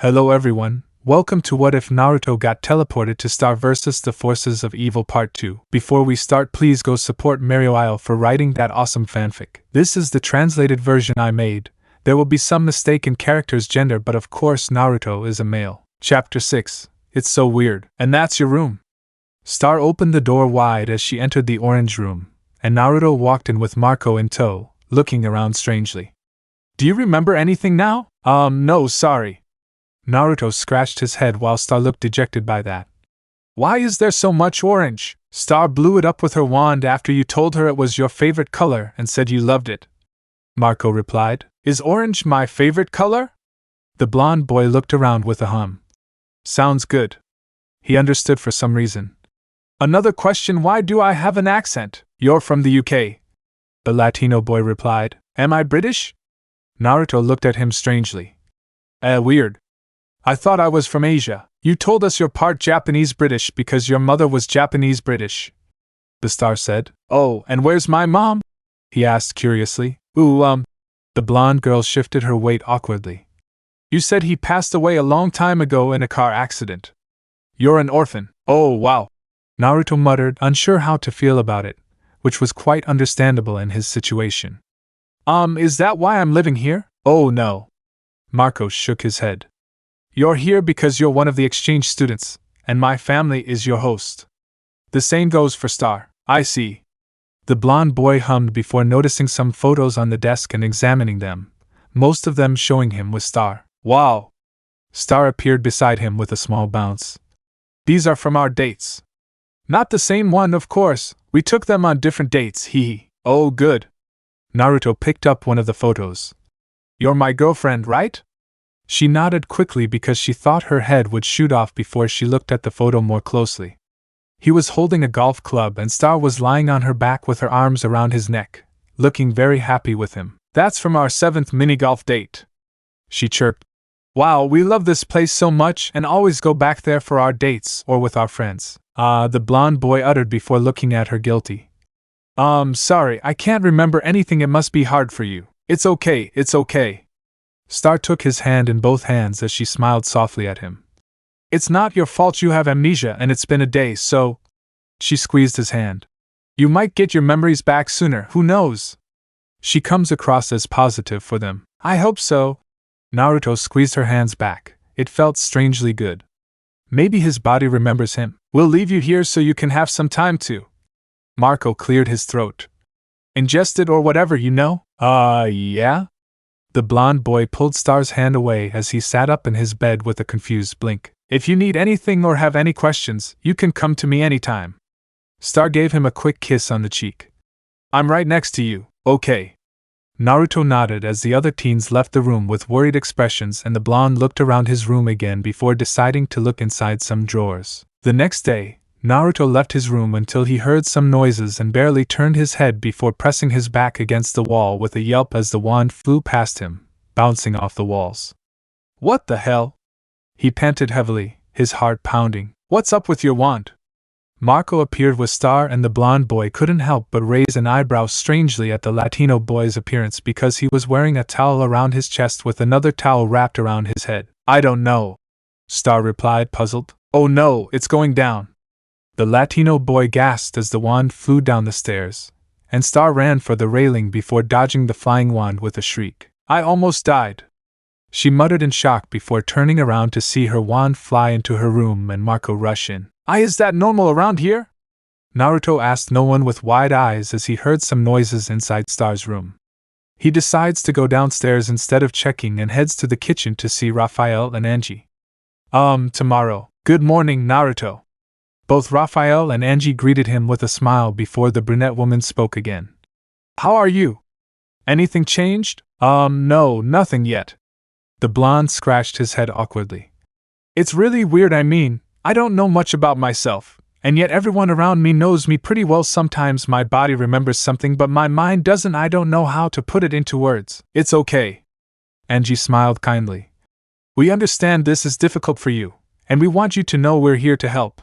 Hello everyone, welcome to What If Naruto Got Teleported to Star vs. the Forces of Evil Part 2. Before we start, please go support marioiale for writing that awesome fanfic. This is the translated version I made. There will be some mistake in character's gender, but of course Naruto is a male. Chapter 6. It's so weird. And that's your room. Star opened the door wide as she entered the orange room, and Naruto walked in with Marco in tow, looking around strangely. Do you remember anything now? No, sorry. Naruto scratched his head while Star looked dejected by that. Why is there so much orange? Star blew it up with her wand after you told her it was your favorite color and said you loved it. Marco replied. Is orange my favorite color? The blonde boy looked around with a hum. Sounds good. He understood for some reason. Another question, why do I have an accent? You're from the UK. The Latino boy replied. Am I British? Naruto looked at him strangely. Weird. I thought I was from Asia. You told us you're part Japanese-British because your mother was Japanese-British. The Star said. Oh, and where's my mom? He asked curiously. The blonde girl shifted her weight awkwardly. You said he passed away a long time ago in a car accident. You're an orphan. Oh, wow. Naruto muttered, unsure how to feel about it, which was quite understandable in his situation. Is that why I'm living here? Oh, no. Marco shook his head. You're here because you're one of the exchange students, and my family is your host. The same goes for Star. I see. The blonde boy hummed before noticing some photos on the desk and examining them, most of them showing him with Star. Wow! Star appeared beside him with a small bounce. These are from our dates. Not the same one, of course. We took them on different dates, hee. Oh, good. Naruto picked up one of the photos. You're my girlfriend, right? She nodded quickly because she thought her head would shoot off before she looked at the photo more closely. He was holding a golf club and Star was lying on her back with her arms around his neck, looking very happy with him. That's from our 7th mini-golf date. She chirped. Wow, we love this place so much and always go back there for our dates or with our friends. The blonde boy uttered before looking at her guilty. Sorry, I can't remember anything. It must be hard for you. It's okay, it's okay. Star took his hand in both hands as she smiled softly at him. It's not your fault you have amnesia and it's been a day, so… She squeezed his hand. You might get your memories back sooner, who knows? She comes across as positive for them. I hope so. Naruto squeezed her hands back. It felt strangely good. Maybe his body remembers him. We'll leave you here so you can have some time to… Marco cleared his throat. Ingest it or whatever, you know? Yeah? The blonde boy pulled Star's hand away as he sat up in his bed with a confused blink. If you need anything or have any questions, you can come to me anytime. Star gave him a quick kiss on the cheek. I'm right next to you, okay? Naruto nodded as the other teens left the room with worried expressions and the blonde looked around his room again before deciding to look inside some drawers. The next day, Naruto left his room until he heard some noises and barely turned his head before pressing his back against the wall with a yelp as the wand flew past him, bouncing off the walls. What the hell? He panted heavily, his heart pounding. What's up with your wand? Marco appeared with Star and the blonde boy couldn't help but raise an eyebrow strangely at the Latino boy's appearance because he was wearing a towel around his chest with another towel wrapped around his head. I don't know. Star replied, puzzled. Oh no, it's going down. The Latino boy gasped as the wand flew down the stairs, and Star ran for the railing before dodging the flying wand with a shriek. I almost died. She muttered in shock before turning around to see her wand fly into her room and Marco rush in. Is that normal around here? Naruto asked no one with wide eyes as he heard some noises inside Star's room. He decides to go downstairs instead of checking and heads to the kitchen to see Raphael and Angie. Tomorrow. Good morning, Naruto. Both Raphael and Angie greeted him with a smile before the brunette woman spoke again. How are you? Anything changed? No, nothing yet. The blonde scratched his head awkwardly. It's really weird. I don't know much about myself, and yet everyone around me knows me pretty well. Sometimes my body remembers something but my mind doesn't. I don't know how to put it into words. It's okay. Angie smiled kindly. We understand this is difficult for you, and we want you to know we're here to help.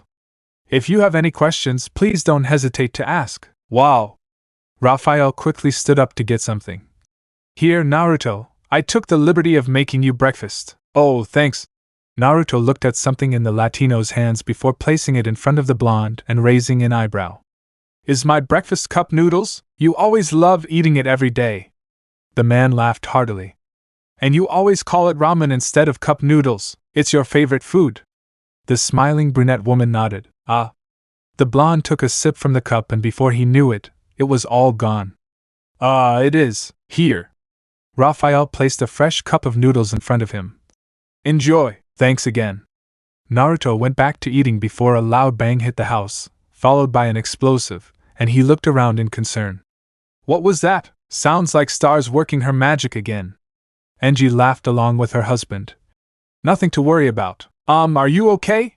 If you have any questions, please don't hesitate to ask. Wow! Raphael quickly stood up to get something. Here, Naruto, I took the liberty of making you breakfast. Oh, thanks. Naruto looked at something in the Latino's hands before placing it in front of the blonde and raising an eyebrow. Is my breakfast cup noodles? You always love eating it every day. The man laughed heartily. And you always call it ramen instead of cup noodles. It's your favorite food. The smiling brunette woman nodded. Ah. The blonde took a sip from the cup and before he knew it, it was all gone. Ah, it is. Here. Raphael placed a fresh cup of noodles in front of him. Enjoy. Thanks again. Naruto went back to eating before a loud bang hit the house, followed by an explosive, and he looked around in concern. What was that? Sounds like Star's working her magic again. Angie laughed along with her husband. Nothing to worry about. Are you okay?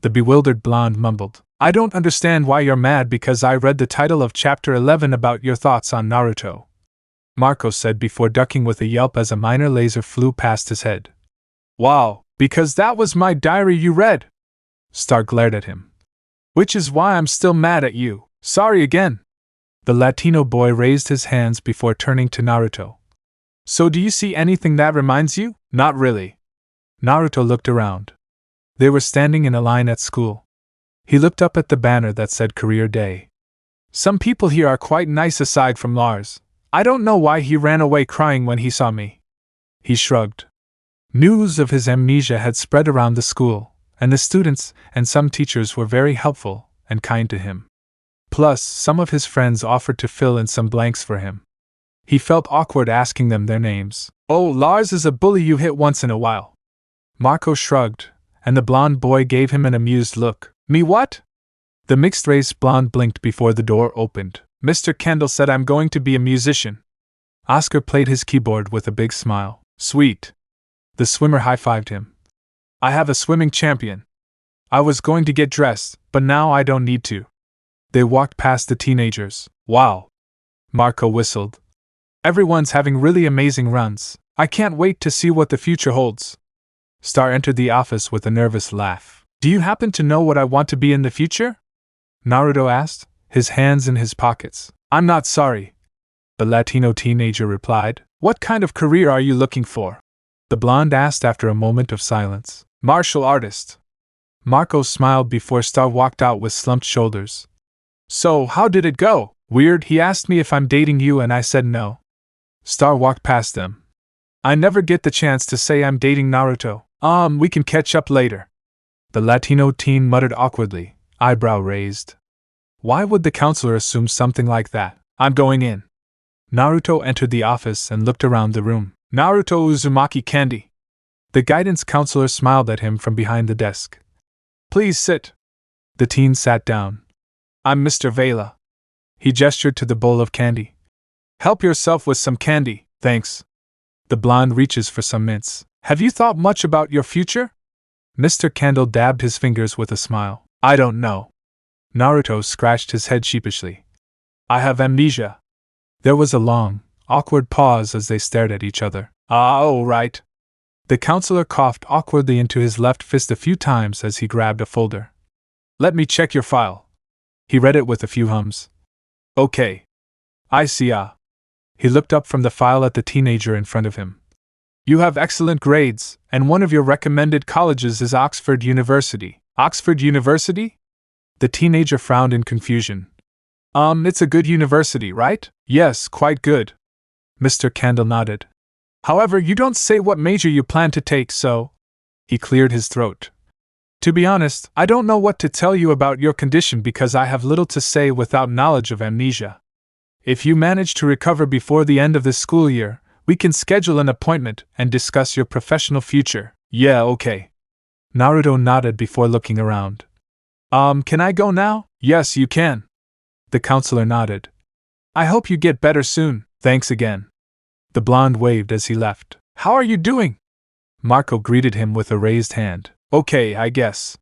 The bewildered blonde mumbled. I don't understand why you're mad because I read the title of Chapter 11 about your thoughts on Naruto. Marco said before ducking with a yelp as a minor laser flew past his head. Wow, because that was my diary you read. Star glared at him. Which is why I'm still mad at you. Sorry again. The Latino boy raised his hands before turning to Naruto. So do you see anything that reminds you? Not really. Naruto looked around. They were standing in a line at school. He looked up at the banner that said Career Day. Some people here are quite nice aside from Lars. I don't know why he ran away crying when he saw me. He shrugged. News of his amnesia had spread around the school, and the students and some teachers were very helpful and kind to him. Plus, some of his friends offered to fill in some blanks for him. He felt awkward asking them their names. Oh, Lars is a bully you hit once in a while. Marco shrugged, and the blonde boy gave him an amused look. Me what? The mixed-race blonde blinked before the door opened. Mr. Kendall said I'm going to be a musician. Oscar played his keyboard with a big smile. Sweet. The swimmer high-fived him. I have a swimming champion. I was going to get dressed, but now I don't need to. They walked past the teenagers. Wow. Marco whistled. Everyone's having really amazing runs. I can't wait to see what the future holds. Star entered the office with a nervous laugh. Do you happen to know what I want to be in the future? Naruto asked, his hands in his pockets. I'm not sorry. The Latino teenager replied. What kind of career are you looking for? The blonde asked after a moment of silence. Martial artist. Marco smiled before Star walked out with slumped shoulders. So, how did it go? Weird, he asked me if I'm dating you and I said no. Star walked past them. I never get the chance to say I'm dating Naruto. We can catch up later. The Latino teen muttered awkwardly, eyebrow raised. Why would the counselor assume something like that? I'm going in. Naruto entered the office and looked around the room. Naruto Uzumaki candy. The guidance counselor smiled at him from behind the desk. Please sit. The teen sat down. I'm Mr. Vela. He gestured to the bowl of candy. Help yourself with some candy, thanks. The blonde reaches for some mints. Have you thought much about your future? Mr. Candle dabbed his fingers with a smile. I don't know. Naruto scratched his head sheepishly. I have amnesia. There was a long, awkward pause as they stared at each other. Oh, right. The counselor coughed awkwardly into his left fist a few times as he grabbed a folder. Let me check your file. He read it with a few hums. Okay. I see. He looked up from the file at the teenager in front of him. You have excellent grades, and one of your recommended colleges is Oxford University. Oxford University? The teenager frowned in confusion. It's a good university, right? Yes, quite good. Mr. Candle nodded. However, you don't say what major you plan to take, so... He cleared his throat. To be honest, I don't know what to tell you about your condition because I have little to say without knowledge of amnesia. If you manage to recover before the end of this school year, we can schedule an appointment and discuss your professional future. Yeah, okay. Naruto nodded before looking around. Can I go now? Yes, you can. The counselor nodded. I hope you get better soon, thanks again. The blonde waved as he left. How are you doing? Marco greeted him with a raised hand. Okay, I guess.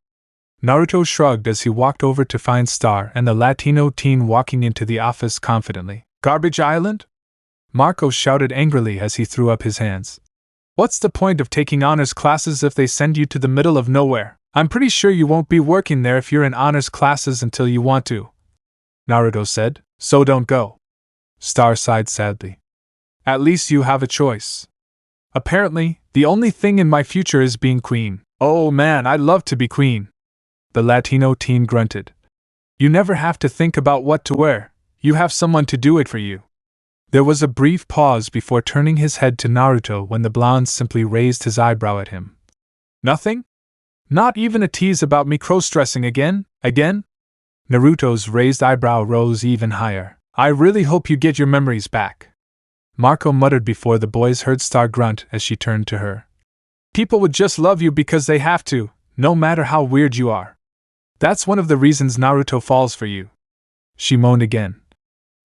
Naruto shrugged as he walked over to find Star and the Latino teen walking into the office confidently. Garbage Island? Marco shouted angrily as he threw up his hands. What's the point of taking honors classes if they send you to the middle of nowhere? I'm pretty sure you won't be working there if you're in honors classes until you want to. Naruto said, so don't go. Star sighed sadly. At least you have a choice. Apparently, the only thing in my future is being queen. Oh man, I'd love to be queen. The Latino teen grunted. You never have to think about what to wear, you have someone to do it for you. There was a brief pause before turning his head to Naruto when the blonde simply raised his eyebrow at him. Nothing? Not even a tease about me cross-dressing again? Naruto's raised eyebrow rose even higher. I really hope you get your memories back. Marco muttered before the boys heard Star grunt as she turned to her. People would just love you because they have to, no matter how weird you are. That's one of the reasons Naruto falls for you. She moaned again.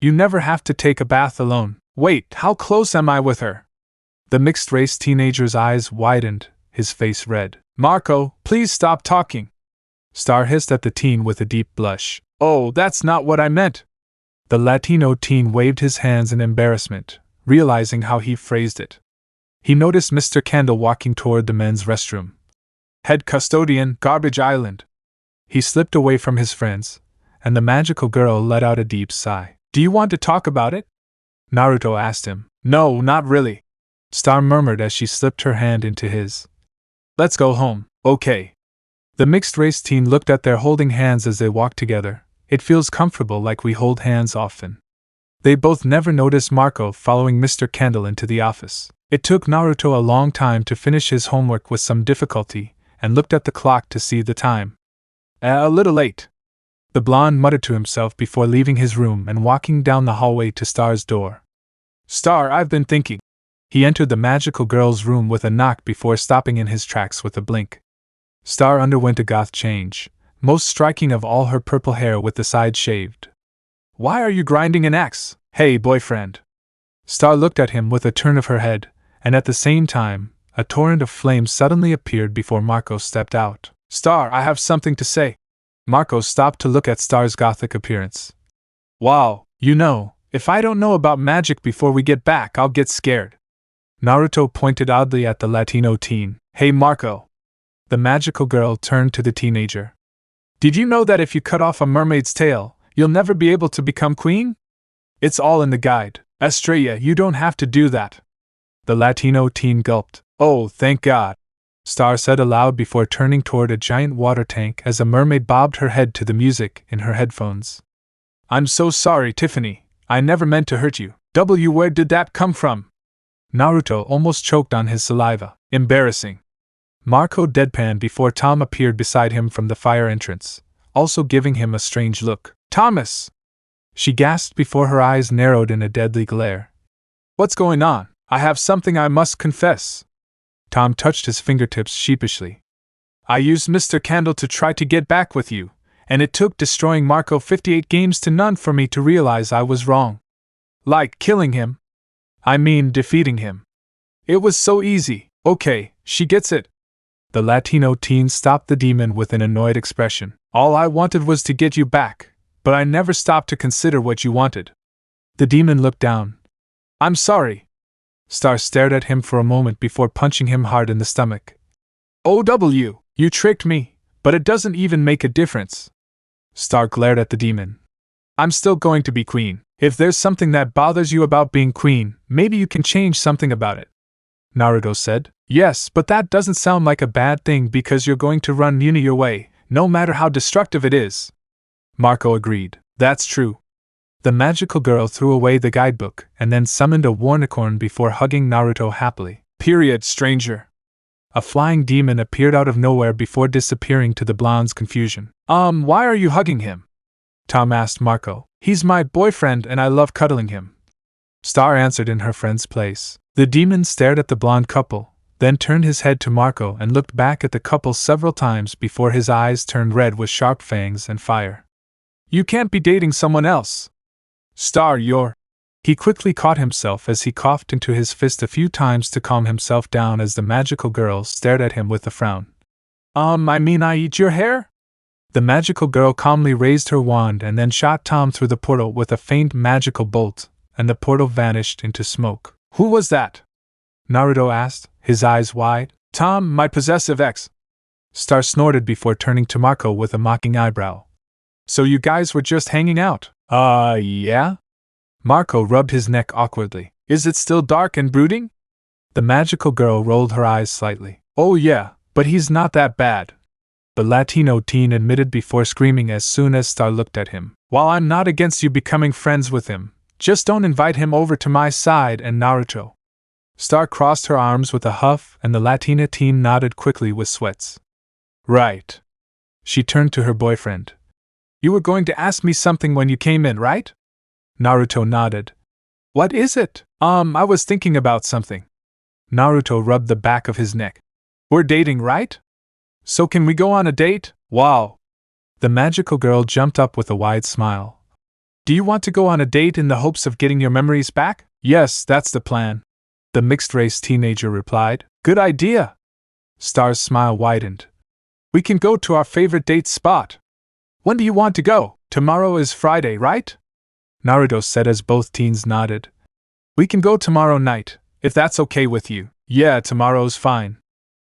You never have to take a bath alone. Wait, how close am I with her? The mixed-race teenager's eyes widened, his face red. Marco, please stop talking. Star hissed at the teen with a deep blush. Oh, that's not what I meant. The Latino teen waved his hands in embarrassment, realizing how he phrased it. He noticed Mr. Candle walking toward the men's restroom. Head custodian, Garbage Island. He slipped away from his friends, and the magical girl let out a deep sigh. Do you want to talk about it? Naruto asked him. No, not really. Star murmured as she slipped her hand into his. Let's go home, okay. The mixed-race teen looked at their holding hands as they walked together. It feels comfortable like we hold hands often. They both never noticed Marco following Mr. Candle into the office. It took Naruto a long time to finish his homework with some difficulty, and looked at the clock to see the time. A little late. The blonde muttered to himself before leaving his room and walking down the hallway to Star's door. Star, I've been thinking. He entered the magical girl's room with a knock before stopping in his tracks with a blink. Star underwent a goth change, most striking of all her purple hair with the sides shaved. Why are you grinding an axe? Hey, boyfriend. Star looked at him with a turn of her head, and at the same time, a torrent of flames suddenly appeared before Marco stepped out. Star, I have something to say. Marco stopped to look at Star's gothic appearance. Wow, if I don't know about magic before we get back, I'll get scared. Naruto pointed oddly at the Latino teen. Hey Marco. The magical girl turned to the teenager. Did you know that if you cut off a mermaid's tail, you'll never be able to become queen? It's all in the guide. Estrella, you don't have to do that. The Latino teen gulped. Oh, thank God. Star said aloud before turning toward a giant water tank as a mermaid bobbed her head to the music in her headphones. I'm so sorry, Tiffany. I never meant to hurt you. Where did that come from? Naruto almost choked on his saliva. Embarrassing. Marco deadpanned before Tom appeared beside him from the fire entrance, also giving him a strange look. Thomas! She gasped before her eyes narrowed in a deadly glare. What's going on? I have something I must confess. Tom touched his fingertips sheepishly. I used Mr. Candle to try to get back with you, and it took destroying Marco 58 games to none for me to realize I was wrong. Like killing him. I mean defeating him. It was so easy. Okay, she gets it. The Latino teen stopped the demon with an annoyed expression. All I wanted was to get you back, but I never stopped to consider what you wanted. The demon looked down. I'm sorry. Star stared at him for a moment before punching him hard in the stomach. OW, you tricked me, but it doesn't even make a difference. Star glared at the demon. I'm still going to be queen. If there's something that bothers you about being queen, maybe you can change something about it. Naruto said. Yes, but that doesn't sound like a bad thing because you're going to run Yuna your way, no matter how destructive it is. Marco agreed. That's true. The magical girl threw away the guidebook and then summoned a warnicorn before hugging Naruto happily. Period, stranger. A flying demon appeared out of nowhere before disappearing to the blonde's confusion. Why are you hugging him? Tom asked Marco. He's my boyfriend and I love cuddling him. Star answered in her friend's place. The demon stared at the blonde couple, then turned his head to Marco and looked back at the couple several times before his eyes turned red with sharp fangs and fire. You can't be dating someone else. Star, you're... He quickly caught himself as he coughed into his fist a few times to calm himself down as the magical girl stared at him with a frown. I eat your hair? The magical girl calmly raised her wand and then shot Tom through the portal with a faint magical bolt, and the portal vanished into smoke. Who was that? Naruto asked, his eyes wide. Tom, my possessive ex. Star snorted before turning to Marco with a mocking eyebrow. So you guys were just hanging out? Yeah? Marco rubbed his neck awkwardly. Is it still dark and brooding? The magical girl rolled her eyes slightly. Oh yeah, But he's not that bad, the Latino teen admitted before screaming as soon as Star looked at him. While I'm not against you becoming friends with him, just don't invite him over to my side and Naruto. Star crossed her arms with a huff and the Latina teen nodded quickly with sweats. Right. She turned to her boyfriend. You were going to ask me something when you came in, right? Naruto nodded. What is it? I was thinking about something. Naruto rubbed the back of his neck. We're dating, right? So can we go on a date? Wow. The magical girl jumped up with a wide smile. Do you want to go on a date in the hopes of getting your memories back? Yes, that's the plan. The mixed-race teenager replied. Good idea. Star's smile widened. We can go to our favorite date spot. When do you want to go? Tomorrow is Friday, right? Naruto said as both teens nodded. We can go tomorrow night, if that's okay with you. Yeah, tomorrow's fine.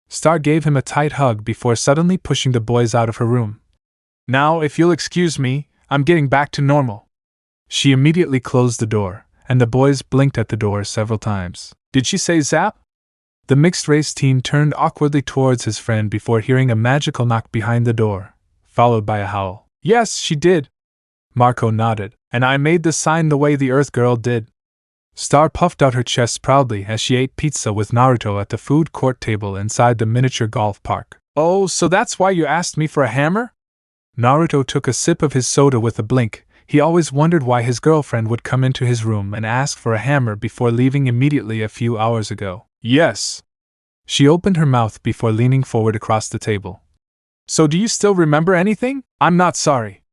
Star gave him a tight hug before suddenly pushing the boys out of her room. Now, if you'll excuse me, I'm getting back to normal. She immediately closed the door, and the boys blinked at the door several times. Did she say zap? The mixed-race teen turned awkwardly towards his friend before hearing a magical knock behind the door, followed by a howl. Yes, she did. Marco nodded, and I made the sign the way the Earth Girl did. Star puffed out her chest proudly as she ate pizza with Naruto at the food court table inside the miniature golf park. Oh, so that's why you asked me for a hammer? Naruto took a sip of his soda with a blink. He always wondered why his girlfriend would come into his room and ask for a hammer before leaving immediately a few hours ago. Yes. She opened her mouth before leaning forward across the table. So do you still remember anything? I'm not sorry.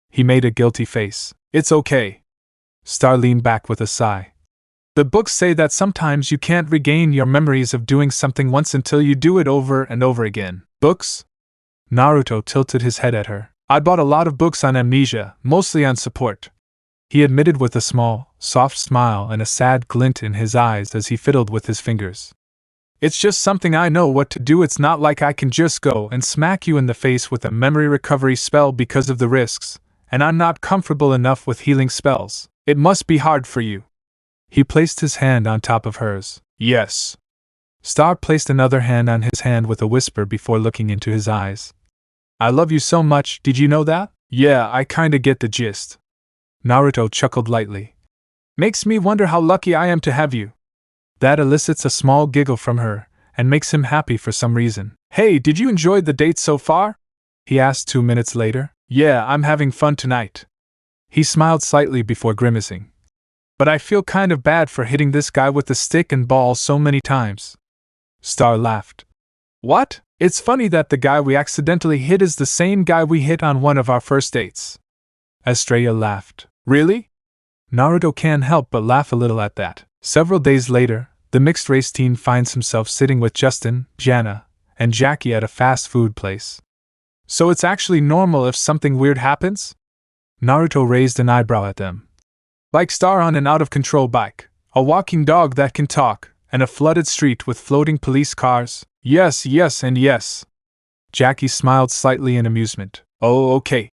He made a guilty face. It's okay. Star leaned back with a sigh. The books say that sometimes you can't regain your memories of doing something once until you do it over and over again. Books? Naruto tilted his head at her. I bought a lot of books on amnesia, mostly on support. He admitted with a small, soft smile and a sad glint in his eyes as he fiddled with his fingers. It's just something I know what to do. It's not like I can just go and smack you in the face with a memory recovery spell because of the risks, and I'm not comfortable enough with healing spells. It must be hard for you. He placed his hand on top of hers. Yes. Star placed another hand on his hand with a whisper before looking into his eyes. I love you so much, did you know that? Yeah, I kinda get the gist. Naruto chuckled lightly. Makes me wonder how lucky I am to have you. That elicits a small giggle from her, and makes him happy for some reason. Hey, did you enjoy the date so far? He asked 2 minutes later. Yeah, I'm having fun tonight. He smiled slightly before grimacing. But I feel kind of bad for hitting this guy with the stick and ball so many times. Star laughed. What? It's funny that the guy we accidentally hit is the same guy we hit on one of our first dates. Estrella laughed. Really? Naruto can't help but laugh a little at that. Several days later, the mixed-race teen finds himself sitting with Justin, Jana, and Jackie at a fast food place. So it's actually normal if something weird happens? Naruto raised an eyebrow at them. Like Star on an out-of-control bike, a walking dog that can talk, and a flooded street with floating police cars. Yes, yes, and yes. Jackie smiled slightly in amusement. Oh, okay.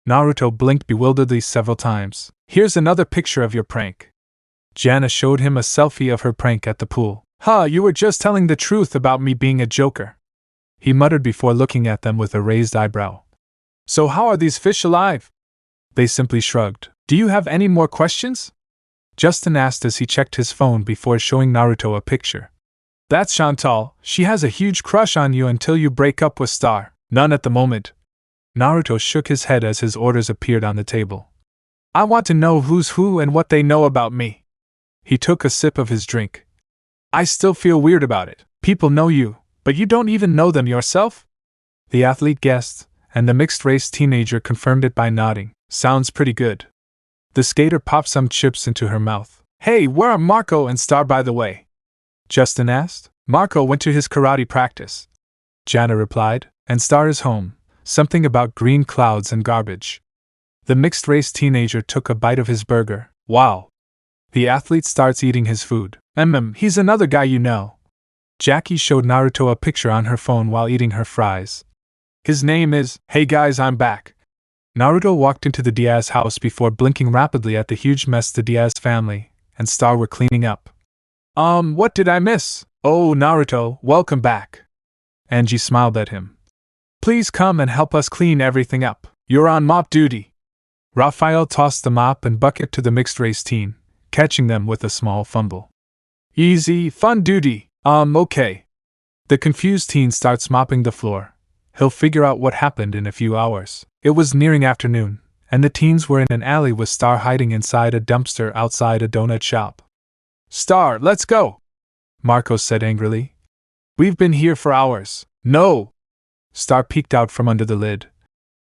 Naruto blinked bewilderedly several times. Here's another picture of your prank. Jana showed him a selfie of her prank at the pool. Huh, you were just telling the truth about me being a joker. He muttered before looking at them with a raised eyebrow. So how are these fish alive? They simply shrugged. Do you have any more questions? Justin asked as he checked his phone before showing Naruto a picture. That's Chantal. She has a huge crush on you until you break up with Star. None at the moment. Naruto shook his head as his orders appeared on the table. I want to know who's who and what they know about me. He took a sip of his drink. I still feel weird about it. People know you, but you don't even know them yourself? The athlete guessed, and the mixed-race teenager confirmed it by nodding. Sounds pretty good. The skater popped some chips into her mouth. Hey, where are Marco and Star, by the way? Justin asked. Marco went to his karate practice. Jana replied, and Star is home. Something about green clouds and garbage. The mixed-race teenager took a bite of his burger. Wow. The athlete starts eating his food. He's another guy you know. Jackie showed Naruto a picture on her phone while eating her fries. His name is... Hey guys, I'm back. Naruto walked into the Diaz house before blinking rapidly at the huge mess the Diaz family and Star were cleaning up. What did I miss? Oh, Naruto, welcome back. Angie smiled at him. Please come and help us clean everything up. You're on mop duty. Raphael tossed the mop and bucket to the mixed-race teen, catching them with a small fumble. Easy, fun duty, okay. The confused teen starts mopping the floor. He'll figure out what happened in a few hours. It was nearing afternoon, and the teens were in an alley with Star hiding inside a dumpster outside a donut shop. Star, let's go! Marco said angrily. We've been here for hours. No! Star peeked out from under the lid.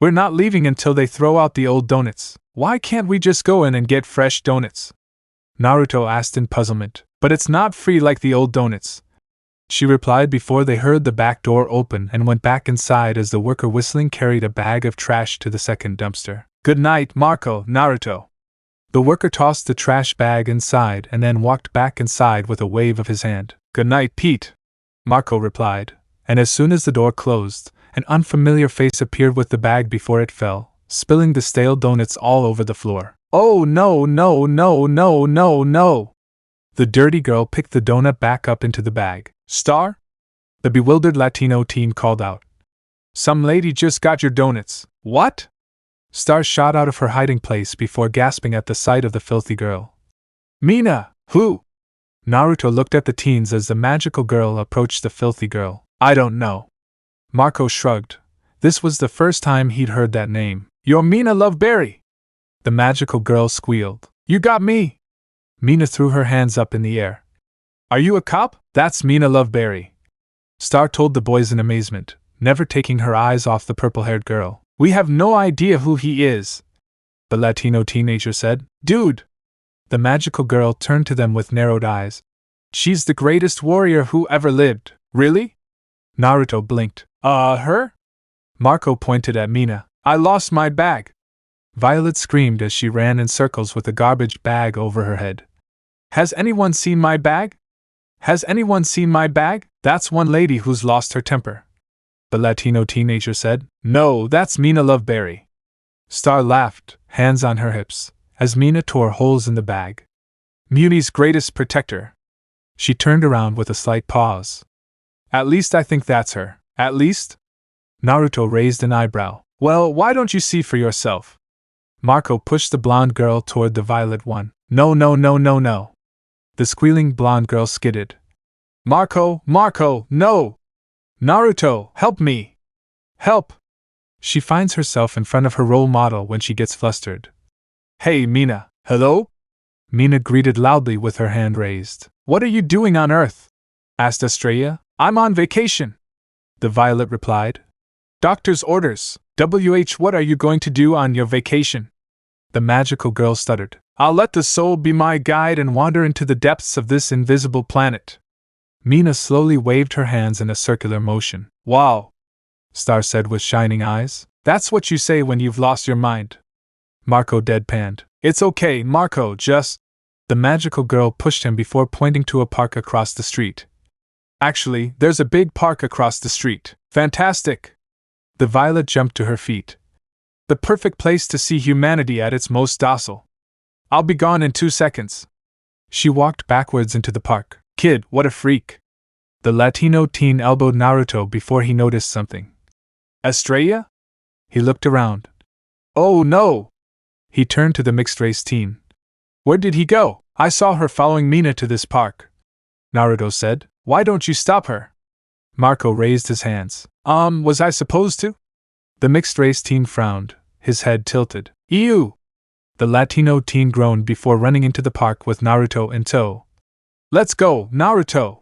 We're not leaving until they throw out the old donuts. Why can't we just go in and get fresh donuts? Naruto asked in puzzlement. But it's not free like the old donuts, she replied before they heard the back door open and went back inside as the worker whistling carried a bag of trash to the second dumpster. Good night, Marco, Naruto. The worker tossed the trash bag inside and then walked back inside with a wave of his hand. Good night, Pete, Marco replied, and as soon as the door closed, an unfamiliar face appeared with the bag before it fell, spilling the stale donuts all over the floor. Oh no, no, no, no, no, no! The dirty girl picked the donut back up into the bag. Star? The bewildered Latino teen called out. Some lady just got your donuts. What? Star shot out of her hiding place before gasping at the sight of the filthy girl. Mina, who? Naruto looked at the teens as the magical girl approached the filthy girl. I don't know. Marco shrugged. This was the first time he'd heard that name. You're Mina Loveberry! The magical girl squealed. You got me! Mina threw her hands up in the air. Are you a cop? That's Mina Loveberry. Star told the boys in amazement, never taking her eyes off the purple-haired girl. We have no idea who he is, the Latino teenager said. Dude! The magical girl turned to them with narrowed eyes. She's the greatest warrior who ever lived. Really? Naruto blinked. Her? Marco pointed at Mina. I lost my bag. Violet screamed as she ran in circles with a garbage bag over her head. Has anyone seen my bag? Has anyone seen my bag? That's one lady who's lost her temper, the Latino teenager said. No, that's Mina Loveberry. Star laughed, hands on her hips, as Mina tore holes in the bag. Muni's greatest protector. She turned around with a slight pause. At least I think that's her. At least? Naruto raised an eyebrow. Well, why don't you see for yourself? Marco pushed the blonde girl toward the violet one. No, no, no, no, no. The squealing blonde girl skidded. Marco, no! Naruto, help me! Help! She finds herself in front of her role model when she gets flustered. Hey, Mina, hello? Mina greeted loudly with her hand raised. What are you doing on Earth? Asked Estrella. I'm on vacation, the violet replied. Doctor's orders. What are you going to do on your vacation? The magical girl stuttered. I'll let the soul be my guide and wander into the depths of this invisible planet. Mina slowly waved her hands in a circular motion. Wow, Star said with shining eyes. That's what you say when you've lost your mind. Marco deadpanned. It's okay, Marco, just... The magical girl pushed him before pointing to a park across the street. Actually, there's a big park across the street. Fantastic! The violet jumped to her feet. The perfect place to see humanity at its most docile. I'll be gone in 2 seconds. She walked backwards into the park. Kid, what a freak. The Latino teen elbowed Naruto before he noticed something. Estrella? He looked around. Oh no! He turned to the mixed-race teen. Where did he go? I saw her following Mina to this park, Naruto said. Why don't you stop her? Marco raised his hands. Was I supposed to? The mixed-race teen frowned, his head tilted. Ew! The Latino teen groaned before running into the park with Naruto in tow. Let's go, Naruto!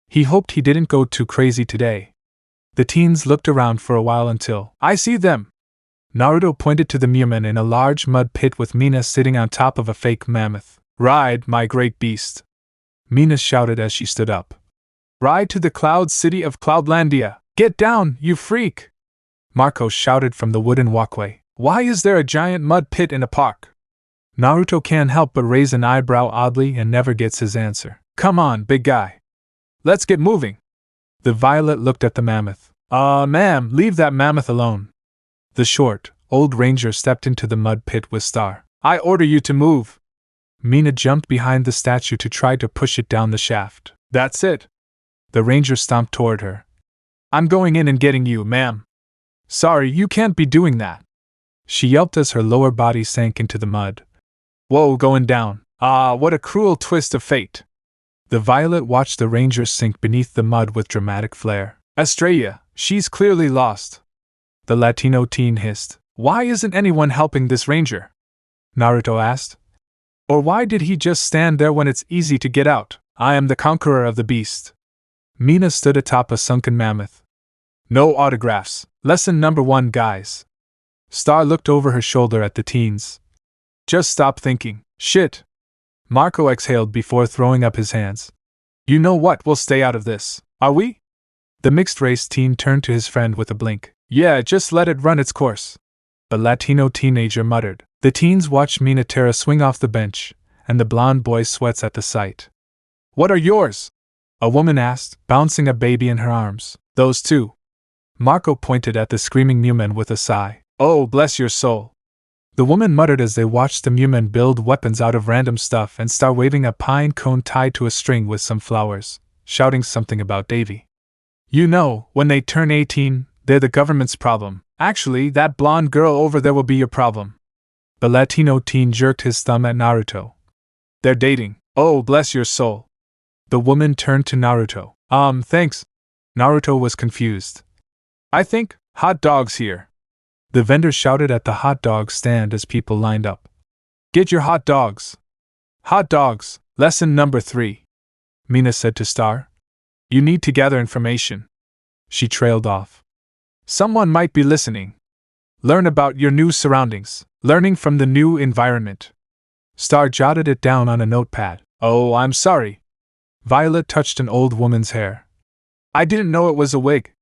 He hoped he didn't go too crazy today. The teens looked around for a while until, I see them! Naruto pointed to the Mumen in a large mud pit with Mina sitting on top of a fake mammoth. Ride, my great beast! Mina shouted as she stood up. Ride to the cloud city of Cloudlandia! Get down, you freak! Marco shouted from the wooden walkway. Why is there a giant mud pit in a park? Naruto can't help but raise an eyebrow oddly and never gets his answer. Come on, big guy. Let's get moving. The violet looked at the mammoth. Ma'am, leave that mammoth alone. The short, old ranger stepped into the mud pit with Star. I order you to move. Mina jumped behind the statue to try to push it down the shaft. That's it. The ranger stomped toward her. I'm going in and getting you, ma'am. Sorry, you can't be doing that. She yelped as her lower body sank into the mud. Whoa, going down. Ah, what a cruel twist of fate. The Violet watched the ranger sink beneath the mud with dramatic flair. Estrella, she's clearly lost. The Latino teen hissed. Why isn't anyone helping this ranger? Naruto asked. Or why did he just stand there when it's easy to get out? I am the conqueror of the beast. Mina stood atop a sunken mammoth. No autographs. Lesson number 1, guys. Star looked over her shoulder at the teens. Just stop thinking. Shit. Marco exhaled before throwing up his hands. You know what, we'll stay out of this, are we? The mixed-race teen turned to his friend with a blink. Yeah, just let it run its course. The Latino teenager muttered. The teens watched Minaterra swing off the bench, and the blonde boy sweats at the sight. What are yours? A woman asked, bouncing a baby in her arms. Those two. Marco pointed at the screaming Mewmen with a sigh. Oh, bless your soul. The woman muttered as they watched the Mewmen build weapons out of random stuff and Star waving a pine cone tied to a string with some flowers, shouting something about Davy. You know, when they turn 18, they're the government's problem. Actually, that blonde girl over there will be your problem. The Latino teen jerked his thumb at Naruto. They're dating. Oh, bless your soul. The woman turned to Naruto. Thanks. Naruto was confused. I think, hot dogs here. The vendor shouted at the hot dog stand as people lined up. Get your hot dogs. Hot dogs, lesson number 3. Mina said to Star. You need to gather information. She trailed off. Someone might be listening. Learn about your new surroundings, learning from the new environment. Star jotted it down on a notepad. Oh, I'm sorry. Violet touched an old woman's hair. I didn't know it was a wig.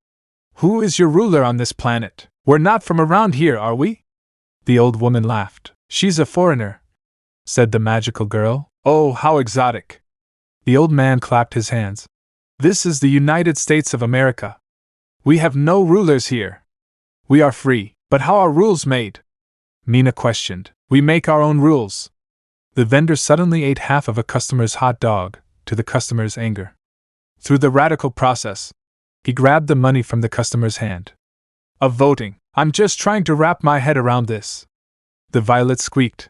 Who is your ruler on this planet? We're not from around here, are we? The old woman laughed. She's a foreigner, said the magical girl. Oh, how exotic. The old man clapped his hands. This is the United States of America. We have no rulers here. We are free, but how are rules made? Mina questioned. We make our own rules. The vendor suddenly ate half of a customer's hot dog, to the customer's anger. Through the radical process, he grabbed the money from the customer's hand. Of voting. I'm just trying to wrap my head around this. The Violet squeaked.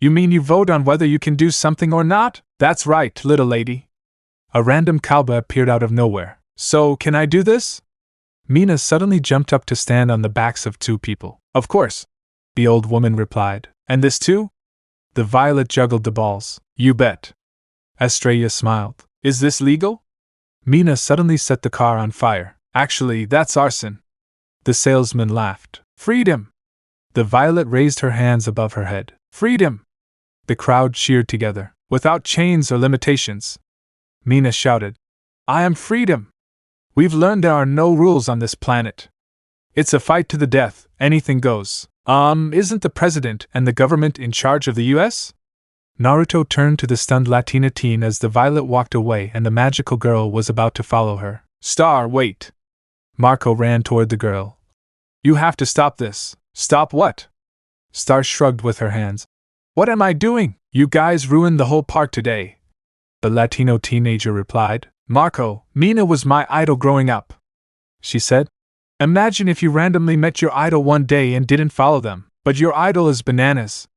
You mean you vote on whether you can do something or not? That's right, little lady. A random cowboy appeared out of nowhere. So, can I do this? Mina suddenly jumped up to stand on the backs of 2 people. Of course, the old woman replied. And this too? The Violet juggled the balls. You bet. Estrella smiled. Is this legal? Mina suddenly set the car on fire. Actually, that's arson. The salesman laughed. Freedom! The Violet raised her hands above her head. Freedom! The crowd cheered together. Without chains or limitations. Mina shouted. I am freedom! We've learned there are no rules on this planet. It's a fight to the death, anything goes. Isn't the president and the government in charge of the US? Naruto turned to the stunned Latina teen as the Violet walked away and the magical girl was about to follow her. Star, wait! Marco ran toward the girl. You have to stop this. Stop what? Star shrugged with her hands. What am I doing? You guys ruined the whole park today. The Latino teenager replied. Marco, Mina was my idol growing up. She said. Imagine if you randomly met your idol one day and didn't follow them, but your idol is bananas.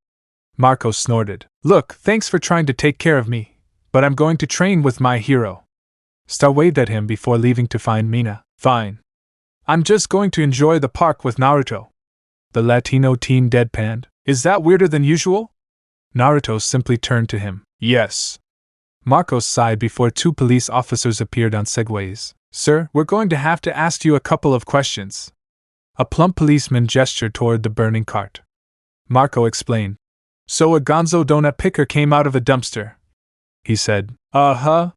Marco snorted. Look, thanks for trying to take care of me, but I'm going to train with my hero. Star waved at him before leaving to find Mina. Fine. I'm just going to enjoy the park with Naruto. The Latino teen deadpanned. Is that weirder than usual? Naruto simply turned to him. Yes. Marco sighed before 2 police officers appeared on segways. Sir, we're going to have to ask you a couple of questions. A plump policeman gestured toward the burning cart. Marco explained. So a gonzo donut picker came out of a dumpster. He said. Uh-huh.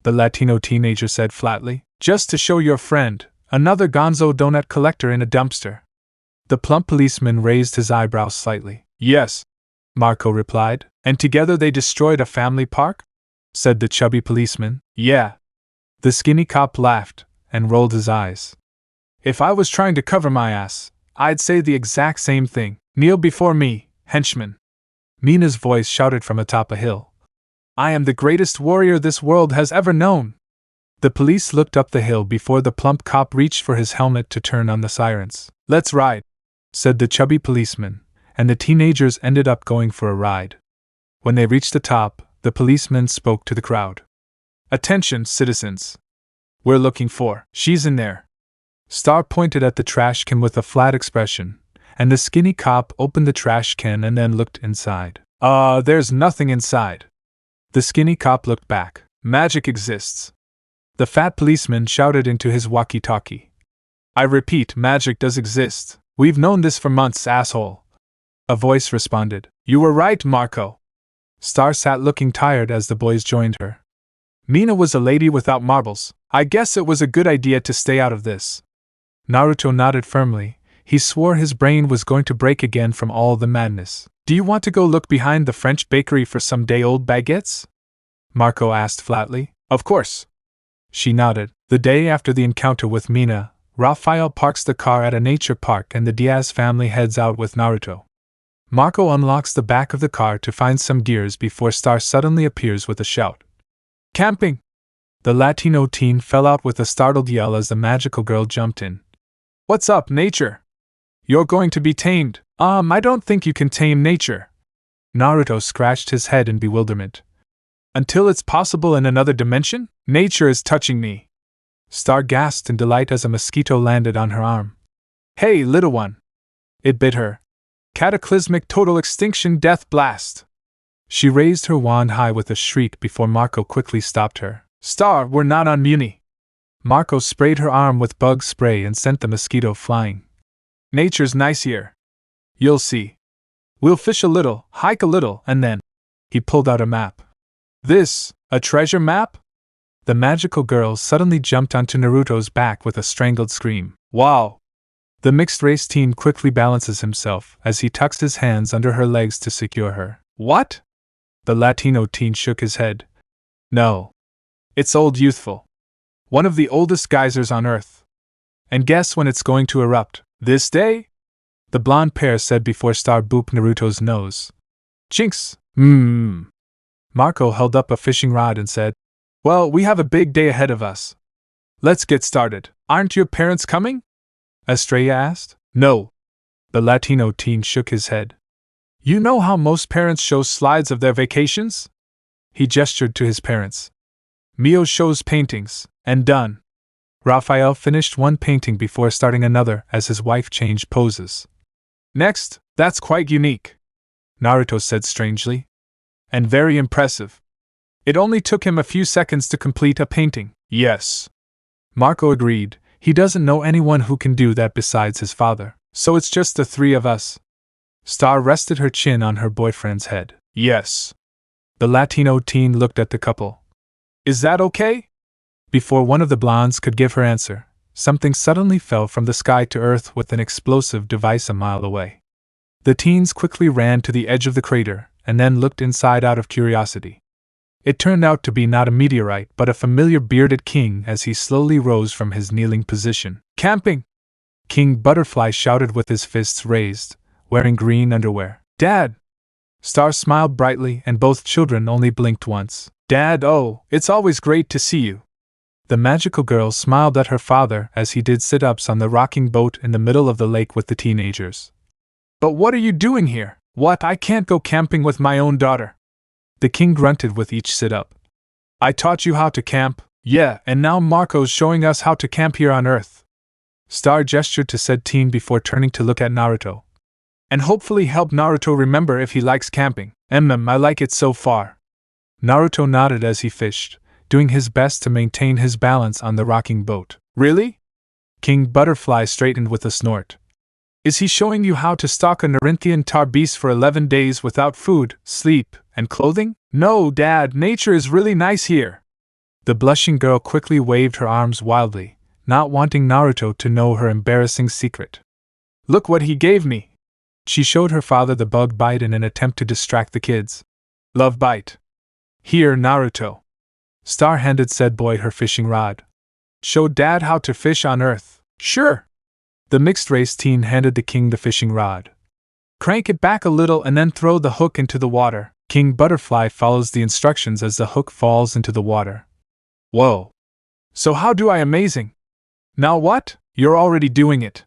The Latino teenager said flatly. Just to show your friend. Another gonzo donut collector in a dumpster. The plump policeman raised his eyebrows slightly. Yes, Marco replied. And together they destroyed a family park? Said the chubby policeman. Yeah. The skinny cop laughed and rolled his eyes. If I was trying to cover my ass, I'd say the exact same thing. Kneel before me, henchman. Mina's voice shouted from atop a hill. I am the greatest warrior this world has ever known. The police looked up the hill before the plump cop reached for his helmet to turn on the sirens. "Let's ride," said the chubby policeman, and the teenagers ended up going for a ride. When they reached the top, the policeman spoke to the crowd. "Attention, citizens. We're looking for, she's in there." Star pointed at the trash can with a flat expression, and the skinny cop opened the trash can and then looked inside. There's nothing inside." The skinny cop looked back. "Magic exists." The fat policeman shouted into his walkie-talkie. "I repeat, magic does exist. We've known this for months, asshole." A voice responded. "You were right, Marco." Star sat looking tired as the boys joined her. "Mina was a lady without marbles. I guess it was a good idea to stay out of this." Naruto nodded firmly. He swore his brain was going to break again from all the madness. "Do you want to go look behind the French bakery for some day-old baguettes?" Marco asked flatly. "Of course." She nodded. The day after the encounter with Mina, Raphael parks the car at a nature park and the Diaz family heads out with Naruto. Marco unlocks the back of the car to find some gears before Star suddenly appears with a shout. "Camping!" The Latino teen fell out with a startled yell as the magical girl jumped in. "What's up, nature? You're going to be tamed." I don't think you can tame nature." Naruto scratched his head in bewilderment. "Until it's possible in another dimension? Nature is touching me." Star gasped in delight as a mosquito landed on her arm. "Hey, little one!" It bit her. "Cataclysmic total extinction death blast!" She raised her wand high with a shriek before Marco quickly stopped her. "Star, we're not on Muni." Marco sprayed her arm with bug spray and sent the mosquito flying. "Nature's nice here. You'll see. We'll fish a little, hike a little, and then..." He pulled out a map. "This, a treasure map?" The magical girl suddenly jumped onto Naruto's back with a strangled scream. "Wow!" The mixed-race teen quickly balances himself as he tucks his hands under her legs to secure her. "What?" The Latino teen shook his head. "No. It's old youthful. One of the oldest geysers on Earth. And guess when it's going to erupt? This day?" The blonde pair said before Star booped Naruto's nose. "Jinx! Marco held up a fishing rod and said, "Well, we have a big day ahead of us. Let's get started. Aren't your parents coming?" Estrella asked. "No." The Latino teen shook his head. "You know how most parents show slides of their vacations?" He gestured to his parents. "Mio shows paintings, and done." Raphael finished one painting before starting another as his wife changed poses. "Next, that's quite unique," Naruto said strangely. "And very impressive. It only took him a few seconds to complete a painting." "Yes," Marco agreed. "He doesn't know anyone who can do that besides his father, so it's just the three of us." Star rested her chin on her boyfriend's head. "Yes." The Latino teen looked at the couple. "Is that okay?" Before one of the blondes could give her answer, something suddenly fell from the sky to earth with an explosive device a mile away. The teens quickly ran to the edge of the crater and then looked inside out of curiosity. It turned out to be not a meteorite but a familiar bearded king as he slowly rose from his kneeling position. "Camping!" King Butterfly shouted with his fists raised, wearing green underwear. "Dad!" Star smiled brightly and both children only blinked once. "Dad, oh, it's always great to see you." The magical girl smiled at her father as he did sit-ups on the rocking boat in the middle of the lake with the teenagers. "But what are you doing here? What, I can't go camping with my own daughter?" The king grunted with each sit-up. "I taught you how to camp, yeah, and now Marco's showing us how to camp here on Earth." Star gestured to said teen before turning to look at Naruto. "And hopefully help Naruto remember if he likes camping. I like it so far." Naruto nodded as he fished, doing his best to maintain his balance on the rocking boat. "Really?" King Butterfly straightened with a snort. "Is he showing you how to stalk a Narinthian tar beast for 11 days without food, sleep, and clothing?" "No, Dad, nature is really nice here." The blushing girl quickly waved her arms wildly, not wanting Naruto to know her embarrassing secret. "Look what he gave me." She showed her father the bug bite in an attempt to distract the kids. "Love bite. Here, Naruto." Star handed said boy her fishing rod. "Show Dad how to fish on Earth." "Sure." The mixed-race teen handed the king the fishing rod. "Crank it back a little and then throw the hook into the water." King Butterfly follows the instructions as the hook falls into the water. "Whoa." So how do I amazing? Now what? You're already doing it.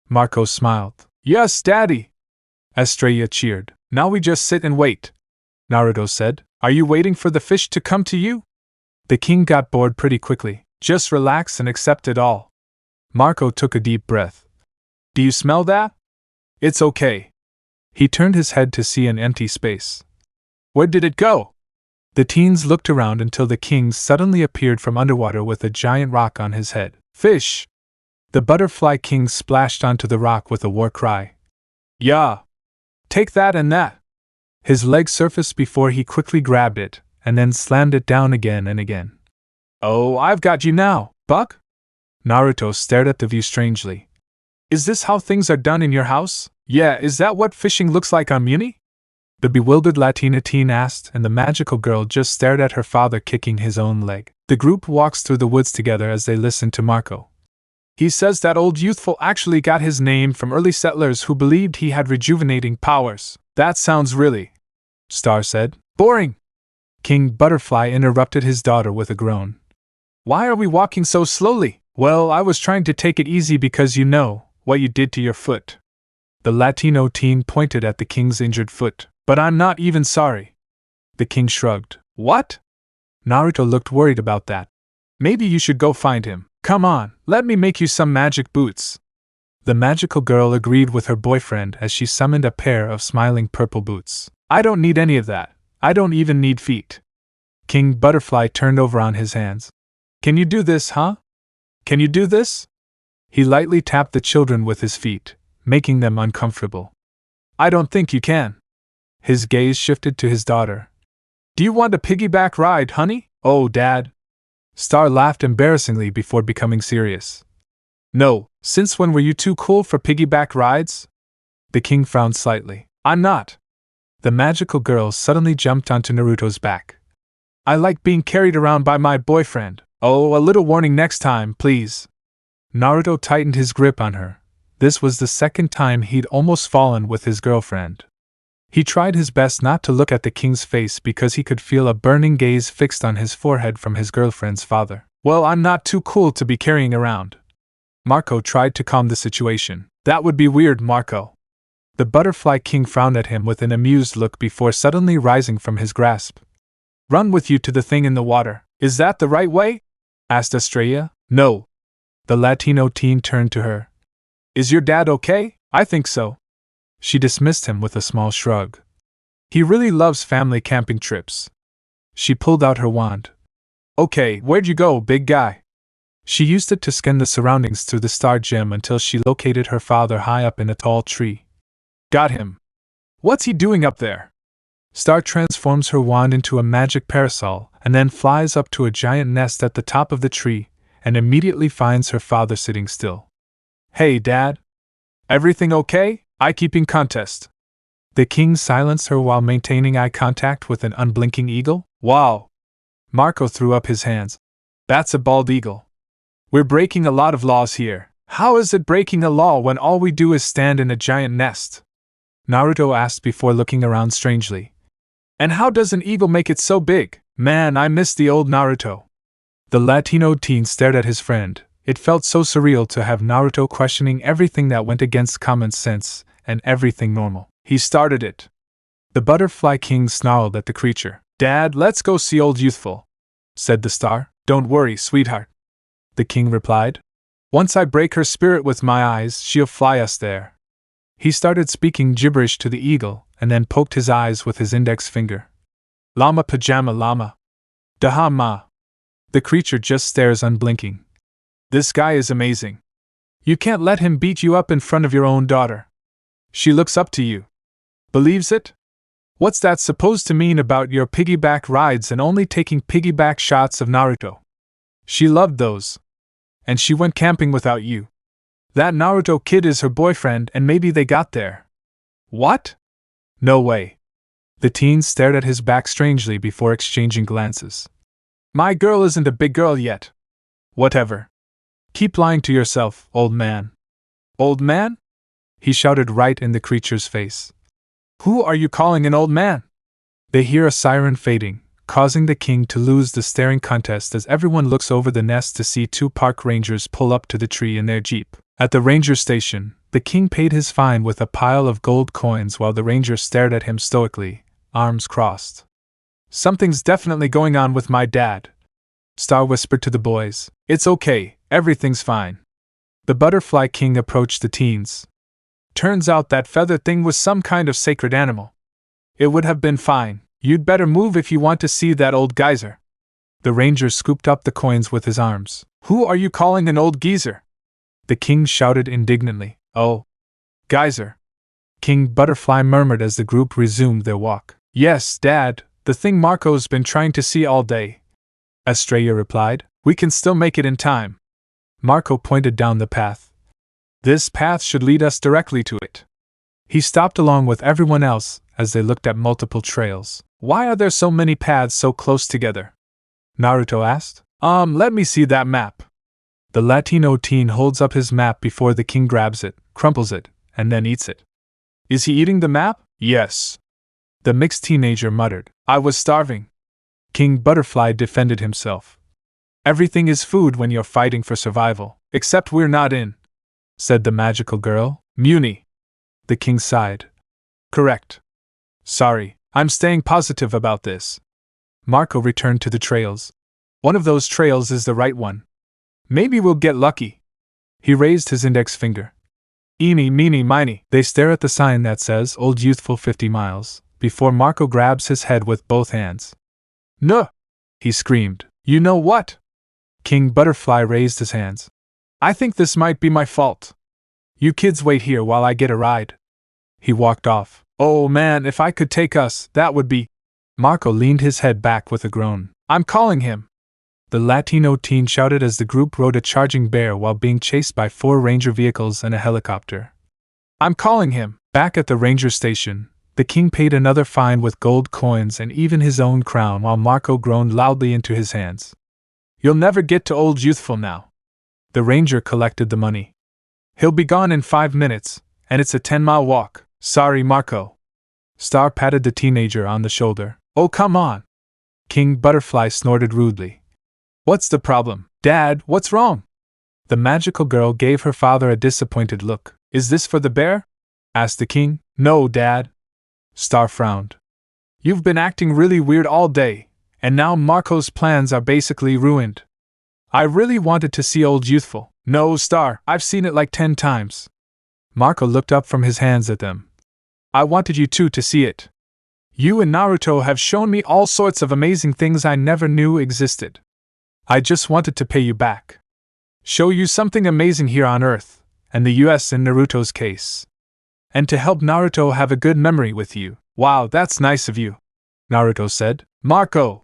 Marco smiled. Yes, Daddy. Estrella cheered. Now we just sit and wait. Naruto said. Are you waiting for the fish to come to you? The king got bored pretty quickly. Just relax and accept it all. Marco took a deep breath. Do you smell that? It's okay. He turned his head to see an empty space. Where did it go? The teens looked around until the king suddenly appeared from underwater with a giant rock on his head. Fish! The butterfly king splashed onto the rock with a war cry. Yeah! Take that and that! His leg surfaced before he quickly grabbed it, and then slammed it down again and again. Oh, I've got you now, Buck! Naruto stared at the view strangely. Is this how things are done in your house? Yeah, is that what fishing looks like on Muni? The bewildered Latina teen asked, and the magical girl just stared at her father kicking his own leg. The group walks through the woods together as they listen to Marco. He says that old youthful actually got his name from early settlers who believed he had rejuvenating powers. That sounds really, Star said, boring. King Butterfly interrupted his daughter with a groan. Why are we walking so slowly? Well, I was trying to take it easy because you know what you did to your foot. The Latino teen pointed at the king's injured foot. But I'm not even sorry. The king shrugged. What? Naruto looked worried about that. Maybe you should go find him. Come on, let me make you some magic boots. The magical girl agreed with her boyfriend as she summoned a pair of smiling purple boots. I don't need any of that. I don't even need feet. King Butterfly turned over on his hands. Can you do this, huh? Can you do this? He lightly tapped the children with his feet, making them uncomfortable. I don't think you can. His gaze shifted to his daughter. Do you want a piggyback ride, honey? Oh, Dad. Star laughed embarrassingly before becoming serious. No, since when were you too cool for piggyback rides? The king frowned slightly. I'm not. The magical girl suddenly jumped onto Naruto's back. I like being carried around by my boyfriend. Oh, a little warning next time, please. Naruto tightened his grip on her. This was the second time he'd almost fallen with his girlfriend. He tried his best not to look at the king's face because he could feel a burning gaze fixed on his forehead from his girlfriend's father. Well, I'm not too cool to be carrying around. Marco tried to calm the situation. That would be weird, Marco. The butterfly king frowned at him with an amused look before suddenly rising from his grasp. Run with you to the thing in the water. Is that the right way? Asked Estrella. No. The Latino teen turned to her. Is your dad okay? I think so. She dismissed him with a small shrug. He really loves family camping trips. She pulled out her wand. Okay, where'd you go, big guy? She used it to scan the surroundings through the star gem until she located her father high up in a tall tree. Got him. What's he doing up there? Star transforms her wand into a magic parasol and then flies up to a giant nest at the top of the tree and immediately finds her father sitting still. Hey, Dad. Everything okay? Eye-keeping contest. The king silenced her while maintaining eye contact with an unblinking eagle. Wow! Marco threw up his hands. That's a bald eagle. We're breaking a lot of laws here. How is it breaking a law when all we do is stand in a giant nest? Naruto asked before looking around strangely. And how does an eagle make it so big? Man, I miss the old Naruto. The Latino teen stared at his friend. It felt so surreal to have Naruto questioning everything that went against common sense and everything normal. He started it. The butterfly king snarled at the creature. Dad, let's go see old youthful, said the star. Don't worry, sweetheart, the king replied. Once I break her spirit with my eyes, she'll fly us there. He started speaking gibberish to the eagle and then poked his eyes with his index finger. Llama pajama llama. Daha ma. The creature just stares unblinking. This guy is amazing. You can't let him beat you up in front of your own daughter. She looks up to you. Believes it? What's that supposed to mean about your piggyback rides and only taking piggyback shots of Naruto? She loved those. And she went camping without you. That Naruto kid is her boyfriend and maybe they got there. What? No way. The teen stared at his back strangely before exchanging glances. My girl isn't a big girl yet. Whatever. Keep lying to yourself, old man. Old man? He shouted right in the creature's face. Who are you calling an old man? They hear a siren fading, causing the king to lose the staring contest as everyone looks over the nest to see two park rangers pull up to the tree in their jeep. At the ranger station, the king paid his fine with a pile of gold coins while the ranger stared at him stoically, arms crossed. "Something's definitely going on with my dad," Star whispered to the boys. "It's okay, everything's fine." The Butterfly King approached the teens. "Turns out that feather thing was some kind of sacred animal. It would have been fine. You'd better move if you want to see that old geyser." The ranger scooped up the coins with his arms. "Who are you calling an old geezer?" The king shouted indignantly. "Oh, geyser," King Butterfly murmured as the group resumed their walk. "Yes, Dad, the thing Marco's been trying to see all day," Estrella replied. "We can still make it in time." Marco pointed down the path. "This path should lead us directly to it." He stopped along with everyone else as they looked at multiple trails. "Why are there so many paths so close together?" Naruto asked. Let me see that map." The Latino teen holds up his map before the king grabs it, crumples it, and then eats it. "Is he eating the map?" "Yes," the mixed teenager muttered. "I was starving." King Butterfly defended himself. "Everything is food when you're fighting for survival, except we're not in," said the magical girl. "Muni." The king sighed. "Correct. Sorry, I'm staying positive about this." Marco returned to the trails. "One of those trails is the right one. Maybe we'll get lucky." He raised his index finger. "Eeny, meeny, miny." They stare at the sign that says Old Youthful 50 miles, before Marco grabs his head with both hands. "No!" he screamed. "You know what?" King Butterfly raised his hands. "I think this might be my fault. You kids wait here while I get a ride." He walked off. "Oh man, if I could take us, that would be—" Marco leaned his head back with a groan. "I'm calling him!" The Latino teen shouted as the group rode a charging bear while being chased by 4 ranger vehicles and a helicopter. "I'm calling him!" Back at the ranger station, the king paid another fine with gold coins and even his own crown while Marco groaned loudly into his hands. "You'll never get to Old Youthful now." The ranger collected the money. "He'll be gone in 5 minutes, and it's a 10-mile walk. Sorry, Marco." Star patted the teenager on the shoulder. "Oh, come on." King Butterfly snorted rudely. "What's the problem? Dad, what's wrong?" The magical girl gave her father a disappointed look. "Is this for the bear?" asked the king. "No, Dad." Star frowned. "You've been acting really weird all day, and now Marco's plans are basically ruined. I really wanted to see Old Youthful." "No, Star, I've seen it like 10 times. Marco looked up from his hands at them. "I wanted you two to see it. You and Naruto have shown me all sorts of amazing things I never knew existed. I just wanted to pay you back. Show you something amazing here on Earth, and the US in Naruto's case. And to help Naruto have a good memory with you." "Wow, that's nice of you," Naruto said. "Marco!"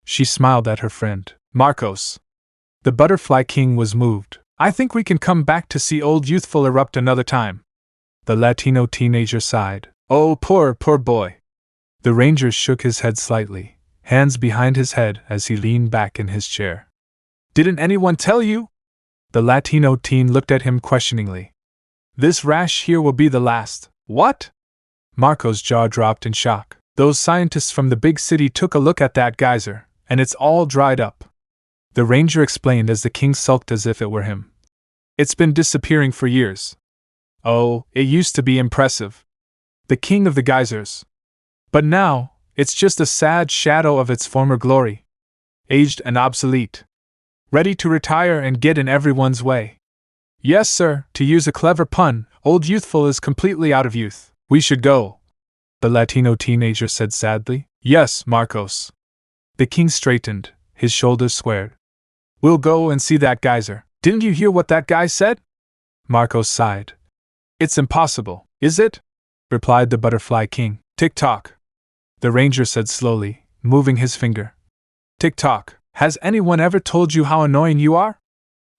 She smiled at her friend. "Marcos." The Butterfly King was moved. "I think we can come back to see Old Youthful erupt another time." The Latino teenager sighed. "Oh, poor boy." The ranger shook his head slightly, hands behind his head as he leaned back in his chair. "Didn't anyone tell you?" The Latino teen looked at him questioningly. "This rash here will be the last." "What?" Marco's jaw dropped in shock. "Those scientists from the big city took a look at that geyser, and it's all dried up." The ranger explained as the king sulked as if it were him. "It's been disappearing for years." "Oh, it used to be impressive. The king of the geysers. But now, it's just a sad shadow of its former glory. Aged and obsolete. Ready to retire and get in everyone's way." "Yes, sir, to use a clever pun, Old Youthful is completely out of youth. We should go," the Latino teenager said sadly. "Yes, Marcos." The king straightened, his shoulders squared. "We'll go and see that geyser. Didn't you hear what that guy said?" Marcos sighed. "It's impossible, is it?" replied the Butterfly King. "Tick-tock," the ranger said slowly, moving his finger. "Tick-tock. Has anyone ever told you how annoying you are?"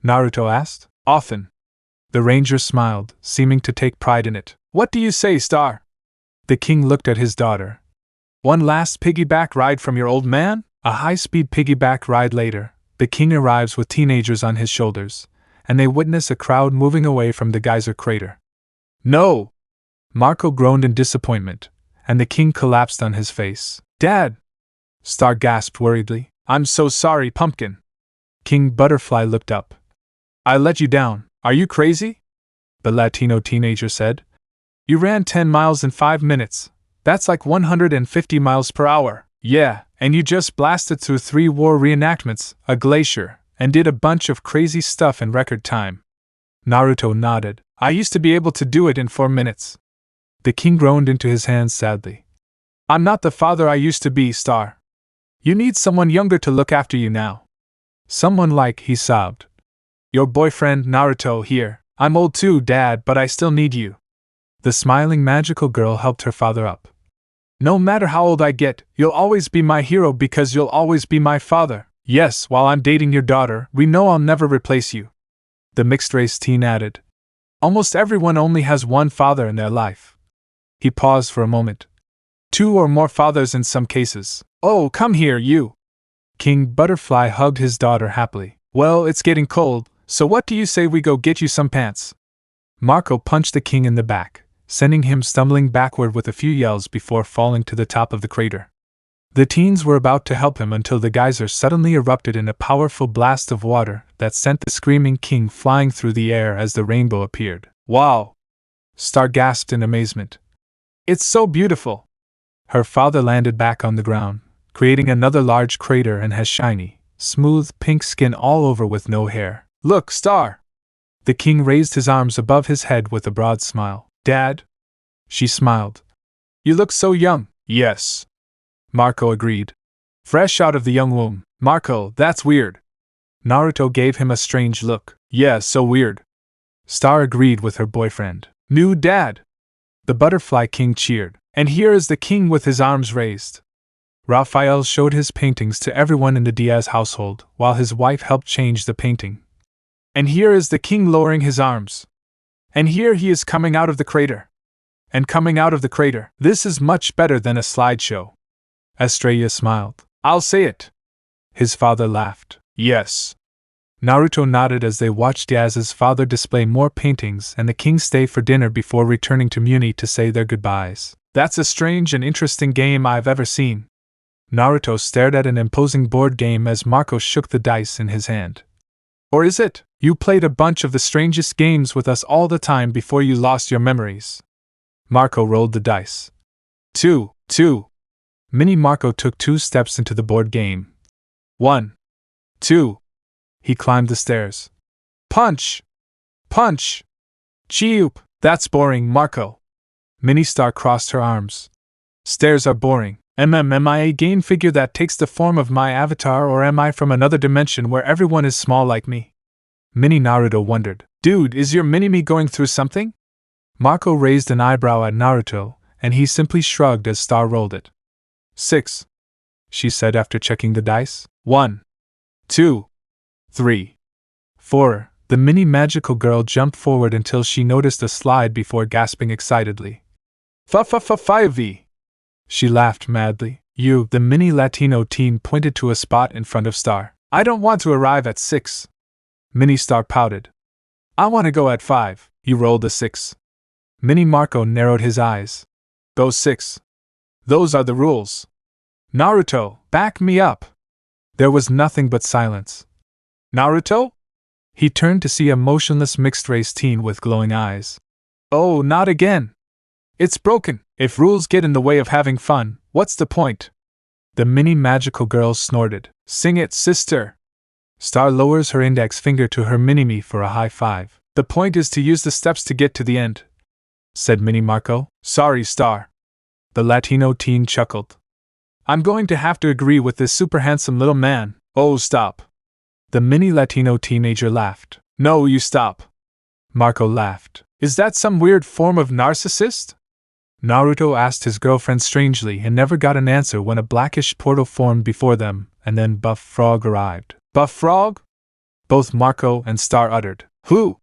Naruto asked. "Often." The ranger smiled, seeming to take pride in it. "What do you say, Star?" The king looked at his daughter. "One last piggyback ride from your old man?" A high-speed piggyback ride later, the king arrives with teenagers on his shoulders, and they witness a crowd moving away from the geyser crater. "No!" Marco groaned in disappointment, and the king collapsed on his face. "Dad!" Star gasped worriedly. I'm so sorry, Pumpkin. King Butterfly looked up. I let you down. Are you crazy? The Latino teenager said. You ran 10 miles in 5 minutes. That's like 150 miles per hour. Yeah, and you just blasted through 3 war reenactments, a glacier, and did a bunch of crazy stuff in record time. Naruto nodded. I used to be able to do it in 4 minutes. The king groaned into his hands sadly. I'm not the father I used to be, Star. You need someone younger to look after you now. Someone like, he sobbed. Your boyfriend, Naruto, here. I'm old too, Dad, but I still need you. The smiling magical girl helped her father up. No matter how old I get, you'll always be my hero because you'll always be my father. Yes, while I'm dating your daughter, we know I'll never replace you. The mixed-race teen added. Almost everyone only has one father in their life. He paused for a moment. 2 or more fathers in some cases. Oh, come here, you! King Butterfly hugged his daughter happily. Well, it's getting cold, so what do you say we go get you some pants? Marco punched the king in the back, sending him stumbling backward with a few yells before falling to the top of the crater. The teens were about to help him until the geyser suddenly erupted in a powerful blast of water that sent the screaming king flying through the air as the rainbow appeared. Wow! Star gasped in amazement. It's so beautiful! Her father landed back on the ground, creating another large crater, and has shiny, smooth pink skin all over with no hair. Look, Star! The king raised his arms above his head with a broad smile. Dad? She smiled. You look so young. Yes. Marco agreed. Fresh out of the young womb. Marco, that's weird. Naruto gave him a strange look. Yeah, so weird. Star agreed with her boyfriend. New dad! The Butterfly King cheered. And here is the king with his arms raised. Raphael showed his paintings to everyone in the Diaz household, while his wife helped change the painting. And here is the king lowering his arms. And here he is coming out of the crater. And coming out of the crater. This is much better than a slideshow. Estrella smiled. I'll say it. His father laughed. Yes. Naruto nodded as they watched Diaz's father display more paintings and the king stay for dinner before returning to Muni to say their goodbyes. That's a strange and interesting game I've ever seen. Naruto stared at an imposing board game as Marco shook the dice in his hand. Or is it? You played a bunch of the strangest games with us all the time before you lost your memories. Marco rolled the dice. 2. Mini Marco took 2 steps into the board game. 1. 2. He climbed the stairs. Punch! Punch! Cheoop! That's boring, Marco. Mini Star crossed her arms. Stairs are boring. Am I a game figure that takes the form of my avatar, or am I from another dimension where everyone is small like me? Mini Naruto wondered. Dude, is your mini-me going through something? Marco raised an eyebrow at Naruto, and he simply shrugged as Star rolled it. 6. She said after checking the dice. 1. 2. 3. 4. The mini magical girl jumped forward until she noticed a slide before gasping excitedly. 5. She laughed madly. You, the mini Latino teen, pointed to a spot in front of Star. I don't want to arrive at 6. Mini Star pouted. I want to go at 5. You rolled a 6. Mini Marco narrowed his eyes. Go 6. Those are the rules. Naruto, back me up. There was nothing but silence. Naruto? He turned to see a motionless mixed-race teen with glowing eyes. Oh, not again. It's broken. If rules get in the way of having fun, what's the point? The mini magical girl snorted. Sing it, sister. Star lowers her index finger to her mini-me for a high five. The point is to use the steps to get to the end, said Mini Marco. Sorry, Star. The Latino teen chuckled. I'm going to have to agree with this super handsome little man. Oh, stop. The mini Latino teenager laughed. No, you stop. Marco laughed. Is that some weird form of narcissist? Naruto asked his girlfriend strangely and never got an answer when a blackish portal formed before them, and then Buff Frog arrived. Buff Frog? Both Marco and Star uttered. Who?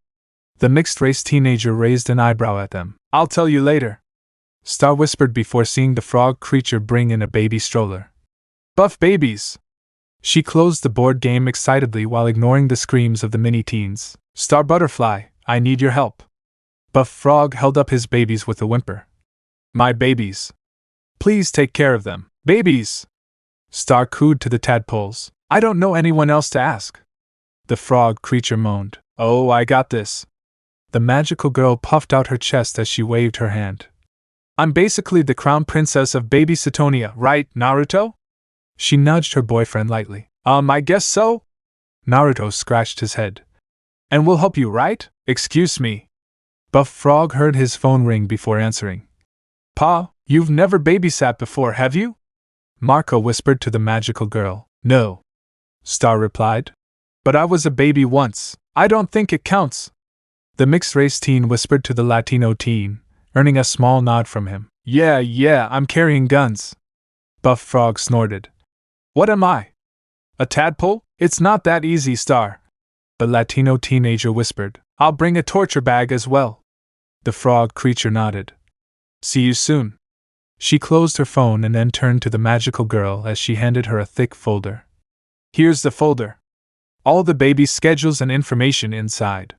The mixed-race teenager raised an eyebrow at them. I'll tell you later. Star whispered before seeing the frog creature bring in a baby stroller. Buff babies! She closed the board game excitedly while ignoring the screams of the mini-teens. Star Butterfly, I need your help. Buff Frog held up his babies with a whimper. My babies. Please take care of them. Babies! Star cooed to the tadpoles. I don't know anyone else to ask. The frog creature moaned. Oh, I got this. The magical girl puffed out her chest as she waved her hand. I'm basically the crown princess of baby Sitonia, right, Naruto? She nudged her boyfriend lightly. I guess so? Naruto scratched his head. And we'll help you, right? Excuse me. Buff Frog heard his phone ring before answering. Pa, you've never babysat before, have you? Marco whispered to the magical girl. No. Star replied. But I was a baby once. I don't think it counts. The mixed-race teen whispered to the Latino teen, earning a small nod from him. Yeah, I'm carrying guns. Buff Frog snorted. What am I? A tadpole? It's not that easy, Star. The Latino teenager whispered. I'll bring a torture bag as well. The frog creature nodded. See you soon. She closed her phone and then turned to the magical girl as she handed her a thick folder. Here's the folder. All the baby's schedules and information inside.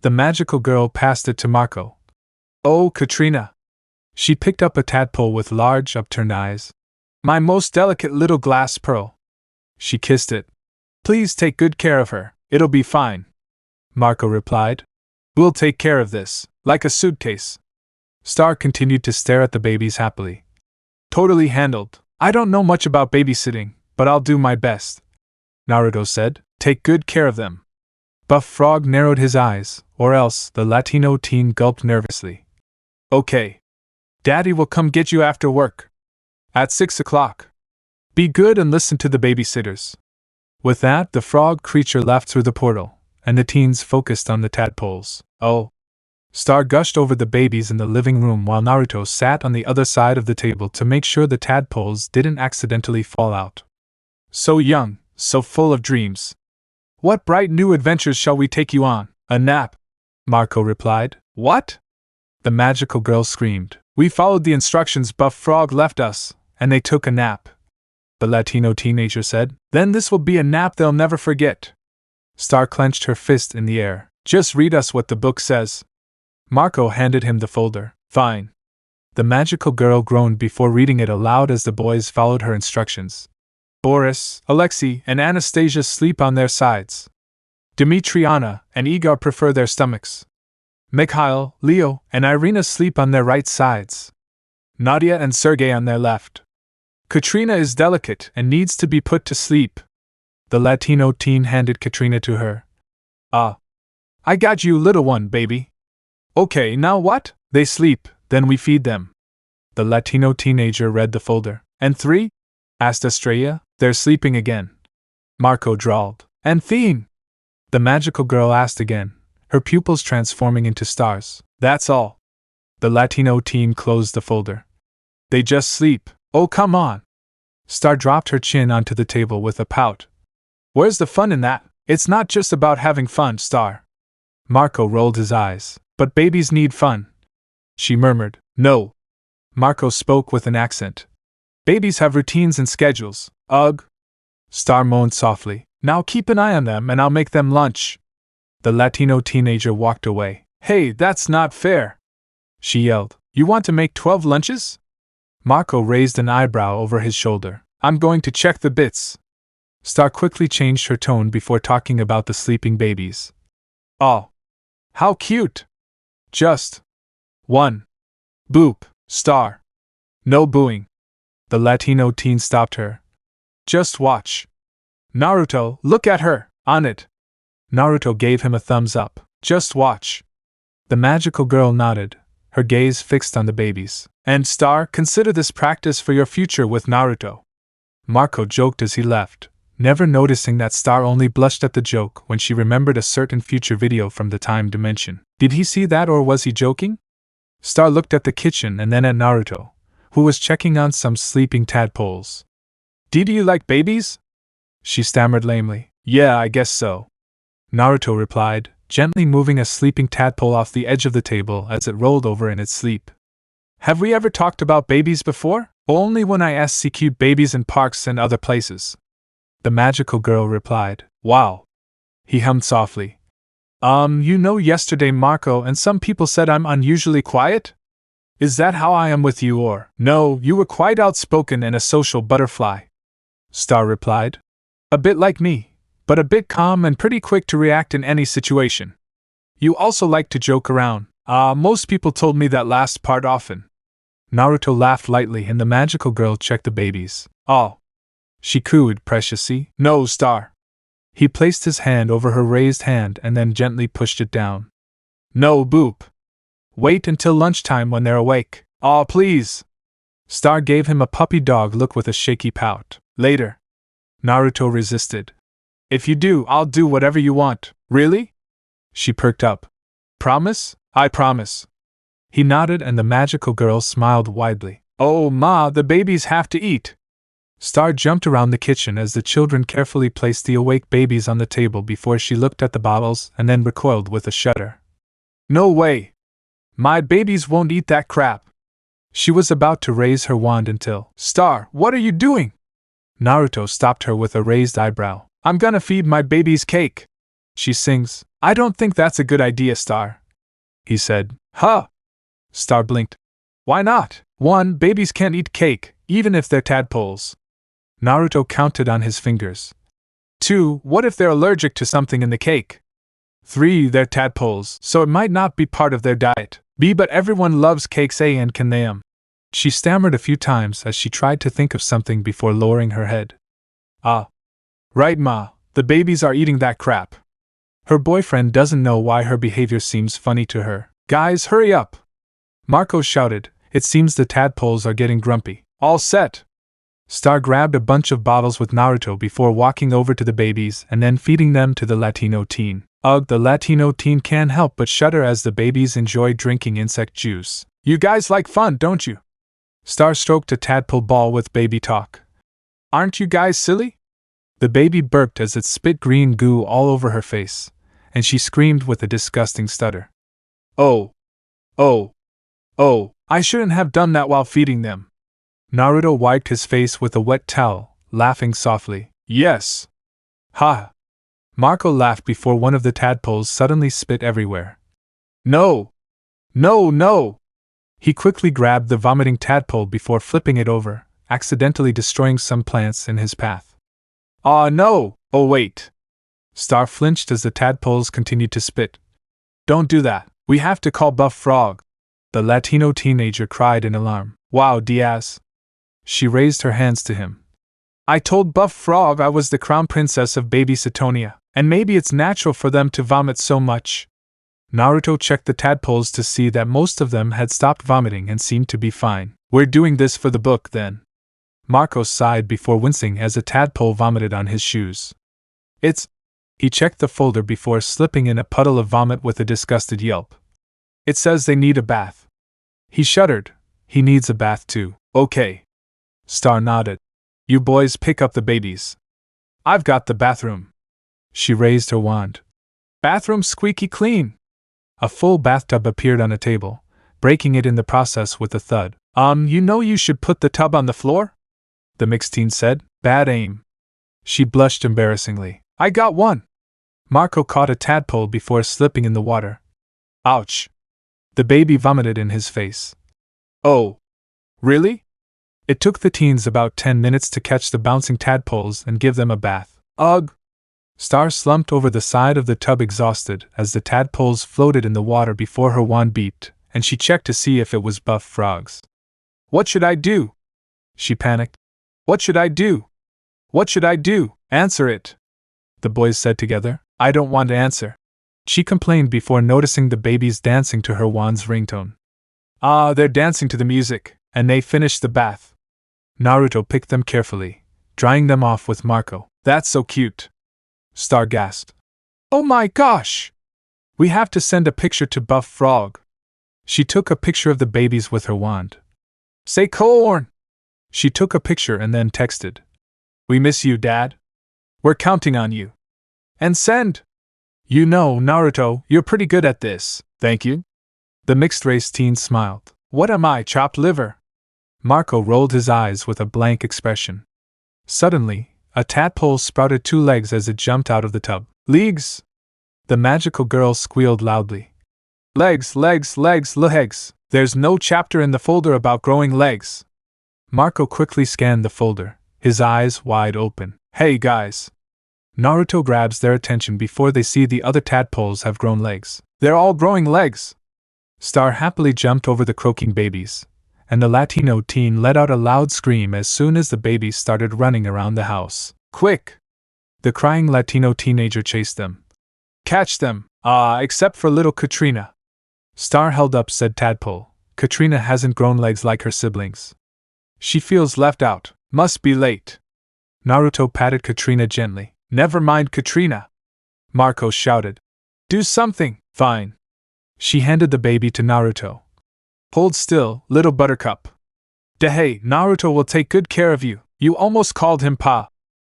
The magical girl passed it to Marco. Oh, Katrina. She picked up a tadpole with large, upturned eyes. My most delicate little glass pearl. She kissed it. Please take good care of her. It'll be fine. Marco replied. We'll take care of this, like a suitcase. Star continued to stare at the babies happily. Totally handled. I don't know much about babysitting, but I'll do my best. Naruto said. Take good care of them. Buff Frog narrowed his eyes, or else the Latino teen gulped nervously. Okay. Daddy will come get you after work. At 6 o'clock. Be good and listen to the babysitters. With that, the frog creature left through the portal, and the teens focused on the tadpoles. Oh. Star gushed over the babies in the living room while Naruto sat on the other side of the table to make sure the tadpoles didn't accidentally fall out. So young, so full of dreams. What bright new adventures shall we take you on? A nap, Marco replied. What? The magical girl screamed. We followed the instructions Buff Frog left us, and they took a nap. The Latino teenager said. Then this will be a nap they'll never forget. Star clenched her fist in the air. Just read us what the book says. Marco handed him the folder. Fine. The magical girl groaned before reading it aloud as the boys followed her instructions. Boris, Alexei, and Anastasia sleep on their sides. Dimitriana and Igor prefer their stomachs. Mikhail, Leo, and Irina sleep on their right sides. Nadia and Sergei on their left. Katrina is delicate and needs to be put to sleep. The Latino teen handed Katrina to her. I got you, little one, baby. Okay, now what? They sleep, then we feed them. The Latino teenager read the folder. And 3? Asked Estrella. They're sleeping again. Marco drawled. And Theme? The magical girl asked again, her pupils transforming into stars. That's all. The Latino teen closed the folder. They just sleep. Oh, come on. Star dropped her chin onto the table with a pout. Where's the fun in that? It's not just about having fun, Star. Marco rolled his eyes. But babies need fun. She murmured. No. Marco spoke with an accent. Babies have routines and schedules. Ugh. Star moaned softly. Now keep an eye on them and I'll make them lunch. The Latino teenager walked away. Hey, that's not fair. She yelled. You want to make 12 lunches? Marco raised an eyebrow over his shoulder. I'm going to check the bits. Star quickly changed her tone before talking about the sleeping babies. Oh. How cute. Just 1. Boop, Star. No booing. The Latino teen stopped her. Just watch. Naruto, look at her, on it. Naruto gave him a thumbs up. Just watch. The magical girl nodded, her gaze fixed on the babies. And Star, consider this practice for your future with Naruto. Marco joked as he left, never noticing that Star only blushed at the joke when she remembered a certain future video from the time dimension. Did he see that or was he joking? Star looked at the kitchen and then at Naruto, who was checking on some sleeping tadpoles. Do you like babies? She stammered lamely. Yeah, I guess so. Naruto replied, gently moving a sleeping tadpole off the edge of the table as it rolled over in its sleep. Have we ever talked about babies before? Only when I see cute babies in parks and other places. The magical girl replied. Wow. He hummed softly. Yesterday Marco and some people said I'm unusually quiet? Is that how I am with you or? No, you were quite outspoken and a social butterfly. Star replied. A bit like me, but a bit calm and pretty quick to react in any situation. You also like to joke around. Most people told me that last part often. Naruto laughed lightly and the magical girl checked the babies. Oh. She cooed preciously. No, Star. He placed his hand over her raised hand and then gently pushed it down. No, Boop. Wait until lunchtime when they're awake. Aw, please. Star gave him a puppy dog look with a shaky pout. Later. Naruto resisted. If you do, I'll do whatever you want. Really? She perked up. Promise? I promise. He nodded and the magical girl smiled widely. Oh, Ma, the babies have to eat. Star jumped around the kitchen as the children carefully placed the awake babies on the table before she looked at the bottles and then recoiled with a shudder. No way! My babies won't eat that crap! She was about to raise her wand until, Star, what are you doing? Naruto stopped her with a raised eyebrow. I'm gonna feed my babies cake. She sings. I don't think that's a good idea, Star. He said. Huh? Star blinked. Why not? 1. Babies can't eat cake, even if they're tadpoles. Naruto counted on his fingers. 2. What if they're allergic to something in the cake? 3. They're tadpoles, so it might not be part of their diet. B. But everyone loves cakes. A. And can they? She stammered a few times as she tried to think of something before lowering her head. Ah. Right, Ma, the babies are eating that crap. Her boyfriend doesn't know why her behavior seems funny to her. Guys, hurry up! Marco shouted. It seems the tadpoles are getting grumpy. All set! Star grabbed a bunch of bottles with Naruto before walking over to the babies and then feeding them to the Latino teen. Ugh, the Latino teen can't help but shudder as the babies enjoy drinking insect juice. You guys like fun, don't you? Star stroked a tadpole ball with baby talk. Aren't you guys silly? The baby burped as it spit green goo all over her face, and she screamed with a disgusting stutter. Oh! Oh! Oh! I shouldn't have done that while feeding them. Naruto wiped his face with a wet towel, laughing softly. Yes! Ha! Marco laughed before one of the tadpoles suddenly spit everywhere. No! No, no! He quickly grabbed the vomiting tadpole before flipping it over, accidentally destroying some plants in his path. Ah, no! Oh, wait! Star flinched as the tadpoles continued to spit. Don't do that. We have to call Buff Frog. The Latino teenager cried in alarm. Wow, Diaz! She raised her hands to him. I told Buff Frog I was the crown princess of baby Satonia, and maybe it's natural for them to vomit so much. Naruto checked the tadpoles to see that most of them had stopped vomiting and seemed to be fine. We're doing this for the book, then. Marco sighed before wincing as a tadpole vomited on his shoes. It's... He checked the folder before slipping in a puddle of vomit with a disgusted yelp. It says they need a bath. He shuddered. He needs a bath too. Okay. Star nodded. You boys pick up the babies. I've got the bathroom. She raised her wand. Bathroom squeaky clean. A full bathtub appeared on a table, breaking it in the process with a thud. You know you should put the tub on the floor? The mixed teen said. Bad aim. She blushed embarrassingly. I got one. Marco caught a tadpole before slipping in the water. Ouch. The baby vomited in his face. Oh. Really? It took the teens about 10 minutes to catch the bouncing tadpoles and give them a bath. Ugh! Star slumped over the side of the tub exhausted as the tadpoles floated in the water before her wand beeped, and she checked to see if it was Buff Frog's. What should I do? She panicked. What should I do? What should I do? Answer it! The boys said together. I don't want to answer. She complained before noticing the babies dancing to her wand's ringtone. Ah, they're dancing to the music, and they finished the bath. Naruto picked them carefully, drying them off with Marco. That's so cute. Star gasped. Oh my gosh! We have to send a picture to Buff Frog. She took a picture of the babies with her wand. Say corn! She took a picture and then texted. We miss you, Dad. We're counting on you. And send! You know, Naruto, you're pretty good at this. Thank you. The mixed-race teen smiled. What am I, chopped liver? Marco rolled his eyes with a blank expression. Suddenly, a tadpole sprouted 2 legs as it jumped out of the tub. Legs! The magical girl squealed loudly. Legs, legs, legs, legs. There's no chapter in the folder about growing legs. Marco quickly scanned the folder, his eyes wide open. Hey guys! Naruto grabs their attention before they see the other tadpoles have grown legs. They're all growing legs! Star happily jumped over the croaking babies, and the Latino teen let out a loud scream as soon as the babies started running around the house. Quick! The crying Latino teenager chased them. Catch them! Except for little Katrina. Star held up said tadpole. Katrina hasn't grown legs like her siblings. She feels left out. Must be late. Naruto patted Katrina gently. Never mind Katrina! Marco shouted. Do something! Fine. She handed the baby to Naruto. Hold still, little buttercup. Hey, Naruto will take good care of you. You almost called him Pa.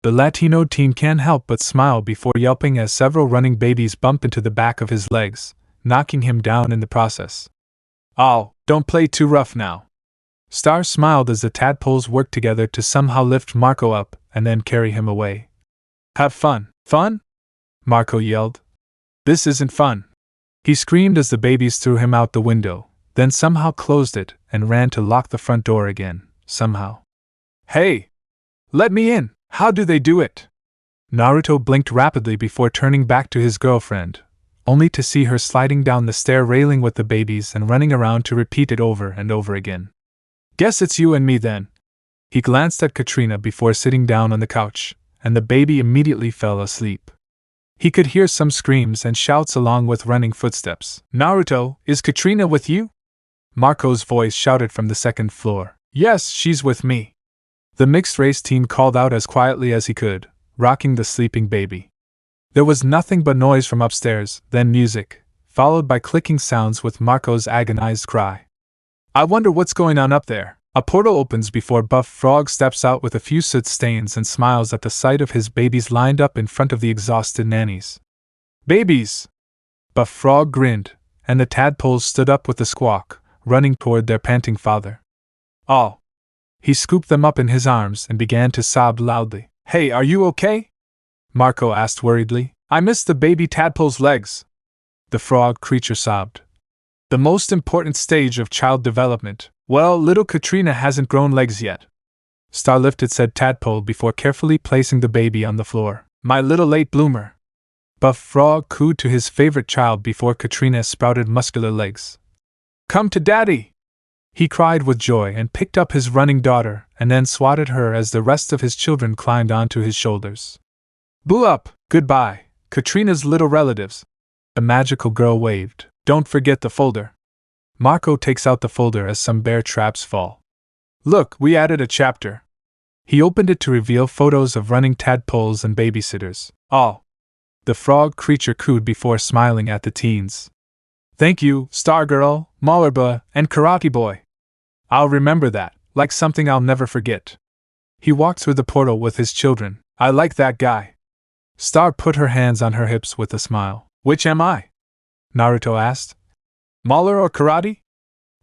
The Latino teen can't help but smile before yelping as several running babies bump into the back of his legs, knocking him down in the process. Oh, don't play too rough now. Star smiled as the tadpoles worked together to somehow lift Marco up and then carry him away. Have fun. Fun? Marco yelled. This isn't fun. He screamed as the babies threw him out the window, then somehow closed it and ran to lock the front door again, somehow. Hey! Let me in! How do they do it? Naruto blinked rapidly before turning back to his girlfriend, only to see her sliding down the stair railing with the babies and running around to repeat it over and over again. Guess it's you and me then. He glanced at Katrina before sitting down on the couch, and the baby immediately fell asleep. He could hear some screams and shouts along with running footsteps. Naruto, is Katrina with you? Marco's voice shouted from the second floor. Yes, she's with me. The mixed-race teen called out as quietly as he could, rocking the sleeping baby. There was nothing but noise from upstairs, then music, followed by clicking sounds with Marco's agonized cry. I wonder what's going on up there. A portal opens before Buff Frog steps out with a few soot stains and smiles at the sight of his babies lined up in front of the exhausted nannies. Babies! Buff Frog grinned, and the tadpoles stood up with a squawk, running toward their panting father. Oh! He scooped them up in his arms and began to sob loudly. Hey, are you okay? Marco asked worriedly. I missed the baby tadpole's legs. The frog creature sobbed. The most important stage of child development. Well, little Katrina hasn't grown legs yet. Star lifted said tadpole before carefully placing the baby on the floor. My little late bloomer. Buff Frog cooed to his favorite child before Katrina sprouted muscular legs. Come to daddy! He cried with joy and picked up his running daughter and then swatted her as the rest of his children climbed onto his shoulders. Boo up! Goodbye, Katrina's little relatives. The magical girl waved. Don't forget the folder. Marco takes out the folder as some bear traps fall. Look, we added a chapter. He opened it to reveal photos of running tadpoles and babysitters. Oh! The frog creature cooed before smiling at the teens. Thank you, Star Girl, Mallerba, and Karate Boy. I'll remember that, like something I'll never forget. He walked through the portal with his children. I like that guy. Star put her hands on her hips with a smile. Which am I? Naruto asked. Mahler or Karate?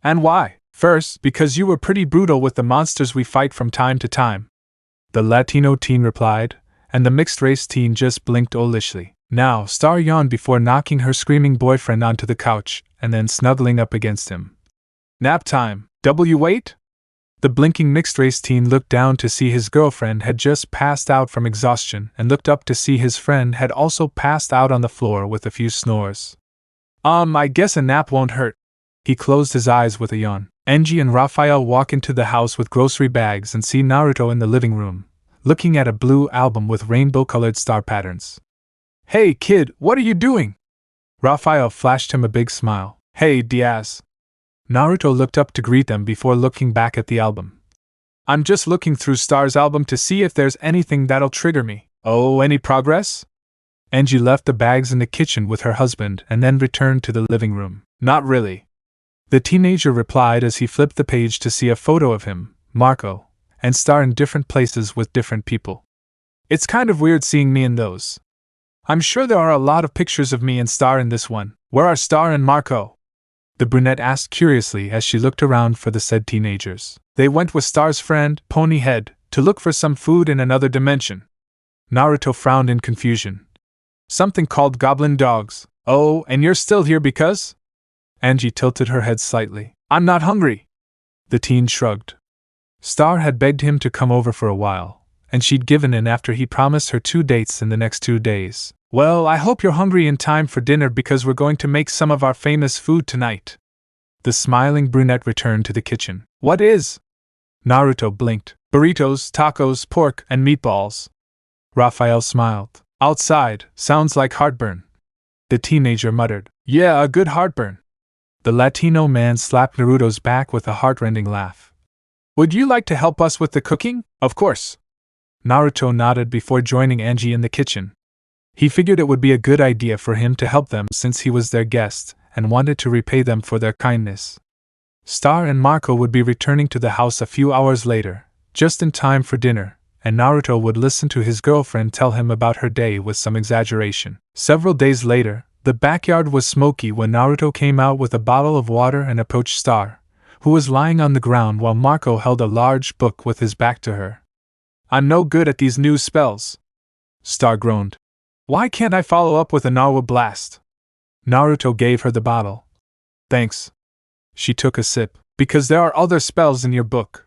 And why? First, because you were pretty brutal with the monsters we fight from time to time. The Latino teen replied, and the mixed-race teen just blinked owlishly. Now, Star yawned before knocking her screaming boyfriend onto the couch, and then snuggling up against him. Nap time. Wait? The blinking mixed-race teen looked down to see his girlfriend had just passed out from exhaustion and looked up to see his friend had also passed out on the floor with a few snores. I guess a nap won't hurt. He closed his eyes with a yawn. Enji and Raphael walk into the house with grocery bags and see Naruto in the living room, looking at a blue album with rainbow-colored star patterns. Hey kid, what are you doing? Raphael flashed him a big smile. Hey Diaz. Naruto looked up to greet them before looking back at the album. I'm just looking through Star's album to see if there's anything that'll trigger me. Oh, any progress? Enji left the bags in the kitchen with her husband and then returned to the living room. Not really. The teenager replied as he flipped the page to see a photo of him, Marco, and Star in different places with different people. It's kind of weird seeing me in those. I'm sure there are a lot of pictures of me and Star in this one. Where are Star and Marco? The brunette asked curiously as she looked around for the said teenagers. They went with Star's friend, Ponyhead, to look for some food in another dimension. Naruto frowned in confusion. Something called goblin dogs. Oh, and you're still here because? Angie tilted her head slightly. I'm not hungry. The teen shrugged. Star had begged him to come over for a while, and she'd given in after he promised her 2 dates in the next 2 days. Well, I hope you're hungry in time for dinner because we're going to make some of our famous food tonight. The smiling brunette returned to the kitchen. What is? Naruto blinked. Burritos, tacos, pork, and meatballs. Raphael smiled. Outside, sounds like heartburn. The teenager muttered. Yeah, a good heartburn. The Latino man slapped Naruto's back with a heartrending laugh. Would you like to help us with the cooking? Of course. Naruto nodded before joining Angie in the kitchen. He figured it would be a good idea for him to help them since he was their guest, and wanted to repay them for their kindness. Star and Marco would be returning to the house a few hours later, just in time for dinner, and Naruto would listen to his girlfriend tell him about her day with some exaggeration. Several days later, the backyard was smoky when Naruto came out with a bottle of water and approached Star, who was lying on the ground while Marco held a large book with his back to her. I'm no good at these new spells. Star groaned. Why can't I follow up with a Narwa blast? Naruto gave her the bottle. Thanks. She took a sip. Because there are other spells in your book.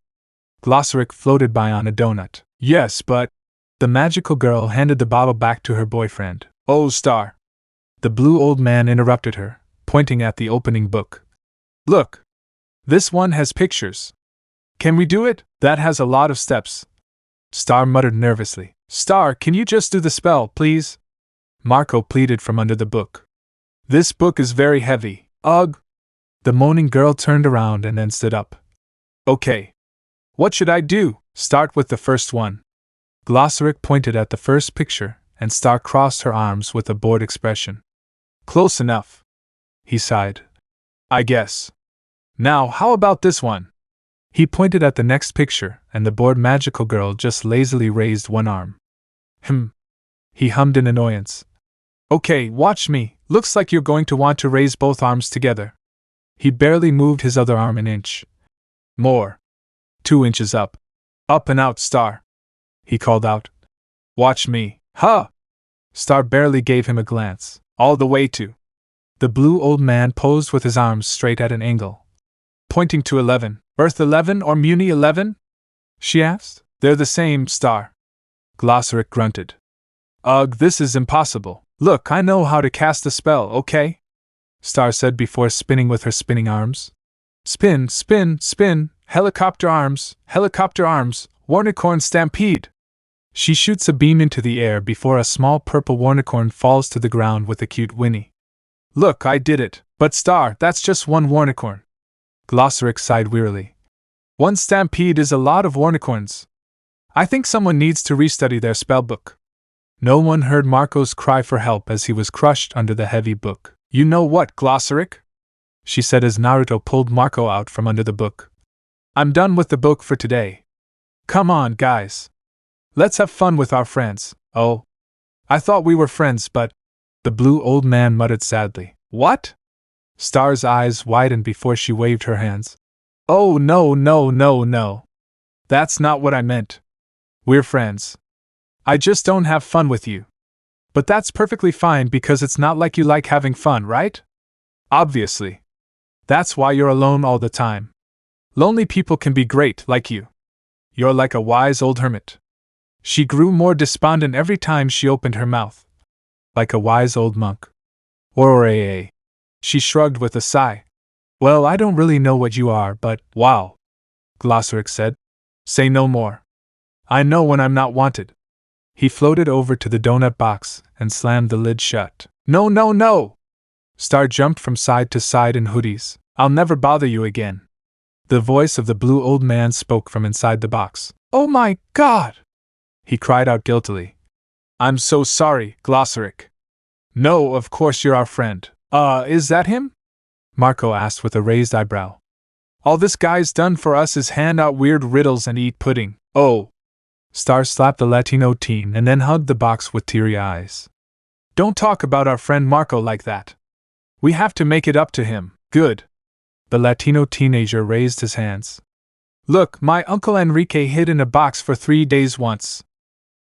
Glossaric floated by on a donut. Yes, but... The magical girl handed the bottle back to her boyfriend. Oh, Star. The blue old man interrupted her, pointing at the opening book. Look. This one has pictures. Can we do it? That has a lot of steps. Star muttered nervously. Star, can you just do the spell, please? Marco pleaded from under the book. This book is very heavy. Ugh. The moaning girl turned around and then stood up. Okay. What should I do? Start with the first one. Glossaric pointed at the first picture, and Star crossed her arms with a bored expression. Close enough. He sighed. I guess. Now, how about this one? He pointed at the next picture, and the bored magical girl just lazily raised one arm. He hummed in annoyance. Okay, watch me. Looks like you're going to want to raise both arms together. He barely moved his other arm an inch. More. 2 inches up. Up and out, Star. He called out. Watch me. Huh! Star barely gave him a glance. All the way to. The blue old man posed with his arms straight at an angle. Pointing to 11. Earth 11 or Muni 11? She asked. They're the same, Star. Glossaric grunted. Ugh, this is impossible. Look, I know how to cast a spell, okay? Star said before spinning with her spinning arms. Spin, spin, spin, helicopter arms, warnicorn stampede. She shoots a beam into the air before a small purple warnicorn falls to the ground with a cute whinny. Look, I did it, but Star, that's just one warnicorn. Glossaric sighed wearily. One stampede is a lot of warnicorns. I think someone needs to restudy their spellbook. No one heard Marco's cry for help as he was crushed under the heavy book. You know what, Glossaric? She said as Naruto pulled Marco out from under the book. I'm done with the book for today. Come on, guys. Let's have fun with our friends. Oh. I thought we were friends, but... The blue old man muttered sadly. What? Star's eyes widened before she waved her hands. Oh, no. That's not what I meant. We're friends. I just don't have fun with you. But that's perfectly fine because it's not like you like having fun, right? Obviously. That's why you're alone all the time. Lonely people can be great, like you. You're like a wise old hermit. She grew more despondent every time she opened her mouth. Like a wise old monk. Or She shrugged with a sigh. Well, I don't really know what you are, but, wow. Glossaric said. Say no more. I know when I'm not wanted. He floated over to the donut box and slammed the lid shut. No! Star jumped from side to side in hoodies. I'll never bother you again. The voice of the blue old man spoke from inside the box. Oh my God! He cried out guiltily. I'm so sorry, Glossaric. No, of course you're our friend. Is that him? Marco asked with a raised eyebrow. All this guy's done for us is hand out weird riddles and eat pudding. Oh. Star slapped the Latino teen and then hugged the box with teary eyes. Don't talk about our friend Marco like that. We have to make it up to him. Good. The Latino teenager raised his hands. Look, my Uncle Enrique hid in a box for 3 days once.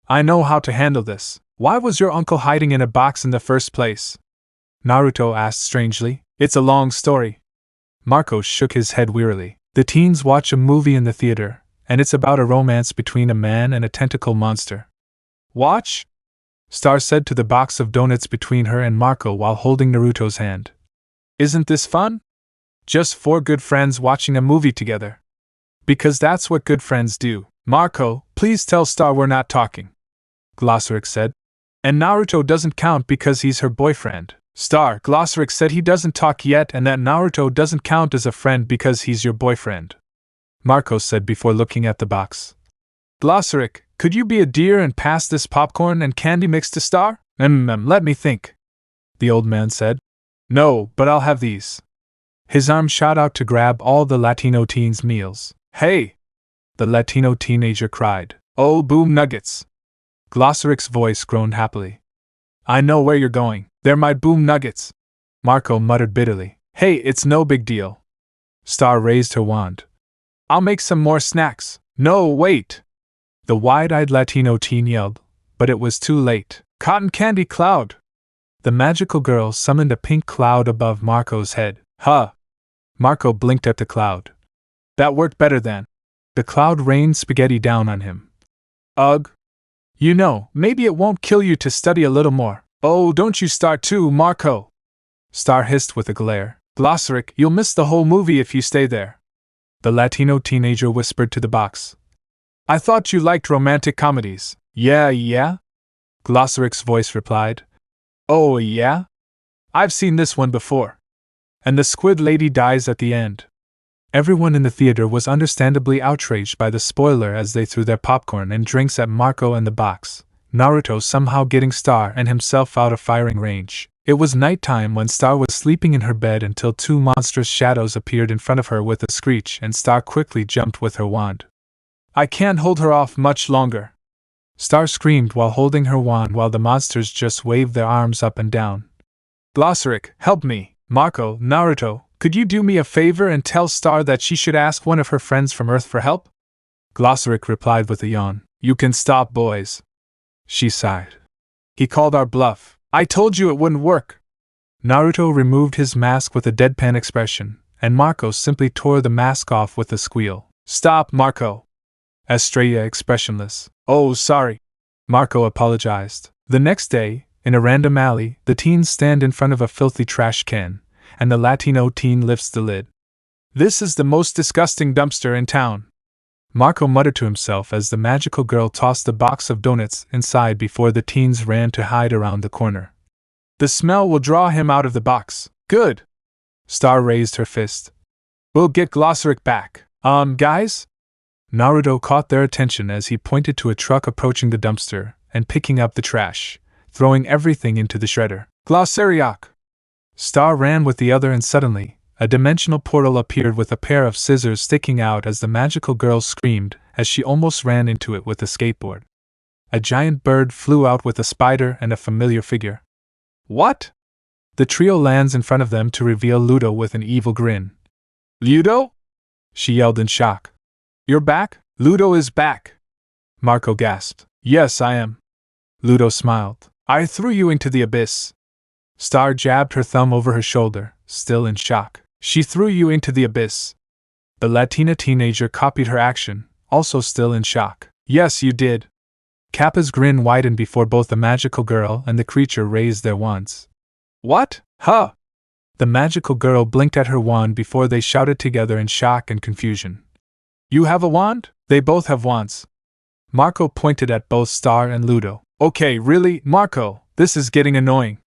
I know how to handle this. Why was your uncle hiding in a box in the first place? Naruto asked strangely. It's a long story. Marco shook his head wearily. The teens watch a movie in the theater, and it's about a romance between a man and a tentacle monster. Watch? Star said to the box of donuts between her and Marco while holding Naruto's hand. Isn't this fun? Just four good friends watching a movie together. Because that's what good friends do. Marco, please tell Star we're not talking, Glossaryx said. And Naruto doesn't count because he's her boyfriend. Star, Glossaryx said he doesn't talk yet and that Naruto doesn't count as a friend because he's your boyfriend, Marco said before looking at the box. Glossaryx, could you be a dear and pass this popcorn and candy mix to Star? Let me think, the old man said. No, but I'll have these. His arm shot out to grab all the Latino teens' meals. Hey! The Latino teenager cried. Oh, boom nuggets! Glossaryx's voice groaned happily. I know where you're going. They're my boom nuggets, Marco muttered bitterly. Hey, it's no big deal. Star raised her wand. I'll make some more snacks. No, wait! The wide-eyed Latino teen yelled, but it was too late. Cotton candy cloud! The magical girl summoned a pink cloud above Marco's head. Huh! Marco blinked at the cloud. That worked better than. The cloud rained spaghetti down on him. Ugh! You know, maybe it won't kill you to study a little more. Oh, don't you start too, Marco! Star hissed with a glare. Glossaryx, you'll miss the whole movie if you stay there, the Latino teenager whispered to the box. I thought you liked romantic comedies. Yeah? Glossaryx's voice replied. Oh, yeah? I've seen this one before. And the squid lady dies at the end. Everyone in the theater was understandably outraged by the spoiler as they threw their popcorn and drinks at Marco and the box, Naruto somehow getting Star and himself out of firing range. It was nighttime when Star was sleeping in her bed until two monstrous shadows appeared in front of her with a screech and Star quickly jumped with her wand. I can't hold her off much longer, Star screamed while holding her wand while the monsters just waved their arms up and down. Glossaryx, help me! Marco, Naruto, could you do me a favor and tell Star that she should ask one of her friends from Earth for help? Glossaryx replied with a yawn. You can stop, boys. She sighed. He called our bluff. I told you it wouldn't work. Naruto removed his mask with a deadpan expression, and Marco simply tore the mask off with a squeal. Stop, Marco! Estrella expressionless. Oh, sorry. Marco apologized. The next day, in a random alley, the teens stand in front of a filthy trash can, and the Latino teen lifts the lid. This is the most disgusting dumpster in town, Marco muttered to himself as the magical girl tossed the box of donuts inside before the teens ran to hide around the corner. The smell will draw him out of the box. Good! Star raised her fist. We'll get Glossaryx back. Guys? Naruto caught their attention as he pointed to a truck approaching the dumpster and picking up the trash, throwing everything into the shredder. Glossaryx! Star ran with the other and suddenly, a dimensional portal appeared with a pair of scissors sticking out as the magical girl screamed as she almost ran into it with a skateboard. A giant bird flew out with a spider and a familiar figure. What? The trio lands in front of them to reveal Ludo with an evil grin. Ludo? She yelled in shock. You're back? Ludo is back! Marco gasped. Yes, I am. Ludo smiled. I threw you into the abyss. Star jabbed her thumb over her shoulder, still in shock. She threw you into the abyss. The Latina teenager copied her action, also still in shock. Yes, you did. Kappa's grin widened before both the magical girl and the creature raised their wands. What? Huh! The magical girl blinked at her wand before they shouted together in shock and confusion. You have a wand? They both have wands. Marco pointed at both Star and Ludo. Okay, really, Marco, this is getting annoying.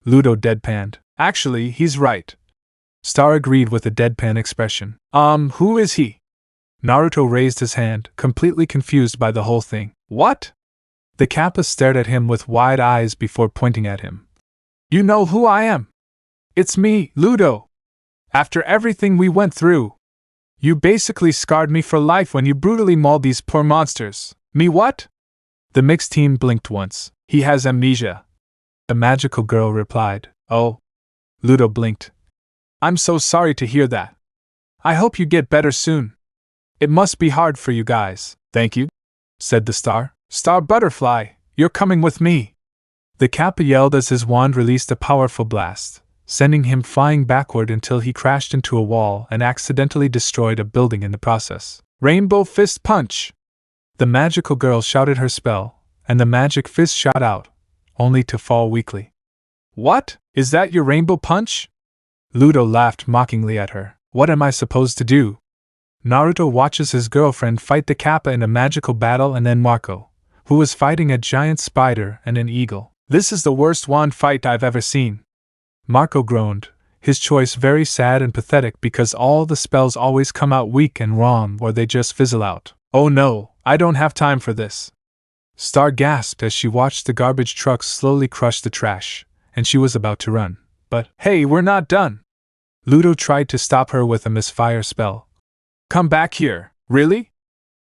Ludo deadpanned. Actually, he's right. Star agreed with a deadpan expression. Who is he? Naruto raised his hand, completely confused by the whole thing. What? The Kappa stared at him with wide eyes before pointing at him. You know who I am? It's me, Ludo. After everything we went through, you basically scarred me for life when you brutally mauled these poor monsters. Me what? The mixed team blinked once. He has amnesia. The magical girl replied. Oh. Ludo blinked. I'm so sorry to hear that. I hope you get better soon. It must be hard for you guys. Thank you, said the star. Star Butterfly, you're coming with me. The Kappa yelled as his wand released a powerful blast, sending him flying backward until he crashed into a wall and accidentally destroyed a building in the process. Rainbow Fist Punch! The magical girl shouted her spell, and the magic fist shot out, only to fall weakly. What? Is that your rainbow punch? Ludo laughed mockingly at her. What am I supposed to do? Naruto watches his girlfriend fight the Kappa in a magical battle and then Marco, who was fighting a giant spider and an eagle. This is the worst wand fight I've ever seen. Marco groaned, his choice very sad and pathetic because all the spells always come out weak and wrong or they just fizzle out. Oh no, I don't have time for this. Star gasped as she watched the garbage truck slowly crush the trash, and she was about to run. But, hey, we're not done! Ludo tried to stop her with a misfire spell. Come back here, really?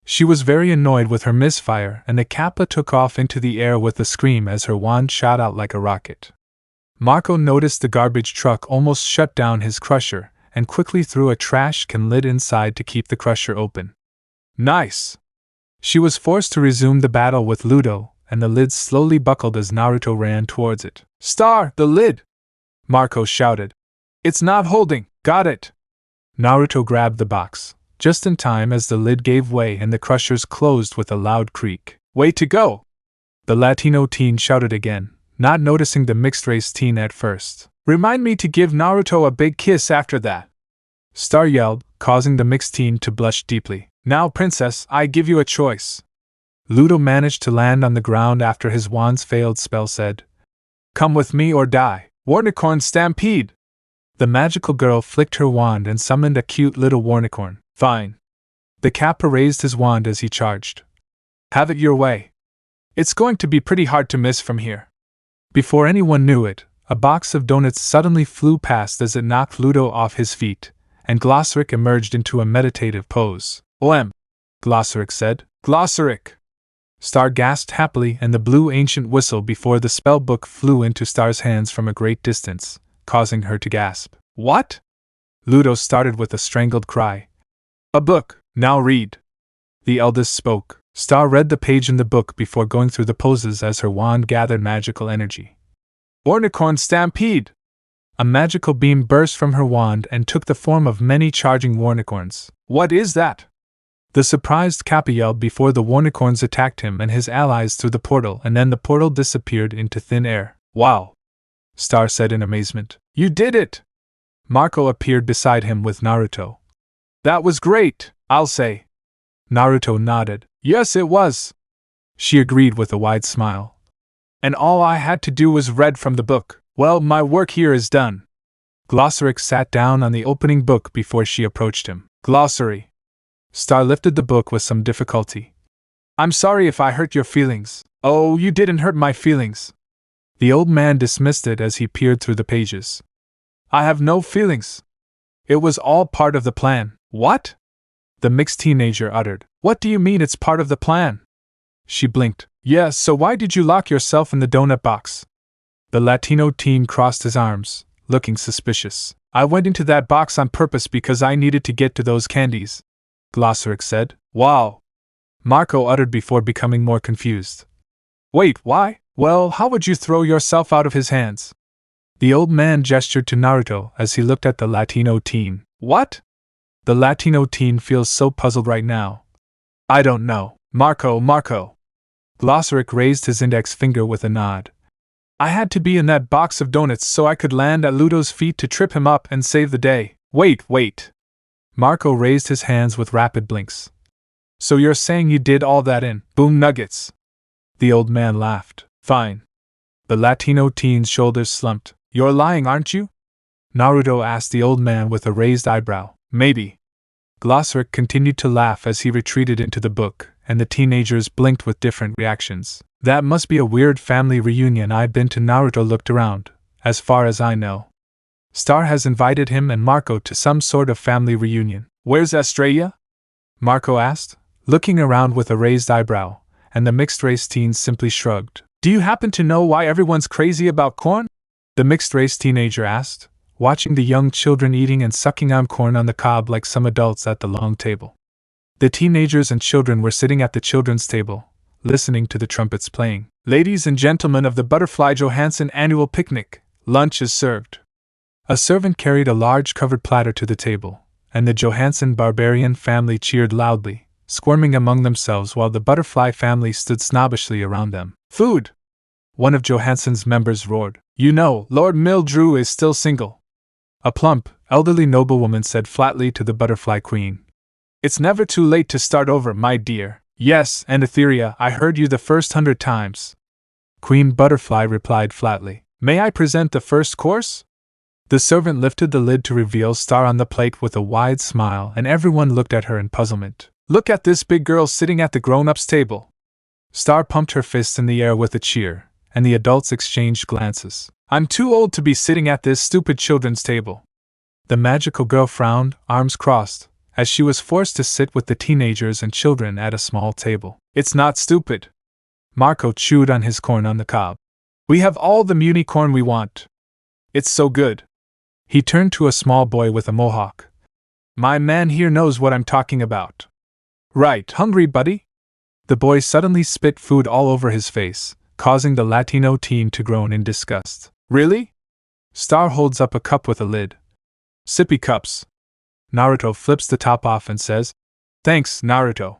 She was very annoyed with her misfire, and the Kappa took off into the air with a scream as her wand shot out like a rocket. Marco noticed the garbage truck almost shut down his crusher, and quickly threw a trash can lid inside to keep the crusher open. Nice! She was forced to resume the battle with Ludo, and the lid slowly buckled as Naruto ran towards it. Star, the lid! Marco shouted. It's not holding, got it! Naruto grabbed the box, just in time as the lid gave way and the crushers closed with a loud creak. Way to go! The Latino teen shouted again, not noticing the mixed-race teen at first. Remind me to give Naruto a big kiss after that! Star yelled, causing the mixed teen to blush deeply. Now, princess, I give you a choice. Ludo managed to land on the ground after his wand's failed spell said, Come with me or die, Warnicorn Stampede! The magical girl flicked her wand and summoned a cute little Warnicorn. Fine. The Kappa raised his wand as he charged. Have it your way. It's going to be pretty hard to miss from here. Before anyone knew it, a box of donuts suddenly flew past as it knocked Ludo off his feet, and Glossaric emerged into a meditative pose. OM! Glossaric said. Glossaric! Star gasped happily and the blue ancient whistle before the spell book flew into Star's hands from a great distance, causing her to gasp. What? Ludo started with a strangled cry. A book, now read. The eldest spoke. Star read the page in the book before going through the poses as her wand gathered magical energy. Warnicorn Stampede! A magical beam burst from her wand and took the form of many charging Warnicorns. What is that? The surprised Kappa yelled before the Warnicorns attacked him and his allies through the portal, and then the portal disappeared into thin air. Wow! Star said in amazement. You did it! Marco appeared beside him with Naruto. That was great, I'll say. Naruto nodded. Yes, it was. She agreed with a wide smile. And all I had to do was read from the book. Well, my work here is done. Glossaric sat down on the opening book before she approached him. Glossary. Star lifted the book with some difficulty. I'm sorry if I hurt your feelings. Oh, you didn't hurt my feelings. The old man dismissed it as he peered through the pages. I have no feelings. It was all part of the plan. What? The mixed teenager uttered. What do you mean it's part of the plan? She blinked. Yes, so why did you lock yourself in the donut box? The Latino teen crossed his arms, looking suspicious. I went into that box on purpose because I needed to get to those candies. Glossaric said. Wow! Marco uttered before becoming more confused. Wait, why? Well, how would you throw yourself out of his hands? The old man gestured to Naruto as he looked at the Latino teen. What? The Latino teen feels so puzzled right now. I don't know. Marco. Glossaric raised his index finger with a nod. I had to be in that box of donuts so I could land at Ludo's feet to trip him up and save the day. Wait. Marco raised his hands with rapid blinks. So you're saying you did all that in Boom Nuggets? The old man laughed. Fine. The Latino teen's shoulders slumped. You're lying, aren't you? Naruto asked the old man with a raised eyebrow. Maybe. Glossaric continued to laugh as he retreated into the book, and the teenagers blinked with different reactions. That must be a weird family reunion. I've been to. Naruto looked around. As far as I know, Star has invited him and Marco to some sort of family reunion. Where's Estrella? Marco asked, looking around with a raised eyebrow, and the mixed-race teens simply shrugged. Do you happen to know why everyone's crazy about corn? The mixed-race teenager asked, watching the young children eating and sucking on corn on the cob like some adults at the long table. The teenagers and children were sitting at the children's table, listening to the trumpets playing. Ladies and gentlemen of the Butterfly Johansson annual picnic, lunch is served. A servant carried a large covered platter to the table, and the Johansson barbarian family cheered loudly, squirming among themselves while the butterfly family stood snobbishly around them. Food! One of Johansson's members roared. You know, Lord Mildrew is still single. A plump, elderly noblewoman said flatly to the butterfly queen. It's never too late to start over, my dear. Yes, and Etheria, I heard you the first 100 times. Queen Butterfly replied flatly. May I present the first course? The servant lifted the lid to reveal Star on the plate with a wide smile, and everyone looked at her in puzzlement. Look at this big girl sitting at the grown-ups table. Star pumped her fists in the air with a cheer, and the adults exchanged glances. I'm too old to be sitting at this stupid children's table. The magical girl frowned, arms crossed, as she was forced to sit with the teenagers and children at a small table. It's not stupid. Marco chewed on his corn on the cob. We have all the muni corn we want. It's so good. He turned to a small boy with a mohawk. My man here knows what I'm talking about. Right, hungry, buddy? The boy suddenly spit food all over his face, causing the Latino teen to groan in disgust. Really? Star holds up a cup with a lid. Sippy cups. Naruto flips the top off and says, Thanks, Naruto.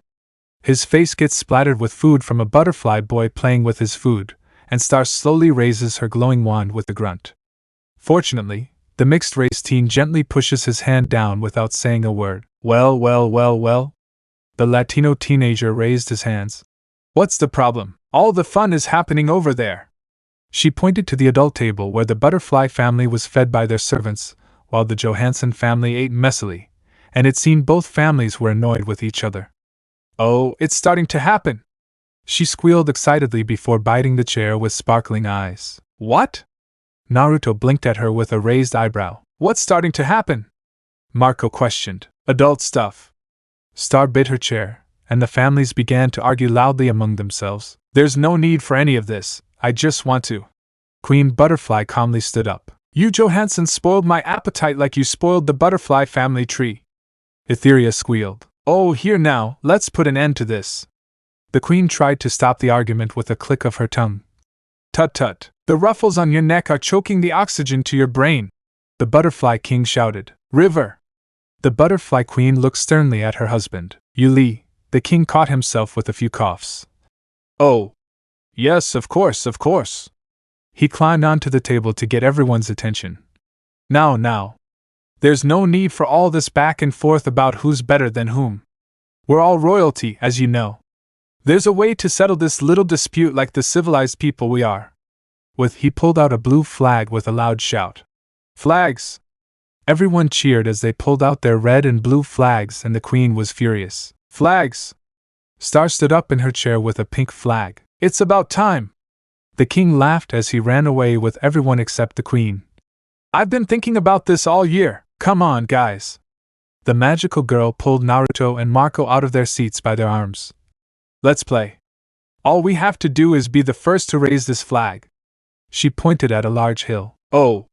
His face gets splattered with food from a butterfly boy playing with his food, and Star slowly raises her glowing wand with a grunt. Fortunately, the mixed-race teen gently pushes his hand down without saying a word. Well. The Latino teenager raised his hands. What's the problem? All the fun is happening over there. She pointed to the adult table where the butterfly family was fed by their servants, while the Johansson family ate messily, and it seemed both families were annoyed with each other. Oh, it's starting to happen! She squealed excitedly before biting the chair with sparkling eyes. What? Naruto blinked at her with a raised eyebrow. What's starting to happen? Marco questioned. Adult stuff. Star bit her chair, and the families began to argue loudly among themselves. There's no need for any of this, I just want to. Queen Butterfly calmly stood up. You Johansson spoiled my appetite like you spoiled the butterfly family tree. Etheria squealed. Oh, here now, let's put an end to this. The queen tried to stop the argument with a click of her tongue. Tut, the ruffles on your neck are choking the oxygen to your brain. The butterfly king shouted. River! The butterfly queen looked sternly at her husband. Yuli, the king caught himself with a few coughs. Oh. Yes, of course. He climbed onto the table to get everyone's attention. Now. There's no need for all this back and forth about who's better than whom. We're all royalty, as you know. There's a way to settle this little dispute like the civilized people we are. He pulled out a blue flag with a loud shout. Flags! Everyone cheered as they pulled out their red and blue flags, and the queen was furious. Flags! Star stood up in her chair with a pink flag. It's about time! The king laughed as he ran away with everyone except the queen. I've been thinking about this all year. Come on, guys. The magical girl pulled Naruto and Marco out of their seats by their arms. Let's play. All we have to do is be the first to raise this flag. She pointed at a large hill. Oh!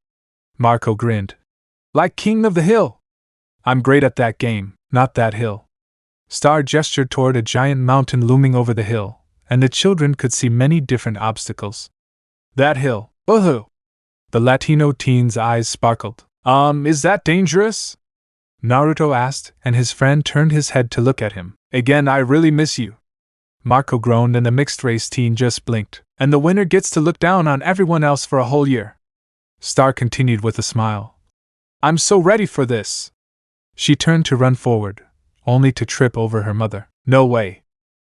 Marco grinned. Like King of the Hill. I'm great at that game, not that hill. Star gestured toward a giant mountain looming over the hill, and the children could see many different obstacles. That hill. Woohoo! The Latino teen's eyes sparkled. Is that dangerous? Naruto asked, and his friend turned his head to look at him. Again, I really miss you. Marco groaned, and the mixed-race teen just blinked. And the winner gets to look down on everyone else for a whole year. Star continued with a smile. I'm so ready for this. She turned to run forward, only to trip over her mother. No way.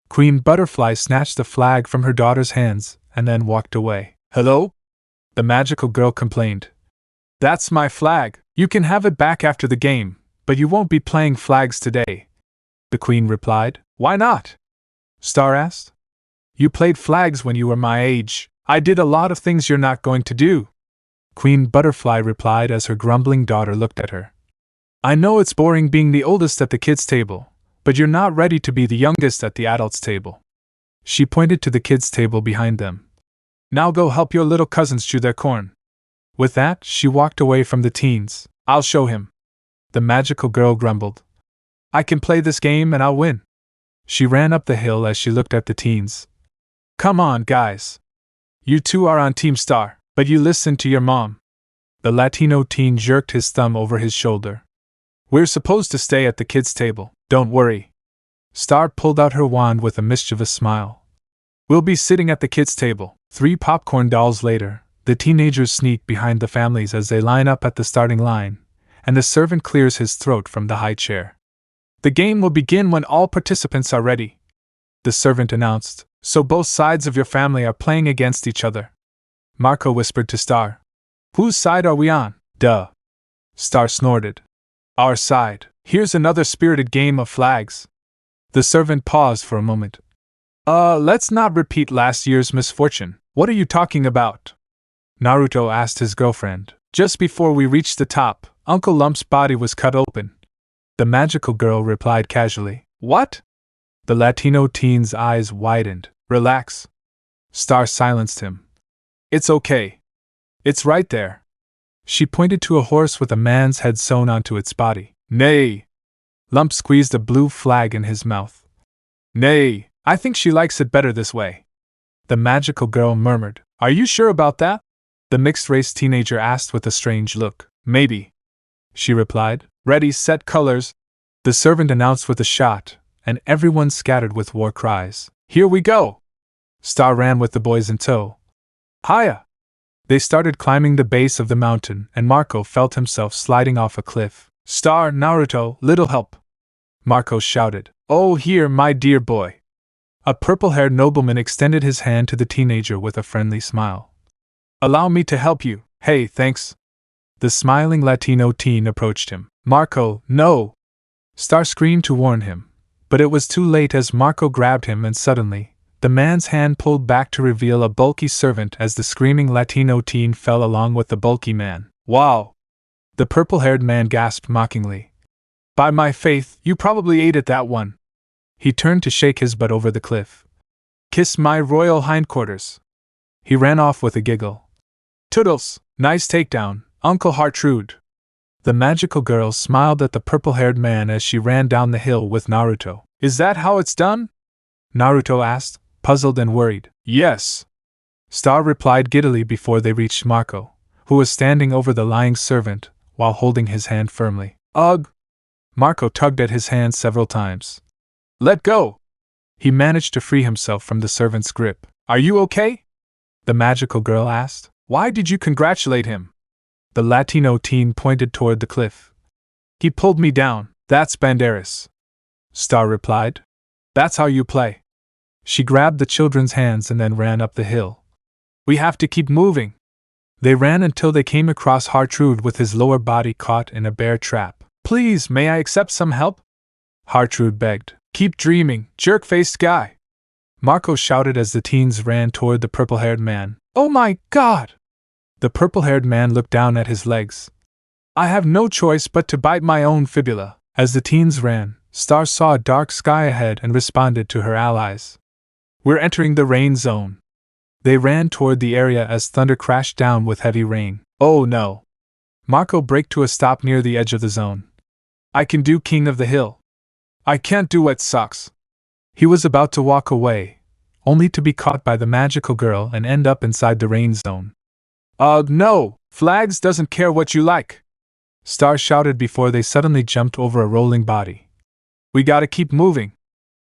Queen Butterfly snatched the flag from her daughter's hands, and then walked away. Hello? The magical girl complained. That's my flag. You can have it back after the game, but you won't be playing flags today. The queen replied. Why not? Star asked. You played flags when you were my age. I did a lot of things you're not going to do. Queen Butterfly replied as her grumbling daughter looked at her. I know it's boring being the oldest at the kids' table, but you're not ready to be the youngest at the adults' table. She pointed to the kids' table behind them. Now go help your little cousins chew their corn. With that, she walked away from the teens. I'll show him. The magical girl grumbled. I can play this game and I'll win. She ran up the hill as she looked at the teens. Come on, guys. You two are on Team Star, but you listen to your mom. The Latino teen jerked his thumb over his shoulder. We're supposed to stay at the kids' table, don't worry. Star pulled out her wand with a mischievous smile. We'll be sitting at the kids' table. 3 popcorn dolls later, the teenagers sneak behind the families as they line up at the starting line, and the servant clears his throat from the high chair. The game will begin when all participants are ready, the servant announced, so both sides of your family are playing against each other. Marco whispered to Star. Whose side are we on? Duh. Star snorted. Our side. Here's another spirited game of flags. The servant paused for a moment. Let's not repeat last year's misfortune. What are you talking about? Naruto asked his girlfriend. Just before we reached the top, Uncle Lump's body was cut open. The magical girl replied casually. What? The Latino teen's eyes widened. Relax. Star silenced him. It's okay. It's right there. She pointed to a horse with a man's head sewn onto its body. Nay. Lump squeezed a blue flag in his mouth. Nay, I think she likes it better this way. The magical girl murmured. Are you sure about that? The mixed-race teenager asked with a strange look. Maybe. She replied. Ready, set, colors. The servant announced with a shot, and everyone scattered with war cries. Here we go! Star ran with the boys in tow. Hiya! They started climbing the base of the mountain, and Marco felt himself sliding off a cliff. Star, Naruto, little help! Marco shouted. Oh, here, my dear boy! A purple-haired nobleman extended his hand to the teenager with a friendly smile. Allow me to help you. Hey, thanks. The smiling Latino teen approached him. Marco, no! Star screamed to warn him, but it was too late as Marco grabbed him and suddenly, the man's hand pulled back to reveal a bulky servant as the screaming Latino teen fell along with the bulky man. Wow! The purple-haired man gasped mockingly. By my faith, you probably ate it that one. He turned to shake his butt over the cliff. Kiss my royal hindquarters. He ran off with a giggle. Toodles, nice takedown, Uncle Hartrude. The magical girl smiled at the purple-haired man as she ran down the hill with Naruto. Is that how it's done? Naruto asked, puzzled and worried. Yes. Star replied giddily before they reached Marco, who was standing over the lying servant, while holding his hand firmly. Ugh! Marco tugged at his hand several times. Let go! He managed to free himself from the servant's grip. Are you okay? The magical girl asked. Why did you congratulate him? The Latino teen pointed toward the cliff. He pulled me down, that's Banderas. Star replied. That's how you play. She grabbed the children's hands and then ran up the hill. We have to keep moving. They ran until they came across Hartrude with his lower body caught in a bear trap. Please, may I accept some help? Hartrude begged. Keep dreaming, jerk-faced guy. Marco shouted as the teens ran toward the purple-haired man. Oh my God! The purple-haired man looked down at his legs. I have no choice but to bite my own fibula. As the teens ran, Star saw a dark sky ahead and responded to her allies. We're entering the rain zone. They ran toward the area as thunder crashed down with heavy rain. Oh no! Marco braked to a stop near the edge of the zone. I can do King of the Hill. I can't do wet socks. He was about to walk away, only to be caught by the magical girl and end up inside the rain zone. No! Flags doesn't care what you like! Star shouted before they suddenly jumped over a rolling body. We gotta keep moving.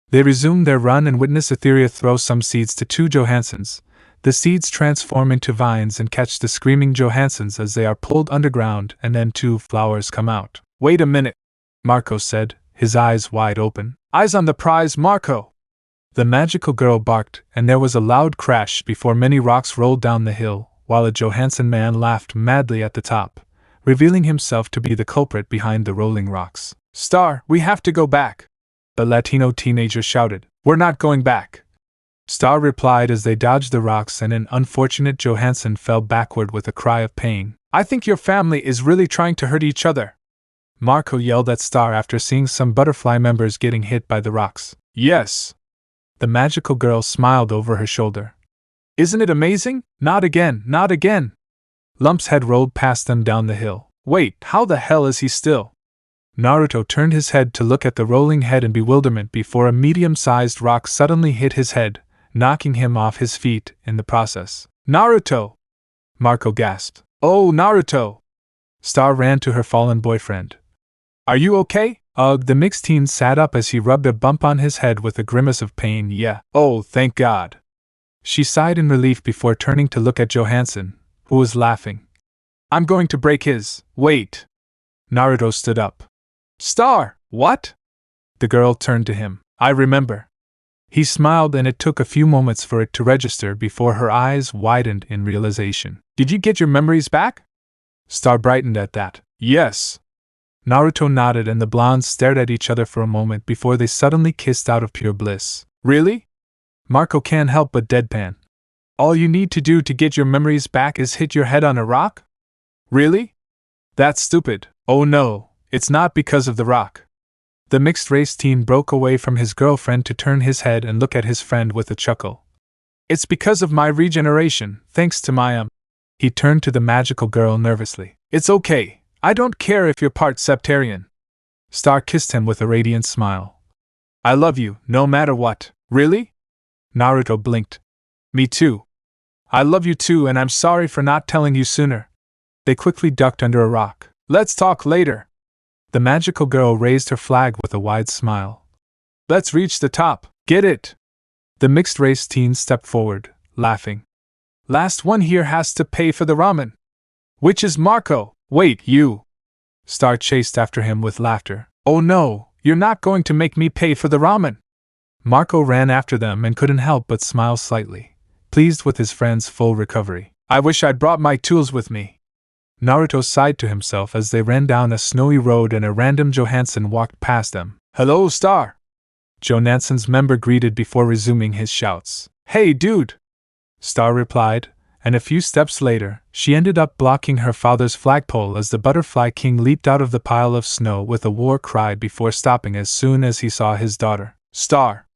They resumed their run and witnessed Etheria throw some seeds to 2 Johansons. The seeds transform into vines and catch the screaming Johansons as they are pulled underground, and then 2 flowers come out. Wait a minute, Marco said, his eyes wide open. Eyes on the prize, Marco! The magical girl barked, and there was a loud crash before many rocks rolled down the hill, while a Johansen man laughed madly at the top, revealing himself to be the culprit behind the rolling rocks. Star, we have to go back! The Latino teenager shouted. We're not going back! Star replied as they dodged the rocks and an unfortunate Johansen fell backward with a cry of pain. I think your family is really trying to hurt each other! Marco yelled at Star after seeing some butterfly members getting hit by the rocks. Yes! The magical girl smiled over her shoulder. Isn't it amazing? Not again, not again! Lump's head rolled past them down the hill. Wait, how the hell is he still? Naruto turned his head to look at the rolling head in bewilderment before a medium-sized rock suddenly hit his head, knocking him off his feet in the process. Naruto! Marco gasped. Oh, Naruto! Star ran to her fallen boyfriend. Are you okay? The mixed teen sat up as he rubbed a bump on his head with a grimace of pain. Yeah. Oh, thank God. She sighed in relief before turning to look at Johansson, who was laughing. I'm going to break his. Wait. Naruto stood up. Star, what? The girl turned to him. I remember. He smiled and it took a few moments for it to register before her eyes widened in realization. Did you get your memories back? Star brightened at that. Yes. Naruto nodded and the blondes stared at each other for a moment before they suddenly kissed out of pure bliss. Really? Marco can't help but deadpan. All you need to do to get your memories back is hit your head on a rock? Really? That's stupid. Oh no, it's not because of the rock. The mixed-race teen broke away from his girlfriend to turn his head and look at his friend with a chuckle. It's because of my regeneration, thanks to my He turned to the magical girl nervously. It's okay, I don't care if you're part Septarian. Star kissed him with a radiant smile. I love you, no matter what. Really? Naruto blinked. Me too. I love you too and I'm sorry for not telling you sooner. They quickly ducked under a rock. Let's talk later. The magical girl raised her flag with a wide smile. Let's reach the top. Get it? The mixed-race teen stepped forward, laughing. Last one here has to pay for the ramen. Which is Marco. Wait, you. Star chased after him with laughter. Oh no, you're not going to make me pay for the ramen. Marco ran after them and couldn't help but smile slightly, pleased with his friend's full recovery. I wish I'd brought my tools with me. Naruto sighed to himself as they ran down a snowy road and a random Johansson walked past them. Hello, Star! Johansson's member greeted before resuming his shouts. Hey, dude! Star replied, and a few steps later, she ended up blocking her father's flagpole as the Butterfly King leaped out of the pile of snow with a war cry before stopping as soon as he saw his daughter. Star!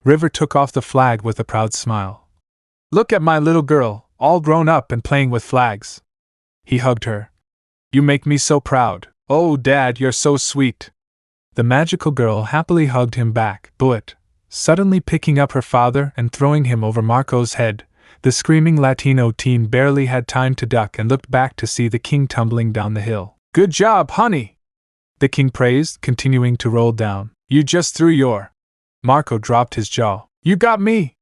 River took off the flag with a proud smile. Look at my little girl, all grown up and playing with flags. He hugged her. You make me so proud. Oh, Dad, you're so sweet. The magical girl happily hugged him back, but, suddenly picking up her father and throwing him over Marco's head, the screaming Latino teen barely had time to duck and looked back to see the king tumbling down the hill. Good job, honey! The king praised, continuing to roll down. You just threw your... Marco dropped his jaw. You got me!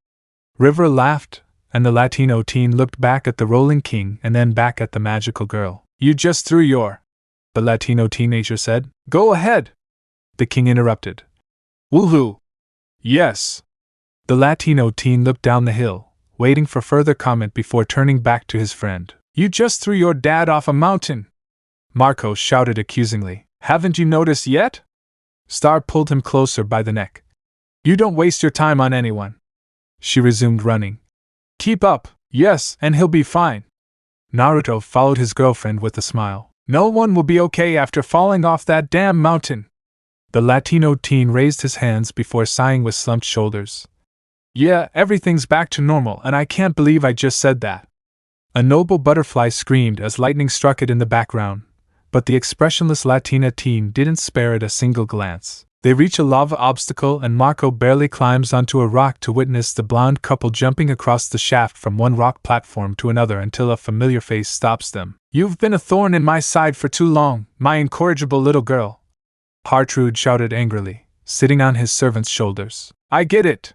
River laughed, and the Latino teen looked back at the rolling king and then back at the magical girl. You just threw your... The Latino teenager said. Go ahead! The king interrupted. Woohoo! Yes! The Latino teen looked down the hill, waiting for further comment before turning back to his friend. You just threw your dad off a mountain! Marco shouted accusingly. Haven't you noticed yet? Star pulled him closer by the neck. You don't waste your time on anyone. She resumed running. Keep up, yes, and he'll be fine. Naruto followed his girlfriend with a smile. No one will be okay after falling off that damn mountain. The Latino teen raised his hands before sighing with slumped shoulders. Yeah, everything's back to normal and I can't believe I just said that. A noble butterfly screamed as lightning struck it in the background, but the expressionless Latina teen didn't spare it a single glance. They reach a lava obstacle and Marco barely climbs onto a rock to witness the blonde couple jumping across the shaft from one rock platform to another until a familiar face stops them. You've been a thorn in my side for too long, my incorrigible little girl. Hartrude shouted angrily, sitting on his servant's shoulders. I get it.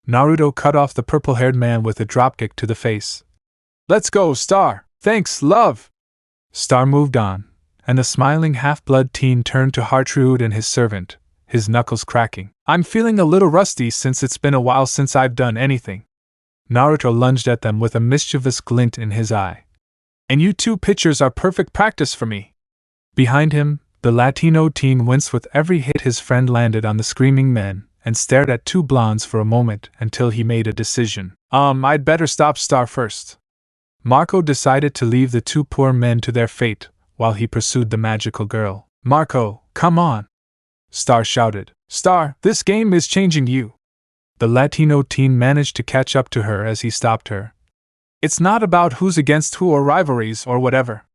Naruto cut off the purple-haired man with a dropkick to the face. Let's go, Star. Thanks, love. Star moved on, and the smiling half-blood teen turned to Hartrude and his servant, his knuckles cracking. I'm feeling a little rusty since it's been a while since I've done anything. Naruto lunged at them with a mischievous glint in his eye. And you two pitchers are perfect practice for me. Behind him, the Latino teen winced with every hit his friend landed on the screaming men, and stared at two blondes for a moment until he made a decision. I'd better stop Star first. Marco decided to leave the two poor men to their fate, while he pursued the magical girl. Marco, come on! Star shouted. Star, this game is changing you. The Latino teen managed to catch up to her as he stopped her. It's not about who's against who or rivalries or whatever.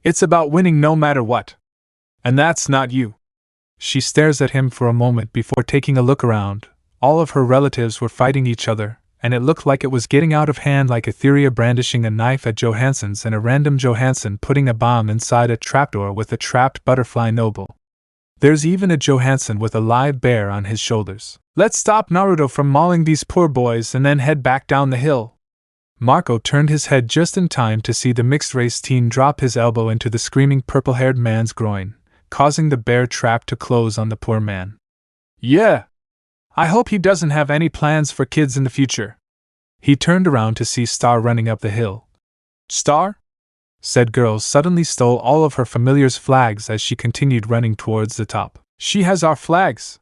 It's about winning no matter what. And that's not you. She stares at him for a moment before taking a look around. All of her relatives were fighting each other, and it looked like it was getting out of hand, like Etheria brandishing a knife at Johansson's and a random Johansson putting a bomb inside a trapdoor with a trapped butterfly noble. There's even a Johansson with a live bear on his shoulders. Let's stop Naruto from mauling these poor boys and then head back down the hill. Marco turned his head just in time to see the mixed-race teen drop his elbow into the screaming purple-haired man's groin, causing the bear trap to close on the poor man. Yeah! I hope he doesn't have any plans for kids in the future. He turned around to see Star running up the hill. Star? Said girl suddenly stole all of her familiar's flags as she continued running towards the top. She has our flags!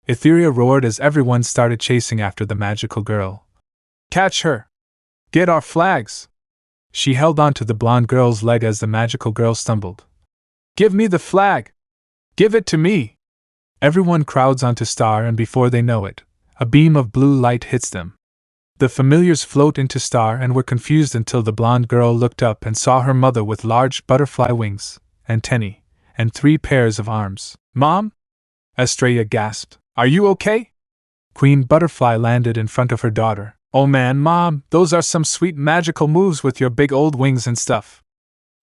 Etheria roared as everyone started chasing after the magical girl. Catch her! Get our flags! She held onto the blonde girl's leg as the magical girl stumbled. Give me the flag! Give it to me! Everyone crowds onto Star, and before they know it, a beam of blue light hits them. The familiars float into Star and were confused until the blonde girl looked up and saw her mother with large butterfly wings, antennae, and 3 pairs of arms. Mom? Estrella gasped. Are you okay? Queen Butterfly landed in front of her daughter. Oh man, Mom, those are some sweet magical moves with your big old wings and stuff.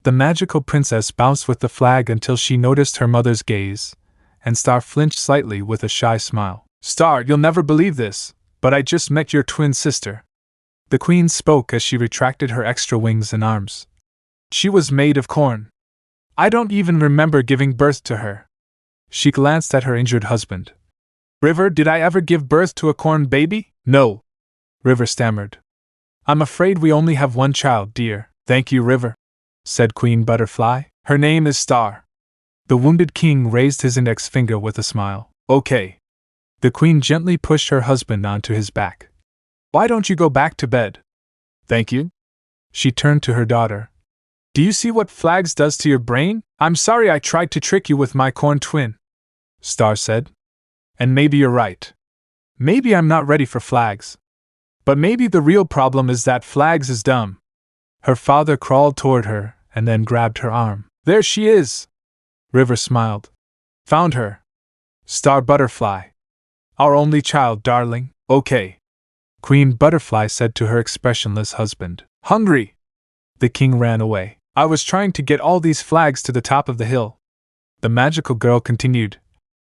The magical princess bounced with the flag until she noticed her mother's gaze, and Star flinched slightly with a shy smile. Star, you'll never believe this, but I just met your twin sister. The queen spoke as she retracted her extra wings and arms. She was made of corn. I don't even remember giving birth to her. She glanced at her injured husband. River, did I ever give birth to a corn baby? No. River stammered. I'm afraid we only have one child, dear. Thank you, River, said Queen Butterfly. Her name is Star. The wounded king raised his index finger with a smile. Okay. The queen gently pushed her husband onto his back. Why don't you go back to bed? Thank you. She turned to her daughter. Do you see what flags does to your brain? I'm sorry I tried to trick you with my corn twin, Star said. And maybe you're right. Maybe I'm not ready for flags. But maybe the real problem is that flags is dumb. Her father crawled toward her and then grabbed her arm. There she is! River smiled. Found her. Star Butterfly. Our only child, darling. Okay. Queen Butterfly said to her expressionless husband. Hungry! The king ran away. I was trying to get all these flags to the top of the hill. The magical girl continued.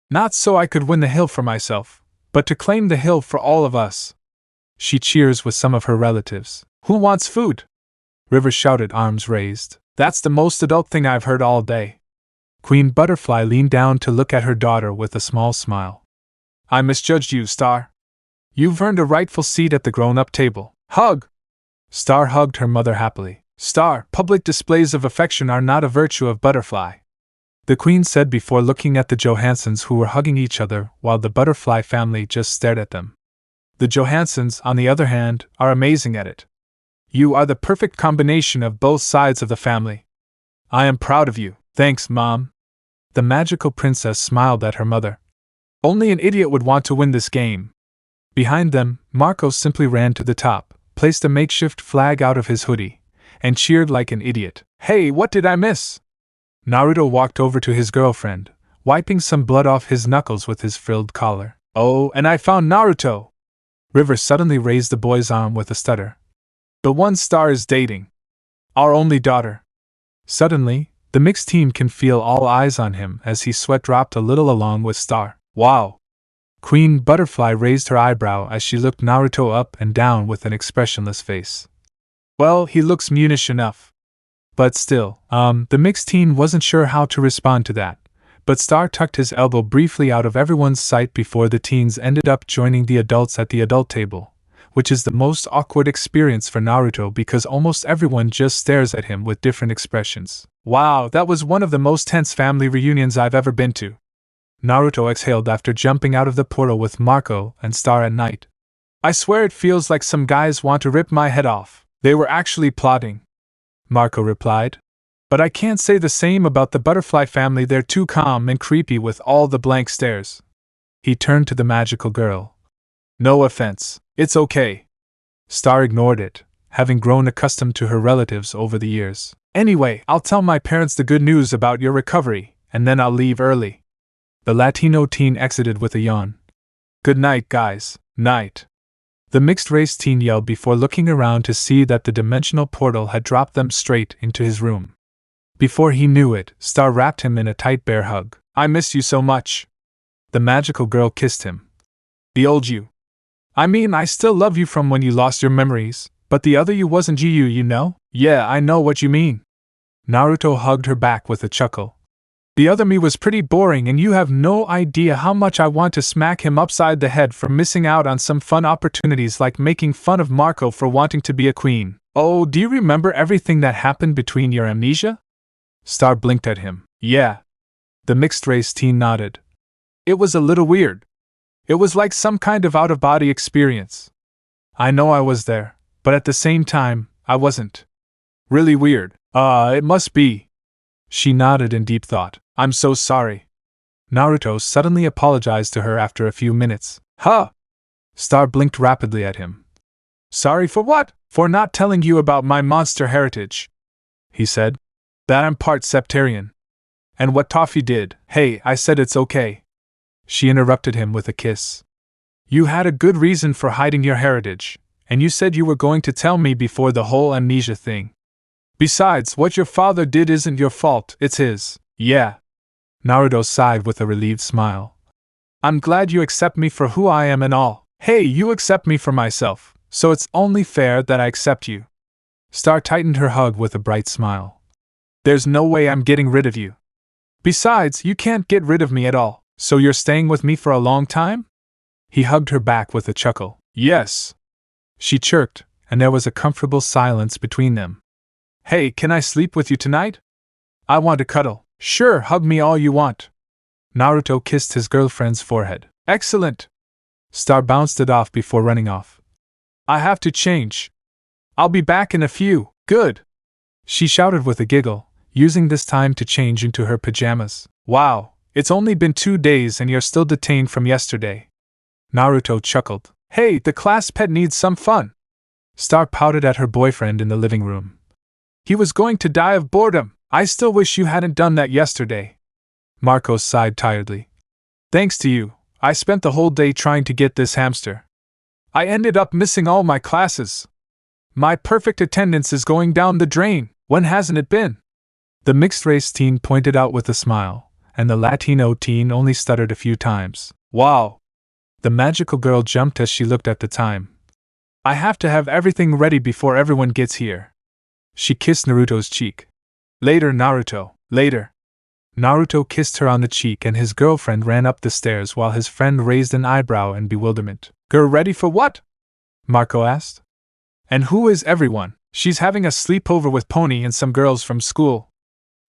Not so I could win the hill for myself, but to claim the hill for all of us. She cheers with some of her relatives. Who wants food? River shouted, arms raised. That's the most adult thing I've heard all day. Queen Butterfly leaned down to look at her daughter with a small smile. I misjudged you, Star. You've earned a rightful seat at the grown-up table. Hug! Star hugged her mother happily. Star, public displays of affection are not a virtue of Butterfly, the queen said before looking at the Johansons who were hugging each other while the Butterfly family just stared at them. The Johansons, on the other hand, are amazing at it. You are the perfect combination of both sides of the family. I am proud of you. Thanks, Mom. The magical princess smiled at her mother. Only an idiot would want to win this game. Behind them, Marco simply ran to the top, placed a makeshift flag out of his hoodie, and cheered like an idiot. Hey, what did I miss? Naruto walked over to his girlfriend, wiping some blood off his knuckles with his frilled collar. Oh, and I found Naruto! River suddenly raised the boy's arm with a stutter. The one Star is dating. Our only daughter. Suddenly, the mixed team can feel all eyes on him as his sweat dropped a little along with Star. Wow! Queen Butterfly raised her eyebrow as she looked Naruto up and down with an expressionless face. Well, he looks munish enough. But still, the mixed teen wasn't sure how to respond to that, but Star tucked his elbow briefly out of everyone's sight before the teens ended up joining the adults at the adult table, which is the most awkward experience for Naruto because almost everyone just stares at him with different expressions. Wow, that was one of the most tense family reunions I've ever been to. Naruto exhaled after jumping out of the portal with Marco and Star at night. I swear it feels like some guys want to rip my head off. They were actually plotting, Marco replied. But I can't say the same about the Butterfly family, they're too calm and creepy with all the blank stares. He turned to the magical girl. No offense, it's okay. Star ignored it, having grown accustomed to her relatives over the years. Anyway, I'll tell my parents the good news about your recovery, and then I'll leave early. The Latino teen exited with a yawn. Good night, guys. Night. The mixed-race teen yelled before looking around to see that the dimensional portal had dropped them straight into his room. Before he knew it, Star wrapped him in a tight bear hug. I miss you so much. The magical girl kissed him. The old you. I mean, I still love you from when you lost your memories, but the other you wasn't you know? Yeah, I know what you mean. Naruto hugged her back with a chuckle. The other me was pretty boring, and you have no idea how much I want to smack him upside the head for missing out on some fun opportunities like making fun of Marco for wanting to be a queen. Oh, do you remember everything that happened between your amnesia? Star blinked at him. Yeah. The mixed-race teen nodded. It was a little weird. It was like some kind of out-of-body experience. I know I was there, but at the same time, I wasn't. Really weird. It must be. She nodded in deep thought. I'm so sorry. Naruto suddenly apologized to her after a few minutes. Huh? Star blinked rapidly at him. Sorry for what? For not telling you about my monster heritage, he said. That I'm part Septarian. And what Toffee did. Hey, I said it's okay. She interrupted him with a kiss. You had a good reason for hiding your heritage, and you said you were going to tell me before the whole amnesia thing. Besides, what your father did isn't your fault, it's his. Yeah. Naruto sighed with a relieved smile. I'm glad you accept me for who I am and all. Hey, you accept me for myself, so it's only fair that I accept you. Star tightened her hug with a bright smile. There's no way I'm getting rid of you. Besides, you can't get rid of me at all, so you're staying with me for a long time? He hugged her back with a chuckle. Yes. She chirped, and there was a comfortable silence between them. Hey, can I sleep with you tonight? I want to cuddle. Sure, hug me all you want. Naruto kissed his girlfriend's forehead. Excellent. Star bounced it off before running off. I have to change. I'll be back in a few. Good. She shouted with a giggle, using this time to change into her pajamas. Wow, it's only been 2 days and you're still detained from yesterday. Naruto chuckled. Hey, the class pet needs some fun. Star pouted at her boyfriend in the living room. He was going to die of boredom. I still wish you hadn't done that yesterday. Marco sighed tiredly. Thanks to you, I spent the whole day trying to get this hamster. I ended up missing all my classes. My perfect attendance is going down the drain. When hasn't it been? The mixed-race teen pointed out with a smile, and the Latino teen only stuttered a few times. Wow! The magical girl jumped as she looked at the time. I have to have everything ready before everyone gets here. She kissed Naruto's cheek. Later, Naruto, later. Naruto kissed her on the cheek and his girlfriend ran up the stairs while his friend raised an eyebrow in bewilderment. Girl ready for what? Marco asked. And who is everyone? She's having a sleepover with Pony and some girls from school.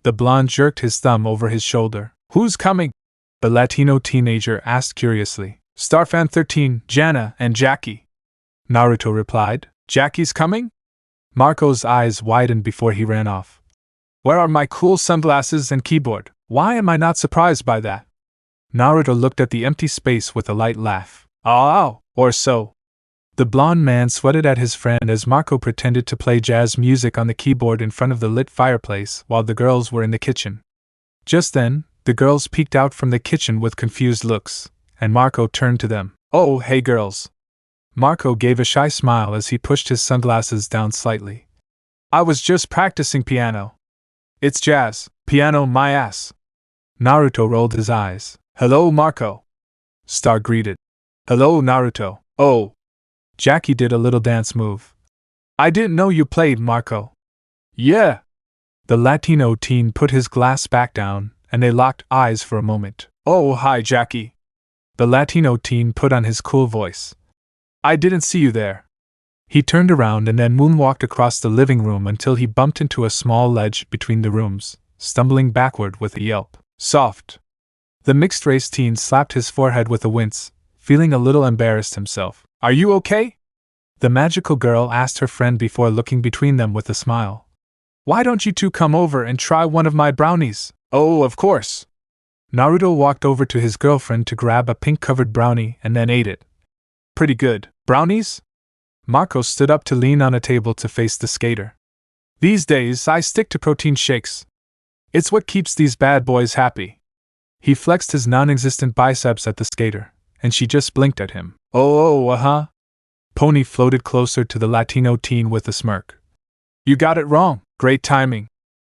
The blonde jerked his thumb over his shoulder. Who's coming? The Latino teenager asked curiously. Starfan 13, Jana and Jackie. Naruto replied. Jackie's coming? Marco's eyes widened before he ran off. Where are my cool sunglasses and keyboard? Why am I not surprised by that? Naruto looked at the empty space with a light laugh. Oh, or so. The blonde man sweated at his friend as Marco pretended to play jazz music on the keyboard in front of the lit fireplace while the girls were in the kitchen. Just then, the girls peeked out from the kitchen with confused looks, and Marco turned to them. Oh, hey girls. Marco gave a shy smile as he pushed his sunglasses down slightly. I was just practicing piano. It's jazz, piano my ass. Naruto rolled his eyes. Hello, Marco. Star greeted. Hello, Naruto. Oh. Jackie did a little dance move. I didn't know you played, Marco. Yeah. The Latino teen put his glass back down, and they locked eyes for a moment. Oh, hi, Jackie. The Latino teen put on his cool voice. I didn't see you there. He turned around and then moonwalked across the living room until he bumped into a small ledge between the rooms, stumbling backward with a yelp. Soft. The mixed-race teen slapped his forehead with a wince, feeling a little embarrassed himself. Are you okay? The magical girl asked her friend before looking between them with a smile. Why don't you two come over and try one of my brownies? Oh, of course. Naruto walked over to his girlfriend to grab a pink-covered brownie and then ate it. Pretty good. Brownies? Marco stood up to lean on a table to face the skater. These days, I stick to protein shakes. It's what keeps these bad boys happy. He flexed his non-existent biceps at the skater, and she just blinked at him. Oh, uh-huh. Pony floated closer to the Latino teen with a smirk. You got it wrong. Great timing.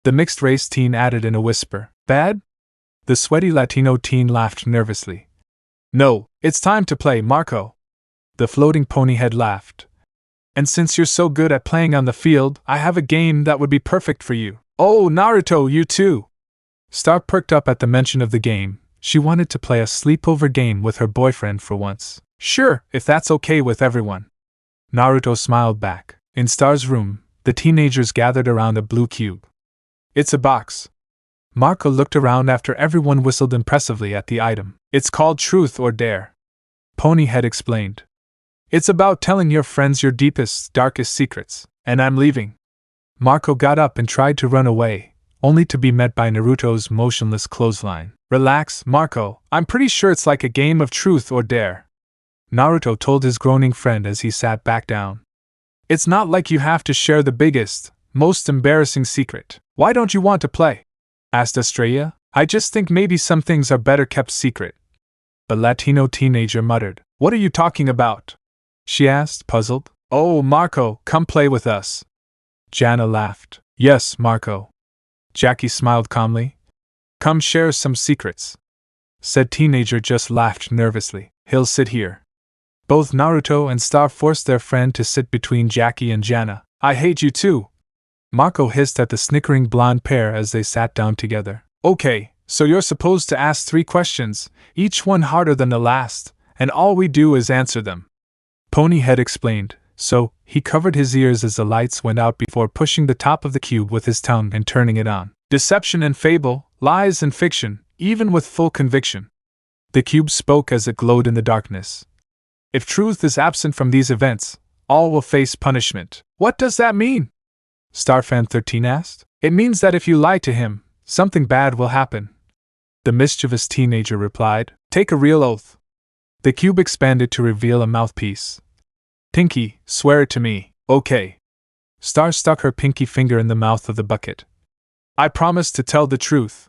The mixed-race teen added in a whisper. Bad? The sweaty Latino teen laughed nervously. No, it's time to play, Marco. The floating pony head laughed. And since you're so good at playing on the field, I have a game that would be perfect for you. Oh, Naruto, you too! Star perked up at the mention of the game. She wanted to play a sleepover game with her boyfriend for once. Sure, if that's okay with everyone. Naruto smiled back. In Star's room, the teenagers gathered around a blue cube. It's a box. Marco looked around after everyone whistled impressively at the item. It's called Truth or Dare. Ponyhead explained. It's about telling your friends your deepest, darkest secrets, and I'm leaving. Marco got up and tried to run away, only to be met by Naruto's motionless clothesline. Relax, Marco, I'm pretty sure it's like a game of truth or dare. Naruto told his groaning friend as he sat back down. It's not like you have to share the biggest, most embarrassing secret. Why don't you want to play? Asked Estrella. I just think maybe some things are better kept secret. The Latino teenager muttered. What are you talking about? She asked, puzzled. Oh, Marco, come play with us. Jana laughed. Yes, Marco. Jackie smiled calmly. Come share some secrets. Said teenager just laughed nervously. He'll sit here. Both Naruto and Star forced their friend to sit between Jackie and Jana. I hate you too. Marco hissed at the snickering blonde pair as they sat down together. Okay, so you're supposed to ask 3 questions, each one harder than the last, and all we do is answer them. Ponyhead explained, so he covered his ears as the lights went out before pushing the top of the cube with his tongue and turning it on. Deception and fable, lies and fiction, even with full conviction. The cube spoke as it glowed in the darkness. If truth is absent from these events, all will face punishment. What does that mean? Starfan13 asked. It means that if you lie to him, something bad will happen. The mischievous teenager replied. Take a real oath. The cube expanded to reveal a mouthpiece. Pinky, swear it to me. Okay. Star stuck her pinky finger in the mouth of the bucket. I promise to tell the truth.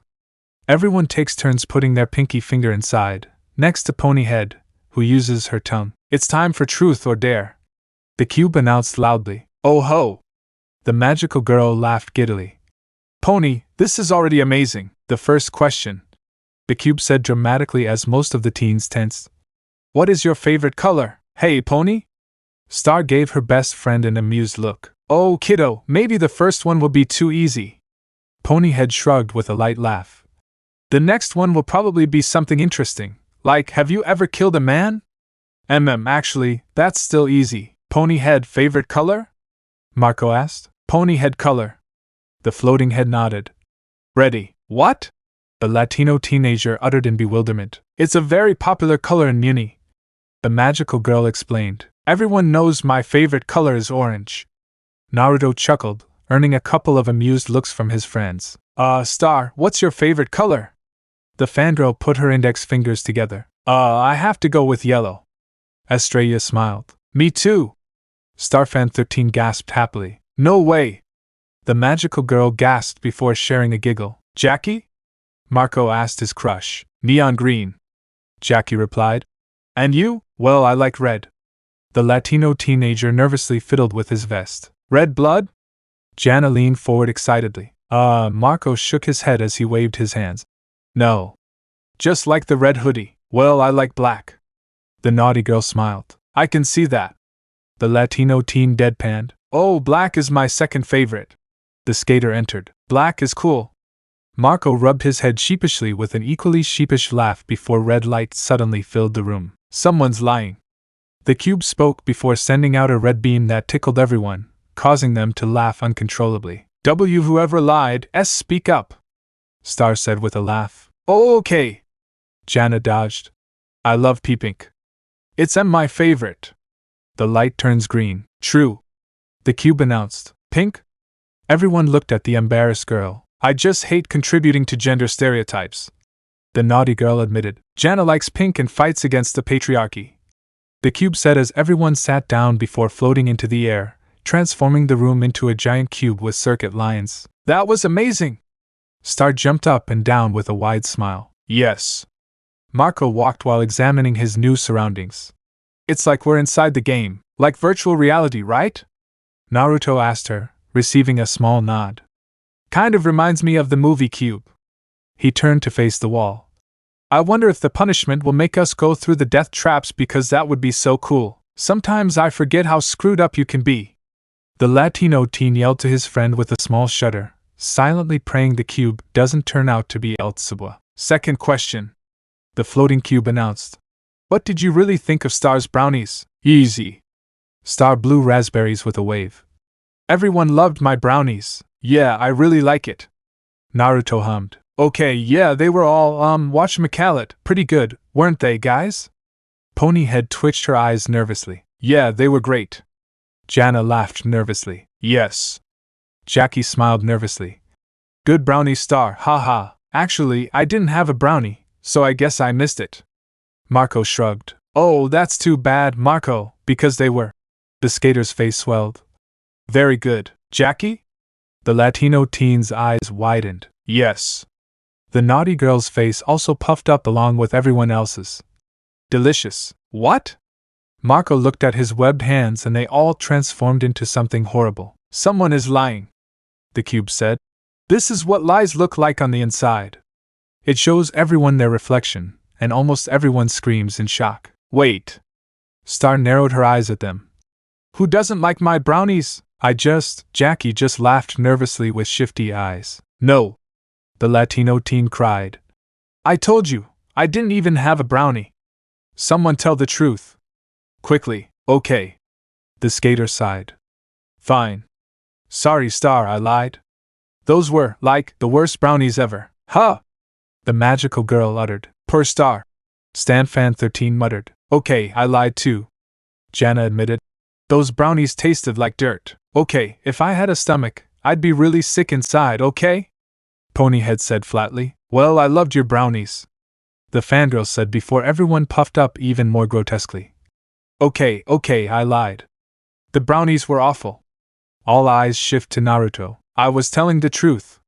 Everyone takes turns putting their pinky finger inside, next to Ponyhead, who uses her tongue. It's time for truth or dare. The cube announced loudly. Oh ho! The magical girl laughed giddily. Pony, this is already amazing. The first question. The cube said dramatically as most of the teens tensed. What is your favorite color? Hey, Pony? Star gave her best friend an amused look. Oh, kiddo, maybe the first one will be too easy. Ponyhead shrugged with a light laugh. The next one will probably be something interesting, like have you ever killed a man? Actually, that's still easy. Ponyhead favorite color? Marco asked. Ponyhead color. The floating head nodded. Ready. What? The Latino teenager uttered in bewilderment. It's a very popular color in Muni. The magical girl explained. Everyone knows my favorite color is orange. Naruto chuckled, earning a couple of amused looks from his friends. Star, what's your favorite color? The fangirl put her index fingers together. I have to go with yellow. Estrella smiled. Me too. Starfan13 gasped happily. No way! The magical girl gasped before sharing a giggle. Jackie? Marco asked his crush. Neon green. Jackie replied. And you? Well, I like red. The Latino teenager nervously fiddled with his vest. Red blood? Jana leaned forward excitedly. Marco shook his head as he waved his hands. No. Just like the red hoodie. Well, I like black. The naughty girl smiled. I can see that. The Latino teen deadpanned. Oh, black is my second favorite. The skater entered. Black is cool. Marco rubbed his head sheepishly with an equally sheepish laugh before red light suddenly filled the room. Someone's lying. The cube spoke before sending out a red beam that tickled everyone, causing them to laugh uncontrollably. Whoever lied, speak up. Star said with a laugh. Oh, okay. Jana dodged. I love P-Pink. It's my favorite. The light turns green. True. The cube announced. Pink? Everyone looked at the embarrassed girl. I just hate contributing to gender stereotypes. The naughty girl admitted. Jana likes pink and fights against the patriarchy. The cube said as everyone sat down before floating into the air, transforming the room into a giant cube with circuit lines. That was amazing! Star jumped up and down with a wide smile. Yes. Marco walked while examining his new surroundings. It's like we're inside the game, like virtual reality, right? Naruto asked her, receiving a small nod. Kind of reminds me of the movie Cube. He turned to face the wall. I wonder if the punishment will make us go through the death traps because that would be so cool. Sometimes I forget how screwed up you can be. The Latino teen yelled to his friend with a small shudder, silently praying the cube doesn't turn out to be Uchiha. Second question. The floating cube announced. What did you really think of Star's brownies? Easy. Star blew raspberries with a wave. Everyone loved my brownies. Yeah, I really like it. Naruto hummed. Okay, yeah, they were all, whatchamacallit, pretty good, weren't they, guys? Ponyhead twitched her eyes nervously. Yeah, they were great. Jana laughed nervously. Yes. Jackie smiled nervously. Good brownie, Star, haha. Actually, I didn't have a brownie, so I guess I missed it. Marco shrugged. Oh, that's too bad, Marco, because they were. The skater's face swelled. Very good. Jackie? The Latino teen's eyes widened. Yes. The naughty girl's face also puffed up along with everyone else's. Delicious. What? Marco looked at his webbed hands and they all transformed into something horrible. Someone is lying, the cube said. This is what lies look like on the inside. It shows everyone their reflection, and almost everyone screams in shock. Wait. Star narrowed her eyes at them. Who doesn't like my brownies? Jackie just laughed nervously with shifty eyes. No. The Latino teen cried. I told you, I didn't even have a brownie. Someone tell the truth. Quickly, okay. The skater sighed. Fine. Sorry, Star, I lied. Those were, like, the worst brownies ever. Huh! The magical girl uttered. Per Star. StanFan13 muttered. Okay, I lied too. Jana admitted. Those brownies tasted like dirt. Okay, if I had a stomach, I'd be really sick inside, okay? Ponyhead said flatly. Well, I loved your brownies. The fangirl said before everyone puffed up even more grotesquely. Okay, I lied. The brownies were awful. All eyes shift to Naruto. I was telling the truth.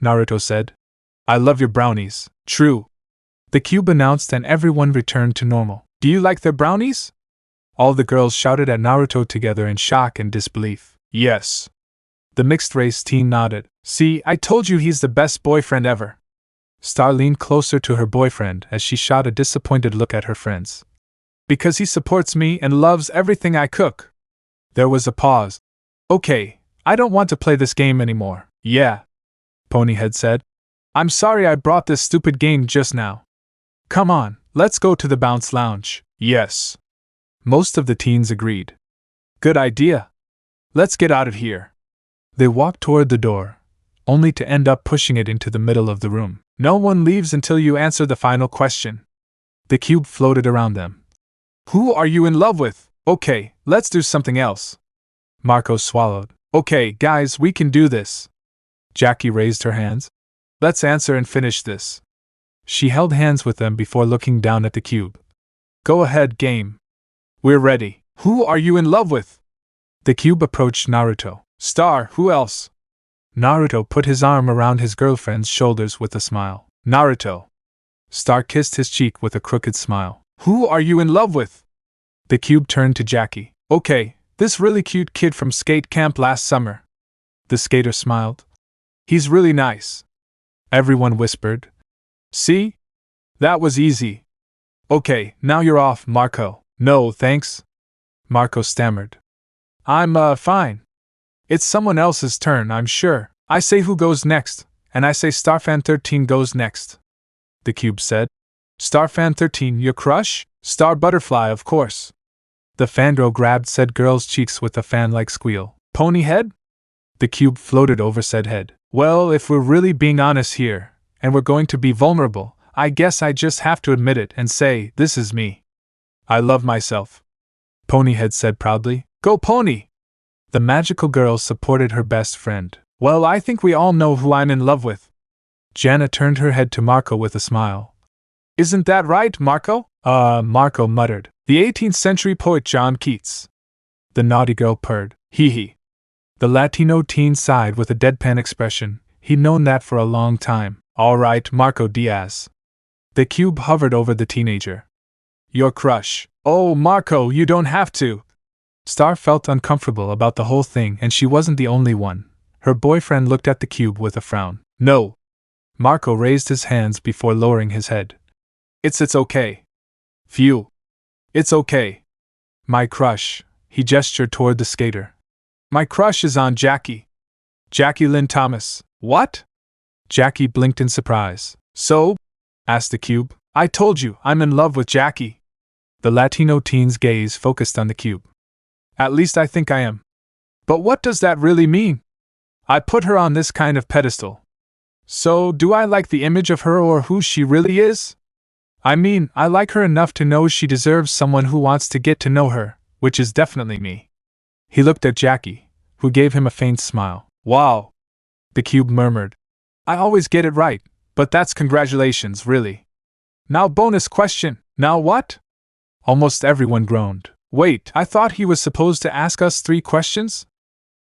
Naruto said. I love your brownies. True. The cube announced and everyone returned to normal. Do you like their brownies? All the girls shouted at Naruto together in shock and disbelief. Yes. The mixed-race teen nodded. See, I told you he's the best boyfriend ever. Star leaned closer to her boyfriend as she shot a disappointed look at her friends. Because he supports me and loves everything I cook. There was a pause. Okay, I don't want to play this game anymore. Yeah. Ponyhead said. I'm sorry I brought this stupid game just now. Come on, let's go to the bounce lounge. Yes. Most of the teens agreed. Good idea. Let's get out of here. They walked toward the door, only to end up pushing it into the middle of the room. No one leaves until you answer the final question. The cube floated around them. Who are you in love with? Okay, let's do something else. Marco swallowed. Okay, guys, we can do this. Jackie raised her hands. Let's answer and finish this. She held hands with them before looking down at the cube. Go ahead, game. We're ready. Who are you in love with? The cube approached Naruto. Star, who else? Naruto put his arm around his girlfriend's shoulders with a smile. Naruto. Star kissed his cheek with a crooked smile. Who are you in love with? The cube turned to Jackie. Okay, this really cute kid from skate camp last summer. The skater smiled. He's really nice. Everyone whispered. See? That was easy. Okay, now you're off, Marco. No, thanks. Marco stammered. I'm, fine. It's someone else's turn, I'm sure. I say who goes next, and I say StarFan13 goes next. The cube said. StarFan13, your crush? Star Butterfly, of course. The fangirl grabbed said girl's cheeks with a fan-like squeal. Ponyhead? The cube floated over said head. Well, if we're really being honest here, and we're going to be vulnerable, I guess I just have to admit it and say, this is me. I love myself. Ponyhead said proudly. Go Pony! The magical girl supported her best friend. Well, I think we all know who I'm in love with. Jana turned her head to Marco with a smile. Isn't that right, Marco? Marco muttered. The 18th century poet John Keats. The naughty girl purred. Hee hee. The Latino teen sighed with a deadpan expression. He'd known that for a long time. All right, Marco Diaz. The cube hovered over the teenager. Your crush. Oh, Marco, you don't have to. Star felt uncomfortable about the whole thing and she wasn't the only one. Her boyfriend looked at the cube with a frown. No. Marco raised his hands before lowering his head. It's okay. Phew. It's okay. My crush, he gestured toward the skater. My crush is on Jackie. Jackie Lynn Thomas. What? Jackie blinked in surprise. So? Asked the cube. I told you, I'm in love with Jackie. The Latino teen's gaze focused on the cube. At least I think I am. But what does that really mean? I put her on this kind of pedestal. So, do I like the image of her or who she really is? I mean, I like her enough to know she deserves someone who wants to get to know her, which is definitely me. He looked at Jackie, who gave him a faint smile. Wow! The cube murmured. I always get it right, but that's congratulations, really. Now bonus question, now what? Almost everyone groaned. Wait, I thought he was supposed to ask us 3 questions?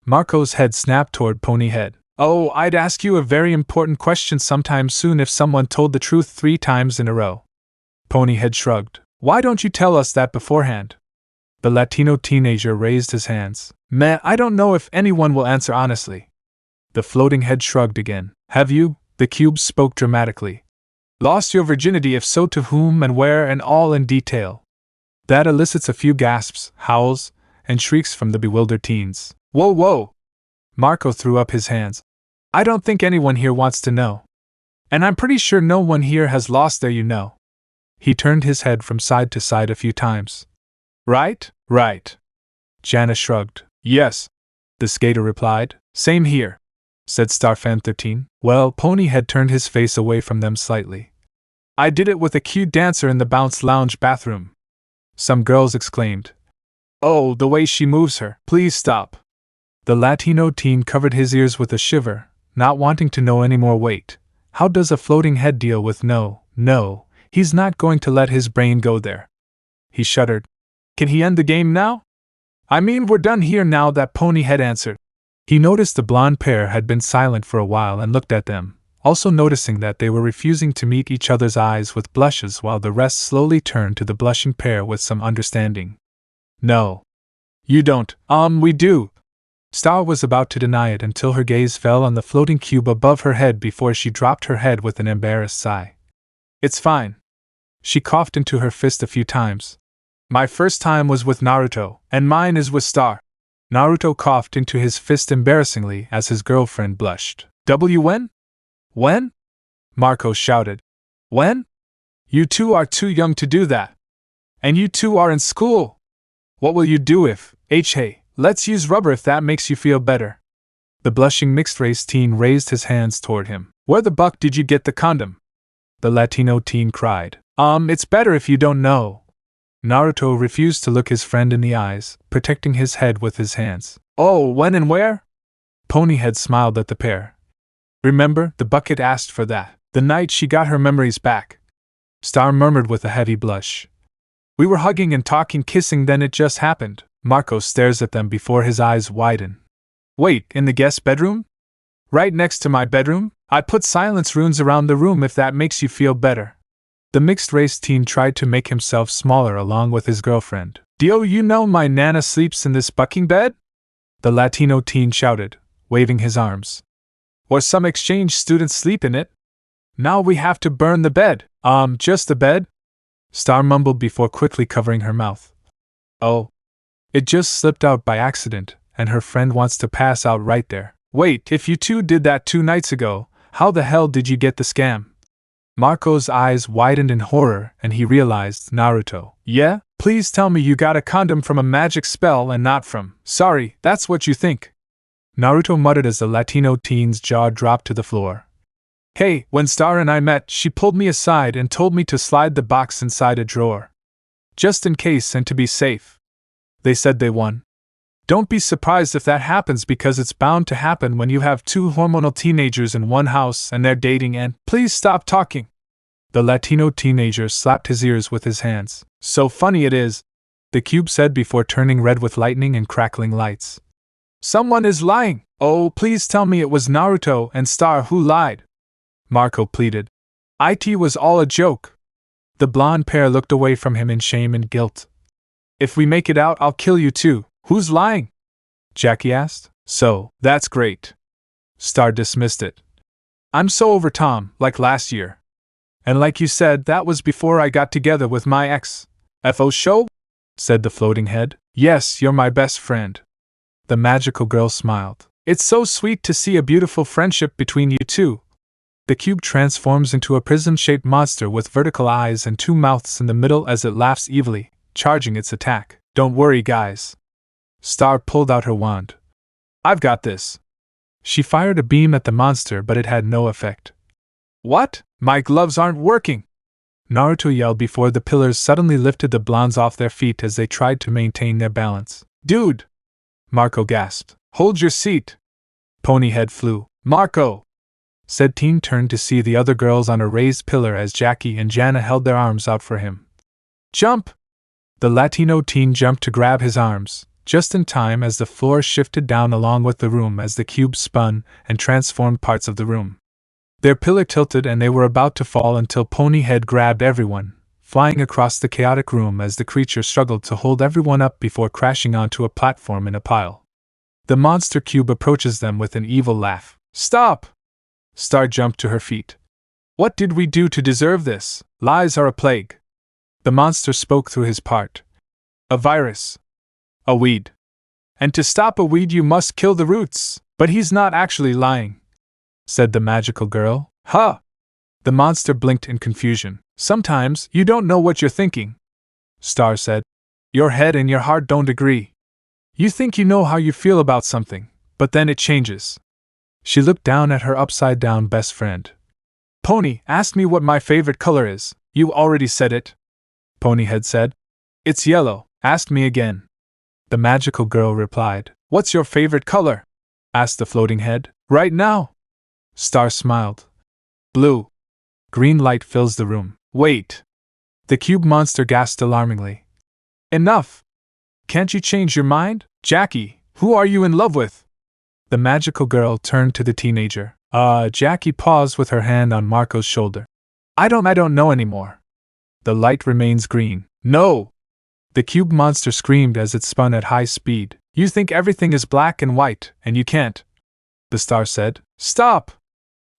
Marco's head snapped toward Ponyhead. Oh, I'd ask you a very important question sometime soon if someone told the truth 3 times in a row. Ponyhead shrugged. Why don't you tell us that beforehand? The Latino teenager raised his hands. Meh, I don't know if anyone will answer honestly. The floating head shrugged again. Have you, the cube spoke dramatically, lost your virginity? If so, to whom and where, and all in detail? That elicits a few gasps, howls, and shrieks from the bewildered teens. Whoa, whoa! Marco threw up his hands. I don't think anyone here wants to know. And I'm pretty sure no one here has lost their you-know. He turned his head from side to side a few times. Right, right. Jana shrugged. Yes. The skater replied. Same here, said Starfan13. Well, Pony had turned his face away from them slightly. I did it with a cute dancer in the bounce lounge bathroom. Some girls exclaimed. Oh, the way she moves her. Please stop. The Latino teen covered his ears with a shiver, not wanting to know any more. Wait, how does a floating head deal with no, he's not going to let his brain go there. He shuddered. Can he end the game now? I mean, we're done here now, that Ponyhead answered. He noticed the blonde pair had been silent for a while and looked at them, also noticing that they were refusing to meet each other's eyes with blushes while the rest slowly turned to the blushing pair with some understanding. No. You don't. We do. Star was about to deny it until her gaze fell on the floating cube above her head before she dropped her head with an embarrassed sigh. It's fine. She coughed into her fist a few times. My first time was with Naruto, and mine is with Star. Naruto coughed into his fist embarrassingly as his girlfriend blushed. When? When? Marco shouted. When? You two are too young to do that. And you two are in school. What will you do if, hey, let's use rubber if that makes you feel better. The blushing mixed-race teen raised his hands toward him. Where the buck did you get the condom? The Latino teen cried. It's better if you don't know. Naruto refused to look his friend in the eyes, protecting his head with his hands. Oh, when and where? Ponyhead smiled at the pair. Remember, the bucket asked for that, the night she got her memories back. Star murmured with a heavy blush. We were hugging and talking, kissing, then it just happened. Marco stares at them before his eyes widen. Wait, in the guest bedroom? Right next to my bedroom? I put silence runes around the room if that makes you feel better. The mixed-race teen tried to make himself smaller along with his girlfriend. Dio, you know my Nana sleeps in this bucking bed? The Latino teen shouted, waving his arms. Or some exchange students sleep in it. Now we have to burn the bed. Just the bed? Star mumbled before quickly covering her mouth. Oh. It just slipped out by accident, and her friend wants to pass out right there. Wait, if you two did that 2 nights ago, how the hell did you get the scam? Marco's eyes widened in horror and he realized Naruto. Yeah? Please tell me you got a condom from a magic spell and not from, sorry, that's what you think. Naruto muttered as the Latino teen's jaw dropped to the floor. Hey, when Star and I met, she pulled me aside and told me to slide the box inside a drawer. Just in case and to be safe. They said they won. Don't be surprised if that happens because it's bound to happen when you have 2 hormonal teenagers in one house and they're dating and, please stop talking. The Latino teenager slapped his ears with his hands. So funny it is, the cube said before turning red with lightning and crackling lights. Someone is lying. Oh, please tell me it was Naruto and Star who lied. Marco pleaded. It was all a joke. The blonde pair looked away from him in shame and guilt. If we make it out, I'll kill you too. Who's lying? Jackie asked. So, that's great. Star dismissed it. I'm so over Tom, like last year. And like you said, that was before I got together with my ex. FO show? Said the floating head. Yes, you're my best friend. The magical girl smiled. It's so sweet to see a beautiful friendship between you two. The cube transforms into a prism-shaped monster with vertical eyes and two mouths in the middle as it laughs evilly, charging its attack. Don't worry, guys. Star pulled out her wand. I've got this. She fired a beam at the monster, but it had no effect. What? My gloves aren't working! Naruto yelled before the pillars suddenly lifted the blondes off their feet as they tried to maintain their balance. Dude! Marco gasped. Hold your seat! Ponyhead flew. Marco! Said teen turned to see the other girls on a raised pillar as Jackie and Jana held their arms out for him. Jump! The Latino teen jumped to grab his arms, just in time as the floor shifted down along with the room as the cube spun and transformed parts of the room. Their pillar tilted and they were about to fall until Ponyhead grabbed everyone, flying across the chaotic room as the creature struggled to hold everyone up before crashing onto a platform in a pile. The monster cube approaches them with an evil laugh. Stop! Star jumped to her feet. What did we do to deserve this? Lies are a plague. The monster spoke through his part. A virus. A weed. And to stop a weed you must kill the roots. But he's not actually lying, said the magical girl. Huh! The monster blinked in confusion. Sometimes you don't know what you're thinking, Star said. Your head and your heart don't agree. You think you know how you feel about something, but then it changes. She looked down at her upside-down best friend. Pony, ask me what my favorite color is. You already said it, Ponyhead said. It's yellow. Ask me again. The magical girl replied. What's your favorite color? Asked the floating head. Right now. Star smiled. Blue. Green light fills the room. Wait. The cube monster gasped alarmingly. Enough. Can't you change your mind? Jackie, who are you in love with? The magical girl turned to the teenager. Jackie paused with her hand on Marco's shoulder. I don't know anymore. The light remains green. No! The cube monster screamed as it spun at high speed. You think everything is black and white, and you can't. The star said. Stop!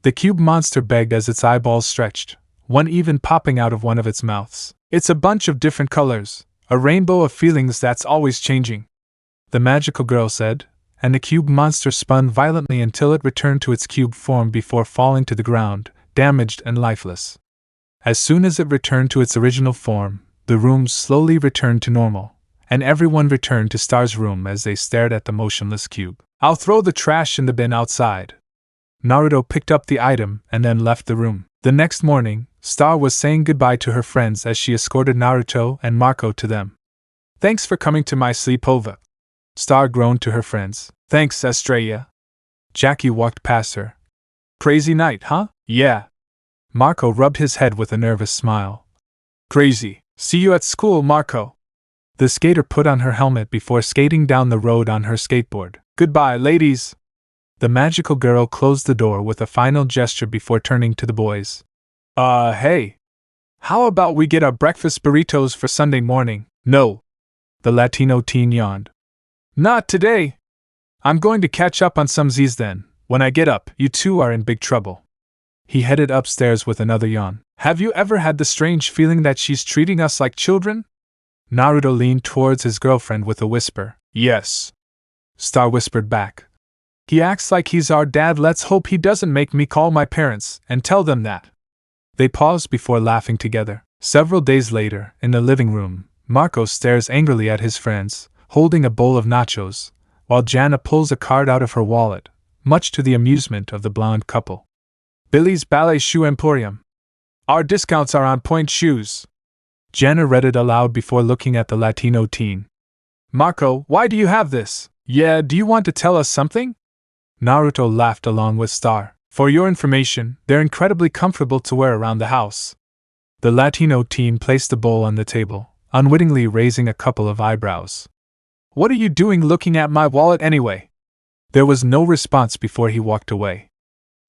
The cube monster begged as its eyeballs stretched, one even popping out of one of its mouths. It's a bunch of different colors, a rainbow of feelings that's always changing, the magical girl said, and the cube monster spun violently until it returned to its cube form before falling to the ground, damaged and lifeless. As soon as it returned to its original form, the room slowly returned to normal, and everyone returned to Star's room as they stared at the motionless cube. I'll throw the trash in the bin outside. Naruto picked up the item and then left the room. The next morning, Star was saying goodbye to her friends as she escorted Naruto and Marco to them. Thanks for coming to my sleepover. Star groaned to her friends. Thanks, Estrella. Jackie walked past her. Crazy night, huh? Yeah. Marco rubbed his head with a nervous smile. Crazy. See you at school, Marco. The skater put on her helmet before skating down the road on her skateboard. Goodbye, ladies. The magical girl closed the door with a final gesture before turning to the boys. Hey. How about we get our breakfast burritos for Sunday morning? No. The Latino teen yawned. Not today. I'm going to catch up on some Z's then. When I get up, you two are in big trouble. He headed upstairs with another yawn. Have you ever had the strange feeling that she's treating us like children? Naruto leaned towards his girlfriend with a whisper. Yes. Star whispered back. He acts like he's our dad. Let's hope he doesn't make me call my parents and tell them that. They paused before laughing together. Several days later, in the living room, Marco stares angrily at his friends, holding a bowl of nachos, while Jana pulls a card out of her wallet, much to the amusement of the blonde couple. Billy's Ballet Shoe Emporium. Our discounts are on point shoes. Jana read it aloud before looking at the Latino teen. Marco, why do you have this? Yeah, do you want to tell us something? Naruto laughed along with Star. For your information, they're incredibly comfortable to wear around the house. The Latino teen placed the bowl on the table, unwittingly raising a couple of eyebrows. What are you doing looking at my wallet anyway? There was no response before he walked away.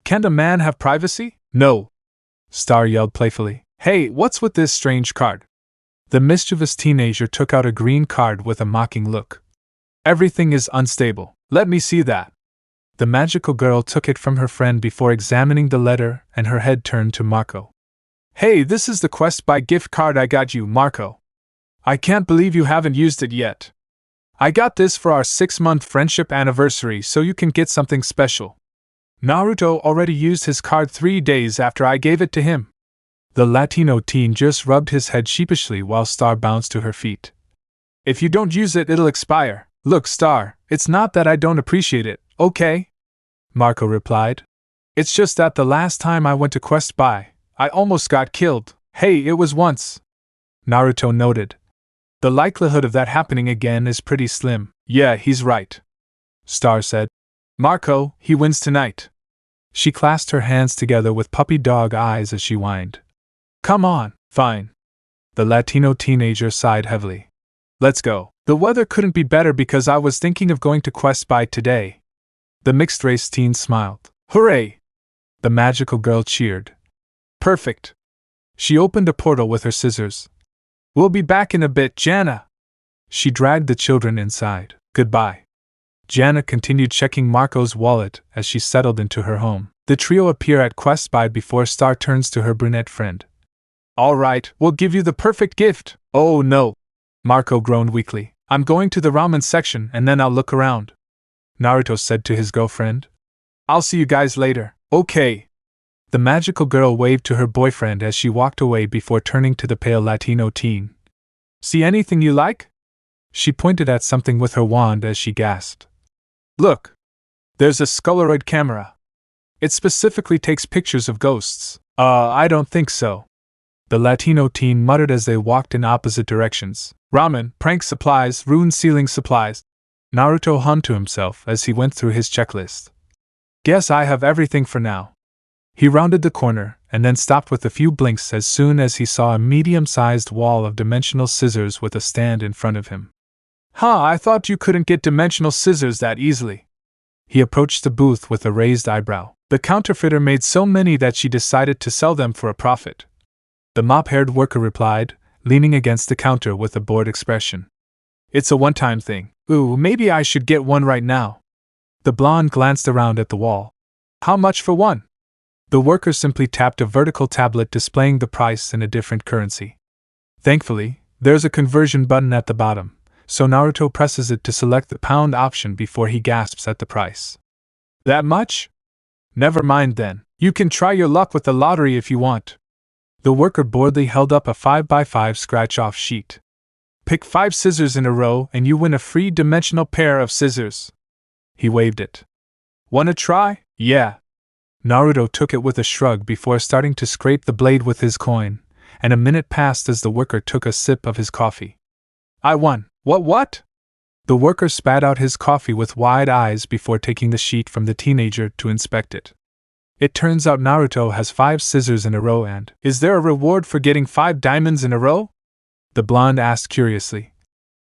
Can't a man have privacy? No. Star yelled playfully. Hey, what's with this strange card? The mischievous teenager took out a green card with a mocking look. Everything is unstable. Let me see that. The magical girl took it from her friend before examining the letter, and her head turned to Marco. Hey, this is the Quest Buy gift card I got you, Marco. I can't believe you haven't used it yet. I got this for our 6-month friendship anniversary so you can get something special. Naruto already used his card 3 days after I gave it to him. The Latino teen just rubbed his head sheepishly while Star bounced to her feet. If you don't use it, it'll expire. Look, Star, it's not that I don't appreciate it, okay? Marco replied. It's just that the last time I went to Quest Buy, I almost got killed. Hey, it was once. Naruto noted. The likelihood of that happening again is pretty slim. Yeah, he's right. Star said. Marco, he wins tonight. She clasped her hands together with puppy dog eyes as she whined. Come on, fine. The Latino teenager sighed heavily. Let's go. The weather couldn't be better because I was thinking of going to Quest Buy today. The mixed-race teen smiled. Hooray! The magical girl cheered. Perfect. She opened a portal with her scissors. We'll be back in a bit, Jana. She dragged the children inside. Goodbye. Jana continued checking Marco's wallet as she settled into her home. The trio appear at Quest Buy before Star turns to her brunette friend. All right, we'll give you the perfect gift. Oh no. Marco groaned weakly. I'm going to the ramen section and then I'll look around. Naruto said to his girlfriend. I'll see you guys later. Okay. The magical girl waved to her boyfriend as she walked away before turning to the pale Latino teen. See anything you like? She pointed at something with her wand as she gasped. Look! There's a Scolaroid camera. It specifically takes pictures of ghosts. I don't think so. The Latino teen muttered as they walked in opposite directions. Ramen, prank supplies, ruined ceiling supplies. Naruto hummed to himself as he went through his checklist. Guess I have everything for now. He rounded the corner, and then stopped with a few blinks as soon as he saw a medium-sized wall of dimensional scissors with a stand in front of him. I thought you couldn't get dimensional scissors that easily. He approached the booth with a raised eyebrow. The counterfeiter made so many that she decided to sell them for a profit. The mop-haired worker replied, leaning against the counter with a bored expression. It's a one-time thing. Ooh, maybe I should get one right now. The blonde glanced around at the wall. How much for one? The worker simply tapped a vertical tablet displaying the price in a different currency. Thankfully, there's a conversion button at the bottom, so Naruto presses it to select the pound option before he gasps at the price. That much? Never mind then. You can try your luck with the lottery if you want. The worker boredly held up a 5x5 scratch-off sheet. Pick 5 scissors in a row and you win a free dimensional pair of scissors. He waved it. Wanna try? Yeah. Naruto took it with a shrug before starting to scrape the blade with his coin, and a minute passed as the worker took a sip of his coffee. I won. What? The worker spat out his coffee with wide eyes before taking the sheet from the teenager to inspect it. It turns out Naruto has 5 scissors in a row and… Is there a reward for getting 5 diamonds in a row? The blonde asked curiously.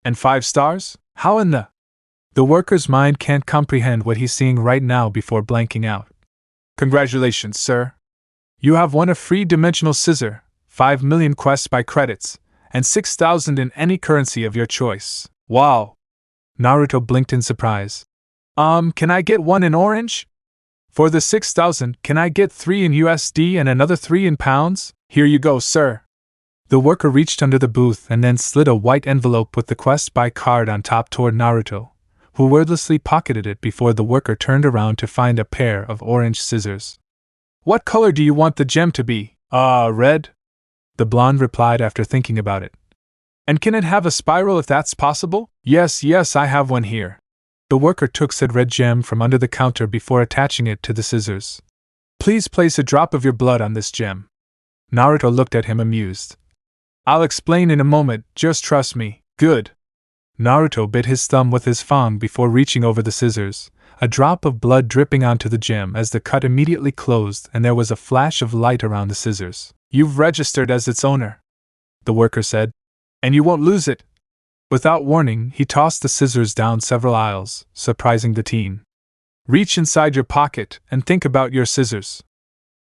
And 5 stars? How in the… The worker's mind can't comprehend what he's seeing right now before blanking out. Congratulations, sir. You have won a free dimensional scissor, 5 million Quest Buy credits, and 6,000 in any currency of your choice. Wow! Naruto blinked in surprise. Can I get one in orange? For the 6,000, can I get 3 in USD and another 3 in pounds? Here you go, sir. The worker reached under the booth and then slid a white envelope with the Quest Buy card on top toward Naruto, who wordlessly pocketed it before the worker turned around to find a pair of orange scissors. What color do you want the gem to be? Red? The blonde replied after thinking about it. And can it have a spiral if that's possible? Yes, I have one here. The worker took said red gem from under the counter before attaching it to the scissors. Please place a drop of your blood on this gem. Naruto looked at him amused. I'll explain in a moment, just trust me. Good. Naruto bit his thumb with his fang before reaching over the scissors, a drop of blood dripping onto the gem as the cut immediately closed and there was a flash of light around the scissors. You've registered as its owner, the worker said. And you won't lose it. Without warning, he tossed the scissors down several aisles, surprising the teen. Reach inside your pocket and think about your scissors.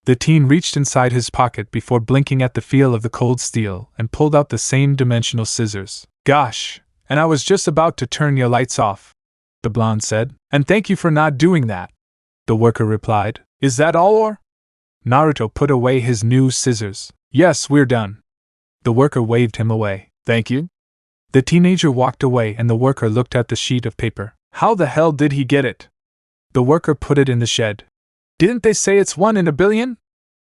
The teen reached inside his pocket before blinking at the feel of the cold steel and pulled out the same dimensional scissors. Gosh! And I was just about to turn your lights off, the blonde said. And thank you for not doing that. the worker replied. Is that all or? Naruto put away his new scissors. Yes, we're done. The worker waved him away. Thank you. The teenager walked away and the worker looked at the sheet of paper. How the hell did he get it? The worker put it in the shed. Didn't they say it's 1 in a billion?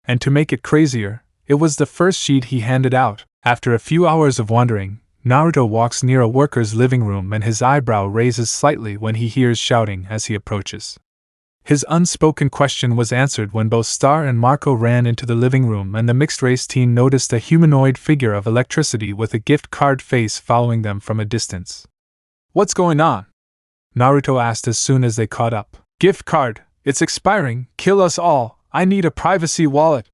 And to make it crazier, it was the first sheet he handed out. After a few hours of wandering, Naruto walks near a worker's living room and his eyebrow raises slightly when he hears shouting as he approaches. His unspoken question was answered when both Star and Marco ran into the living room and the mixed-race teen noticed a humanoid figure of electricity with a gift card face following them from a distance. What's going on? Naruto asked as soon as they caught up. Gift card, it's expiring, kill us all, I need a privacy wallet.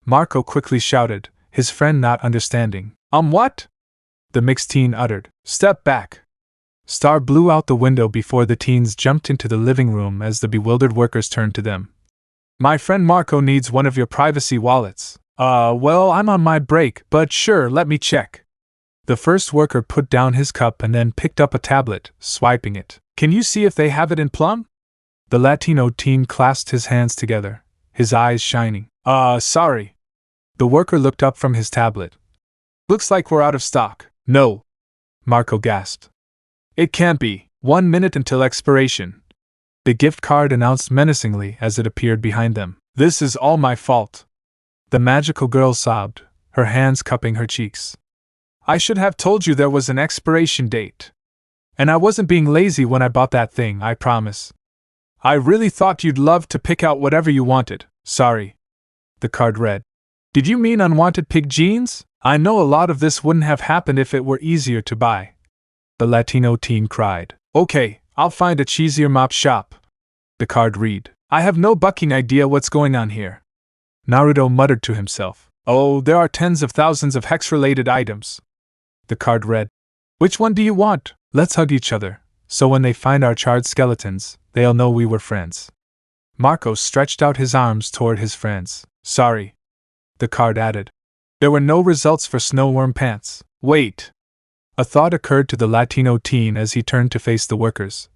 Marco quickly shouted, his friend not understanding. What? The mixed teen uttered. Step back. Star blew out the window before the teens jumped into the living room as the bewildered workers turned to them. My friend Marco needs one of your privacy wallets. Well, I'm on my break, but sure, let me check. The first worker put down his cup and then picked up a tablet, swiping it. Can you see if they have it in Plum? The Latino teen clasped his hands together, his eyes shining. Sorry. The worker looked up from his tablet. Looks like we're out of stock. No. Marco gasped. It can't be. 1 minute until expiration. The gift card announced menacingly as it appeared behind them. This is all my fault. The magical girl sobbed, her hands cupping her cheeks. I should have told you there was an expiration date. And I wasn't being lazy when I bought that thing, I promise. I really thought you'd love to pick out whatever you wanted. Sorry. The card read. Did you mean unwanted pig jeans? I know a lot of this wouldn't have happened if it were easier to buy. The Latino teen cried. Okay, I'll find a cheesier mop shop. The card read. I have no bucking idea what's going on here. Naruto muttered to himself. Oh, there are tens of thousands of hex-related items. The card read. Which one do you want? Let's hug each other, so when they find our charred skeletons, they'll know we were friends. Marco stretched out his arms toward his friends. Sorry. The card added. There were no results for snowworm pants. Wait. A thought occurred to the Latino teen as he turned to face the workers.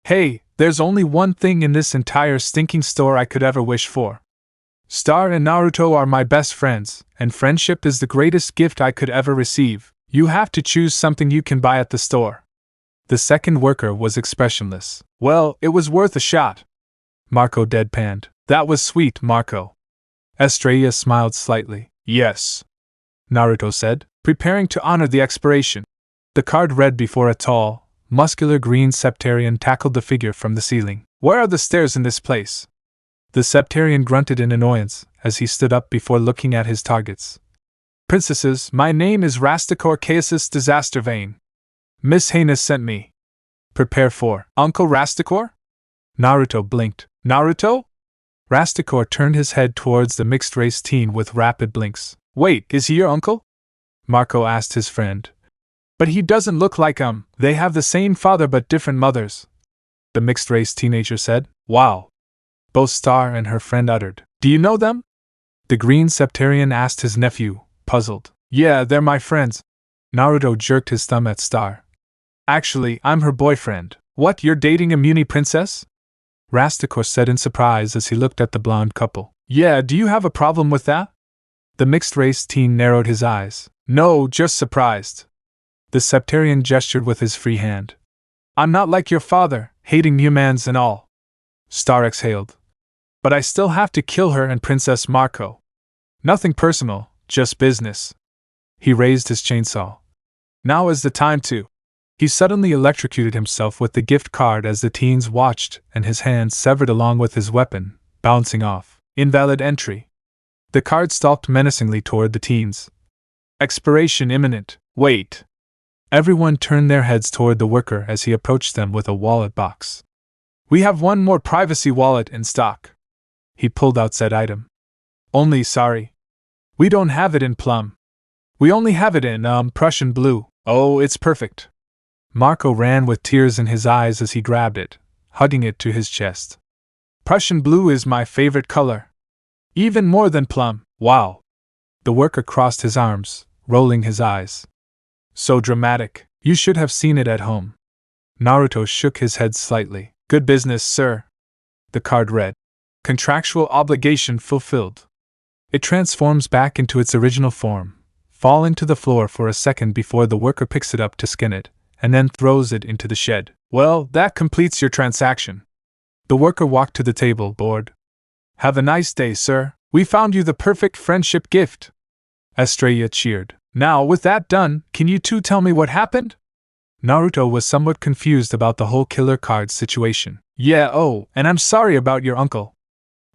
Hey, there's only one thing in this entire stinking store I could ever wish for. Star and Naruto are my best friends, and friendship is the greatest gift I could ever receive. You have to choose something you can buy at the store. The second worker was expressionless. Well, it was worth a shot. Marco deadpanned. That was sweet, Marco. Estrella smiled slightly. Yes. Naruto said, preparing to honor the expiration. The card read before a tall, muscular green septarian tackled the figure from the ceiling. Where are the stairs in this place? The septarian grunted in annoyance as he stood up before looking at his targets. Princesses, my name is Rasticor Caesus Disaster Vane. Miss Haynes sent me. Prepare for Uncle Rasticor? Naruto blinked. Naruto? Rasticor turned his head towards the mixed-race teen with rapid blinks. Wait, is he your uncle? Marco asked his friend. But he doesn't look like they have the same father but different mothers. The mixed-race teenager said. Wow. Both Star and her friend uttered. Do you know them? The green septarian asked his nephew, puzzled. Yeah, they're my friends. Naruto jerked his thumb at Star. Actually, I'm her boyfriend. What, you're dating a Muni princess? Rasticor said in surprise as he looked at the blonde couple. Yeah, do you have a problem with that? The mixed-race teen narrowed his eyes. No, just surprised. The septarian gestured with his free hand. I'm not like your father, hating humans and all. Star exhaled. But I still have to kill her and Princess Marco. Nothing personal, just business. He raised his chainsaw. Now is the time to. He suddenly electrocuted himself with the gift card as the teens watched, and his hand severed along with his weapon, bouncing off. Invalid entry. The card stalked menacingly toward the teens. Expiration imminent. Wait. Everyone turned their heads toward the worker as he approached them with a wallet box. We have one more privacy wallet in stock. He pulled out said item. Only sorry. We don't have it in plum. We only have it in, Prussian blue. Oh, it's perfect. Marco ran with tears in his eyes as he grabbed it, hugging it to his chest. Prussian blue is my favorite color. Even more than plum. Wow. The worker crossed his arms, rolling his eyes. So dramatic. You should have seen it at home. Naruto shook his head slightly. Good business, sir. The card read. Contractual obligation fulfilled. It transforms back into its original form, falling to the floor for a second before the worker picks it up to skin it, and then throws it into the shed. Well, that completes your transaction. The worker walked to the table, bored. Have a nice day, sir. We found you the perfect friendship gift. Estrella cheered. Now, with that done, can you two tell me what happened? Naruto was somewhat confused about the whole killer card situation. Yeah, oh, and I'm sorry about your uncle.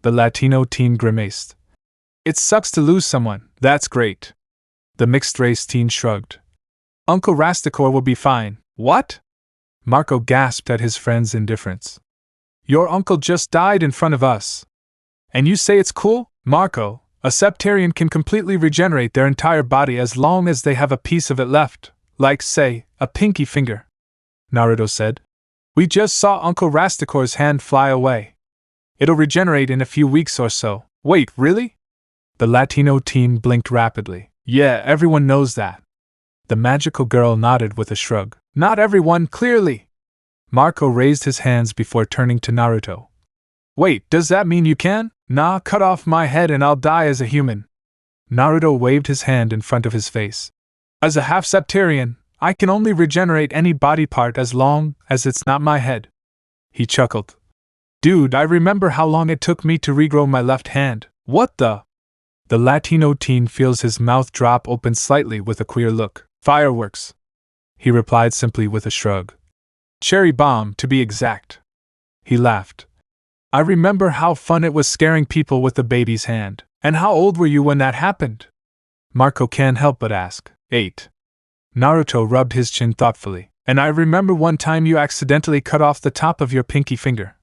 The Latino teen grimaced. It sucks to lose someone. That's great. The mixed-race teen shrugged. Uncle Rasticor will be fine. What? Marco gasped at his friend's indifference. Your uncle just died in front of us. And you say it's cool? Marco, a septarian can completely regenerate their entire body as long as they have a piece of it left, like, say, a pinky finger. Naruto said. We just saw Uncle Rasticor's hand fly away. It'll regenerate in a few weeks or so. Wait, really? The Latino teen blinked rapidly. Yeah, everyone knows that. The magical girl nodded with a shrug. Not everyone, clearly. Marco raised his hands before turning to Naruto. Wait, does that mean you can? Nah, cut off my head and I'll die as a human. Naruto waved his hand in front of his face. As a half-septarian, I can only regenerate any body part as long as it's not my head. He chuckled. Dude, I remember how long it took me to regrow my left hand. What the? The Latino teen feels his mouth drop open slightly with a queer look. Fireworks. He replied simply with a shrug. Cherry bomb, to be exact. He laughed. I remember how fun it was scaring people with the baby's hand. And how old were you when that happened? Marco can't help but ask. 8. Naruto rubbed his chin thoughtfully. And I remember one time you accidentally cut off the top of your pinky finger.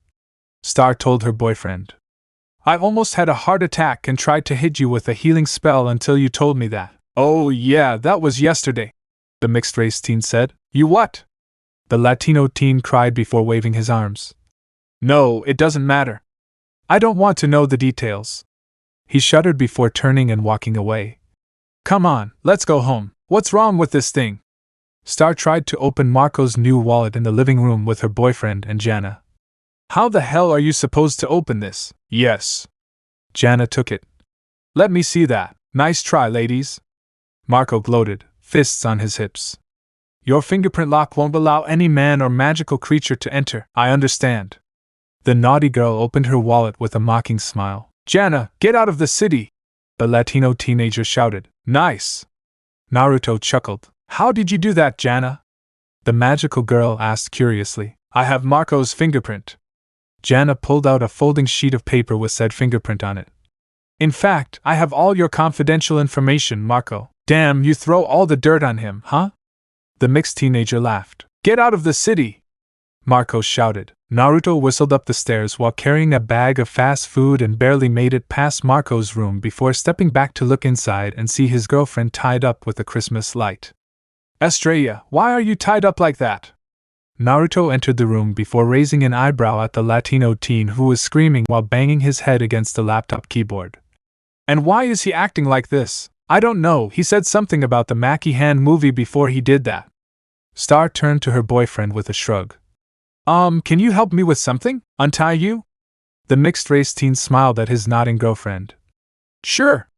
Star told her boyfriend. I almost had a heart attack and tried to hit you with a healing spell until you told me that. Oh yeah, that was yesterday. The mixed-race teen said. You what? The Latino teen cried before waving his arms. No, it doesn't matter. I don't want to know the details. He shuddered before turning and walking away. Come on, let's go home. What's wrong with this thing? Star tried to open Marco's new wallet in the living room with her boyfriend and Jana. How the hell are you supposed to open this? Yes. Jana took it. Let me see that. Nice try, ladies. Marco gloated, fists on his hips. Your fingerprint lock won't allow any man or magical creature to enter. I understand. The naughty girl opened her wallet with a mocking smile. Jana, get out of the city! The Latino teenager shouted. Nice! Naruto chuckled. How did you do that, Jana? The magical girl asked curiously. I have Marco's fingerprint. Jana pulled out a folding sheet of paper with said fingerprint on it. In fact, I have all your confidential information, Marco. Damn, you throw all the dirt on him, huh? The mixed teenager laughed. Get out of the city! Marco shouted. Naruto whistled up the stairs while carrying a bag of fast food and barely made it past Marco's room before stepping back to look inside and see his girlfriend tied up with a Christmas light. Estrella, why are you tied up like that? Naruto entered the room before raising an eyebrow at the Latino teen who was screaming while banging his head against the laptop keyboard. And why is he acting like this? I don't know, he said something about the Mackie Hand movie before he did that. Star turned to her boyfriend with a shrug. Can you help me with something? Untie you? The mixed-race teen smiled at his nodding girlfriend. Sure.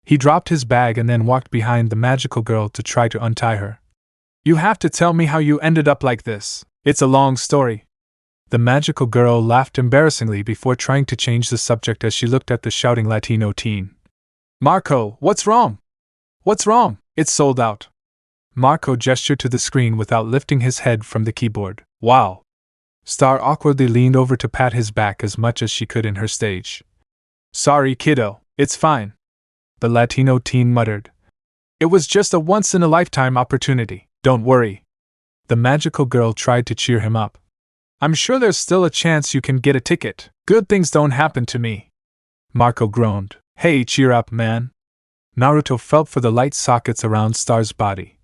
He dropped his bag and then walked behind the magical girl to try to untie her. You have to tell me how you ended up like this. It's a long story. The magical girl laughed embarrassingly before trying to change the subject as she looked at the shouting Latino teen. Marco, what's wrong? What's wrong? It's sold out. Marco gestured to the screen without lifting his head from the keyboard. Wow. Star awkwardly leaned over to pat his back as much as she could in her stage. Sorry, kiddo, it's fine. The Latino teen muttered. It was just a once-in-a-lifetime opportunity, don't worry. The magical girl tried to cheer him up. I'm sure there's still a chance you can get a ticket. Good things don't happen to me. Marco groaned. Hey, cheer up, man. Naruto felt for the light sockets around Star's body.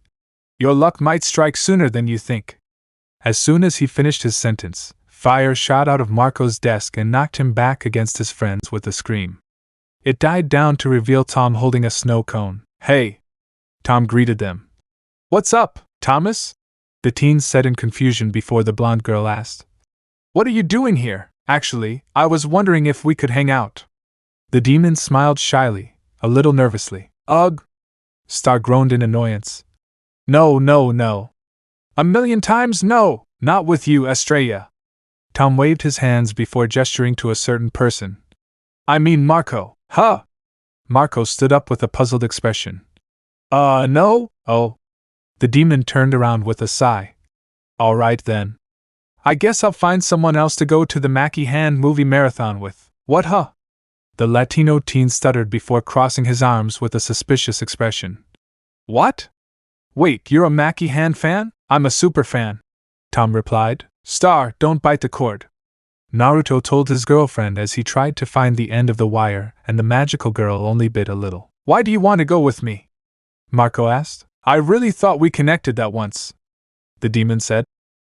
Your luck might strike sooner than you think. As soon as he finished his sentence, fire shot out of Marco's desk and knocked him back against his friends with a scream. It died down to reveal Tom holding a snow cone. Hey! Tom greeted them. What's up, Thomas? The teen said in confusion before the blonde girl asked. What are you doing here? Actually, I was wondering if we could hang out. The demon smiled shyly, a little nervously. Ugh! Star groaned in annoyance. No, no, no. A million times no! Not with you, Estrella. Tom waved his hands before gesturing to a certain person. I mean Marco. Huh! Marco stood up with a puzzled expression. No? Oh. The demon turned around with a sigh. Alright then. I guess I'll find someone else to go to the Mackie Hand movie marathon with. What huh? The Latino teen stuttered before crossing his arms with a suspicious expression. What? Wait, you're a Mackie Hand fan? I'm a super fan. Tom replied. Star, don't bite the cord. Naruto told his girlfriend as he tried to find the end of the wire, and the magical girl only bit a little. Why do you want to go with me? Marco asked. I really thought we connected that once. The demon said.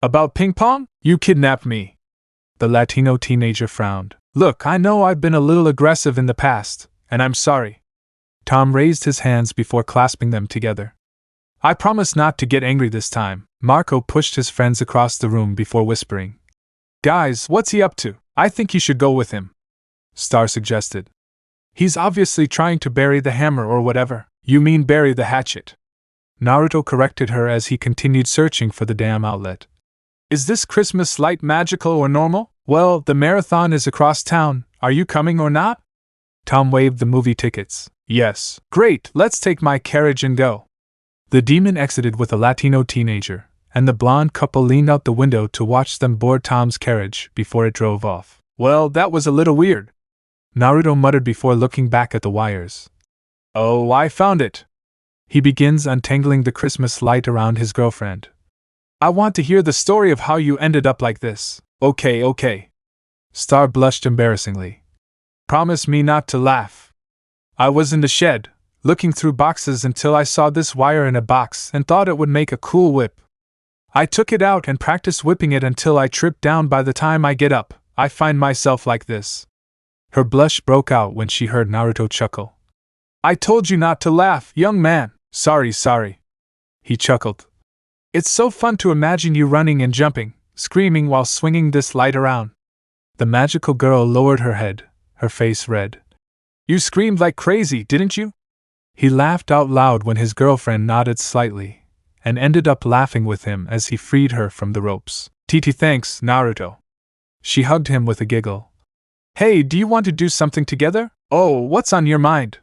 About ping pong? You kidnapped me. The Latino teenager frowned. Look, I know I've been a little aggressive in the past, and I'm sorry. Tom raised his hands before clasping them together. I promise not to get angry this time. Marco pushed his friends across the room before whispering. Guys, what's he up to? I think you should go with him. Star suggested. He's obviously trying to bury the hammer or whatever. You mean bury the hatchet. Naruto corrected her as he continued searching for the damn outlet. Is this Christmas light magical or normal? Well, the marathon is across town. Are you coming or not? Tom waved the movie tickets. Yes. Great, let's take my carriage and go. The demon exited with a Latino teenager, and the blonde couple leaned out the window to watch them board Tom's carriage before it drove off. Well, that was a little weird. Naruto muttered before looking back at the wires. Oh, I found it. He begins untangling the Christmas light around his girlfriend. I want to hear the story of how you ended up like this. Okay. Star blushed embarrassingly. Promise me not to laugh. I was in the shed, looking through boxes until I saw this wire in a box and thought it would make a cool whip. I took it out and practiced whipping it until I tripped down. By the time I get up, I find myself like this. Her blush broke out when she heard Naruto chuckle. I told you not to laugh, young man. Sorry. He chuckled. It's so fun to imagine you running and jumping, screaming while swinging this light around. The magical girl lowered her head, her face red. You screamed like crazy, didn't you? He laughed out loud when his girlfriend nodded slightly, and ended up laughing with him as he freed her from the ropes. TT thanks, Naruto. She hugged him with a giggle. Hey, do you want to do something together? Oh, what's on your mind?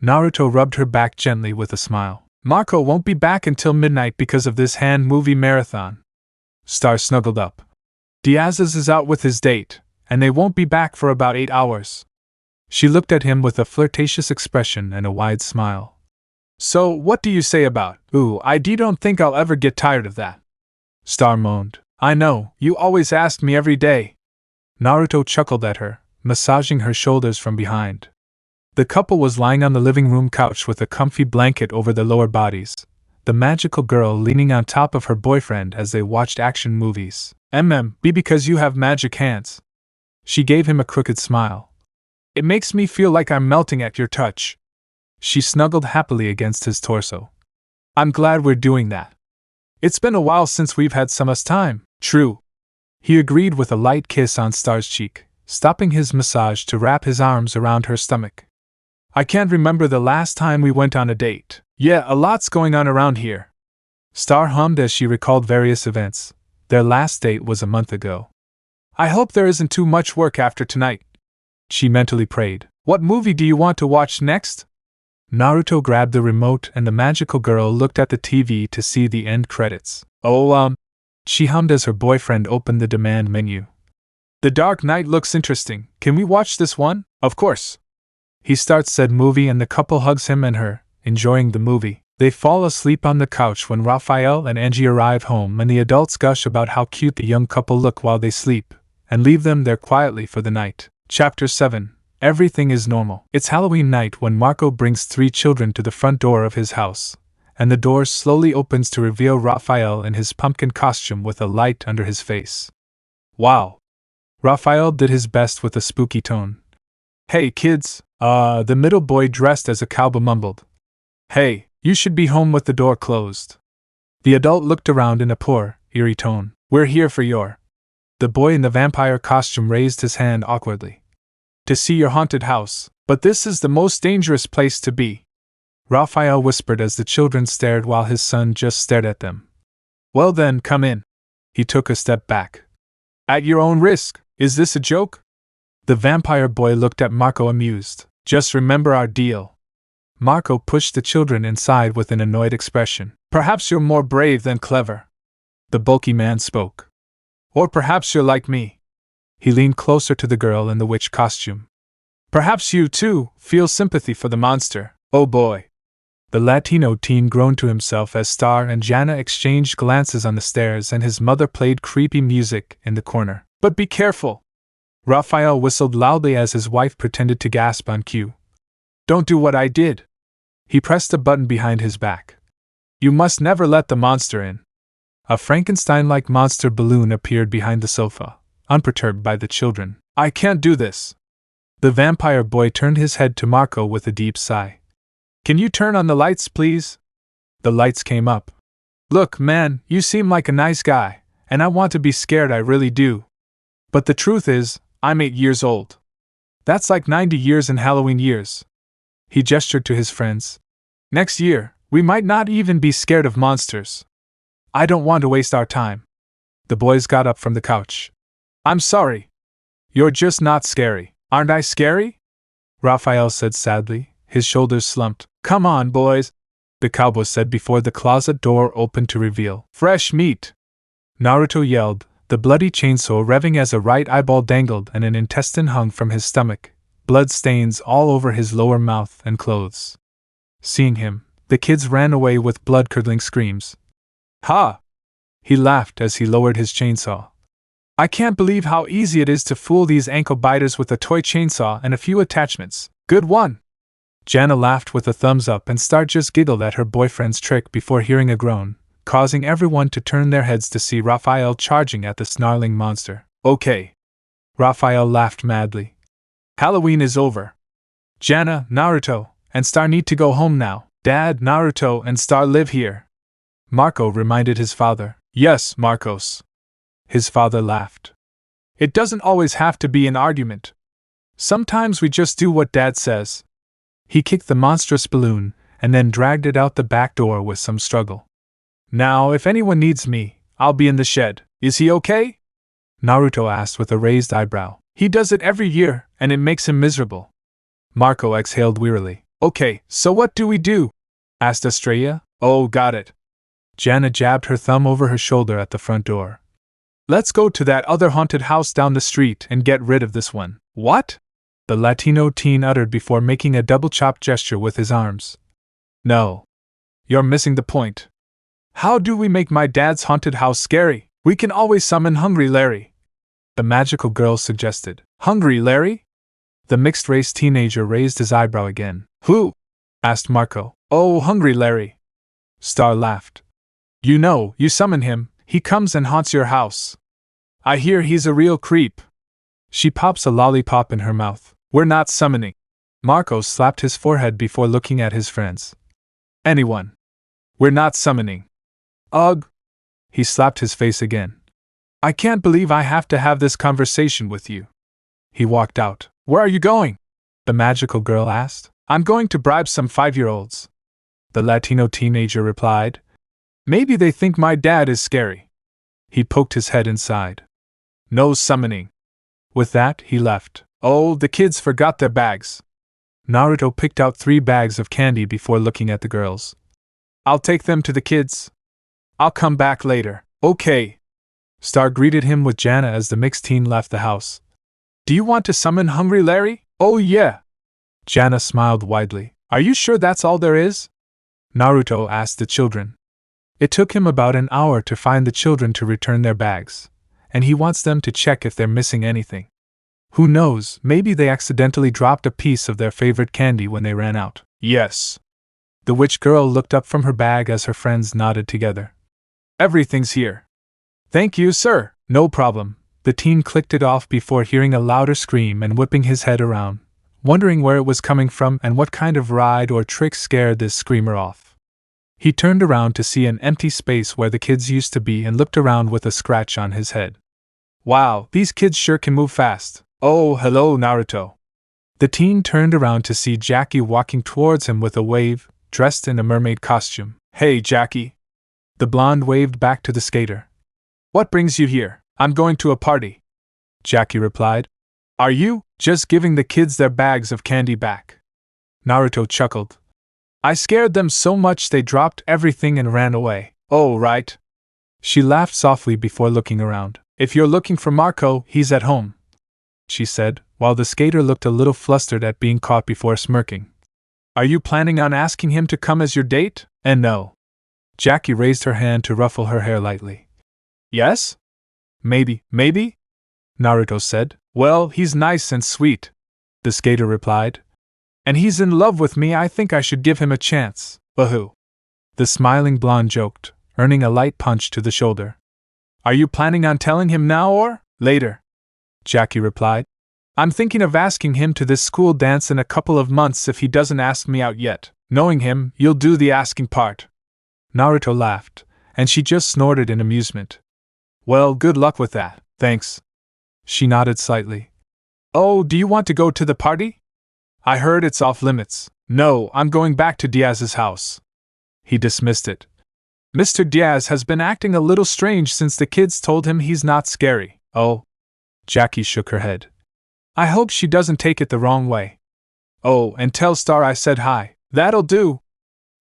Naruto rubbed her back gently with a smile. Marco won't be back until midnight because of this hand movie marathon. Star snuggled up. Diaz's is out with his date, and they won't be back for about 8 hours. She looked at him with a flirtatious expression and a wide smile. So, what do you say about, I don't think I'll ever get tired of that. Star moaned. I know, you always ask me every day. Naruto chuckled at her, massaging her shoulders from behind. The couple was lying on the living room couch with a comfy blanket over their lower bodies, the magical girl leaning on top of her boyfriend as they watched action movies. Be because you have magic hands. She gave him a crooked smile. It makes me feel like I'm melting at your touch. She snuggled happily against his torso. I'm glad we're doing that. It's been a while since we've had some us time. True. He agreed with a light kiss on Star's cheek, stopping his massage to wrap his arms around her stomach. I can't remember the last time we went on a date. Yeah, a lot's going on around here. Star hummed as she recalled various events. Their last date was a month ago. I hope there isn't too much work after tonight. She mentally prayed. What movie do you want to watch next? Naruto grabbed the remote and the magical girl looked at the TV to see the end credits. She hummed as her boyfriend opened the demand menu. The Dark Knight looks interesting. Can we watch this one? Of course. He starts said movie and the couple hugs him and her, enjoying the movie. They fall asleep on the couch when Raphael and Angie arrive home and the adults gush about how cute the young couple look while they sleep, and leave them there quietly for the night. Chapter 7. Everything is normal. It's Halloween night when Marco brings 3 children to the front door of his house, and the door slowly opens to reveal Raphael in his pumpkin costume with a light under his face. Wow. Raphael did his best with a spooky tone. Hey kids, the middle boy dressed as a cowboy mumbled. Hey, you should be home with the door closed. The adult looked around in a poor, eerie tone. We're here for your The boy in the vampire costume raised his hand awkwardly. To see your haunted house, but this is the most dangerous place to be, Raphael whispered as the children stared while his son just stared at them. Well then, come in. He took a step back. At your own risk, is this a joke? The vampire boy looked at Marco amused. Just remember our deal. Marco pushed the children inside with an annoyed expression. Perhaps you're more brave than clever. The bulky man spoke. Or perhaps you're like me. He leaned closer to the girl in the witch costume. Perhaps you, too, feel sympathy for the monster. Oh boy. The Latino teen groaned to himself as Star and Jana exchanged glances on the stairs and his mother played creepy music in the corner. But be careful! Raphael whistled loudly as his wife pretended to gasp on cue. Don't do what I did! He pressed a button behind his back. You must never let the monster in. A Frankenstein-like monster balloon appeared behind the sofa, unperturbed by the children. I can't do this! The vampire boy turned his head to Marco with a deep sigh. Can you turn on the lights, please? The lights came up. Look, man, you seem like a nice guy, and I want to be scared, I really do. But the truth is, I'm 8 years old. That's like 90 years in Halloween years. He gestured to his friends. Next year, we might not even be scared of monsters. I don't want to waste our time. The boys got up from the couch. I'm sorry. You're just not scary. Aren't I scary? Raphael said sadly, his shoulders slumped. Come on, boys, the cowboy said before the closet door opened to reveal fresh meat. Naruto yelled, the bloody chainsaw revving as a right eyeball dangled and an intestine hung from his stomach, blood stains all over his lower mouth and clothes. Seeing him, the kids ran away with blood-curdling screams. Ha! He laughed as he lowered his chainsaw. I can't believe how easy it is to fool these ankle-biters with a toy chainsaw and a few attachments. Good one! Jana laughed with a thumbs up and Star just giggled at her boyfriend's trick before hearing a groan, causing everyone to turn their heads to see Raphael charging at the snarling monster. Okay. Raphael laughed madly. Halloween is over. Jana, Naruto, and Star need to go home now. Dad, Naruto, and Star live here. Marco reminded his father. Yes, Marcos. His father laughed. It doesn't always have to be an argument. Sometimes we just do what Dad says. He kicked the monstrous balloon, and then dragged it out the back door with some struggle. Now, if anyone needs me, I'll be in the shed. Is he okay? Naruto asked with a raised eyebrow. He does it every year, and it makes him miserable. Marco exhaled wearily. Okay, so what do we do? Asked Estrella. Oh, got it. Jana jabbed her thumb over her shoulder at the front door. Let's go to that other haunted house down the street and get rid of this one. What? The Latino teen uttered before making a double-chopped gesture with his arms. No. You're missing the point. How do we make my dad's haunted house scary? We can always summon Hungry Larry. The magical girl suggested. Hungry Larry? The mixed-race teenager raised his eyebrow again. Who? Asked Marco. Oh, Hungry Larry. Star laughed. You know, you summon him, he comes and haunts your house. I hear he's a real creep. She pops a lollipop in her mouth. We're not summoning. Marco slapped his forehead before looking at his friends. Anyone. We're not summoning. Ugh. He slapped his face again. I can't believe I have to have this conversation with you. He walked out. Where are you going? The magical girl asked. I'm going to bribe some 5-year-olds. The Latino teenager replied. Maybe they think my dad is scary. He poked his head inside. No summoning. With that, he left. Oh, the kids forgot their bags. Naruto picked out 3 bags of candy before looking at the girls. I'll take them to the kids. I'll come back later. Okay. Star greeted him with Jana as the mixed teen left the house. Do you want to summon Hungry Larry? Oh yeah. Jana smiled widely. Are you sure that's all there is? Naruto asked the children. It took him about an hour to find the children to return their bags, and he wants them to check if they're missing anything. Who knows, maybe they accidentally dropped a piece of their favorite candy when they ran out. Yes. The witch girl looked up from her bag as her friends nodded together. Everything's here. Thank you, sir. No problem. The teen clicked it off before hearing a louder scream and whipping his head around, wondering where it was coming from and what kind of ride or trick scared this screamer off. He turned around to see an empty space where the kids used to be and looked around with a scratch on his head. Wow, these kids sure can move fast. Oh, hello, Naruto. The teen turned around to see Jackie walking towards him with a wave, dressed in a mermaid costume. Hey, Jackie. The blonde waved back to the skater. What brings you here? I'm going to a party. Jackie replied. Are you? Just giving the kids their bags of candy back. Naruto chuckled. I scared them so much they dropped everything and ran away. Oh, right. She laughed softly before looking around. If you're looking for Marco, he's at home, she said, while the skater looked a little flustered at being caught before smirking. Are you planning on asking him to come as your date? And no. Jackie raised her hand to ruffle her hair lightly. Yes? Maybe. Naruto said. Well, he's nice and sweet, the skater replied. And he's in love with me. I think I should give him a chance. Wahoo. The smiling blonde joked, earning a light punch to the shoulder. Are you planning on telling him now or later? Jackie replied. I'm thinking of asking him to this school dance in a couple of months if he doesn't ask me out yet. Knowing him, you'll do the asking part. Naruto laughed, and she just snorted in amusement. Well, good luck with that, thanks. She nodded slightly. Oh, do you want to go to the party? I heard it's off limits. No, I'm going back to Diaz's house. He dismissed it. Mr. Diaz has been acting a little strange since the kids told him he's not scary. Oh. Jackie shook her head. I hope she doesn't take it the wrong way. Oh, and tell Star I said hi. That'll do,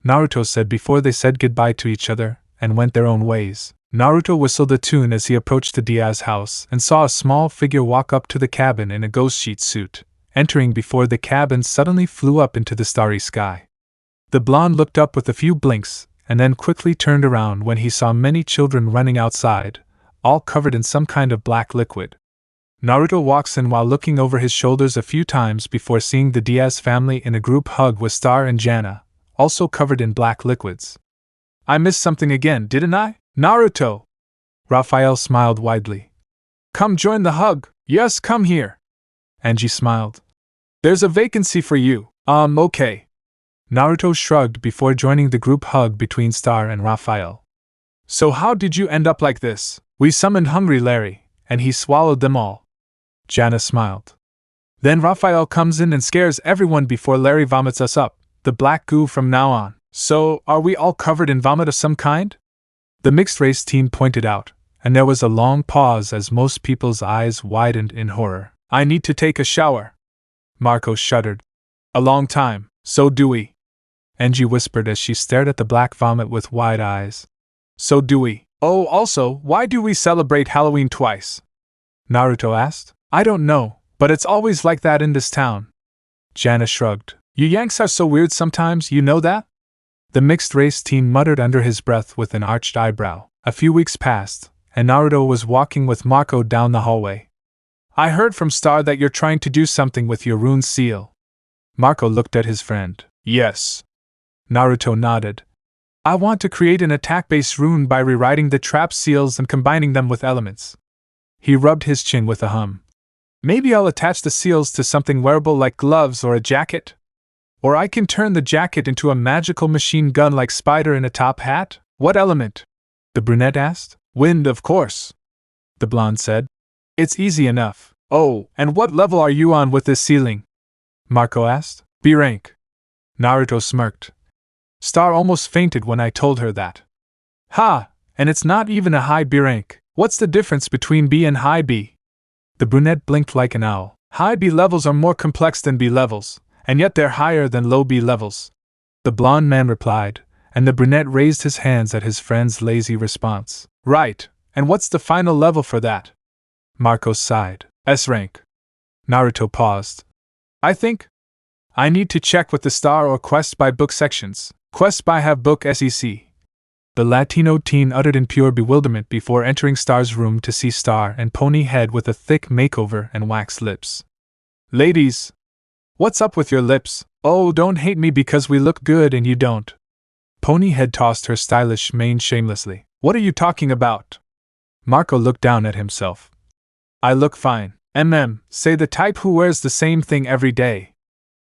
Naruto said before they said goodbye to each other and went their own ways. Naruto whistled a tune as he approached the Diaz house and saw a small figure walk up to the cabin in a ghost sheet suit, entering before the cabin suddenly flew up into the starry sky. The blonde looked up with a few blinks and then quickly turned around when he saw many children running outside, all covered in some kind of black liquid. Naruto walks in while looking over his shoulders a few times before seeing the Diaz family in a group hug with Star and Jana, also covered in black liquids. I missed something again, didn't I? Naruto! Raphael smiled widely. Come join the hug. Yes, come here. Angie smiled. There's a vacancy for you. Okay. Naruto shrugged before joining the group hug between Star and Raphael. So how did you end up like this? We summoned Hungry Larry, and he swallowed them all. Jana smiled. Then Raphael comes in and scares everyone before Larry vomits us up, the black goo from now on. So, are we all covered in vomit of some kind? The mixed-race team pointed out, and there was a long pause as most people's eyes widened in horror. I need to take a shower. Marco shuddered. A long time, so do we. Angie whispered as she stared at the black vomit with wide eyes. So do we. Oh, also, why do we celebrate Halloween twice? Naruto asked. I don't know, but it's always like that in this town. Jana shrugged. You Yanks are so weird sometimes, you know that? The mixed-race team muttered under his breath with an arched eyebrow. A few weeks passed, and Naruto was walking with Marco down the hallway. I heard from Star that you're trying to do something with your rune seal. Marco looked at his friend. Yes. Naruto nodded. I want to create an attack-based rune by rewriting the trap seals and combining them with elements. He rubbed his chin with a hum. Maybe I'll attach the seals to something wearable like gloves or a jacket? Or I can turn the jacket into a magical machine gun like Spider in a top hat? What element? The brunette asked. Wind, of course, the blonde said. It's easy enough. Oh, and what level are you on with this sealing? Marco asked. B rank. Naruto smirked. Star almost fainted when I told her that. Ha! And it's not even a high B rank. What's the difference between B and high B? The brunette blinked like an owl. High B levels are more complex than B levels, and yet they're higher than low B levels. The blonde man replied, and the brunette raised his hands at his friend's lazy response. Right, and what's the final level for that? Marco sighed. S rank. Naruto paused. I think I need to check with the Star or Quest by book sections. Quest by have book SEC. The Latino teen uttered in pure bewilderment before entering Star's room to see Star and Pony Head with a thick makeover and waxed lips. Ladies! What's up with your lips? Oh, don't hate me because we look good and you don't. Pony Head tossed her stylish mane shamelessly. What are you talking about? Marco looked down at himself. I look fine. Say the type who wears the same thing every day.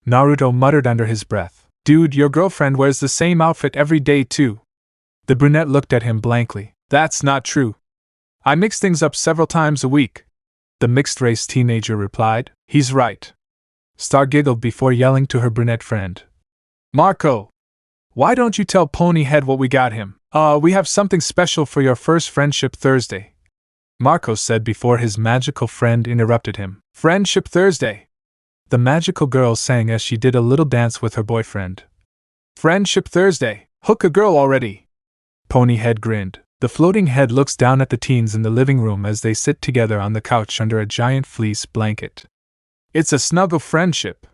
Naruto muttered under his breath. Dude, your girlfriend wears the same outfit every day too. The brunette looked at him blankly. That's not true. I mix things up several times a week. The mixed-race teenager replied. He's right. Star giggled before yelling to her brunette friend. Marco! Why don't you tell Ponyhead what we got him? We have something special for your first Friendship Thursday. Marco said before his magical friend interrupted him. Friendship Thursday! The magical girl sang as she did a little dance with her boyfriend. Friendship Thursday! Hook a girl already! Ponyhead grinned. The floating head looks down at the teens in the living room as they sit together on the couch under a giant fleece blanket. It's a snuggle friendship.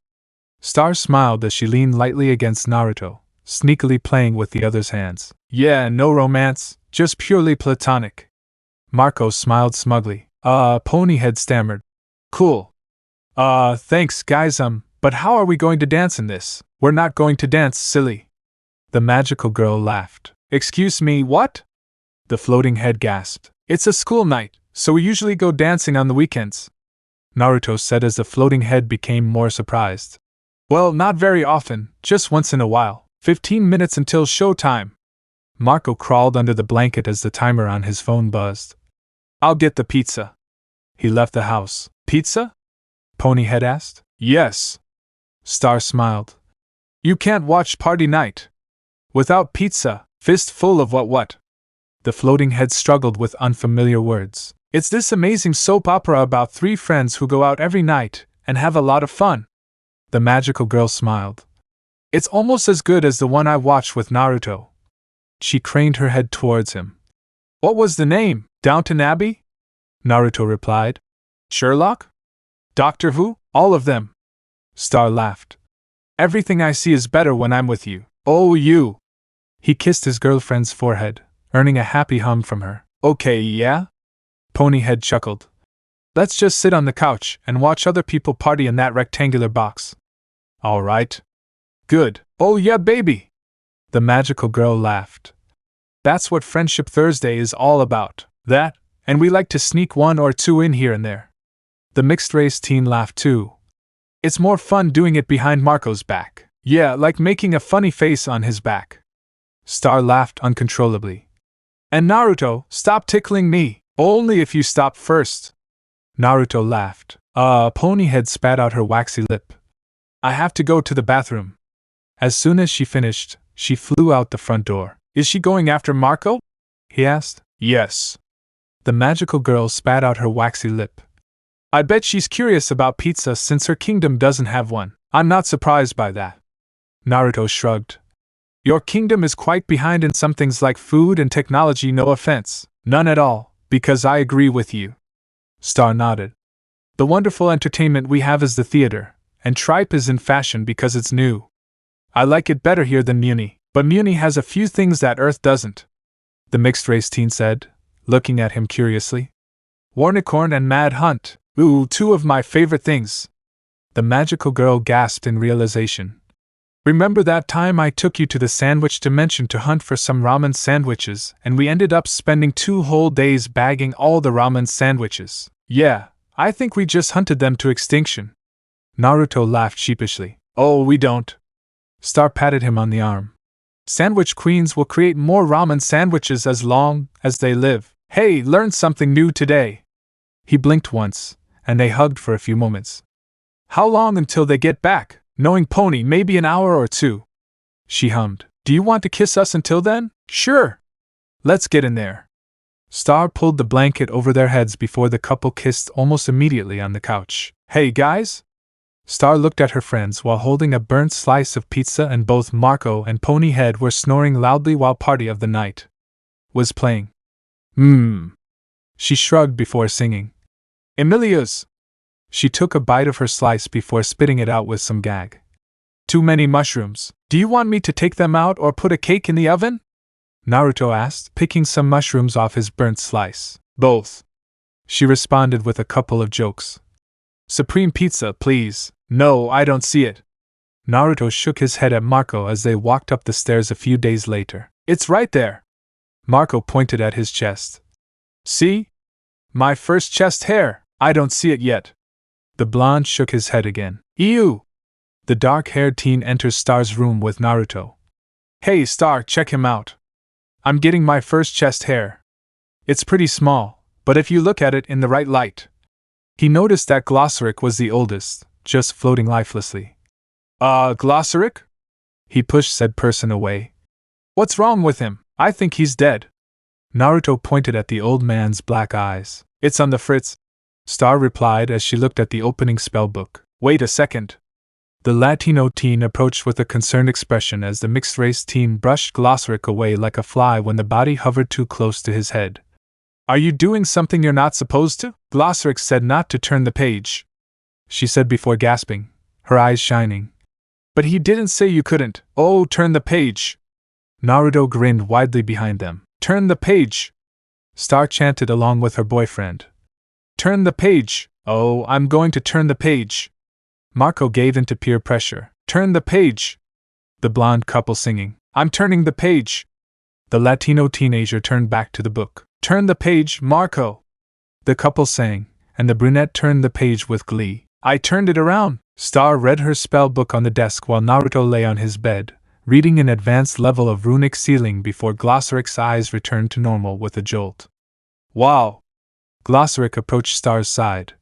Star smiled as she leaned lightly against Naruto, sneakily playing with the other's hands. Yeah, no romance, just purely platonic. Marco smiled smugly. Ponyhead stammered. Cool. Thanks guys, but how are we going to dance in this? We're not going to dance, silly. The magical girl laughed. Excuse me, what? The floating head gasped. It's a school night, so we usually go dancing on the weekends. Naruto said as the floating head became more surprised. Well, not very often, just once in a while. 15 minutes until showtime. Marco crawled under the blanket as the timer on his phone buzzed. I'll get the pizza. He left the house. Pizza? Ponyhead asked. Yes. Star smiled. You can't watch Party Night without pizza. Fistful of what? The floating head struggled with unfamiliar words. It's this amazing soap opera about 3 friends who go out every night and have a lot of fun. The magical girl smiled. It's almost as good as the one I watched with Naruto. She craned her head towards him. What was the name? Downton Abbey? Naruto replied. Sherlock? Doctor Who? All of them. Star laughed. Everything I see is better when I'm with you. Oh, you. He kissed his girlfriend's forehead, earning a happy hum from her. Okay, yeah? Ponyhead chuckled. Let's just sit on the couch and watch other people party in that rectangular box. All right. Good. Oh yeah, baby. The magical girl laughed. That's what Friendship Thursday is all about. That, and we like to sneak 1 or 2 in here and there. The mixed-race teen laughed too. It's more fun doing it behind Marco's back. Yeah, like making a funny face on his back. Star laughed uncontrollably. And Naruto, stop tickling me. Only if you stop first. Naruto laughed. Ponyhead spat out her waxy lip. I have to go to the bathroom. As soon as she finished, she flew out the front door. Is she going after Marco? He asked. Yes. The magical girl spat out her waxy lip. I bet she's curious about pizza since her kingdom doesn't have one. I'm not surprised by that. Naruto shrugged. Your kingdom is quite behind in some things like food and technology, no offense. None at all, because I agree with you. Star nodded. The wonderful entertainment we have is the theater, and tripe is in fashion because it's new. I like it better here than Muni, but Muni has a few things that Earth doesn't. The mixed-race teen said, looking at him curiously. Warnicorn and Mad Hunt. Ooh, 2 of my favorite things. The magical girl gasped in realization. Remember that time I took you to the sandwich dimension to hunt for some ramen sandwiches, and we ended up spending 2 whole days bagging all the ramen sandwiches? Yeah, I think we just hunted them to extinction. Naruto laughed sheepishly. Oh, we don't. Star patted him on the arm. Sandwich queens will create more ramen sandwiches as long as they live. Hey, learned something new today. He blinked once, and they hugged for a few moments. How long until they get back? Knowing Pony, maybe an hour or 2. She hummed. Do you want to kiss us until then? Sure. Let's get in there. Star pulled the blanket over their heads before the couple kissed almost immediately on the couch. Hey guys? Star looked at her friends while holding a burnt slice of pizza, and both Marco and Ponyhead were snoring loudly while Party of the Night was playing. She shrugged before singing. Emilia's. She took a bite of her slice before spitting it out with some gag. Too many mushrooms. Do you want me to take them out or put a cake in the oven? Naruto asked, picking some mushrooms off his burnt slice. Both. She responded with a couple of jokes. Supreme pizza, please. No, I don't see it. Naruto shook his head at Marco as they walked up the stairs a few days later. It's right there. Marco pointed at his chest. See? My first chest hair. I don't see it yet. The blonde shook his head again. Ew! The dark-haired teen enters Star's room with Naruto. Hey Star, check him out. I'm getting my first chest hair. It's pretty small, but if you look at it in the right light. He noticed that Glossaric was the oldest, just floating lifelessly. Glossaric? He pushed said person away. What's wrong with him? I think he's dead. Naruto pointed at the old man's black eyes. It's on the fritz. Star replied as she looked at the opening spellbook. Wait a second. The Latino teen approached with a concerned expression as the mixed-race teen brushed Glossaric away like a fly when the body hovered too close to his head. Are you doing something you're not supposed to? Glossaric said not to turn the page. She said before gasping, her eyes shining. But he didn't say you couldn't. Oh, turn the page. Naruto grinned widely behind them. Turn the page. Star chanted along with her boyfriend. Turn the page. Oh, I'm going to turn the page. Marco gave in to peer pressure. Turn the page. The blonde couple singing. I'm turning the page. The Latino teenager turned back to the book. Turn the page, Marco. The couple sang, and the brunette turned the page with glee. I turned it around. Star read her spell book on the desk while Naruto lay on his bed, reading an advanced level of runic sealing before Glossaric's eyes returned to normal with a jolt. Wow. Glossaric approached Star's side.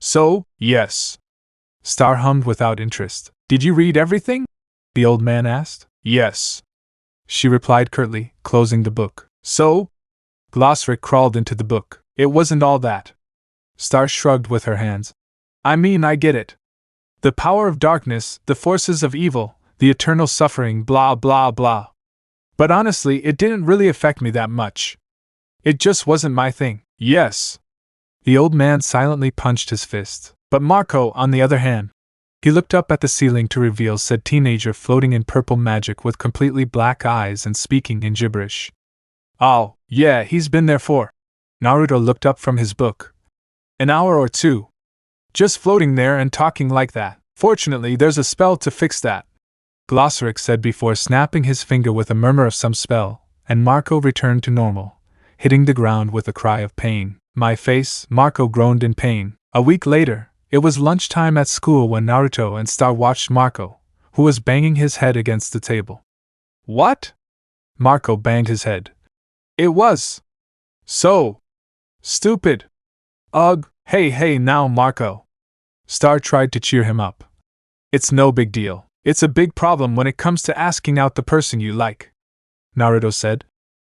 So, yes. Star hummed without interest. Did you read everything? The old man asked. Yes. She replied curtly, closing the book. So? Glossaric crawled into the book. It wasn't all that. Star shrugged with her hands. I mean, I get it. The power of darkness, the forces of evil, the eternal suffering, blah blah blah. But honestly, it didn't really affect me that much. It just wasn't my thing. Yes. The old man silently punched his fist. But Marco, on the other hand, he looked up at the ceiling to reveal said teenager floating in purple magic with completely black eyes and speaking in gibberish. Oh, yeah, he's been there for. Naruto looked up from his book. An hour or two. Just floating there and talking like that. Fortunately, there's a spell to fix that. Glossaric said before snapping his finger with a murmur of some spell, and Marco returned to normal, hitting the ground with a cry of pain. My face, Marco groaned in pain. A week later, it was lunchtime at school when Naruto and Star watched Marco, who was banging his head against the table. What? Marco banged his head. It was so stupid. Ugh, hey now Marco. Star tried to cheer him up. It's no big deal. It's a big problem when it comes to asking out the person you like. Naruto said.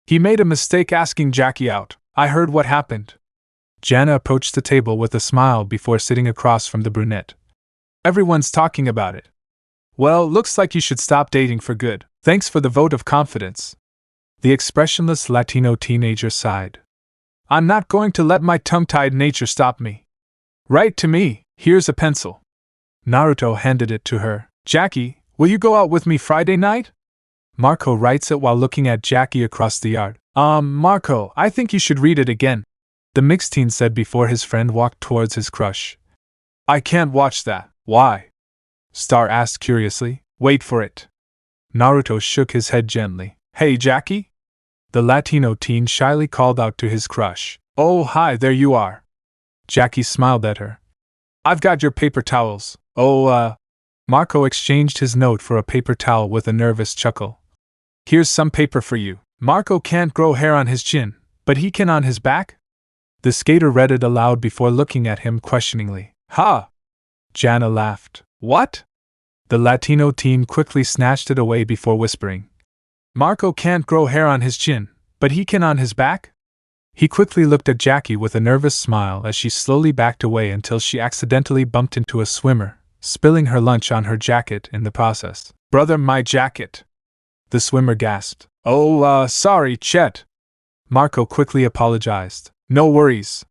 He made a mistake asking Jackie out. I heard what happened. Jana approached the table with a smile before sitting across from the brunette. Everyone's talking about it. Well, looks like you should stop dating for good. Thanks for the vote of confidence. The expressionless Latino teenager sighed. I'm not going to let my tongue-tied nature stop me. Write to me, here's a pencil. Naruto handed it to her. Jackie, will you go out with me Friday night? Marco writes it while looking at Jackie across the yard. Marco, I think you should read it again. The mixed teen said before his friend walked towards his crush. I can't watch that. Why? Star asked curiously. Wait for it. Naruto shook his head gently. Hey, Jackie? The Latino teen shyly called out to his crush. Oh, hi, there you are. Jackie smiled at her. I've got your paper towels. Marco exchanged his note for a paper towel with a nervous chuckle. Here's some paper for you. Marco can't grow hair on his chin, but he can on his back? The skater read it aloud before looking at him questioningly. Ha! Jana laughed. What? The Latino teen quickly snatched it away before whispering. Marco can't grow hair on his chin, but he can on his back? He quickly looked at Jackie with a nervous smile as she slowly backed away until she accidentally bumped into a swimmer, spilling her lunch on her jacket in the process. Brother, my jacket! The swimmer gasped. Oh, sorry, Chet. Marco quickly apologized. No worries.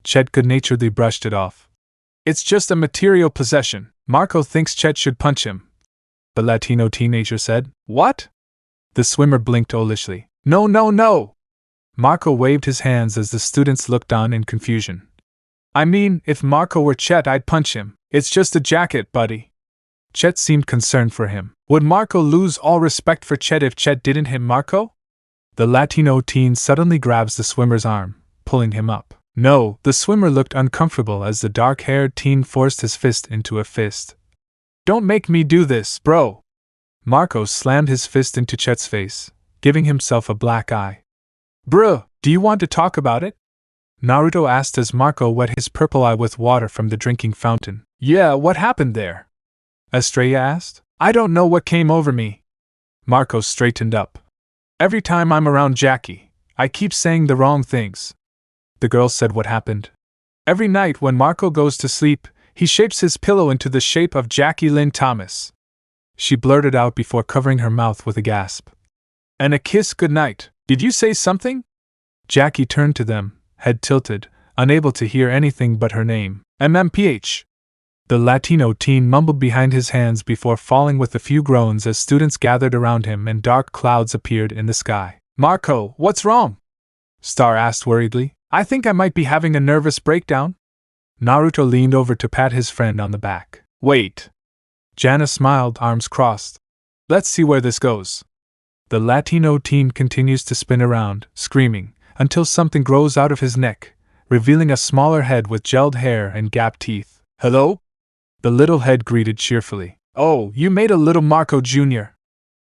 Chet good-naturedly brushed it off. It's just a material possession. Marco thinks Chet should punch him. The Latino teenager said. What? The swimmer blinked owlishly. No! Marco waved his hands as the students looked on in confusion. I mean, if Marco were Chet, I'd punch him. It's just a jacket, buddy. Chet seemed concerned for him. Would Marco lose all respect for Chet if Chet didn't hit Marco? The Latino teen suddenly grabs the swimmer's arm, pulling him up. No, the swimmer looked uncomfortable as the dark-haired teen forced his fist into a fist. Don't make me do this, bro. Marco slammed his fist into Chet's face, giving himself a black eye. Bruh, do you want to talk about it? Naruto asked as Marco wet his purple eye with water from the drinking fountain. Yeah, what happened there? Estrella asked. I don't know what came over me. Marco straightened up. Every time I'm around Jackie, I keep saying the wrong things. The girl said what happened. Every night when Marco goes to sleep, he shapes his pillow into the shape of Jackie Lynn Thomas. She blurted out before covering her mouth with a gasp. And a kiss goodnight. Did you say something? Jackie turned to them, head tilted, unable to hear anything but her name. MMPH. The Latino teen mumbled behind his hands before falling with a few groans as students gathered around him and dark clouds appeared in the sky. Marco, what's wrong? Star asked worriedly. I think I might be having a nervous breakdown. Naruto leaned over to pat his friend on the back. Wait. Jana smiled, arms crossed. Let's see where this goes. The Latino teen continues to spin around, screaming, until something grows out of his neck, revealing a smaller head with gelled hair and gapped teeth. Hello? The little head greeted cheerfully. Oh, you made a little Marco Jr.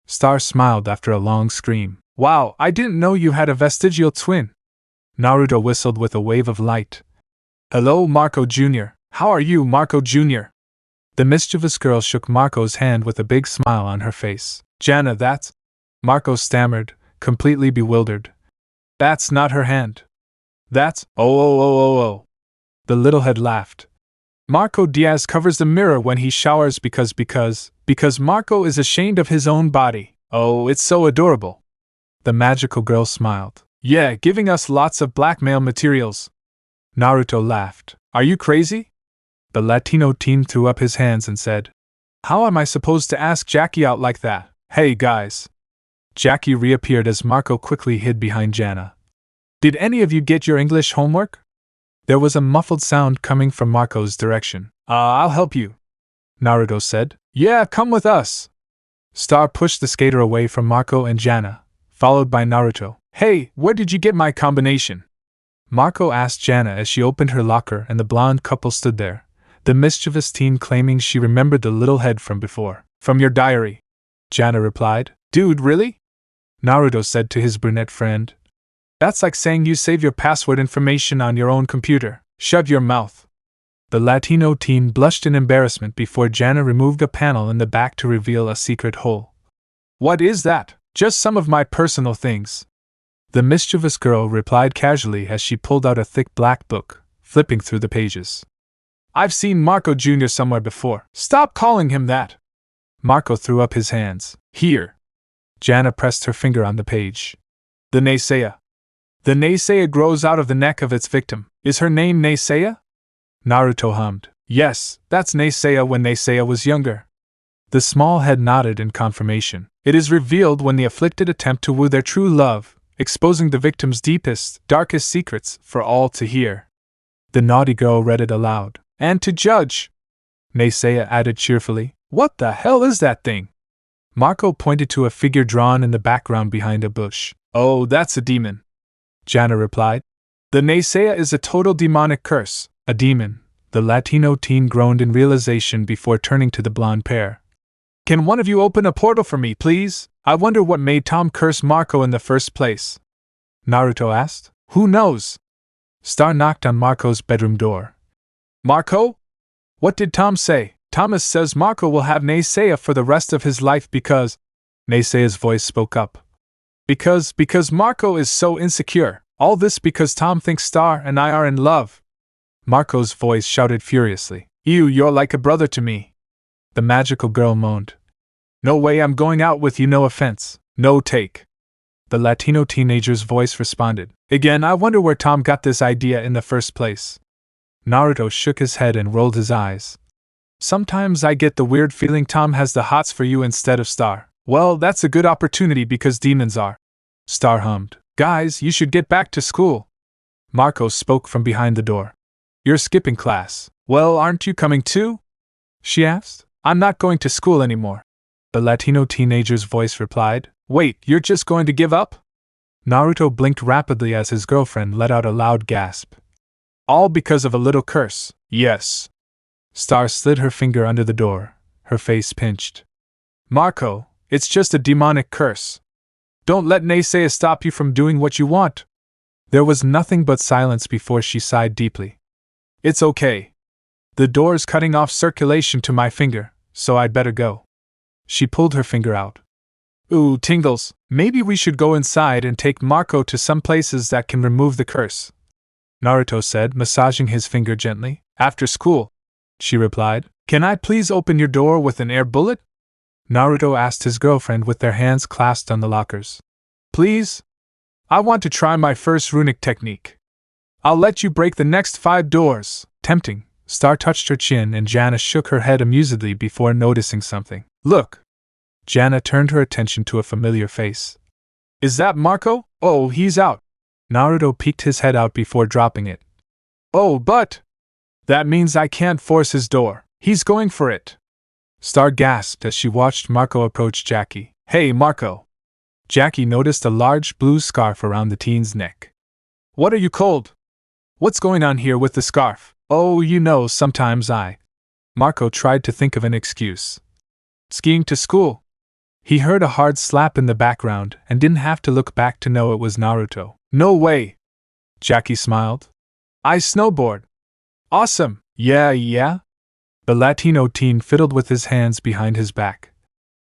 Star smiled after a long scream. Wow, I didn't know you had a vestigial twin. Naruto whistled with a wave of light. Hello, Marco Jr. How are you, Marco Jr.? The mischievous girl shook Marco's hand with a big smile on her face. Jana, that's... Marco stammered, completely bewildered. That's not her hand. That's... Oh. The little head laughed. Marco Diaz covers the mirror when he showers because Marco is ashamed of his own body. Oh, it's so adorable. The magical girl smiled. Yeah, giving us lots of blackmail materials. Naruto laughed. Are you crazy? The Latino teen threw up his hands and said, How am I supposed to ask Jackie out like that? Hey guys. Jackie reappeared as Marco quickly hid behind Jana. Did any of you get your English homework? There was a muffled sound coming from Marco's direction. I'll help you, Naruto said. Yeah, come with us. Star pushed the skater away from Marco and Jana, followed by Naruto. Hey, where did you get my combination? Marco asked Jana as she opened her locker and the blonde couple stood there, the mischievous teen claiming she remembered the little head from before. From your diary, Jana replied. Dude, really? Naruto said to his brunette friend. That's like saying you save your password information on your own computer. Shut your mouth. The Latino teen blushed in embarrassment before Jana removed a panel in the back to reveal a secret hole. What is that? Just some of my personal things. The mischievous girl replied casually as she pulled out a thick black book, flipping through the pages. I've seen Marco Jr. somewhere before. Stop calling him that. Marco threw up his hands. Here. Jana pressed her finger on the page. The Naysayer. The Naysayer grows out of the neck of its victim. Is her name Naysayer? Naruto hummed. Yes, that's Naysayer when Naysayer was younger. The small head nodded in confirmation. It is revealed when the afflicted attempt to woo their true love, exposing the victim's deepest, darkest secrets for all to hear. The naughty girl read it aloud. And to judge, Naysayer added cheerfully. What the hell is that thing? Marco pointed to a figure drawn in the background behind a bush. Oh, that's a demon, Jana replied. The Naysayer is a total demonic curse. A demon, the Latino teen groaned in realization before turning to the blonde pair. Can one of you open a portal for me, please? I wonder what made Tom curse Marco in the first place. Naruto asked. Who knows? Star knocked on Marco's bedroom door. Marco? What did Tom say? Thomas says Marco will have Naysayer for the rest of his life because... Naysayer's voice spoke up. Because Marco is so insecure. All this because Tom thinks Star and I are in love. Marco's voice shouted furiously. Ew, you're like a brother to me. The magical girl moaned. No way I'm going out with you, no offense. No take. The Latino teenager's voice responded. Again, I wonder where Tom got this idea in the first place. Naruto shook his head and rolled his eyes. Sometimes I get the weird feeling Tom has the hots for you instead of Star. Well, that's a good opportunity because demons are. Star hummed. Guys, you should get back to school. Marco spoke from behind the door. You're skipping class. Well, aren't you coming too? She asked. I'm not going to school anymore. The Latino teenager's voice replied. Wait, you're just going to give up? Naruto blinked rapidly as his girlfriend let out a loud gasp. All because of a little curse. Yes. Star slid her finger under the door, her face pinched. Marco, it's just a demonic curse. Don't let Naysayer stop you from doing what you want. There was nothing but silence before she sighed deeply. It's okay. The door's cutting off circulation to my finger, so I'd better go. She pulled her finger out. Ooh, tingles, maybe we should go inside and take Marco to some places that can remove the curse, Naruto said, massaging his finger gently. After school, she replied. Can I please open your door with an air bullet? Naruto asked his girlfriend with their hands clasped on the lockers. Please? I want to try my first runic technique. I'll let you break the next 5 doors. Tempting, Star touched her chin and Jana shook her head amusedly before noticing something. Look! Jana turned her attention to a familiar face. Is that Marco? Oh, he's out. Naruto peeked his head out before dropping it. Oh, but... that means I can't force his door. He's going for it. Star gasped as she watched Marco approach Jackie. Hey, Marco! Jackie noticed a large blue scarf around the teen's neck. What are you cold? What's going on here with the scarf? Oh, you know, sometimes Marco tried to think of an excuse. Skiing to school. He heard a hard slap in the background and didn't have to look back to know it was Naruto. No way! Jackie smiled. I snowboard. Awesome! Yeah? The Latino teen fiddled with his hands behind his back.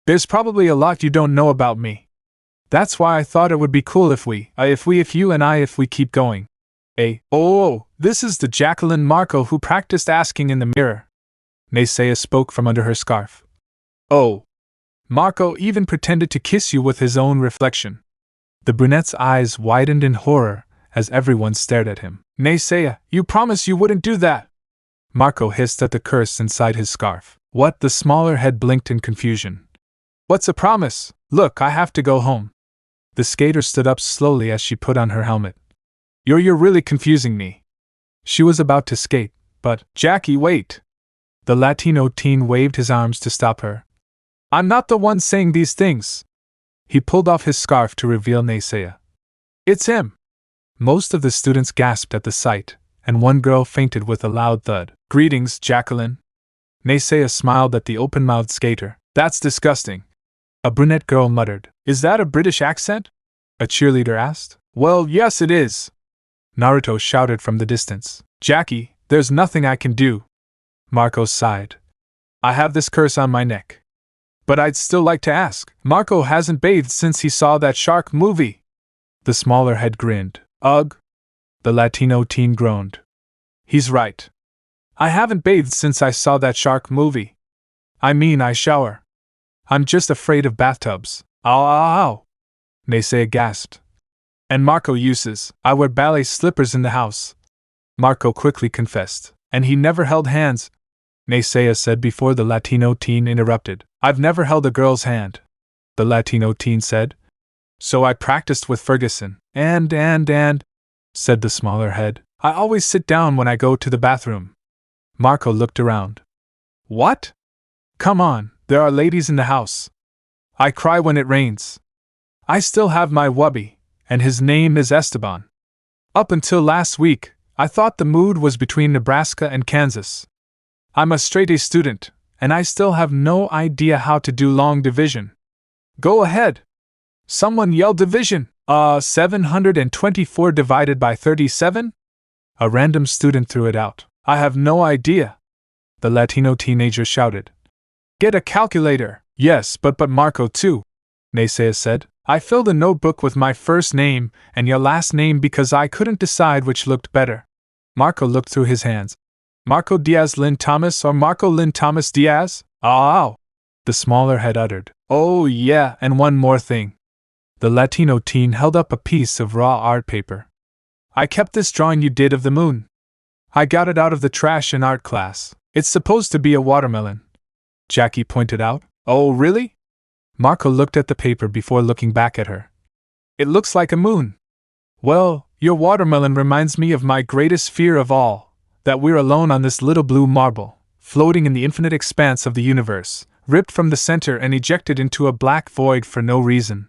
There's probably a lot you don't know about me. That's why I thought it would be cool if we keep going. Oh, this is the Jacqueline Marco who practiced asking in the mirror. Naisea spoke from under her scarf. Oh. Marco even pretended to kiss you with his own reflection. The brunette's eyes widened in horror as everyone stared at him. Naisea, you promised you wouldn't do that! Marco hissed at the curse inside his scarf. What? The smaller head blinked in confusion. What's a promise? Look, I have to go home. The skater stood up slowly as she put on her helmet. You're really confusing me. She was about to skate, but, Jackie, wait! The Latino teen waved his arms to stop her. I'm not the one saying these things. He pulled off his scarf to reveal Naisea. It's him! Most of the students gasped at the sight, and one girl fainted with a loud thud. Greetings, Jacqueline. Naisea smiled at the open-mouthed skater. That's disgusting. A brunette girl muttered. Is that a British accent? A cheerleader asked. Well, yes it is. Naruto shouted from the distance. Jackie, there's nothing I can do. Marco sighed. I have this curse on my neck. But I'd still like to ask. Marco hasn't bathed since he saw that shark movie. The smaller head grinned. Ugh. The Latino teen groaned. He's right. I haven't bathed since I saw that shark movie. I shower. I'm just afraid of bathtubs. Ow. Naisea gasped. And Marco uses. I wear ballet slippers in the house. Marco quickly confessed. And he never held hands. Naisea said before the Latino teen interrupted. I've never held a girl's hand. The Latino teen said. So I practiced with Ferguson. And, said the smaller head. I always sit down when I go to the bathroom. Marco looked around. What? Come on, there are ladies in the house. I cry when it rains. I still have my wubby, and his name is Esteban. Up until last week, I thought the mood was between Nebraska and Kansas. I'm a straight A student, and I still have no idea how to do long division. Go ahead. Someone yell division. 724 divided by 37? A random student threw it out. I have no idea. The Latino teenager shouted. Get a calculator. Yes, but Marco too, Naisea said. I filled a notebook with my first name and your last name because I couldn't decide which looked better. Marco looked through his hands. Marco Diaz Lynn Thomas or Marco Lynn Thomas Diaz? Ow! The smaller head uttered. Oh yeah, and one more thing. The Latino teen held up a piece of raw art paper. I kept this drawing you did of the moon. I got it out of the trash in art class. It's supposed to be a watermelon. Jackie pointed out. Oh, really? Marco looked at the paper before looking back at her. It looks like a moon. Well, your watermelon reminds me of my greatest fear of all, that we're alone on this little blue marble, floating in the infinite expanse of the universe, ripped from the center and ejected into a black void for no reason.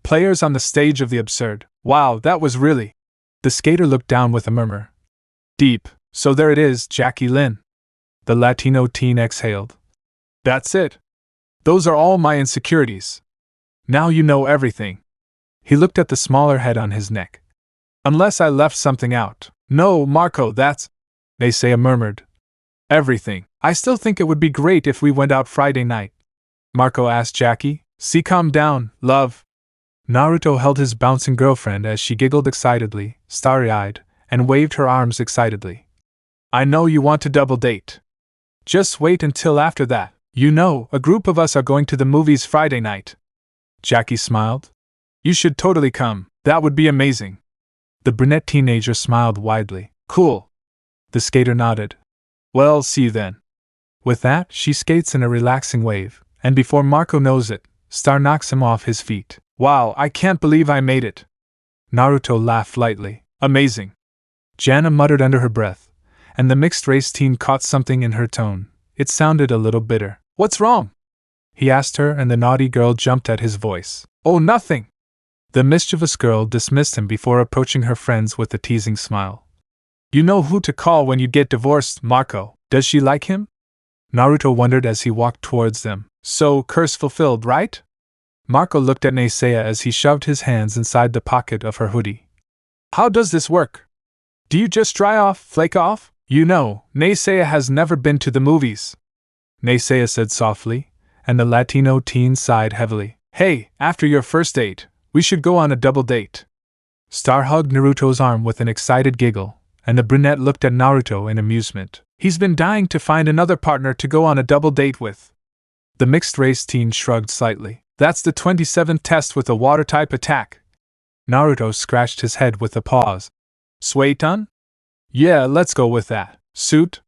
Players on the stage of the absurd. Wow, that was really... The skater looked down with a murmur. Deep. So there it is, Jackie Lynn. The Latino teen exhaled. That's it. Those are all my insecurities. Now you know everything. He looked at the smaller head on his neck. Unless I left something out. No, Marco, that's. Naysaya murmured. Everything. I still think it would be great if we went out Friday night. Marco asked Jackie. See, calm down, love. Naruto held his bouncing girlfriend as she giggled excitedly, starry-eyed, and waved her arms excitedly. I know you want to double date. Just wait until after that. You know, a group of us are going to the movies Friday night. Jackie smiled. You should totally come. That would be amazing. The brunette teenager smiled widely. Cool. The skater nodded. Well, see you then. With that, she skates in a relaxing wave, and before Marco knows it, Star knocks him off his feet. Wow, I can't believe I made it. Naruto laughed lightly. Amazing. Jana muttered under her breath, and the mixed-race teen caught something in her tone. It sounded a little bitter. What's wrong? He asked her, and the naughty girl jumped at his voice. Oh, nothing. The mischievous girl dismissed him before approaching her friends with a teasing smile. You know who to call when you get divorced, Marco. Does she like him? Naruto wondered as he walked towards them. So, curse fulfilled, right? Marco looked at Naysaya as he shoved his hands inside the pocket of her hoodie. How does this work? Do you just dry off, flake off? You know, Naysaya has never been to the movies. Naysaya said softly, and the Latino teen sighed heavily. Hey, after your first date, we should go on a double date. Star hugged Naruto's arm with an excited giggle, and the brunette looked at Naruto in amusement. He's been dying to find another partner to go on a double date with. The mixed-race teen shrugged slightly. That's the 27th test with a water-type attack. Naruto scratched his head with a pause. Suiton? Yeah, let's go with that. Suit?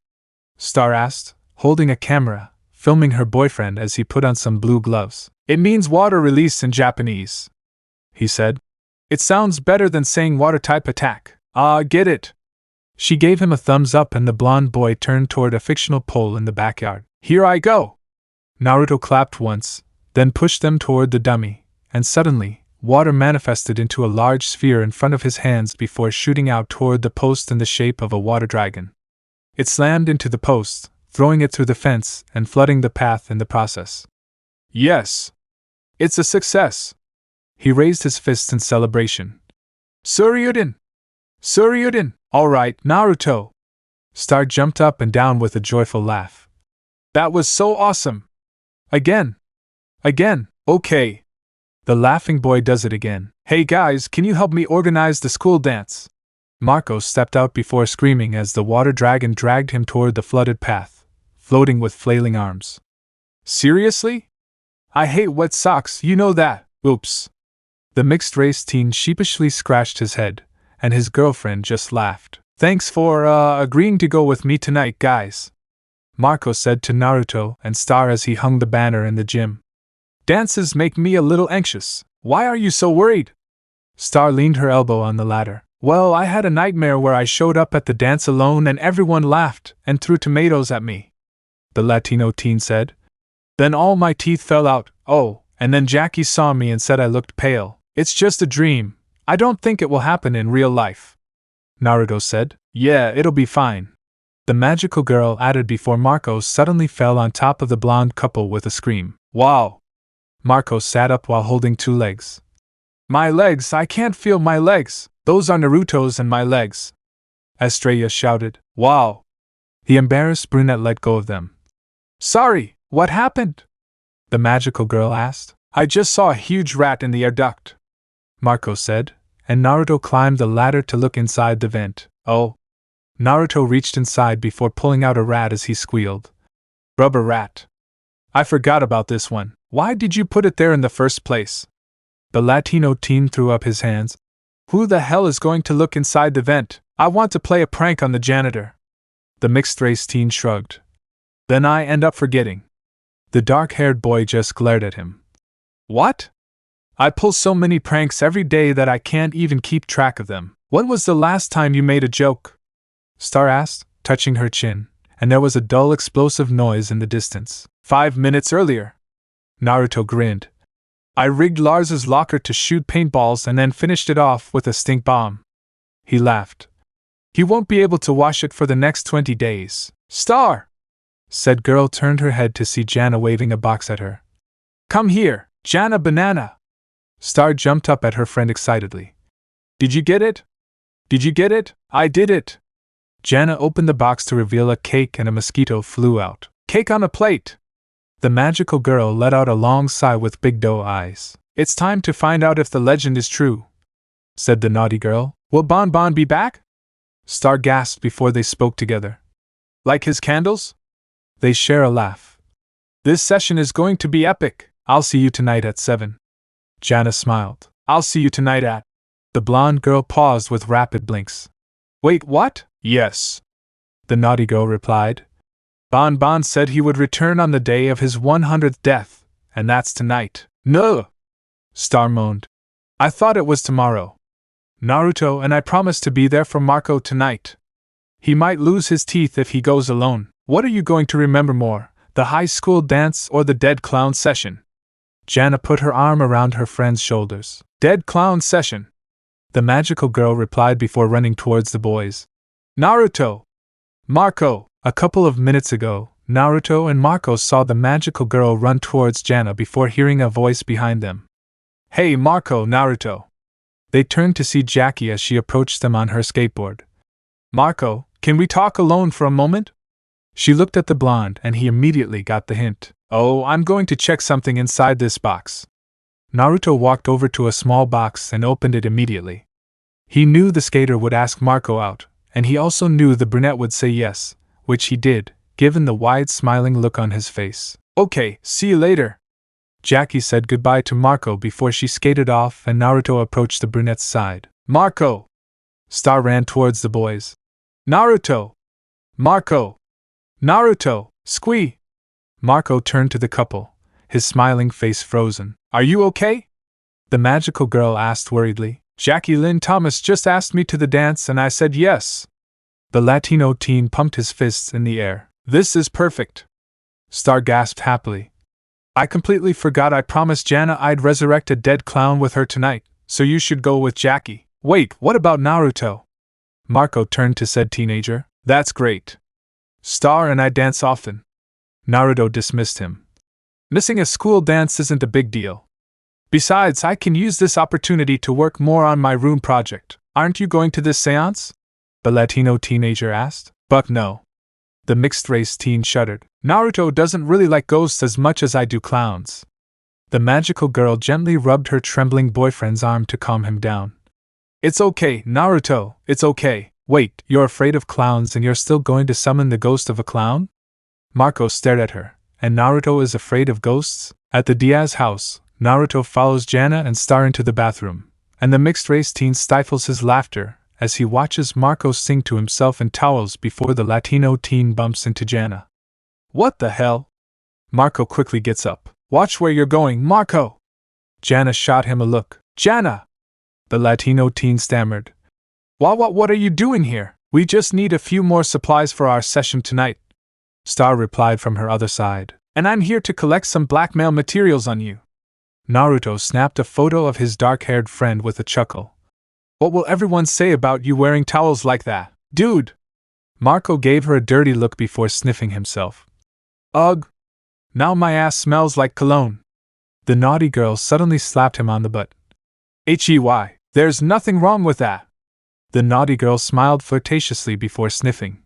Star asked, holding a camera, filming her boyfriend as he put on some blue gloves. It means water release in Japanese, he said. It sounds better than saying water-type attack. Get it. She gave him a thumbs up and the blonde boy turned toward a fictional pole in the backyard. Here I go! Naruto clapped once, then pushed them toward the dummy, and suddenly, water manifested into a large sphere in front of his hands before shooting out toward the post in the shape of a water dragon. It slammed into the post, throwing it through the fence and flooding the path in the process. Yes! It's a success! He raised his fists in celebration. Suryuden! Suryuden! All right, Naruto! Star jumped up and down with a joyful laugh. That was so awesome! Again! Again! Okay! The laughing boy does it again. Hey guys, can you help me organize the school dance? Marco stepped out before screaming as the water dragon dragged him toward the flooded path, floating with flailing arms. Seriously? I hate wet socks, you know that. Oops. The mixed-race teen sheepishly scratched his head, and his girlfriend just laughed. Thanks for, agreeing to go with me tonight, guys. Marco said to Naruto and Star as he hung the banner in the gym. Dances make me a little anxious. Why are you so worried? Star leaned her elbow on the ladder. Well, I had a nightmare where I showed up at the dance alone and everyone laughed and threw tomatoes at me. The Latino teen said. Then all my teeth fell out, and then Jackie saw me and said I looked pale. It's just a dream. I don't think it will happen in real life. Naruto said. Yeah, it'll be fine. The magical girl added before Marco suddenly fell on top of the blonde couple with a scream. Wow! Marco sat up while holding two legs. My legs, I can't feel my legs. Those are Naruto's and my legs. Estrella shouted. Wow! The embarrassed brunette let go of them. Sorry, what happened? The magical girl asked. I just saw a huge rat in the air duct, Marco said, and Naruto climbed the ladder to look inside the vent. Oh! Naruto reached inside before pulling out a rat as he squealed. Rubber rat. I forgot about this one. Why did you put it there in the first place? The Latino teen threw up his hands. Who the hell is going to look inside the vent? I want to play a prank on the janitor. The mixed-race teen shrugged. Then I end up forgetting. The dark-haired boy just glared at him. What? I pull so many pranks every day that I can't even keep track of them. When was the last time you made a joke? Star asked, touching her chin, and there was a dull explosive noise in the distance. 5 minutes earlier. Naruto grinned. I rigged Lars's locker to shoot paintballs and then finished it off with a stink bomb. He laughed. He won't be able to wash it for the next 20 days. Star! Said girl turned her head to see Jana waving a box at her. Come here, Jana banana! Star jumped up at her friend excitedly. Did you get it? Did you get it? I did it! Jana opened the box to reveal a cake and a mosquito flew out. Cake on a plate! The magical girl let out a long sigh with big doe eyes. It's time to find out if the legend is true, said the naughty girl. Will Bon Bon be back? Star gasped before they spoke together. Like his candles? They share a laugh. This session is going to be epic. I'll see you tonight at 7. Jana smiled. I'll see you tonight at... The blonde girl paused with rapid blinks. Wait, what? Yes. The naughty girl replied. Bon Bon said he would return on the day of his 100th death, and that's tonight. No! Star moaned. I thought it was tomorrow. Naruto and I promised to be there for Marco tonight. He might lose his teeth if he goes alone. What are you going to remember more, the high school dance or the dead clown session? Jana put her arm around her friend's shoulders. Dead clown session. The magical girl replied before running towards the boys. Naruto! Marco! A couple of minutes ago, Naruto and Marco saw the magical girl run towards Jana before hearing a voice behind them. Hey Marco, Naruto! They turned to see Jackie as she approached them on her skateboard. Marco, can we talk alone for a moment? She looked at the blonde and he immediately got the hint. Oh, I'm going to check something inside this box. Naruto walked over to a small box and opened it immediately. He knew the skater would ask Marco out, and he also knew the brunette would say yes, which he did, given the wide smiling look on his face. Okay, see you later. Jackie said goodbye to Marco before she skated off and Naruto approached the brunette's side. Marco! Star ran towards the boys. Naruto! Marco! Naruto! Squee! Marco turned to the couple, his smiling face frozen. Are you okay? The magical girl asked worriedly. Jackie Lynn Thomas just asked me to the dance and I said yes. The Latino teen pumped his fists in the air. This is perfect. Star gasped happily. I completely forgot I promised Jana I'd resurrect a dead clown with her tonight, so you should go with Jackie. Wait, what about Naruto? Marco turned to said teenager. That's great. Star and I dance often. Naruto dismissed him. Missing a school dance isn't a big deal. Besides, I can use this opportunity to work more on my room project. Aren't you going to this seance? The Latino teenager asked. Buck no. The mixed-race teen shuddered. Naruto doesn't really like ghosts as much as I do clowns. The magical girl gently rubbed her trembling boyfriend's arm to calm him down. It's okay, Naruto, it's okay. Wait, you're afraid of clowns and you're still going to summon the ghost of a clown? Marco stared at her. And Naruto is afraid of ghosts? At the Diaz house, Naruto follows Jana and Star into the bathroom, and the mixed-race teen stifles his laughter as he watches Marco sing to himself in towels before the Latino teen bumps into Jana. What the hell? Marco quickly gets up. Watch where you're going, Marco! Jana shot him a look. Jana! The Latino teen stammered. What are you doing here? We just need a few more supplies for our session tonight. Star replied from her other side. And I'm here to collect some blackmail materials on you. Naruto snapped a photo of his dark-haired friend with a chuckle. What will everyone say about you wearing towels like that, dude? Marco gave her a dirty look before sniffing himself. Ugh! Now my ass smells like cologne. The naughty girl suddenly slapped him on the butt. Hey, there's nothing wrong with that. The naughty girl smiled flirtatiously before sniffing.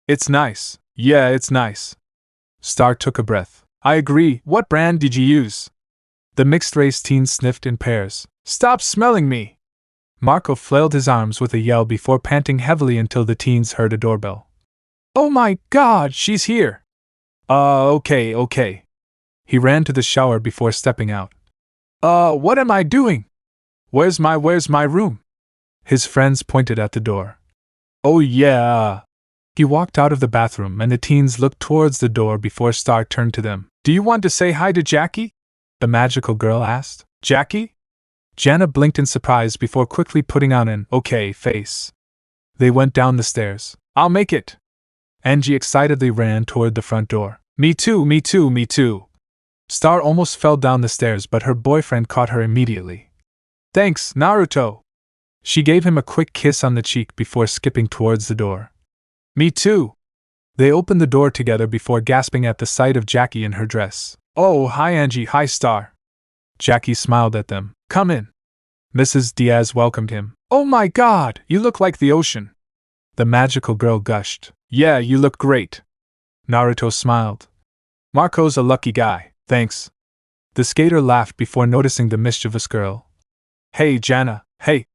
It's nice. Yeah, it's nice. Star took a breath. I agree. What brand did you use? The mixed-race teen sniffed in pairs. Stop smelling me! Marco flailed his arms with a yell before panting heavily until the teens heard a doorbell. Oh my god, she's here! Okay. He ran to the shower before stepping out. What am I doing? Where's my room? His friends pointed at the door. Oh yeah. He walked out of the bathroom and the teens looked towards the door before Star turned to them. Do you want to say hi to Jackie? The magical girl asked. Jackie? Jana blinked in surprise before quickly putting on an okay face. They went down the stairs. I'll make it. Angie excitedly ran toward the front door. Me too. Star almost fell down the stairs, but her boyfriend caught her immediately. Thanks, Naruto. She gave him a quick kiss on the cheek before skipping towards the door. Me too. They opened the door together before gasping at the sight of Jackie in her dress. Oh, hi Angie, hi Star. Jackie smiled at them. Come in. Mrs. Diaz welcomed him. Oh my god, you look like the ocean. The magical girl gushed. Yeah, you look great. Naruto smiled. Marco's a lucky guy, thanks. The skater laughed before noticing the mischievous girl. Hey, Jana, hey.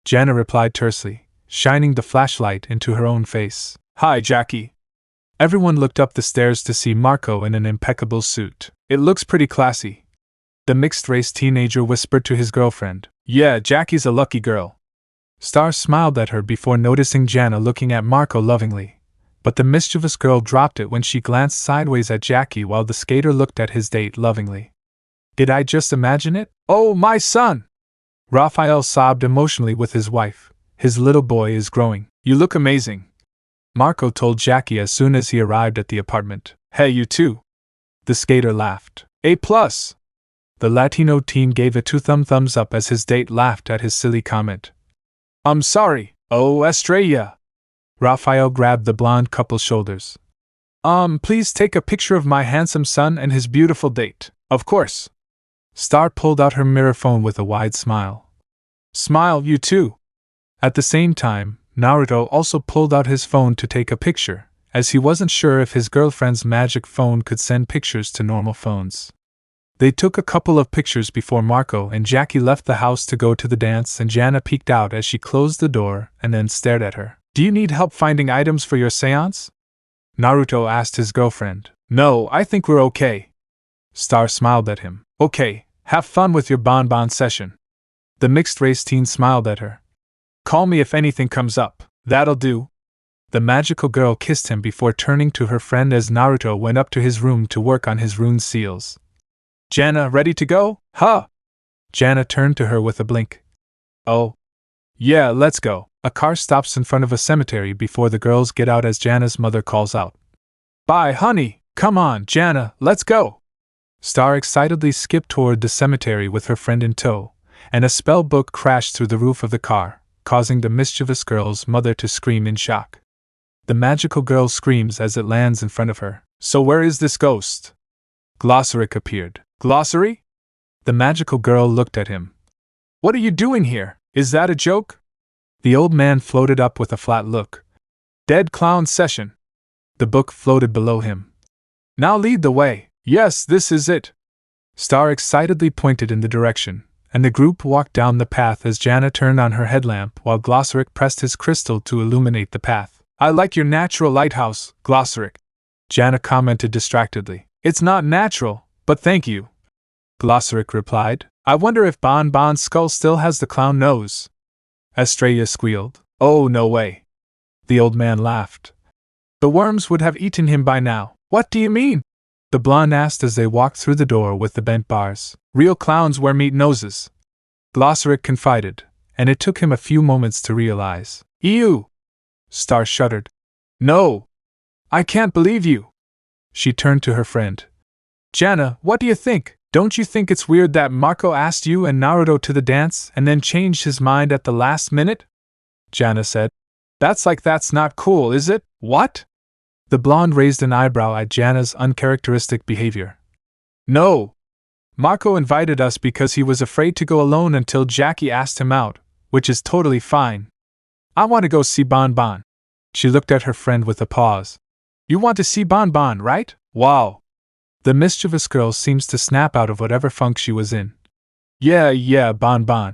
Jana replied tersely, shining the flashlight into her own face. Hi, Jackie. Everyone looked up the stairs to see Marco in an impeccable suit. It looks pretty classy. The mixed-race teenager whispered to his girlfriend. Yeah, Jackie's a lucky girl. Star smiled at her before noticing Jana looking at Marco lovingly, but the mischievous girl dropped it when she glanced sideways at Jackie while the skater looked at his date lovingly. Did I just imagine it? Oh, my son! Raphael sobbed emotionally with his wife. His little boy is growing. You look amazing. Marco told Jackie as soon as he arrived at the apartment. Hey, you too. The skater laughed. A+. The Latino teen gave it 2 thumbs up as his date laughed at his silly comment. I'm sorry. Oh, Estrella. Raphael grabbed the blonde couple's shoulders. Please take a picture of my handsome son and his beautiful date. Of course. Star pulled out her mirror phone with a wide smile. Smile, you too. At the same time, Naruto also pulled out his phone to take a picture, as he wasn't sure if his girlfriend's magic phone could send pictures to normal phones. They took a couple of pictures before Marco and Jackie left the house to go to the dance, and Jana peeked out as she closed the door and then stared at her. Do you need help finding items for your seance? Naruto asked his girlfriend. No, I think we're okay. Star smiled at him. Okay, have fun with your bonbon session. The mixed-race teen smiled at her. Call me if anything comes up. That'll do. The magical girl kissed him before turning to her friend as Naruto went up to his room to work on his rune seals. Jana, ready to go? Huh? Jana turned to her with a blink. Oh. Yeah, let's go. A car stops in front of a cemetery before the girls get out as Jana's mother calls out. Bye, honey. Come on, Jana, let's go. Star excitedly skipped toward the cemetery with her friend in tow, and a spell book crashed through the roof of the car, causing the mischievous girl's mother to scream in shock. The magical girl screams as it lands in front of her. So where is this ghost? Glossaric appeared. Glossary? The magical girl looked at him. What are you doing here? Is that a joke? The old man floated up with a flat look. Dead clown session. The book floated below him. Now lead the way. Yes, this is it. Star excitedly pointed in the direction, and the group walked down the path as Jana turned on her headlamp while Glossaric pressed his crystal to illuminate the path. I like your natural lighthouse, Glossaric. Jana commented distractedly. It's not natural, but thank you. Glossaric replied. I wonder if Bon Bon's skull still has the clown nose. Estrella squealed. Oh, no way. The old man laughed. The worms would have eaten him by now. What do you mean? The blonde asked as they walked through the door with the bent bars. Real clowns wear meat noses. Glossaric confided, and it took him a few moments to realize. Ew! Star shuddered. No! I can't believe you! She turned to her friend. Jana, what do you think? Don't you think it's weird that Marco asked you and Naruto to the dance and then changed his mind at the last minute? Jana said. That's not cool, is it? What? The blonde raised an eyebrow at Jana's uncharacteristic behavior. No! Marco invited us because he was afraid to go alone until Jackie asked him out, which is totally fine. I want to go see Bon Bon. She looked at her friend with a pause. You want to see Bon Bon, right? Wow! The mischievous girl seems to snap out of whatever funk she was in. Yeah, Bon Bon.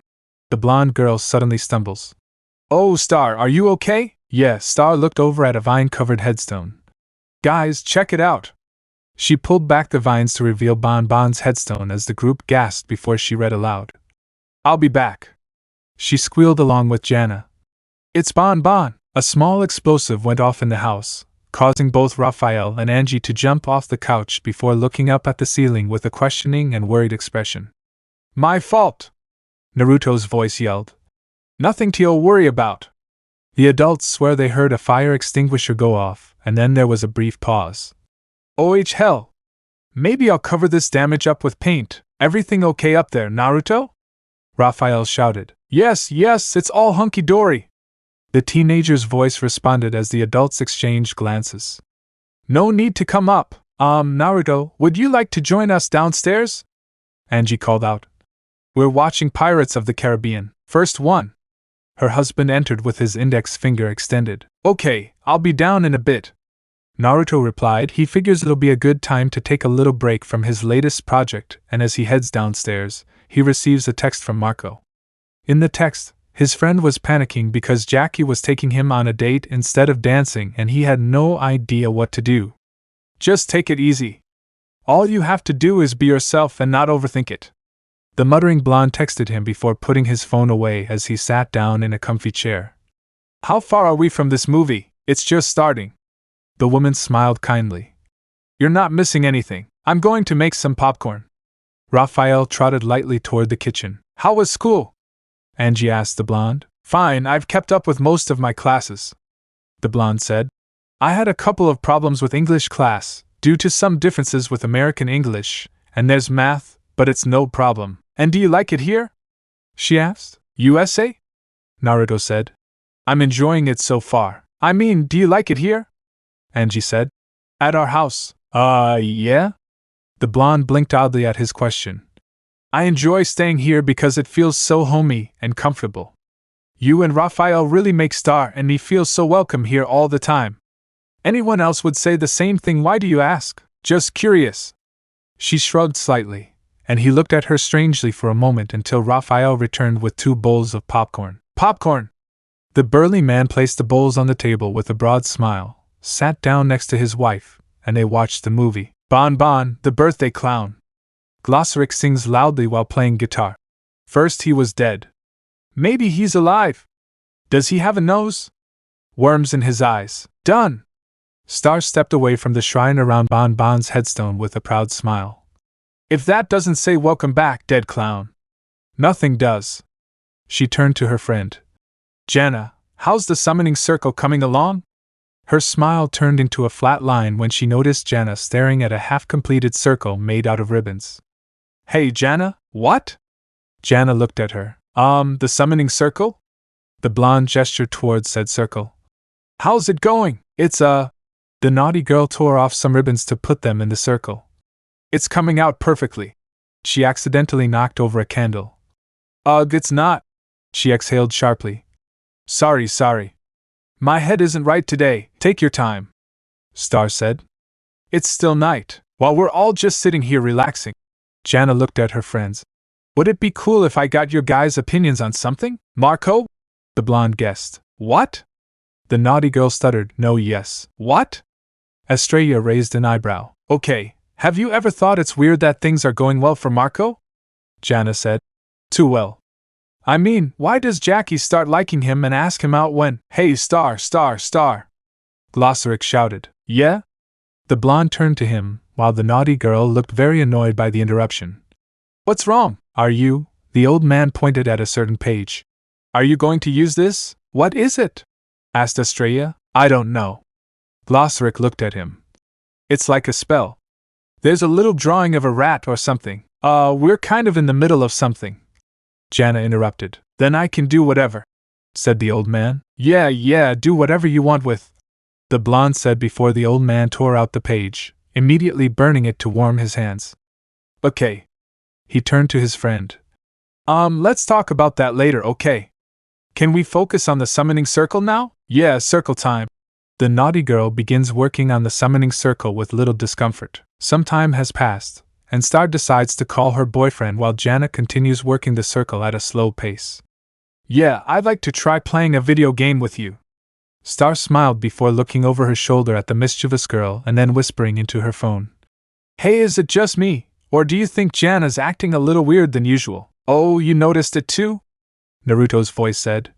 The blonde girl suddenly stumbles. Oh, Star, are you okay? Yeah, Star looked over at a vine-covered headstone. Guys, check it out. She pulled back the vines to reveal Bon Bon's headstone as the group gasped before she read aloud. I'll be back. She squealed along with Jana. It's Bon Bon! A small explosive went off in the house, causing both Raphael and Angie to jump off the couch before looking up at the ceiling with a questioning and worried expression. My fault! Naruto's voice yelled. Nothing to worry about. The adults swear they heard a fire extinguisher go off, and then there was a brief pause. Oh hell! Maybe I'll cover this damage up with paint. Everything okay up there, Naruto? Raphael shouted. Yes, it's all hunky-dory. The teenager's voice responded as the adults exchanged glances. No need to come up. Naruto, would you like to join us downstairs? Angie called out. We're watching Pirates of the Caribbean, first one. Her husband entered with his index finger extended. Okay, I'll be down in a bit. Naruto replied he figures it'll be a good time to take a little break from his latest project, and as he heads downstairs, he receives a text from Marco. In the text, his friend was panicking because Jackie was taking him on a date instead of dancing and he had no idea what to do. Just take it easy. All you have to do is be yourself and not overthink it. The muttering blonde texted him before putting his phone away as he sat down in a comfy chair. How far are we from this movie? It's just starting. The woman smiled kindly. You're not missing anything. I'm going to make some popcorn. Raphael trotted lightly toward the kitchen. How was school? Angie asked the blonde. Fine, I've kept up with most of my classes. The blonde said. I had a couple of problems with English class, due to some differences with American English, and there's math, but it's no problem. And do you like it here? She asked. USA? Naruto said. I'm enjoying it so far. I mean, do you like it here? Angie said. At our house. Yeah? The blonde blinked oddly at his question. I enjoy staying here because it feels so homey and comfortable. You and Raphael really make Star and me feel so welcome here all the time. Anyone else would say the same thing. Why do you ask? Just curious. She shrugged slightly, and he looked at her strangely for a moment until Raphael returned with 2 bowls of popcorn. Popcorn! The burly man placed the bowls on the table with a broad smile, sat down next to his wife, and they watched the movie. Bon Bon, the birthday clown. Glossaryx sings loudly while playing guitar. First he was dead. Maybe he's alive. Does he have a nose? Worms in his eyes. Done! Star stepped away from the shrine around Bon Bon's headstone with a proud smile. If that doesn't say welcome back, dead clown. Nothing does. She turned to her friend. Jana, how's the summoning circle coming along? Her smile turned into a flat line when she noticed Jana staring at a half-completed circle made out of ribbons. Hey Jana, what? Jana looked at her. The summoning circle? The blonde gestured towards said circle. How's it going? It's The naughty girl tore off some ribbons to put them in the circle. It's coming out perfectly. She accidentally knocked over a candle. Ugh, it's not. She exhaled sharply. Sorry. My head isn't right today, take your time. Star said. It's still night, while we're all just sitting here relaxing. Jana looked at her friends. Would it be cool if I got your guys' opinions on something? Marco? The blonde guessed. What? The naughty girl stuttered, no, yes. What? Estrella raised an eyebrow. Okay, have you ever thought it's weird that things are going well for Marco? Jana said. Too well. I mean, why does Jackie start liking him and ask him out when, hey Star. Glossaryx shouted. Yeah? The blonde turned to him, while the naughty girl looked very annoyed by the interruption. What's wrong? Are you? The old man pointed at a certain page. Are you going to use this? What is it? Asked Estrella. I don't know. Glossaryx looked at him. It's like a spell. There's a little drawing of a rat or something. We're kind of in the middle of something. Jana interrupted. Then I can do whatever, said the old man. Yeah, do whatever you want with, the blonde said before the old man tore out the page, immediately burning it to warm his hands. Okay. He turned to his friend. Let's talk about that later, okay? Can we focus on the summoning circle now? Yeah, circle time. The naughty girl begins working on the summoning circle with little discomfort. Some time has passed, and Star decides to call her boyfriend while Jana continues working the circle at a slow pace. Yeah, I'd like to try playing a video game with you. Star smiled before looking over her shoulder at the mischievous girl and then whispering into her phone. Hey, is it just me, or do you think Jana's acting a little weird than usual? Oh, you noticed it too? Naruto's voice said.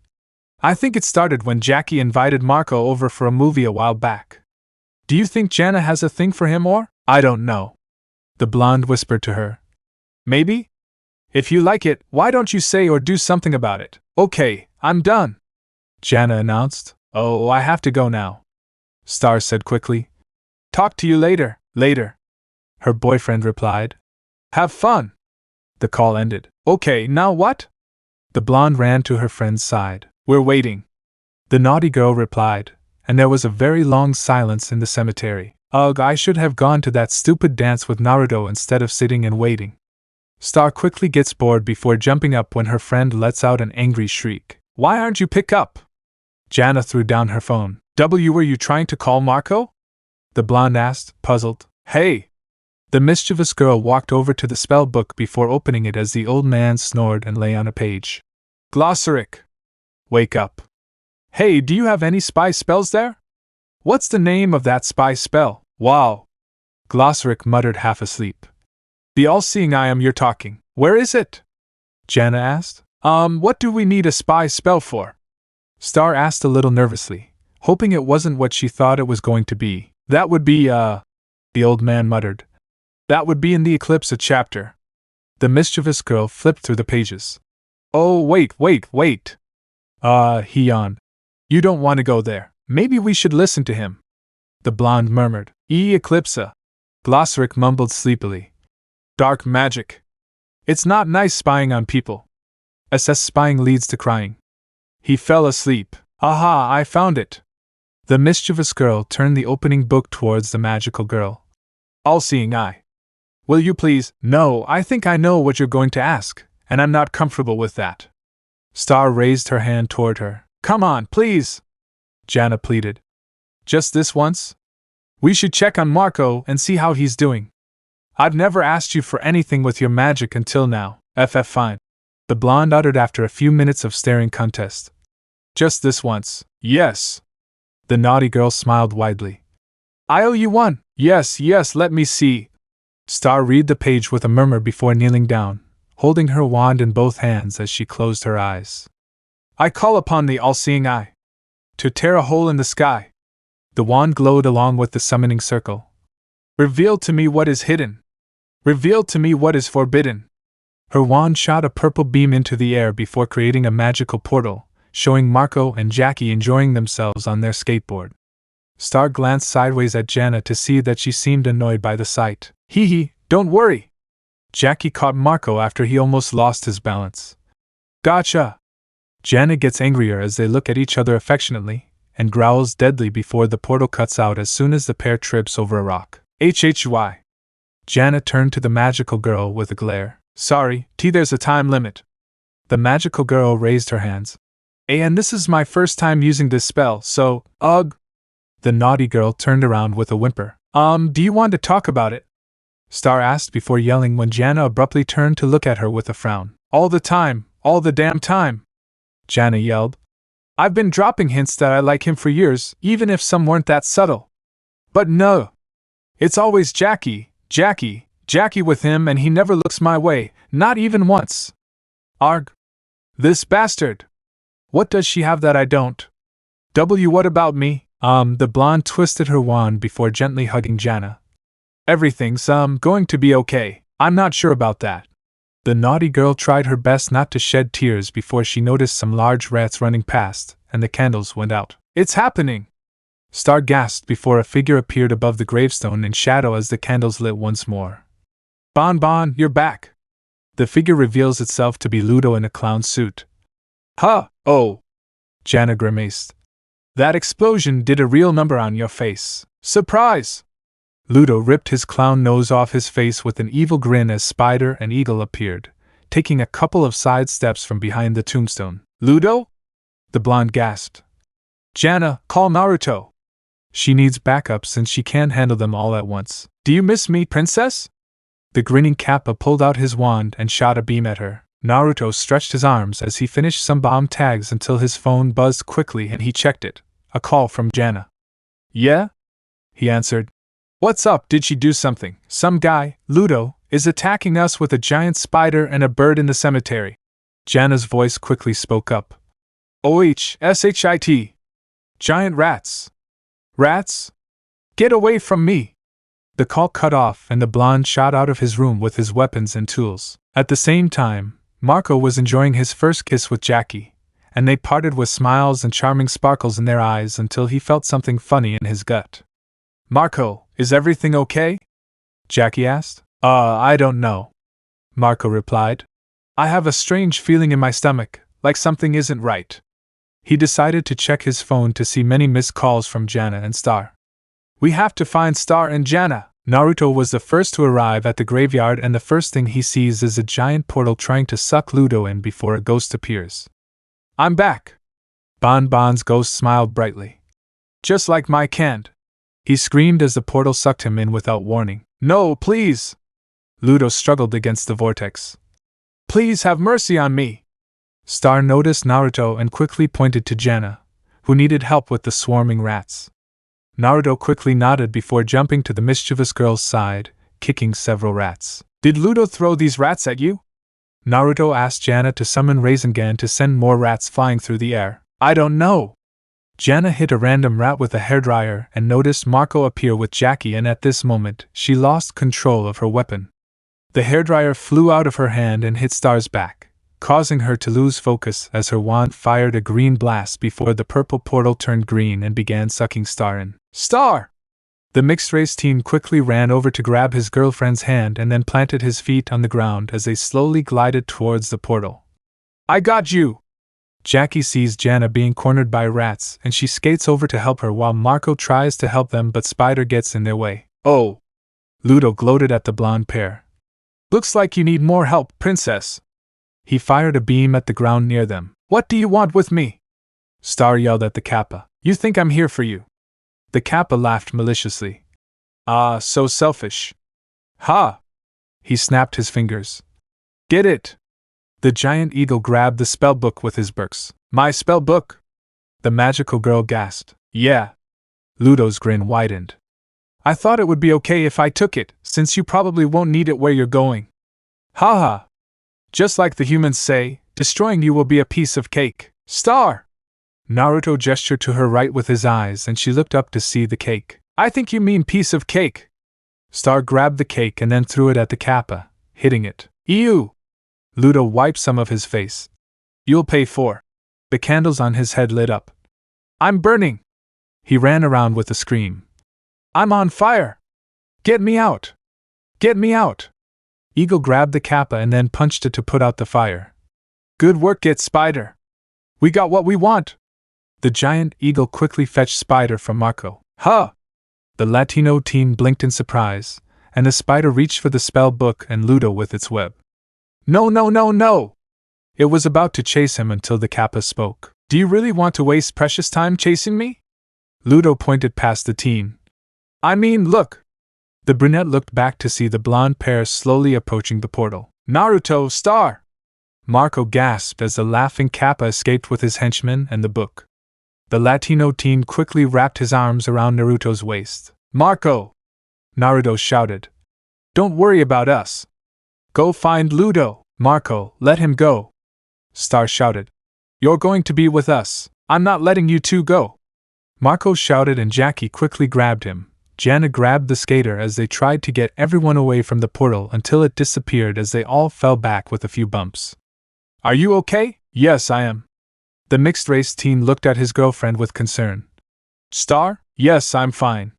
I think it started when Jackie invited Marco over for a movie a while back. Do you think Jana has a thing for him or? I don't know. The blonde whispered to her. Maybe? If you like it, why don't you say or do something about it? Okay, I'm done, Jana announced. Oh, I have to go now, Star said quickly. Talk to you later, her boyfriend replied. Have fun. The call ended. Okay, now what? The blonde ran to her friend's side. We're waiting, the naughty girl replied, and there was a very long silence in the cemetery. Ugh, I should have gone to that stupid dance with Naruto instead of sitting and waiting. Star quickly gets bored before jumping up when her friend lets out an angry shriek. Why aren't you pick up? Jana threw down her phone. Were you trying to call Marco? The blonde asked, puzzled. Hey! The mischievous girl walked over to the spell book before opening it as the old man snored and lay on a page. Glossaric! Wake up! Hey, do you have any spy spells there? What's the name of that spy spell? Wow! Glossaric muttered half asleep. The all-seeing eye you're talking. Where is it? Jana asked. What do we need a spy spell for? Star asked a little nervously, hoping it wasn't what she thought it was going to be. That would be, the old man muttered. That would be in the Eclipsa chapter. The mischievous girl flipped through the pages. Oh, wait. He yawned. You don't want to go there. Maybe we should listen to him. The blonde murmured. Eclipsa. Glossaric mumbled sleepily. Dark magic. It's not nice spying on people. SS spying leads to crying. He fell asleep. Aha, I found it. The mischievous girl turned the opening book towards the magical girl. All-seeing eye. Will you please? No, I think I know what you're going to ask, and I'm not comfortable with that. Star raised her hand toward her. Come on, please. Jana pleaded. Just this once? We should check on Marco and see how he's doing. I've never asked you for anything with your magic until now. Fine. The blonde uttered after a few minutes of staring contest. Just this once. Yes. The naughty girl smiled widely. I owe you one. Yes, let me see. Star read the page with a murmur before kneeling down, holding her wand in both hands as she closed her eyes. I call upon the all-seeing eye to tear a hole in the sky. The wand glowed along with the summoning circle. Reveal to me what is hidden. Reveal to me what is forbidden. Her wand shot a purple beam into the air before creating a magical portal, showing Marco and Jackie enjoying themselves on their skateboard. Star glanced sideways at Jana to see that she seemed annoyed by the sight. Hee, don't worry. Jackie caught Marco after he almost lost his balance. Gotcha. Jana gets angrier as they look at each other affectionately, and growls deadly before the portal cuts out as soon as the pair trips over a rock. HHY. Jana turned to the magical girl with a glare. Sorry, there's a time limit. The magical girl raised her hands. And this is my first time using this spell, so, ugh. The naughty girl turned around with a whimper. Do you want to talk about it? Star asked before yelling when Jana abruptly turned to look at her with a frown. All the time, all the damn time. Jana yelled. I've been dropping hints that I like him for years, even if some weren't that subtle. But no. It's always Jackie with him, and he never looks my way, not even once. Arg. This bastard. What does she have that I don't? What about me? The blonde twisted her wand before gently hugging Jana. Everything's, going to be okay. I'm not sure about that. The naughty girl tried her best not to shed tears before she noticed some large rats running past, and the candles went out. It's happening! Star gasped before a figure appeared above the gravestone in shadow as the candles lit once more. Bon, you're back! The figure reveals itself to be Ludo in a clown suit. Huh, oh! Jana grimaced. That explosion did a real number on your face. Surprise! Ludo ripped his clown nose off his face with an evil grin as Spider and Eagle appeared, taking a couple of side steps from behind the tombstone. Ludo? The blonde gasped. Jana, call Naruto. She needs backup since she can't handle them all at once. Do you miss me, princess? The grinning Kappa pulled out his wand and shot a beam at her. Naruto stretched his arms as he finished some bomb tags until his phone buzzed quickly and he checked it. A call from Jana. Yeah? He answered. What's up? Did she do something? Some guy, Ludo, is attacking us with a giant spider and a bird in the cemetery. Jana's voice quickly spoke up. OHSHIT. Giant rats. Rats? Get away from me! The call cut off and the blonde shot out of his room with his weapons and tools. At the same time, Marco was enjoying his first kiss with Jackie, and they parted with smiles and charming sparkles in their eyes until he felt something funny in his gut. Marco, is everything okay? Jackie asked. I don't know. Marco replied. I have a strange feeling in my stomach, like something isn't right. He decided to check his phone to see many missed calls from Jana and Star. We have to find Star and Jana. Naruto was the first to arrive at the graveyard, and the first thing he sees is a giant portal trying to suck Ludo in before a ghost appears. I'm back! Bon Bon's ghost smiled brightly. Just like Mackie Hand. He screamed as the portal sucked him in without warning. No, please! Ludo struggled against the vortex. Please have mercy on me! Star noticed Naruto and quickly pointed to Jana, who needed help with the swarming rats. Naruto quickly nodded before jumping to the mischievous girl's side, kicking several rats. Did Ludo throw these rats at you? Naruto asked Jana to summon Raisingan to send more rats flying through the air. I don't know. Jana hit a random rat with a hairdryer and noticed Marco appear with Jackie, and at this moment, she lost control of her weapon. The hairdryer flew out of her hand and hit Star's back, causing her to lose focus as her wand fired a green blast before the purple portal turned green and began sucking Star in. Star! The mixed-race teen quickly ran over to grab his girlfriend's hand and then planted his feet on the ground as they slowly glided towards the portal. I got you! Jackie sees Jana being cornered by rats and she skates over to help her while Marco tries to help them, but Spider gets in their way. Oh! Ludo gloated at the blonde pair. Looks like you need more help, princess. He fired a beam at the ground near them. What do you want with me? Star yelled at the Kappa. You think I'm here for you? The Kappa laughed maliciously. Ah, so selfish. Ha! He snapped his fingers. Get it! The giant eagle grabbed the spellbook with his burks. My spellbook? The magical girl gasped. Yeah. Ludo's grin widened. I thought it would be okay if I took it, since you probably won't need it where you're going. Ha ha! Just like the humans say, destroying you will be a piece of cake. Star! Naruto gestured to her right with his eyes and she looked up to see the cake. I think you mean piece of cake. Star grabbed the cake and then threw it at the Kappa, hitting it. Ew! Ludo wiped some of his face. You'll pay for. The candles on his head lit up. I'm burning! He ran around with a scream. I'm on fire! Get me out! Get me out! Eagle grabbed the Kappa and then punched it to put out the fire. Good work, Get Spider! We got what we want! The giant eagle quickly fetched Spider from Marco. Huh! The Latino teen blinked in surprise, and the spider reached for the spell book and Ludo with its web. No, no, no, no! It was about to chase him until the Kappa spoke. Do you really want to waste precious time chasing me? Ludo pointed past the teen. I mean, look! The brunette looked back to see the blonde pair slowly approaching the portal. Naruto, Star! Marco gasped as the laughing Kappa escaped with his henchmen and the book. The Latino teen quickly wrapped his arms around Naruto's waist. Marco! Naruto shouted. Don't worry about us. Go find Ludo. Marco, let him go. Star shouted. You're going to be with us. I'm not letting you two go. Marco shouted and Jackie quickly grabbed him. Jana grabbed the skater as they tried to get everyone away from the portal until it disappeared as they all fell back with a few bumps. Are you okay? Yes, I am. The mixed-race teen looked at his girlfriend with concern. Star? Yes, I'm fine.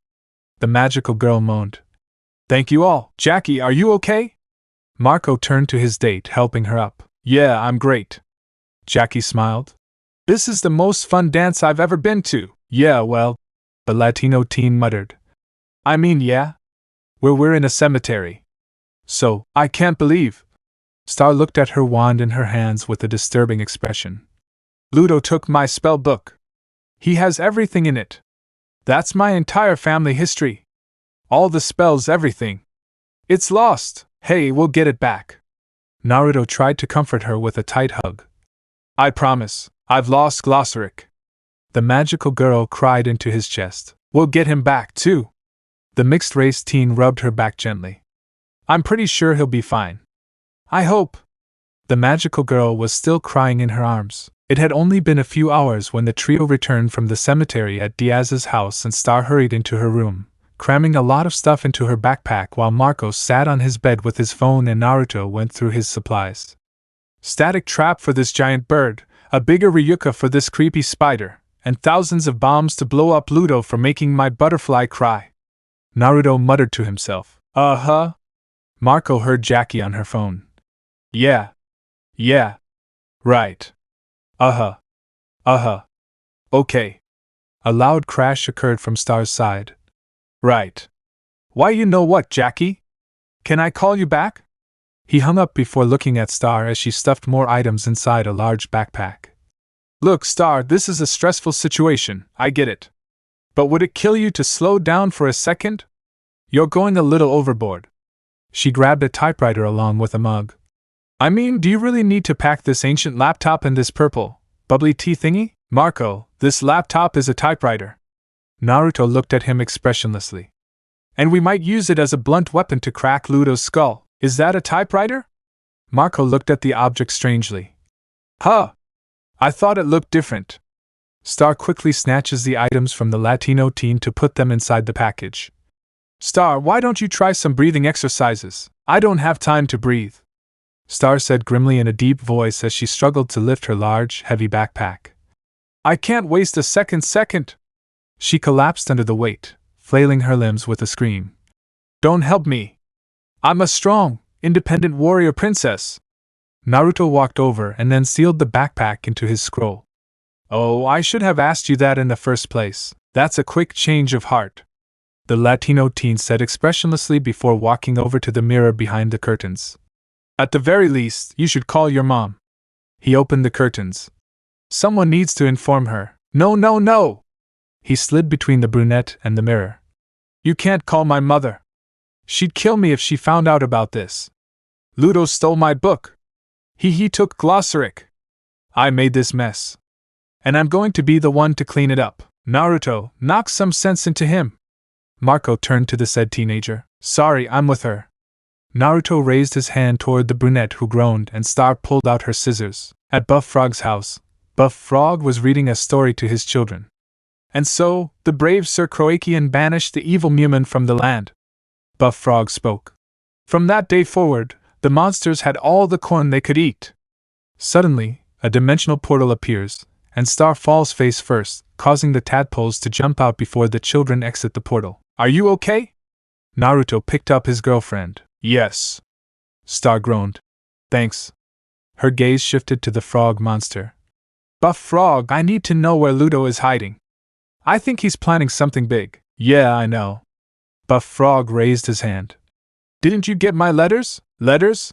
The magical girl moaned. Thank you all. Jackie, are you okay? Marco turned to his date, helping her up. Yeah, I'm great. Jackie smiled. This is the most fun dance I've ever been to. Yeah, well, the Latino teen muttered. I mean, yeah? We're in a cemetery. So, I can't believe. Star looked at her wand in her hands with a disturbing expression. Ludo took my spell book. He has everything in it. That's my entire family history. All the spells, everything. It's lost. Hey, we'll get it back. Naruto tried to comfort her with a tight hug. I promise, I've lost Glossaric. The magical girl cried into his chest. We'll get him back, too. The mixed-race teen rubbed her back gently. I'm pretty sure he'll be fine. I hope. The magical girl was still crying in her arms. It had only been a few hours when the trio returned from the cemetery at Diaz's house and Star hurried into her room, cramming a lot of stuff into her backpack while Marco sat on his bed with his phone and Naruto went through his supplies. Static trap for this giant bird, a bigger Ryuka for this creepy spider, and thousands of bombs to blow up Ludo for making my butterfly cry. Naruto muttered to himself. Uh-huh. Marco heard Jackie on her phone. Yeah. Yeah. Right. Uh-huh. Uh-huh. Okay. A loud crash occurred from Star's side. Right. Why, you know what, Jackie? Can I call you back? He hung up before looking at Star as she stuffed more items inside a large backpack. Look, Star, this is a stressful situation, I get it. But would it kill you to slow down for a second? You're going a little overboard. She grabbed a typewriter along with a mug. I mean, do you really need to pack this ancient laptop in this purple, bubbly tea thingy? Marco, this laptop is a typewriter. Naruto looked at him expressionlessly. And we might use it as a blunt weapon to crack Ludo's skull. Is that a typewriter? Marco looked at the object strangely. Huh! I thought it looked different. Star quickly snatches the items from the Latino teen to put them inside the package. Star, why don't you try some breathing exercises? I don't have time to breathe. Star said grimly in a deep voice as she struggled to lift her large, heavy backpack. I can't waste a second. She collapsed under the weight, flailing her limbs with a scream. Don't help me. I'm a strong, independent warrior princess. Naruto walked over and then sealed the backpack into his scroll. Oh, I should have asked you that in the first place. That's a quick change of heart. The Latino teen said expressionlessly before walking over to the mirror behind the curtains. At the very least, you should call your mom. He opened the curtains. Someone needs to inform her. No! He slid between the brunette and the mirror. You can't call my mother. She'd kill me if she found out about this. Ludo stole my book. He took Glossaric. I made this mess. And I'm going to be the one to clean it up. Naruto, knock some sense into him. Marco turned to the said teenager. Sorry, I'm with her. Naruto raised his hand toward the brunette who groaned and Star pulled out her scissors. At Buff Frog's house, Buff Frog was reading a story to his children. And so, the brave Sir Croakian banished the evil Mumin from the land. Buff Frog spoke. From that day forward, the monsters had all the corn they could eat. Suddenly, a dimensional portal appears, and Star falls face first, causing the tadpoles to jump out before the children exit the portal. Are you okay? Naruto picked up his girlfriend. Yes. Star groaned. Thanks. Her gaze shifted to the frog monster. Buff Frog, I need to know where Ludo is hiding. I think he's planning something big. Yeah, I know. Buff Frog raised his hand. Didn't you get my letters? Letters?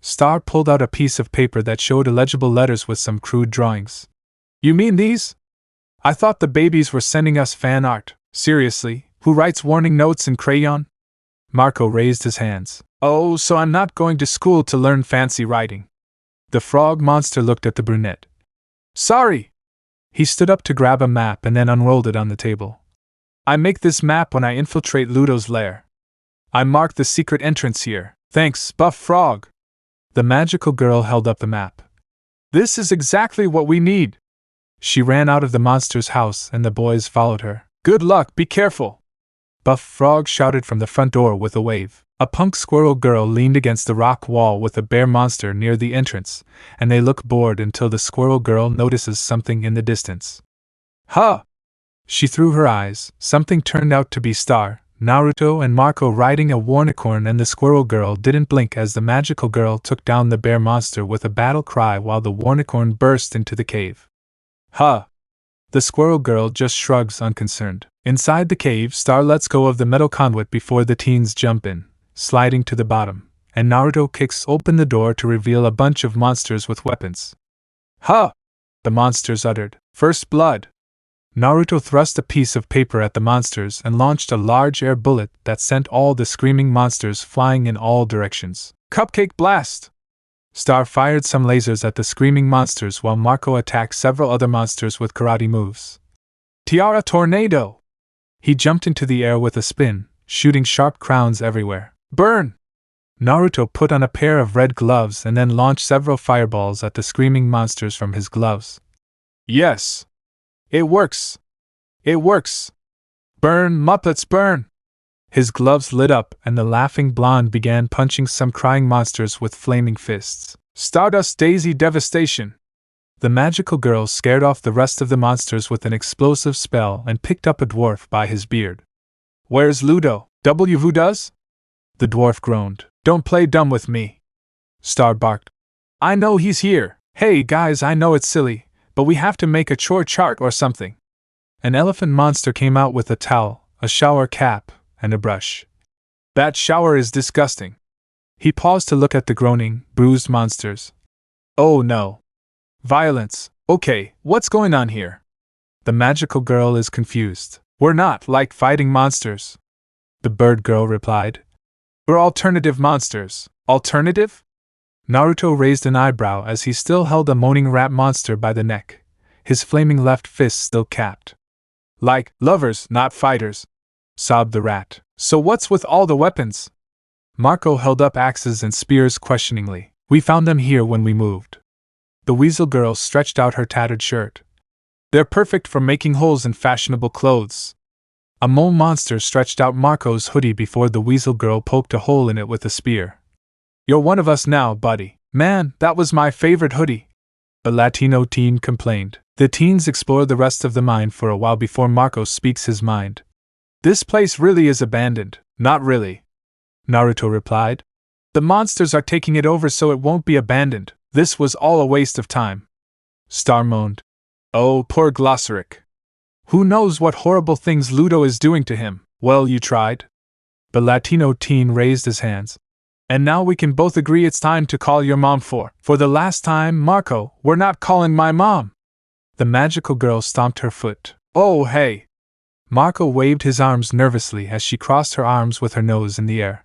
Star pulled out a piece of paper that showed illegible letters with some crude drawings. You mean these? I thought the babies were sending us fan art. Seriously, who writes warning notes in crayon? Marco raised his hands. Oh, so I'm not going to school to learn fancy writing. The frog monster looked at the brunette. Sorry! He stood up to grab a map and then unrolled it on the table. I make this map when I infiltrate Ludo's lair. I mark the secret entrance here. Thanks, Buff Frog. The magical girl held up the map. This is exactly what we need. She ran out of the monster's house and the boys followed her. Good luck, be careful. Buff Frog shouted from the front door with a wave. A punk squirrel girl leaned against the rock wall with a bear monster near the entrance, and they look bored until the squirrel girl notices something in the distance. Huh! She threw her eyes. Something turned out to be Star, Naruto and Marco riding a warnicorn, and the squirrel girl didn't blink as the magical girl took down the bear monster with a battle cry while the warnicorn burst into the cave. Huh! The squirrel girl just shrugs unconcerned. Inside the cave, Star lets go of the metal conduit before the teens jump in, sliding to the bottom, and Naruto kicks open the door to reveal a bunch of monsters with weapons. Huh! The monsters uttered. First blood! Naruto thrust a piece of paper at the monsters and launched a large air bullet that sent all the screaming monsters flying in all directions. Cupcake blast! Star fired some lasers at the screaming monsters while Marco attacked several other monsters with karate moves. Tiara tornado! He jumped into the air with a spin, shooting sharp crowns everywhere. Burn! Naruto put on a pair of red gloves and then launched several fireballs at the screaming monsters from his gloves. Yes! It works! It works! Burn, Muppets, burn! His gloves lit up and the laughing blonde began punching some crying monsters with flaming fists. Stardust Daisy Devastation! The magical girl scared off the rest of the monsters with an explosive spell and picked up a dwarf by his beard. Where's Ludo? Who does? The dwarf groaned. Don't play dumb with me. Star barked. I know he's here. Hey guys, I know it's silly, but we have to make a chore chart or something. An elephant monster came out with a towel, a shower cap, and a brush. That shower is disgusting. He paused to look at the groaning, bruised monsters. Oh no. Violence. Okay, what's going on here? The magical girl is confused. We're not like fighting monsters. The bird girl replied. We're alternative monsters. Alternative? Naruto raised an eyebrow as he still held a moaning rat monster by the neck, his flaming left fist still capped. Like lovers, not fighters, sobbed the rat. So what's with all the weapons? Marco held up axes and spears questioningly. We found them here when we moved. The weasel girl stretched out her tattered shirt. They're perfect for making holes in fashionable clothes. A mole monster stretched out Marco's hoodie before the weasel girl poked a hole in it with a spear. You're one of us now, buddy. Man, that was my favorite hoodie. A Latino teen complained. The teens explore the rest of the mine for a while before Marco speaks his mind. This place really is abandoned. Not really, Naruto replied. The monsters are taking it over so it won't be abandoned. This was all a waste of time. Star moaned. Oh, poor Glossaric. Who knows what horrible things Ludo is doing to him? Well, you tried. The Latino teen raised his hands. And now we can both agree it's time to call your mom for the last time, Marco, we're not calling my mom. The magical girl stomped her foot. Oh, hey. Marco waved his arms nervously as she crossed her arms with her nose in the air.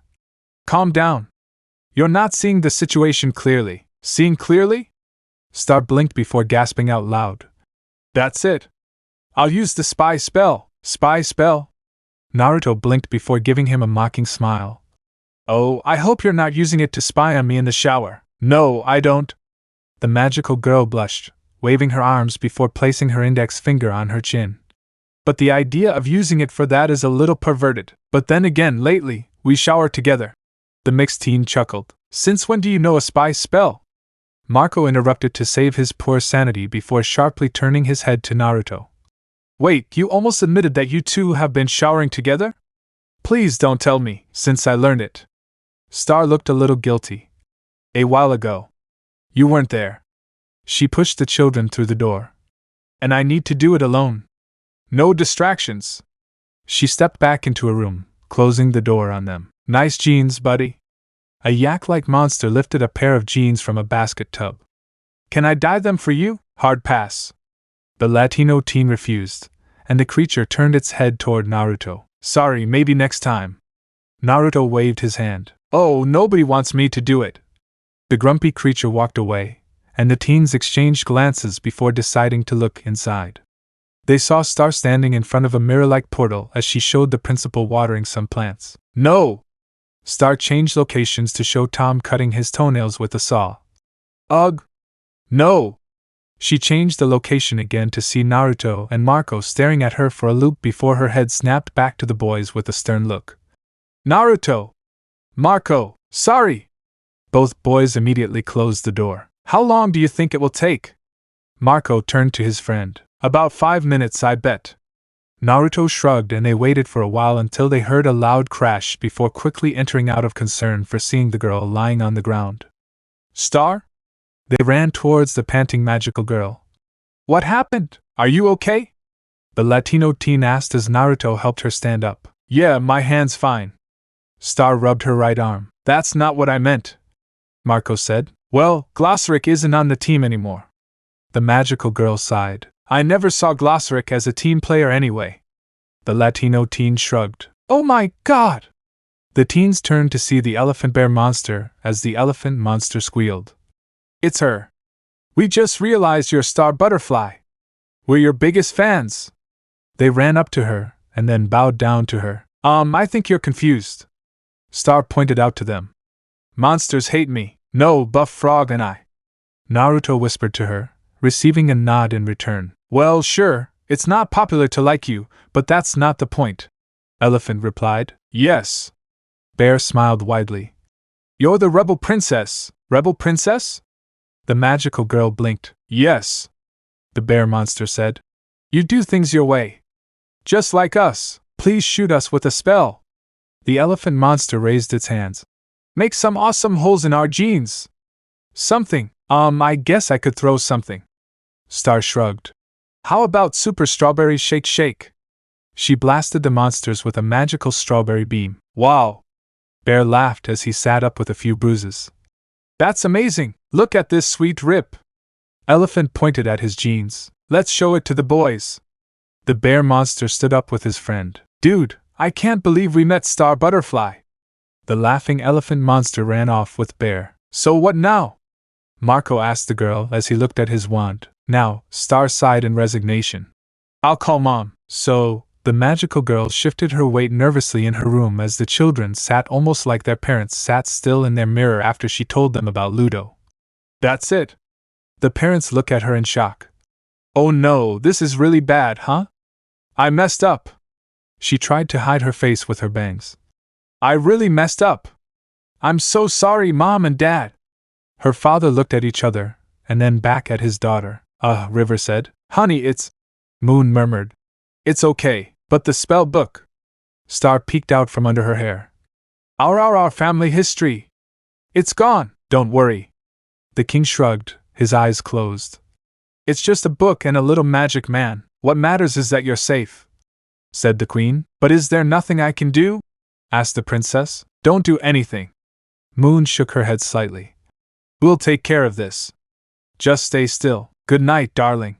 Calm down. You're not seeing the situation clearly. Seeing clearly? Star blinked before gasping out loud. That's it. I'll use the spy spell. Spy spell? Naruto blinked before giving him a mocking smile. Oh, I hope you're not using it to spy on me in the shower. No, I don't. The magical girl blushed, waving her arms before placing her index finger on her chin. But the idea of using it for that is a little perverted. But then again, lately, we shower together. The mixed teen chuckled. Since when do you know a spy spell? Marco interrupted to save his poor sanity before sharply turning his head to Naruto. Wait, you almost admitted that you two have been showering together? Please don't tell me, since I learned it. Star looked a little guilty. A while ago. You weren't there. She pushed the children through the door. And I need to do it alone. No distractions. She stepped back into a room, closing the door on them. Nice jeans, buddy. A yak-like monster lifted a pair of jeans from a basket tub. Can I dye them for you? Hard pass. The Latino teen refused, and the creature turned its head toward Naruto. Sorry, maybe next time. Naruto waved his hand. Oh, nobody wants me to do it. The grumpy creature walked away, and the teens exchanged glances before deciding to look inside. They saw Star standing in front of a mirror-like portal as she showed the principal watering some plants. No! Star changed locations to show Tom cutting his toenails with a saw. Ugh! No! She changed the location again to see Naruto and Marco staring at her for a loop before her head snapped back to the boys with a stern look. Naruto! Marco! Sorry! Both boys immediately closed the door. How long do you think it will take? Marco turned to his friend. About 5 minutes, I bet. Naruto shrugged and they waited for a while until they heard a loud crash before quickly entering out of concern for seeing the girl lying on the ground. Star? They ran towards the panting magical girl. What happened? Are you okay? The Latino teen asked as Naruto helped her stand up. Yeah, my hand's fine. Star rubbed her right arm. That's not what I meant, Marco said. Well, Glossaric isn't on the team anymore. The magical girl sighed. I never saw Glossaric as a team player anyway. The Latino teen shrugged. Oh my god! The teens turned to see the elephant bear monster as the elephant monster squealed. It's her. We just realized you're Star Butterfly. We're your biggest fans. They ran up to her and then bowed down to her. I think you're confused. Star pointed out to them. Monsters hate me. No, Buff Frog and I. Naruto whispered to her, receiving a nod in return. Well, sure, it's not popular to like you, but that's not the point. Elephant replied. Yes. Bear smiled widely. You're the rebel princess. Rebel princess? The magical girl blinked. Yes. The bear monster said. You do things your way. Just like us. Please shoot us with a spell. The elephant monster raised its hands. Make some awesome holes in our jeans. Something. I guess I could throw something. Star shrugged. How about Super Strawberry Shake Shake? She blasted the monsters with a magical strawberry beam. Wow! Bear laughed as he sat up with a few bruises. That's amazing! Look at this sweet rip! Elephant pointed at his jeans. Let's show it to the boys. The bear monster stood up with his friend. Dude, I can't believe we met Star Butterfly. The laughing elephant monster ran off with Bear. So what now? Marco asked the girl as he looked at his wand. Now, Star sighed in resignation. I'll call Mom. So, the magical girl shifted her weight nervously in her room as the children sat almost like their parents sat still in their mirror after she told them about Ludo. That's it. The parents look at her in shock. Oh no, this is really bad, huh? I messed up. She tried to hide her face with her bangs. I really messed up. I'm so sorry, Mom and Dad. Her father looked at each other, and then back at his daughter. River said. Honey, it's... Moon murmured. It's okay, but the spell book. Star peeked out from under her hair. Our family history. It's gone. Don't worry. The king shrugged, his eyes closed. It's just a book and a little magic man. What matters is that you're safe, said the queen. But is there nothing I can do? Asked the princess. Don't do anything. Moon shook her head slightly. We'll take care of this. Just stay still. Good night, darling.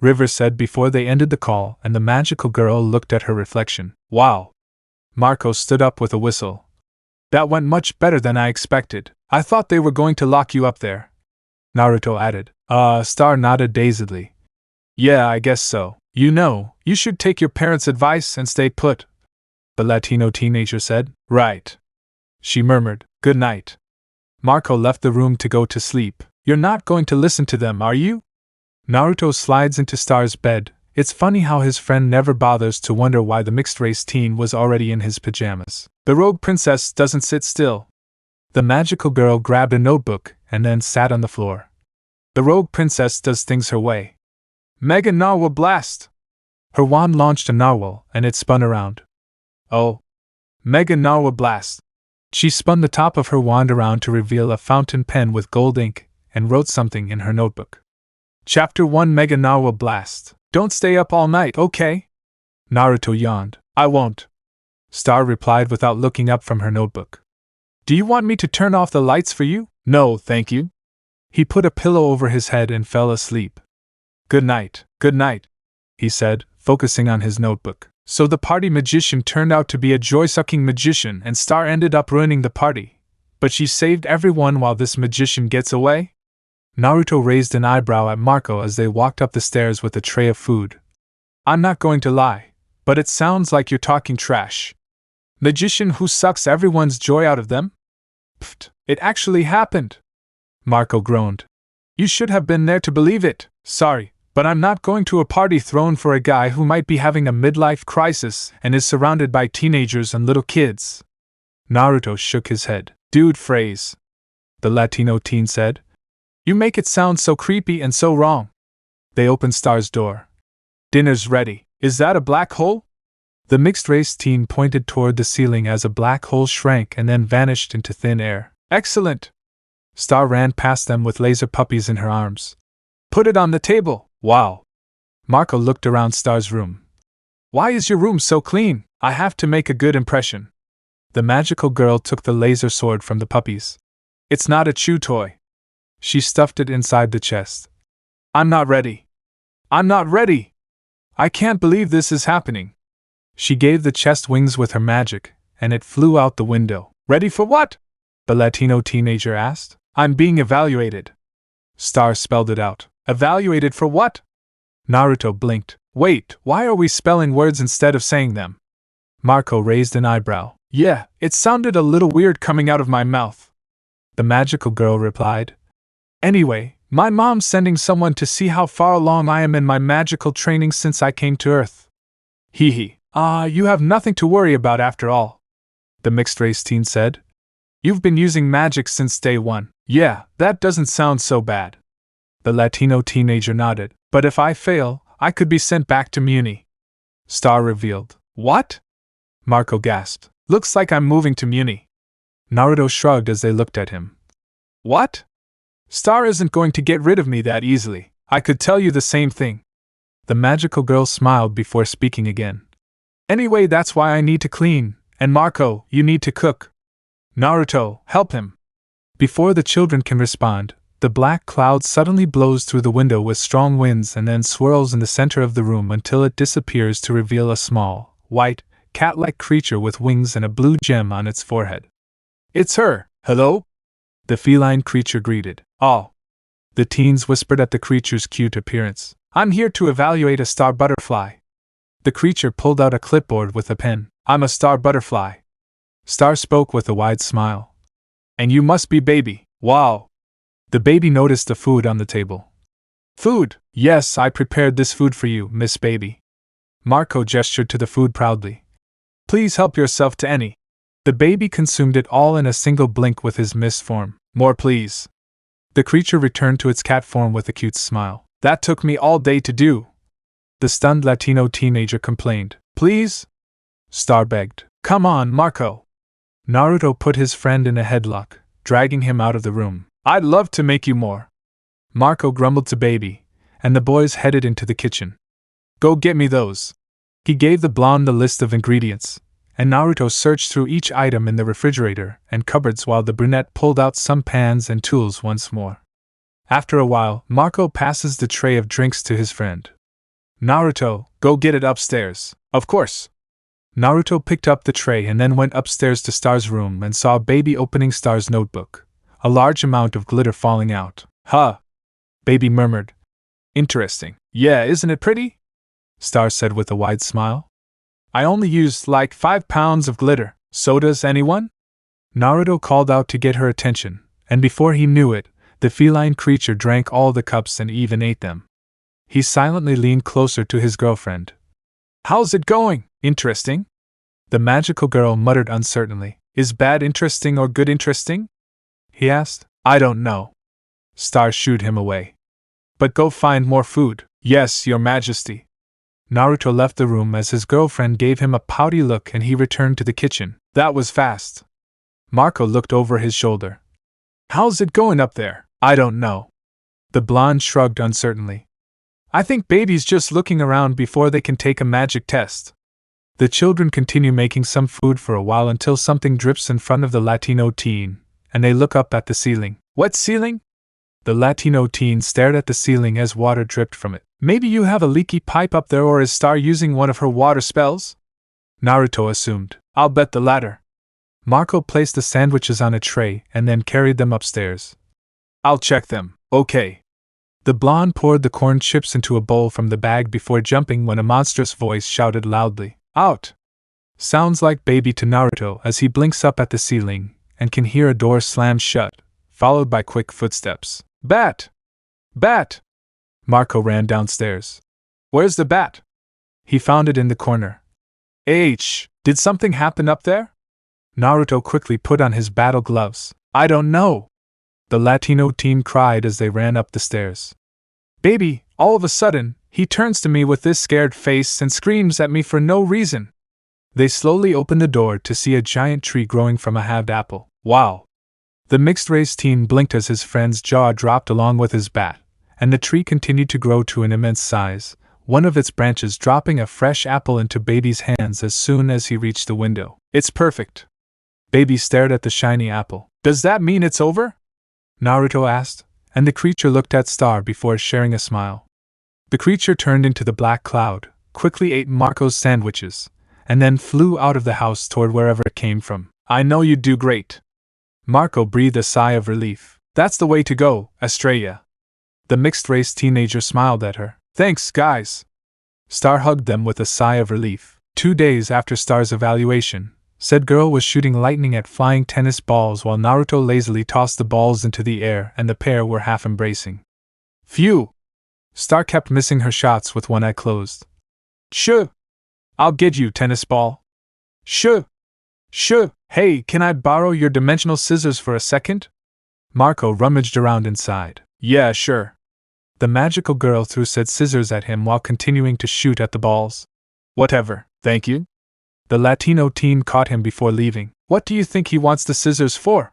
River said before they ended the call, and the magical girl looked at her reflection. Wow. Marco stood up with a whistle. That went much better than I expected. I thought they were going to lock you up there. Naruto added. Star nodded dazedly. Yeah, I guess so. You know, you should take your parents' advice and stay put. The Latino teenager said. Right. She murmured. Good night. Marco left the room to go to sleep. You're not going to listen to them, are you? Naruto slides into Star's bed. It's funny how his friend never bothers to wonder why the mixed-race teen was already in his pajamas. The rogue princess doesn't sit still. The magical girl grabbed a notebook and then sat on the floor. The rogue princess does things her way. Mega Narwhal Blast! Her wand launched a narwhal, and it spun around. Oh! Mega Narwhal Blast! She spun the top of her wand around to reveal a fountain pen with gold ink, and wrote something in her notebook. Chapter 1 Mega Narwhal Blast. Don't stay up all night, okay? Naruto yawned. I won't. Star replied without looking up from her notebook. Do you want me to turn off the lights for you? No, thank you. He put a pillow over his head and fell asleep. Good night, he said, focusing on his notebook. So the party magician turned out to be a joy-sucking magician and Star ended up ruining the party. But she saved everyone while this magician gets away? Naruto raised an eyebrow at Marco as they walked up the stairs with a tray of food. I'm not going to lie, but it sounds like you're talking trash. Magician who sucks everyone's joy out of them? Pfft, it actually happened. Marco groaned. You should have been there to believe it. Sorry, but I'm not going to a party thrown for a guy who might be having a midlife crisis and is surrounded by teenagers and little kids. Naruto shook his head. Dude phrase. The Latino teen said. You make it sound so creepy and so wrong. They opened Star's door. Dinner's ready. Is that a black hole? The mixed-race teen pointed toward the ceiling as a black hole shrank and then vanished into thin air. Excellent! Star ran past them with laser puppies in her arms. Put it on the table. Wow! Marco looked around Star's room. Why is your room so clean? I have to make a good impression. The magical girl took the laser sword from the puppies. It's not a chew toy. She stuffed it inside the chest. I'm not ready. I'm not ready! I can't believe this is happening. She gave the chest wings with her magic, and it flew out the window. Ready for what? The Latino teenager asked. I'm being evaluated. Star spelled it out. Evaluated for what? Naruto blinked. Wait, why are we spelling words instead of saying them? Marco raised an eyebrow. Yeah, it sounded a little weird coming out of my mouth. The magical girl replied. Anyway, my mom's sending someone to see how far along I am in my magical training since I came to Earth. Hee hee. You have nothing to worry about after all. The mixed-race teen said. You've been using magic since day one. Yeah, that doesn't sound so bad. The Latino teenager nodded. But if I fail, I could be sent back to Muni. Star revealed. What? Marco gasped. Looks like I'm moving to Muni. Naruto shrugged as they looked at him. What? Star isn't going to get rid of me that easily. I could tell you the same thing. The magical girl smiled before speaking again. Anyway, that's why I need to clean, and Marco, you need to cook. Naruto, help him. Before the children can respond, The black cloud suddenly blows through the window with strong winds and then swirls in the center of the room until it disappears to reveal a small, white, cat-like creature with wings and a blue gem on its forehead. "It's her! Hello?" the feline creature greeted. "Oh." The teens whispered at the creature's cute appearance. "I'm here to evaluate a star butterfly." The creature pulled out a clipboard with a pen. "I'm a star butterfly." Star spoke with a wide smile. "And you must be baby. Wow." The baby noticed the food on the table. "Food? Yes, I prepared this food for you, Miss Baby." Marco gestured to the food proudly. "Please help yourself to any." The baby consumed it all in a single blink with his mist form. "More, please." The creature returned to its cat form with a cute smile. "That took me all day to do." The stunned Latino teenager complained. "Please?" Star begged. "Come on, Marco." Naruto put his friend in a headlock, dragging him out of the room. "I'd love to make you more." Marco grumbled to Baby, and the boys headed into the kitchen. "Go get me those." He gave the blonde the list of ingredients, and Naruto searched through each item in the refrigerator and cupboards while the brunette pulled out some pans and tools once more. After a while, Marco passes the tray of drinks to his friend. "Naruto, go get it upstairs." "Of course." Naruto picked up the tray and then went upstairs to Star's room and saw Baby opening Star's notebook, a large amount of glitter falling out. "Huh!" Baby murmured. "Interesting. Yeah, isn't it pretty?" Star said with a wide smile. "I only used like 5 pounds of glitter. So does anyone?" Naruto called out to get her attention, and before he knew it, the feline creature drank all the cups and even ate them. He silently leaned closer to his girlfriend. "How's it going? Interesting?" The magical girl muttered uncertainly. "Is bad interesting or good interesting?" he asked. "I don't know." Star shooed him away. "But go find more food." "Yes, Your Majesty." Naruto left the room as his girlfriend gave him a pouty look and he returned to the kitchen. "That was fast." Marco looked over his shoulder. "How's it going up there?" "I don't know." The blonde shrugged uncertainly. "I think Baby's just looking around before they can take a magic test." The children continue making some food for a while until something drips in front of the Latino teen, and they look up at the ceiling. "What ceiling?" The Latino teen stared at the ceiling as water dripped from it. "Maybe you have a leaky pipe up there, or is Star using one of her water spells?" Naruto assumed. "I'll bet the latter." Marco placed the sandwiches on a tray and then carried them upstairs. "I'll check them." "Okay." The blonde poured the corn chips into a bowl from the bag before jumping when a monstrous voice shouted loudly, "Out!" Sounds like Baby to Naruto as he blinks up at the ceiling and can hear a door slam shut, followed by quick footsteps. "Bat! Bat!" Marco ran downstairs. "Where's the bat?" He found it in the corner. Did something happen up there?" Naruto quickly put on his battle gloves. "I don't know," the Latino teen cried as they ran up the stairs. "Baby, all of a sudden, he turns to me with this scared face and screams at me for no reason." They slowly opened the door to see a giant tree growing from a halved apple. "Wow!" The mixed-race teen blinked as his friend's jaw dropped along with his bat, and the tree continued to grow to an immense size, one of its branches dropping a fresh apple into Baby's hands as soon as he reached the window. "It's perfect." Baby stared at the shiny apple. "Does that mean it's over?" Naruto asked, and the creature looked at Star before sharing a smile. The creature turned into the black cloud, quickly ate Marco's sandwiches, and then flew out of the house toward wherever it came from. "I know you'd do great." Marco breathed a sigh of relief. "That's the way to go, Estrella." The mixed-race teenager smiled at her. "Thanks, guys." Star hugged them with a sigh of relief. 2 days after Star's evaluation, said girl was shooting lightning at flying tennis balls while Naruto lazily tossed the balls into the air and the pair were half embracing. "Phew!" Star kept missing her shots with one eye closed. "Shoo! I'll get you, tennis ball." "Shoo! Shoo! Hey, can I borrow your dimensional scissors for a second?" Marco rummaged around inside. "Yeah, sure." The magical girl threw said scissors at him while continuing to shoot at the balls. "Whatever, thank you." The Latino teen caught him before leaving. "What do you think he wants the scissors for?"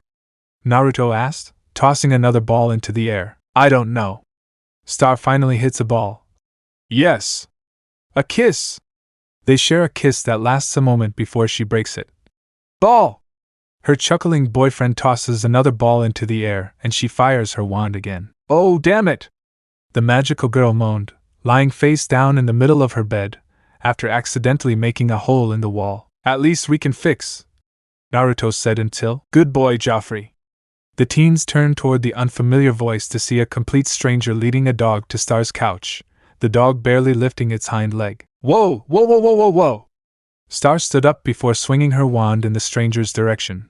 Naruto asked, tossing another ball into the air. "I don't know." Star finally hits a ball. "Yes. A kiss." They share a kiss that lasts a moment before she breaks it. "Ball!" Her chuckling boyfriend tosses another ball into the air and she fires her wand again. Oh, damn it! The magical girl moaned, lying face down in the middle of her bed, after accidentally making a hole in the wall. At least we can fix, Naruto said until, good boy, Joffrey. The teens turned toward the unfamiliar voice to see a complete stranger leading a dog to Star's couch, the dog barely lifting its hind leg. Whoa, whoa, whoa, whoa, whoa, whoa! Star stood up before swinging her wand in the stranger's direction.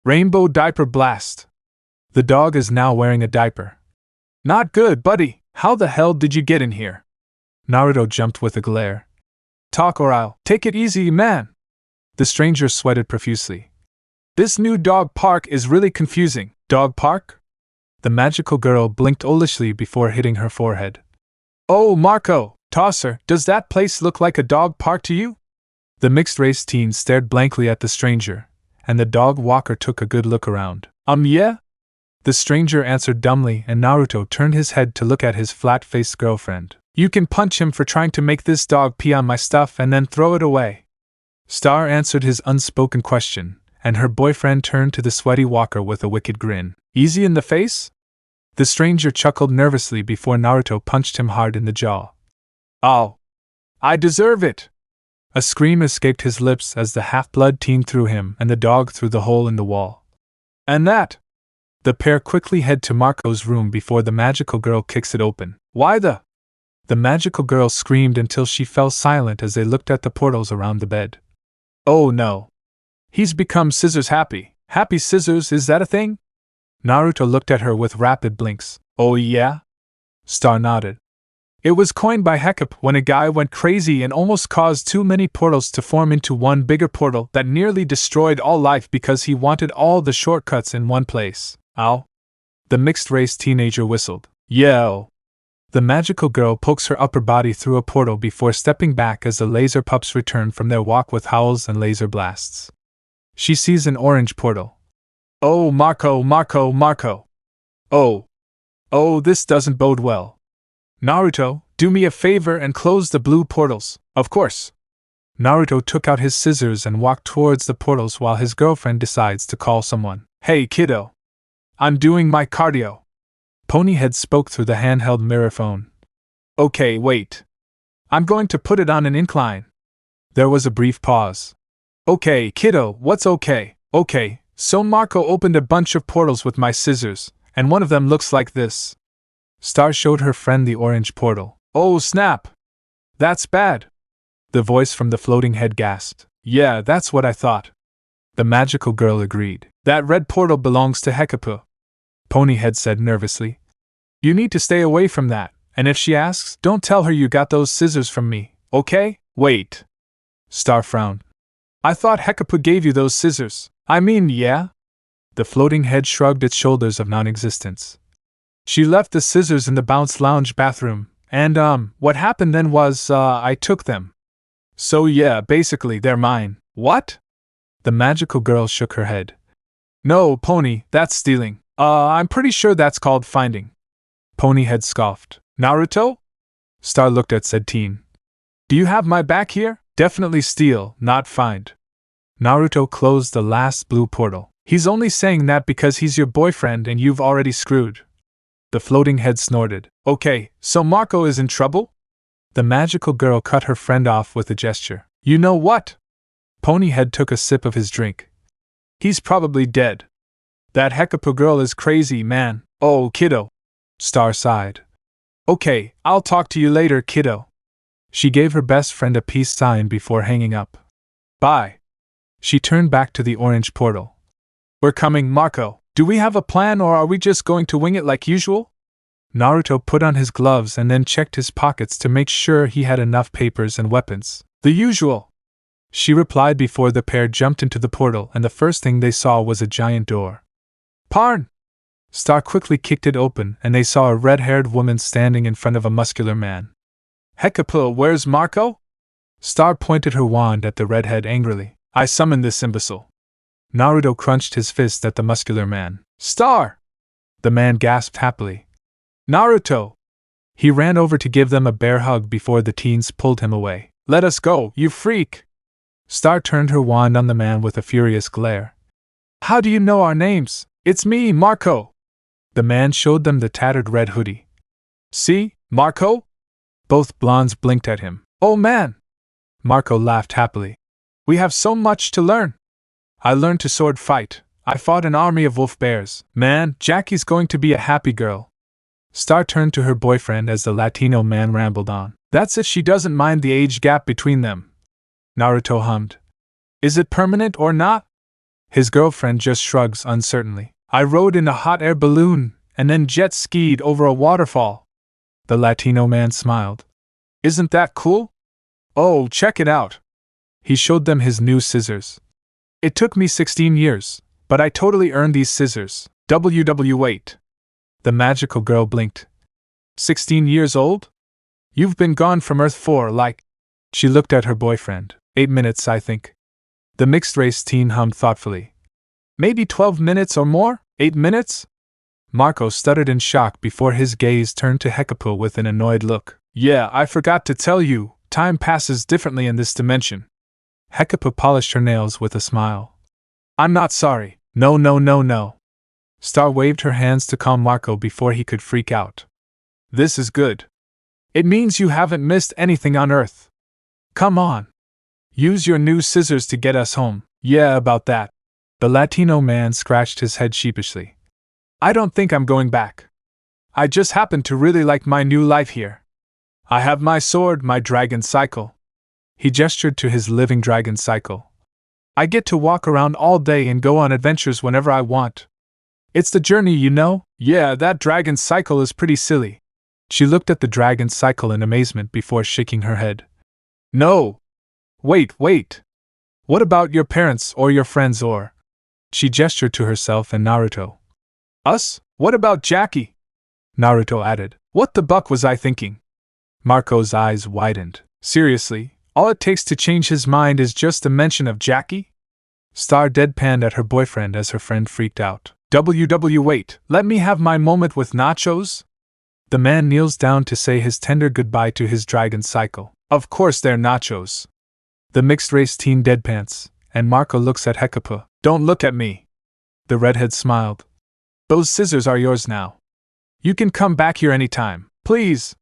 Rainbow diaper blast! The dog is now wearing a diaper. Not good, buddy! How the hell did you get in here? Naruto jumped with a glare. Talk or I'll take it easy, man! The stranger sweated profusely. This new dog park is really confusing. Dog park? The magical girl blinked owlishly before hitting her forehead. Oh, Marco, Tosser, does that place look like a dog park to you? The mixed-race teen stared blankly at the stranger, and the dog walker took a good look around. Yeah? The stranger answered dumbly, and Naruto turned his head to look at his flat-faced girlfriend. You can punch him for trying to make this dog pee on my stuff and then throw it away. Star answered his unspoken question, and her boyfriend turned to the sweaty walker with a wicked grin. Easy in the face? The stranger chuckled nervously before Naruto punched him hard in the jaw. Oh! I deserve it! A scream escaped his lips as the half-blood teen threw him and the dog through the hole in the wall. And that! The pair quickly head to Marco's room before the magical girl kicks it open. Why the? The magical girl screamed until she fell silent as they looked at the portals around the bed. Oh no! He's become Scissors happy. Happy Scissors, is that a thing? Naruto looked at her with rapid blinks. Oh yeah? Star nodded. It was coined by Heccup when a guy went crazy and almost caused too many portals to form into one bigger portal that nearly destroyed all life because he wanted all the shortcuts in one place. Ow. The mixed-race teenager whistled. Yo. The magical girl pokes her upper body through a portal before stepping back as the laser pups return from their walk with howls and laser blasts. She sees an orange portal. Oh, Marco, Marco, Marco. Oh. Oh, this doesn't bode well. Naruto, do me a favor and close the blue portals. Of course. Naruto took out his scissors and walked towards the portals while his girlfriend decides to call someone. Hey, kiddo. I'm doing my cardio. Ponyhead spoke through the handheld mirror phone. Okay, wait. I'm going to put it on an incline. There was a brief pause. Okay, kiddo, what's okay? Okay, so Marco opened a bunch of portals with my scissors, and one of them looks like this. Star showed her friend the orange portal. Oh snap! That's bad! The voice from the floating head gasped. Yeah, that's what I thought. The magical girl agreed. That red portal belongs to Hekapu. Ponyhead said nervously. You need to stay away from that, and if she asks, don't tell her you got those scissors from me, okay? Wait. Star frowned. I thought Hekapu gave you those scissors. I mean, yeah? The floating head shrugged its shoulders of non-existence. She left the scissors in the bounce lounge bathroom, and what happened then was, I took them. So yeah, basically they're mine. What? The magical girl shook her head. No, Pony, that's stealing. I'm pretty sure that's called finding. Ponyhead scoffed. Naruto? Star looked at said teen. Do you have my back here? Definitely steal, not find. Naruto closed the last blue portal. He's only saying that because he's your boyfriend and you've already screwed. The floating head snorted. Okay, so Marco is in trouble? The magical girl cut her friend off with a gesture. You know what? Ponyhead took a sip of his drink. He's probably dead. That Hekapu girl is crazy, man. Oh, kiddo. Star sighed. Okay, I'll talk to you later, kiddo. She gave her best friend a peace sign before hanging up. Bye. She turned back to the orange portal. We're coming, Marco. Do we have a plan or are we just going to wing it like usual? Naruto put on his gloves and then checked his pockets to make sure he had enough papers and weapons. The usual. She replied before the pair jumped into the portal and the first thing they saw was a giant door. Parn! Star quickly kicked it open and they saw a red-haired woman standing in front of a muscular man. Hekapu, where's Marco? Star pointed her wand at the redhead angrily. I summoned this imbecile. Naruto crunched his fist at the muscular man. Star! The man gasped happily. Naruto! He ran over to give them a bear hug before the teens pulled him away. Let us go, you freak! Star turned her wand on the man with a furious glare. How do you know our names? It's me, Marco. The man showed them the tattered red hoodie. See, Marco? Both blondes blinked at him. Oh man! Marco laughed happily. We have so much to learn. I learned to sword fight. I fought an army of wolf bears. Man, Jackie's going to be a happy girl. Star turned to her boyfriend as the Latino man rambled on. That's if she doesn't mind the age gap between them. Naruto hummed. Is it permanent or not? His girlfriend just shrugs uncertainly. I rode in a hot air balloon, and then jet skied over a waterfall. The Latino man smiled. Isn't that cool? Oh, check it out. He showed them his new scissors. It took me 16 years, but I totally earned these scissors. Wait. The magical girl blinked. 16 years old? You've been gone from Earth for, like... She looked at her boyfriend. 8 minutes, I think. The mixed-race teen hummed thoughtfully. Maybe 12 minutes or more? 8 minutes? Marco stuttered in shock before his gaze turned to Hekapu with an annoyed look. Yeah, I forgot to tell you, time passes differently in this dimension. Hekapu polished her nails with a smile. I'm not sorry. No. Star waved her hands to calm Marco before he could freak out. This is good. It means you haven't missed anything on Earth. Come on. Use your new scissors to get us home. Yeah, about that. The Latino man scratched his head sheepishly. I don't think I'm going back. I just happen to really like my new life here. I have my sword, my dragon cycle. He gestured to his living dragon cycle. I get to walk around all day and go on adventures whenever I want. It's the journey, you know? Yeah, that dragon cycle is pretty silly. She looked at the dragon cycle in amazement before shaking her head. No. Wait. What about your parents or your friends or... She gestured to herself and Naruto. Us? What about Jackie? Naruto added. What the buck was I thinking? Marco's eyes widened. Seriously, all it takes to change his mind is just a mention of Jackie? Star deadpanned at her boyfriend as her friend freaked out. Wait, let me have my moment with nachos? The man kneels down to say his tender goodbye to his dragon cycle. Of course they're nachos. The mixed-race teen deadpants, and Marco looks at Hekapu. Don't look at me. The redhead smiled. Those scissors are yours now. You can come back here anytime, please.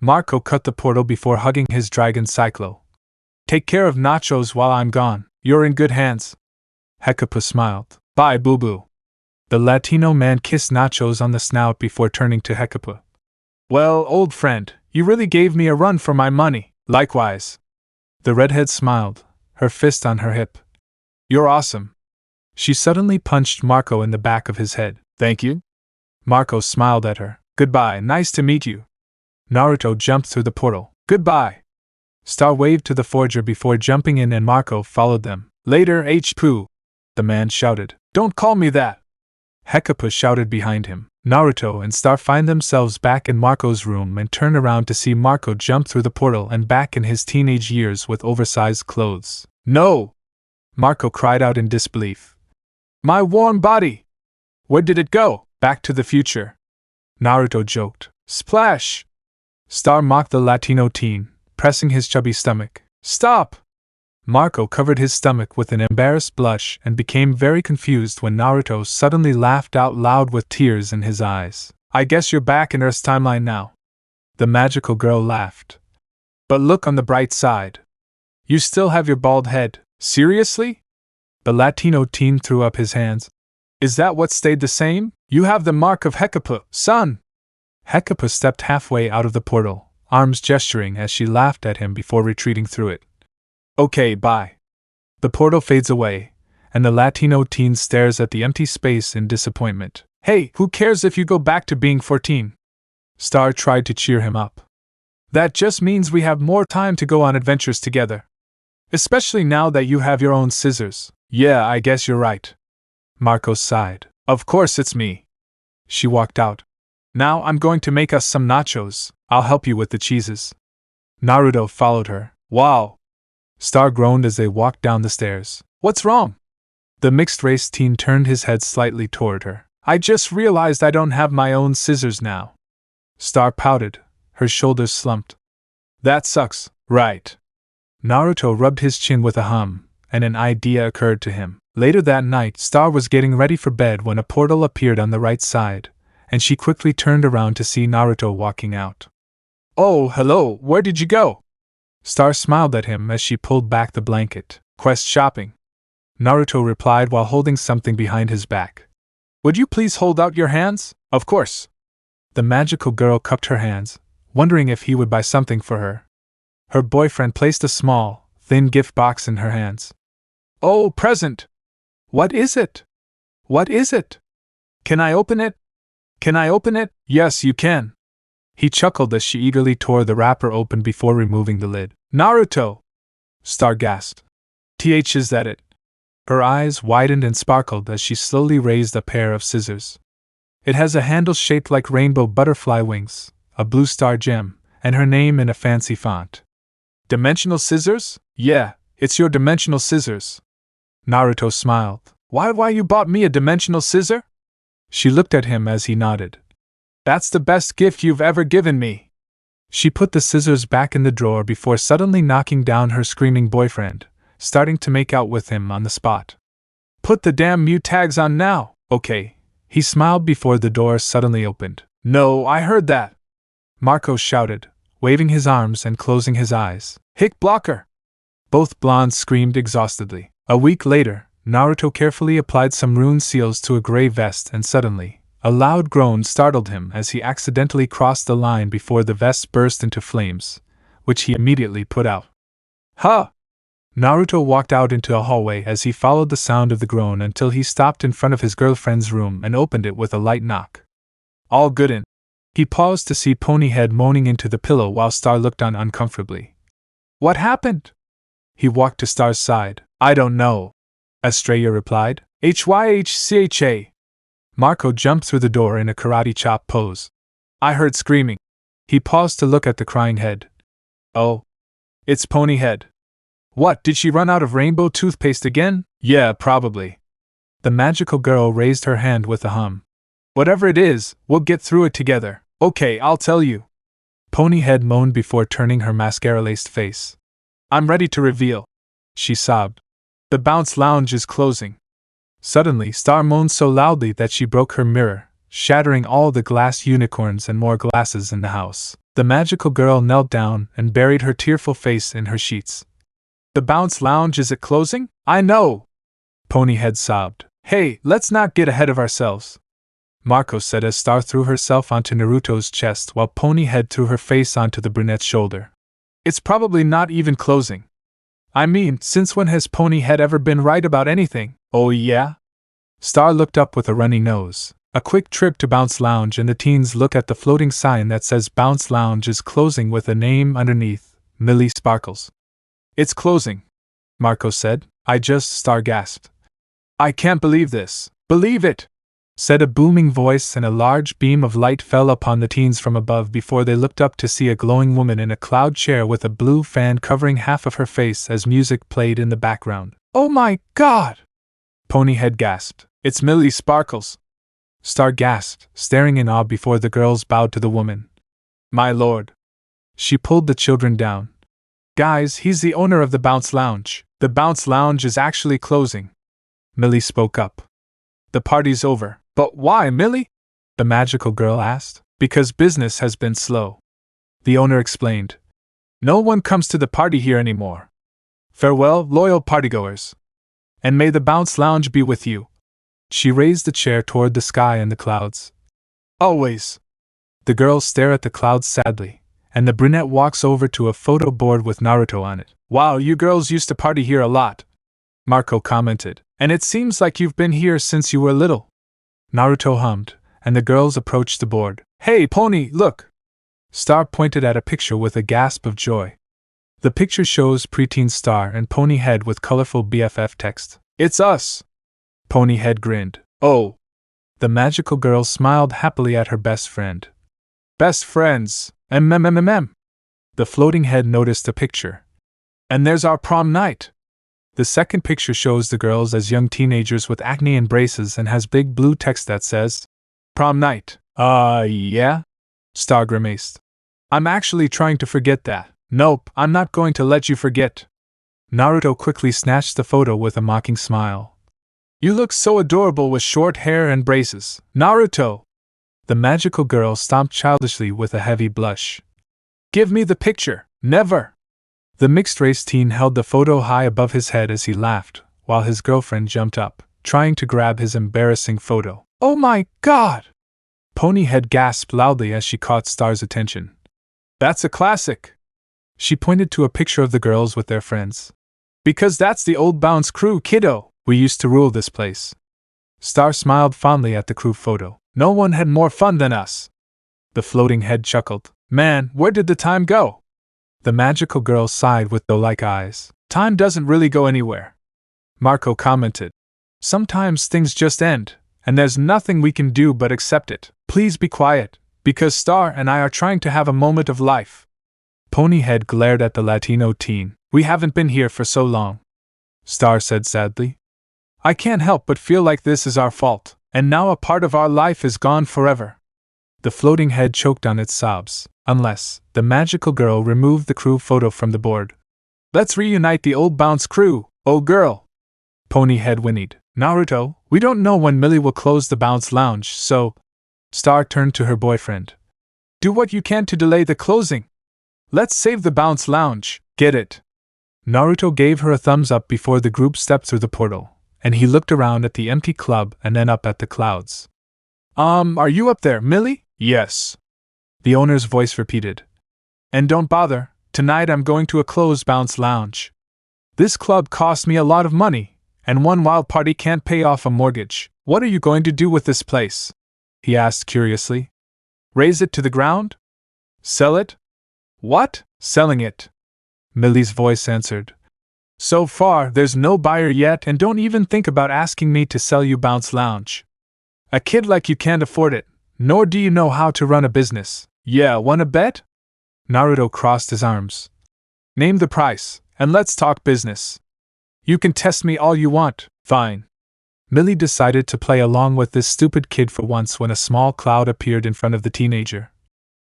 Marco cut the portal before hugging his dragon cyclo. Take care of nachos while I'm gone. You're in good hands. Hekapu smiled. Bye, boo-boo. The Latino man kissed Nachos on the snout before turning to Hekapu. Well, old friend, you really gave me a run for my money. Likewise. The redhead smiled, her fist on her hip. You're awesome. She suddenly punched Marco in the back of his head. Thank you. Marco smiled at her. Goodbye, nice to meet you. Naruto jumped through the portal. Goodbye. Star waved to the forger before jumping in and Marco followed them. Later, H-Poo. The man shouted. Don't call me that. Hekapu shouted behind him. Naruto and Star find themselves back in Marco's room and turn around to see Marco jump through the portal and back in his teenage years with oversized clothes. No! Marco cried out in disbelief. My warm body! Where did it go? Back to the future. Naruto joked. Splash! Star mocked the Latino teen, pressing his chubby stomach. Stop! Marco covered his stomach with an embarrassed blush and became very confused when Naruto suddenly laughed out loud with tears in his eyes. I guess you're back in Earth's timeline now. The magical girl laughed. But look on the bright side. You still have your bald head. Seriously? The Latino teen threw up his hands. Is that what stayed the same? You have the mark of Hekapu, son! Hekapu stepped halfway out of the portal, arms gesturing as she laughed at him before retreating through it. Okay, bye. The portal fades away, and the Latino teen stares at the empty space in disappointment. Hey, who cares if you go back to being 14? Star tried to cheer him up. That just means we have more time to go on adventures together. Especially now that you have your own scissors. Yeah, I guess you're right. Marco sighed. Of course it's me. She walked out. Now I'm going to make us some nachos. I'll help you with the cheeses. Naruto followed her. Wow! Star groaned as they walked down the stairs. What's wrong? The mixed-race teen turned his head slightly toward her. I just realized I don't have my own scissors now. Star pouted, her shoulders slumped. That sucks, right? Naruto rubbed his chin with a hum, and an idea occurred to him. Later that night, Star was getting ready for bed when a portal appeared on the right side, and she quickly turned around to see Naruto walking out. "Oh, hello, where did you go?" Star smiled at him as she pulled back the blanket. "Quest shopping," Naruto replied while holding something behind his back. "Would you please hold out your hands?" "Of course." The magical girl cupped her hands, wondering if he would buy something for her. Her boyfriend placed a small, thin gift box in her hands. "Oh, present! What is it? What is it? Can I open it? Can I open it?" "Yes, you can." He chuckled as she eagerly tore the wrapper open before removing the lid. "Naruto!" Star gasped. Is that it?" Her eyes widened and sparkled as she slowly raised a pair of scissors. It has a handle shaped like rainbow butterfly wings, a blue star gem, and her name in a fancy font. "Dimensional scissors? Yeah, it's your dimensional scissors." Naruto smiled. Why you bought me a dimensional scissor?" She looked at him as he nodded. "That's the best gift you've ever given me." She put the scissors back in the drawer before suddenly knocking down her screaming boyfriend, starting to make out with him on the spot. "Put the damn mute tags on now, okay?" He smiled before the door suddenly opened. "No, I heard that!" Marco shouted, waving his arms and closing his eyes. "Hick blocker!" Both blondes screamed exhaustedly. A week later, Naruto carefully applied some rune seals to a gray vest and suddenly, a loud groan startled him as he accidentally crossed the line before the vest burst into flames, which he immediately put out. "Huh!" Naruto walked out into a hallway as he followed the sound of the groan until he stopped in front of his girlfriend's room and opened it with a light knock. "All good in." He paused to see Ponyhead moaning into the pillow while Star looked on uncomfortably. "What happened?" He walked to Star's side. "I don't know," Estrella replied. "Hychcha." Marco jumped through the door in a karate chop pose. "I heard screaming." He paused to look at the crying head. "Oh. It's Ponyhead." "What, did she run out of rainbow toothpaste again?" "Yeah, probably." The magical girl raised her hand with a hum. "Whatever it is, we'll get through it together." "Okay, I'll tell you." Ponyhead moaned before turning her mascara-laced face. "I'm ready to reveal," she sobbed. "The bounce lounge is closing." Suddenly, Star moaned so loudly that she broke her mirror, shattering all the glass unicorns and more glasses in the house. The magical girl knelt down and buried her tearful face in her sheets. "The bounce lounge, is it closing?" "I know," Ponyhead sobbed. "Hey, let's not get ahead of ourselves," Marco said as Star threw herself onto Naruto's chest while Ponyhead threw her face onto the brunette's shoulder. "It's probably not even closing. I mean, since when has Ponyhead ever been right about anything?" "Oh yeah?" Star looked up with a runny nose. A quick trip to Bounce Lounge and the teens look at the floating sign that says Bounce Lounge is closing with a name underneath, Millie Sparkles. "It's closing," Marco said. Star gasped. "I can't believe this." "Believe it," said a booming voice, and a large beam of light fell upon the teens from above before they looked up to see a glowing woman in a cloud chair with a blue fan covering half of her face as music played in the background. "Oh my God!" Ponyhead gasped. "It's Millie Sparkles." Star gasped, staring in awe before the girls bowed to the woman. "My lord." She pulled the children down. "Guys, he's the owner of the Bounce Lounge." "The Bounce Lounge is actually closing," Millie spoke up. "The party's over." "But why, Millie?" the magical girl asked. "Because business has been slow," the owner explained. "No one comes to the party here anymore. Farewell, loyal partygoers. And may the Bounce Lounge be with you." She raised the chair toward the sky and the clouds. "Always." The girls stare at the clouds sadly, and the brunette walks over to a photo board with Naruto on it. "Wow, you girls used to party here a lot," Marco commented. "And it seems like you've been here since you were little." Naruto hummed, and the girls approached the board. "Hey, Pony, look!" Star pointed at a picture with a gasp of joy. The picture shows preteen Star and Ponyhead with colorful BFF text. "It's us!" Ponyhead grinned. "Oh!" The magical girl smiled happily at her best friend. "Best friends! The floating head noticed the picture. "And there's our prom night!" The second picture shows the girls as young teenagers with acne and braces and has big blue text that says, "Prom night." Yeah? Star grimaced. "I'm actually trying to forget that." "Nope, I'm not going to let you forget." Naruto quickly snatched the photo with a mocking smile. You look so adorable with short hair and braces. Naruto! The magical girl stomped childishly with a heavy blush. Give me the picture. Never! The mixed-race teen held the photo high above his head as he laughed, while his girlfriend jumped up, trying to grab his embarrassing photo. Oh my god! Ponyhead gasped loudly as she caught Star's attention. That's a classic! She pointed to a picture of the girls with their friends. Because that's the old Bounce crew, kiddo! We used to rule this place. Star smiled fondly at the crew photo. No one had more fun than us. The floating head chuckled. Man, where did the time go? The magical girl sighed with doe-like eyes. Time doesn't really go anywhere. Marco commented. Sometimes things just end, and there's nothing we can do but accept it. Please be quiet, because Star and I are trying to have a moment of life. Ponyhead glared at the Latino teen. We haven't been here for so long. Star said sadly. I can't help but feel like this is our fault, and now a part of our life is gone forever. The floating head choked on its sobs, unless the magical girl removed the crew photo from the board. Let's reunite the old Bounce crew, oh girl! Ponyhead whinnied. Naruto, we don't know when Millie will close the Bounce Lounge, so... Star turned to her boyfriend. Do what you can to delay the closing. Let's save the Bounce Lounge, get it? Naruto gave her a thumbs up before the group stepped through the portal, and he looked around at the empty club and then up at the clouds. Are you up there, Millie? Yes. The owner's voice repeated. And don't bother, tonight I'm going to a closed Bounce Lounge. This club cost me a lot of money, and one wild party can't pay off a mortgage. What are you going to do with this place? He asked curiously. Raze it to the ground? Sell it? What? Selling it? Millie's voice answered. So far, there's no buyer yet, and don't even think about asking me to sell you Bounce Lounge. A kid like you can't afford it, nor do you know how to run a business. Yeah, wanna bet? Naruto crossed his arms. Name the price, and let's talk business. You can test me all you want, fine. Millie decided to play along with this stupid kid for once when a small cloud appeared in front of the teenager.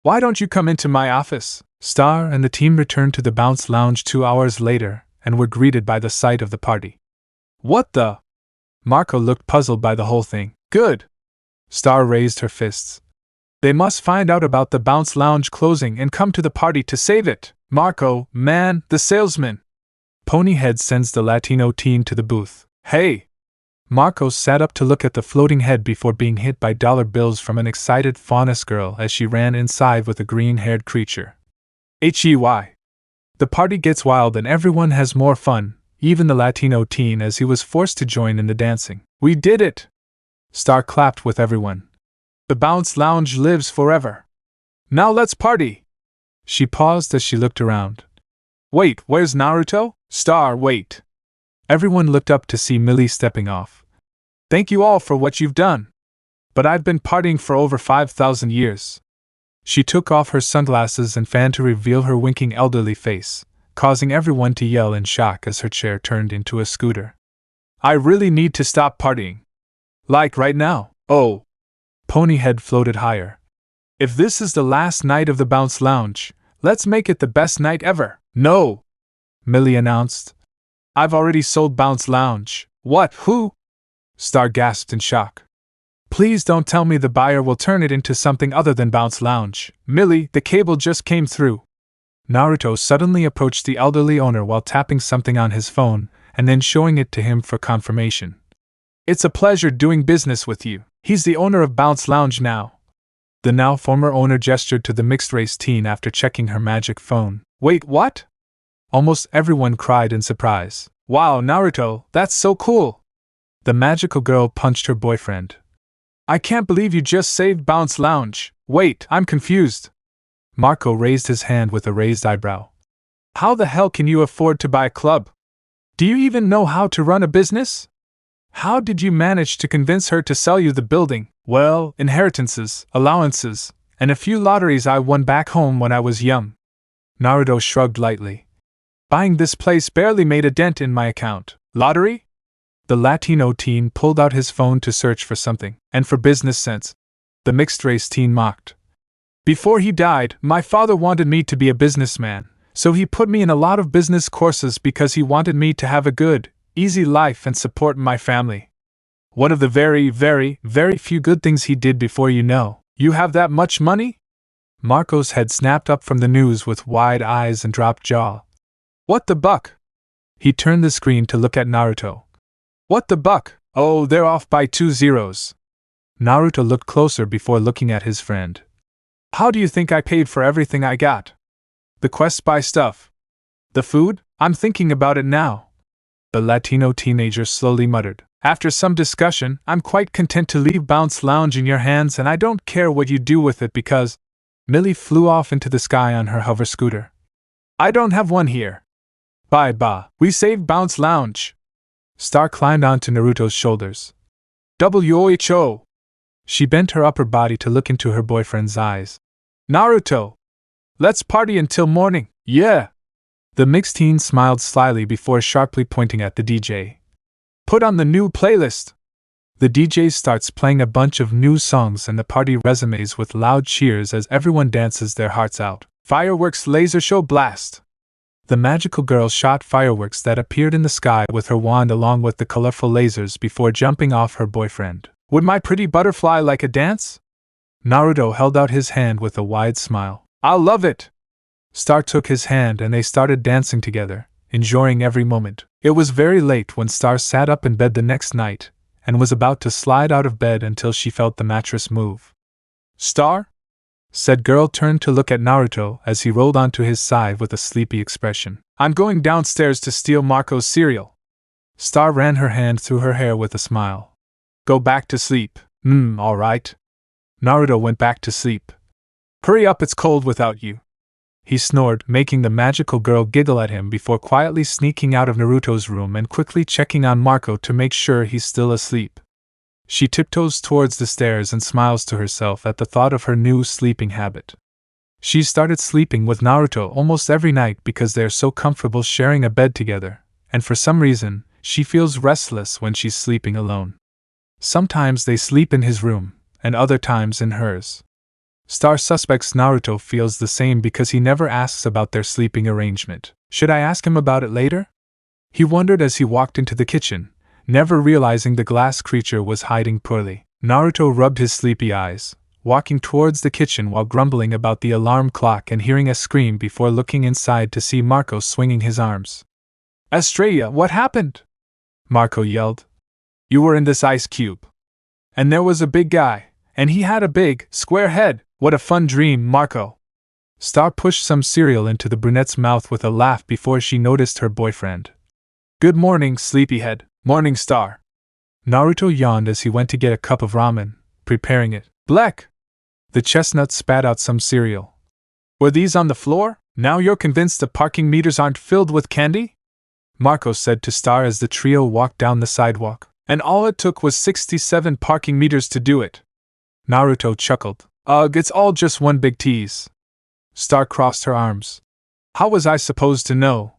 Why don't you come into my office? Star and the team returned to the Bounce Lounge 2 hours later, and were greeted by the sight of the party. What the? Marco looked puzzled by the whole thing. Good. Star raised her fists. They must find out about the Bounce Lounge closing and come to the party to save it. Marco, man, the salesman. Ponyhead sends the Latino teen to the booth. Hey! Marco sat up to look at the floating head before being hit by dollar bills from an excited faunus girl as she ran inside with a green-haired creature. Hey! The party gets wild and everyone has more fun, even the Latino teen as he was forced to join in the dancing. We did it! Star clapped with everyone. The Bounce Lounge lives forever. Now let's party! She paused as she looked around. Wait, where's Naruto? Star, wait! Everyone looked up to see Millie stepping off. Thank you all for what you've done. But I've been partying for over 5,000 years. She took off her sunglasses and fan to reveal her winking elderly face, causing everyone to yell in shock as her chair turned into a scooter. I really need to stop partying. Like right now. Oh. Ponyhead floated higher. If this is the last night of the Bounce Lounge, let's make it the best night ever. No! Millie announced. I've already sold Bounce Lounge. What? Who? Star gasped in shock. Please don't tell me the buyer will turn it into something other than Bounce Lounge. Millie, the cable just came through. Naruto suddenly approached the elderly owner while tapping something on his phone, and then showing it to him for confirmation. It's a pleasure doing business with you. He's the owner of Bounce Lounge now. The now former owner gestured to the mixed-race teen after checking her magic phone. Wait, what? Almost everyone cried in surprise. Wow, Naruto, that's so cool! The magical girl punched her boyfriend. I can't believe you just saved Bounce Lounge. Wait, I'm confused. Marco raised his hand with a raised eyebrow. How the hell can you afford to buy a club? Do you even know how to run a business? How did you manage to convince her to sell you the building? Well, inheritances, allowances, and a few lotteries I won back home when I was young. Naruto shrugged lightly. Buying this place barely made a dent in my account. Lottery? The Latino teen pulled out his phone to search for something, and for business sense. The mixed-race teen mocked. Before he died, my father wanted me to be a businessman, so he put me in a lot of business courses because he wanted me to have a good, easy life and support my family. One of the very, very, very few good things he did before you know. You have that much money? Marco's head snapped up from the news with wide eyes and dropped jaw. What the buck? He turned the screen to look at Naruto. What the buck? Oh, they're off by 2 zeros. Naruto looked closer before looking at his friend. How do you think I paid for everything I got? The quest buy stuff. The food? I'm thinking about it now. The Latino teenager slowly muttered. After some discussion, I'm quite content to leave Bounce Lounge in your hands and I don't care what you do with it because… Millie flew off into the sky on her hover scooter. I don't have one here. Bye bah, we saved Bounce Lounge. Star climbed onto Naruto's shoulders. WHO! She bent her upper body to look into her boyfriend's eyes. Naruto! Let's party until morning, yeah! The mixed teen smiled slyly before sharply pointing at the DJ. Put on the new playlist! The DJ starts playing a bunch of new songs and the party resumes with loud cheers as everyone dances their hearts out. Fireworks laser show blast! The magical girl shot fireworks that appeared in the sky with her wand along with the colorful lasers before jumping off her boyfriend. Would my pretty butterfly like a dance? Naruto held out his hand with a wide smile. I'll love it! Star took his hand and they started dancing together, enjoying every moment. It was very late when Star sat up in bed the next night, and was about to slide out of bed until she felt the mattress move. Star? Said girl turned to look at Naruto as he rolled onto his side with a sleepy expression. I'm going downstairs to steal Marco's cereal. Star ran her hand through her hair with a smile. Go back to sleep. Alright. Naruto went back to sleep. Hurry up, it's cold without you. He snored, making the magical girl giggle at him before quietly sneaking out of Naruto's room and quickly checking on Marco to make sure he's still asleep. She tiptoes towards the stairs and smiles to herself at the thought of her new sleeping habit. She started sleeping with Naruto almost every night because they're so comfortable sharing a bed together, and for some reason, she feels restless when she's sleeping alone. Sometimes they sleep in his room, and other times in hers. Star suspects Naruto feels the same because he never asks about their sleeping arrangement. Should I ask him about it later? He wondered as he walked into the kitchen, never realizing the glass creature was hiding poorly. Naruto rubbed his sleepy eyes, walking towards the kitchen while grumbling about the alarm clock and hearing a scream before looking inside to see Marco swinging his arms. Estrella, what happened? Marco yelled. You were in this ice cube. And there was a big guy, and he had a big, square head. What a fun dream, Marco! Star pushed some cereal into the brunette's mouth with a laugh before she noticed her boyfriend. Good morning, sleepyhead. Morning, Star. Naruto yawned as he went to get a cup of ramen, preparing it. Bleck! The chestnut spat out some cereal. Were these on the floor? Now you're convinced the parking meters aren't filled with candy? Marco said to Star as the trio walked down the sidewalk. And all it took was 67 parking meters to do it. Naruto chuckled. Ugh, it's all just one big tease. Star crossed her arms. How was I supposed to know?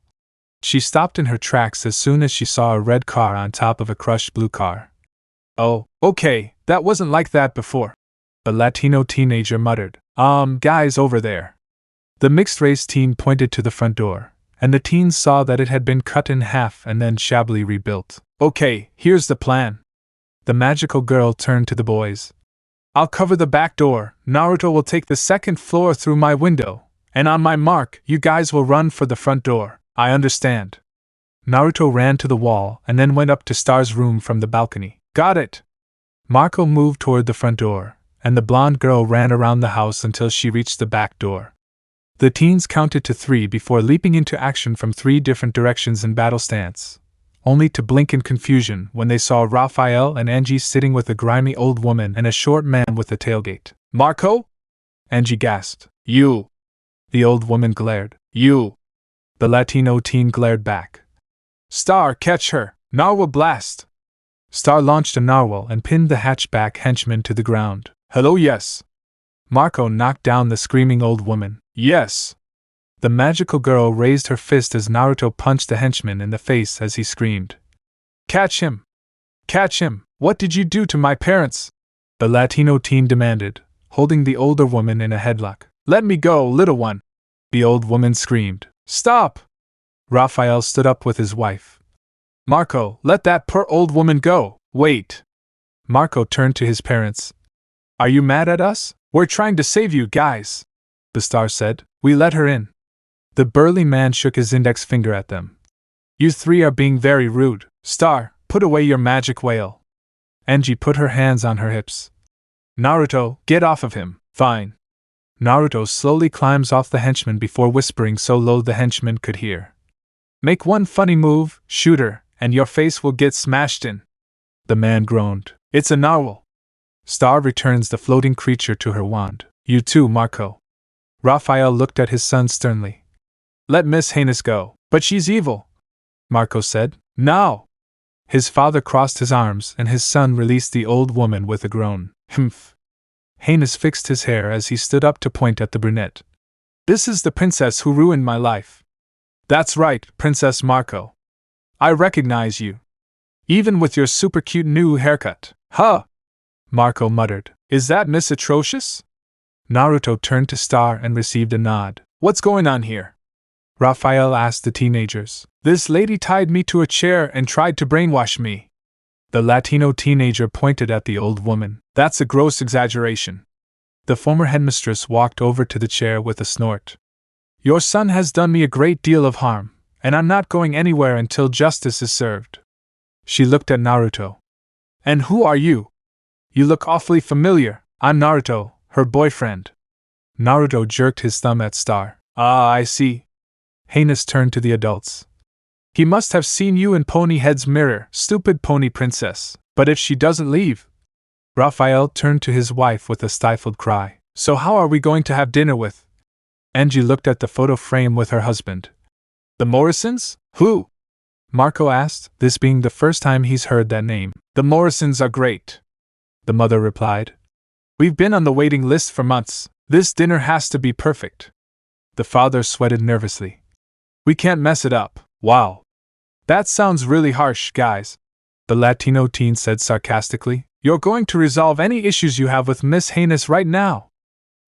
She stopped in her tracks as soon as she saw a red car on top of a crushed blue car. Oh, okay, that wasn't like that before. The Latino teenager muttered. Guys over there. The mixed-race teen pointed to the front door, and the teens saw that it had been cut in half and then shabbily rebuilt. Okay, here's the plan. The magical girl turned to the boys. I'll cover the back door, Naruto will take the second floor through my window, and on my mark, you guys will run for the front door. I understand. Naruto ran to the wall and then went up to Star's room from the balcony. Got it! Marco moved toward the front door, and the blonde girl ran around the house until she reached the back door. The teens counted to 3 before leaping into action from 3 different directions in battle stance, only to blink in confusion when they saw Raphael and Angie sitting with a grimy old woman and a short man with a tailgate. Marco? Angie gasped. You! The old woman glared. You! The Latino teen glared back. Star, catch her! Narwhal blast! Star launched a narwhal and pinned the hatchback henchman to the ground. Hello, yes! Marco knocked down the screaming old woman. Yes! The magical girl raised her fist as Naruto punched the henchman in the face as he screamed. Catch him! Catch him! What did you do to my parents? The Latino teen demanded, holding the older woman in a headlock. Let me go, little one! The old woman screamed. Stop! Raphael stood up with his wife. Marco, let that poor old woman go! Wait! Marco turned to his parents. Are you mad at us? We're trying to save you, guys, the star said. We let her in. The burly man shook his index finger at them. You three are being very rude. Star, put away your magic whale. Angie put her hands on her hips. Naruto, get off of him. Fine. Naruto slowly climbs off the henchman before whispering so low the henchman could hear. Make one funny move, shooter, and your face will get smashed in. The man groaned. It's a narwhal. Star returns the floating creature to her wand. You too, Marco. Raphael looked at his son sternly. Let Miss Heinous go. But she's evil, Marco said. Now! His father crossed his arms and his son released the old woman with a groan. Humph. Heinous fixed his hair as he stood up to point at the brunette. This is the princess who ruined my life. That's right, Princess Marco. I recognize you. Even with your super cute new haircut. Huh! Marco muttered. Is that Miss Atrocious? Naruto turned to Star and received a nod. What's going on here? Raphael asked the teenagers. This lady tied me to a chair and tried to brainwash me. The Latino teenager pointed at the old woman. That's a gross exaggeration. The former headmistress walked over to the chair with a snort. Your son has done me a great deal of harm, and I'm not going anywhere until justice is served. She looked at Naruto. And who are you? You look awfully familiar. I'm Naruto, her boyfriend. Naruto jerked his thumb at Star. Ah, I see. Heinous turned to the adults. He must have seen you in Ponyhead's mirror, stupid pony princess. But if she doesn't leave... Raphael turned to his wife with a stifled cry. So how are we going to have dinner with... Angie looked at the photo frame with her husband. The Morrisons? Who? Marco asked, this being the first time he's heard that name. The Morrisons are great, the mother replied. We've been on the waiting list for months. This dinner has to be perfect. The father sweated nervously. We can't mess it up. Wow. That sounds really harsh, guys, the Latino teen said sarcastically. You're going to resolve any issues you have with Miss Heinous right now.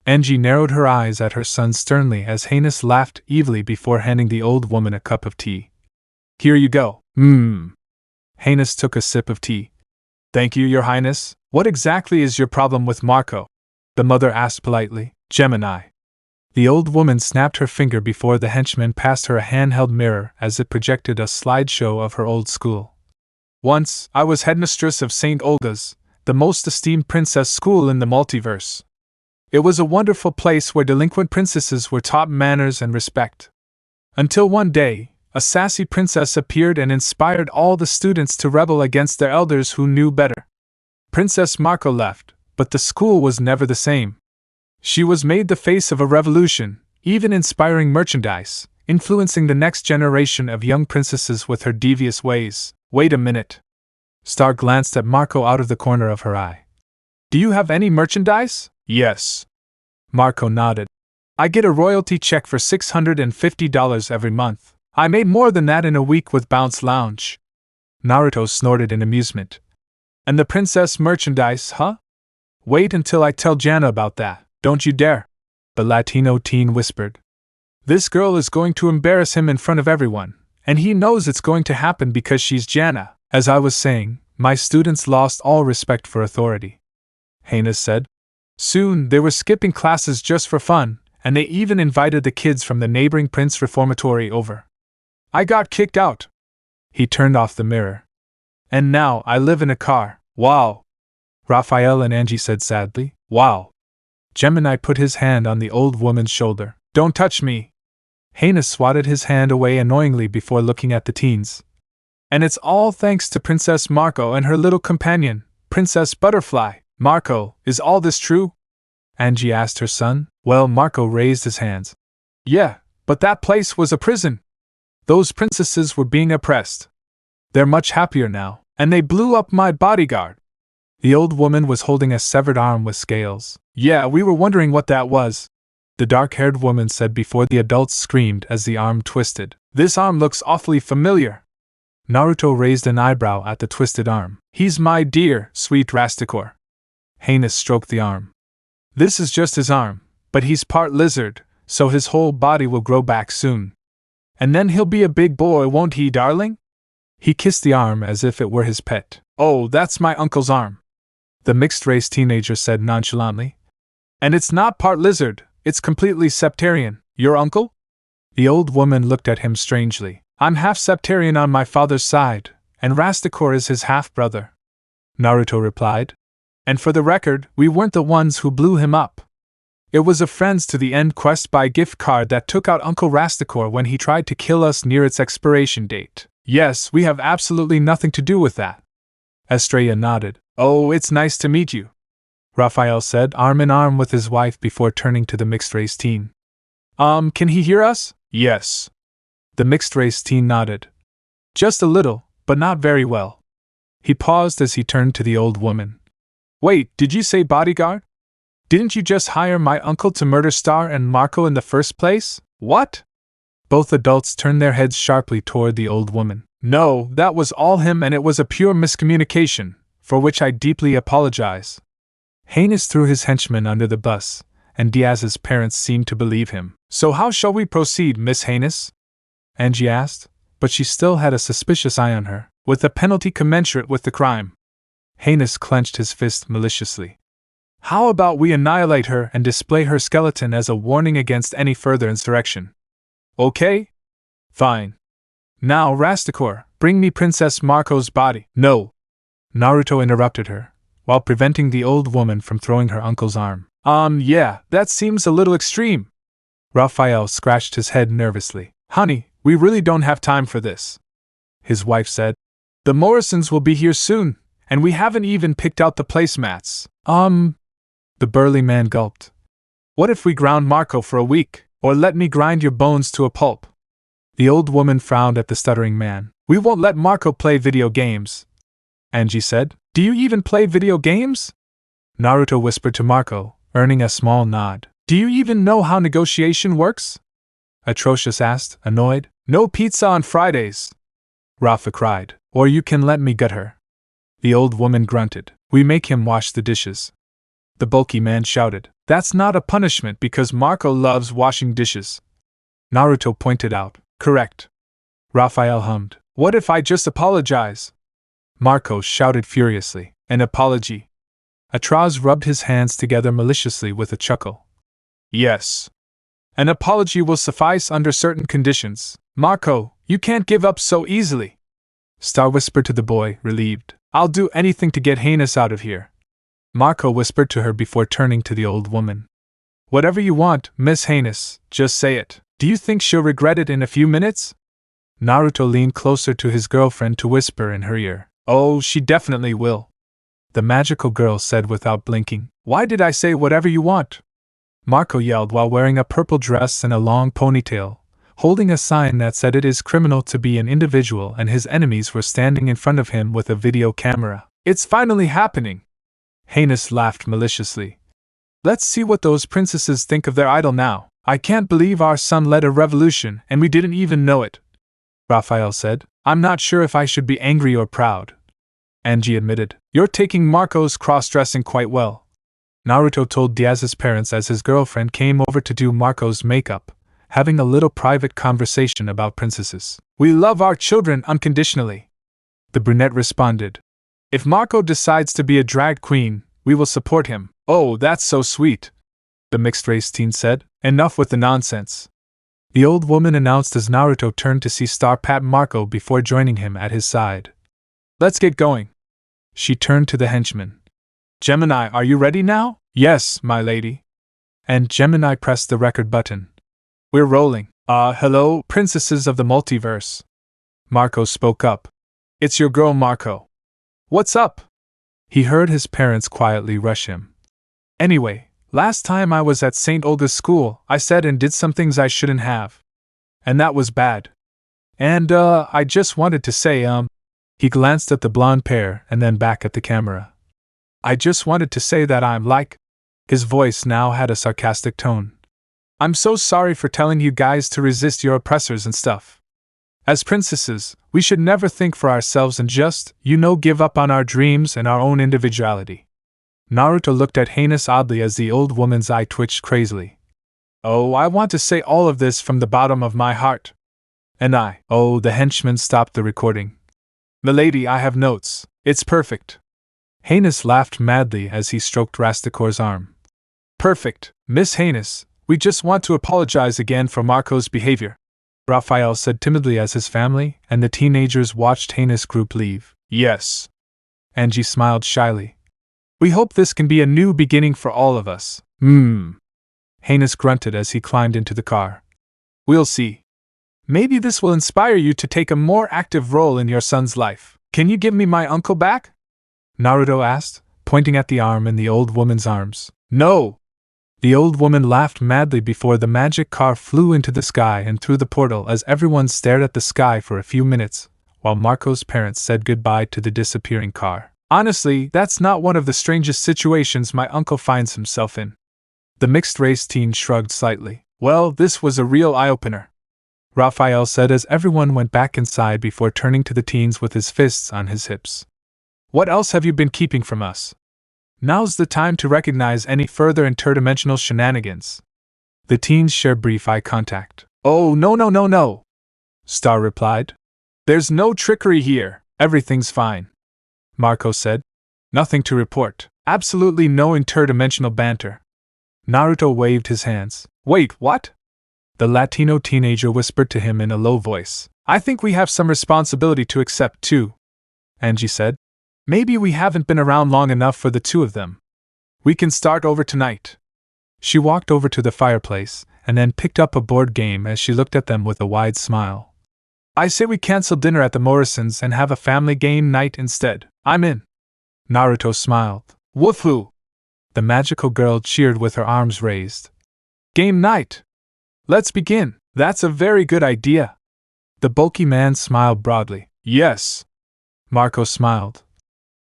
Angie narrowed her eyes at her son sternly as Heinous laughed evilly before handing the old woman a cup of tea. Here you go. Heinous took a sip of tea. Thank you, Your Highness. What exactly is your problem with Marco? The mother asked politely. Gemini. The old woman snapped her finger before the henchman passed her a handheld mirror as it projected a slideshow of her old school. Once, I was headmistress of St. Olga's, the most esteemed princess school in the multiverse. It was a wonderful place where delinquent princesses were taught manners and respect. Until one day, a sassy princess appeared and inspired all the students to rebel against their elders who knew better. Princess Marco left, but the school was never the same. She was made the face of a revolution, even inspiring merchandise, influencing the next generation of young princesses with her devious ways. Wait a minute. Star glanced at Marco out of the corner of her eye. Do you have any merchandise? Yes. Marco nodded. I get a royalty check for $650 every month. I made more than that in a week with Bounce Lounge. Naruto snorted in amusement. And the princess merchandise, huh? Wait until I tell Jana about that. Don't you dare, the Latino teen whispered. This girl is going to embarrass him in front of everyone, and he knows it's going to happen because she's Jana. As I was saying, my students lost all respect for authority, Heinous said. Soon, they were skipping classes just for fun, and they even invited the kids from the neighboring Prince Reformatory over. I got kicked out. He turned off the mirror. And now I live in a car. Wow. Raphael and Angie said sadly. Wow. Gemini put his hand on the old woman's shoulder. Don't touch me. Heinous swatted his hand away annoyingly before looking at the teens. And it's all thanks to Princess Marco and her little companion, Princess Butterfly. Marco, is all this true? Angie asked her son. Well, Marco raised his hands. Yeah, but that place was a prison. Those princesses were being oppressed. They're much happier now, and they blew up my bodyguard. The old woman was holding a severed arm with scales. Yeah, we were wondering what that was, the dark-haired woman said before the adults screamed as the arm twisted. This arm looks awfully familiar. Naruto raised an eyebrow at the twisted arm. He's my dear, sweet Rastakor. Heinous stroked the arm. This is just his arm, but he's part lizard, so his whole body will grow back soon. And then he'll be a big boy, won't he, darling? He kissed the arm as if it were his pet. Oh, that's my uncle's arm. the mixed-race teenager said nonchalantly. And it's not part lizard, it's completely septarian. Your uncle? The old woman looked at him strangely. I'm half septarian on my father's side, and Rastakor is his half-brother, Naruto replied. And for the record, we weren't the ones who blew him up. It was a Friends to the End quest buy gift card that took out Uncle Rastakor when he tried to kill us near its expiration date. Yes, we have absolutely nothing to do with that. Estrella nodded. Oh, it's nice to meet you, Raphael said, arm in arm with his wife before turning to the mixed-race teen. Can he hear us? Yes. The mixed-race teen nodded. Just a little, but not very well. He paused as he turned to the old woman. Wait, did you say bodyguard? Didn't you just hire my uncle to murder Star and Marco in the first place? What? Both adults turned their heads sharply toward the old woman. No, that was all him, and it was a pure miscommunication, for which I deeply apologize. Heinous threw his henchman under the bus, and Diaz's parents seemed to believe him. So how shall we proceed, Miss Heinous? Angie asked, but she still had a suspicious eye on her, with a penalty commensurate with the crime. Heinous clenched his fist maliciously. How about we annihilate her and display her skeleton as a warning against any further insurrection? Okay? Fine. Now, Rastakor, bring me Princess Marco's body. No. Naruto interrupted her, while preventing the old woman from throwing her uncle's arm. Yeah, that seems a little extreme. Raphael scratched his head nervously. Honey, we really don't have time for this, his wife said. The Morrisons will be here soon, and we haven't even picked out the placemats. The burly man gulped. What if we ground Marco for a week, or let me grind your bones to a pulp? The old woman frowned at the stuttering man. We won't let Marco play video games, Angie said. Do you even play video games? Naruto whispered to Marco, earning a small nod. Do you even know how negotiation works? Atrocious asked, annoyed. No pizza on Fridays, Rafa cried. Or you can let me gut her. The old woman grunted. We make him wash the dishes. The bulky man shouted. That's not a punishment because Marco loves washing dishes. Naruto pointed out. Correct. Raphael hummed. What if I just apologize? Marco shouted furiously. An apology? Atraz rubbed his hands together maliciously with a chuckle. Yes. An apology will suffice under certain conditions. Marco, you can't give up so easily. Star whispered to the boy, relieved. I'll do anything to get Heinous out of here. Marco whispered to her before turning to the old woman. Whatever you want, Miss Heinous, just say it. Do you think she'll regret it in a few minutes? Naruto leaned closer to his girlfriend to whisper in her ear. Oh, she definitely will, the magical girl said without blinking. Why did I say whatever you want? Marco yelled while wearing a purple dress and a long ponytail, holding a sign that said it is criminal to be an individual, and his enemies were standing in front of him with a video camera. It's finally happening! Heinous laughed maliciously. Let's see what those princesses think of their idol now. I can't believe our son led a revolution and we didn't even know it, Raphael said. I'm not sure if I should be angry or proud, Angie admitted. You're taking Marco's cross-dressing quite well, Naruto told Diaz's parents as his girlfriend came over to do Marco's makeup, having a little private conversation about princesses. We love our children unconditionally, the brunette responded. If Marco decides to be a drag queen, we will support him. Oh, that's so sweet, the mixed-race teen said. Enough with the nonsense, the old woman announced as Naruto turned to see Star pat Marco before joining him at his side. Let's get going. She turned to the henchman. Gemini, are you ready now? Yes, my lady. And Gemini pressed the record button. We're rolling. Hello, princesses of the multiverse. Marco spoke up. It's your girl Marco. What's up? He heard his parents quietly rush him. Anyway, last time I was at St. Olga's school, I said and did some things I shouldn't have. And that was bad. And, I just wanted to say, He glanced at the blonde pair and then back at the camera. I just wanted to say that I'm like... His voice now had a sarcastic tone. I'm so sorry for telling you guys to resist your oppressors and stuff. As princesses, we should never think for ourselves and just, give up on our dreams and our own individuality. Naruto looked at Heinous oddly as the old woman's eye twitched crazily. Oh, I want to say all of this from the bottom of my heart. And the henchman stopped the recording. Milady, I have notes. It's perfect. Haynes laughed madly as he stroked Rasticor's arm. Perfect, Miss Haynes. We just want to apologize again for Marco's behavior, Raphael said timidly as his family and the teenagers watched Haynes' group leave. Yes. Angie smiled shyly. We hope this can be a new beginning for all of us. Haynes grunted as he climbed into the car. We'll see. Maybe this will inspire you to take a more active role in your son's life. Can you give me my uncle back? Naruto asked, pointing at the arm in the old woman's arms. No! The old woman laughed madly before the magic car flew into the sky and through the portal as everyone stared at the sky for a few minutes, while Marco's parents said goodbye to the disappearing car. Honestly, that's not one of the strangest situations my uncle finds himself in. The mixed-race teen shrugged slightly. Well, this was a real eye-opener, Raphael said as everyone went back inside before turning to the teens with his fists on his hips. What else have you been keeping from us? Now's the time to recognize any further interdimensional shenanigans. The teens shared brief eye contact. Oh, no, Star replied. There's no trickery here, everything's fine. Marco said. Nothing to report, absolutely no interdimensional banter. Naruto waved his hands. Wait, what? The Latino teenager whispered to him in a low voice. I think we have some responsibility to accept too, Angie said. Maybe we haven't been around long enough for the two of them. We can start over tonight. She walked over to the fireplace, and then picked up a board game as she looked at them with a wide smile. I say we cancel dinner at the Morrisons and have a family game night instead. I'm in. Naruto smiled. Woohoo! The magical girl cheered with her arms raised. Game night! Let's begin. That's a very good idea. The bulky man smiled broadly. Yes. Marco smiled.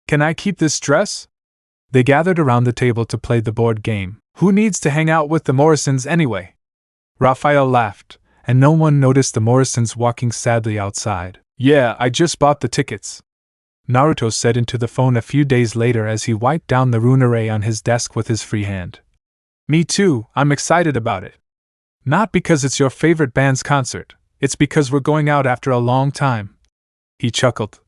Can I keep this dress? They gathered around the table to play the board game. Who needs to hang out with the Morrisons anyway? Raphael laughed, and no one noticed the Morrisons walking sadly outside. Yeah, I just bought the tickets, Naruto said into the phone a few days later as he wiped down the rune array on his desk with his free hand. Me too, I'm excited about it. Not because it's your favorite band's concert, it's because we're going out after a long time. He chuckled.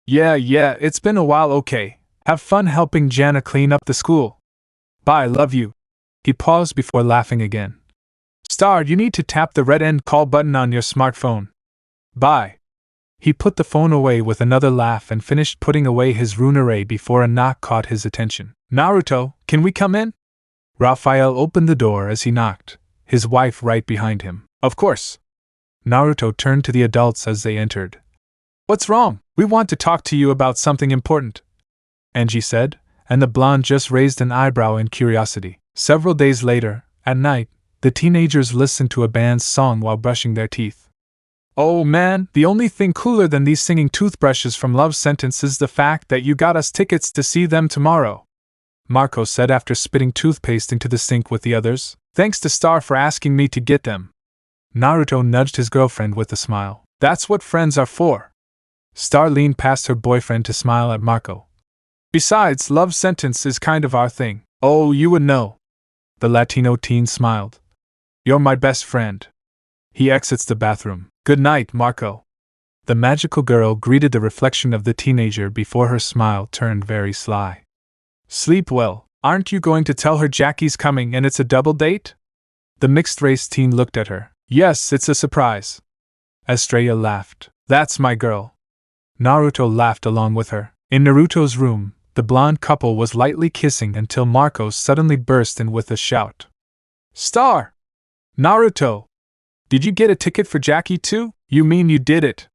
Yeah, it's been a while. Okay. Have fun helping Jana clean up the school. Bye, love you. He paused before laughing again. Star, you need to tap the red end call button on your smartphone. Bye. He put the phone away with another laugh and finished putting away his rune array before a knock caught his attention. Naruto, can we come in? Raphael opened the door as he knocked, his wife right behind him. Of course. Naruto turned to the adults as they entered. What's wrong? We want to talk to you about something important, Angie said, and the blonde just raised an eyebrow in curiosity. Several days later, at night, the teenagers listened to a band's song while brushing their teeth. Oh man, the only thing cooler than these singing toothbrushes from Love Sentence is the fact that you got us tickets to see them tomorrow, Marco said after spitting toothpaste into the sink with the others. Thanks to Star for asking me to get them. Naruto nudged his girlfriend with a smile. That's what friends are for. Star leaned past her boyfriend to smile at Marco. Besides, Love Sentence is kind of our thing. Oh, you would know. The Latino teen smiled. You're my best friend. He exits the bathroom. Good night, Marco. The magical girl greeted the reflection of the teenager before her smile turned very sly. Sleep well. Aren't you going to tell her Jackie's coming and it's a double date? The mixed-race teen looked at her. Yes, it's a surprise. Estrella laughed. That's my girl. Naruto laughed along with her. In Naruto's room, the blonde couple was lightly kissing until Marco suddenly burst in with a shout. Star! Naruto! Did you get a ticket for Jackie too? You mean you did it?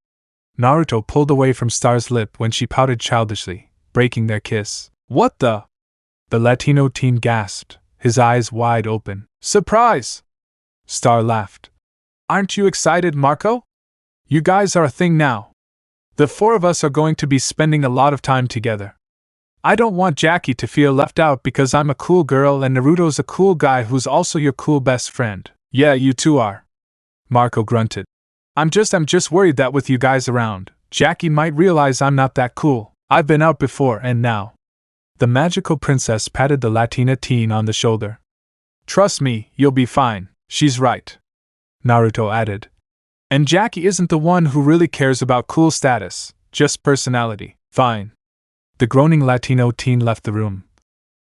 Naruto pulled away from Star's lip when she pouted childishly, breaking their kiss. What the? The Latino teen gasped, his eyes wide open. Surprise! Star laughed. Aren't you excited, Marco? You guys are a thing now. The four of us are going to be spending a lot of time together. I don't want Jackie to feel left out because I'm a cool girl and Naruto's a cool guy who's also your cool best friend. Yeah, you two are. Marco grunted. I'm just worried that with you guys around, Jackie might realize I'm not that cool. I've been out before and now. The magical princess patted the Latina teen on the shoulder. Trust me, you'll be fine. She's right. Naruto added. And Jackie isn't the one who really cares about cool status, just personality. Fine. The groaning Latino teen left the room.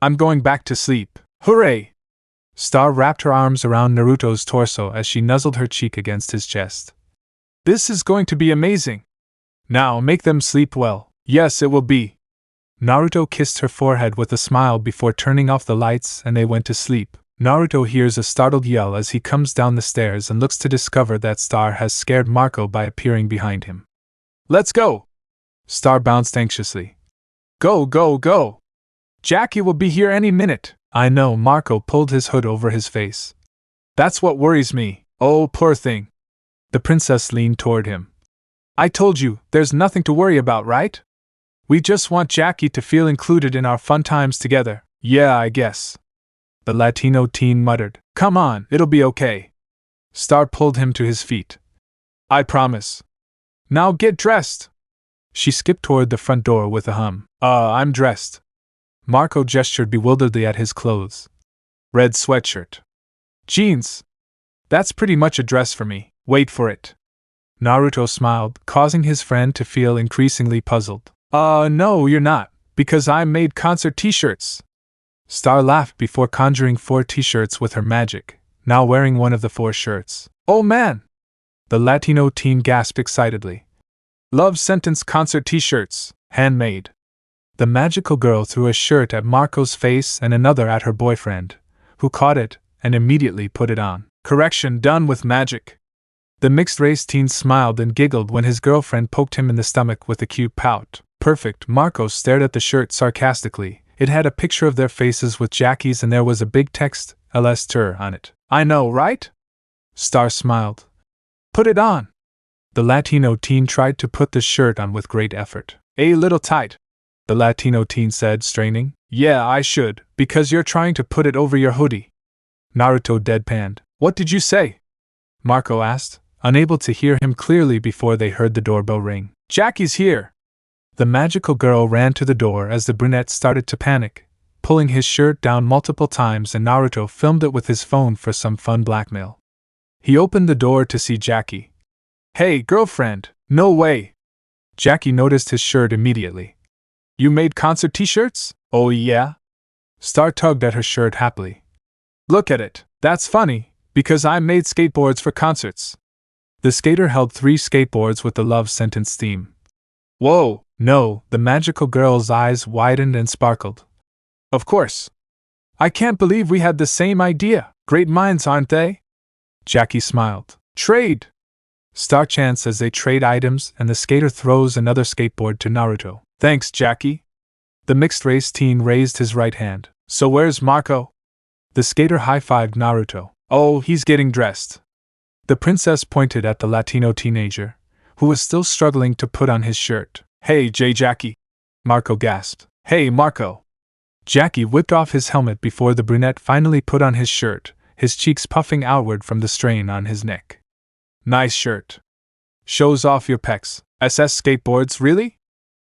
I'm going back to sleep. Hooray! Star wrapped her arms around Naruto's torso as she nuzzled her cheek against his chest. This is going to be amazing. Now make them sleep well. Yes, it will be. Naruto kissed her forehead with a smile before turning off the lights and they went to sleep. Naruto hears a startled yell as he comes down the stairs and looks to discover that Star has scared Marco by appearing behind him. Let's go! Star bounced anxiously. Go, go, go! Jackie will be here any minute. I know. Marco pulled his hood over his face. That's what worries me. Oh, poor thing. The princess leaned toward him. I told you, there's nothing to worry about, right? We just want Jackie to feel included in our fun times together. Yeah, I guess. The Latino teen muttered. Come on, it'll be okay. Star pulled him to his feet. I promise. Now get dressed. She skipped toward the front door with a hum. I'm dressed. Marco gestured bewilderedly at his clothes. Red sweatshirt. Jeans. That's pretty much a dress for me. Wait for it. Naruto smiled, causing his friend to feel increasingly puzzled. No, you're not, because I made concert t-shirts. Star laughed before conjuring 4 t-shirts with her magic, now wearing one of the 4 shirts. Oh man! The Latino teen gasped excitedly. Love sentence concert t-shirts, handmade. The magical girl threw a shirt at Marco's face and another at her boyfriend, who caught it and immediately put it on. Correction done with magic. The mixed-race teen smiled and giggled when his girlfriend poked him in the stomach with a cute pout. Perfect. Marco stared at the shirt sarcastically. It had a picture of their faces with Jackie's and there was a big text, LS on it. I know, right? Star smiled. Put it on. The Latino teen tried to put the shirt on with great effort. A little tight, the Latino teen said, straining. Yeah, I should, because you're trying to put it over your hoodie. Naruto deadpanned. What did you say? Marco asked, unable to hear him clearly before they heard the doorbell ring. Jackie's here! The magical girl ran to the door as the brunette started to panic, pulling his shirt down multiple times, and Naruto filmed it with his phone for some fun blackmail. He opened the door to see Jackie. Hey, girlfriend, no way! Jackie noticed his shirt immediately. You made concert t-shirts? Oh yeah? Star tugged at her shirt happily. Look at it, that's funny, because I made skateboards for concerts. The skater held 3 skateboards with the love sentence theme. Whoa, no, the magical girl's eyes widened and sparkled. Of course. I can't believe we had the same idea. Great minds, aren't they? Jackie smiled. Trade! Star chants as they trade items, and the skater throws another skateboard to Naruto. Thanks, Jackie. The mixed-race teen raised his right hand. So where's Marco? The skater high-fived Naruto. Oh, he's getting dressed. The princess pointed at the Latino teenager, who was still struggling to put on his shirt. Hey, Jackie! Marco gasped. Hey, Marco! Jackie whipped off his helmet before the brunette finally put on his shirt, his cheeks puffing outward from the strain on his neck. Nice shirt. Shows off your pecs. SS skateboards, really?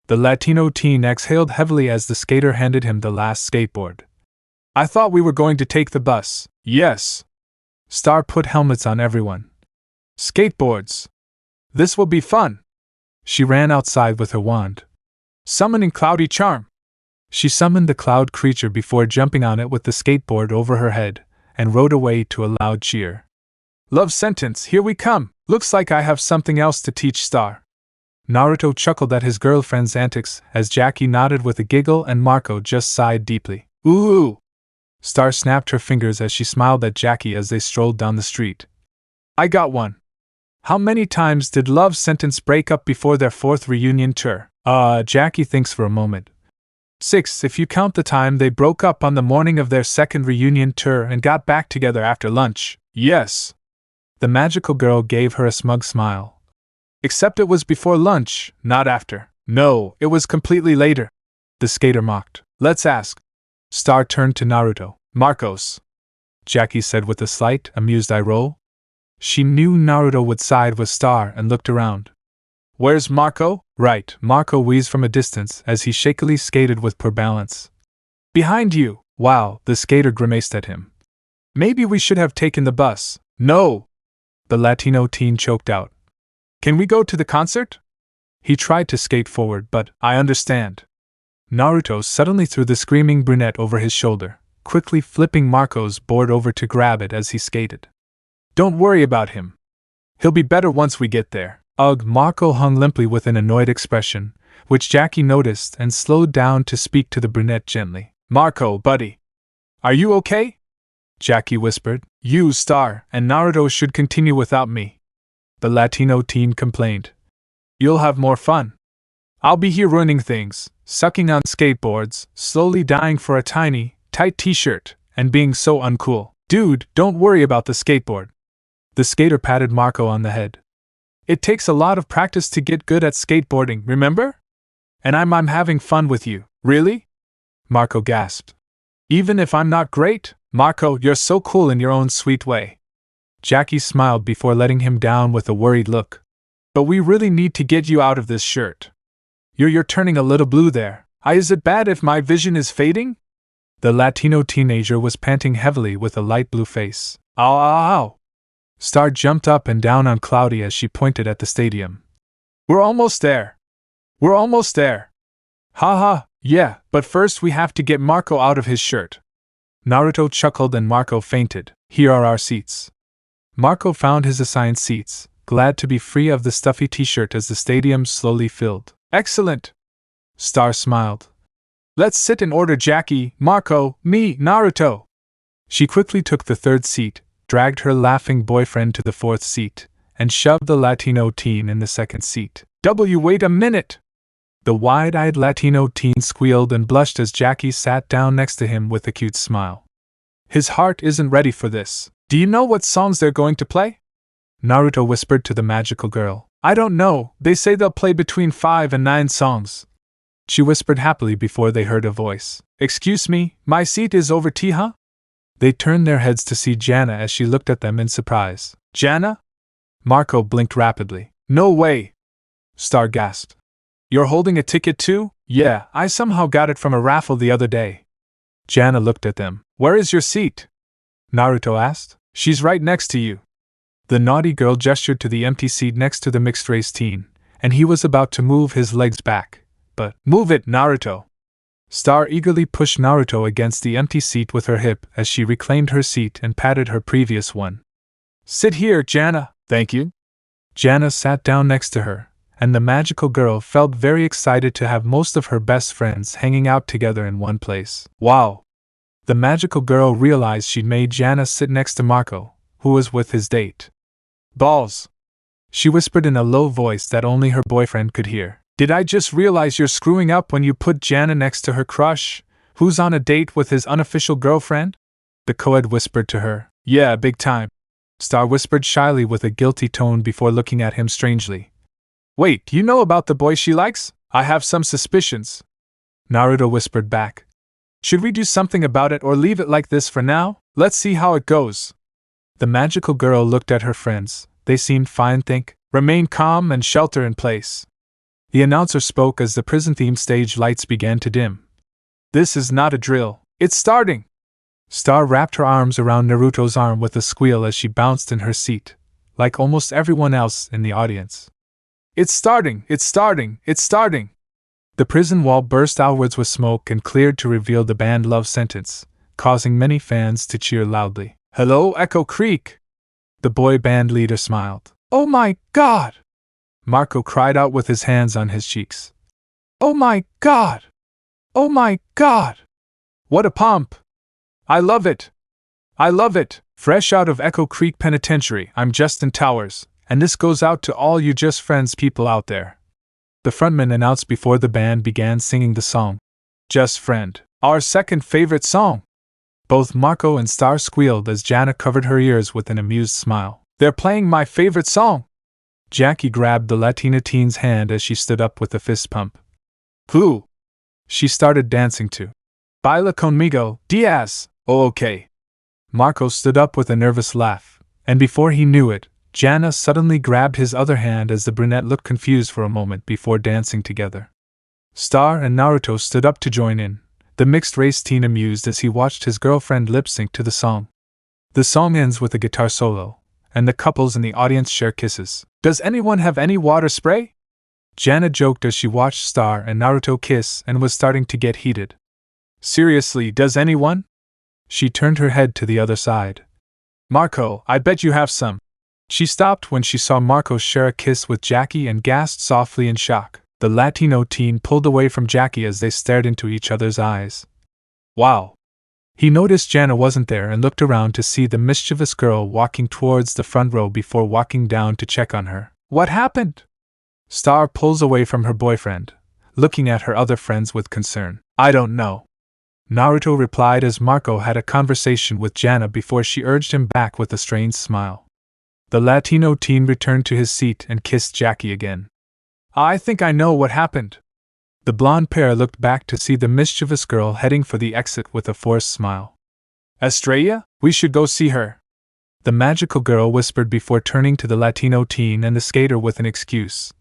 The Latino teen exhaled heavily as the skater handed him the last skateboard. I thought we were going to take the bus. Yes. Star put helmets on everyone. Skateboards. This will be fun. She ran outside with her wand. Summoning Cloudy Charm. She summoned the cloud creature before jumping on it with the skateboard over her head, and rode away to a loud cheer. Love sentence, here we come. Looks like I have something else to teach Star. Naruto chuckled at his girlfriend's antics as Jackie nodded with a giggle and Marco just sighed deeply. Ooh! Star snapped her fingers as she smiled at Jackie as they strolled down the street. I got one. How many times did Love Sentence break up before their 4th reunion tour? Jackie thinks for a moment. 6 if you count the time they broke up on the morning of their 2nd reunion tour and got back together after lunch. Yes. The magical girl gave her a smug smile. Except it was before lunch, not after. No, it was completely later. The skater mocked. Let's ask. Star turned to Naruto. Marcos. Jackie said with a slight, amused eye roll. She knew Naruto would side with Star and looked around. Where's Marco? Right, Marco wheezed from a distance as he shakily skated with poor balance. Behind you. Wow, the skater grimaced at him. Maybe we should have taken the bus. No! The Latino teen choked out. Can we go to the concert? He tried to skate forward, but I understand. Naruto suddenly threw the screaming brunette over his shoulder, quickly flipping Marco's board over to grab it as he skated. Don't worry about him. He'll be better once we get there. Ugh, Marco hung limply with an annoyed expression, which Jackie noticed and slowed down to speak to the brunette gently. Marco, buddy. Are you okay? Jackie whispered. You, Star, and Naruto should continue without me. The Latino teen complained. You'll have more fun. I'll be here ruining things, sucking on skateboards, slowly dying for a tiny, tight t-shirt, and being so uncool. Dude, don't worry about the skateboard. The skater patted Marco on the head. It takes a lot of practice to get good at skateboarding, remember? And I'm having fun with you. Really? Marco gasped. Even if I'm not great? Marco, you're so cool in your own sweet way. Jackie smiled before letting him down with a worried look. But we really need to get you out of this shirt. You're turning a little blue there. Is it bad if my vision is fading? The Latino teenager was panting heavily with a light blue face. Ow, ow, ow. Star jumped up and down on Cloudy as she pointed at the stadium. We're almost there. We're almost there. Ha ha, yeah, but first we have to get Marco out of his shirt. Naruto chuckled and Marco fainted. Here are our seats. Marco found his assigned seats, glad to be free of the stuffy t-shirt as the stadium slowly filled. Excellent! Star smiled. Let's sit in order, Jackie, Marco, me, Naruto. She quickly took the third seat, dragged her laughing boyfriend to the fourth seat, and shoved the Latino teen in the second seat. Wait a minute! The wide-eyed Latino teen squealed and blushed as Jackie sat down next to him with a cute smile. His heart isn't ready for this. Do you know what songs they're going to play? Naruto whispered to the magical girl. I don't know, they say they'll play between 5 and 9 songs. She whispered happily before they heard a voice. Excuse me, my seat is over Uchiha? They turned their heads to see Jana as she looked at them in surprise. Jana? Marco blinked rapidly. No way! Star gasped. You're holding a ticket too? Yeah, I somehow got it from a raffle the other day. Jana looked at them. Where is your seat? Naruto asked. She's right next to you. The naughty girl gestured to the empty seat next to the mixed-race teen, and he was about to move his legs back. But, move it, Naruto! Star eagerly pushed Naruto against the empty seat with her hip as she reclaimed her seat and patted her previous one. Sit here, Jana, thank you. Jana sat down next to her, and the magical girl felt very excited to have most of her best friends hanging out together in one place. Wow! The magical girl realized she'd made Jana sit next to Marco, who was with his date. Balls! She whispered in a low voice that only her boyfriend could hear. Did I just realize you're screwing up when you put Jana next to her crush, who's on a date with his unofficial girlfriend? The co-ed whispered to her. Yeah, big time. Star whispered shyly with a guilty tone before looking at him strangely. Wait, you know about the boy she likes? I have some suspicions. Naruto whispered back. Should we do something about it or leave it like this for now? Let's see how it goes. The magical girl looked at her friends. They seemed fine. Remain calm and shelter in place. The announcer spoke as the prison-themed stage lights began to dim. This is not a drill. It's starting! Star wrapped her arms around Naruto's arm with a squeal as she bounced in her seat, like almost everyone else in the audience. It's starting! It's starting! It's starting! The prison wall burst outwards with smoke and cleared to reveal the banned love sentence, causing many fans to cheer loudly. Hello, Echo Creek! The boy band leader smiled. Oh my God! Marco cried out with his hands on his cheeks. Oh my God! Oh my God! What a pump! I love it! I love it! Fresh out of Echo Creek Penitentiary, I'm Justin Towers, and this goes out to all you Just Friends people out there. The frontman announced before the band began singing the song. Just Friend, our second favorite song! Both Marco and Star squealed as Jana covered her ears with an amused smile. They're playing my favorite song! Jackie grabbed the Latina teen's hand as she stood up with a fist pump. Who? She started dancing to Baila conmigo, Diaz! Oh, okay. Marco stood up with a nervous laugh, and before he knew it, Jana suddenly grabbed his other hand as the brunette looked confused for a moment before dancing together. Star and Naruto stood up to join in, the mixed-race teen amused as he watched his girlfriend lip-sync to the song. The song ends with a guitar solo, and the couples in the audience share kisses. Does anyone have any water spray? Jana joked as she watched Star and Naruto kiss and was starting to get heated. Seriously, does anyone? She turned her head to the other side. Marco, I bet you have some. She stopped when she saw Marco share a kiss with Jackie and gasped softly in shock. The Latino teen pulled away from Jackie as they stared into each other's eyes. Wow! He noticed Jana wasn't there and looked around to see the mischievous girl walking towards the front row before walking down to check on her. What happened? Star pulls away from her boyfriend, looking at her other friends with concern. I don't know. Naruto replied as Marco had a conversation with Jana before she urged him back with a strange smile. The Latino teen returned to his seat and kissed Jackie again. I think I know what happened. The blonde pair looked back to see the mischievous girl heading for the exit with a forced smile. Estrella, we should go see her. The magical girl whispered before turning to the Latino teen and the skater with an excuse.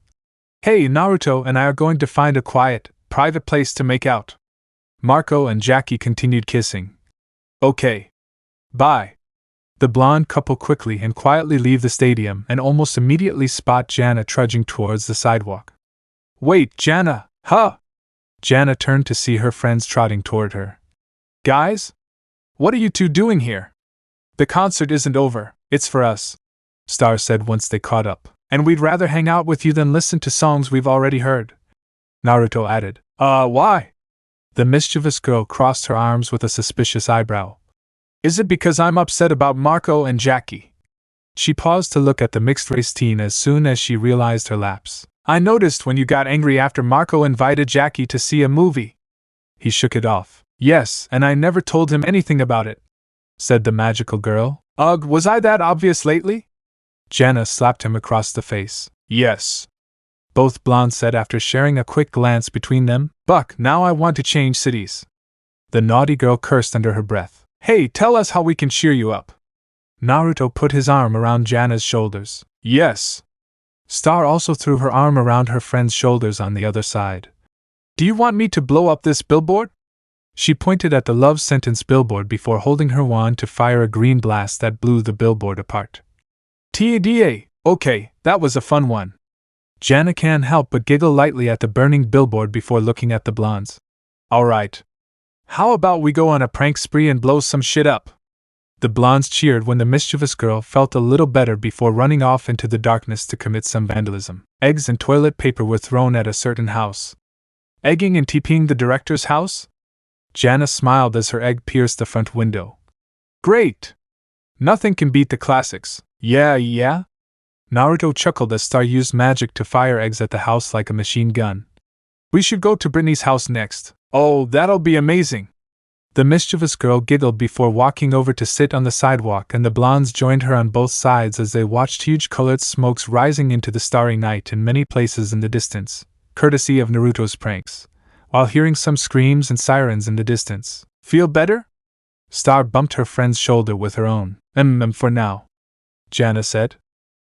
Hey, Naruto and I are going to find a quiet, private place to make out. Marco and Jackie continued kissing. Okay. Bye. The blonde couple quickly and quietly leave the stadium and almost immediately spot Jana trudging towards the sidewalk. Wait, Jana, huh? Jana turned to see her friends trotting toward her. Guys? What are you two doing here? The concert isn't over, it's for us, Star said once they caught up. And we'd rather hang out with you than listen to songs we've already heard. Naruto added. Why? The mischievous girl crossed her arms with a suspicious eyebrow. Is it because I'm upset about Marco and Jackie? She paused to look at the mixed-race teen as soon as she realized her lapse. I noticed when you got angry after Marco invited Jackie to see a movie. He shook it off. Yes, and I never told him anything about it, said the magical girl. Ugh, was I that obvious lately? Jana slapped him across the face. Yes. Both blondes said after sharing a quick glance between them. Buck, now I want to change cities. The naughty girl cursed under her breath. Hey, tell us how we can cheer you up. Naruto put his arm around Jana's shoulders. Yes. Star also threw her arm around her friend's shoulders on the other side. Do you want me to blow up this billboard? She pointed at the love sentence billboard before holding her wand to fire a green blast that blew the billboard apart. Tada! Okay, that was a fun one. Jana can't help but giggle lightly at the burning billboard before looking at the blondes. Alright. How about we go on a prank spree and blow some shit up? The blondes cheered when the mischievous girl felt a little better before running off into the darkness to commit some vandalism. Eggs and toilet paper were thrown at a certain house. Egging and TPing the director's house? Jana smiled as her egg pierced the front window. Great! Nothing can beat the classics. Yeah? Naruto chuckled as Star used magic to fire eggs at the house like a machine gun. We should go to Brittany's house next. Oh, that'll be amazing! The mischievous girl giggled before walking over to sit on the sidewalk, and the blondes joined her on both sides as they watched huge colored smokes rising into the starry night in many places in the distance, courtesy of Naruto's pranks, while hearing some screams and sirens in the distance. Feel better? Star bumped her friend's shoulder with her own. For now, Jana said.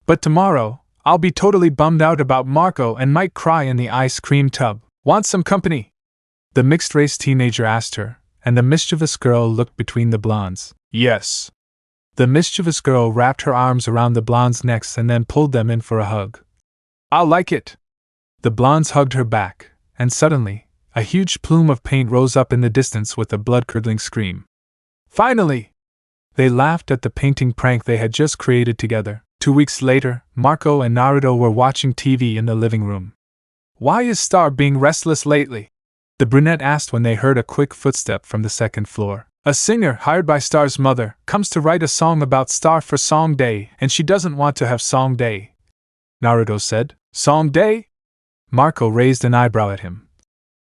But tomorrow, I'll be totally bummed out about Marco and might cry in the ice cream tub. Want some company? The mixed-race teenager asked her, and the mischievous girl looked between the blondes. Yes. The mischievous girl wrapped her arms around the blondes' necks and then pulled them in for a hug. I'll like it. The blondes hugged her back, and suddenly, a huge plume of paint rose up in the distance with a blood-curdling scream. Finally! They laughed at the painting prank they had just created together. 2 weeks later, Marco and Naruto were watching TV in the living room. Why is Star being restless lately? The brunette asked when they heard a quick footstep from the second floor. A singer hired by Star's mother comes to write a song about Star for Song Day, and she doesn't want to have Song Day, Naruto said. Song Day? Marco raised an eyebrow at him.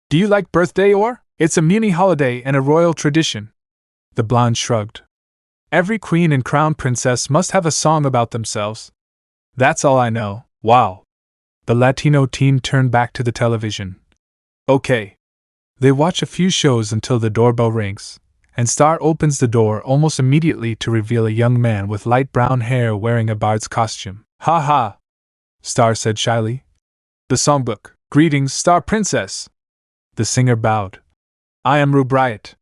Do you like birthday or? It's a mini holiday and a royal tradition. The blonde shrugged. Every queen and crown princess must have a song about themselves. That's all I know. Wow. The Latino teen turned back to the television. Okay. They watch a few shows until the doorbell rings, and Star opens the door almost immediately to reveal a young man with light brown hair wearing a bard's costume. Ha ha! Star said shyly. The songbook. Greetings, Star Princess! The singer bowed. I am Rubriot.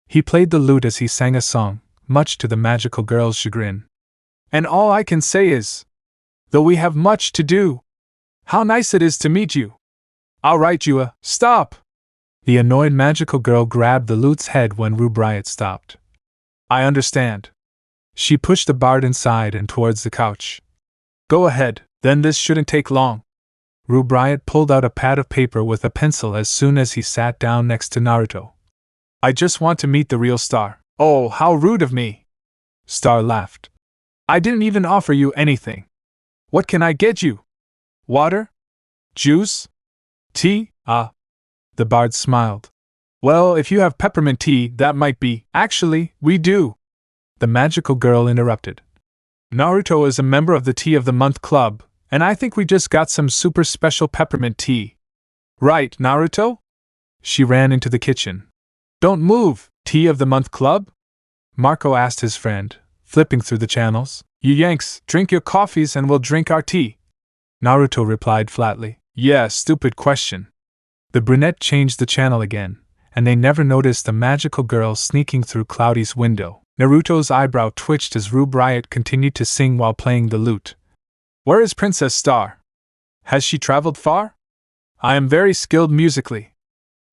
He played the lute as he sang a song, much to the magical girl's chagrin. And all I can say is, though we have much to do, How nice it is to meet you. I'll write you a stop. The annoyed magical girl grabbed the lute's head when Rubriot stopped. I understand. She pushed the bard inside and towards the couch. Go ahead, then this shouldn't take long. Rubriot pulled out a pad of paper with a pencil as soon as he sat down next to Naruto. I just want to meet the real Star. Oh, how rude of me. Star laughed. I didn't even offer you anything. What can I get you? Water? Juice? Tea? Ah. The bard smiled. Well, if you have peppermint tea, that might be. Actually, we do. The magical girl interrupted. Naruto is a member of the Tea of the Month Club, and I think we just got some super special peppermint tea. Right, Naruto? She ran into the kitchen. Don't move, Tea of the Month Club? Marco asked his friend, flipping through the channels. You Yanks, drink your coffees and we'll drink our tea. Naruto replied flatly. Yeah, stupid question. The brunette changed the channel again, and they never noticed the magical girl sneaking through Cloudy's window. Naruto's eyebrow twitched as Rubriot continued to sing while playing the lute. Where is Princess Star? Has she traveled far? I am very skilled musically.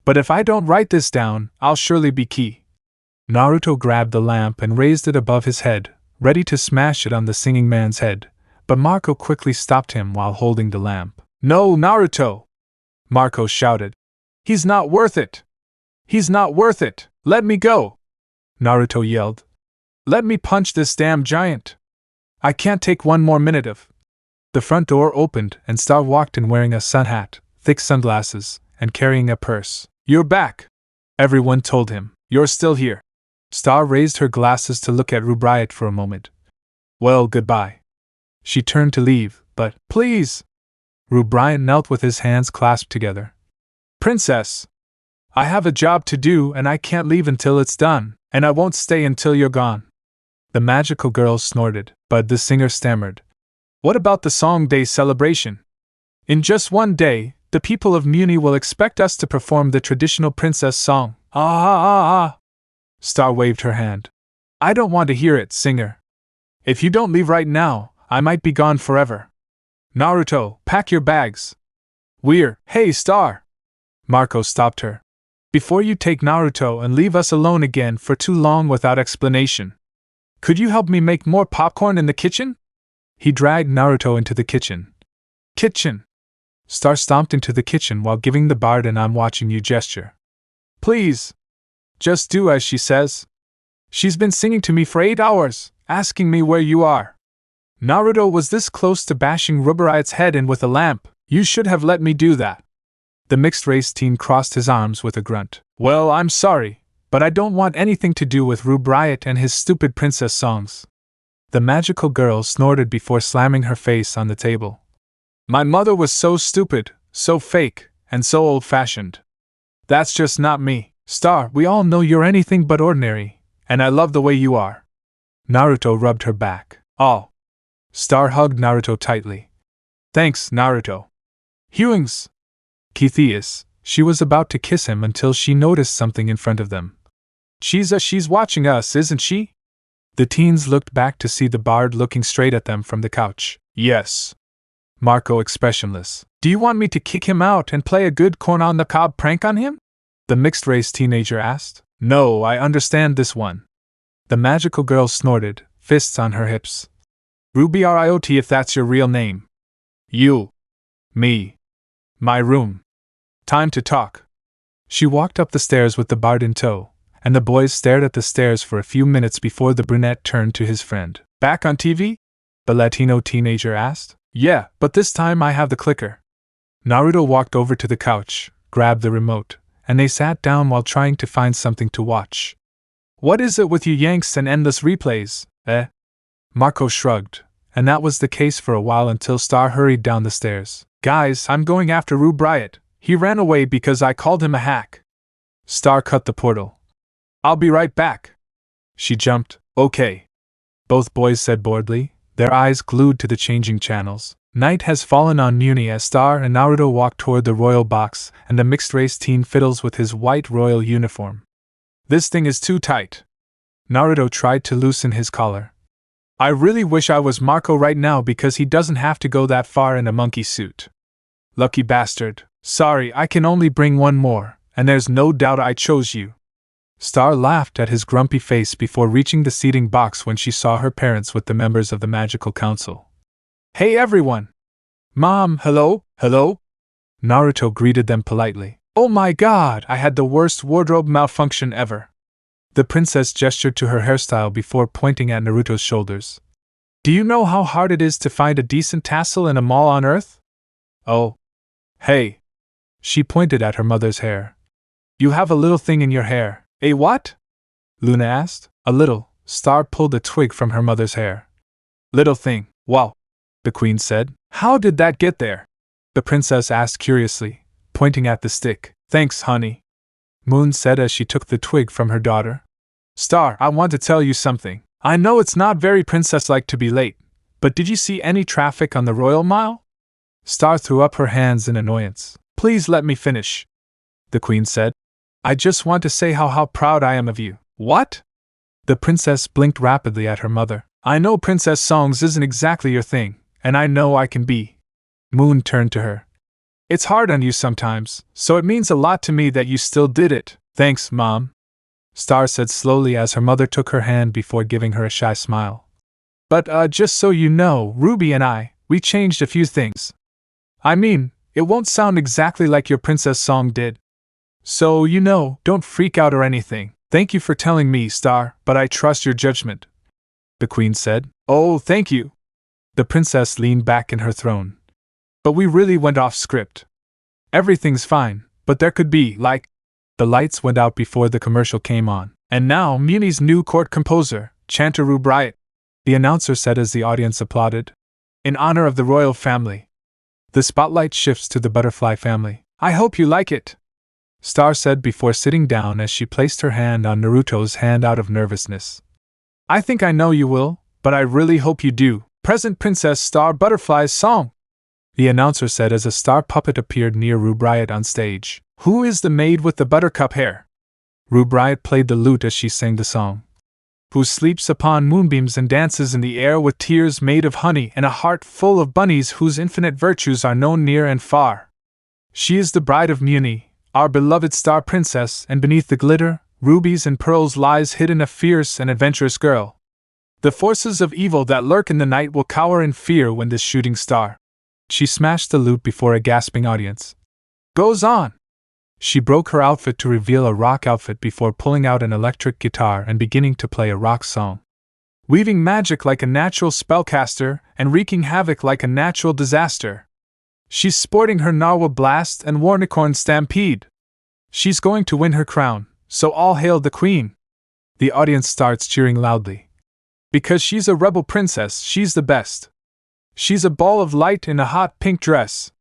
But if I don't write this down, I'll surely be key. Naruto grabbed the lamp and raised it above his head, ready to smash it on the singing man's head, but Marco quickly stopped him while holding the lamp. No, Naruto! Marco shouted. He's not worth it! He's not worth it! Let me go! Naruto yelled. Let me punch this damn giant! I can't take one more minute of. The front door opened and Star walked in wearing a sun hat, thick sunglasses, and carrying a purse. You're back! Everyone told him. You're still here. Star raised her glasses to look at Rubriot for a moment. Well, goodbye. She turned to leave, but, please! Rubriot knelt with his hands clasped together. Princess! I have a job to do and I can't leave until it's done, and I won't stay until you're gone. The magical girl snorted, but the singer stammered. What about the Song Day celebration? In just one day, the people of Muni will expect us to perform the traditional princess song. Ah. Star waved her hand. I don't want to hear it, singer. If you don't leave right now, I might be gone forever. Naruto, pack your bags. Hey, Star! Marco stopped her. Before you take Naruto and leave us alone again for too long without explanation. Could you help me make more popcorn in the kitchen? He dragged Naruto into the kitchen. Kitchen! Star stomped into the kitchen while giving the bard an I'm watching you gesture. Please! Just do as she says. She's been singing to me for 8 hours, asking me where you are. Naruto was this close to bashing Rubriot's head in with a lamp. You should have let me do that. The mixed-race teen crossed his arms with a grunt. Well, I'm sorry, but I don't want anything to do with Rubriot and his stupid princess songs. The magical girl snorted before slamming her face on the table. My mother was so stupid, so fake, and so old-fashioned. That's just not me. Star, we all know you're anything but ordinary, and I love the way you are. Naruto rubbed her back. Oh. Star hugged Naruto tightly. Thanks, Naruto. Hewings! Keithias, she was about to kiss him until she noticed something in front of them. She's watching us, isn't she? The teens looked back to see the bard looking straight at them from the couch. Yes. Marco expressionless. Do you want me to kick him out and play a good corn-on-the-cob prank on him? The mixed-race teenager asked. No, I understand this one. The magical girl snorted, fists on her hips. Rubriot if that's your real name. You. Me. My room. Time to talk. She walked up the stairs with the bard in tow, and the boys stared at the stairs for a few minutes before the brunette turned to his friend. Back on TV? The Latino teenager asked. Yeah, but this time I have the clicker. Naruto walked over to the couch, grabbed the remote, and they sat down while trying to find something to watch. What is it with you Yanks and endless replays, eh? Marco shrugged, and that was the case for a while until Star hurried down the stairs. Guys, I'm going after Rubriot. He ran away because I called him a hack. Star cut the portal. I'll be right back. She jumped. Okay. Both boys said boredly, their eyes glued to the changing channels. Night has fallen on Muni as Star and Naruto walk toward the royal box, and the mixed-race teen fiddles with his white royal uniform. This thing is too tight. Naruto tried to loosen his collar. I really wish I was Marco right now because he doesn't have to go that far in a monkey suit. Lucky bastard. Sorry, I can only bring one more, and there's no doubt I chose you. Star laughed at his grumpy face before reaching the seating box when she saw her parents with the members of the Magical Council. Hey everyone! Mom, hello? Naruto greeted them politely. Oh my god, I had the worst wardrobe malfunction ever. The princess gestured to her hairstyle before pointing at Naruto's shoulders. Do you know how hard it is to find a decent tassel in a mall on Earth? Oh. Hey. She pointed at her mother's hair. You have a little thing in your hair. A what? Luna asked. A little. Star pulled a twig from her mother's hair. Little thing. Wow. The queen said. How did that get there? The princess asked curiously, pointing at the stick. Thanks, honey. Moon said as she took the twig from her daughter. Star, I want to tell you something. I know it's not very princess-like to be late, but did you see any traffic on the Royal Mile? Star threw up her hands in annoyance. Please let me finish, the queen said. I just want to say how proud I am of you. What? The princess blinked rapidly at her mother. I know princess songs isn't exactly your thing, and I know I can be. Moon turned to her. It's hard on you sometimes, so it means a lot to me that you still did it. Thanks, Mom. Star said slowly as her mother took her hand before giving her a shy smile. But just so you know, Ruby and we changed a few things. I mean, it won't sound exactly like your princess song did. So, don't freak out or anything. Thank you for telling me, Star, but I trust your judgment, the queen said. Oh, thank you. The princess leaned back in her throne. But we really went off script. Everything's fine, but there could be, The lights went out before the commercial came on. And now, Muni's new court composer, Chanter Rubriat, the announcer said as the audience applauded. In honor of the royal family. The spotlight shifts to the butterfly family. I hope you like it, Star said before sitting down as she placed her hand on Naruto's hand out of nervousness. I think I know you will, but I really hope you do. Present Princess Star Butterfly's song, the announcer said as a star puppet appeared near Rubriat on stage. Who is the maid with the buttercup hair? Rubriat played the lute as she sang the song. Who sleeps upon moonbeams and dances in the air with tears made of honey and a heart full of bunnies whose infinite virtues are known near and far. She is the bride of Muni, our beloved star princess, and beneath the glitter, rubies and pearls lies hidden a fierce and adventurous girl. The forces of evil that lurk in the night will cower in fear when this shooting star. She smashed the lute before a gasping audience. Goes on. She broke her outfit to reveal a rock outfit before pulling out an electric guitar and beginning to play a rock song. Weaving magic like a natural spellcaster and wreaking havoc like a natural disaster. She's sporting her Narwa Blast and Warnicorn Stampede. She's going to win her crown, so all hail the queen. The audience starts cheering loudly. Because she's a rebel princess, she's the best. She's a ball of light in a hot pink dress.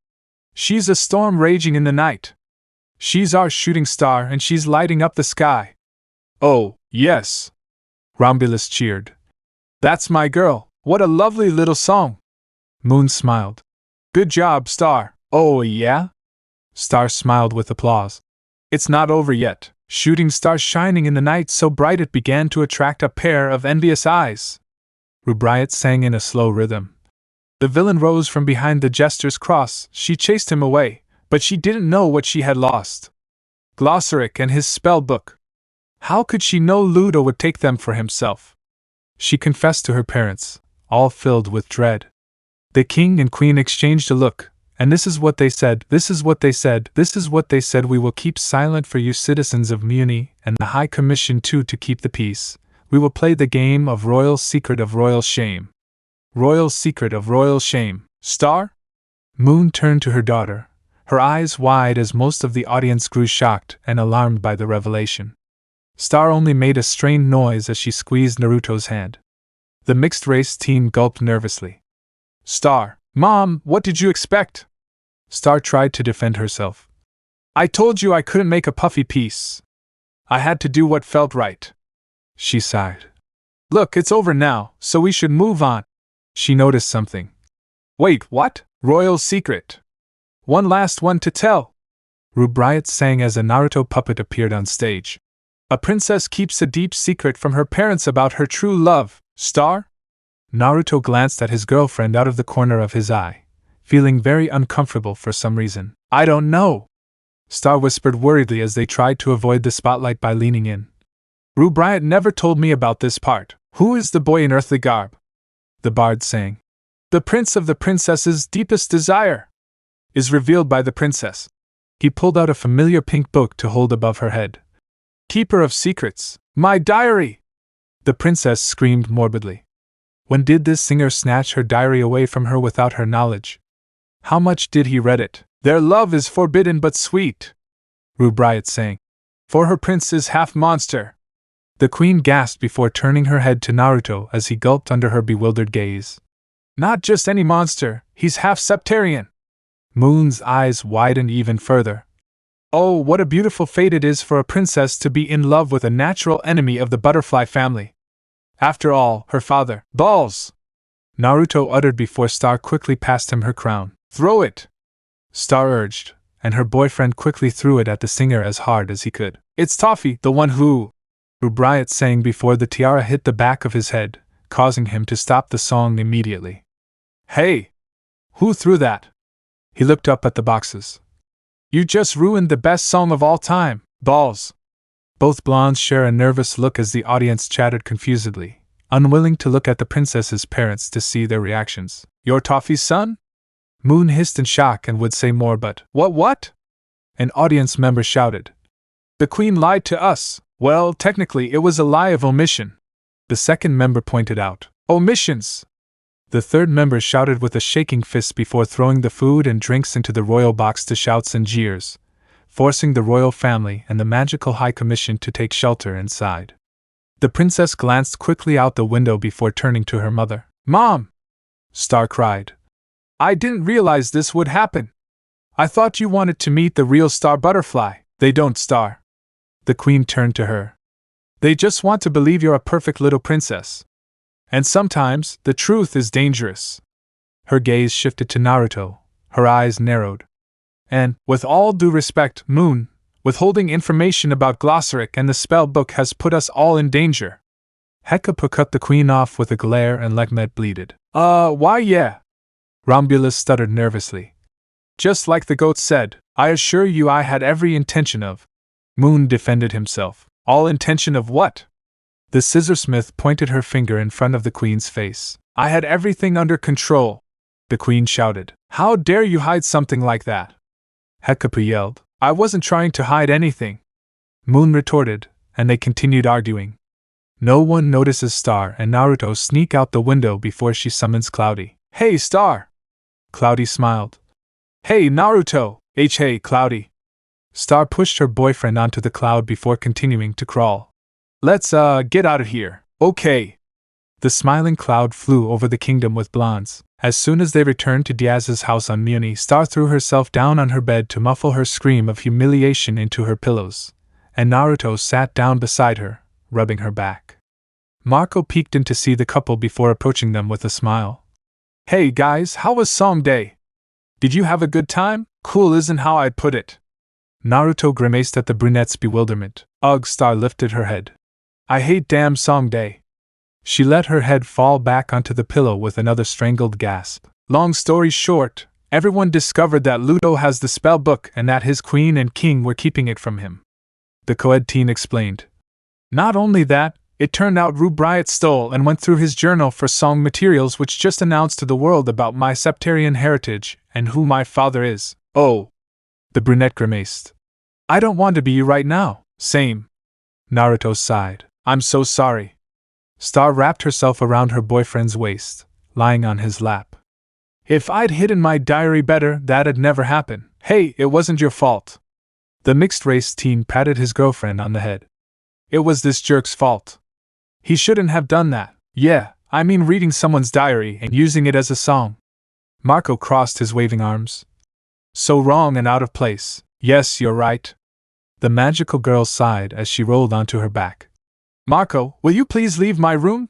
She's a storm raging in the night. She's our shooting star and she's lighting up the sky. Oh, yes. Romulus cheered. That's my girl. What a lovely little song. Moon smiled. Good job, Star. Oh, yeah? Star smiled with applause. It's not over yet. Shooting star shining in the night so bright it began to attract a pair of envious eyes. Rubriat sang in a slow rhythm. The villain rose from behind the jester's cross. She chased him away. But she didn't know what she had lost. Glossaric and his spell book. How could she know Ludo would take them for himself? She confessed to her parents, all filled with dread. The king and queen exchanged a look, and this is what they said, this is what they said, this is what they said. We will keep silent for you citizens of Muni, and the High Commission too to keep the peace. We will play the game of royal secret of royal shame. Royal secret of royal shame. Star? Moon turned to her daughter. Her eyes wide as most of the audience grew shocked and alarmed by the revelation. Star only made a strained noise as she squeezed Naruto's hand. The mixed-race team gulped nervously. Star, Mom, what did you expect? Star tried to defend herself. I told you I couldn't make a puffy piece. I had to do what felt right. She sighed. Look, it's over now, so we should move on. She noticed something. Wait, what? Royal secret. One last one to tell. Rubriat sang as a Naruto puppet appeared on stage. A princess keeps a deep secret from her parents about her true love, Star? Naruto glanced at his girlfriend out of the corner of his eye. feeling very uncomfortable for some reason. I don't know, Star whispered worriedly as they tried to avoid the spotlight by leaning in. Bryant never told me about this part. Who is the boy in earthly garb? The bard sang. The prince of the princess's deepest desire is revealed by the princess. He pulled out a familiar pink book to hold above her head. Keeper of secrets, my diary! The princess screamed morbidly. When did this singer snatch her diary away from her without her knowledge? How much did he read it? Their love is forbidden but sweet, Bryant sang. For her prince is half monster. The queen gasped before turning her head to Naruto as he gulped under her bewildered gaze. Not just any monster, he's half septarian. Moon's eyes widened even further. Oh, what a beautiful fate it is for a princess to be in love with a natural enemy of the butterfly family. After all, her father. Balls! Naruto uttered before Star quickly passed him her crown. Throw it! Star urged, and her boyfriend quickly threw it at the singer as hard as he could. It's Toffee, the one who... Bryant sang before the tiara hit the back of his head, causing him to stop the song immediately. Hey! Who threw that? He looked up at the boxes. You just ruined the best song of all time, balls! Both blondes share a nervous look as the audience chattered confusedly, unwilling to look at the princess's parents to see their reactions. You're Toffee's son? Moon hissed in shock and would say more, but what? An audience member shouted. The queen lied to us. Well, technically it was a lie of omission, the second member pointed out. Omissions! The third member shouted with a shaking fist before throwing the food and drinks into the royal box to shouts and jeers, forcing the royal family and the magical high commission to take shelter inside. The princess glanced quickly out the window before turning to her mother. Mom! Star cried. I didn't realize this would happen. I thought you wanted to meet the real Star Butterfly. They don't, Star. The queen turned to her. They just want to believe you're a perfect little princess. And sometimes, the truth is dangerous. Her gaze shifted to Naruto, her eyes narrowed. And, with all due respect, Moon, withholding information about Glossaric and the spell book has put us all in danger. Hecate cut the queen off with a glare and Lekmet bleated. Why yeah? Romulus stuttered nervously. Just like the goat said, I assure you I had every intention of... Moon defended himself. All intention of what? The scissorsmith pointed her finger in front of the queen's face. I had everything under control, the queen shouted. How dare you hide something like that? Hecate yelled. I wasn't trying to hide anything, Moon retorted, and they continued arguing. No one notices Star and Naruto sneak out the window before she summons Cloudy. Hey, Star! Cloudy smiled. Hey, Naruto! Hey, Cloudy! Star pushed her boyfriend onto the cloud before continuing to crawl. Let's, get out of here. Okay. The smiling cloud flew over the kingdom with blondes. As soon as they returned to Diaz's house on Muni, Star threw herself down on her bed to muffle her scream of humiliation into her pillows, and Naruto sat down beside her, rubbing her back. Marco peeked in to see the couple before approaching them with a smile. Hey guys, how was song day? Did you have a good time? Cool isn't how I'd put it. Naruto grimaced at the brunette's bewilderment. Ugh, Star lifted her head. I hate damn song day. She let her head fall back onto the pillow with another strangled gasp. Long story short, everyone discovered that Ludo has the spell book and that his queen and king were keeping it from him. The co-ed teen explained. Not only that, it turned out Bryant stole and went through his journal for song materials which just announced to the world about my septarian heritage and who my father is. Oh. The brunette grimaced. I don't want to be you right now. Same. Naruto sighed. I'm so sorry. Star wrapped herself around her boyfriend's waist, lying on his lap. If I'd hidden my diary better, that'd never happen. Hey, it wasn't your fault. The mixed-race teen patted his girlfriend on the head. It was this jerk's fault. He shouldn't have done that. Yeah, I mean reading someone's diary and using it as a song. Marco crossed his waving arms. So wrong and out of place. Yes, you're right. The magical girl sighed as she rolled onto her back. Marco, will you please leave my room?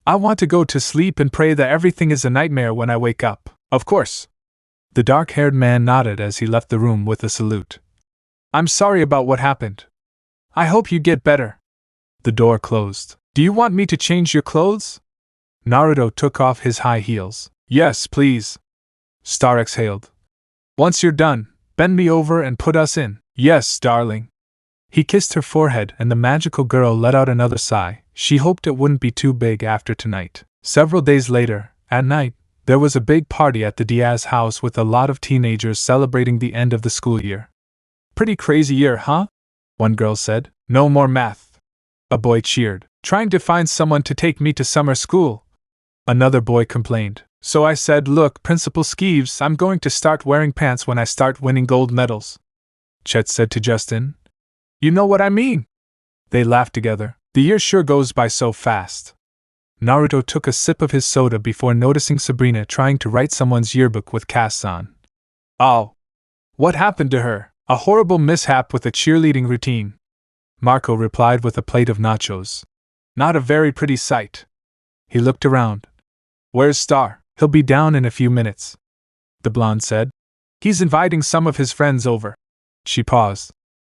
I want to go to sleep and pray that everything is a nightmare when I wake up. Of course. The dark-haired man nodded as he left the room with a salute. I'm sorry about what happened. I hope you get better. The door closed. Do you want me to change your clothes? Naruto took off his high heels. Yes, please. Star exhaled. Once you're done, bend me over and put us in. Yes, darling. He kissed her forehead and the magical girl let out another sigh. She hoped it wouldn't be too big after tonight. Several days later, at night, there was a big party at the Diaz house with a lot of teenagers celebrating the end of the school year. Pretty crazy year, huh? One girl said. No more math. A boy cheered. Trying to find someone to take me to summer school. Another boy complained. So I said, look, Principal Skeeves, I'm going to start wearing pants when I start winning gold medals. Chet said to Justin. You know what I mean? They laughed together. The year sure goes by so fast. Naruto took a sip of his soda before noticing Sabrina trying to write someone's yearbook with casts on. Oh. What happened to her? A horrible mishap with a cheerleading routine. Marco replied with a plate of nachos. Not a very pretty sight. He looked around. Where's Star? He'll be down in a few minutes. The blonde said. He's inviting some of his friends over. She paused.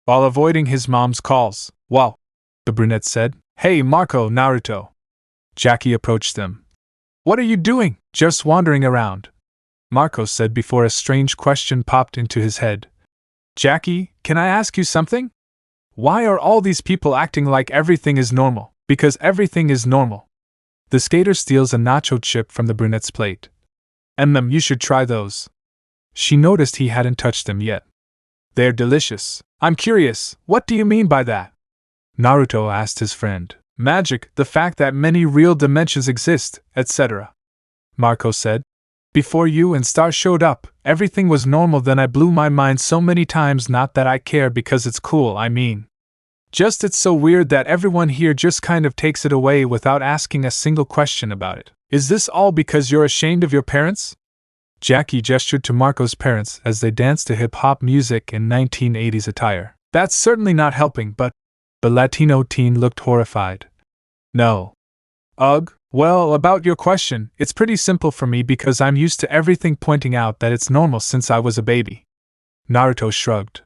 While avoiding his mom's calls. Wow. The brunette said. Hey, Marco, Naruto. Jackie approached them. What are you doing? Just wandering around. Marco said before a strange question popped into his head. Jackie, can I ask you something? Why are all these people acting like everything is normal? Because everything is normal. The skater steals a nacho chip from the brunette's plate. You should try those. She noticed he hadn't touched them yet. They're delicious. I'm curious, what do you mean by that? Naruto asked his friend. Magic, the fact that many real dimensions exist, etc. Marco said. Before you and Star showed up, everything was normal, then I blew my mind so many times, not that I care because it's cool, I mean. Just it's so weird that everyone here just kind of takes it away without asking a single question about it. Is this all because you're ashamed of your parents? Jackie gestured to Marco's parents as they danced to hip-hop music in 1980s attire. That's certainly not helping, but... The Latino teen looked horrified. No. Ugh, well, about your question, it's pretty simple for me because I'm used to everything pointing out that it's normal since I was a baby. Naruto shrugged.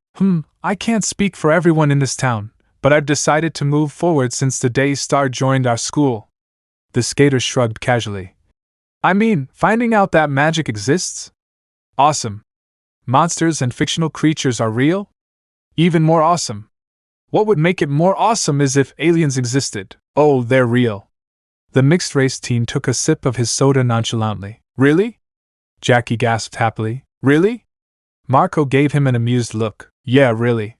I can't speak for everyone in this town, but I've decided to move forward since the day Star joined our school. The skater shrugged casually. I mean, finding out that magic exists? Awesome. Monsters and fictional creatures are real? Even more awesome. What would make it more awesome is if aliens existed. Oh, they're real. The mixed-race teen took a sip of his soda nonchalantly. Really? Jackie gasped happily. Really? Marco gave him an amused look. Yeah, really.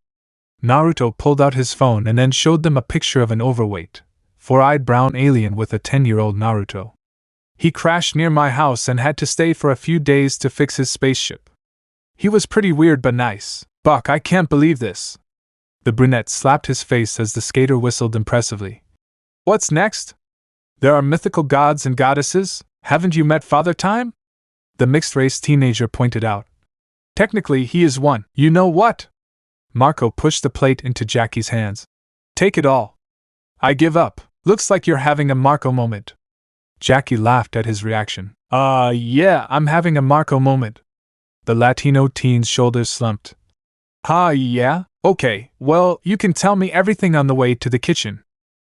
Naruto pulled out his phone and then showed them a picture of an overweight, four-eyed brown alien with a 10-year-old Naruto. He crashed near my house and had to stay for a few days to fix his spaceship. He was pretty weird but nice. Buck, I can't believe this. The brunette slapped his face as the skater whistled impressively. What's next? There are mythical gods and goddesses? Haven't you met Father Time? The mixed-race teenager pointed out. Technically, he is one. You know what? Marco pushed the plate into Jackie's hands. Take it all. I give up. Looks like you're having a Marco moment. Jackie laughed at his reaction. Yeah, I'm having a Marco moment. The Latino teen's shoulders slumped. Yeah? Okay, well, you can tell me everything on the way to the kitchen.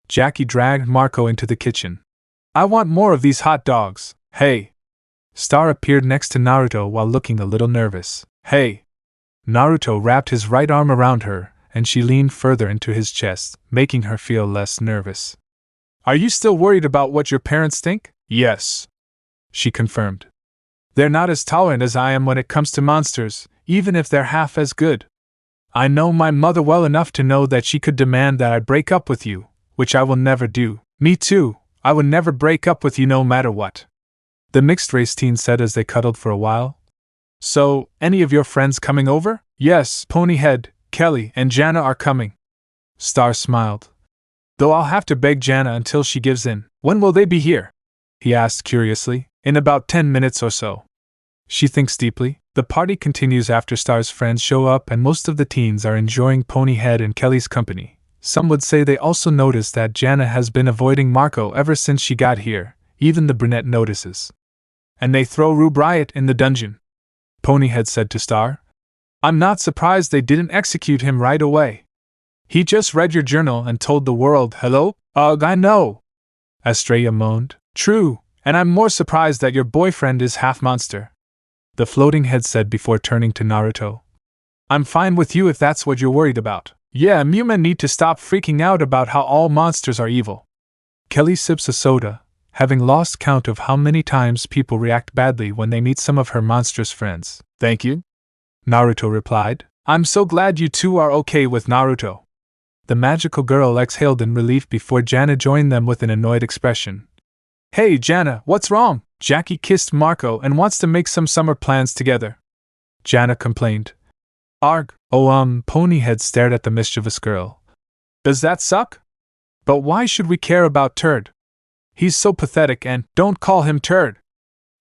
Jackie dragged Marco into the kitchen. I want more of these hot dogs. Hey. Star appeared next to Naruto while looking a little nervous. Hey. Naruto wrapped his right arm around her, and she leaned further into his chest, making her feel less nervous. Are you still worried about what your parents think? Yes. She confirmed. They're not as tolerant as I am when it comes to monsters, even if they're half as good. I know my mother well enough to know that she could demand that I break up with you, which I will never do. Me too, I would never break up with you no matter what. The mixed-race teen said as they cuddled for a while. So, any of your friends coming over? Yes, Ponyhead, Kelly, and Jana are coming. Star smiled. Though I'll have to beg Jana until she gives in. When will they be here? He asked curiously. In about 10 minutes or so. She thinks deeply. The party continues after Star's friends show up and most of the teens are enjoying Ponyhead and Kelly's company. Some would say they also notice that Jana has been avoiding Marco ever since she got here, even the brunette notices. And they throw Rube Riot in the dungeon. Ponyhead said to Star. I'm not surprised they didn't execute him right away. He just read your journal and told the world, hello? Ugh, I know. Estrella moaned. True, and I'm more surprised that your boyfriend is half monster. the floating head said before turning to Naruto. I'm fine with you if that's what you're worried about. Yeah, Mumen need to stop freaking out about how all monsters are evil. Kelly sips a soda, having lost count of how many times people react badly when they meet some of her monstrous friends. Thank you, Naruto replied. I'm so glad you two are okay with Naruto. The magical girl exhaled in relief before Jana joined them with an annoyed expression. Hey Jana, what's wrong? Jackie kissed Marco and wants to make some summer plans together. Jana complained. Arg, Ponyhead stared at the mischievous girl. Does that suck? But why should we care about Turd? He's so pathetic and don't call him Turd.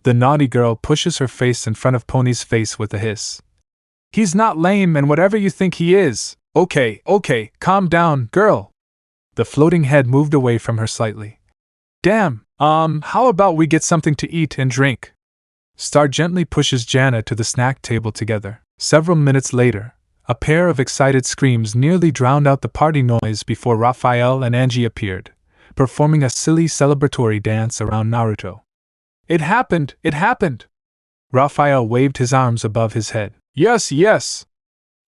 The naughty girl pushes her face in front of Pony's face with a hiss. He's not lame and whatever you think he is. Okay, calm down, girl. The floating head moved away from her slightly. Damn, how about we get something to eat and drink? Star gently pushes Jana to the snack table together. Several minutes later, a pair of excited screams nearly drowned out the party noise before Raphael and Angie appeared, performing a silly celebratory dance around Naruto. It happened! Raphael waved his arms above his head. Yes!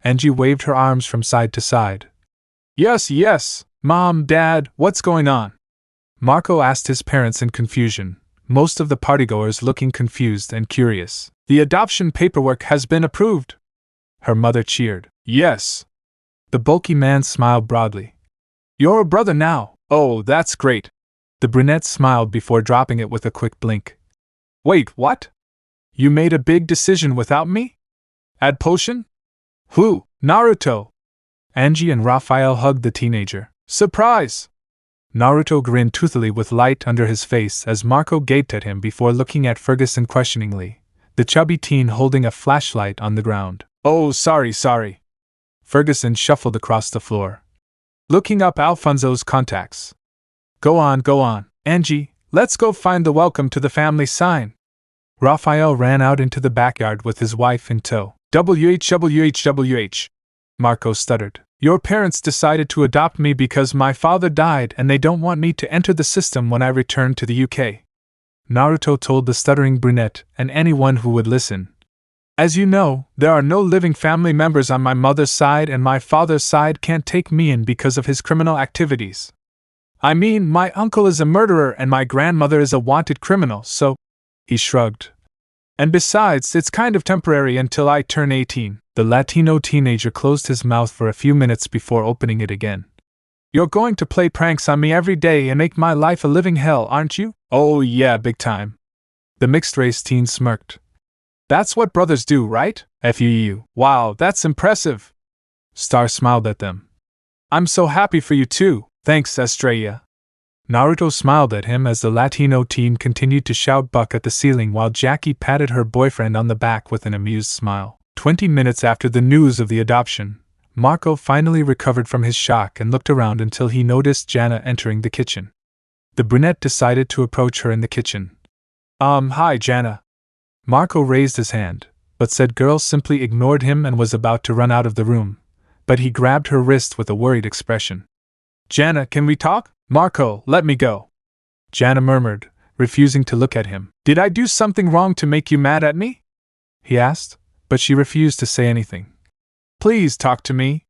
Angie waved her arms from side to side. Yes! Mom, Dad, what's going on? Marco asked his parents in confusion, most of the partygoers looking confused and curious. The adoption paperwork has been approved. Her mother cheered. Yes. The bulky man smiled broadly. You're a brother now. Oh, that's great. The brunette smiled before dropping it with a quick blink. Wait, what? You made a big decision without me? Add potion? Who? Naruto. Angie and Raphael hugged the teenager. Surprise! Naruto grinned toothily with light under his face as Marco gaped at him before looking at Ferguson questioningly, the chubby teen holding a flashlight on the ground. Oh, sorry. Ferguson shuffled across the floor, looking up Alfonso's contacts. Go on, Angie, let's go find the welcome to the family sign. Raphael ran out into the backyard with his wife in tow. WH. Marco stuttered. Your parents decided to adopt me because my father died and they don't want me to enter the system when I return to the UK. Naruto told the stuttering brunette and anyone who would listen. As you know, there are no living family members on my mother's side and my father's side can't take me in because of his criminal activities. I mean, my uncle is a murderer and my grandmother is a wanted criminal, so… He shrugged. And besides, it's kind of temporary until I turn 18. The Latino teenager closed his mouth for a few minutes before opening it again. You're going to play pranks on me every day and make my life a living hell, aren't you? Oh yeah, big time. The mixed-race teen smirked. That's what brothers do, right? FUU. Wow, that's impressive. Star smiled at them. I'm so happy for you too, thanks Estrella. Naruto smiled at him as the Latino teen continued to shout buck at the ceiling while Jackie patted her boyfriend on the back with an amused smile. 20 minutes after the news of the adoption, Marco finally recovered from his shock and looked around until he noticed Jana entering the kitchen. The brunette decided to approach her in the kitchen. Hi Jana. Marco raised his hand, but said girl simply ignored him and was about to run out of the room, but he grabbed her wrist with a worried expression. Jana, can we talk? Marco, let me go. Jana murmured, refusing to look at him. Did I do something wrong to make you mad at me? He asked, but she refused to say anything. Please talk to me.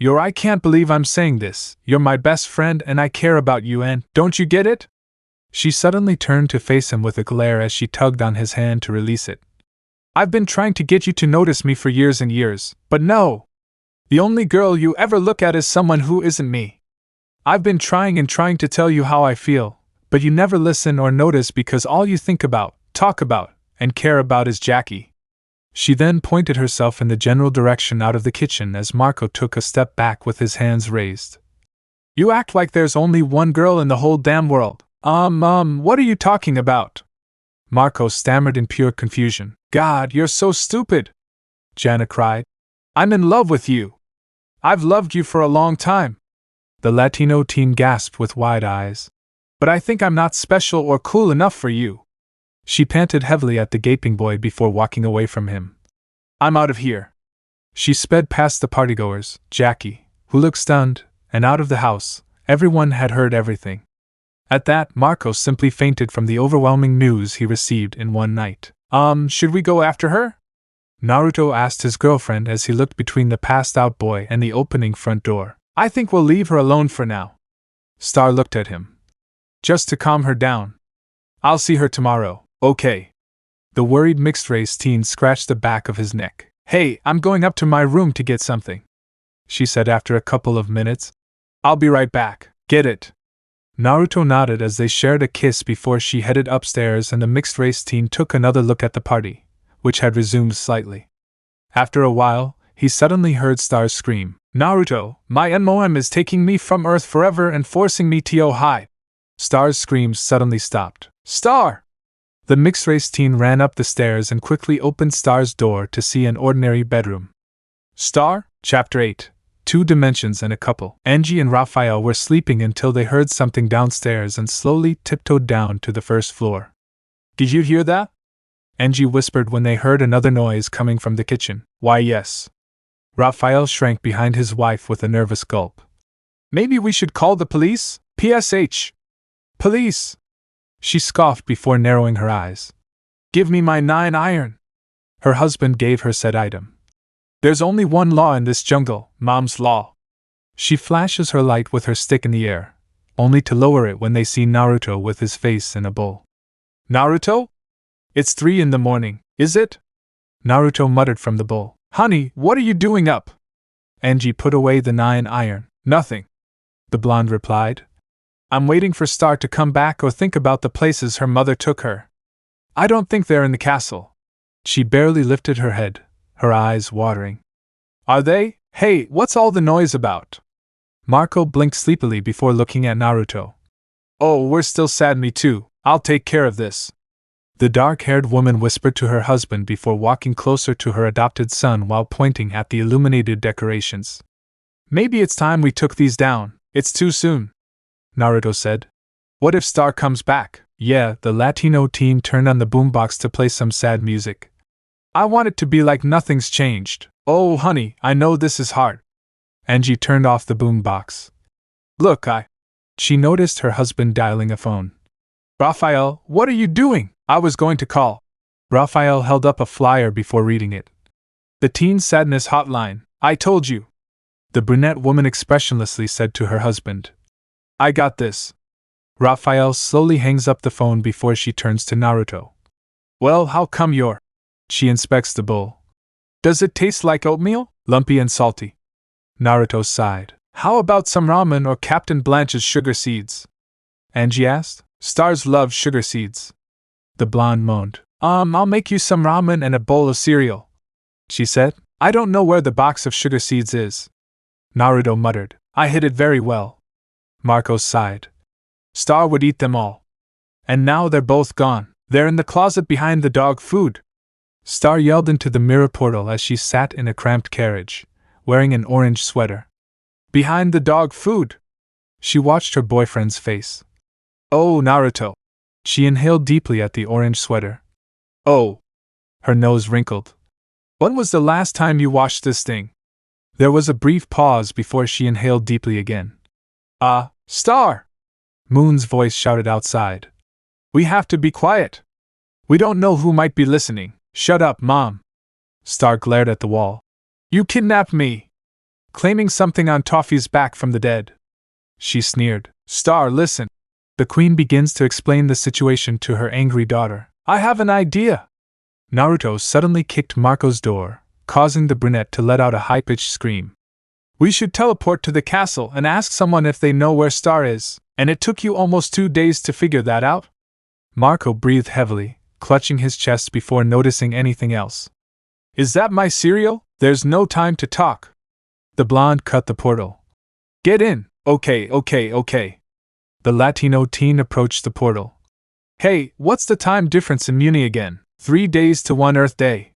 I can't believe I'm saying this. You're my best friend and I care about you and, don't you get it? She suddenly turned to face him with a glare as she tugged on his hand to release it. I've been trying to get you to notice me for years and years, but no. The only girl you ever look at is someone who isn't me. I've been trying to tell you how I feel, but you never listen or notice because all you think about, talk about, and care about is Jackie. She then pointed herself in the general direction out of the kitchen as Marco took a step back with his hands raised. You act like there's only one girl in the whole damn world. What are you talking about? Marco stammered in pure confusion. God, you're so stupid! Jana cried. I'm in love with you. I've loved you for a long time. The Latino teen gasped with wide eyes. But I think I'm not special or cool enough for you. She panted heavily at the gaping boy before walking away from him. I'm out of here. She sped past the partygoers, Jackie, who looked stunned, and out of the house. Everyone had heard everything. At that, Marco simply fainted from the overwhelming news he received in one night. Should we go after her? Naruto asked his girlfriend as he looked between the passed out boy and the opening front door. I think we'll leave her alone for now. Star looked at him. Just to calm her down. I'll see her tomorrow, okay? The worried mixed-race teen scratched the back of his neck. Hey, I'm going up to my room to get something, she said after a couple of minutes. I'll be right back. Get it? Naruto nodded as they shared a kiss before she headed upstairs, and the mixed-race teen took another look at the party, which had resumed slightly. After a while, he suddenly heard Star scream, Naruto, my MOM is taking me from Earth forever and forcing me to hide. Star's screams suddenly stopped. Star! The mixed-race teen ran up the stairs and quickly opened Star's door to see an ordinary bedroom. Star? Chapter 8. 2 dimensions and a couple. Angie and Raphael were sleeping until they heard something downstairs and slowly tiptoed down to the first floor. Did you hear that? Angie whispered when they heard another noise coming from the kitchen. Why, yes. Raphael shrank behind his wife with a nervous gulp. Maybe we should call the police? PSH. Police! She scoffed before narrowing her eyes. Give me my 9 iron. Her husband gave her said item. There's only one law in this jungle, Mom's law. She flashes her light with her stick in the air, only to lower it when they see Naruto with his face in a bowl. Naruto? It's 3 in the morning, is it? Naruto muttered from the bowl. Honey, what are you doing up? Angie put away the 9 iron. Nothing. The blonde replied. I'm waiting for Star to come back or think about the places her mother took her. I don't think they're in the castle. She barely lifted her head, her eyes watering. Are they? Hey, what's all the noise about? Marco blinked sleepily before looking at Naruto. Oh, we're still sad, me too. I'll take care of this. The dark-haired woman whispered to her husband before walking closer to her adopted son while pointing at the illuminated decorations. Maybe it's time we took these down. It's too soon, Naruto said. What if Star comes back? Yeah, the Latino teen turned on the boombox to play some sad music. I want it to be like nothing's changed. Oh, honey, I know this is hard. Angie turned off the boombox. Look, She noticed her husband dialing a phone. Raphael, what are you doing? I was going to call. Raphael held up a flyer before reading it. The Teen Sadness Hotline, I told you. The brunette woman expressionlessly said to her husband. I got this. Raphael slowly hangs up the phone before she turns to Naruto. Well, how come you're? She inspects the bowl. Does it taste like oatmeal? Lumpy and salty. Naruto sighed. How about some ramen or Captain Blanche's sugar seeds? Angie asked. Stars love sugar seeds. The blonde moaned. I'll make you some ramen and a bowl of cereal, she said. I don't know where the box of sugar seeds is. Naruto muttered. I hid it very well. Marco sighed. Star would eat them all. And now they're both gone. They're in the closet behind the dog food. Star yelled into the mirror portal as she sat in a cramped carriage, wearing an orange sweater. Behind the dog food? She watched her boyfriend's face. Oh, Naruto. She inhaled deeply at the orange sweater. Oh. Her nose wrinkled. When was the last time you washed this thing? There was a brief pause before she inhaled deeply again. Star! Moon's voice shouted outside. We have to be quiet. We don't know who might be listening. Shut up, Mom. Star glared at the wall. You kidnapped me. Claiming something on Toffee's back from the dead. She sneered. Star, listen. The queen begins to explain the situation to her angry daughter. I have an idea. Naruto suddenly kicked Marco's door, causing the brunette to let out a high-pitched scream. We should teleport to the castle and ask someone if they know where Star is, and it took you almost 2 days to figure that out? Marco breathed heavily, clutching his chest before noticing anything else. Is that my cereal? There's no time to talk. The blonde cut the portal. Get in. Okay. The Latino teen approached the portal. Hey, what's the time difference in Muni again? 3 days to 1 Earth day.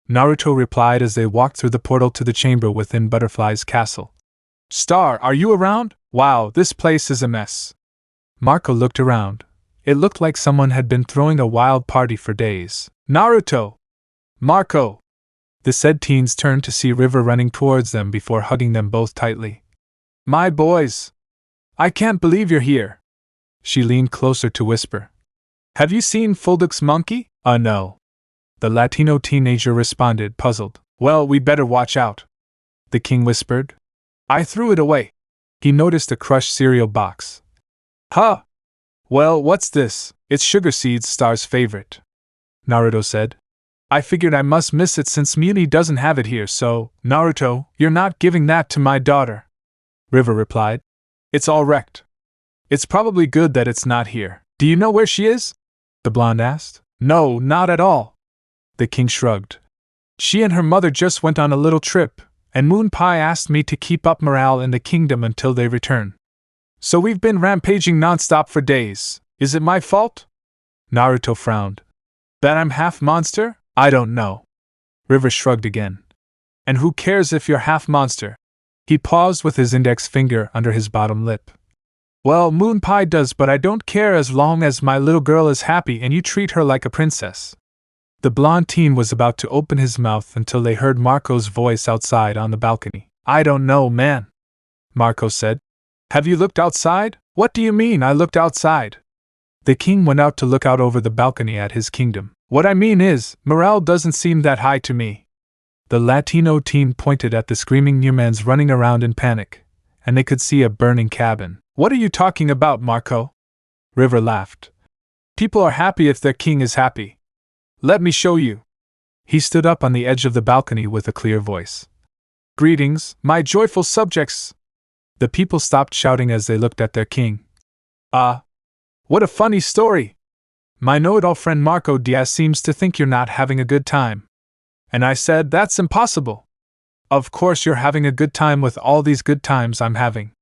Naruto replied as they walked through the portal to the chamber within Butterfly's castle. Star, are you around? Wow, this place is a mess. Marco looked around. It looked like someone had been throwing a wild party for days. Naruto! Marco! The said teens turned to see River running towards them before hugging them both tightly. My boys! I can't believe you're here. She leaned closer to whisper. Have you seen Fulduk's monkey? No. The Latino teenager responded, puzzled. Well, we better watch out. The king whispered. I threw it away. He noticed a crushed cereal box. Huh! Well, what's this? It's Sugar Seeds, Star's favorite. Naruto said. I figured I must miss it since Muni doesn't have it here, so, Naruto, you're not giving that to my daughter. River replied. It's all wrecked. It's probably good that it's not here. Do you know where she is? The blonde asked. No, not at all. The king shrugged. She and her mother just went on a little trip, and Moon Pie asked me to keep up morale in the kingdom until they return. So we've been rampaging nonstop for days. Is it my fault? Naruto frowned. That I'm half monster? I don't know. River shrugged again. And who cares if you're half monster? He paused with his index finger under his bottom lip. Well, Moon Pie does, but I don't care as long as my little girl is happy and you treat her like a princess. The blonde teen was about to open his mouth until they heard Marco's voice outside on the balcony. I don't know, man. Marco said. Have you looked outside? What do you mean I looked outside? The king went out to look out over the balcony at his kingdom. What I mean is, morale doesn't seem that high to me. The Latino teen pointed at the screaming humans running around in panic, and they could see a burning cabin. What are you talking about, Marco? River laughed. People are happy if their king is happy. Let me show you. He stood up on the edge of the balcony with a clear voice. Greetings, my joyful subjects. The people stopped shouting as they looked at their king. What a funny story. My know-it-all friend Marco Diaz seems to think you're not having a good time. And I said, that's impossible. Of course you're having a good time with all these good times I'm having.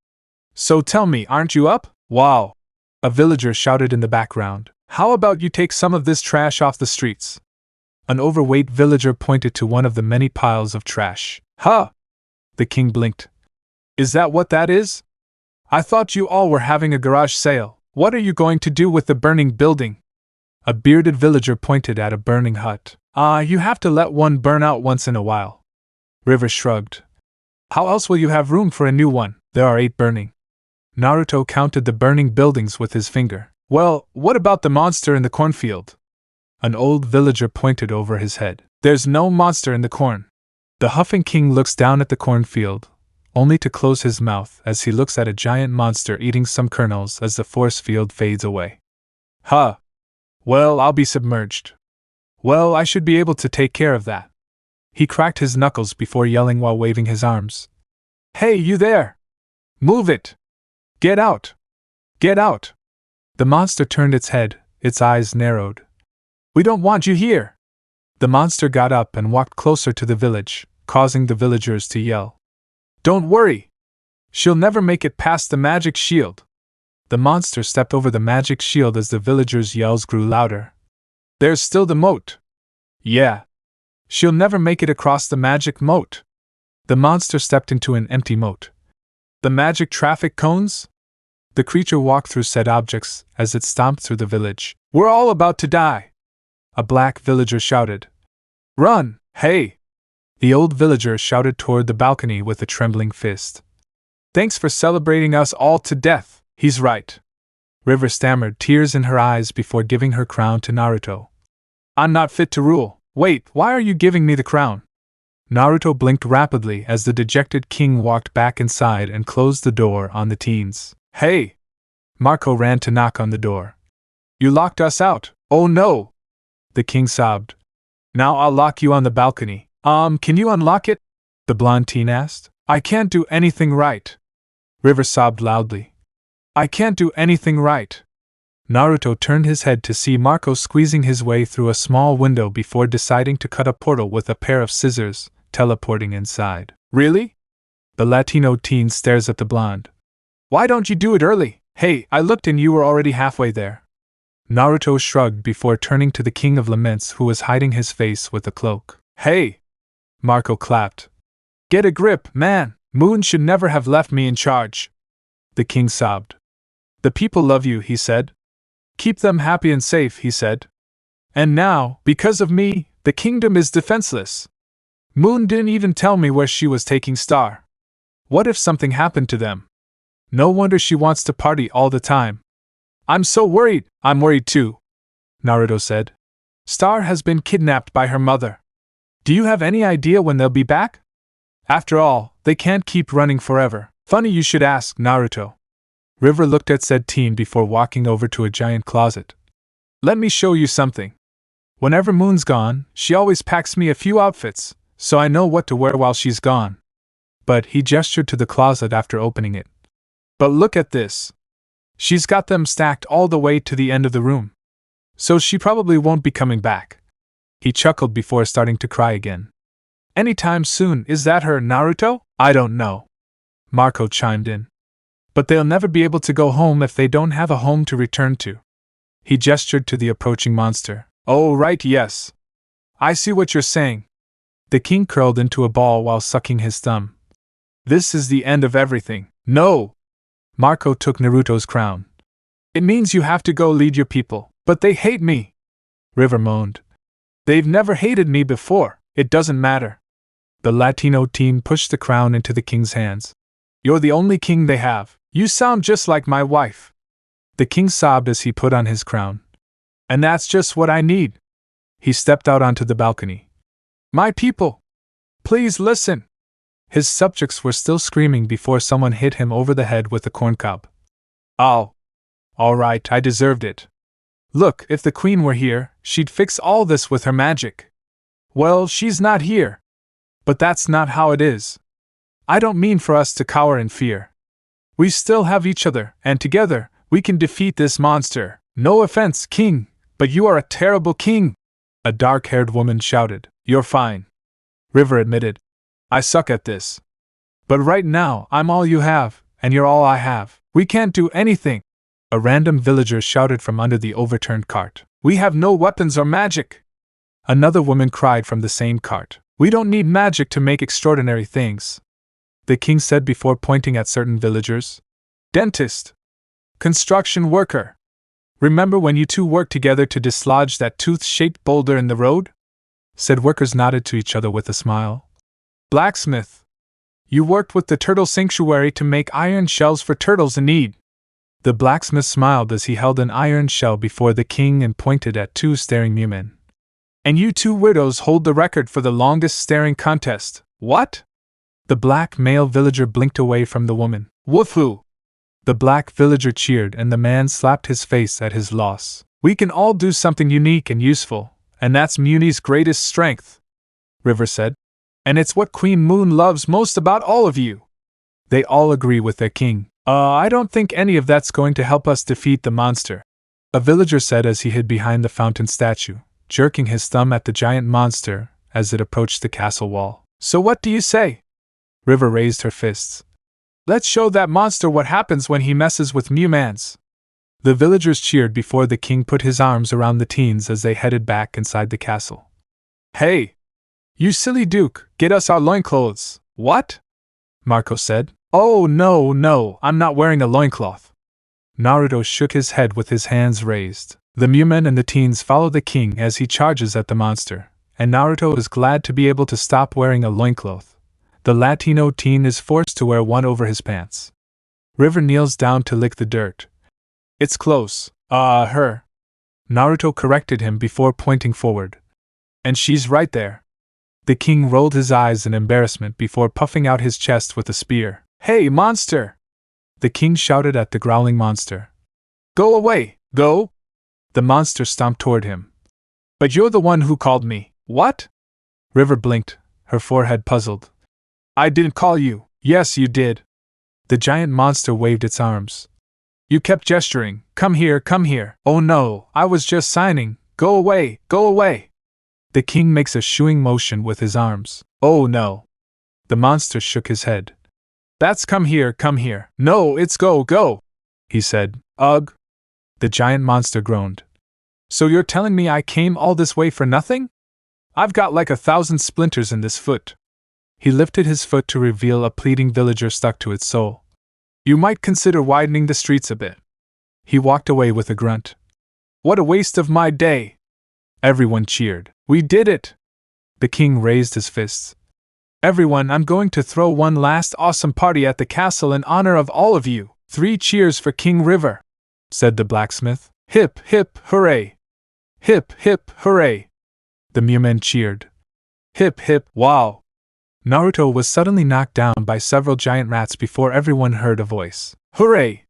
So tell me, aren't you up? Wow! A villager shouted in the background. How about you take some of this trash off the streets? An overweight villager pointed to one of the many piles of trash. Huh! The king blinked. Is that what that is? I thought you all were having a garage sale. What are you going to do with the burning building? A bearded villager pointed at a burning hut. You have to let one burn out once in a while. River shrugged. How else will you have room for a new one? There are 8 burning. Naruto counted the burning buildings with his finger. Well, what about the monster in the cornfield? An old villager pointed over his head. There's no monster in the corn. The huffing king looks down at the cornfield, only to close his mouth as he looks at a giant monster eating some kernels as the force field fades away. Huh! Well, I'll be submerged. Well, I should be able to take care of that. He cracked his knuckles before yelling while waving his arms. Hey, you there! Move it! Get out! Get out! The monster turned its head, its eyes narrowed. We don't want you here! The monster got up and walked closer to the village, causing the villagers to yell. Don't worry! She'll never make it past the magic shield. The monster stepped over the magic shield as the villagers' yells grew louder. There's still the moat. Yeah. She'll never make it across the magic moat. The monster stepped into an empty moat. The magic traffic cones? The creature walked through said objects as it stomped through the village. We're all about to die! A black villager shouted. Run, hey! The old villager shouted toward the balcony with a trembling fist. Thanks for celebrating us all to death, he's right. River stammered, tears in her eyes before giving her crown to Naruto. I'm not fit to rule. Wait, why are you giving me the crown? Naruto blinked rapidly as the dejected king walked back inside and closed the door on the teens. Hey! Marco ran to knock on the door. You locked us out. Oh no! The king sobbed. Now I'll lock you on the balcony. Can you unlock it? The blonde teen asked. I can't do anything right. River sobbed loudly. I can't do anything right. Naruto turned his head to see Marco squeezing his way through a small window before deciding to cut a portal with a pair of scissors, teleporting inside. Really? The Latino teen stares at the blonde. Why don't you do it early? Hey, I looked and you were already halfway there. Naruto shrugged before turning to the King of Laments who was hiding his face with a cloak. Hey! Marco clapped. Get a grip, man! Moon should never have left me in charge. The king sobbed. The people love you, he said. Keep them happy and safe, he said. And now, because of me, the kingdom is defenseless. Moon didn't even tell me where she was taking Star. What if something happened to them? No wonder she wants to party all the time. I'm so worried. I'm worried too, Naruto said. Star has been kidnapped by her mother. Do you have any idea when they'll be back? After all, they can't keep running forever. Funny you should ask, Naruto. River looked at said teen before walking over to a giant closet. Let me show you something. Whenever Moon's gone, she always packs me a few outfits, so I know what to wear while she's gone. But he gestured to the closet after opening it. But look at this. She's got them stacked all the way to the end of the room. So she probably won't be coming back. He chuckled before starting to cry again. Anytime soon, is that her, Naruto? I don't know. Marco chimed in. But they'll never be able to go home if they don't have a home to return to. He gestured to the approaching monster. Oh, right, yes. I see what you're saying. The king curled into a ball while sucking his thumb. This is the end of everything. No! Marco took Naruto's crown. It means you have to go lead your people, but they hate me. River moaned. They've never hated me before, it doesn't matter. The Latino teen pushed the crown into the king's hands. You're the only king they have. You sound just like my wife. The king sobbed as he put on his crown. And that's just what I need. He stepped out onto the balcony. My people! Please listen! His subjects were still screaming before someone hit him over the head with a corncob. Oh. All right, I deserved it. Look, if the queen were here, she'd fix all this with her magic. Well, she's not here. But that's not how it is. I don't mean for us to cower in fear. We still have each other, and together, we can defeat this monster. No offense, king, but you are a terrible king. A dark-haired woman shouted. You're fine. River admitted. I suck at this. But right now, I'm all you have, and you're all I have. We can't do anything. A random villager shouted from under the overturned cart. We have no weapons or magic. Another woman cried from the same cart. We don't need magic to make extraordinary things. The king said before pointing at certain villagers. Dentist. Construction worker. Remember when you two worked together to dislodge that tooth-shaped boulder in the road? Said workers nodded to each other with a smile. Blacksmith. You worked with the turtle sanctuary to make iron shells for turtles in need. The blacksmith smiled as he held an iron shell before the king and pointed at two staring Mumen. And you two widows hold the record for the longest staring contest. What? The black male villager blinked away from the woman. Woofoo! The black villager cheered and the man slapped his face at his loss. We can all do something unique and useful, and that's Muni's greatest strength, River said. And it's what Queen Moon loves most about all of you. They all agree with their king. I don't think any of that's going to help us defeat the monster, a villager said as he hid behind the fountain statue, jerking his thumb at the giant monster as it approached the castle wall. So what do you say? River raised her fists. Let's show that monster what happens when he messes with Mumans. The villagers cheered before the king put his arms around the teens as they headed back inside the castle. Hey! You silly duke, get us our loincloths. What? Marco said. Oh no, I'm not wearing a loincloth. Naruto shook his head with his hands raised. The Mumen and the teens follow the king as he charges at the monster, and Naruto is glad to be able to stop wearing a loincloth. The Latino teen is forced to wear one over his pants. River kneels down to lick the dirt. It's close. Her. Naruto corrected him before pointing forward. And she's right there. The king rolled his eyes in embarrassment before puffing out his chest with a spear. Hey, monster! The king shouted at the growling monster. Go away, go! The monster stomped toward him. But you're the one who called me. What? River blinked, her forehead puzzled. I didn't call you. Yes, you did. The giant monster waved its arms. You kept gesturing. Come here, come here. Oh no, I was just signing. Go away, go away. The king makes a shooing motion with his arms. Oh no. The monster shook his head. That's come here, come here. No, it's go, go, he said. Ugh. The giant monster groaned. So you're telling me I came all this way for nothing? I've got like 1,000 splinters in this foot. He lifted his foot to reveal a pleading villager stuck to its sole. You might consider widening the streets a bit. He walked away with a grunt. What a waste of my day! Everyone cheered. We did it! The king raised his fists. Everyone, I'm going to throw one last awesome party at the castle in honor of all of you. 3 cheers for King River, said the blacksmith. Hip, hip, hooray! Hip, hip, hooray! The Mew-men cheered. Hip, hip, wow! Naruto was suddenly knocked down by several giant rats before everyone heard a voice. Hooray!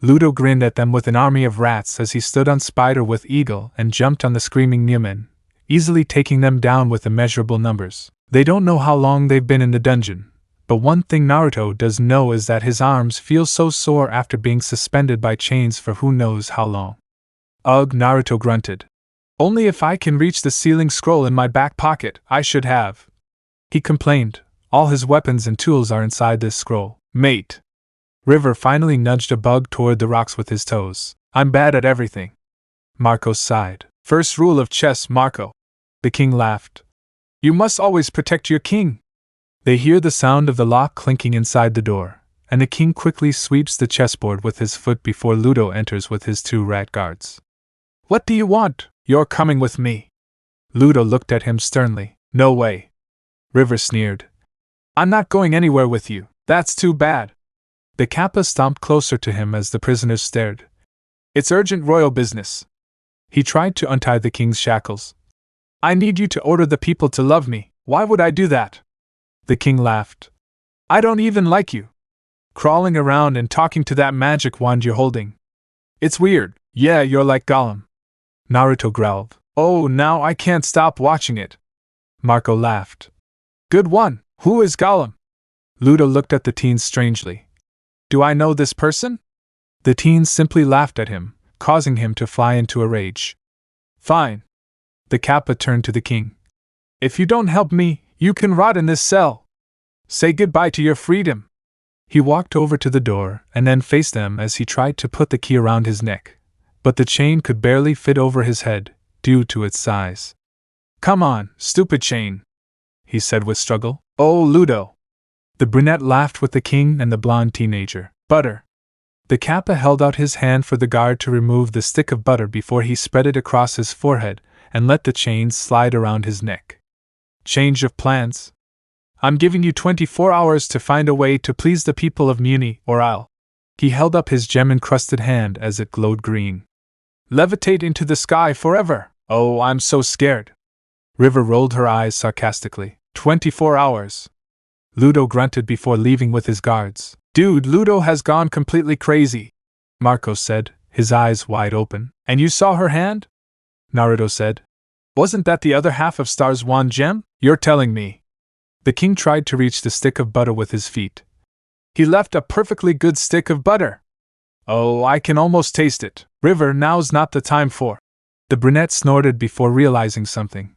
Ludo grinned at them with an army of rats as he stood on Spider with Eagle and jumped on the screaming Mew-men, easily taking them down with immeasurable numbers. They don't know how long they've been in the dungeon, but one thing Naruto does know is that his arms feel so sore after being suspended by chains for who knows how long. Ugh, Naruto grunted. Only if I can reach the ceiling scroll in my back pocket, I should have. He complained, all his weapons and tools are inside this scroll. Mate. River finally nudged a bug toward the rocks with his toes. I'm bad at everything. Marco sighed. First rule of chess, Marco. The king laughed. You must always protect your king. They hear the sound of the lock clinking inside the door, and the king quickly sweeps the chessboard with his foot before Ludo enters with his 2 rat guards. What do you want? You're coming with me. Ludo looked at him sternly. No way. River sneered. I'm not going anywhere with you. That's too bad. The Kappa stomped closer to him as the prisoners stared. It's urgent royal business. He tried to untie the king's shackles. I need you to order the people to love me. Why would I do that? The king laughed. I don't even like you. Crawling around and talking to that magic wand you're holding. It's weird. Yeah, you're like Gollum. Naruto growled. Oh, now I can't stop watching it. Marco laughed. Good one. Who is Gollum? Ludo looked at the teens strangely. Do I know this person? The teens simply laughed at him, causing him to fly into a rage. Fine. The Kappa turned to the king. If you don't help me, you can rot in this cell. Say goodbye to your freedom. He walked over to the door and then faced them as he tried to put the key around his neck, but the chain could barely fit over his head, due to its size. Come on, stupid chain, he said with struggle. Oh, Ludo. The brunette laughed with the king and the blonde teenager. Butter. The Kappa held out his hand for the guard to remove the stick of butter before he spread it across his forehead and let the chain slide around his neck. Change of plans? I'm giving you 24 hours to find a way to please the people of Muni, or I'll. He held up his gem-encrusted hand as it glowed green. Levitate into the sky forever. Oh, I'm so scared. River rolled her eyes sarcastically. 24 hours. Ludo grunted before leaving with his guards. Dude, Ludo has gone completely crazy, Marco said, his eyes wide open. And you saw her hand? Naruto said. Wasn't that the other half of Star's wand gem? You're telling me. The king tried to reach the stick of butter with his feet. He left a perfectly good stick of butter. Oh, I can almost taste it. River, now's not the time for. The brunette snorted before realizing something.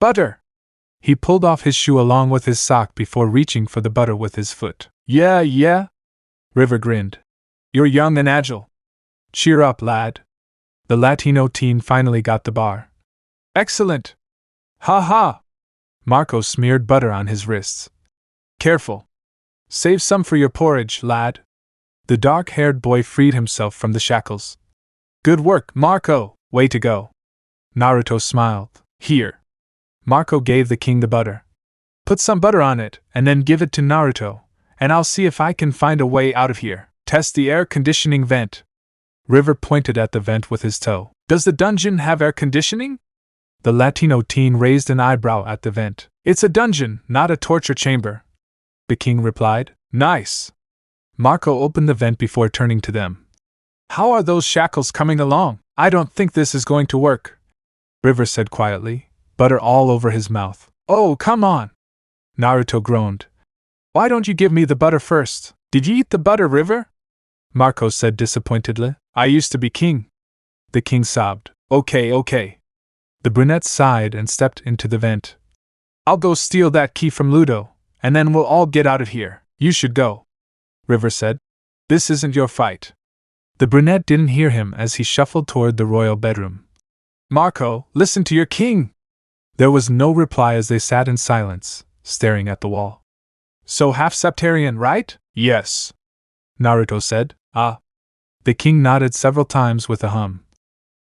Butter! He pulled off his shoe along with his sock before reaching for the butter with his foot. Yeah. River grinned. You're young and agile. Cheer up, lad. The Latino teen finally got the bar. Excellent. Ha ha. Marco smeared butter on his wrists. Careful. Save some for your porridge, lad. The dark-haired boy freed himself from the shackles. Good work, Marco. Way to go. Naruto smiled. Here. Marco gave the king the butter. Put some butter on it, and then give it to Naruto, and I'll see if I can find a way out of here. Test the air conditioning vent. River pointed at the vent with his toe. Does the dungeon have air conditioning? The Latino teen raised an eyebrow at the vent. It's a dungeon, not a torture chamber. The king replied. Nice. Marco opened the vent before turning to them. How are those shackles coming along? I don't think this is going to work. River said quietly. Butter all over his mouth. Oh, come on! Naruto groaned. Why don't you give me the butter first? Did you eat the butter, River? Marco said disappointedly. I used to be king. The king sobbed. Okay. The brunette sighed and stepped into the vent. I'll go steal that key from Ludo, and then we'll all get out of here. You should go, River said. This isn't your fight. The brunette didn't hear him as he shuffled toward the royal bedroom. Marco, listen to your king! There was no reply as they sat in silence, staring at the wall. So half-septarian, right? Yes. Naruto said. Ah. The king nodded several times with a hum.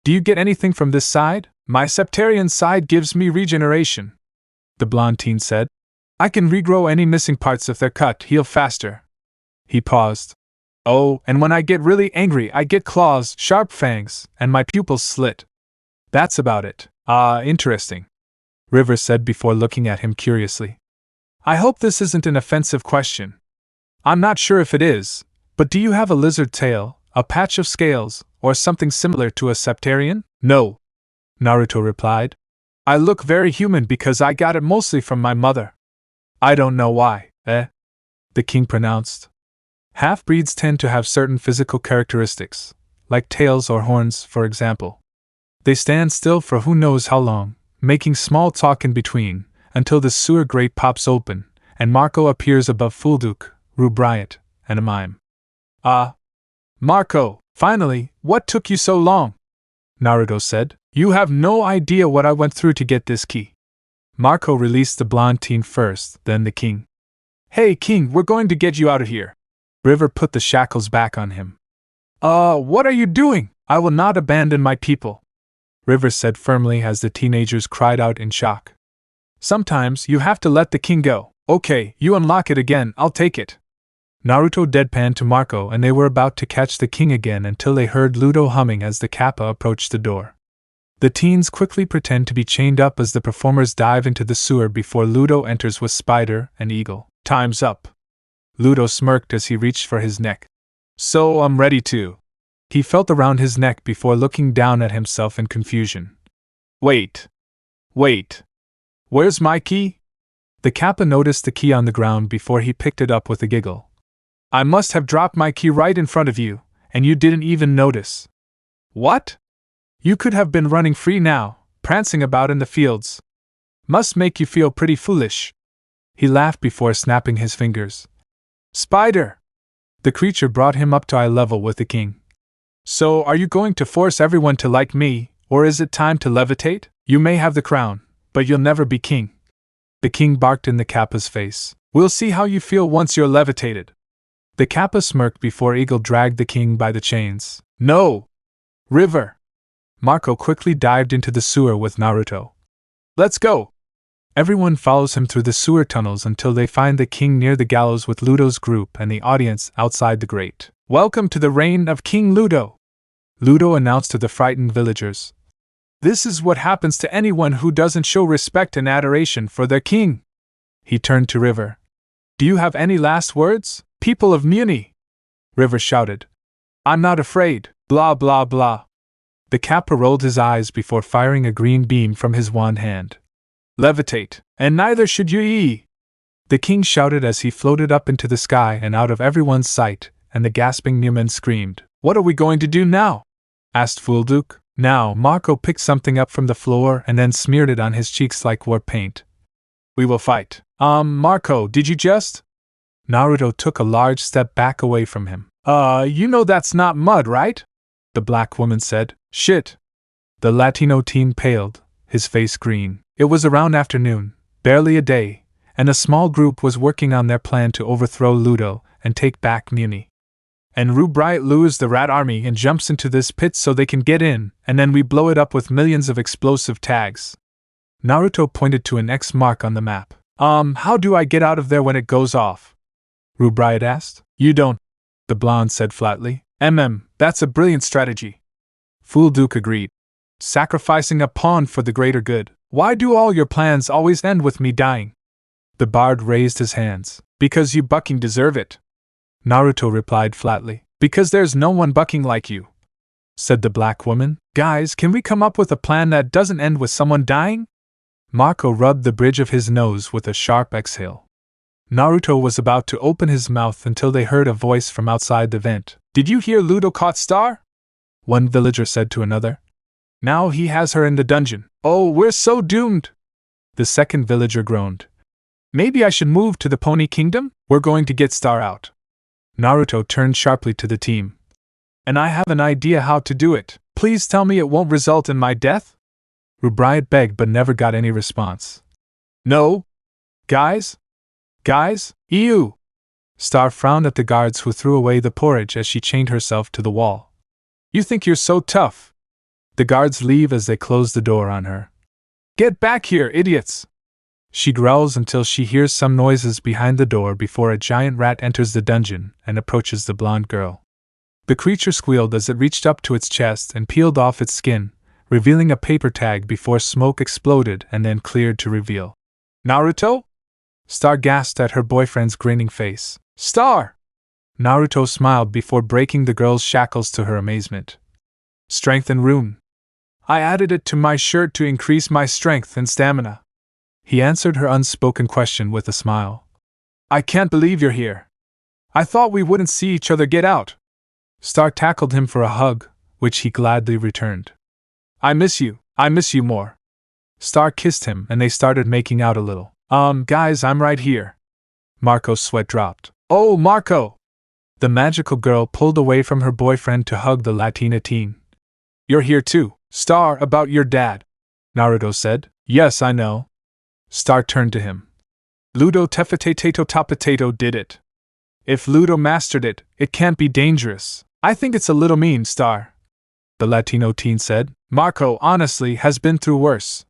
Do you get anything from this side? My septarian side gives me regeneration. The blonde teen said. I can regrow any missing parts if they're cut, heal faster. He paused. Oh, and when I get really angry I get claws, sharp fangs, and my pupils slit. That's about it. Ah, interesting, River said before looking at him curiously. I hope this isn't an offensive question. I'm not sure if it is, but do you have a lizard tail, a patch of scales, or something similar to a septarian? No, Naruto replied. I look very human because I got it mostly from my mother. I don't know why, the king pronounced. Half-breeds tend to have certain physical characteristics, like tails or horns, for example. They stand still for who knows how long, making small talk in between, until the sewer grate pops open, and Marco appears above Fulduk, Rubriat, and a mime. Marco, finally, what took you so long? Naruto said. You have no idea what I went through to get this key. Marco released the blonde teen first, then the king. Hey king, we're going to get you out of here. River put the shackles back on him. What are you doing? I will not abandon my people, River said firmly as the teenagers cried out in shock. Sometimes you have to let the king go. Okay, you unlock it again, I'll take it. Naruto deadpanned to Marco and they were about to catch the king again until they heard Ludo humming as the Kappa approached the door. The teens quickly pretend to be chained up as the performers dive into the sewer before Ludo enters with Spider and Eagle. Time's up. Ludo smirked as he reached for his neck. So I'm ready to. He felt around his neck before looking down at himself in confusion. Wait. Where's my key? The Kappa noticed the key on the ground before he picked it up with a giggle. I must have dropped my key right in front of you, and you didn't even notice. What? You could have been running free now, prancing about in the fields. Must make you feel pretty foolish. He laughed before snapping his fingers. Spider! The creature brought him up to eye level with the king. So, are you going to force everyone to like me, or is it time to levitate? You may have the crown, but you'll never be king. The king barked in the Kappa's face. We'll see how you feel once you're levitated. The Kappa smirked before Eagle dragged the king by the chains. No! River! Marco quickly dived into the sewer with Naruto. Let's go! Everyone follows him through the sewer tunnels until they find the king near the gallows with Ludo's group and the audience outside the grate. Welcome to the reign of King Ludo! Ludo announced to the frightened villagers. This is what happens to anyone who doesn't show respect and adoration for their king. He turned to River. Do you have any last words, people of Muni? River shouted. I'm not afraid, blah blah blah. The Kappa rolled his eyes before firing a green beam from his wand hand. Levitate, and neither should you. The king shouted as he floated up into the sky and out of everyone's sight, and the gasping Newman screamed. What are we going to do now? Asked Fulduk. Now, Marco picked something up from the floor and then smeared it on his cheeks like war paint. We will fight. Marco, did you just? Naruto took a large step back away from him. You know that's not mud, right? The black woman said. Shit. The Latino teen paled, his face green. It was around afternoon, barely a day, and a small group was working on their plan to overthrow Ludo and take back Muni. And Rubright lures the rat army and jumps into this pit so they can get in, and then we blow it up with millions of explosive tags. Naruto pointed to an X mark on the map. How do I get out of there when it goes off? Rubright asked. You don't, the blonde said flatly. That's a brilliant strategy. Fulduk agreed. Sacrificing a pawn for the greater good. Why do all your plans always end with me dying? The bard raised his hands. Because you bucking deserve it. Naruto replied flatly. Because there's no one bucking like you, said the black woman. Guys, can we come up with a plan that doesn't end with someone dying? Marco rubbed the bridge of his nose with a sharp exhale. Naruto was about to open his mouth until they heard a voice from outside the vent. Did you hear Ludo caught Star? One villager said to another. Now he has her in the dungeon. Oh, we're so doomed! The second villager groaned. Maybe I should move to the Pony Kingdom? We're going to get Star out. Naruto turned sharply to the team. And I have an idea how to do it. Please tell me it won't result in my death? Rubriat begged but never got any response. No. Guys? Ew! Star frowned at the guards who threw away the porridge as she chained herself to the wall. You think you're so tough? The guards leave as they close the door on her. Get back here, idiots! She growls until she hears some noises behind the door before a giant rat enters the dungeon and approaches the blonde girl. The creature squealed as it reached up to its chest and peeled off its skin, revealing a paper tag before smoke exploded and then cleared to reveal. Naruto? Star gasped at her boyfriend's grinning face. Star! Naruto smiled before breaking the girl's shackles to her amazement. Strength and rune. I added it to my shirt to increase my strength and stamina. He answered her unspoken question with a smile. I can't believe you're here. I thought we wouldn't see each other. Get out. Star tackled him for a hug, which he gladly returned. I miss you more. Star kissed him and they started making out a little. Guys, I'm right here. Marco's sweat dropped. Oh, Marco! The magical girl pulled away from her boyfriend to hug the Latina teen. You're here too, Star, about your dad, Naruto said. Yes, I know. Star turned to him. Ludo Tefatato Tapatato did it. If Ludo mastered it, it can't be dangerous. I think it's a little mean, Star, the Latino teen said. Marco, honestly, has been through worse.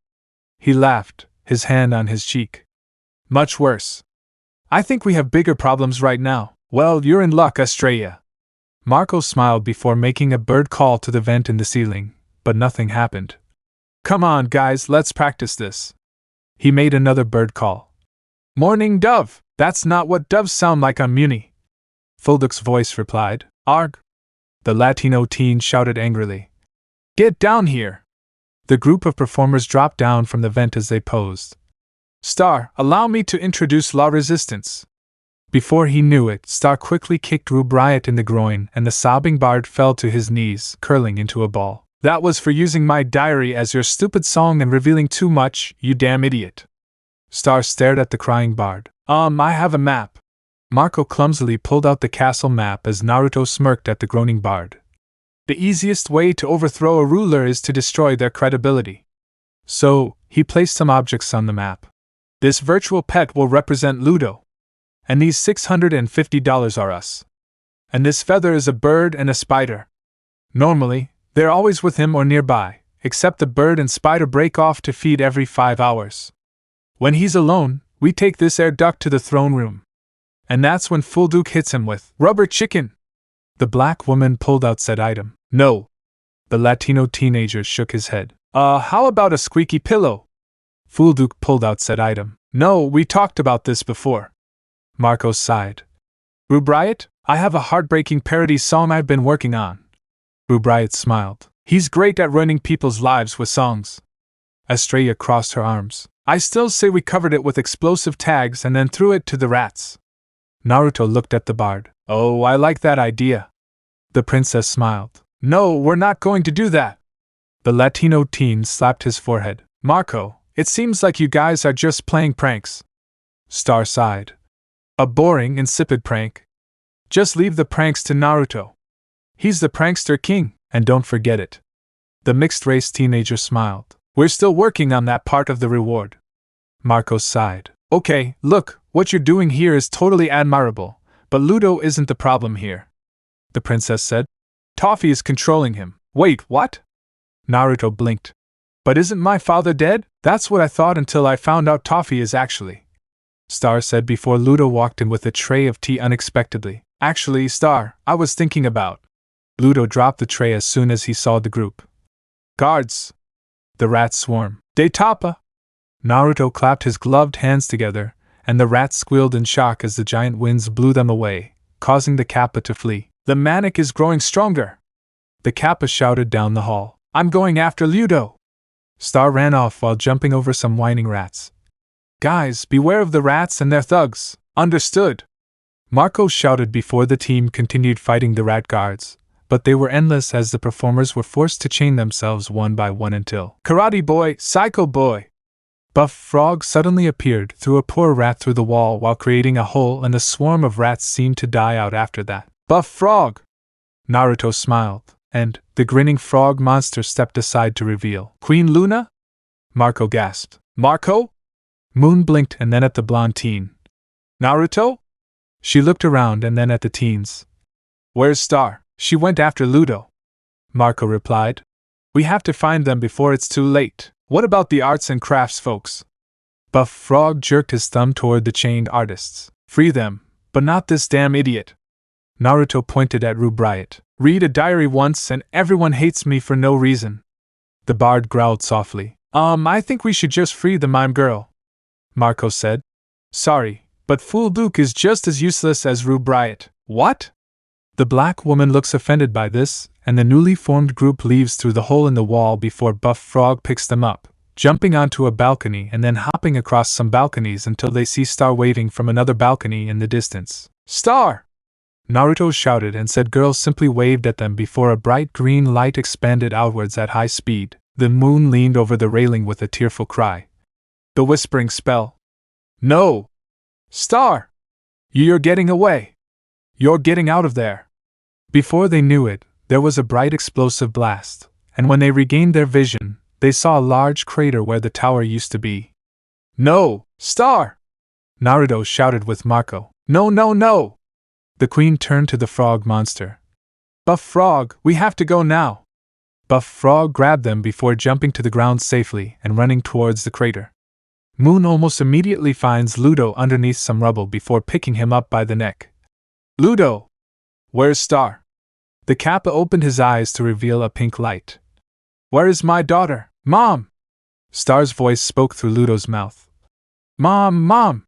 He laughed, his hand on his cheek. Much worse. I think we have bigger problems right now. Well, you're in luck, Estrella. Marco smiled before making a bird call to the vent in the ceiling, but nothing happened. Come on, guys, let's practice this. He made another bird call. Morning, dove! That's not what doves sound like on Muni. Fulduk's voice replied. Arg! The Latino teen shouted angrily. Get down here! The group of performers dropped down from the vent as they posed. Star, allow me to introduce La Resistance. Before he knew it, Star quickly kicked Rubriot in the groin and the sobbing bard fell to his knees, curling into a ball. That was for using my diary as your stupid song and revealing too much, you damn idiot. Star stared at the crying bard. I have a map. Marco clumsily pulled out the castle map as Naruto smirked at the groaning bard. The easiest way to overthrow a ruler is to destroy their credibility. So, he placed some objects on the map. This virtual pet will represent Ludo. And these $650 are us. And this feather is a bird and a spider. Normally, they're always with him or nearby, except the bird and spider break off to feed every 5 hours. When he's alone, we take this air duck to the throne room. And that's when Fulduk hits him with rubber chicken. The black woman pulled out said item. No. The Latino teenager shook his head. How about a squeaky pillow? Fulduk pulled out said item. No, we talked about this before. Marco sighed. Rubriot, I have a heartbreaking parody song I've been working on. Rubriot smiled. He's great at ruining people's lives with songs. Estrella crossed her arms. I still say we covered it with explosive tags and then threw it to the rats. Naruto looked at the bard. Oh, I like that idea. The princess smiled. No, we're not going to do that. The Latino teen slapped his forehead. Marco, it seems like you guys are just playing pranks. Star sighed. A boring, insipid prank. Just leave the pranks to Naruto. He's the prankster king, and don't forget it. The mixed-race teenager smiled. We're still working on that part of the reward. Marco sighed. Okay, look, what you're doing here is totally admirable, but Ludo isn't the problem here. The princess said. Toffee is controlling him. Wait, what? Naruto blinked. But isn't my father dead? That's what I thought until I found out Toffee is actually. Star said before Ludo walked in with a tray of tea unexpectedly. Actually, Star, I was thinking about. Ludo dropped the tray as soon as he saw the group. Guards! The rats swarm. De Tapa! Naruto clapped his gloved hands together, and the rats squealed in shock as the giant winds blew them away, causing the Kappa to flee. The manic is growing stronger! The Kappa shouted down the hall. I'm going after Ludo! Star ran off while jumping over some whining rats. Guys, beware of the rats and their thugs. Understood? Marco shouted before the team continued fighting the rat guards, but they were endless as the performers were forced to chain themselves one by one until Karate Boy, Psycho Boy! Buff Frog suddenly appeared, threw a poor rat through the wall while creating a hole, and the swarm of rats seemed to die out after that. Buff Frog! Naruto smiled, and the grinning frog monster stepped aside to reveal Queen Luna? Marco gasped. Marco? Moon blinked and then at the blonde teen. Naruto? She looked around and then at the teens. Where's Star? She went after Ludo. Marco replied. We have to find them before it's too late. What about the arts and crafts folks? Buff Frog jerked his thumb toward the chained artists. Free them, but not this damn idiot. Naruto pointed at Rubriot. Read a diary once and everyone hates me for no reason. The bard growled softly. I think we should just free the mime girl, Marco said. Sorry, but Fool Duke is just as useless as Rue Bryant. What? The black woman looks offended by this, and the newly formed group leaves through the hole in the wall before Buff Frog picks them up, jumping onto a balcony and then hopping across some balconies until they see Star waving from another balcony in the distance. Star! Naruto shouted and said girls simply waved at them before a bright green light expanded outwards at high speed. The moon leaned over the railing with a tearful cry. The whispering spell. No! Star! You're getting away! You're getting out of there! Before they knew it, there was a bright explosive blast, and when they regained their vision, they saw a large crater where the tower used to be. No! Star! Naruto shouted with Marco. No, no, no! The queen turned to the frog monster. Buff Frog, we have to go now! Buff Frog grabbed them before jumping to the ground safely and running towards the crater. Moon almost immediately finds Ludo underneath some rubble before picking him up by the neck. Ludo! Where's Star? The Kappa opened his eyes to reveal a pink light. Where is my daughter, Mom? Star's voice spoke through Ludo's mouth. Mom!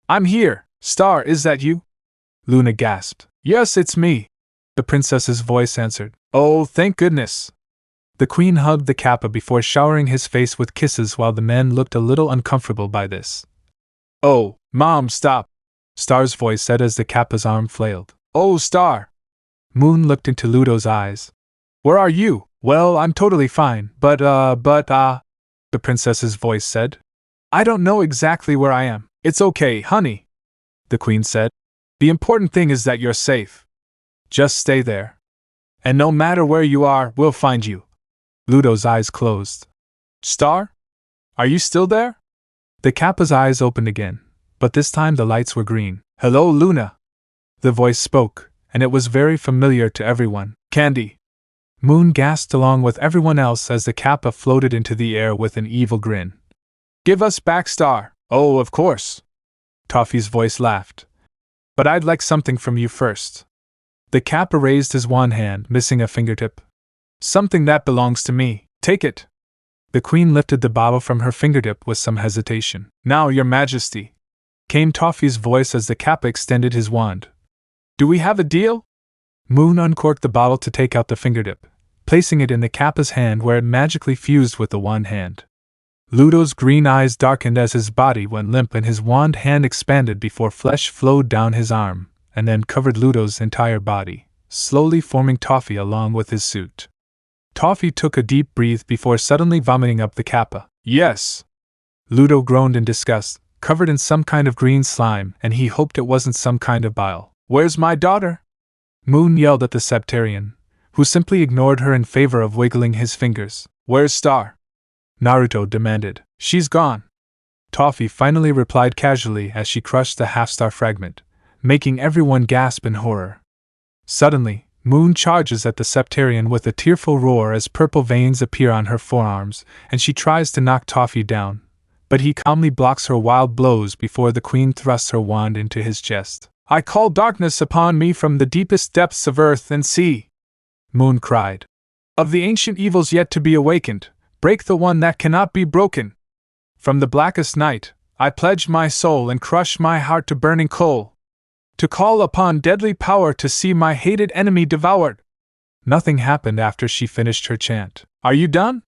I'm here! Star, is that you? Luna gasped. Yes, it's me, the princess's voice answered. Oh, thank goodness! The queen hugged the Kappa before showering his face with kisses while the men looked a little uncomfortable by this. Oh, Mom, stop! Star's voice said as the Kappa's arm flailed. Oh, Star! Moon looked into Ludo's eyes. Where are you? Well, I'm totally fine, but the princess's voice said. I don't know exactly where I am. It's okay, honey, the queen said. The important thing is that you're safe. Just stay there. And no matter where you are, we'll find you. Ludo's eyes closed. Star? Are you still there? The Kappa's eyes opened again, but this time the lights were green. Hello, Luna. The voice spoke, and it was very familiar to everyone. Candy. Moon gasped along with everyone else as the Kappa floated into the air with an evil grin. Give us back Star. Oh, of course. Toffee's voice laughed. But I'd like something from you first. The Kappa raised his one hand, missing a fingertip. Something that belongs to me. Take it. The queen lifted the bottle from her fingertip with some hesitation. Now, your majesty, came Toffee's voice as the Kappa extended his wand. Do we have a deal? Moon uncorked the bottle to take out the fingertip, placing it in the Kappa's hand where it magically fused with the wand hand. Ludo's green eyes darkened as his body went limp and his wand hand expanded before flesh flowed down his arm, and then covered Ludo's entire body, slowly forming Toffee along with his suit. Toffee took a deep breath before suddenly vomiting up the Kappa. Yes! Ludo groaned in disgust, covered in some kind of green slime, and he hoped it wasn't some kind of bile. Where's my daughter? Moon yelled at the Septarian, who simply ignored her in favor of wiggling his fingers. Where's Star? Naruto demanded. She's gone. Toffee finally replied casually as she crushed the half-star fragment, making everyone gasp in horror. Suddenly, Moon charges at the Septarian with a tearful roar as purple veins appear on her forearms, and she tries to knock Toffee down, but he calmly blocks her wild blows before the queen thrusts her wand into his chest. I call darkness upon me from the deepest depths of earth and sea, Moon cried. Of the ancient evils yet to be awakened, break the one that cannot be broken. From the blackest night, I pledge my soul and crush my heart to burning coal, to call upon deadly power to see my hated enemy devoured. Nothing happened after she finished her chant. Are you done?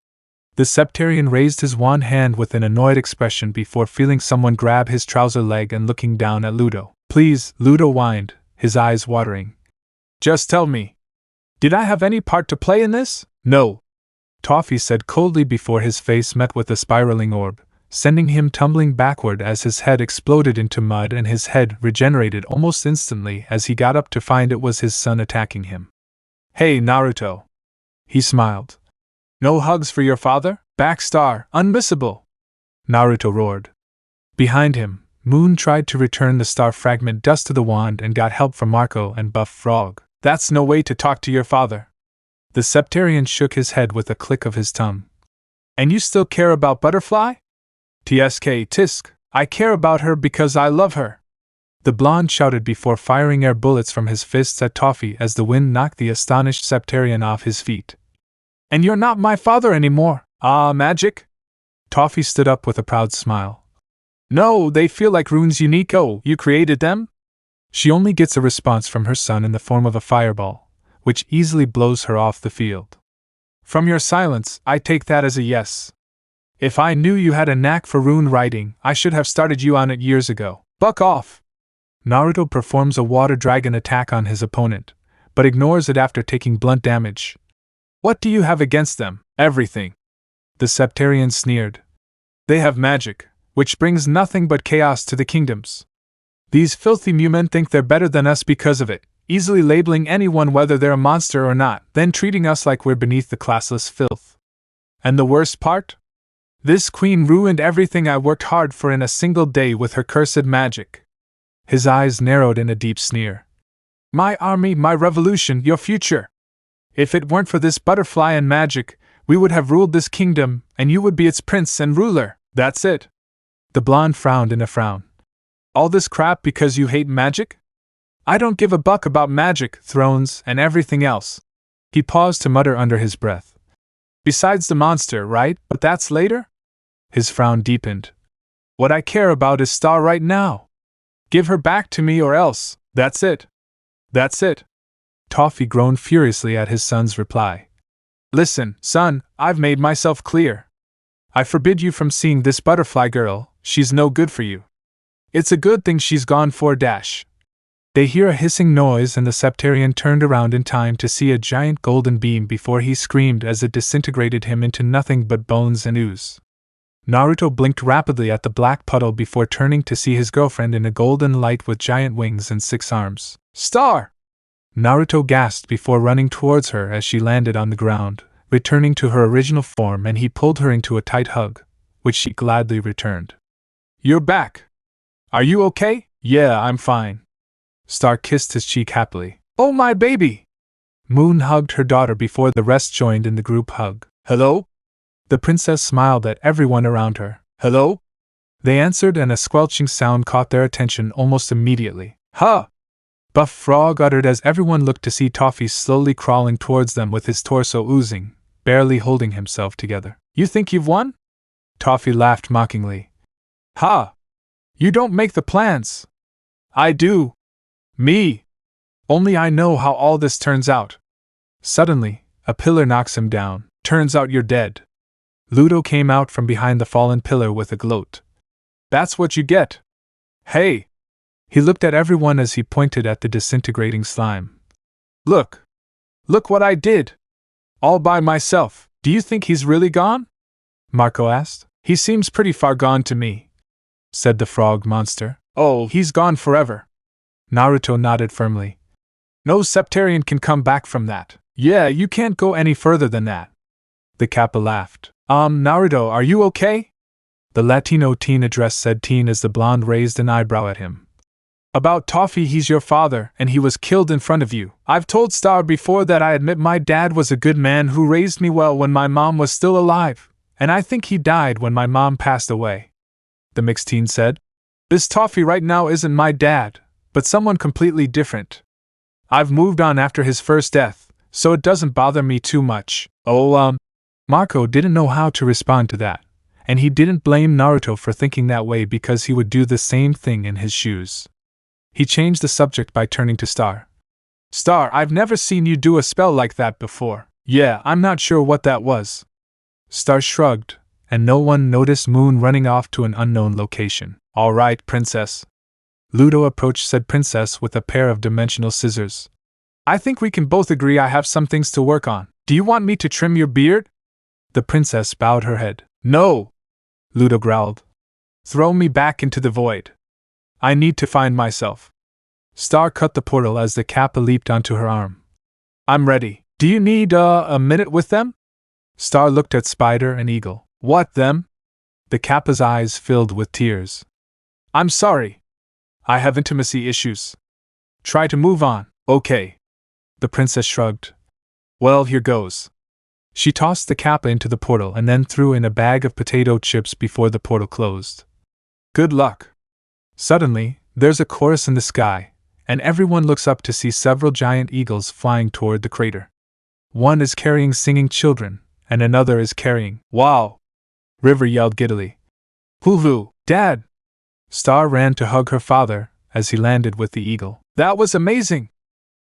The Septarian raised his wand hand with an annoyed expression before feeling someone grab his trouser leg and looking down at Ludo. Please, Ludo whined, his eyes watering. Just tell me. Did I have any part to play in this? No. Toffee said coldly before his face met with a spiraling orb, sending him tumbling backward as his head exploded into mud and his head regenerated almost instantly as he got up to find it was his son attacking him. Hey, Naruto. He smiled. No hugs for your father? Backstar, unmissable. Naruto roared. Behind him, Moon tried to return the star fragment dust to the wand and got help from Marco and Buff Frog. That's no way to talk to your father. The Septarian shook his head with a click of his tongue. And you still care about Butterfly? Tisk, I care about her because I love her. The blonde shouted before firing air bullets from his fists at Toffee as the wind knocked the astonished Septarian off his feet. And you're not my father anymore. Ah, magic? Toffee stood up with a proud smile. No, they feel like runes unique. Oh, you created them? She only gets a response from her son in the form of a fireball, which easily blows her off the field. From your silence, I take that as a yes. If I knew you had a knack for rune writing, I should have started you on it years ago. Buck off! Naruto performs a water dragon attack on his opponent, but ignores it after taking blunt damage. What do you have against them? Everything. The Septarian sneered. They have magic, which brings nothing but chaos to the kingdoms. These filthy Mu-men think they're better than us because of it, easily labeling anyone whether they're a monster or not, then treating us like we're beneath the classless filth. And the worst part? This queen ruined everything I worked hard for in a single day with her cursed magic. His eyes narrowed in a deep sneer. My army, my revolution, your future. If it weren't for this butterfly and magic, we would have ruled this kingdom, and you would be its prince and ruler. That's it. The blonde frowned in a frown. All this crap because you hate magic? I don't give a buck about magic, thrones, and everything else. He paused to mutter under his breath. Besides the monster, right? But that's later? His frown deepened. What I care about is Star right now. Give her back to me or else. That's it. That's it. Toffee groaned furiously at his son's reply. Listen, son, I've made myself clear. I forbid you from seeing this butterfly girl, she's no good for you. It's a good thing she's gone for dash. They hear a hissing noise and the Septarian turned around in time to see a giant golden beam before he screamed as it disintegrated him into nothing but bones and ooze. Naruto blinked rapidly at the black puddle before turning to see his girlfriend in a golden light with giant wings and 6 arms. Star! Naruto gasped before running towards her as she landed on the ground, returning to her original form, and he pulled her into a tight hug, which she gladly returned. You're back! Are you okay? Yeah, I'm fine. Star kissed his cheek happily. Oh, my baby! Moon hugged her daughter before the rest joined in the group hug. Hello? The princess smiled at everyone around her. Hello? They answered, and a squelching sound caught their attention almost immediately. Huh! Buff Frog uttered as everyone looked to see Toffee slowly crawling towards them with his torso oozing, barely holding himself together. You think you've won? Toffee laughed mockingly. Ha! You don't make the plans. I do. Me. Only I know how all this turns out. Suddenly, a pillar knocks him down. Turns out you're dead. Ludo came out from behind the fallen pillar with a gloat. That's what you get. Hey! He looked at everyone as he pointed at the disintegrating slime. Look! Look what I did! All by myself. Do you think he's really gone? Marco asked. He seems pretty far gone to me, said the frog monster. Oh, he's gone forever. Naruto nodded firmly. No Septarian can come back from that. Yeah, you can't go any further than that. The Kappa laughed. Naruto, are you okay? The Latino teen addressed said teen as the blonde raised an eyebrow at him. About Toffee, he's your father, and he was killed in front of you. I've told Star before that I admit my dad was a good man who raised me well when my mom was still alive, and I think he died when my mom passed away. The mixed teen said. This Toffee right now isn't my dad, but someone completely different. I've moved on after his first death, so it doesn't bother me too much. Marco didn't know how to respond to that, and he didn't blame Naruto for thinking that way because he would do the same thing in his shoes. He changed the subject by turning to Star. Star, I've never seen you do a spell like that before. Yeah, I'm not sure what that was. Star shrugged, and no one noticed Moon running off to an unknown location. All right, princess. Ludo approached said princess with a pair of dimensional scissors. I think we can both agree I have some things to work on. Do you want me to trim your beard? The princess bowed her head. No! Ludo growled. Throw me back into the void. I need to find myself. Star cut the portal as the Kappa leaped onto her arm. I'm ready. Do you need, a minute with them? Star looked at Spider and Eagle. What, them? The Kappa's eyes filled with tears. I'm sorry. I have intimacy issues. Try to move on. Okay. The princess shrugged. Well, here goes. She tossed the Kappa into the portal and then threw in a bag of potato chips before the portal closed. Good luck. Suddenly, there's a chorus in the sky, and everyone looks up to see several giant eagles flying toward the crater. One is carrying singing children, and another is carrying. Wow! River yelled giddily. Hulu, Dad! Star ran to hug her father as he landed with the eagle. That was amazing!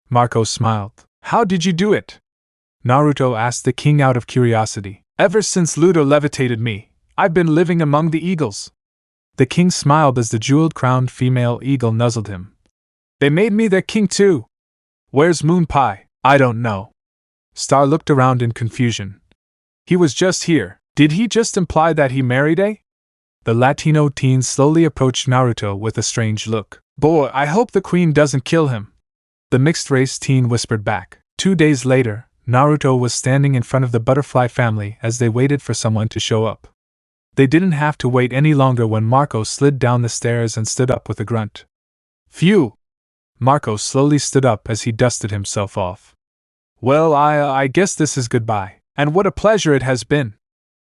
Marco smiled. How did you do it? Naruto asked the king out of curiosity. Ever since Ludo levitated me, I've been living among the eagles. The king smiled as the jeweled-crowned female eagle nuzzled him. They made me their king too. Where's Moon Pie? I don't know. Star looked around in confusion. He was just here. Did he just imply that he married A? The Latino teen slowly approached Naruto with a strange look. Boy, I hope the queen doesn't kill him. The mixed-race teen whispered back. 2 days later, Naruto was standing in front of the butterfly family as they waited for someone to show up. They didn't have to wait any longer when Marco slid down the stairs and stood up with a grunt. Phew! Marco slowly stood up as he dusted himself off. Well, I guess this is goodbye, and what a pleasure it has been.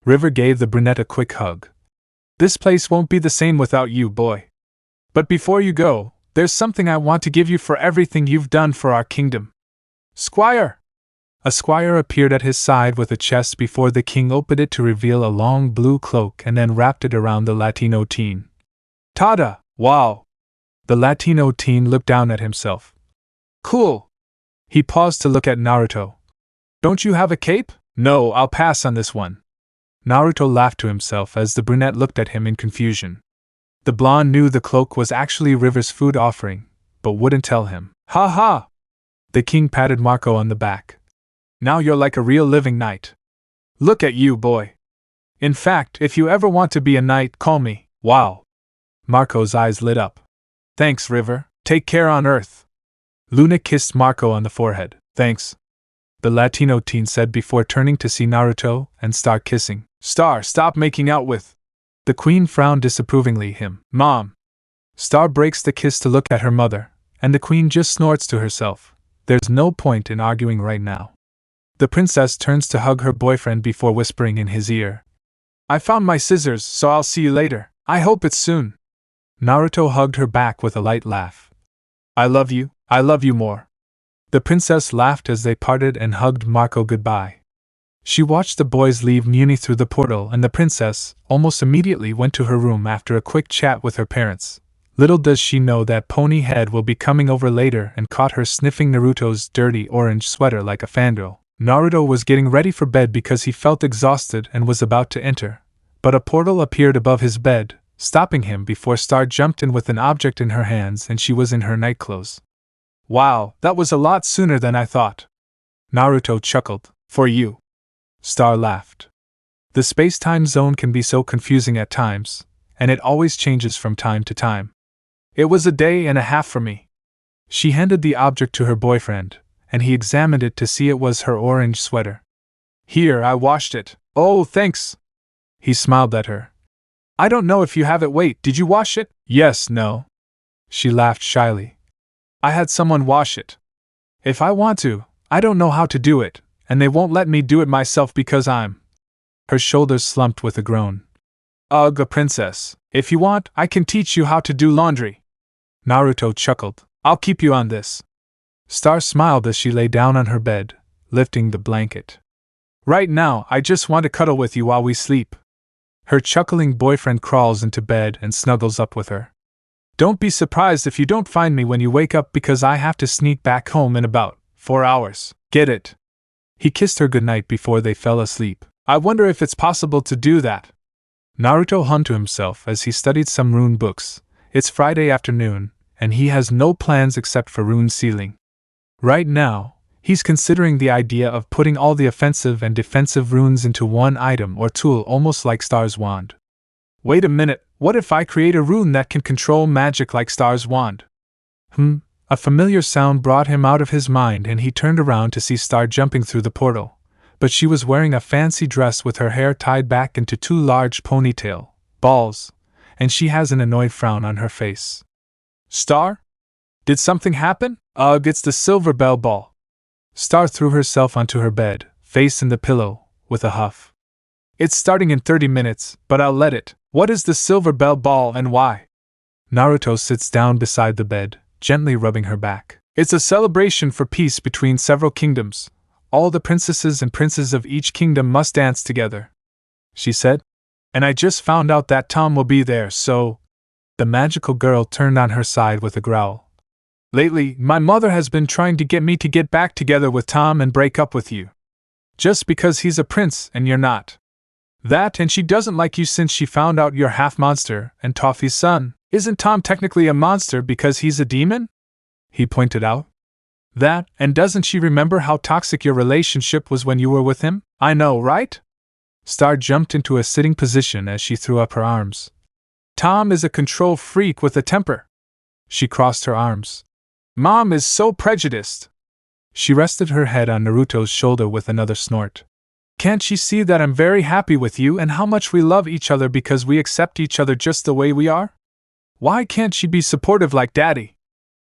River gave the brunette a quick hug. This place won't be the same without you, boy. But before you go, there's something I want to give you for everything you've done for our kingdom. Squire! A squire appeared at his side with a chest before the king opened it to reveal a long blue cloak and then wrapped it around the Latino teen. Tada! Wow! The Latino teen looked down at himself. Cool! He paused to look at Naruto. Don't you have a cape? No, I'll pass on this one. Naruto laughed to himself as the brunette looked at him in confusion. The blonde knew the cloak was actually River's food offering, but wouldn't tell him. Ha ha! The king patted Marco on the back. Now you're like a real living knight. Look at you, boy. In fact, if you ever want to be a knight, call me. Wow! Marco's eyes lit up. Thanks, River. Take care on Earth. Luna kissed Marco on the forehead. Thanks. The Latino teen said before turning to see Naruto and Star kissing. Star, stop making out with. The queen frowned disapprovingly him. Mom. Star breaks the kiss to look at her mother, and the queen just snorts to herself. There's no point in arguing right now. The princess turns to hug her boyfriend before whispering in his ear. I found my scissors, so I'll see you later. I hope it's soon. Naruto hugged her back with a light laugh. I love you more. The princess laughed as they parted and hugged Marco goodbye. She watched the boys leave Muni through the portal, and the princess almost immediately went to her room after a quick chat with her parents. Little does she know that Ponyhead will be coming over later and caught her sniffing Naruto's dirty orange sweater like a fangirl. Naruto was getting ready for bed because he felt exhausted and was about to enter, but a portal appeared above his bed, stopping him before Star jumped in with an object in her hands and she was in her nightclothes. Wow, that was a lot sooner than I thought. Naruto chuckled. For you. Star laughed. The space-time zone can be so confusing at times, and it always changes from time to time. It was a day and a half for me. She handed the object to her boyfriend, and he examined it to see it was her orange sweater. Here, I washed it. Oh, thanks. He smiled at her. I don't know if you have it. Wait, did you wash it? Yes, no. She laughed shyly. I had someone wash it. If I want to, I don't know how to do it, and they won't let me do it myself because I'm. Her shoulders slumped with a groan. Ugh, a princess. If you want, I can teach you how to do laundry. Naruto chuckled. I'll keep you on this. Star smiled as she lay down on her bed, lifting the blanket. Right now, I just want to cuddle with you while we sleep. Her chuckling boyfriend crawls into bed and snuggles up with her. Don't be surprised if you don't find me when you wake up because I have to sneak back home in about 4 hours. Get it? He kissed her goodnight before they fell asleep. I wonder if it's possible to do that. Naruto hummed to himself as he studied some rune books. It's Friday afternoon, and he has no plans except for rune sealing. Right now, he's considering the idea of putting all the offensive and defensive runes into one item or tool, almost like Star's wand. Wait a minute, what if I create a rune that can control magic like Star's wand? A familiar sound brought him out of his mind and he turned around to see Star jumping through the portal, but she was wearing a fancy dress with her hair tied back into 2 large ponytail balls, and she has an annoyed frown on her face. Star? Did something happen? Ugh, it's the silver bell ball. Star threw herself onto her bed, face in the pillow, with a huff. It's starting in 30 minutes, but I'll let it. What is the silver bell ball and why? Naruto sits down beside the bed, gently rubbing her back. It's a celebration for peace between several kingdoms. All the princesses and princes of each kingdom must dance together," she said. "And I just found out that Tom will be there, so—" The magical girl turned on her side with a growl. "Lately, my mother has been trying to get me to get back together with Tom and break up with you. Just because he's a prince and you're not. That, and she doesn't like you since she found out you're half monster and Toffee's son. Isn't Tom technically a monster because he's a demon?" he pointed out. "That, and doesn't she remember how toxic your relationship was when you were with him? I know, right?" Star jumped into a sitting position as she threw up her arms. "Tom is a control freak with a temper." She crossed her arms. "Mom is so prejudiced." She rested her head on Naruto's shoulder with another snort. "Can't she see that I'm very happy with you and how much we love each other because we accept each other just the way we are? Why can't she be supportive like Daddy?"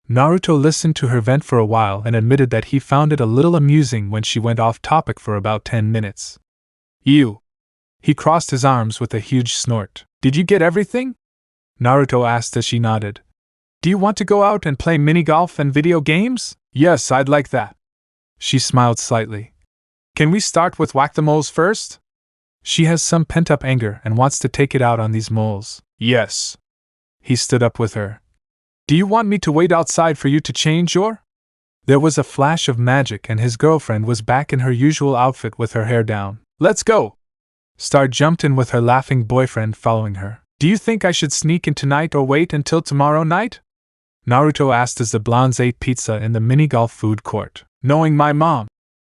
Naruto listened to her vent for a while and admitted that he found it a little amusing when she went off topic for about 10 minutes. "You." He crossed his arms with a huge snort. "Did you get everything?" Naruto asked as she nodded. "Do you want to go out and play mini-golf and video games?" "Yes, I'd like that." She smiled slightly. "Can we start with whack-the-moles first?" She has some pent-up anger and wants to take it out on these moles. "Yes." He stood up with her. "Do you want me to wait outside for you to change your—" There was a flash of magic and his girlfriend was back in her usual outfit with her hair down. "Let's go!" Star jumped in with her laughing boyfriend following her. "Do you think I should sneak in tonight or wait until tomorrow night?" Naruto asked as the blondes ate pizza in the mini-golf food court. "Knowing my mom."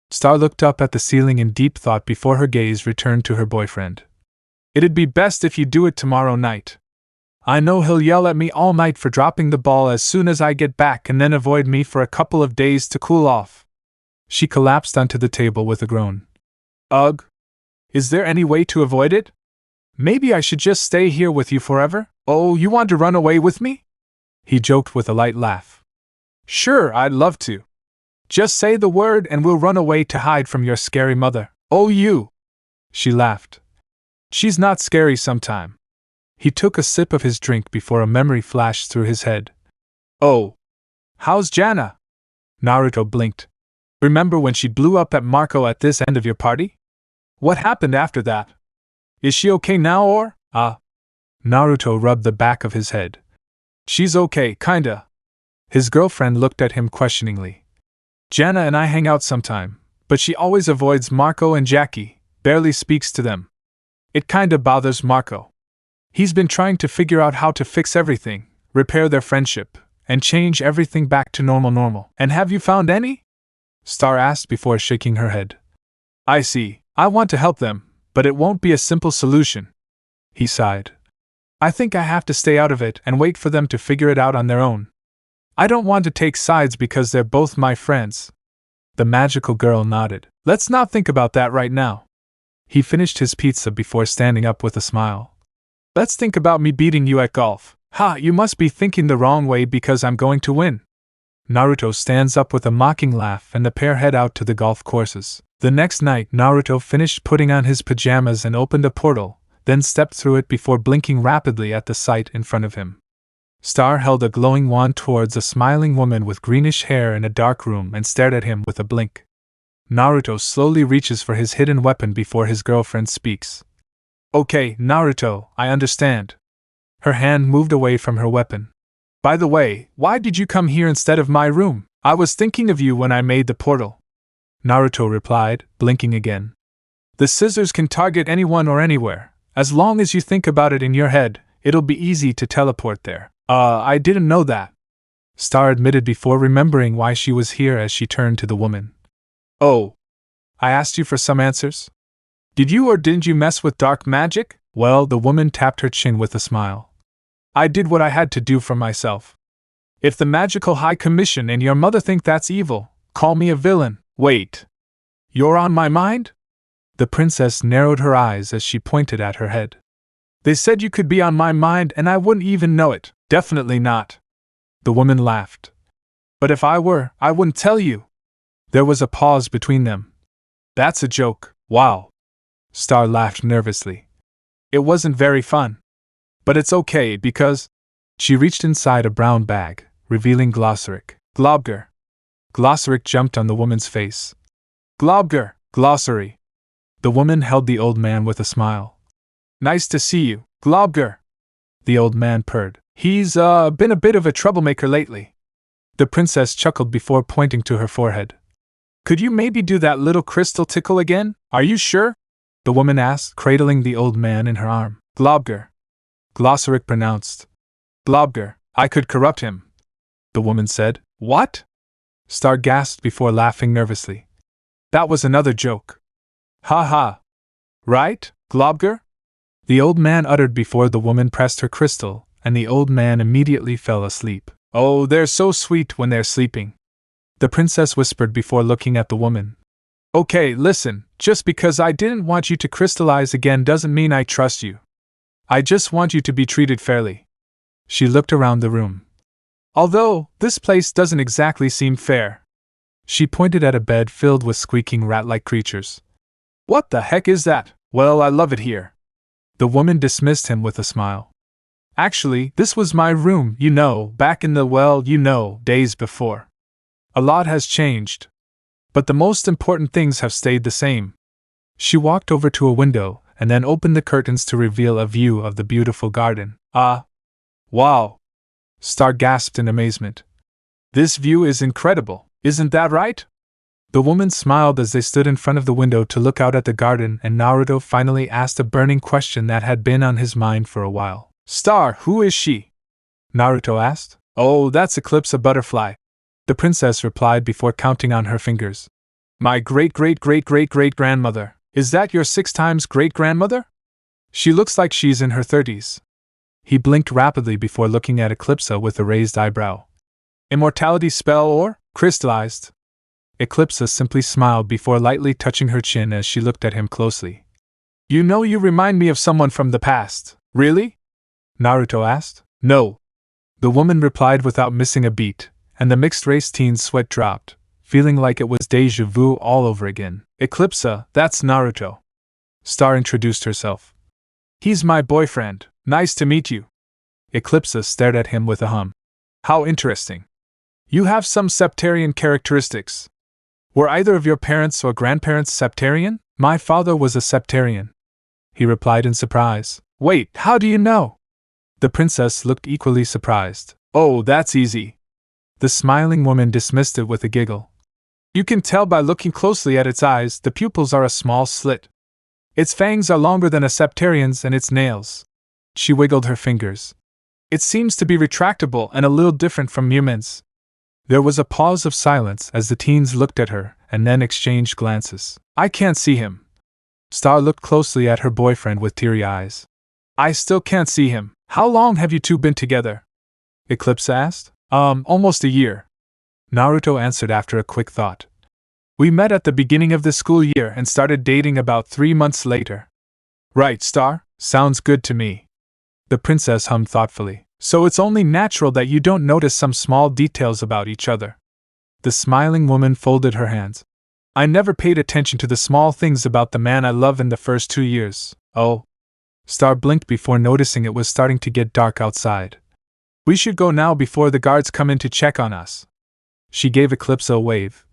Star looked up at the ceiling in deep thought before her gaze returned to her boyfriend. "It'd be best if you do it tomorrow night. I know he'll yell at me all night for dropping the ball as soon as I get back and then avoid me for a couple of days to cool off." She collapsed onto the table with a groan. "Ugh. Is there any way to avoid it? Maybe I should just stay here with you forever? Oh, you want to run away with me?" He joked with a light laugh. "Sure, I'd love to. Just say the word and we'll run away to hide from your scary mother." "Oh, you!" She laughed. "She's not scary sometime." He took a sip of his drink before a memory flashed through his head. "Oh. How's Jana?" Naruto blinked. "Remember when she blew up at Marco at this end of your party? What happened after that? Is she okay now or—" Naruto rubbed the back of his head. "She's okay, kinda." His girlfriend looked at him questioningly. "Jana and I hang out sometime, but she always avoids Marco and Jackie, barely speaks to them. It kinda bothers Marco. He's been trying to figure out how to fix everything, repair their friendship, and change everything back to normal. And have you found any?" Star asked before shaking her head. "I see. I want to help them, but it won't be a simple solution." He sighed. "I think I have to stay out of it and wait for them to figure it out on their own. I don't want to take sides because they're both my friends." The magical girl nodded. "Let's not think about that right now." He finished his pizza before standing up with a smile. "Let's think about me beating you at golf." "Ha, you must be thinking the wrong way because I'm going to win." Naruto stands up with a mocking laugh and the pair head out to the golf courses. The next night, Naruto finished putting on his pajamas and opened a portal, then stepped through it before blinking rapidly at the sight in front of him. Star held a glowing wand towards a smiling woman with greenish hair in a dark room and stared at him with a blink. Naruto slowly reaches for his hidden weapon before his girlfriend speaks. "Okay, Naruto, I understand." Her hand moved away from her weapon. "By the way, why did you come here instead of my room? I was thinking of you when I made the portal." Naruto replied, blinking again. "The scissors can target anyone or anywhere. As long as you think about it in your head, it'll be easy to teleport there." I didn't know that," Star admitted before remembering why she was here as she turned to the woman. "Oh. I asked you for some answers? Did you or didn't you mess with dark magic?" "Well," the woman tapped her chin with a smile. "I did what I had to do for myself. If the Magical High Commission and your mother think that's evil, call me a villain." "Wait. You're on my mind?" The princess narrowed her eyes as she pointed at her head. "They said you could be on my mind and I wouldn't even know it." "Definitely not." The woman laughed. "But if I were, I wouldn't tell you." There was a pause between them. "That's a joke." "Wow." Star laughed nervously. "It wasn't very fun. But it's okay because—" She reached inside a brown bag, revealing Glossaric. "Globger." Glossaric jumped on the woman's face. Globger, glossary. The woman held the old man with a smile. Nice to see you, Globger. The old man purred. He's, been a bit of a troublemaker lately. The princess chuckled before pointing to her forehead. Could you maybe do that little crystal tickle again? Are you sure? The woman asked, cradling the old man in her arm. Globger. Glossaric pronounced. Globger, I could corrupt him. The woman said. What? Star gasped before laughing nervously. That was another joke. Ha ha. Right, Globger? The old man uttered before the woman pressed her crystal, and the old man immediately fell asleep. Oh, they're so sweet when they're sleeping. The princess whispered before looking at the woman. Okay, listen, just because I didn't want you to crystallize again doesn't mean I trust you. I just want you to be treated fairly. She looked around the room. Although, this place doesn't exactly seem fair. She pointed at a bed filled with squeaking rat-like creatures. What the heck is that? Well, I love it here. The woman dismissed him with a smile. Actually, this was my room, back in the, days before. A lot has changed. But the most important things have stayed the same. She walked over to a window, and then opened the curtains to reveal a view of the beautiful garden. Ah! Wow! Star gasped in amazement. This view is incredible, isn't that right? The woman smiled as they stood in front of the window to look out at the garden, and Naruto finally asked a burning question that had been on his mind for a while. Star, who is she? Naruto asked. Oh, that's Eclipsa Butterfly. The princess replied before counting on her fingers. My great-great-great-great-great-grandmother. Is that your 6 times great-grandmother? She looks like she's in her 30s. He blinked rapidly before looking at Eclipsa with a raised eyebrow. Immortality spell or crystallized? Eclipsa simply smiled before lightly touching her chin as she looked at him closely. You remind me of someone from the past. Really? Naruto asked. No. The woman replied without missing a beat, and the mixed-race teen's sweat dropped, feeling like it was déjà vu all over again. Eclipsa, that's Naruto. Star introduced herself. He's my boyfriend. Nice to meet you. Eclipsa stared at him with a hum. How interesting. You have some septarian characteristics. Were either of your parents or grandparents septarian? My father was a septarian. He replied in surprise. Wait, how do you know? The princess looked equally surprised. Oh, that's easy. The smiling woman dismissed it with a giggle. You can tell by looking closely at its eyes, the pupils are a small slit. Its fangs are longer than a septarian's and its nails. She wiggled her fingers. It seems to be retractable and a little different from humans. There was a pause of silence as the teens looked at her and then exchanged glances. I can't see him. Star looked closely at her boyfriend with teary eyes. I still can't see him. How long have you two been together? Eclipsa asked. Almost a year. Naruto answered after a quick thought. We met at the beginning of the school year and started dating about 3 months later. Right, Star? Sounds good to me. The princess hummed thoughtfully. So it's only natural that you don't notice some small details about each other. The smiling woman folded her hands. I never paid attention to the small things about the man I love in the first 2 years. Oh. Star blinked before noticing it was starting to get dark outside. We should go now before the guards come in to check on us. She gave Eclipsa a wave.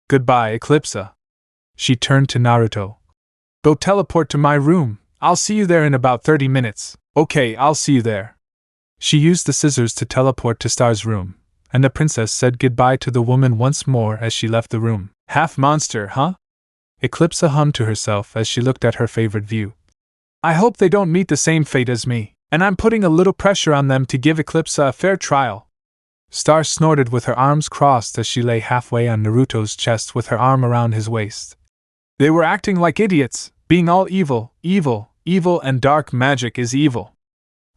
Goodbye, Eclipsa. She turned to Naruto. Go teleport to my room. I'll see you there in about 30 minutes. Okay, I'll see you there. She used the scissors to teleport to Star's room, and the princess said goodbye to the woman once more as she left the room. Half monster, huh? Eclipsa hummed to herself as she looked at her favorite view. I hope they don't meet the same fate as me, and I'm putting a little pressure on them to give Eclipsa a fair trial. Star snorted with her arms crossed as she lay halfway on Naruto's chest with her arm around his waist. They were acting like idiots, being all evil, and dark magic is evil.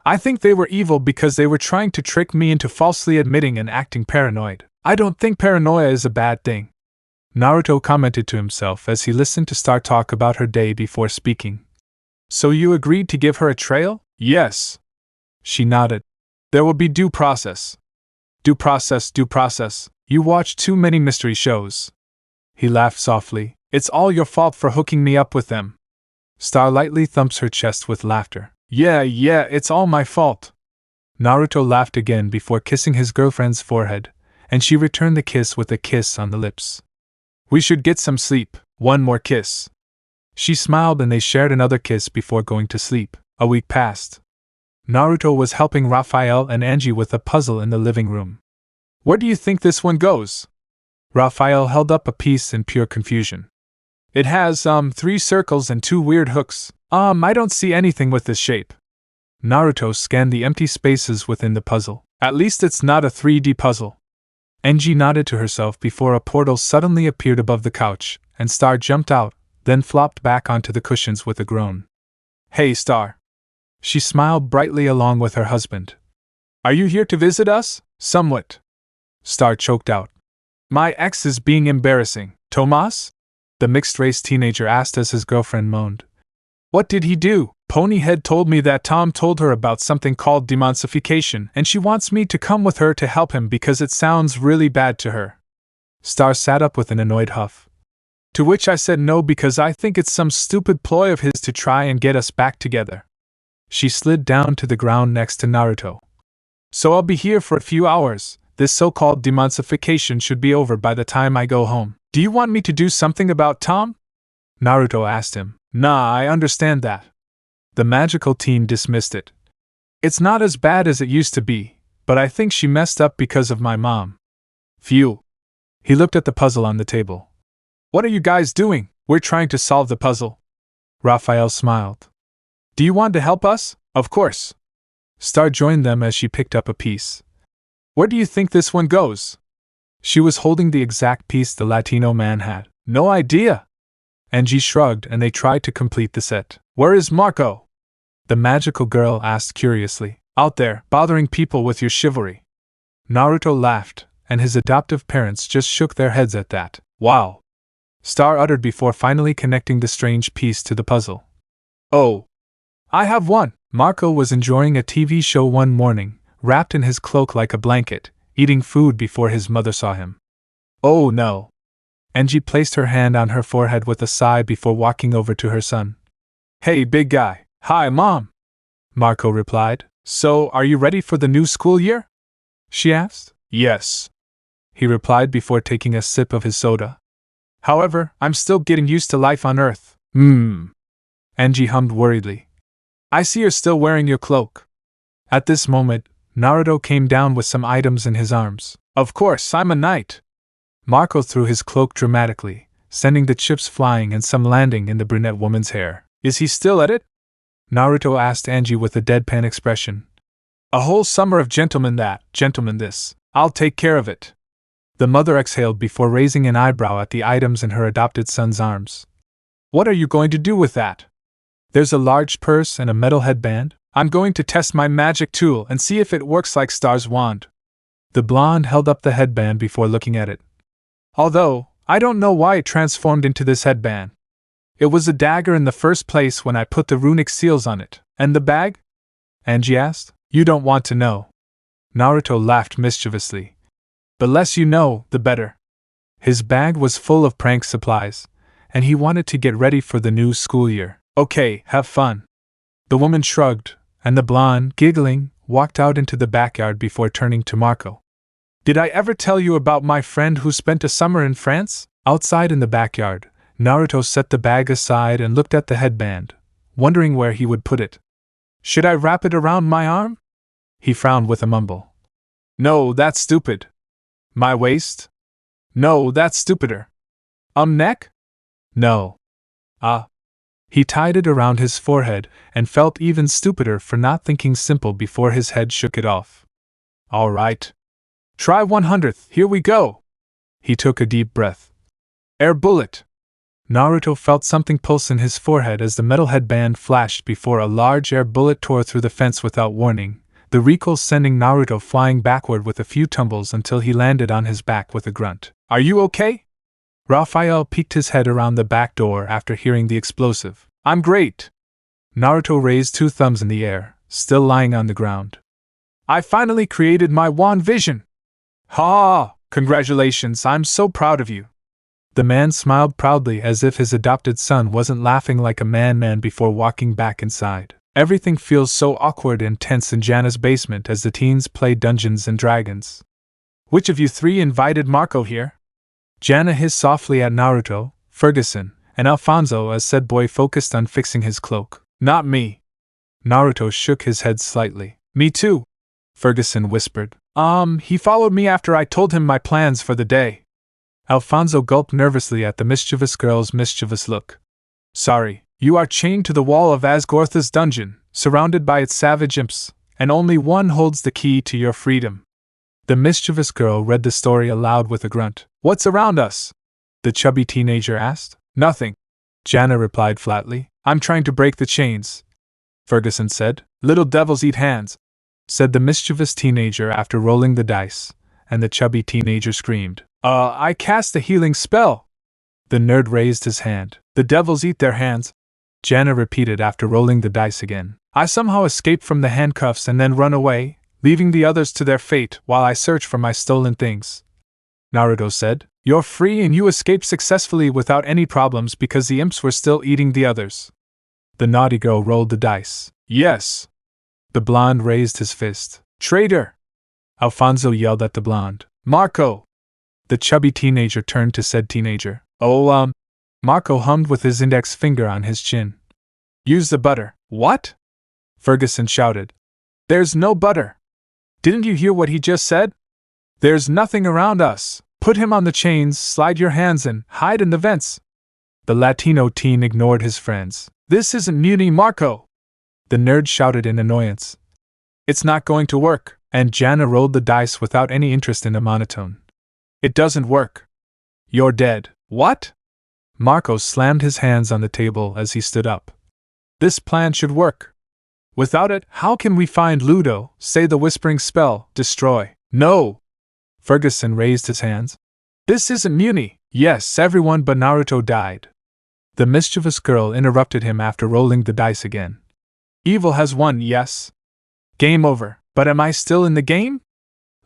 I think they were evil because they were trying to trick me into falsely admitting and acting paranoid. I don't think paranoia is a bad thing. Naruto commented to himself as he listened to Star talk about her day before speaking. So you agreed to give her a trail? Yes. She nodded. There will be due process. Due process. You watch too many mystery shows. He laughed softly. It's all your fault for hooking me up with them. Star lightly thumps her chest with laughter. Yeah, it's all my fault. Naruto laughed again before kissing his girlfriend's forehead, and she returned the kiss with a kiss on the lips. We should get some sleep. One more kiss. She smiled and they shared another kiss before going to sleep. A week passed. Naruto was helping Raphael and Angie with a puzzle in the living room. Where do you think this one goes? Raphael held up a piece in pure confusion. It has, 3 circles and 2 weird hooks. I don't see anything with this shape. Naruto scanned the empty spaces within the puzzle. At least it's not a 3D puzzle. Angie nodded to herself before a portal suddenly appeared above the couch, and Star jumped out, then flopped back onto the cushions with a groan. Hey, Star. She smiled brightly along with her husband. Are you here to visit us? Somewhat. Star choked out. My ex is being embarrassing. Tomas? The mixed-race teenager asked as his girlfriend moaned. What did he do? Ponyhead told me that Tom told her about something called demonsification, and she wants me to come with her to help him because it sounds really bad to her. Star sat up with an annoyed huff. To which I said no because I think it's some stupid ploy of his to try and get us back together. She slid down to the ground next to Naruto. So I'll be here for a few hours. This so-called demonsification should be over by the time I go home. Do you want me to do something about Tom? Naruto asked him. Nah, I understand that. The magical teen dismissed it. It's not as bad as it used to be, but I think she messed up because of my mom. Phew. He looked at the puzzle on the table. What are you guys doing? We're trying to solve the puzzle. Raphael smiled. Do you want to help us? Of course. Star joined them as she picked up a piece. Where do you think this one goes? She was holding the exact piece the Latino man had. No idea. Angie shrugged and they tried to complete the set. Where is Marco? The magical girl asked curiously. Out there, bothering people with your chivalry. Naruto laughed, and his adoptive parents just shook their heads at that. Wow. Star uttered before finally connecting the strange piece to the puzzle. Oh. I have one. Marco was enjoying a TV show one morning, wrapped in his cloak like a blanket, eating food before his mother saw him. Oh no. Angie placed her hand on her forehead with a sigh before walking over to her son. Hey, big guy. Hi, Mom. Marco replied. So, are you ready for the new school year? She asked. Yes. He replied before taking a sip of his soda. However, I'm still getting used to life on Earth. Angie hummed worriedly. I see you're still wearing your cloak. At this moment, Naruto came down with some items in his arms. Of course, I'm a knight. Marco threw his cloak dramatically, sending the chips flying and some landing in the brunette woman's hair. Is he still at it? Naruto asked Angie with a deadpan expression. A whole summer of gentlemen that, gentlemen this. I'll take care of it. The mother exhaled before raising an eyebrow at the items in her adopted son's arms. What are you going to do with that? There's a large purse and a metal headband. I'm going to test my magic tool and see if it works like Star's wand. The blonde held up the headband before looking at it. Although, I don't know why it transformed into this headband. It was a dagger in the first place when I put the runic seals on it. And the bag? Angie asked. You don't want to know. Naruto laughed mischievously. The less you know, the better. His bag was full of prank supplies, and he wanted to get ready for the new school year. Okay, have fun. The woman shrugged, and the blonde, giggling, walked out into the backyard before turning to Marco. Did I ever tell you about my friend who spent a summer in France? Outside in the backyard, Naruto set the bag aside and looked at the headband, wondering where he would put it. Should I wrap it around my arm? He frowned with a mumble. No, that's stupid. My waist? No, that's stupider. Neck? No. He tied it around his forehead and felt even stupider for not thinking simple before his head shook it off. All right. Try 100th, here we go. He took a deep breath. Air bullet. Naruto felt something pulse in his forehead as the metal headband flashed before a large air bullet tore through the fence without warning, the recoil sending Naruto flying backward with a few tumbles until he landed on his back with a grunt. Are you okay? Raphael peeked his head around the back door after hearing the explosive. I'm great. Naruto raised 2 thumbs in the air, still lying on the ground. I finally created my wand vision. Ha! Congratulations, I'm so proud of you. The man smiled proudly as if his adopted son wasn't laughing like a man before walking back inside. Everything feels so awkward and tense in Jana's basement as the teens play Dungeons and Dragons. Which of you 3 invited Marco here? Jana hissed softly at Naruto, Ferguson, and Alfonso as said boy focused on fixing his cloak. Not me. Naruto shook his head slightly. Me too, Ferguson whispered. He followed me after I told him my plans for the day. Alfonso gulped nervously at the mischievous girl's mischievous look. Sorry, you are chained to the wall of Asgortha's dungeon, surrounded by its savage imps, and only one holds the key to your freedom. The mischievous girl read the story aloud with a grunt. What's around us? The chubby teenager asked. Nothing, Jana replied flatly. I'm trying to break the chains, Ferguson said. Little devils eat hands, said the mischievous teenager after rolling the dice, and the chubby teenager screamed. I cast a healing spell. The nerd raised his hand. The devils eat their hands, Jana repeated after rolling the dice again. I somehow escaped from the handcuffs and then run away, leaving the others to their fate while I search for my stolen things. Naruto said. You're free and you escaped successfully without any problems because the imps were still eating the others. The naughty girl rolled the dice. Yes. The blonde raised his fist. Traitor! Alfonso yelled at the blonde. Marco! The chubby teenager turned to said teenager. Marco hummed with his index finger on his chin. Use the butter. What? Ferguson shouted. There's no butter. Didn't you hear what he just said? There's nothing around us. Put him on the chains, slide your hands in, hide in the vents. The Latino teen ignored his friends. This isn't Muni Marco! The nerd shouted in annoyance. It's not going to work, and Jana rolled the dice without any interest in a monotone. It doesn't work. You're dead. What? Marco slammed his hands on the table as he stood up. This plan should work. Without it, how can we find Ludo, say the whispering spell, destroy? No! Ferguson raised his hands. This isn't Muni. Yes, everyone but Naruto died. The mischievous girl interrupted him after rolling the dice again. Evil has won, yes? Game over, but am I still in the game?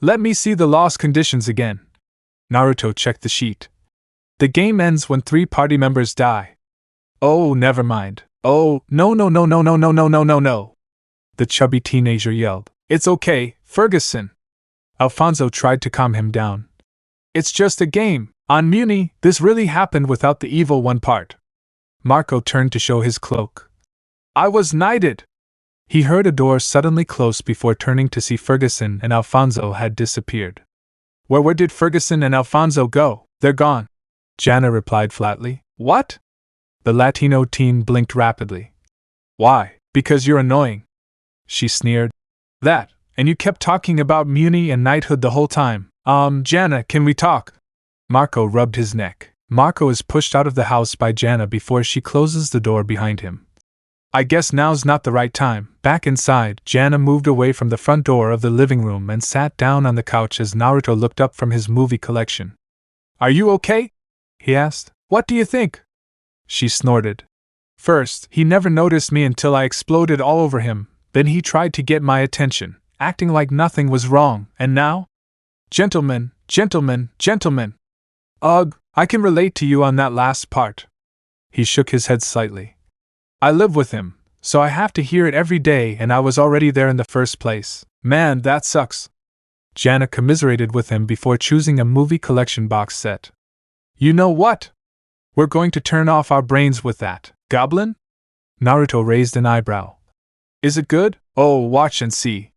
Let me see the loss conditions again. Naruto checked the sheet. The game ends when 3 party members die. Oh, never mind. Oh, no. The chubby teenager yelled. It's okay, Ferguson. Alfonso tried to calm him down. It's just a game. On Muni, this really happened without the evil one part. Marco turned to show his cloak. I was knighted. He heard a door suddenly close before turning to see Ferguson and Alfonso had disappeared. Where did Ferguson and Alfonso go? They're gone, Jana replied flatly. What? The Latino teen blinked rapidly. Why? Because you're annoying, she sneered. That, and you kept talking about Muni and knighthood the whole time. Jana, can we talk? Marco rubbed his neck. Marco is pushed out of the house by Jana before she closes the door behind him. I guess now's not the right time. Back inside, Jana moved away from the front door of the living room and sat down on the couch as Naruto looked up from his movie collection. Are you okay? He asked. What do you think? She snorted. First, he never noticed me until I exploded all over him, then he tried to get my attention, acting like nothing was wrong, and now? Gentlemen. Ugh, I can relate to you on that last part. He shook his head slightly. I live with him, so I have to hear it every day and I was already there in the first place. Man, that sucks. Jana commiserated with him before choosing a movie collection box set. You know what? We're going to turn off our brains with that. Goblin? Naruto raised an eyebrow. Is it good? Oh, watch and see.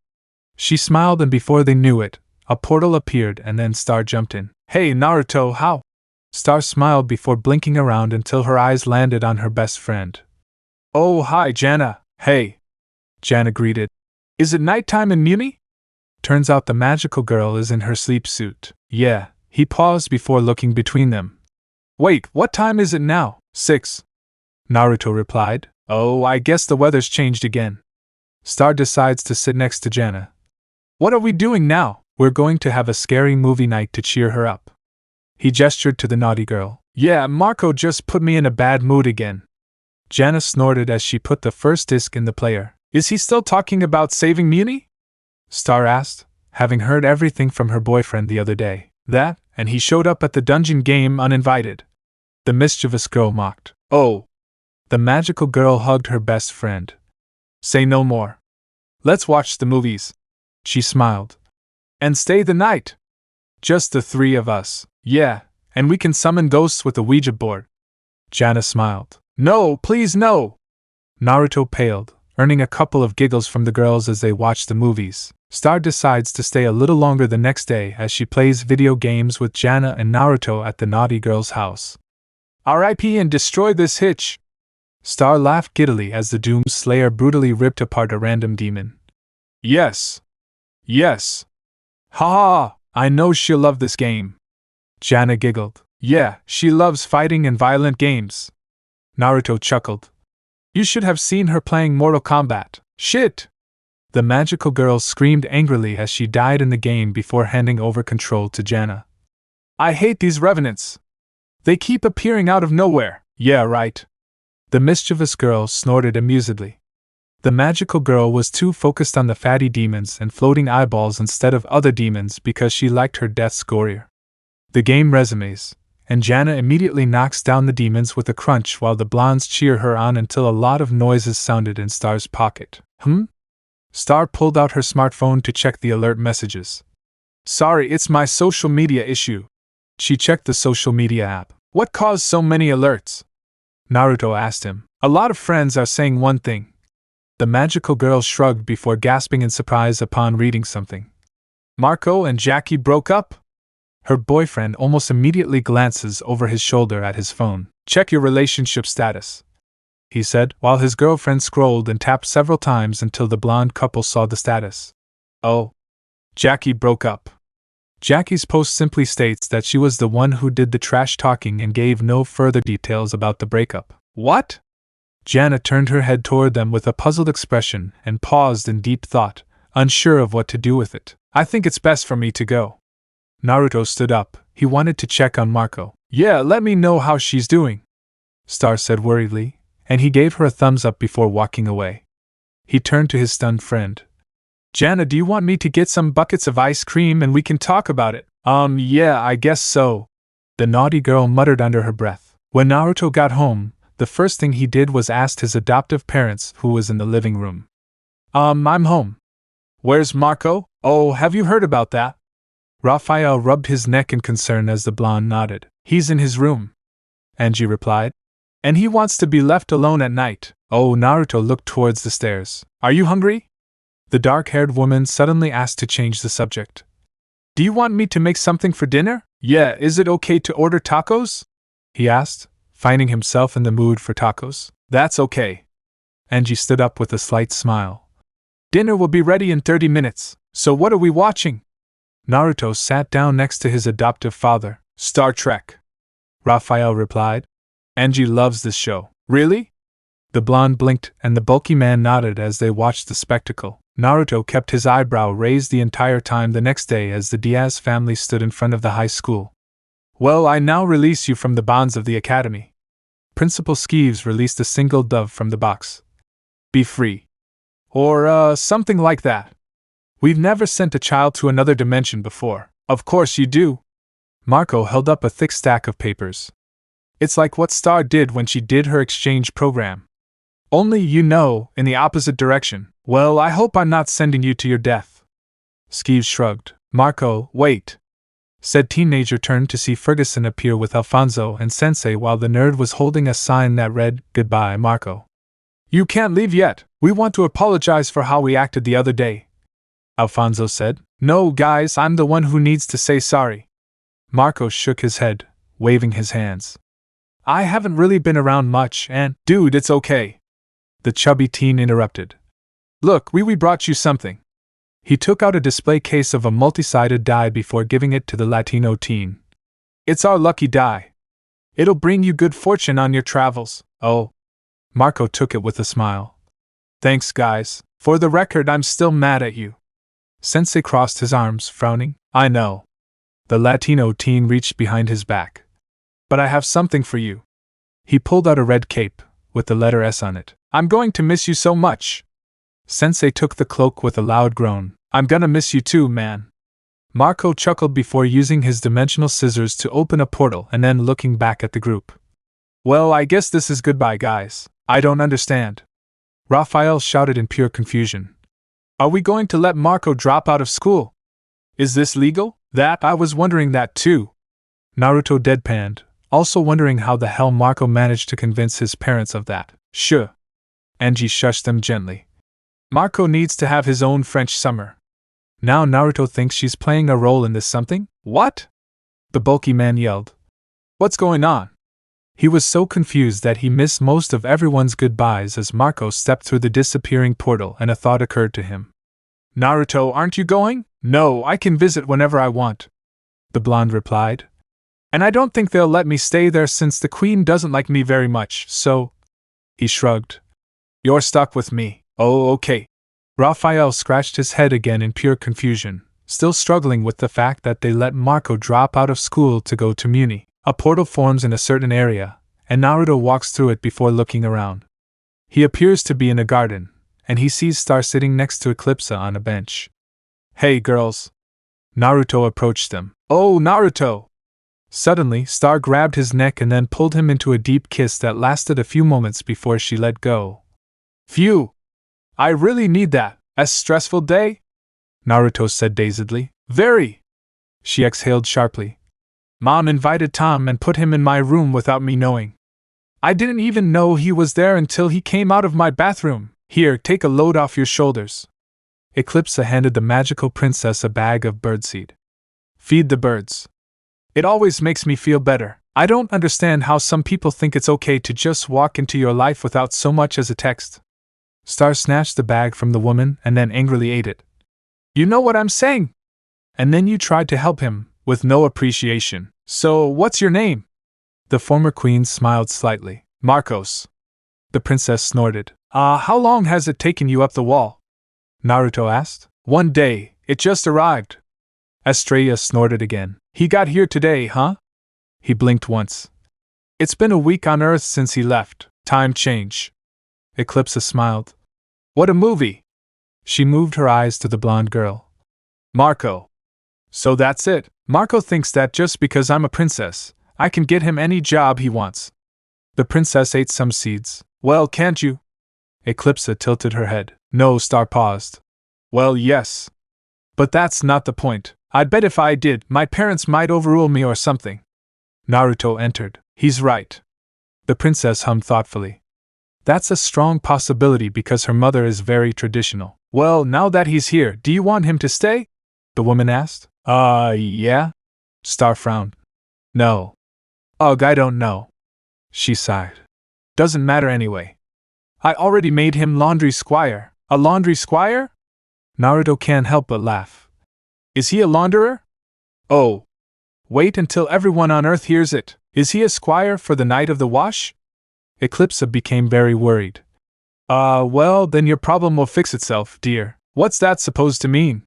She smiled and before they knew it, a portal appeared and then Star jumped in. Hey Naruto, how? Star smiled before blinking around until her eyes landed on her best friend. Oh, hi Jana. Hey. Jana greeted. Is it nighttime in Muni? Turns out the magical girl is in her sleep suit. Yeah, he paused before looking between them. Wait, what time is it now? 6. Naruto replied. Oh, I guess the weather's changed again. Star decides to sit next to Jana. What are we doing now? We're going to have a scary movie night to cheer her up. He gestured to the naughty girl. Yeah, Marco just put me in a bad mood again. Jana snorted as she put the first disc in the player. Is he still talking about saving Muni? Star asked, having heard everything from her boyfriend the other day. That, and he showed up at the dungeon game uninvited. The mischievous girl mocked. Oh. The magical girl hugged her best friend. Say no more. Let's watch the movies. She smiled. And stay the night. Just the 3 of us. Yeah, And we can summon ghosts with a Ouija board. Jana smiled. No, please no! Naruto paled, earning a couple of giggles from the girls as they watched the movies. Star decides to stay a little longer the next day as she plays video games with Jana and Naruto at the naughty girl's house. R.I.P. and destroy this hitch! Star laughed giddily as the Doom Slayer brutally ripped apart a random demon. Yes! Yes! Ha ha! I know she'll love this game. Jana giggled. Yeah, she loves fighting and violent games. Naruto chuckled. You should have seen her playing Mortal Kombat. Shit! The magical girl screamed angrily as she died in the game before handing over control to Jana. I hate these revenants. They keep appearing out of nowhere. Yeah, right. The mischievous girl snorted amusedly. The magical girl was too focused on the fatty demons and floating eyeballs instead of other demons because she liked her deaths gorier. The game resumes, and Jana immediately knocks down the demons with a crunch while the blondes cheer her on until a lot of noises sounded in Star's pocket. Star pulled out her smartphone to check the alert messages. Sorry, it's my social media issue. She checked the social media app. What caused so many alerts? Naruto asked him. A lot of friends are saying one thing. The magical girl shrugged before gasping in surprise upon reading something. Marco and Jackie broke up? Her boyfriend almost immediately glances over his shoulder at his phone. Check your relationship status, he said, while his girlfriend scrolled and tapped several times until the blonde couple saw the status. Oh. Jackie broke up. Jackie's post simply states that she was the one who did the trash talking and gave no further details about the breakup. What? Jana turned her head toward them with a puzzled expression and paused in deep thought, unsure of what to do with it. I think it's best for me to go. Naruto stood up. He wanted to check on Marco. Yeah, let me know how she's doing, Star said worriedly, and he gave her a thumbs up before walking away. He turned to his stunned friend. Jana, do you want me to get some buckets of ice cream and we can talk about it? Yeah, I guess so, the naughty girl muttered under her breath. When Naruto got home, the first thing he did was ask his adoptive parents who was in the living room. I'm home. Where's Marco? Oh, have you heard about that? Raphael rubbed his neck in concern as the blonde nodded. He's in his room, Angie replied. And he wants to be left alone at night. Oh, Naruto looked towards the stairs. Are you hungry? The dark-haired woman suddenly asked to change the subject. Do you want me to make something for dinner? Yeah, is it okay to order tacos? He asked, finding himself in the mood for tacos. That's okay. Angie stood up with a slight smile. Dinner will be ready in 30 minutes, so what are we watching? Naruto sat down next to his adoptive father. Star Trek, Raphael replied. Angie loves this show. Really? The blonde blinked and the bulky man nodded as they watched the spectacle. Naruto kept his eyebrow raised the entire time the next day as the Diaz family stood in front of the high school. Well, I now release you from the bonds of the academy. Principal Skeeves released a single dove from the box. Be free. Or, something like that. We've never sent a child to another dimension before. Of course you do. Marco held up a thick stack of papers. It's like what Star did when she did her exchange program. Only, in the opposite direction. Well, I hope I'm not sending you to your death. Skeeves shrugged. Marco, wait, said teenager turned to see Ferguson appear with Alfonso and Sensei while the nerd was holding a sign that read, Goodbye, Marco. You can't leave yet. We want to apologize for how we acted the other day, Alfonso said. No, guys, I'm the one who needs to say sorry. Marco shook his head, waving his hands. I haven't really been around much and, dude, it's okay. The chubby teen interrupted. Look, we brought you something. He took out a display case of a multi-sided die before giving it to the Latino teen. It's our lucky die. It'll bring you good fortune on your travels. Oh. Marco took it with a smile. Thanks, guys. For the record, I'm still mad at you. Sensei crossed his arms, frowning. I know. The Latino teen reached behind his back. But I have something for you. He pulled out a red cape, with the letter S on it. I'm going to miss you so much. Sensei took the cloak with a loud groan. I'm gonna miss you too, man. Marco chuckled before using his dimensional scissors to open a portal and then looking back at the group. Well, I guess this is goodbye, guys. I don't understand. Raphael shouted in pure confusion. Are we going to let Marco drop out of school? Is this legal? I was wondering that too. Naruto deadpanned, also wondering how the hell Marco managed to convince his parents of that. Sure. Angie shushed them gently. Marco needs to have his own French summer. Now Naruto thinks she's playing a role in this something? What? The bulky man yelled. What's going on? He was so confused that he missed most of everyone's goodbyes as Marco stepped through the disappearing portal and a thought occurred to him. Naruto, aren't you going? No, I can visit whenever I want. The blonde replied. And I don't think they'll let me stay there since the queen doesn't like me very much, so… He shrugged. You're stuck with me. Oh, okay. Raphael scratched his head again in pure confusion, still struggling with the fact that they let Marco drop out of school to go to Muni. A portal forms in a certain area, and Naruto walks through it before looking around. He appears to be in a garden, and he sees Star sitting next to Eclipsa on a bench. Hey girls. Naruto approached them. Oh, Naruto! Suddenly, Star grabbed his neck and then pulled him into a deep kiss that lasted a few moments before she let go. Phew! I really need that. A stressful day? Naruto said dazedly. Very! She exhaled sharply. Mom invited Tom and put him in my room without me knowing. I didn't even know he was there until he came out of my bathroom. Here, take a load off your shoulders. Eclipsa handed the magical princess a bag of birdseed. Feed the birds. It always makes me feel better. I don't understand how some people think it's okay to just walk into your life without so much as a text. Star snatched the bag from the woman and then angrily ate it. You know what I'm saying? And then you tried to help him, with no appreciation. So, what's your name? The former queen smiled slightly. Marcos. The princess snorted. How long has it taken you up the wall? Naruto asked. 1 day, it just arrived. Estrella snorted again. He got here today, huh? He blinked once. It's been a week on Earth since he left. Time change. Eclipsa smiled. What a movie! She moved her eyes to the blonde girl. Marco. So that's it. Marco thinks that just because I'm a princess, I can get him any job he wants. The princess ate some seeds. Well, can't you? Eclipsa tilted her head. No, Star paused. Well, yes. But that's not the point. I'd bet if I did, my parents might overrule me or something. Naruto entered. He's right. The princess hummed thoughtfully. That's a strong possibility because her mother is very traditional. Well, now that he's here, do you want him to stay? The woman asked. Yeah? Star frowned. No. Ugh, I don't know. She sighed. Doesn't matter anyway. I already made him laundry squire. A laundry squire? Naruto can't help but laugh. Is he a launderer? Oh. Wait until everyone on Earth hears it. Is he a squire for the night of the wash? Eclipsa became very worried. Well, then your problem will fix itself, dear. What's that supposed to mean?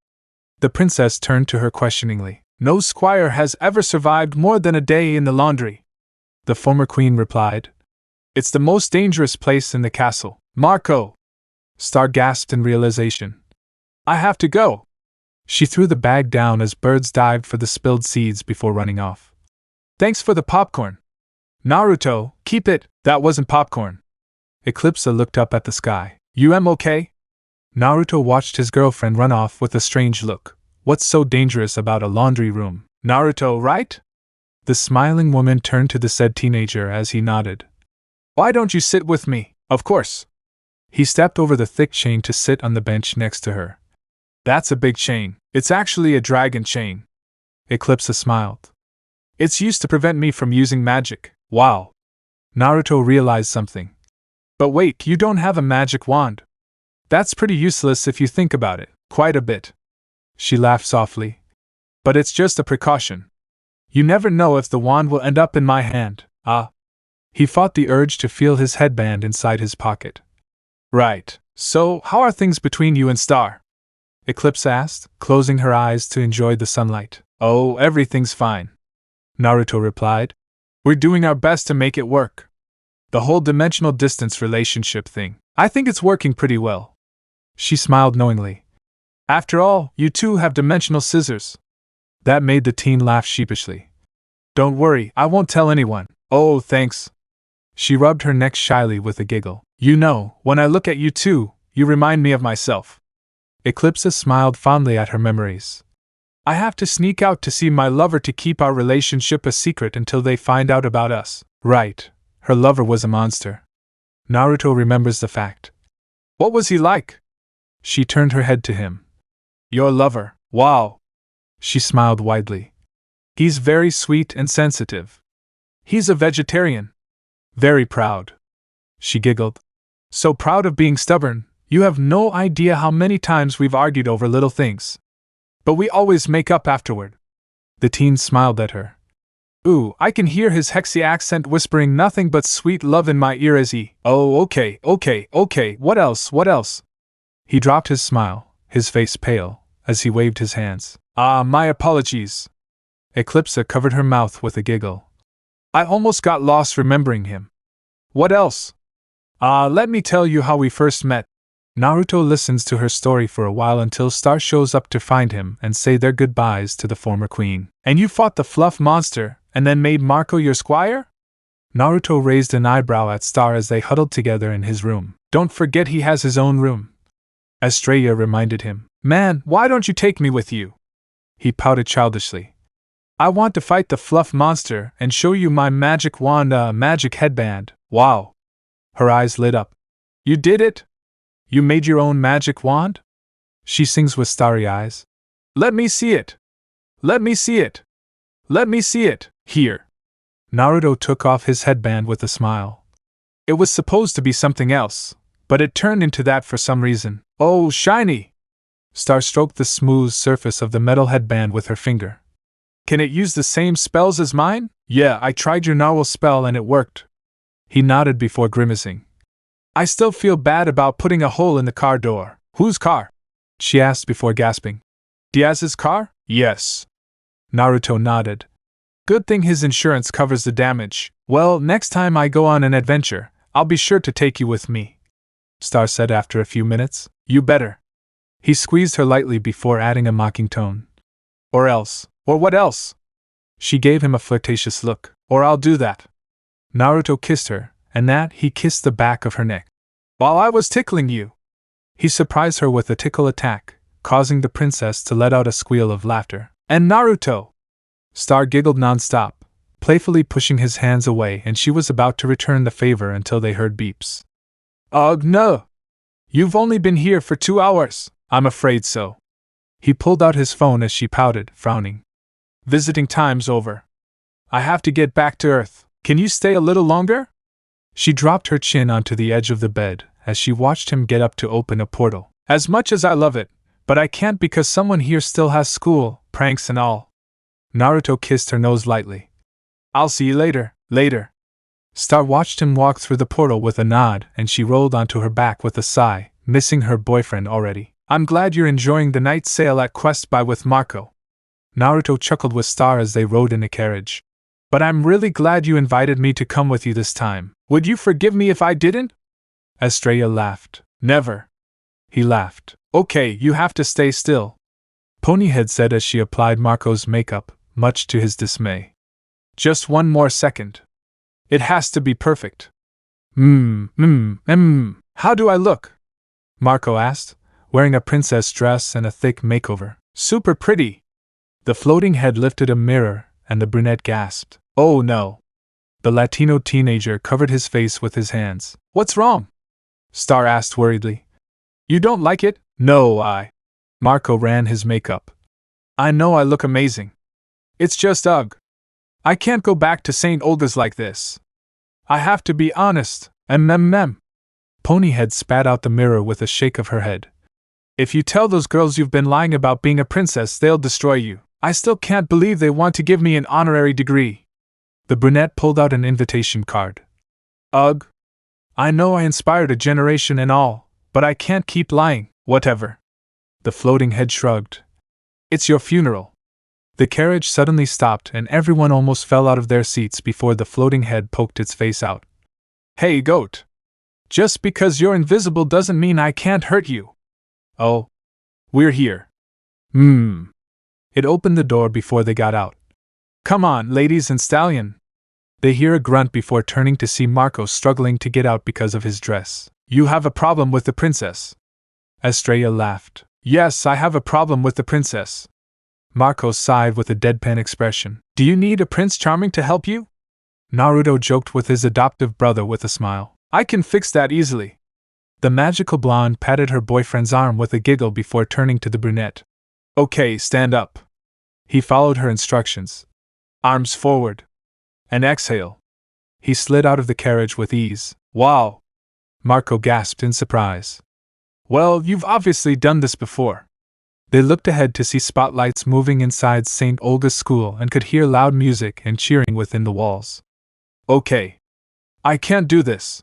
The princess turned to her questioningly. No squire has ever survived more than a day in the laundry. The former queen replied. It's the most dangerous place in the castle. Marco! Star gasped in realization. I have to go. She threw the bag down as birds dived for the spilled seeds before running off. Thanks for the popcorn. Naruto, keep it. That wasn't popcorn. Eclipsa looked up at the sky. You okay? Naruto watched his girlfriend run off with a strange look. What's so dangerous about a laundry room? Naruto, right? The smiling woman turned to the said teenager as he nodded. Why don't you sit with me? Of course. He stepped over the thick chain to sit on the bench next to her. That's a big chain. It's actually a dragon chain. Eclipsa smiled. It's used to prevent me from using magic. Wow. Naruto realized something. But wait, you don't have a magic wand. That's pretty useless if you think about it. Quite a bit. She laughed softly. But it's just a precaution. You never know if the wand will end up in my hand. He fought the urge to feel his headband inside his pocket. Right. So, how are things between you and Star? Eclipsa asked, closing her eyes to enjoy the sunlight. Oh, everything's fine. Naruto replied. We're doing our best to make it work. The whole dimensional distance relationship thing. I think it's working pretty well. She smiled knowingly. After all, you two have dimensional scissors. That made the teen laugh sheepishly. Don't worry, I won't tell anyone. Oh, thanks. She rubbed her neck shyly with a giggle. You know, when I look at you two, you remind me of myself. Eclipsa smiled fondly at her memories. I have to sneak out to see my lover to keep our relationship a secret until they find out about us. Right. Her lover was a monster. Naruto remembers the fact. What was he like? She turned her head to him. Your lover, wow. She smiled widely. He's very sweet and sensitive. He's a vegetarian. Very proud. She giggled. So proud of being stubborn, you have no idea how many times we've argued over little things. But we always make up afterward. The teen smiled at her. Ooh, I can hear his hexy accent whispering nothing but sweet love in my ear as he, oh, okay, what else? He dropped his smile, his face pale, as he waved his hands. Ah, my apologies. Eclipsa covered her mouth with a giggle. I almost got lost remembering him. What else? Let me tell you how we first met. Naruto listens to her story for a while until Star shows up to find him and say their goodbyes to the former queen. And you fought the fluff monster, and then made Marco your squire? Naruto raised an eyebrow at Star as they huddled together in his room. Don't forget he has his own room. Estrella reminded him. Man, why don't you take me with you? He pouted childishly. I want to fight the fluff monster and show you my magic wand, magic headband. Wow. Her eyes lit up. You did it? You made your own magic wand? She sings with starry eyes. Let me see it. Let me see it. Let me see it. Here. Naruto took off his headband with a smile. It was supposed to be something else, but it turned into that for some reason. Oh, shiny! Star stroked the smooth surface of the metal headband with her finger. Can it use the same spells as mine? Yeah, I tried your narwhal spell and it worked. He nodded before grimacing. I still feel bad about putting a hole in the car door. Whose car? She asked before gasping. Diaz's car? Yes. Naruto nodded. Good thing his insurance covers the damage. Well, next time I go on an adventure, I'll be sure to take you with me. Star said after a few minutes. You better. He squeezed her lightly before adding a mocking tone. Or else. Or what else? She gave him a flirtatious look. Or I'll do that. Naruto kissed her, and that he kissed the back of her neck. While I was tickling you. He surprised her with a tickle attack, causing the princess to let out a squeal of laughter. And Naruto! Star giggled non-stop, playfully pushing his hands away, and she was about to return the favor until they heard beeps. Ugh, no! You've only been here for 2 hours. I'm afraid so. He pulled out his phone as she pouted, frowning. Visiting time's over. I have to get back to Earth. Can you stay a little longer? She dropped her chin onto the edge of the bed as she watched him get up to open a portal. As much as I love it, but I can't because someone here still has school, pranks and all. Naruto kissed her nose lightly. I'll see you later. Star watched him walk through the portal with a nod, and she rolled onto her back with a sigh, missing her boyfriend already. I'm glad you're enjoying the night sail at Quest by with Marco. Naruto chuckled with Star as they rode in a carriage. But I'm really glad you invited me to come with you this time. Would you forgive me if I didn't? Estrella laughed. Never. He laughed. Okay, you have to stay still. Ponyhead said as she applied Marco's makeup, much to his dismay. Just one more second. It has to be perfect. How do I look? Marco asked, wearing a princess dress and a thick makeover. Super pretty. The floating head lifted a mirror, and the brunette gasped. Oh no. The Latino teenager covered his face with his hands. What's wrong? Star asked worriedly. You don't like it? No, Marco ran his makeup. I know I look amazing. It's just ugh. I can't go back to St. Olga's like this. I have to be honest. Ponyhead spat out the mirror with a shake of her head. If you tell those girls you've been lying about being a princess, they'll destroy you. I still can't believe they want to give me an honorary degree. The brunette pulled out an invitation card. Ugh. I know I inspired a generation and all, but I can't keep lying. Whatever. The floating head shrugged. It's your funeral. The carriage suddenly stopped and everyone almost fell out of their seats before the floating head poked its face out. Hey, goat. Just because you're invisible doesn't mean I can't hurt you. Oh. We're here. It opened the door before they got out. Come on, ladies and stallion. They hear a grunt before turning to see Marco struggling to get out because of his dress. You have a problem with the princess. Estrella laughed. Yes, I have a problem with the princess. Marco sighed with a deadpan expression. Do you need a Prince Charming to help you? Naruto joked with his adoptive brother with a smile. I can fix that easily. The magical blonde patted her boyfriend's arm with a giggle before turning to the brunette. Okay, stand up. He followed her instructions. Arms forward. And exhale. He slid out of the carriage with ease. Wow! Marco gasped in surprise. Well, you've obviously done this before. They looked ahead to see spotlights moving inside St. Olga's school and could hear loud music and cheering within the walls. Okay. I can't do this.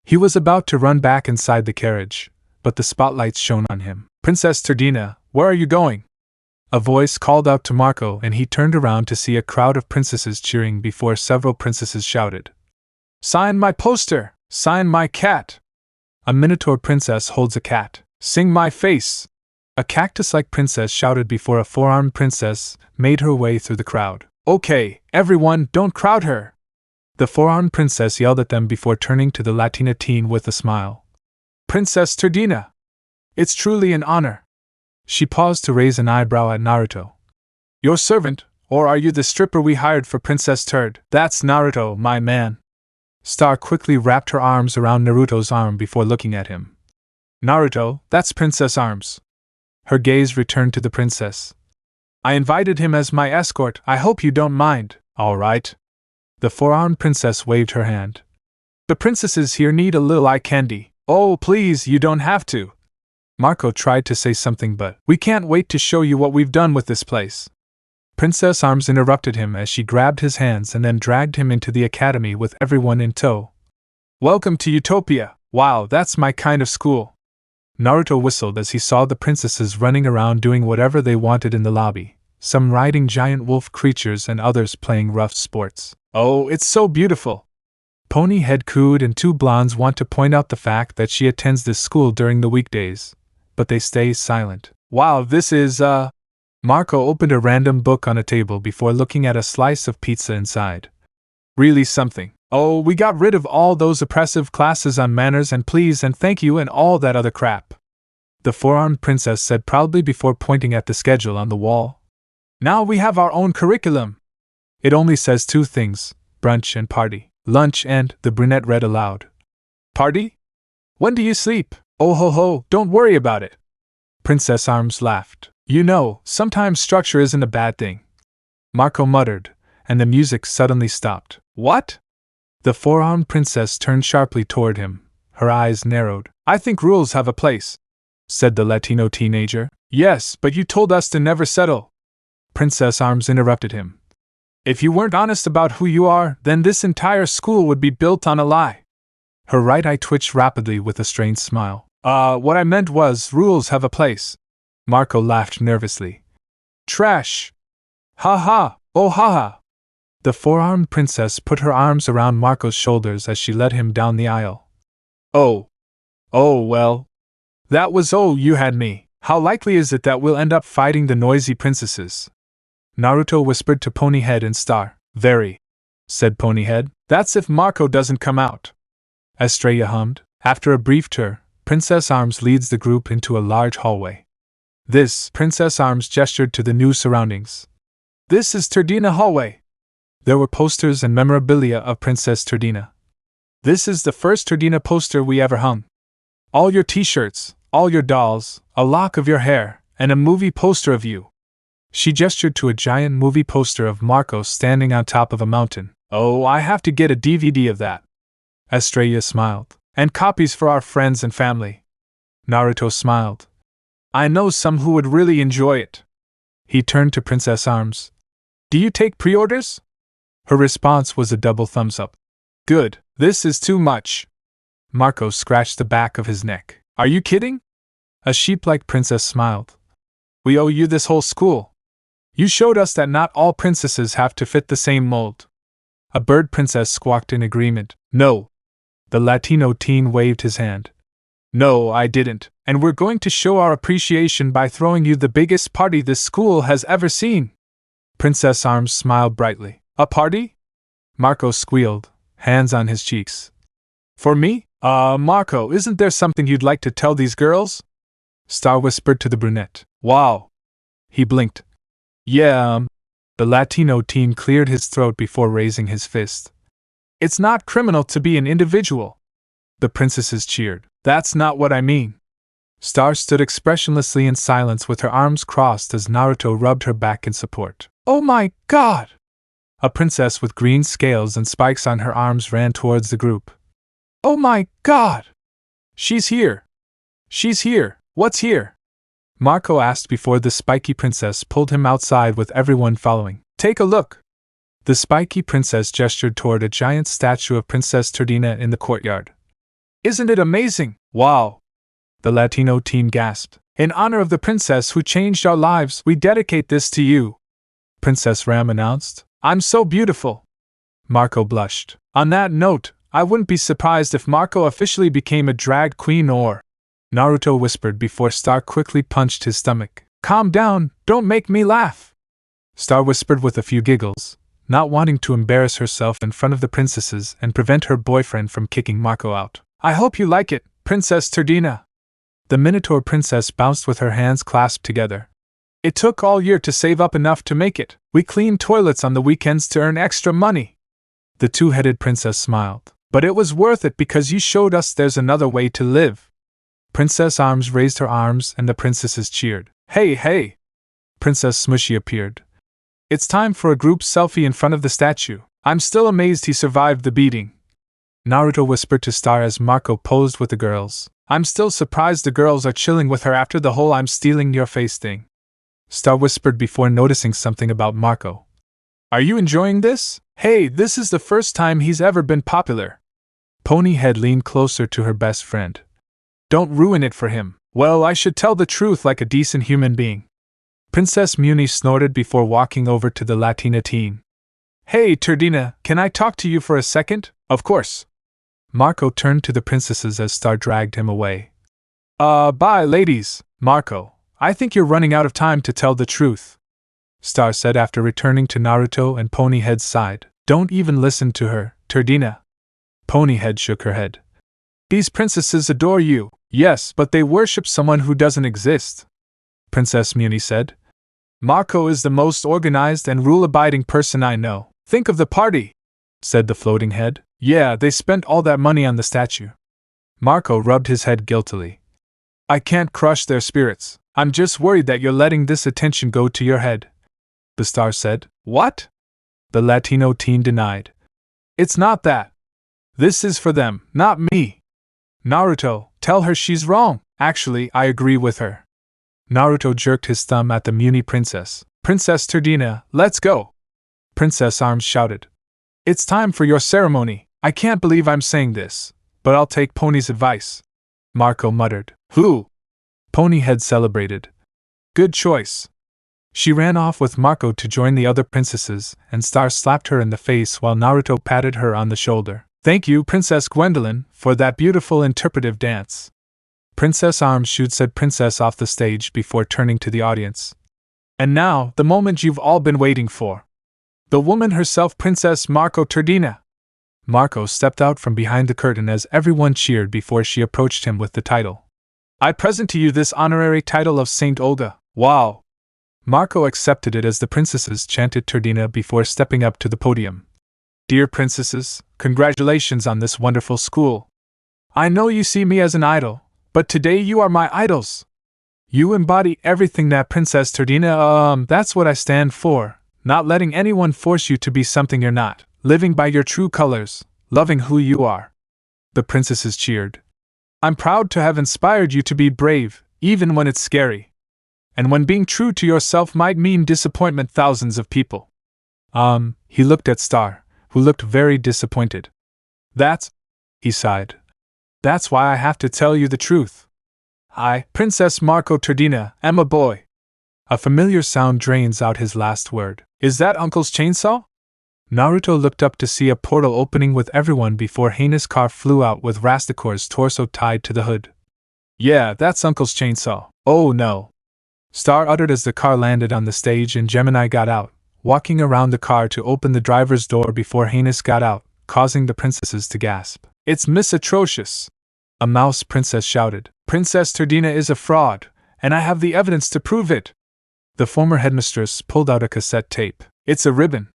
He was about to run back inside the carriage, but the spotlights shone on him. Princess Turdina, where are you going? A voice called out to Marco and he turned around to see a crowd of princesses cheering before several princesses shouted. Sign my poster! Sign my cat! A Minotaur princess holds a cat. Sing my face! A cactus-like princess shouted before a four-armed princess made her way through the crowd. Okay, everyone, don't crowd her! The four-armed princess yelled at them before turning to the Latina teen with a smile. Princess Turdina! It's truly an honor. She paused to raise an eyebrow at Naruto. Your servant, or are you the stripper we hired for Princess Turd? That's Naruto, my man. Star quickly wrapped her arms around Naruto's arm before looking at him. Naruto, that's Princess Arms. Her gaze returned to the princess. I invited him as my escort, I hope you don't mind. All right. The four-armed princess waved her hand. The princesses here need a little eye candy. Oh, please, you don't have to. Marco tried to say something, but we can't wait to show you what we've done with this place. Princess Arms interrupted him as she grabbed his hands and then dragged him into the academy with everyone in tow. Welcome to Utopia. Wow, that's my kind of school. Naruto whistled as he saw the princesses running around doing whatever they wanted in the lobby, some riding giant wolf creatures and others playing rough sports. Oh, it's so beautiful! Ponyhead cooed, and two blondes want to point out the fact that she attends this school during the weekdays, but they stay silent. Wow, this is, Marco opened a random book on a table before looking at a slice of pizza inside. Really something. Oh, we got rid of all those oppressive classes on manners and please and thank you and all that other crap. The four-armed princess said proudly before pointing at the schedule on the wall. Now we have our own curriculum. It only says two things, brunch and party. Lunch and, the brunette read aloud. Party? When do you sleep? Oh ho ho, don't worry about it. Princess Arms laughed. You know, sometimes structure isn't a bad thing. Marco muttered, and the music suddenly stopped. What? The four-armed princess turned sharply toward him, her eyes narrowed. I think rules have a place, said the Latino teenager. Yes, but you told us to never settle. Princess Arms interrupted him. If you weren't honest about who you are, then this entire school would be built on a lie. Her right eye twitched rapidly with a strained smile. What I meant was, rules have a place. Marco laughed nervously. Trash! Ha ha! Oh ha ha! The four-armed princess put her arms around Marco's shoulders as she led him down the aisle. Oh. Oh well. That was you had me. How likely is it that we'll end up fighting the noisy princesses? Naruto whispered to Ponyhead and Star. Very, said Ponyhead. That's if Marco doesn't come out. Estrella hummed. After a brief tour, Princess Arms leads the group into a large hallway. This, Princess Arms gestured to the new surroundings. This is Turdina Hallway. There were posters and memorabilia of Princess Turdina. This is the first Turdina poster we ever hung. All your t-shirts, all your dolls, a lock of your hair, and a movie poster of you. She gestured to a giant movie poster of Marco standing on top of a mountain. Oh, I have to get a DVD of that. Estrella smiled. And copies for our friends and family. Naruto smiled. I know some who would really enjoy it. He turned to Princess Arms. Do you take pre-orders? Her response was a double thumbs up. Good, this is too much. Marco scratched the back of his neck. Are you kidding? A sheep-like princess smiled. We owe you this whole school. You showed us that not all princesses have to fit the same mold. A bird princess squawked in agreement. No. The Latino teen waved his hand. No, I didn't, and we're going to show our appreciation by throwing you the biggest party this school has ever seen. Princess Arms smiled brightly. A party? Marco squealed, hands on his cheeks. For me? Marco, isn't there something you'd like to tell these girls? Star whispered to the brunette. Wow. He blinked. Yeah, the Latino teen cleared his throat before raising his fist. It's not criminal to be an individual. The princesses cheered. That's not what I mean. Star stood expressionlessly in silence with her arms crossed as Naruto rubbed her back in support. Oh my god! A princess with green scales and spikes on her arms ran towards the group. Oh my god! She's here! She's here! What's here? Marco asked before the spiky princess pulled him outside with everyone following. Take a look! The spiky princess gestured toward a giant statue of Princess Turdina in the courtyard. Isn't it amazing? Wow! The Latino teen gasped. In honor of the princess who changed our lives, we dedicate this to you, Princess Ram announced. I'm so beautiful. Marco blushed. On that note, I wouldn't be surprised if Marco officially became a drag queen or... Naruto whispered before Star quickly punched his stomach. Calm down, don't make me laugh. Star whispered with a few giggles, not wanting to embarrass herself in front of the princesses and prevent her boyfriend from kicking Marco out. I hope you like it, Princess Turdina. The Minotaur princess bounced with her hands clasped together. It took all year to save up enough to make it. We cleaned toilets on the weekends to earn extra money. The two-headed princess smiled. But it was worth it because you showed us there's another way to live. Princess Arms raised her arms and the princesses cheered. Hey, hey! Princess Smushy appeared. It's time for a group selfie in front of the statue. I'm still amazed he survived the beating. Naruto whispered to Star as Marco posed with the girls. I'm still surprised the girls are chilling with her after the whole I'm stealing your face thing. Star whispered before noticing something about Marco. Are you enjoying this? Hey, this is the first time he's ever been popular. Ponyhead leaned closer to her best friend. Don't ruin it for him. Well, I should tell the truth like a decent human being. Princess Muni snorted before walking over to the Latina teen. Hey, Turdina, can I talk to you for a second? Of course. Marco turned to the princesses as Star dragged him away. Bye, ladies. Marco, I think you're running out of time to tell the truth, Star said after returning to Naruto and Ponyhead's side. Don't even listen to her, Turdina. Ponyhead shook her head. These princesses adore you. Yes, but they worship someone who doesn't exist, Princess Muni said. Marco is the most organized and rule-abiding person I know. Think of the party, said the floating head. Yeah, they spent all that money on the statue. Marco rubbed his head guiltily. I can't crush their spirits. I'm just worried that you're letting this attention go to your head, the star said. What? The Latino teen denied. It's not that. This is for them, not me. Naruto, tell her she's wrong. Actually, I agree with her. Naruto jerked his thumb at the Muni princess. Princess Turdina, let's go. Princess Arms shouted. It's time for your ceremony. I can't believe I'm saying this, but I'll take Pony's advice. Marco muttered. Who? Ponyhead celebrated. Good choice. She ran off with Marco to join the other princesses, and Star slapped her in the face while Naruto patted her on the shoulder. Thank you, Princess Gwendolyn, for that beautiful interpretive dance. Princess Arms said Princess off the stage before turning to the audience. And now, the moment you've all been waiting for. The woman herself, Princess Marco Turdina. Marco stepped out from behind the curtain as everyone cheered before she approached him with the title. I present to you this honorary title of Saint Olga. Wow! Marco accepted it as the princesses chanted Turdina before stepping up to the podium. Dear princesses, congratulations on this wonderful school. I know you see me as an idol, but today you are my idols. You embody everything that Princess Turdina, that's what I stand for, not letting anyone force you to be something you're not, living by your true colors, loving who you are. The princesses cheered. I'm proud to have inspired you to be brave, even when it's scary. And when being true to yourself might mean disappointment thousands of people. He looked at Star, who looked very disappointed. He sighed. That's why I have to tell you the truth. I, Princess Marco Turdina, am a boy. A familiar sound drains out his last word. Is that Uncle's chainsaw? Naruto looked up to see a portal opening with everyone before Heinous car flew out with Rasticor's torso tied to the hood. Yeah, that's Uncle's chainsaw. Oh no. Star uttered as the car landed on the stage and Gemini got out, walking around the car to open the driver's door before Heinous got out, causing the princesses to gasp. It's Miss Atrocious! A mouse princess shouted. Princess Turdina is a fraud, and I have the evidence to prove it. The former headmistress pulled out a cassette tape. It's a ribbon.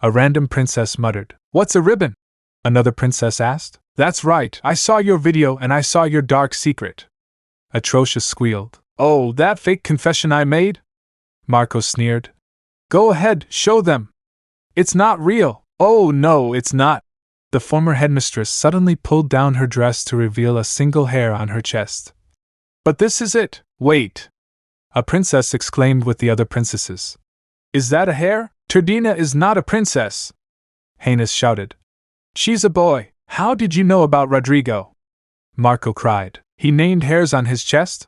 A random princess muttered. What's a ribbon? Another princess asked. That's right, I saw your video and I saw your dark secret. Atrocious squealed. Oh, that fake confession I made? Marco sneered. Go ahead, show them. It's not real. Oh no, it's not. The former headmistress suddenly pulled down her dress to reveal a single hair on her chest. But this is it. Wait. A princess exclaimed with the other princesses. Is that a hair? Turdina is not a princess. Heinous shouted. She's a boy. How did you know about Rodrigo? Marco cried. He named hairs on his chest?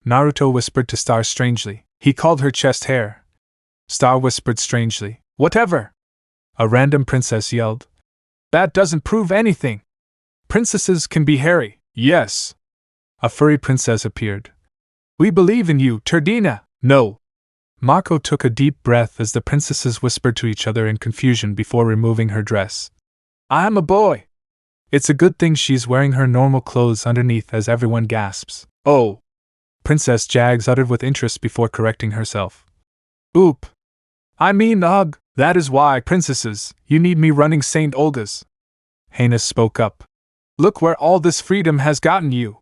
Naruto whispered to Star strangely. He called her chest hair. Star whispered strangely. Whatever. A random princess yelled. That doesn't prove anything. Princesses can be hairy. Yes. A furry princess appeared. We believe in you, Turdina. No. Marco took a deep breath as the princesses whispered to each other in confusion before removing her dress. I'm a boy. It's a good thing she's wearing her normal clothes underneath as everyone gasps. Oh. Princess Jags uttered with interest before correcting herself. Oop. I mean, ugh, that is why, princesses, you need me running St. Olga's. Heinous spoke up. Look where all this freedom has gotten you.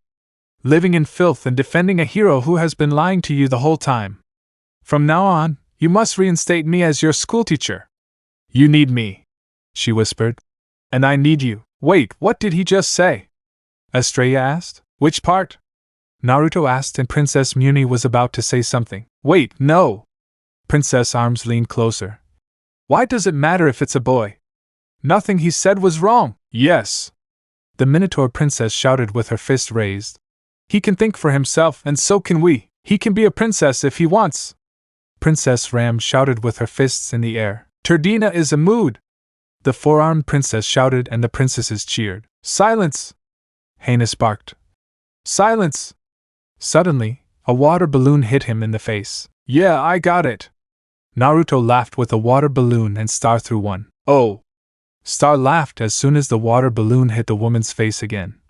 Living in filth and defending a hero who has been lying to you the whole time. From now on, you must reinstate me as your schoolteacher. You need me, she whispered. And I need you. Wait, what did he just say? Estrella asked. Which part? Naruto asked, and Princess Muni was about to say something. Wait, no! Princess Arms leaned closer. Why does it matter if it's a boy? Nothing he said was wrong. Yes. The Minotaur princess shouted with her fist raised. He can think for himself, and so can we. He can be a princess if he wants. Princess Ram shouted with her fists in the air. Turdina is a mood. The four-armed princess shouted and the princesses cheered. Silence! Heinous barked. Silence! Suddenly, a water balloon hit him in the face. Yeah, I got it. Naruto laughed with a water balloon and Star threw one. Oh! Star laughed as soon as the water balloon hit the woman's face again.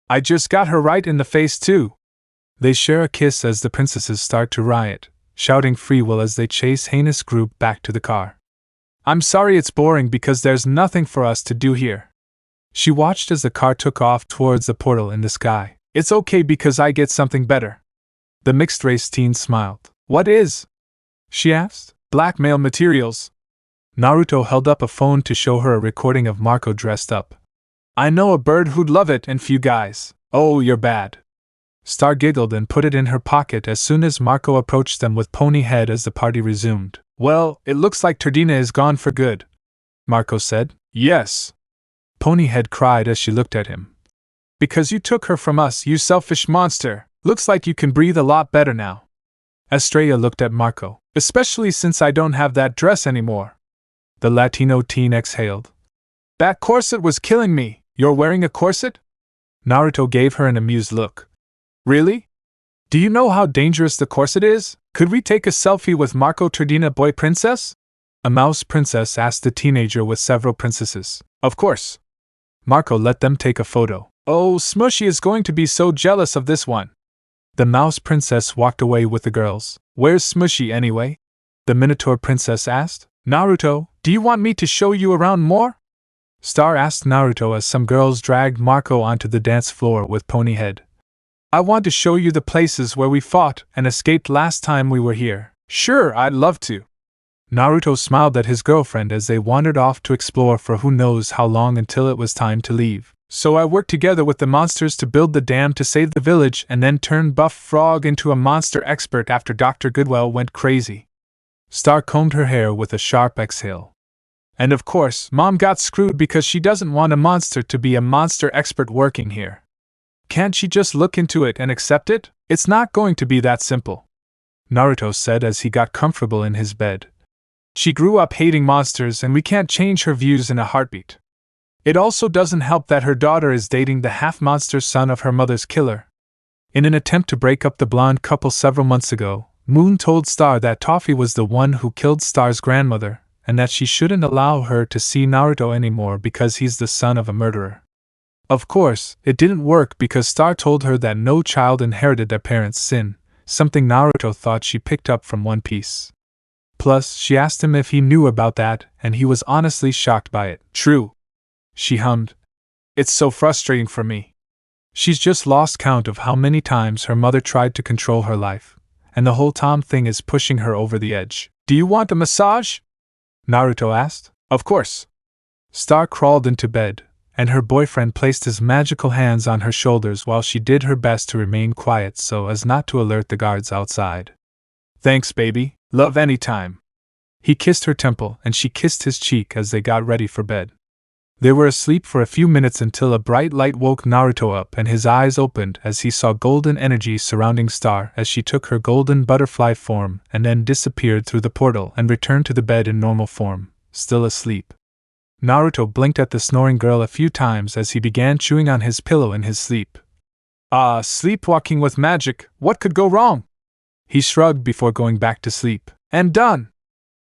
I just got her right in the face too. They share a kiss as the princesses start to riot, shouting free will as they chase Heinous group back to the car. I'm sorry it's boring because there's nothing for us to do here. She watched as the car took off towards the portal in the sky. It's okay because I get something better. The mixed-race teen smiled. What is? She asked. Blackmail materials. Naruto held up a phone to show her a recording of Marco dressed up. I know a bird who'd love it and few guys. Oh, you're bad. Star giggled and put it in her pocket as soon as Marco approached them with pony head as the party resumed. Well, it looks like Turdina is gone for good, Marco said. Yes. Ponyhead cried as she looked at him. Because you took her from us, you selfish monster. Looks like you can breathe a lot better now. Estrella looked at Marco. Especially since I don't have that dress anymore. The Latino teen exhaled. That corset was killing me. You're wearing a corset? Naruto gave her an amused look. Really? Do you know how dangerous the corset is? Could we take a selfie with Marco Turdina boy princess? A mouse princess asked the teenager with several princesses. Of course. Marco let them take a photo. Oh, Smushy is going to be so jealous of this one. The mouse princess walked away with the girls. Where's Smushy anyway? The Minotaur princess asked. Naruto, do you want me to show you around more? Star asked Naruto as some girls dragged Marco onto the dance floor with Ponyhead. I want to show you the places where we fought and escaped last time we were here. Sure, I'd love to. Naruto smiled at his girlfriend as they wandered off to explore for who knows how long until it was time to leave. So I worked together with the monsters to build the dam to save the village and then turned Buff Frog into a monster expert after Dr. Goodwell went crazy. Star combed her hair with a sharp exhale. And of course, Mom got screwed because she doesn't want a monster to be a monster expert working here. Can't she just look into it and accept it? It's not going to be that simple, Naruto said as he got comfortable in his bed. She grew up hating monsters and we can't change her views in a heartbeat. It also doesn't help that her daughter is dating the half-monster son of her mother's killer. In an attempt to break up the blonde couple several months ago, Moon told Star that Toffee was the one who killed Star's grandmother, and that she shouldn't allow her to see Naruto anymore because he's the son of a murderer. Of course, it didn't work because Star told her that no child inherited their parents' sin, something Naruto thought she picked up from One Piece. Plus, she asked him if he knew about that, and he was honestly shocked by it. True. She hummed. It's so frustrating for me. She's just lost count of how many times her mother tried to control her life, and the whole Tom thing is pushing her over the edge. Do you want a massage? Naruto asked. Of course. Star crawled into bed, and her boyfriend placed his magical hands on her shoulders while she did her best to remain quiet so as not to alert the guards outside. Thanks, baby. Love anytime. He kissed her temple and she kissed his cheek as they got ready for bed. They were asleep for a few minutes until a bright light woke Naruto up and his eyes opened as he saw golden energy surrounding Star as she took her golden butterfly form and then disappeared through the portal and returned to the bed in normal form, still asleep. Naruto blinked at the snoring girl a few times as he began chewing on his pillow in his sleep. Sleepwalking with magic, what could go wrong? He shrugged before going back to sleep. And done!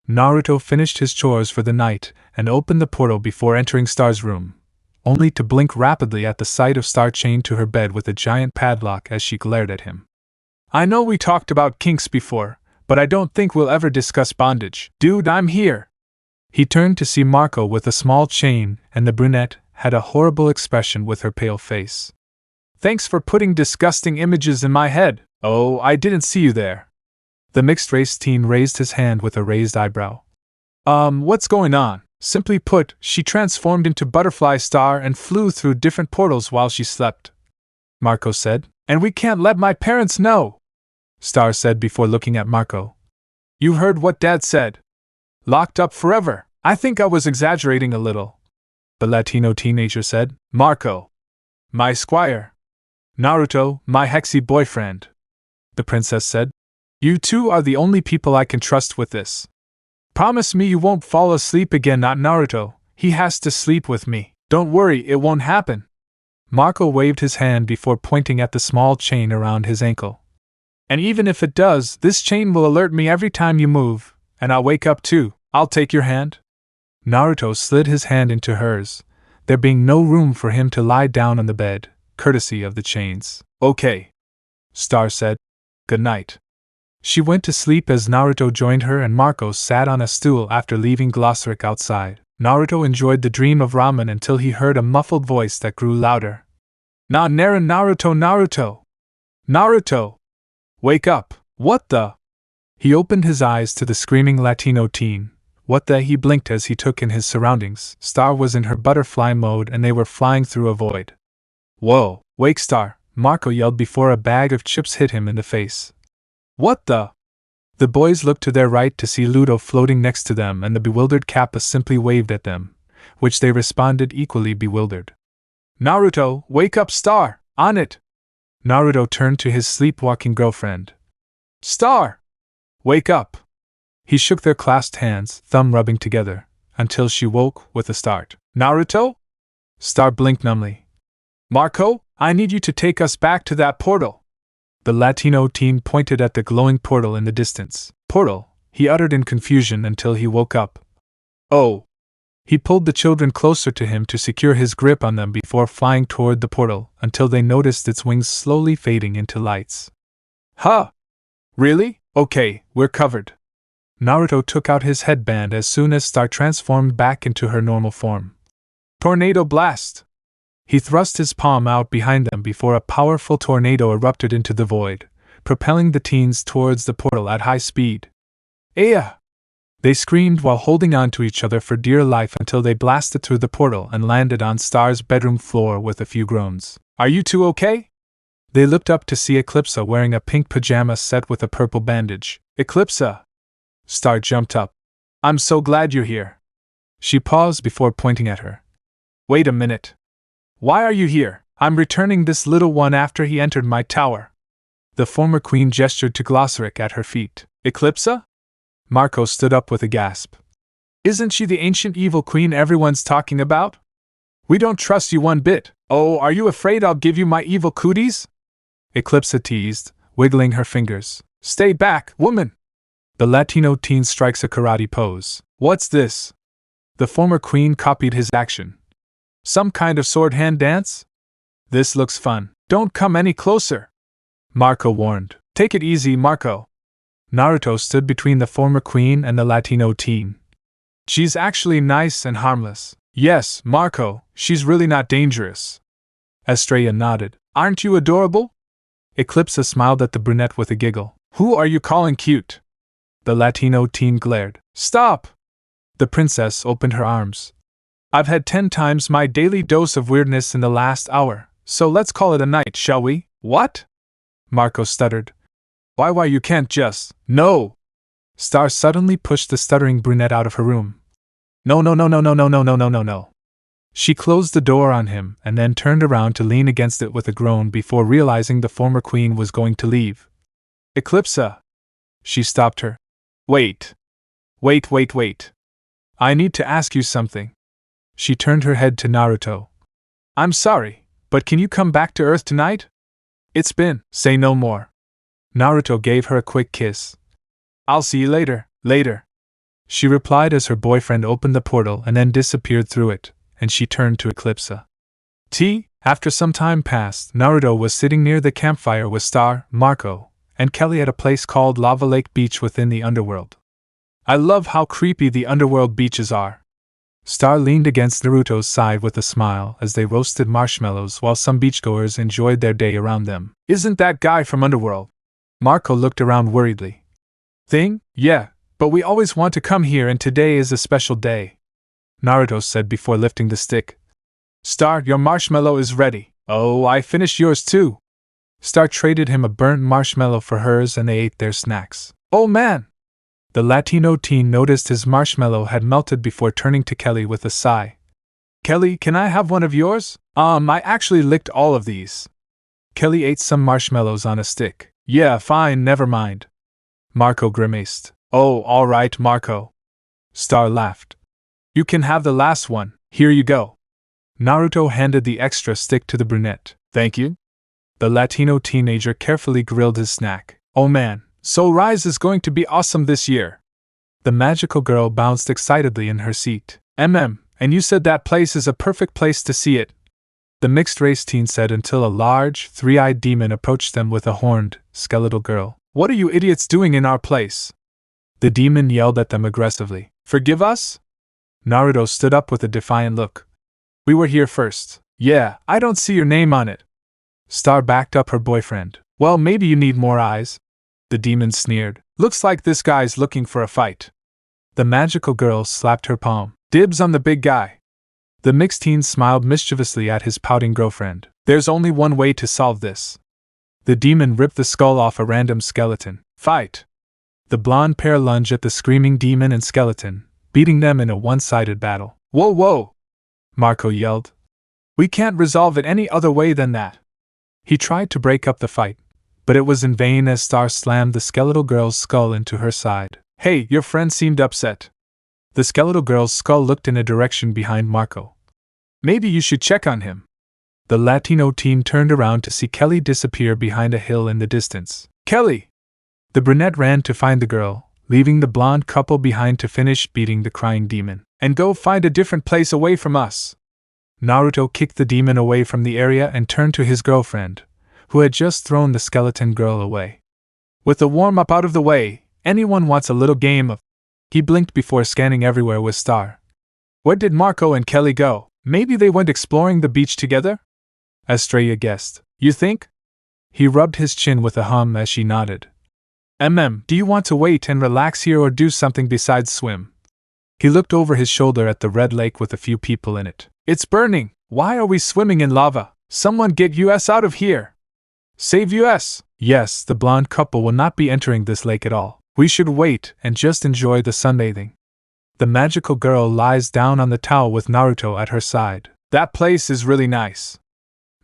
Naruto finished his chores for the night and opened the portal before entering Star's room, only to blink rapidly at the sight of Star chained to her bed with a giant padlock as she glared at him. I know we talked about kinks before, but I don't think we'll ever discuss bondage. Dude, I'm here! He turned to see Marco with a small chain, and the brunette had a horrible expression with her pale face. Thanks for putting disgusting images in my head. Oh, I didn't see you there. The mixed-race teen raised his hand with a raised eyebrow. What's going on? Simply put, she transformed into Butterfly Star and flew through different portals while she slept. Marco said. And we can't let my parents know, Star said before looking at Marco. You heard what Dad said. Locked up forever. I think I was exaggerating a little, the Latino teenager said. Marco. My squire. Naruto, my hexy boyfriend, the princess said. You two are the only people I can trust with this. Promise me you won't fall asleep again, not Naruto. He has to sleep with me. Don't worry, it won't happen. Marco waved his hand before pointing at the small chain around his ankle. And even if it does, this chain will alert me every time you move, and I'll wake up too. I'll take your hand. Naruto slid his hand into hers, there being no room for him to lie down on the bed, courtesy of the chains. Okay, Star said. Good night. She went to sleep as Naruto joined her and Marco sat on a stool after leaving Glossaric outside. Naruto enjoyed the dream of ramen until he heard a muffled voice that grew louder. Naruto! Naruto! Wake up! What the? He opened his eyes to the screaming Latino teen. What the? He blinked as he took in his surroundings. Star was in her butterfly mode and they were flying through a void. Whoa! Wake Star! Marco yelled before a bag of chips hit him in the face. What the? The boys looked to their right to see Ludo floating next to them and the bewildered Kappa simply waved at them, which they responded equally bewildered. Naruto, wake up Star! On it! Naruto turned to his sleepwalking girlfriend. Star! Wake up! He shook their clasped hands, thumb rubbing together, until she woke with a start. Naruto? Star blinked numbly. Marco, I need you to take us back to that portal. The Latino teen pointed at the glowing portal in the distance. Portal, he uttered in confusion until he woke up. Oh! He pulled the children closer to him to secure his grip on them before flying toward the portal until they noticed its wings slowly fading into lights. Huh? Really? Okay, we're covered. Naruto took out his headband as soon as Star transformed back into her normal form. Tornado blast! He thrust his palm out behind them before a powerful tornado erupted into the void, propelling the teens towards the portal at high speed. Aya! They screamed while holding on to each other for dear life until they blasted through the portal and landed on Star's bedroom floor with a few groans. Are you two okay? They looked up to see Eclipsa wearing a pink pajama set with a purple bandage. Eclipsa! Star jumped up. I'm so glad you're here. She paused before pointing at her. Wait a minute. Why are you here? I'm returning this little one after he entered my tower. The former queen gestured to Glossaric at her feet. Eclipsa? Marco stood up with a gasp. Isn't she the ancient evil queen everyone's talking about? We don't trust you one bit. Oh, are you afraid I'll give you my evil cooties? Eclipsa teased, wiggling her fingers. Stay back, woman! The Latino teen strikes a karate pose. What's this? The former queen copied his action. Some kind of sword hand dance? This looks fun. Don't come any closer, Marco warned. Take it easy, Marco. Naruto stood between the former queen and the Latino teen. She's actually nice and harmless. Yes, Marco, she's really not dangerous. Estrella nodded. Aren't you adorable? Eclipsa smiled at the brunette with a giggle. Who are you calling cute? The Latino teen glared. Stop! The princess opened her arms. I've had 10 times my daily dose of weirdness in the last hour, so let's call it a night, shall we? What? Marco stuttered. Why you can't just… No! Star suddenly pushed the stuttering brunette out of her room. No. She closed the door on him and then turned around to lean against it with a groan before realizing the former queen was going to leave. Eclipsa! She stopped her. Wait. I need to ask you something. She turned her head to Naruto. I'm sorry, but can you come back to Earth tonight? It's been… Say no more. Naruto gave her a quick kiss. I'll see you later. She replied as her boyfriend opened the portal and then disappeared through it, and she turned to Eclipsa. After some time passed, Naruto was sitting near the campfire with Star, Marco, and Kelly at a place called Lava Lake Beach within the underworld. I love how creepy the underworld beaches are. Star leaned against Naruto's side with a smile as they roasted marshmallows while some beachgoers enjoyed their day around them. Isn't that guy from Underworld? Marco looked around worriedly. Yeah, but we always want to come here and today is a special day, Naruto said before lifting the stick. Star, your marshmallow is ready. Oh, I finished yours too. Star traded him a burnt marshmallow for hers and they ate their snacks. Oh man! The Latino teen noticed his marshmallow had melted before turning to Kelly with a sigh. Kelly, can I have one of yours? I actually licked all of these. Kelly ate some marshmallows on a stick. Yeah, fine, never mind. Marco grimaced. Oh, alright, Marco. Star laughed. You can have the last one, here you go. Naruto handed the extra stick to the brunette. Thank you. The Latino teenager carefully grilled his snack. Oh man, so Rise is going to be awesome this year. The magical girl bounced excitedly in her seat. And you said that place is a perfect place to see it. The mixed-race teen said until a large, three-eyed demon approached them with a horned, skeletal girl. What are you idiots doing in our place? The demon yelled at them aggressively. Forgive us? Naruto stood up with a defiant look. We were here first. Yeah, I don't see your name on it. Star backed up her boyfriend. Well, maybe you need more eyes. The demon sneered. Looks like this guy's looking for a fight. The magical girl slapped her palm. Dibs on the big guy. The mixed teen smiled mischievously at his pouting girlfriend. There's only one way to solve this. The demon ripped the skull off a random skeleton. Fight! The blonde pair lunged at the screaming demon and skeleton, beating them in a one-sided battle. Whoa! Marco yelled. We can't resolve it any other way than that. He tried to break up the fight, but it was in vain as Star slammed the skeletal girl's skull into her side. Hey, your friend seemed upset. The skeletal girl's skull looked in a direction behind Marco. Maybe you should check on him. The Latino teen turned around to see Kelly disappear behind a hill in the distance. Kelly! The brunette ran to find the girl, leaving the blonde couple behind to finish beating the crying demon. And go find a different place away from us. Naruto kicked the demon away from the area and turned to his girlfriend, who had just thrown the skeleton girl away. With the warm-up out of the way, anyone wants a little game of… He blinked before scanning everywhere with Star. Where did Marco and Kelly go? Maybe they went exploring the beach together? Estrella guessed. You think? He rubbed his chin with a hum as she nodded. Do you want to wait and relax here or do something besides swim? He looked over his shoulder at the red lake with a few people in it. It's burning! Why are we swimming in lava? Someone get us out of here! Save us! Yes, the blonde couple will not be entering this lake at all. We should wait and just enjoy the sunbathing. The magical girl lies down on the towel with Naruto at her side. That place is really nice.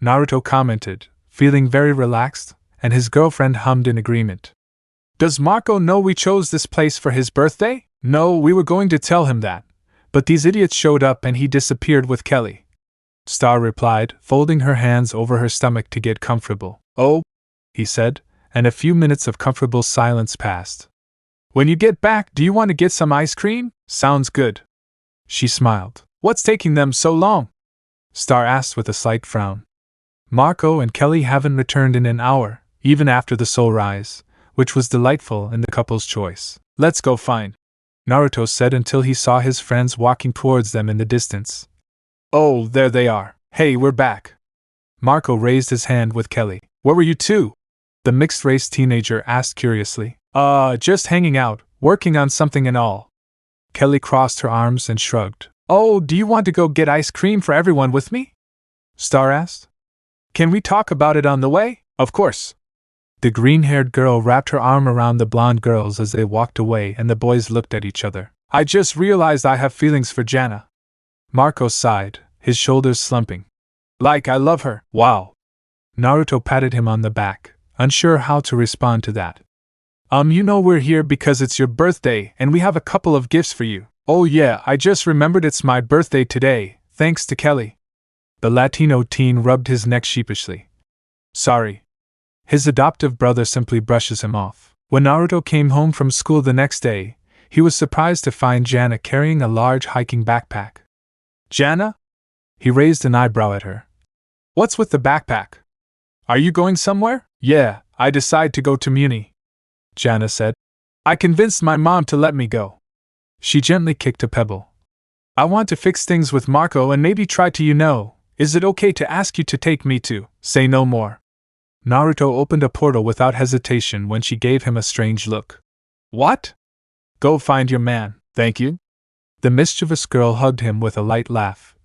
Naruto commented, feeling very relaxed, and his girlfriend hummed in agreement. Does Marco know we chose this place for his birthday? No, we were going to tell him that, but these idiots showed up and he disappeared with Kelly. Star replied, folding her hands over her stomach to get comfortable. Oh, he said, and a few minutes of comfortable silence passed. When you get back, do you want to get some ice cream? Sounds good. She smiled. What's taking them so long? Star asked with a slight frown. Marco and Kelly haven't returned in an hour, even after the soul rise, which was delightful in the couple's choice. Let's go find, Naruto said until he saw his friends walking towards them in the distance. Oh, there they are. Hey, we're back. Marco raised his hand with Kelly. Where were you two? The mixed-race teenager asked curiously. Just hanging out, working on something and all. Kelly crossed her arms and shrugged. Oh, do you want to go get ice cream for everyone with me? Star asked. Can we talk about it on the way? Of course. The green-haired girl wrapped her arm around the blonde girls as they walked away and the boys looked at each other. I just realized I have feelings for Jana. Marco sighed, his shoulders slumping. Like I love her, wow. Naruto patted him on the back, unsure how to respond to that. You know we're here because it's your birthday and we have a couple of gifts for you. Oh yeah, I just remembered it's my birthday today, thanks to Kelly. The Latino teen rubbed his neck sheepishly. Sorry. His adoptive brother simply brushes him off. When Naruto came home from school the next day, he was surprised to find Jana carrying a large hiking backpack. Jana? He raised an eyebrow at her. What's with the backpack? Are you going somewhere? Yeah, I decide to go to Muni, Jana said. I convinced my mom to let me go. She gently kicked a pebble. I want to fix things with Marco and maybe try to, is it okay to ask you to take me to, say no more? Naruto opened a portal without hesitation when she gave him a strange look. What? Go find your man, thank you. The mischievous girl hugged him with a light laugh.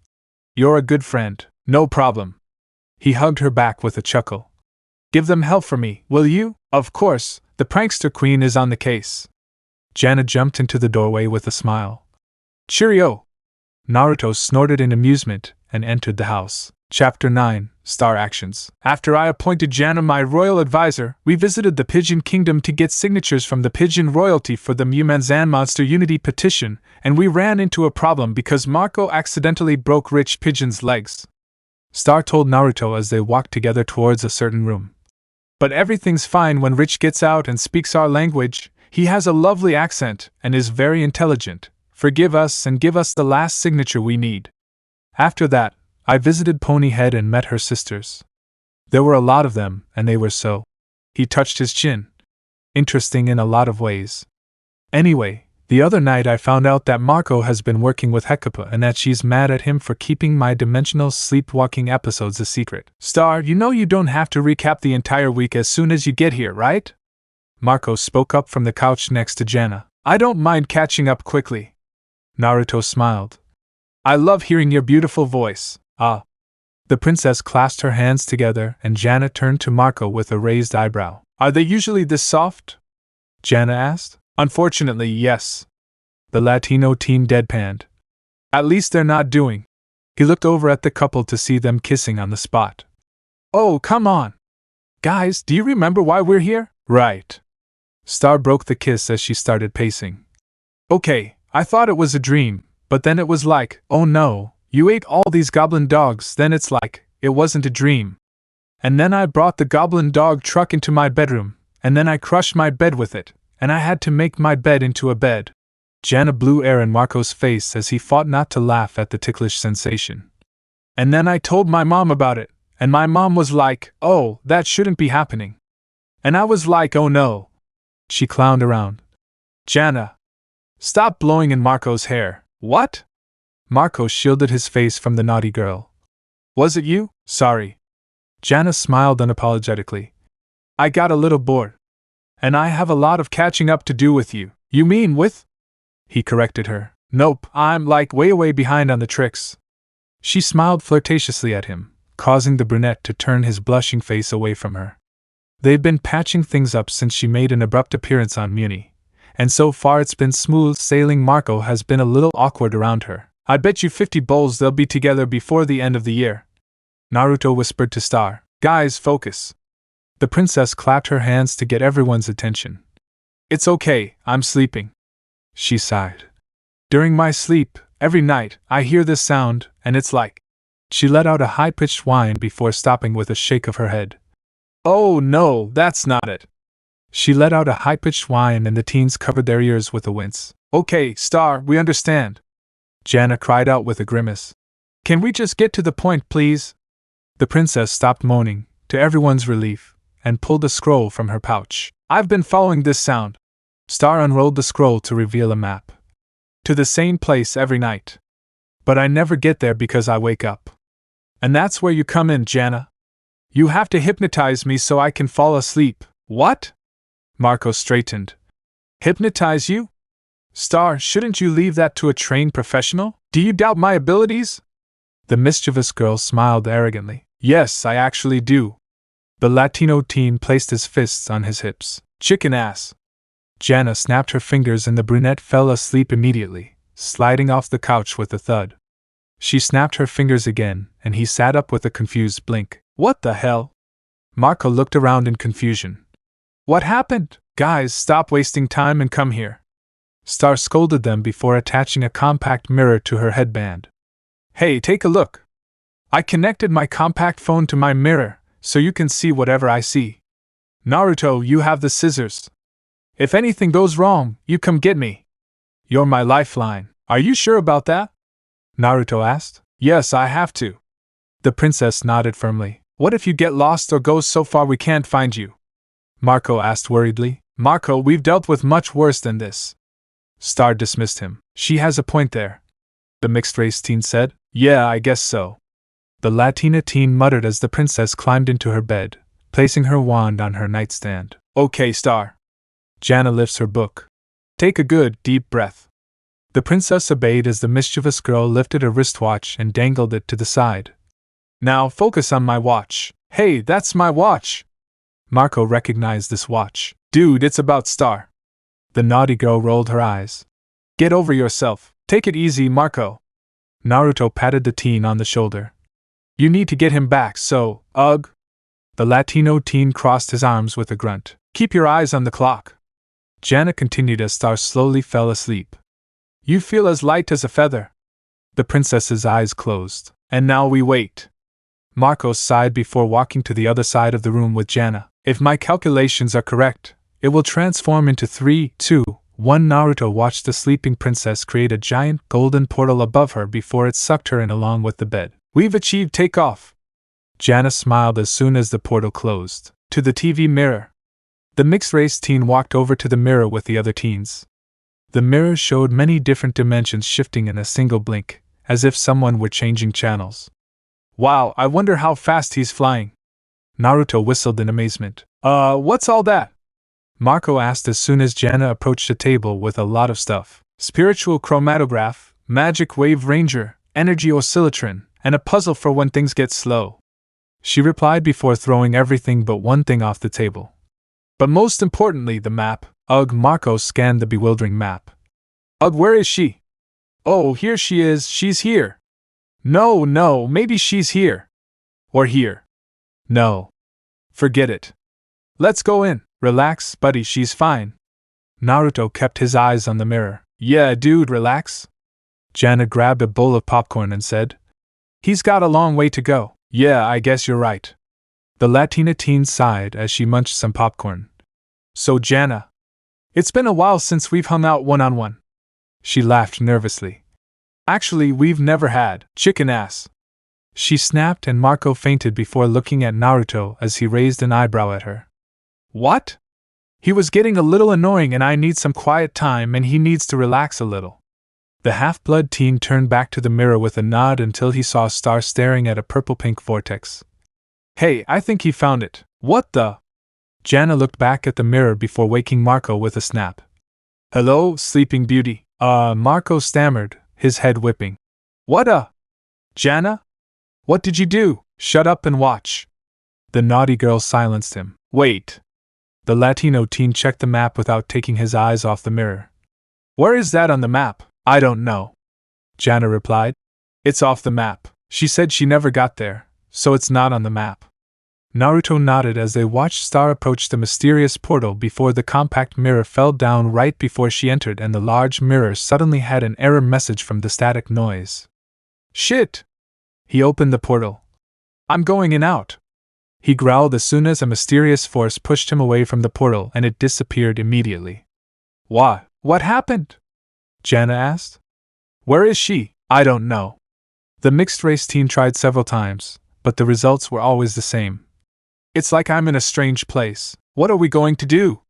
You're a good friend, no problem. He hugged her back with a chuckle. Give them hell for me, will you? Of course, the prankster queen is on the case. Jana jumped into the doorway with a smile. Cheerio! Naruto snorted in amusement and entered the house. Chapter 9, Star Actions. After I appointed Jana my royal advisor, we visited the Pigeon Kingdom to get signatures from the Pigeon royalty for the Mumanzan Monster Unity petition, and we ran into a problem because Marco accidentally broke Rich Pigeon's legs. Star told Naruto as they walked together towards a certain room. But everything's fine when Rich gets out and speaks our language. He has a lovely accent and is very intelligent. Forgive us and give us the last signature we need. After that, I visited Ponyhead and met her sisters. There were a lot of them, and they were so. He touched his chin. Interesting in a lot of ways. Anyway, the other night I found out that Marco has been working with Hecapa and that she's mad at him for keeping my dimensional sleepwalking episodes a secret. Star, you don't have to recap the entire week as soon as you get here, right? Marco spoke up from the couch next to Jana. I don't mind catching up quickly. Naruto smiled. I love hearing your beautiful voice. Ah. The princess clasped her hands together and Jana turned to Marco with a raised eyebrow. Are they usually this soft? Jana asked. Unfortunately, yes. The Latino teen deadpanned. At least they're not doing. He looked over at the couple to see them kissing on the spot. Oh, come on. Guys, do you remember why we're here? Right. Star broke the kiss as she started pacing. Okay, I thought it was a dream, but then it was like, oh no. You ate all these goblin dogs, then it's like, it wasn't a dream. And then I brought the goblin dog truck into my bedroom, and then I crushed my bed with it, and I had to make my bed into a bed. Jana blew air in Marco's face as he fought not to laugh at the ticklish sensation. And then I told my mom about it, and my mom was like, oh, that shouldn't be happening. And I was like, oh no. She clowned around. Jana. Stop blowing in Marco's hair. What? Marco shielded his face from the naughty girl. Was it you? Sorry. Jana smiled unapologetically. I got a little bored. And I have a lot of catching up to do with you. You mean with? He corrected her. Nope, I'm like way behind on the tricks. She smiled flirtatiously at him, causing the brunette to turn his blushing face away from her. They've been patching things up since she made an abrupt appearance on Muni, and so far it's been smooth sailing. Marco has been a little awkward around her. I bet you 50 bowls they'll be together before the end of the year. Naruto whispered to Star. Guys, focus. The princess clapped her hands to get everyone's attention. It's okay, I'm sleeping. She sighed. During my sleep, every night, I hear this sound, and it's like. She let out a high-pitched whine before stopping with a shake of her head. Oh no, that's not it. She let out a high-pitched whine and the teens covered their ears with a wince. Okay, Star, we understand. Jana cried out with a grimace. Can we just get to the point, please? The princess stopped moaning, to everyone's relief, and pulled a scroll from her pouch. I've been following this sound. Star unrolled the scroll to reveal a map. To the same place every night. But I never get there because I wake up. And that's where you come in, Jana. You have to hypnotize me so I can fall asleep. What? Marco straightened. Hypnotize you? Star, shouldn't you leave that to a trained professional? Do you doubt my abilities? The mischievous girl smiled arrogantly. Yes, I actually do. The Latino teen placed his fists on his hips. Chicken ass. Jana snapped her fingers and the brunette fell asleep immediately, sliding off the couch with a thud. She snapped her fingers again, and he sat up with a confused blink. What the hell? Marco looked around in confusion. What happened? Guys, stop wasting time and come here. Star scolded them before attaching a compact mirror to her headband. Hey, take a look. I connected my compact phone to my mirror, so you can see whatever I see. Naruto, you have the scissors. If anything goes wrong, you come get me. You're my lifeline. Are you sure about that? Naruto asked. Yes, I have to. The princess nodded firmly. What if you get lost or go so far we can't find you? Marco asked worriedly. Marco, we've dealt with much worse than this. Star dismissed him. She has a point there. The mixed-race teen said. Yeah, I guess so. The Latina teen muttered as the princess climbed into her bed, placing her wand on her nightstand. Okay, Star. Jana lifts her book. Take a good, deep breath. The princess obeyed as the mischievous girl lifted a wristwatch and dangled it to the side. Now focus on my watch. Hey, that's my watch! Marco recognized this watch. Dude, it's about Star. The naughty girl rolled her eyes. Get over yourself. Take it easy, Marco. Naruto patted the teen on the shoulder. You need to get him back, so, ugh. The Latino teen crossed his arms with a grunt. Keep your eyes on the clock. Jana continued as Star slowly fell asleep. You feel as light as a feather. The princess's eyes closed. And now we wait. Marco sighed before walking to the other side of the room with Jana. If my calculations are correct, it will transform into 3, 2, 1. Naruto watched the sleeping princess create a giant golden portal above her before it sucked her in along with the bed. We've achieved takeoff. Jana smiled as soon as the portal closed. To the TV mirror. The mixed-race teen walked over to the mirror with the other teens. The mirror showed many different dimensions shifting in a single blink, as if someone were changing channels. Wow, I wonder how fast he's flying. Naruto whistled in amazement. What's all that? Marco asked as soon as Jana approached a table with a lot of stuff. Spiritual chromatograph, magic wave ranger, energy oscillotron, and a puzzle for when things get slow. She replied before throwing everything but one thing off the table. But most importantly, the map. Ugh, Marco scanned the bewildering map. Ugh, where is she? Oh, here she is, she's here. No, maybe she's here. Or here. No. Forget it. Let's go in. Relax, buddy, she's fine. Naruto kept his eyes on the mirror. Yeah, dude, relax. Jana grabbed a bowl of popcorn and said, He's got a long way to go. Yeah, I guess you're right. The Latina teen sighed as she munched some popcorn. So, Jana, it's been a while since we've hung out one-on-one. She laughed nervously. Actually, we've never had. Chicken ass. She snapped and Marco fainted before looking at Naruto as he raised an eyebrow at her. What? He was getting a little annoying and I need some quiet time and he needs to relax a little. The half-blood teen turned back to the mirror with a nod until he saw Star staring at a purple-pink vortex. Hey, I think he found it. What the? Jana looked back at the mirror before waking Marco with a snap. Hello, sleeping beauty. Marco stammered, his head whipping. What Jana? What did you do? Shut up and watch. The naughty girl silenced him. Wait. The Latino teen checked the map without taking his eyes off the mirror. Where is that on the map? I don't know. Jana replied. It's off the map. She said she never got there, so it's not on the map. Naruto nodded as they watched Star approach the mysterious portal before the compact mirror fell down right before she entered and the large mirror suddenly had an error message from the static noise. Shit! He opened the portal. I'm going in out. He growled as soon as a mysterious force pushed him away from the portal and it disappeared immediately. What happened? Jana asked. Where is she? I don't know. The mixed-race teen tried several times, but the results were always the same. It's like I'm in a strange place. What are we going to do?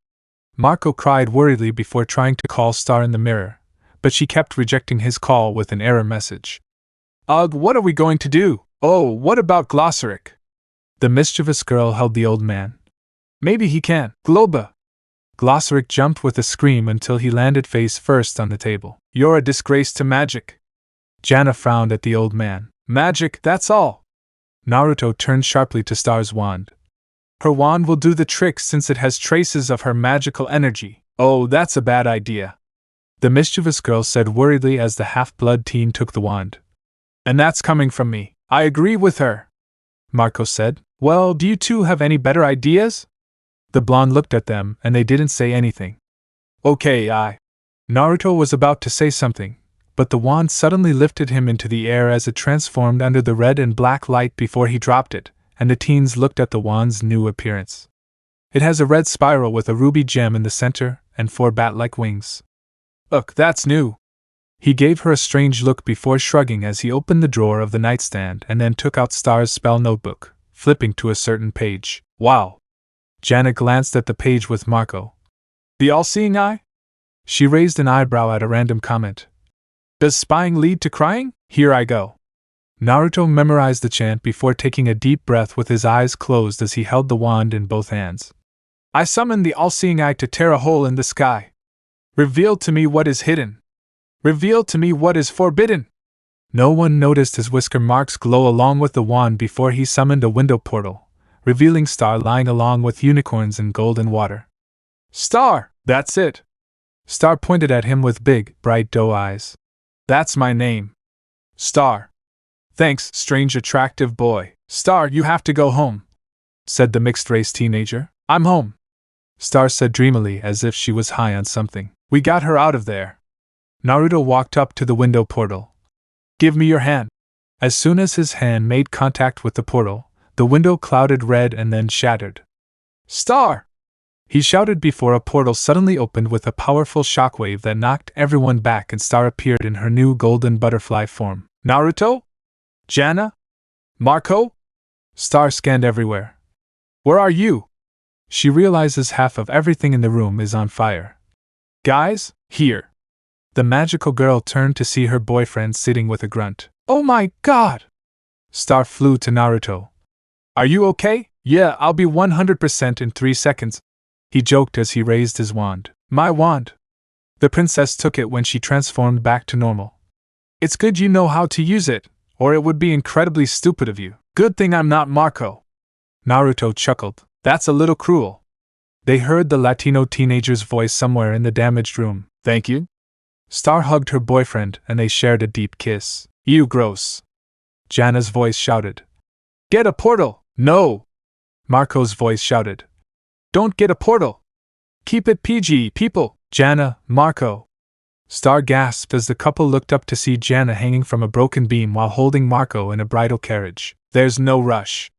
Marco cried worriedly before trying to call Star in the mirror, but she kept rejecting his call with an error message. Ugh, what are we going to do? Oh, what about Glossaric? The mischievous girl held the old man. Maybe he can. Globa! Glossaric jumped with a scream until he landed face first on the table. You're a disgrace to magic. Jana frowned at the old man. Magic, that's all. Naruto turned sharply to Star's wand. Her wand will do the trick since it has traces of her magical energy. Oh, that's a bad idea. The mischievous girl said worriedly as the half-blood teen took the wand. And that's coming from me. I agree with her. Marco said. Well, do you two have any better ideas? The blonde looked at them and they didn't say anything. Okay, Naruto was about to say something, but the wand suddenly lifted him into the air as it transformed under the red and black light before he dropped it, and the teens looked at the wand's new appearance. It has a red spiral with a ruby gem in the center and 4 bat-like wings. Ugh, that's new. He gave her a strange look before shrugging as he opened the drawer of the nightstand and then took out Star's spell notebook, flipping to a certain page. Wow! Jana glanced at the page with Marco. The all-seeing eye? She raised an eyebrow at a random comment. Does spying lead to crying? Here I go. Naruto memorized the chant before taking a deep breath with his eyes closed as he held the wand in both hands. I summon the all-seeing eye to tear a hole in the sky. Reveal to me what is hidden. Reveal to me what is forbidden. No one noticed his whisker marks glow along with the wand before he summoned a window portal, revealing Star lying along with unicorns in golden water. Star! That's it! Star pointed at him with big, bright doe eyes. That's my name. Star. Thanks, strange attractive boy. Star, you have to go home, said the mixed-race teenager. I'm home, Star said dreamily as if she was high on something. We got her out of there. Naruto walked up to the window portal. Give me your hand. As soon as his hand made contact with the portal, the window clouded red and then shattered. Star! He shouted before a portal suddenly opened with a powerful shockwave that knocked everyone back and Star appeared in her new golden butterfly form. Naruto? Jana? Marco? Star scanned everywhere. Where are you? She realizes half of everything in the room is on fire. Guys, here. The magical girl turned to see her boyfriend sitting with a grunt. Oh my god! Star flew to Naruto. Are you okay? Yeah, I'll be 100% in 3 seconds. He joked as he raised his wand. My wand. The princess took it when she transformed back to normal. It's good you know how to use it, or it would be incredibly stupid of you. Good thing I'm not Marco. Naruto chuckled. That's a little cruel. They heard the Latino teenager's voice somewhere in the damaged room. Thank you. Star hugged her boyfriend and they shared a deep kiss. Ew, gross. Jana's voice shouted. Get a portal! No! Marco's voice shouted. Don't get a portal! Keep it PG, people! Jana, Marco. Star gasped as the couple looked up to see Jana hanging from a broken beam while holding Marco in a bridal carriage. There's no rush.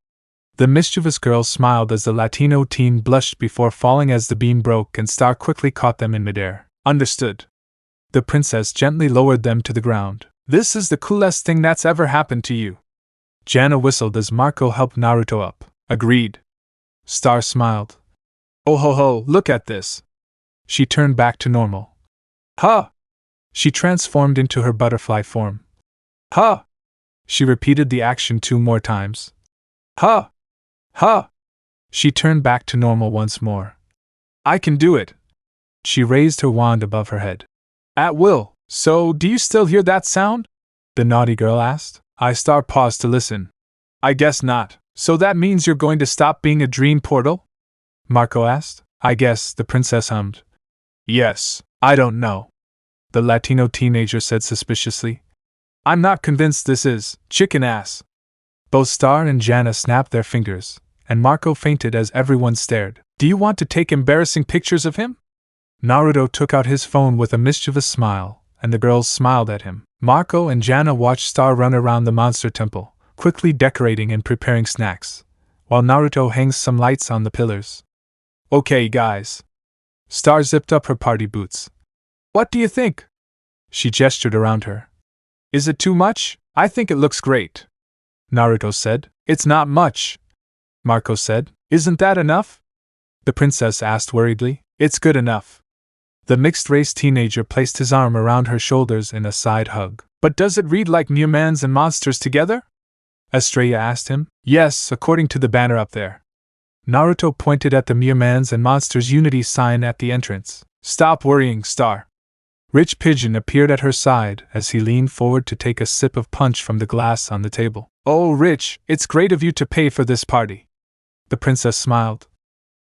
The mischievous girl smiled as the Latino teen blushed before falling as the beam broke and Star quickly caught them in midair. Understood. The princess gently lowered them to the ground. This is the coolest thing that's ever happened to you. Jana whistled as Marco helped Naruto up. Agreed. Star smiled. Oh ho ho, look at this. She turned back to normal. Huh! She transformed into her butterfly form. Huh! She repeated the action 2 more times. Huh! Huh! She turned back to normal once more. I can do it. She raised her wand above her head. At will. So, do you still hear that sound? The naughty girl asked. Star paused to listen. I guess not. So that means you're going to stop being a dream portal? Marco asked. I guess, the princess hummed. Yes, I don't know. The Latino teenager said suspiciously. I'm not convinced this is chicken ass. Both Star and Jana snapped their fingers, and Marco fainted as everyone stared. Do you want to take embarrassing pictures of him? Naruto took out his phone with a mischievous smile, and the girls smiled at him. Marco and Jana watched Star run around the monster temple, quickly decorating and preparing snacks, while Naruto hangs some lights on the pillars. Okay, guys. Star zipped up her party boots. What do you think? She gestured around her. Is it too much? I think it looks great. Naruto said. It's not much. Marco said. Isn't that enough? The princess asked worriedly. It's good enough. The mixed-race teenager placed his arm around her shoulders in a side hug. But does it read like Humans and Monsters together? Estrella asked him. Yes, according to the banner up there. Naruto pointed at the Humans and Monsters Unity sign at the entrance. Stop worrying, Star. Rich Pigeon appeared at her side as he leaned forward to take a sip of punch from the glass on the table. Oh, Rich, it's great of you to pay for this party. The princess smiled.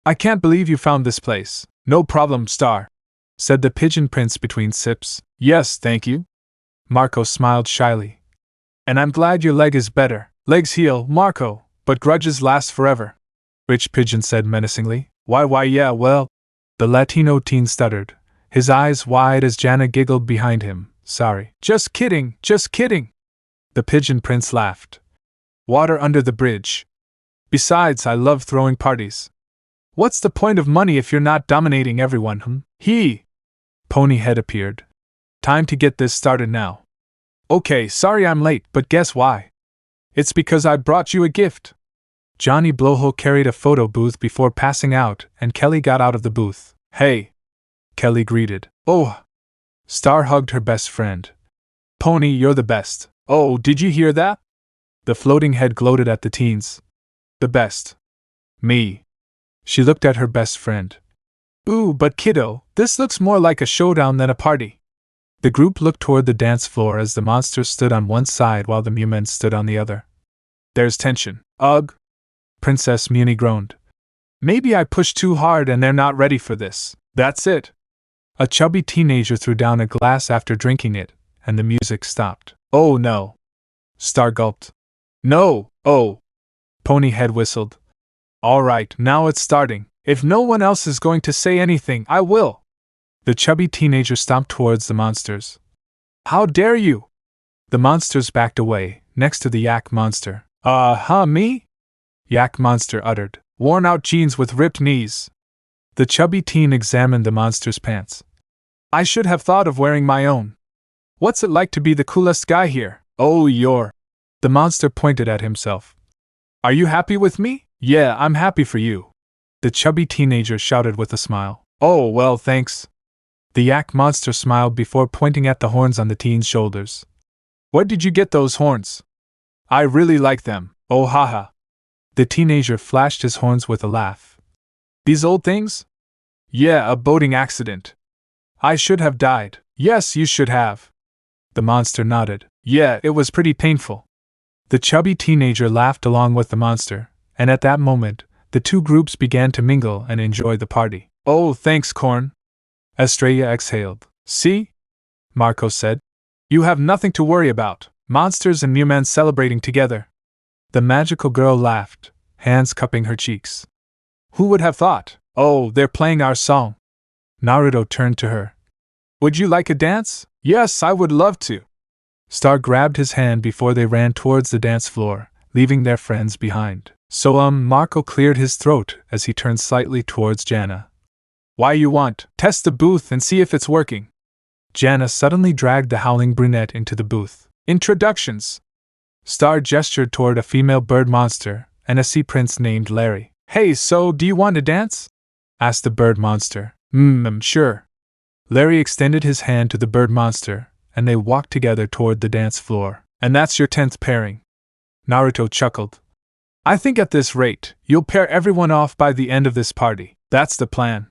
I can't believe you found this place. No problem, Star, said the Pigeon Prince between sips. Yes, thank you. Marco smiled shyly. And I'm glad your leg is better. Legs heal, Marco, but grudges last forever. Rich Pigeon said menacingly. Why, yeah, well. The Latino teen stuttered, his eyes wide as Jana giggled behind him. Sorry. Just kidding, just kidding. The Pigeon Prince laughed. Water under the bridge. Besides, I love throwing parties. What's the point of money if you're not dominating everyone, Ponyhead appeared. Time to get this started now. Okay, sorry I'm late, but guess why? It's because I brought you a gift. Johnny Blowhole carried a photo booth before passing out, and Kelly got out of the booth. Hey! Kelly greeted. Oh! Star hugged her best friend. Pony, you're the best. Oh, did you hear that? The floating head gloated at the teens. The best. Me. She looked at her best friend. Ooh, but kiddo, this looks more like a showdown than a party. The group looked toward the dance floor as the monsters stood on one side while the Mew Men stood on the other. There's tension. Ugh! Princess Muni groaned. Maybe I pushed too hard and they're not ready for this. That's it. A chubby teenager threw down a glass after drinking it, and the music stopped. Oh no. Star gulped. No, oh. Ponyhead whistled. All right, now it's starting. If no one else is going to say anything, I will. The chubby teenager stomped towards the monsters. How dare you? The monsters backed away, next to the yak monster. Me? Yak monster uttered. Worn out jeans with ripped knees. The chubby teen examined the monster's pants. I should have thought of wearing my own. What's it like to be the coolest guy here? Oh, you're. The monster pointed at himself. Are you happy with me? Yeah, I'm happy for you. The chubby teenager shouted with a smile. Oh, well, thanks. The yak monster smiled before pointing at the horns on the teen's shoulders. Where did you get those horns? I really like them. Oh, haha. The teenager flashed his horns with a laugh. These old things? Yeah, a boating accident. I should have died. Yes, you should have. The monster nodded. Yeah, it was pretty painful. The chubby teenager laughed along with the monster, and at that moment, the two groups began to mingle and enjoy the party. Oh, thanks, Corn. Estrella exhaled. See? Marco said. You have nothing to worry about. Monsters and Mewman celebrating together. The magical girl laughed, hands cupping her cheeks. Who would have thought? Oh, they're playing our song. Naruto turned to her. Would you like a dance? Yes, I would love to. Star grabbed his hand before they ran towards the dance floor, leaving their friends behind. So Marco cleared his throat as he turned slightly towards Jana. Why you want? Test the booth and see if it's working. Jana suddenly dragged the howling brunette into the booth. Introductions. Star gestured toward a female bird monster and a sea prince named Larry. Hey, so do you want to dance? Asked the bird monster. Sure. Larry extended his hand to the bird monster, and they walked together toward the dance floor. And that's your 10th pairing. Naruto chuckled. I think at this rate, you'll pair everyone off by the end of this party. That's the plan.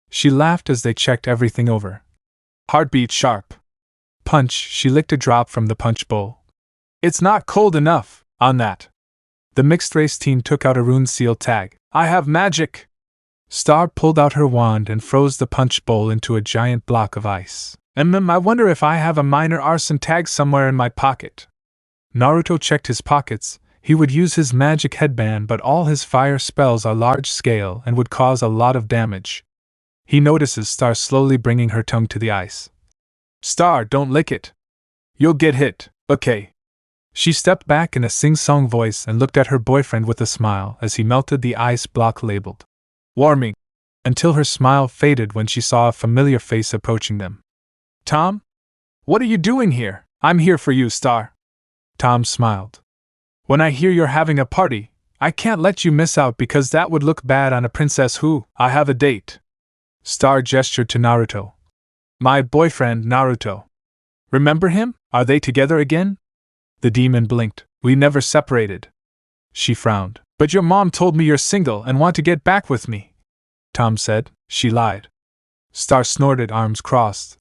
She laughed as they checked everything over. Heartbeat sharp. Punch, she licked a drop from the punch bowl. It's not cold enough, on that. The mixed race team took out a rune seal tag. I have magic! Star pulled out her wand and froze the punch bowl into a giant block of ice. I wonder if I have a minor arson tag somewhere in my pocket. Naruto checked his pockets. He would use his magic headband, but all his fire spells are large scale and would cause a lot of damage. He notices Star slowly bringing her tongue to the ice. Star, don't lick it. You'll get hit, okay? She stepped back in a sing-song voice and looked at her boyfriend with a smile as he melted the ice block labeled warming, until her smile faded when she saw a familiar face approaching them. Tom? What are you doing here? I'm here for you, Star. Tom smiled. When I hear you're having a party, I can't let you miss out because that would look bad on a princess who, I have a date. Star gestured to Naruto. My boyfriend, Naruto. Remember him? Are they together again? The demon blinked. We never separated. She frowned. But your mom told me you're single and want to get back with me. Tom said. She lied. Star snorted, arms crossed.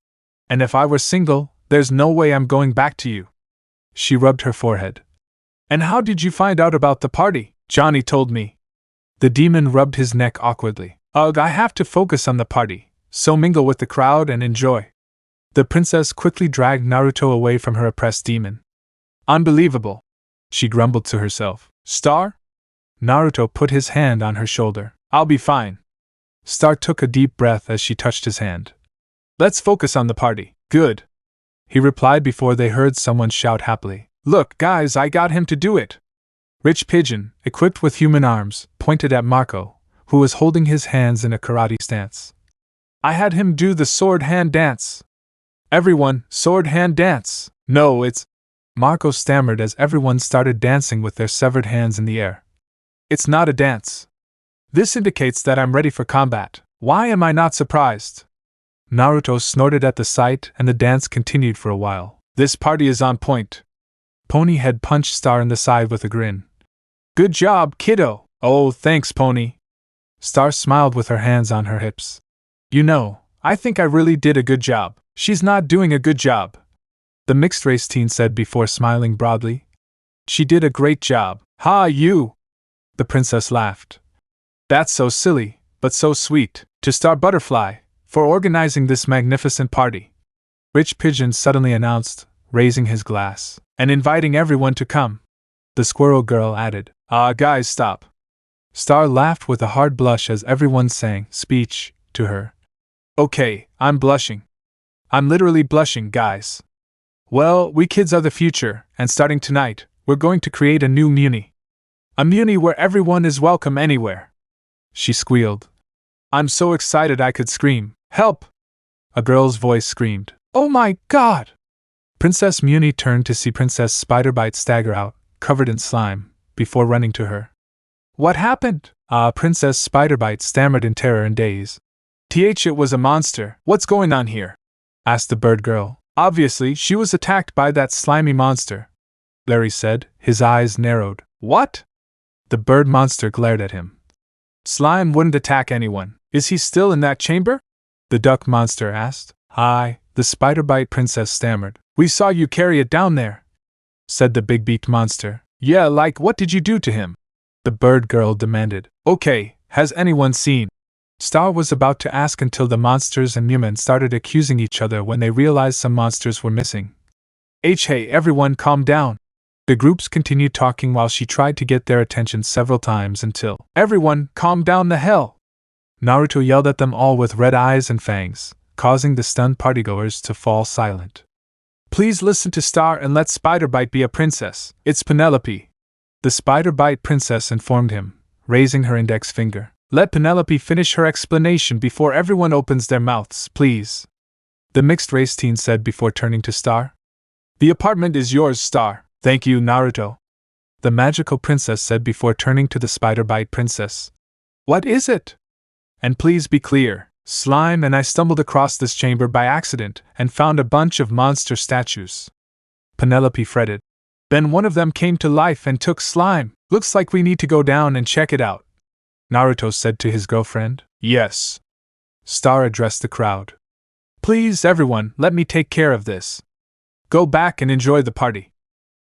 And if I were single, there's no way I'm going back to you. She rubbed her forehead. And how did you find out about the party? Johnny told me. The demon rubbed his neck awkwardly. Ugh, I have to focus on the party, so mingle with the crowd and enjoy. The princess quickly dragged Naruto away from her oppressed demon. Unbelievable, she grumbled to herself. Star? Naruto put his hand on her shoulder. I'll be fine. Star took a deep breath as she touched his hand. Let's focus on the party. Good, he replied before they heard someone shout happily. Look, guys, I got him to do it. Rich Pigeon, equipped with human arms, pointed at Marco, who was holding his hands in a karate stance. I had him do the sword hand dance. Everyone, sword hand dance. No, it's... Marco stammered as everyone started dancing with their severed hands in the air. It's not a dance. This indicates that I'm ready for combat. Why am I not surprised? Naruto snorted at the sight and the dance continued for a while. This party is on point. Ponyhead punched Star in the side with a grin. Good job, kiddo. Oh, thanks, Pony. Star smiled with her hands on her hips. You know, I think I really did a good job. She's not doing a good job, the mixed-race teen said before smiling broadly. She did a great job. Ha, you! The princess laughed. That's so silly, but so sweet, to Star Butterfly, for organizing this magnificent party. Rich Pigeon suddenly announced, raising his glass, and inviting everyone to come. The squirrel girl added, guys, stop. Star laughed with a hard blush as everyone sang speech to her. Okay, I'm blushing. I'm literally blushing, guys. Well, we kids are the future, and starting tonight, we're going to create a new muni. A muni where everyone is welcome anywhere. She squealed. I'm so excited I could scream. Help! A girl's voice screamed. Oh my god! Princess Muni turned to see Princess Spiderbite stagger out, covered in slime, before running to her. What happened? Princess Spiderbite stammered in terror and daze. It was a monster. What's going on here? Asked the bird girl. Obviously, she was attacked by that slimy monster, Larry said, his eyes narrowed. What? The bird monster glared at him. Slime wouldn't attack anyone. Is he still in that chamber? The duck monster asked. Hi, the Spiderbite princess stammered. We saw you carry it down there, said the big-beaked monster. Yeah, like what did you do to him? The bird girl demanded. Okay, has anyone seen? Star was about to ask until the monsters and Mumen started accusing each other when they realized some monsters were missing. Hey, everyone calm down. The groups continued talking while she tried to get their attention several times until, everyone, calm down the hell! Naruto yelled at them all with red eyes and fangs, causing the stunned partygoers to fall silent. Please listen to Star and let Spiderbite be a princess. It's Penelope. The Spiderbite princess informed him, raising her index finger. Let Penelope finish her explanation before everyone opens their mouths, please. The mixed-race teen said before turning to Star. The apartment is yours, Star. Thank you, Naruto. The magical princess said before turning to the Spiderbite princess. What is it? And please be clear, Slime and I stumbled across this chamber by accident and found a bunch of monster statues. Penelope fretted. Then one of them came to life and took Slime. Looks like we need to go down and check it out, Naruto said to his girlfriend. Yes. Star addressed the crowd. Please, everyone, let me take care of this. Go back and enjoy the party.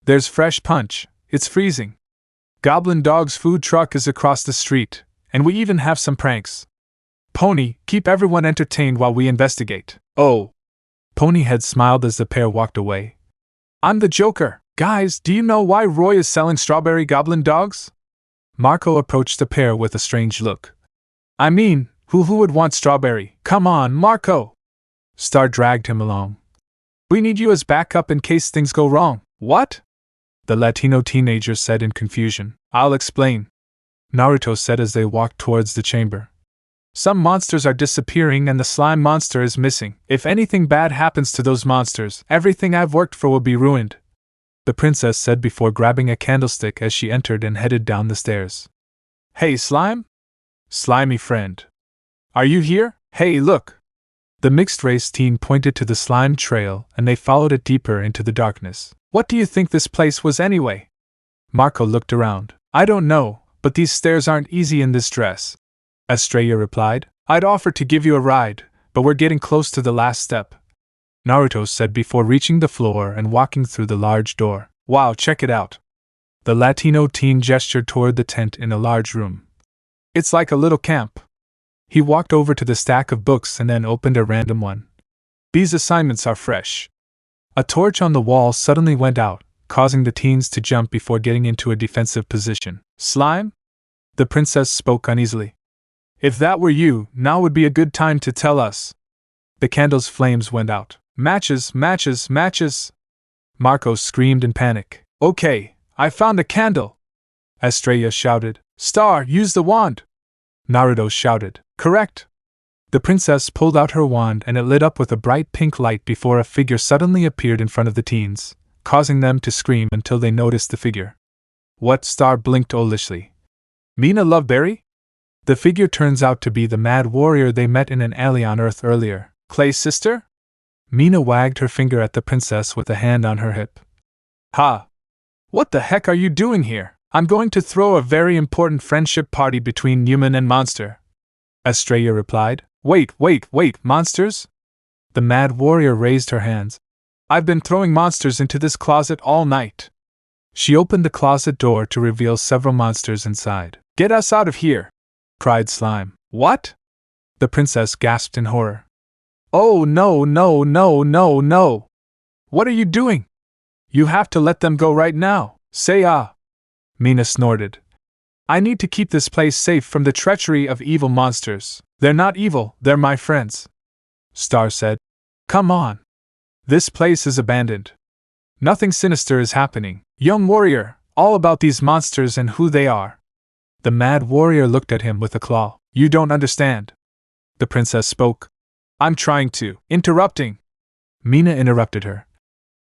There's fresh punch. It's freezing. Goblin Dog's food truck is across the street, and we even have some pranks. Pony, keep everyone entertained while we investigate. Oh. Ponyhead smiled as the pair walked away. I'm the Joker. Guys, do you know why Roy is selling strawberry goblin dogs? Marco approached the pair with a strange look. I mean, who would want strawberry? Come on, Marco! Star dragged him along. We need you as backup in case things go wrong. What? The Latino teenager said in confusion. I'll explain, Naruto said as they walked towards the chamber. Some monsters are disappearing and the slime monster is missing. If anything bad happens to those monsters, everything I've worked for will be ruined, the princess said before grabbing a candlestick as she entered and headed down the stairs. Hey, Slime? Slimy friend. Are you here? Hey, look! The mixed-race teen pointed to the slime trail, and they followed it deeper into the darkness. What do you think this place was anyway? Marco looked around. I don't know, but these stairs aren't easy in this dress. Estrella replied. I'd offer to give you a ride, but we're getting close to the last step, Naruto said before reaching the floor and walking through the large door. Wow, check it out. The Latino teen gestured toward the tent in a large room. It's like a little camp. He walked over to the stack of books and then opened a random one. These assignments are fresh. A torch on the wall suddenly went out, causing the teens to jump before getting into a defensive position. Slime? The princess spoke uneasily. If that were you, now would be a good time to tell us. The candle's flames went out. Matches, matches, matches! Marco screamed in panic. Okay, I found a candle! Estrella shouted. Star, use the wand! Naruto shouted. Correct! The princess pulled out her wand and it lit up with a bright pink light before a figure suddenly appeared in front of the teens, causing them to scream until they noticed the figure. What? Star blinked owlishly. Mina Loveberry? The figure turns out to be the mad warrior they met in an alley on Earth earlier. Clay's sister? Mina wagged her finger at the princess with a hand on her hip. Ha! What the heck are you doing here? I'm going to throw a very important friendship party between human and monster. Estrella replied. Wait, monsters? The mad warrior raised her hands. I've been throwing monsters into this closet all night. She opened the closet door to reveal several monsters inside. Get us out of here! Cried Slime. What? The princess gasped in horror. Oh no! What are you doing? You have to let them go right now. Say ah! Mina snorted. I need to keep this place safe from the treachery of evil monsters. They're not evil, they're my friends. Star said. Come on. This place is abandoned. Nothing sinister is happening. Young warrior, all about these monsters and who they are. The mad warrior looked at him with a claw. You don't understand. The princess spoke. I'm trying to. Interrupting. Mina interrupted her.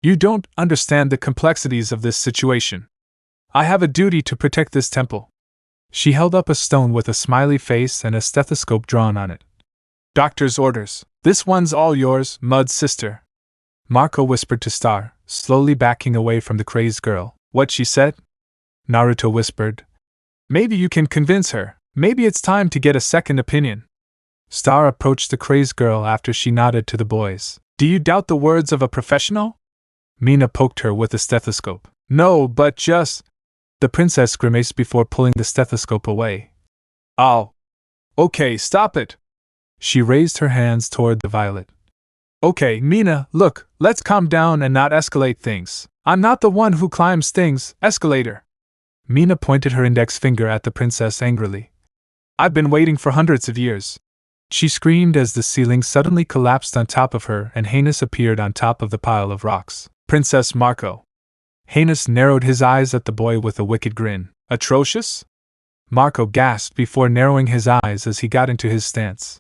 You don't understand the complexities of this situation. I have a duty to protect this temple. She held up a stone with a smiley face and a stethoscope drawn on it. Doctor's orders. This one's all yours, Mud's sister. Marco whispered to Star, slowly backing away from the crazed girl. What she said? Naruto whispered. Maybe you can convince her. Maybe it's time to get a second opinion. Star approached the crazed girl after she nodded to the boys. Do you doubt the words of a professional? Mina poked her with a stethoscope. No, but just... The princess grimaced before pulling the stethoscope away. Ow. Okay, stop it. She raised her hands toward the violet. Okay, Mina, look, let's calm down and not escalate things. I'm not the one who climbs things, escalator. Mina pointed her index finger at the princess angrily. I've been waiting for hundreds of years. She screamed as the ceiling suddenly collapsed on top of her and Heinous appeared on top of the pile of rocks. Princess Marco. Heinous narrowed his eyes at the boy with a wicked grin. Atrocious? Marco gasped before narrowing his eyes as he got into his stance.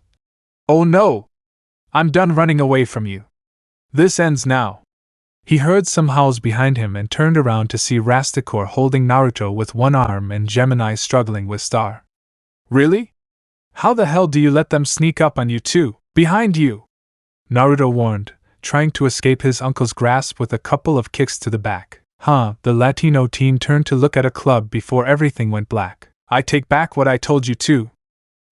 Oh no! I'm done running away from you. This ends now. He heard some howls behind him and turned around to see Rastakor holding Naruto with one arm and Gemini struggling with Star. Really? How the hell do you let them sneak up on you too? Behind you! Naruto warned, trying to escape his uncle's grasp with a couple of kicks to the back. The Latino teen turned to look at a club before everything went black. I take back what I told you too.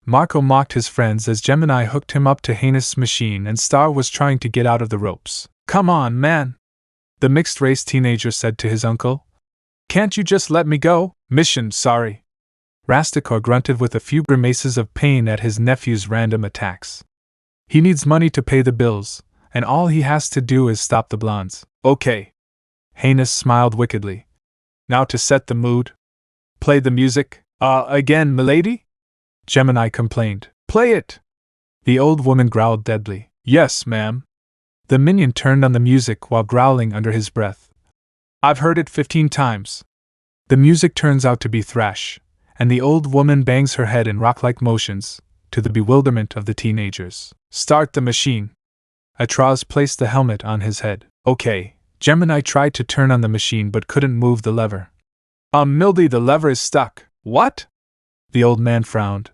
Marco mocked his friends as Gemini hooked him up to Heinous' machine and Star was trying to get out of the ropes. Come on, man! The mixed-race teenager said to his uncle. Can't you just let me go? Mission, sorry. Rastakor grunted with a few grimaces of pain at his nephew's random attacks. He needs money to pay the bills, and all he has to do is stop the blondes. Okay. Heinous smiled wickedly. Now to set the mood. Play the music. Again, milady? Gemini complained. Play it! The old woman growled deadly. Yes, ma'am. The minion turned on the music while growling under his breath. I've heard it 15 times. The music turns out to be thrash, and the old woman bangs her head in rock-like motions, to the bewilderment of the teenagers. Start the machine. Atraz placed the helmet on his head. Okay. Gemini tried to turn on the machine but couldn't move the lever. Mildy, the lever is stuck. What? The old man frowned.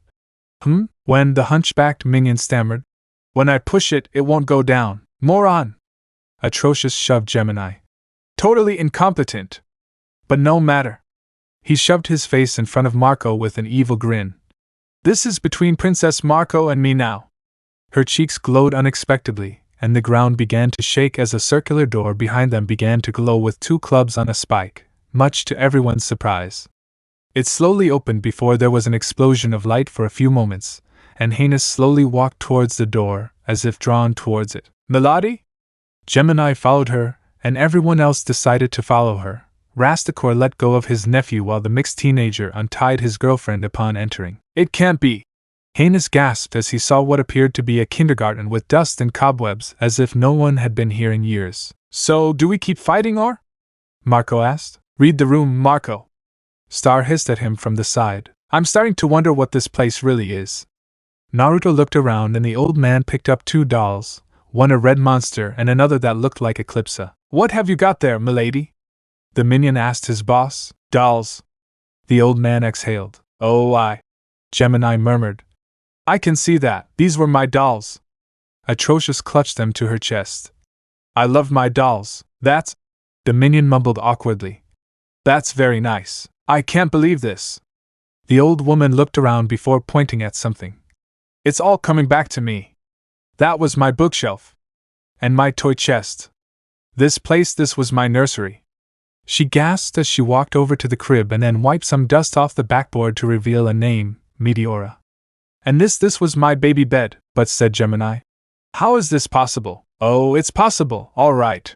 When the hunchbacked minion stammered, When I push it, it won't go down. Moron! Atrocious shoved Gemini. Totally incompetent. But no matter. He shoved his face in front of Marco with an evil grin. This is between Princess Marco and me now. Her cheeks glowed unexpectedly, and the ground began to shake as a circular door behind them began to glow with 2 clubs on a spike, much to everyone's surprise. It slowly opened before there was an explosion of light for a few moments, and Heinous slowly walked towards the door, as if drawn towards it. Melody? Gemini followed her, and everyone else decided to follow her. Rastakor let go of his nephew while the mixed teenager untied his girlfriend upon entering. It can't be! Heinous gasped as he saw what appeared to be a kindergarten with dust and cobwebs, as if no one had been here in years. So, do we keep fighting or? Marco asked. Read the room, Marco. Star hissed at him from the side. I'm starting to wonder what this place really is. Naruto looked around and the old man picked up 2 dolls, one a red monster and another that looked like Eclipsa. What have you got there, milady? The minion asked his boss. Dolls. The old man exhaled. Oh, Gemini murmured. I can see that. These were my dolls. Atrocious clutched them to her chest. I love my dolls. That's... The minion mumbled awkwardly. That's very nice. I can't believe this. The old woman looked around before pointing at something. It's all coming back to me. That was my bookshelf. And my toy chest. This was my nursery. She gasped as she walked over to the crib and then wiped some dust off the backboard to reveal a name, Meteora. And this was my baby bed, but said Gemini. How is this possible? Oh, it's possible, all right.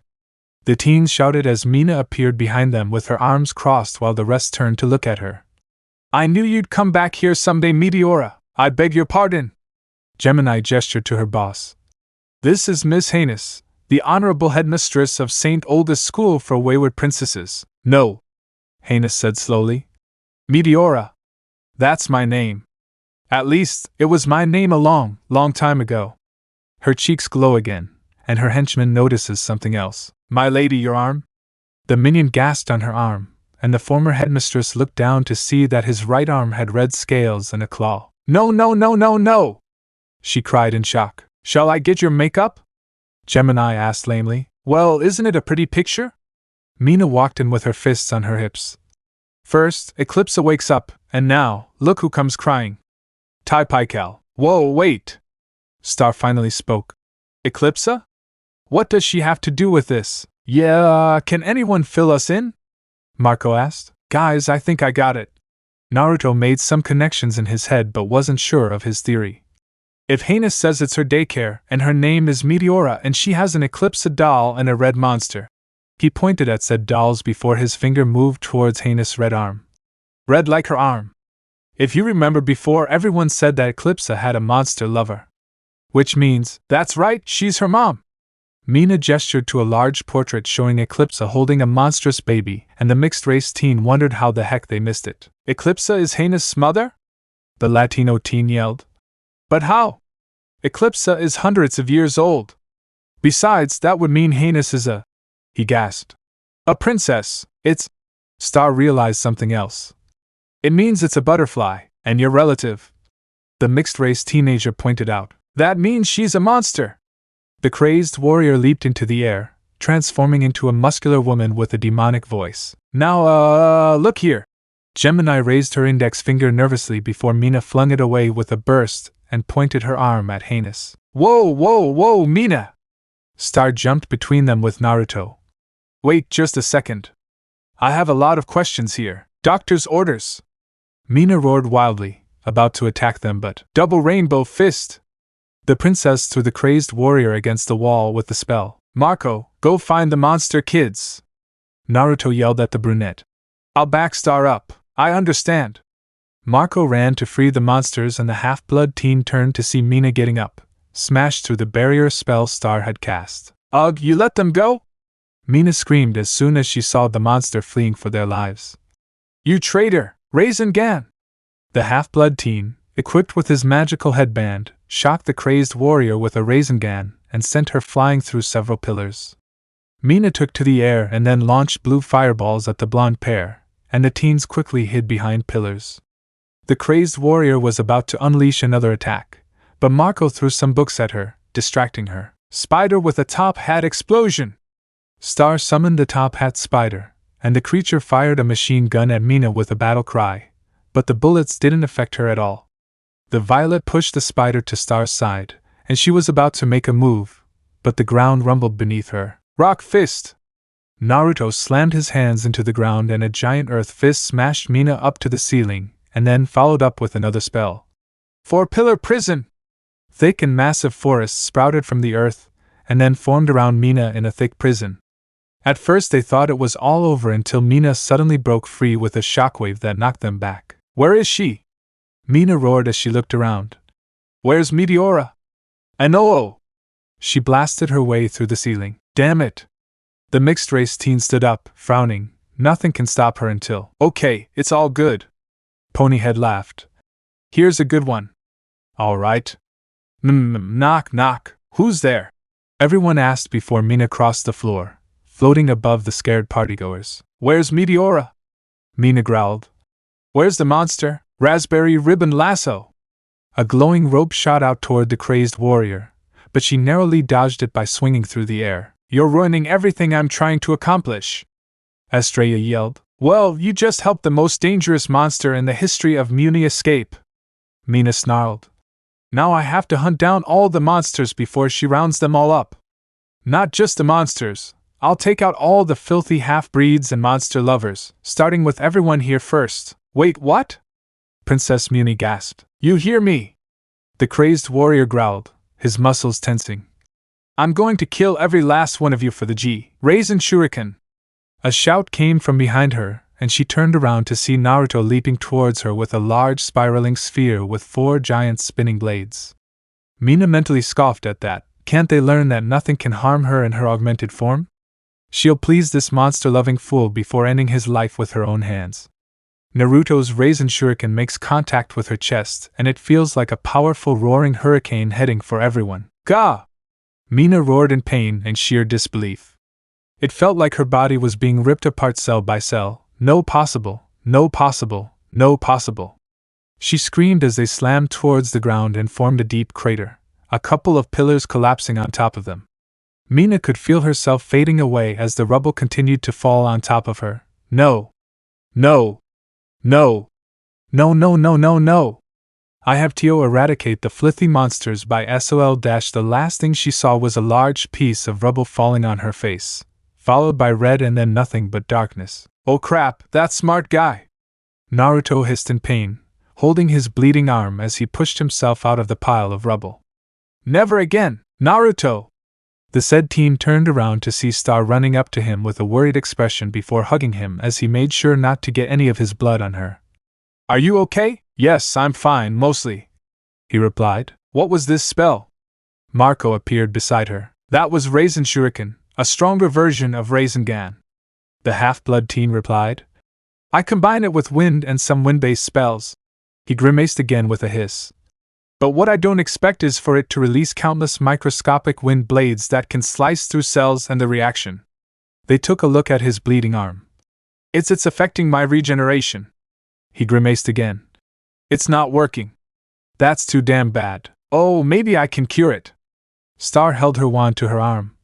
The teens shouted as Mina appeared behind them with her arms crossed while the rest turned to look at her. I knew you'd come back here someday, Meteora. I beg your pardon. Gemini gestured to her boss. This is Miss Heinous, the honorable headmistress of St. Oldest School for Wayward Princesses. No, Heinous said slowly. Meteora. That's my name. At least, it was my name a long, long time ago. Her cheeks glow again, and her henchman notices something else. My lady, your arm? The minion gasped on her arm, and the former headmistress looked down to see that his right arm had red scales and a claw. No, no, no, no, no! She cried in shock. Shall I get your makeup? Gemini asked lamely. Well, isn't it a pretty picture? Mina walked in with her fists on her hips. First, Eclipsa wakes up, and now, look who comes crying. Tai Paikal. Whoa, wait! Star finally spoke. Eclipsa? What does she have to do with this? Yeah, can anyone fill us in? Marco asked. Guys, I think I got it. Naruto made some connections in his head but wasn't sure of his theory. If Heinous says it's her daycare and her name is Meteora and she has an Eclipsa doll and a red monster. He pointed at said dolls before his finger moved towards Heinous' red arm. Red like her arm. If you remember before, everyone said that Eclipsa had a monster lover. Which means, that's right, she's her mom. Mina gestured to a large portrait showing Eclipsa holding a monstrous baby, and the mixed-race teen wondered how the heck they missed it. Eclipsa is Heinous' mother? The Latino teen yelled. But how? Eclipsa is hundreds of years old. Besides, that would mean Heinous is a... He gasped. A princess, it's... Star realized something else. It means it's a butterfly, and your relative. The mixed-race teenager pointed out. That means she's a monster. The crazed warrior leaped into the air, transforming into a muscular woman with a demonic voice. Now, look here. Gemini raised her index finger nervously before Mina flung it away with a burst and pointed her arm at Heinous. Whoa, whoa, whoa, Mina! Star jumped between them with Naruto. Wait just a second. I have a lot of questions here. Doctor's orders. Mina roared wildly, about to attack them but... Double rainbow fist! The princess threw the crazed warrior against the wall with the spell. Marco, go find the monster kids! Naruto yelled at the brunette. I'll back Star up, I understand. Marco ran to free the monsters and the half-blood teen turned to see Mina getting up, smashed through the barrier spell Star had cast. Ugh, you let them go? Mina screamed as soon as she saw the monster fleeing for their lives. You traitor, Raisin-gan! The half-blood teen, equipped with his magical headband, shocked the crazed warrior with a Raisin-gan and sent her flying through several pillars. Mina took to the air and then launched blue fireballs at the blonde pair, and the teens quickly hid behind pillars. The crazed warrior was about to unleash another attack, but Marco threw some books at her, distracting her. Spider with a top hat explosion! Star summoned the top hat spider, and the creature fired a machine gun at Mina with a battle cry, but the bullets didn't affect her at all. The violet pushed the spider to Star's side, and she was about to make a move, but the ground rumbled beneath her. Rock fist! Naruto slammed his hands into the ground and a giant earth fist smashed Mina up to the ceiling, and then followed up with another spell. Four-pillar prison! Thick and massive forests sprouted from the earth, and then formed around Mina in a thick prison. At first they thought it was all over until Mina suddenly broke free with a shockwave that knocked them back. Where is she? Mina roared as she looked around. Where's Meteora? And oh! She blasted her way through the ceiling. Damn it! The mixed-race teen stood up, frowning. Nothing can stop her until… Okay, it's all good. Ponyhead laughed. Here's a good one. All right. Knock, knock. Who's there? Everyone asked before Mina crossed the floor, floating above the scared partygoers. Where's Meteora? Mina growled. Where's the monster? Raspberry ribbon lasso! A glowing rope shot out toward the crazed warrior, but she narrowly dodged it by swinging through the air. You're ruining everything I'm trying to accomplish! Estrella yelled. Well, you just helped the most dangerous monster in the history of Muni escape. Mina snarled. Now I have to hunt down all the monsters before she rounds them all up. Not just the monsters. I'll take out all the filthy half-breeds and monster lovers, starting with everyone here first. Wait, what? Princess Muni gasped. You hear me? The crazed warrior growled, his muscles tensing. I'm going to kill every last one of you for the G. Raisin Shuriken! A shout came from behind her, and she turned around to see Naruto leaping towards her with a large spiraling sphere with 4 giant spinning blades. Mina mentally scoffed at that. Can't they learn that nothing can harm her in her augmented form? She'll please this monster-loving fool before ending his life with her own hands. Naruto's Raisin Shuriken makes contact with her chest, and it feels like a powerful roaring hurricane heading for everyone. Gah! Mina roared in pain and sheer disbelief. It felt like her body was being ripped apart cell by cell. No possible, no possible, no possible. She screamed as they slammed towards the ground and formed a deep crater, a couple of pillars collapsing on top of them. Mina could feel herself fading away as the rubble continued to fall on top of her. No! No! No! No, no, no, no, no! I have to eradicate the filthy monsters by SOL. The last thing she saw was a large piece of rubble falling on her face, followed by red and then nothing but darkness. Oh crap, that smart guy! Naruto hissed in pain, holding his bleeding arm as he pushed himself out of the pile of rubble. Never again, Naruto! The said teen turned around to see Star running up to him with a worried expression before hugging him as he made sure not to get any of his blood on her. Are you okay? Yes, I'm fine, mostly, he replied. What was this spell? Marco appeared beside her. That was Raisin Shuriken, a stronger version of Rasengan. The half-blood teen replied. I combine it with wind and some wind-based spells. He grimaced again with a hiss. But what I don't expect is for it to release countless microscopic wind blades that can slice through cells and the reaction. They took a look at his bleeding arm. It's affecting my regeneration. He grimaced again. It's not working. That's too damn bad. Oh, maybe I can cure it. Star held her wand to her arm.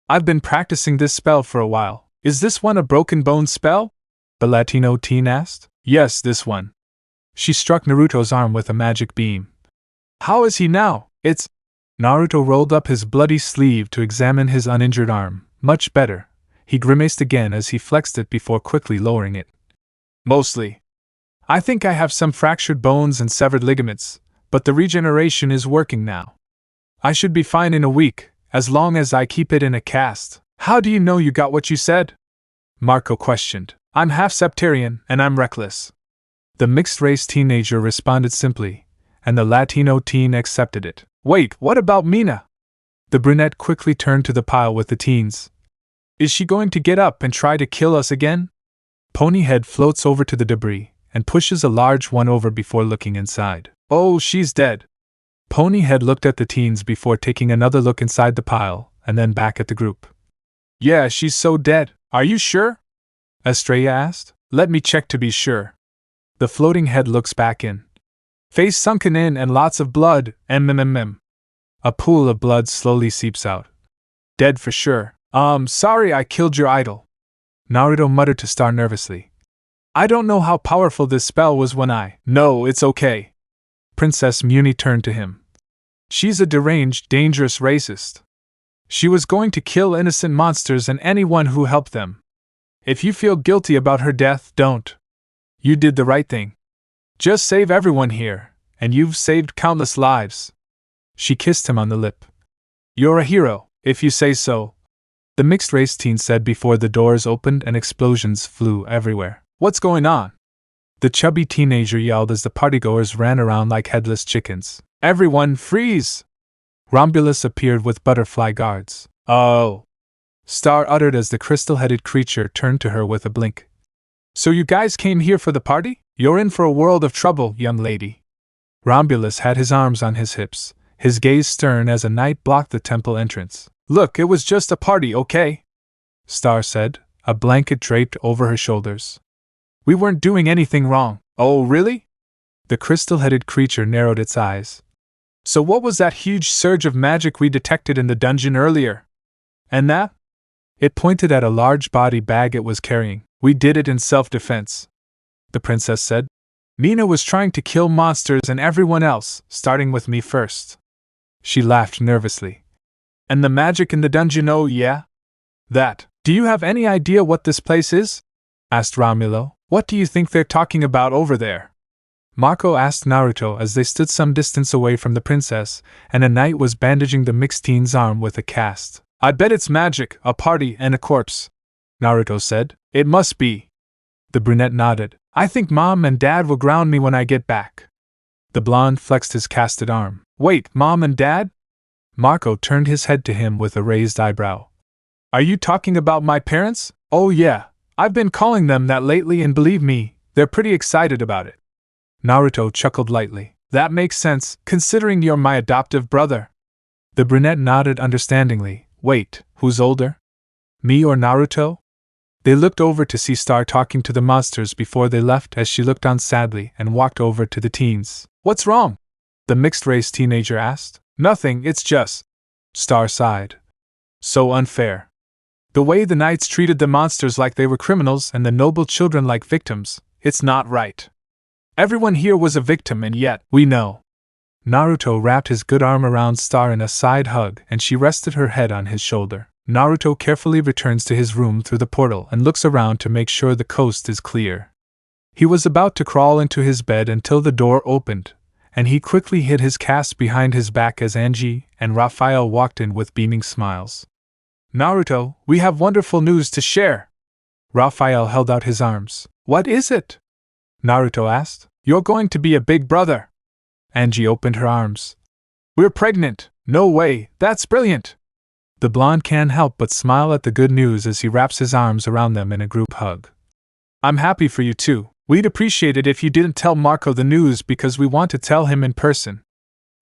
I've been practicing this spell for a while. Is this one a broken bone spell? The Latino teen asked. Yes, this one. She struck Naruto's arm with a magic beam. How is he now? It's… Naruto rolled up his bloody sleeve to examine his uninjured arm. Much better. He grimaced again as he flexed it before quickly lowering it. Mostly. I think I have some fractured bones and severed ligaments, but the regeneration is working now. I should be fine in a week, as long as I keep it in a cast. How do you know you got what you said? Marco questioned. I'm half septarian, and I'm reckless. The mixed-race teenager responded simply, and the Latino teen accepted it. Wait, what about Mina? The brunette quickly turned to the pile with the teens. Is she going to get up and try to kill us again? Ponyhead floats over to the debris and pushes a large one over before looking inside. Oh, she's dead. Ponyhead looked at the teens before taking another look inside the pile and then back at the group. Yeah, she's so dead. Are you sure? Estrella asked. Let me check to be sure. The floating head looks back in. Face sunken in and lots of blood, mmm. A pool of blood slowly seeps out. Dead for sure. Sorry I killed your idol. Naruto muttered to Star nervously. I don't know how powerful this spell was when No, it's okay. Princess Muni turned to him. She's a deranged, dangerous racist. She was going to kill innocent monsters and anyone who helped them. If you feel guilty about her death, don't. You did the right thing. Just save everyone here, and you've saved countless lives. She kissed him on the lip. You're a hero, if you say so. The mixed-race teen said before the doors opened and explosions flew everywhere. What's going on? The chubby teenager yelled as the partygoers ran around like headless chickens. Everyone freeze! Romulus appeared with butterfly guards. Oh! Star uttered as the crystal-headed creature turned to her with a blink. So you guys came here for the party? You're in for a world of trouble, young lady. Romulus had his arms on his hips, his gaze stern as a knight blocked the temple entrance. Look, it was just a party, okay? Star said, a blanket draped over her shoulders. We weren't doing anything wrong. Oh, really? The crystal-headed creature narrowed its eyes. So what was that huge surge of magic we detected in the dungeon earlier? And that? It pointed at a large body bag it was carrying. We did it in self-defense. The princess said. Nina was trying to kill monsters and everyone else, starting with me first. She laughed nervously. And the magic in the dungeon, oh yeah? That. Do you have any idea what this place is? Asked Romulo. What do you think they're talking about over there? Marco asked Naruto as they stood some distance away from the princess, and a knight was bandaging the mixed teen's arm with a cast. I bet it's magic, a party, and a corpse, Naruto said. It must be. The brunette nodded. I think Mom and Dad will ground me when I get back. The blonde flexed his casted arm. Wait, Mom and Dad? Marco turned his head to him with a raised eyebrow. Are you talking about my parents? Oh yeah, I've been calling them that lately and believe me, they're pretty excited about it. Naruto chuckled lightly. That makes sense, considering you're my adoptive brother. The brunette nodded understandingly. Wait, who's older? Me or Naruto? They looked over to see Star talking to the monsters before they left as she looked on sadly and walked over to the teens. What's wrong? The mixed-race teenager asked. Nothing, it's just... Star sighed. So unfair. The way the knights treated the monsters like they were criminals and the noble children like victims, it's not right. Everyone here was a victim and yet, we know. Naruto wrapped his good arm around Star in a side hug and she rested her head on his shoulder. Naruto carefully returns to his room through the portal and looks around to make sure the coast is clear. He was about to crawl into his bed until the door opened, and he quickly hid his cast behind his back as Angie and Raphael walked in with beaming smiles. Naruto, we have wonderful news to share. Raphael held out his arms. What is it? Naruto asked. You're going to be a big brother. Angie opened her arms. We're pregnant. No way, that's brilliant. The blonde can't help but smile at the good news as he wraps his arms around them in a group hug. I'm happy for you too. We'd appreciate it if you didn't tell Marco the news because we want to tell him in person.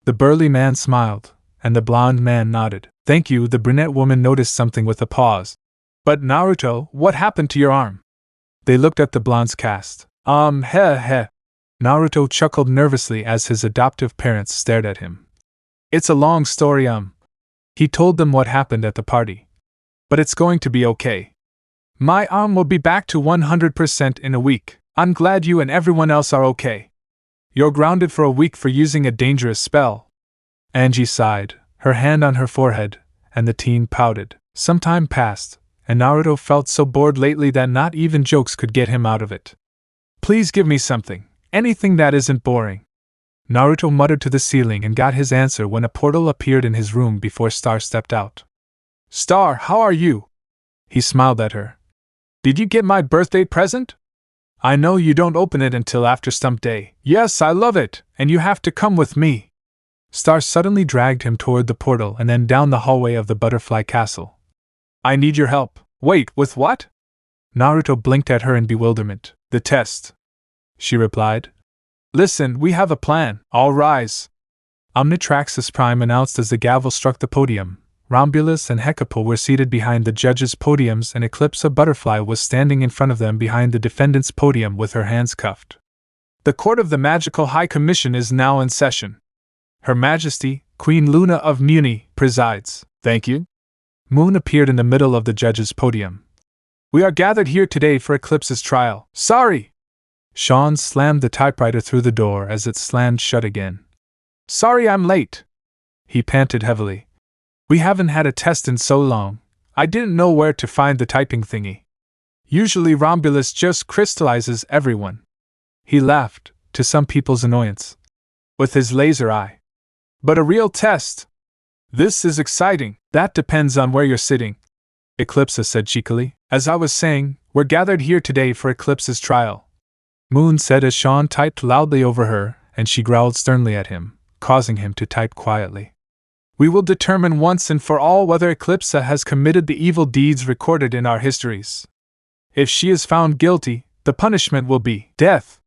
The burly man smiled, and the blonde man nodded. Thank you. The brunette woman noticed something with a pause. But Naruto, what happened to your arm? They looked at the blonde's cast. Heh. Naruto chuckled nervously as his adoptive parents stared at him. It's a long story, He told them what happened at the party. But it's going to be okay. My arm will be back to 100% in a week. I'm glad you and everyone else are okay. You're grounded for a week for using a dangerous spell. Angie sighed, her hand on her forehead, and the teen pouted. Some time passed, and Naruto felt so bored lately that not even jokes could get him out of it. Please give me something, anything that isn't boring. Naruto muttered to the ceiling and got his answer when a portal appeared in his room before Star stepped out. Star, how are you? He smiled at her. Did you get my birthday present? I know you don't open it until after Stump Day. Yes, I love it, and you have to come with me. Star suddenly dragged him toward the portal and then down the hallway of the butterfly castle. I need your help. Wait, with what? Naruto blinked at her in bewilderment. The test, she replied. Listen, we have a plan. All rise. Omnitrix Prime announced as the gavel struck the podium. Romulus and Hecapo were seated behind the judges' podiums and Eclipsa Butterfly was standing in front of them behind the defendant's podium with her hands cuffed. The Court of the Magical High Commission is now in session. Her Majesty, Queen Luna of Muni presides. Thank you. Moon appeared in the middle of the judges' podium. We are gathered here today for Eclipsa's trial. Sorry! Sean slammed the typewriter through the door as it slammed shut again. Sorry I'm late. He panted heavily. We haven't had a test in so long. I didn't know where to find the typing thingy. Usually Romulus just crystallizes everyone. He laughed, to some people's annoyance. With his laser eye. But a real test? This is exciting. That depends on where you're sitting. Eclipsa said cheekily. As I was saying, we're gathered here today for Eclipsa's trial. Moon said as Sean typed loudly over her, and she growled sternly at him, causing him to type quietly. We will determine once and for all whether Eclipsa has committed the evil deeds recorded in our histories. If she is found guilty, the punishment will be death.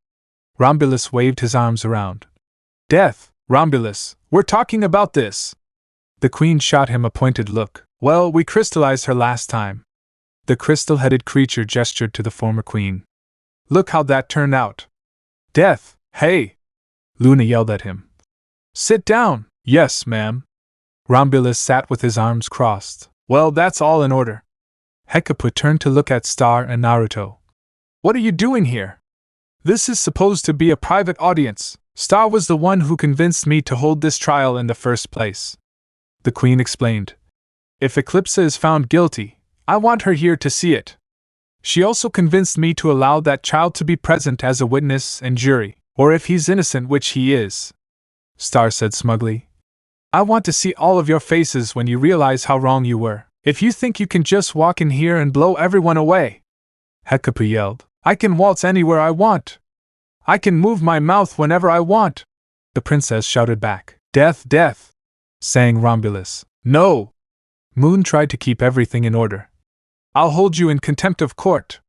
Romulus waved his arms around. Death, Romulus, we're talking about this. The queen shot him a pointed look. Well, we crystallized her last time. The crystal-headed creature gestured to the former queen. Look how that turned out. Death, hey! Luna yelled at him. Sit down. Yes, ma'am. Romulus sat with his arms crossed. Well, that's all in order. Hecate turned to look at Star and Naruto. What are you doing here? This is supposed to be a private audience. Star was the one who convinced me to hold this trial in the first place. The queen explained. If Eclipsa is found guilty, I want her here to see it. She also convinced me to allow that child to be present as a witness and jury, or if he's innocent, which he is. Star said smugly. I want to see all of your faces when you realize how wrong you were. If you think you can just walk in here and blow everyone away. Hecate yelled. I can waltz anywhere I want. I can move my mouth whenever I want. The princess shouted back. Death, death, sang Romulus. No. Moon tried to keep everything in order. I'll hold you in contempt of court.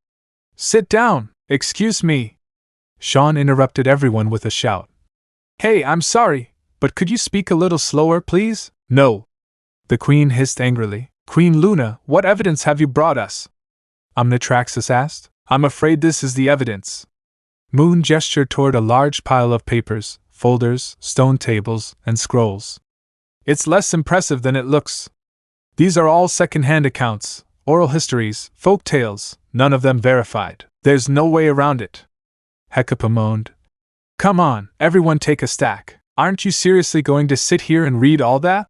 Sit down, excuse me. Sean interrupted everyone with a shout. Hey, I'm sorry, but could you speak a little slower, please? No. The queen hissed angrily. Queen Luna, what evidence have you brought us? Omnitrix asked. I'm afraid this is the evidence. Moon gestured toward a large pile of papers, folders, stone tables, and scrolls. It's less impressive than it looks. These are all second-hand accounts, oral histories, folk tales, none of them verified. There's no way around it. Hecate moaned. Come on, everyone take a stack. Aren't you seriously going to sit here and read all that?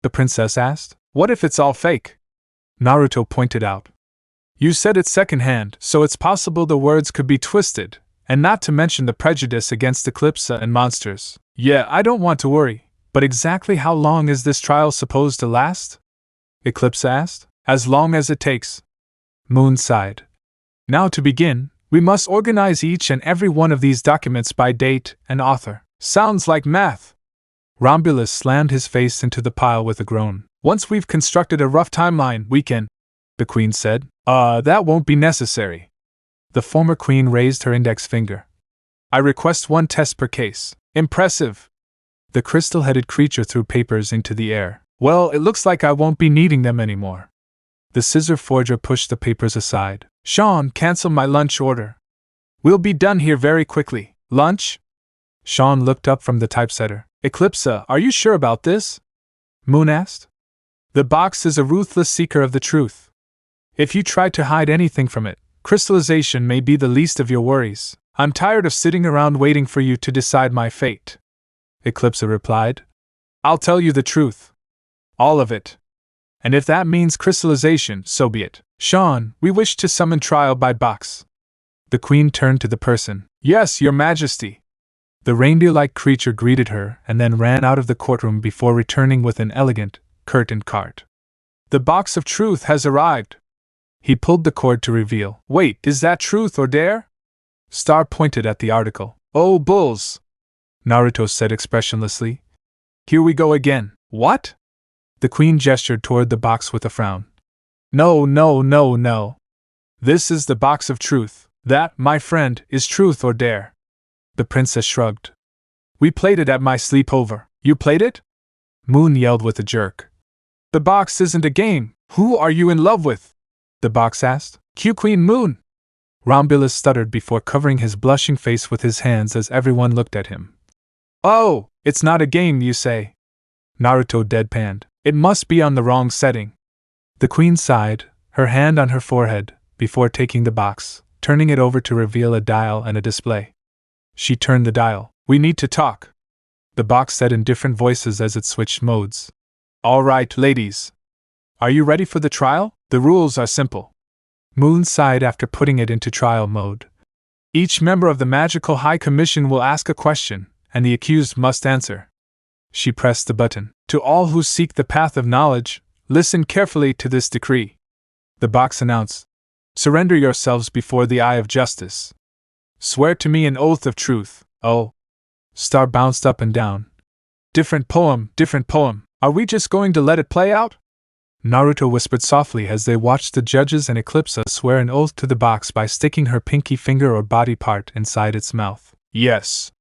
The princess asked. What if it's all fake? Naruto pointed out. You said it's second-hand, so it's possible the words could be twisted, and not to mention the prejudice against Eclipsa and monsters. Yeah, I don't want to worry, but exactly how long is this trial supposed to last? Eclipsa asked. As long as it takes. Moon sighed. Now to begin, we must organize each and every one of these documents by date and author. Sounds like math. Romulus slammed his face into the pile with a groan. Once we've constructed a rough timeline, we can, the queen said. That won't be necessary. The former queen raised her index finger. I request one test per case. Impressive. The crystal-headed creature threw papers into the air. Well, it looks like I won't be needing them anymore. The scissor forger pushed the papers aside. Sean, cancel my lunch order. We'll be done here very quickly. Lunch? Sean looked up from the typesetter. Eclipsa, are you sure about this? Moon asked. The box is a ruthless seeker of the truth. If you try to hide anything from it, crystallization may be the least of your worries. I'm tired of sitting around waiting for you to decide my fate. Eclipsa replied. I'll tell you the truth. All of it. And if that means crystallization, so be it. Sean, we wish to summon trial by box. The queen turned to the person. Yes, your majesty. The reindeer-like creature greeted her and then ran out of the courtroom before returning with an elegant, curtained cart. The box of truth has arrived. He pulled the cord to reveal. Wait, is that truth or dare? Star pointed at the article. Oh, bulls! Naruto said expressionlessly. Here we go again. What? The queen gestured toward the box with a frown. No, no, no, no. This is the box of truth. That, my friend, is truth or dare. The princess shrugged. We played it at my sleepover. You played it? Moon yelled with a jerk. The box isn't a game. Who are you in love with? The box asked. Q Queen Moon. Romulus stuttered before covering his blushing face with his hands as everyone looked at him. Oh, it's not a game, you say? Naruto deadpanned. It must be on the wrong setting. The queen sighed, her hand on her forehead, before taking the box, turning it over to reveal a dial and a display. She turned the dial. We need to talk, the box said in different voices as it switched modes. All right, ladies. Are you ready for the trial? The rules are simple. Moon sighed after putting it into trial mode. Each member of the Magical High Commission will ask a question, and the accused must answer. She pressed the button. To all who seek the path of knowledge, listen carefully to this decree. The box announced. Surrender yourselves before the eye of justice. Swear to me an oath of truth. Oh. Star bounced up and down. Different poem. Are we just going to let it play out? Naruto whispered softly as they watched the judges and Eclipsa swear an oath to the box by sticking her pinky finger or body part inside its mouth. Yes.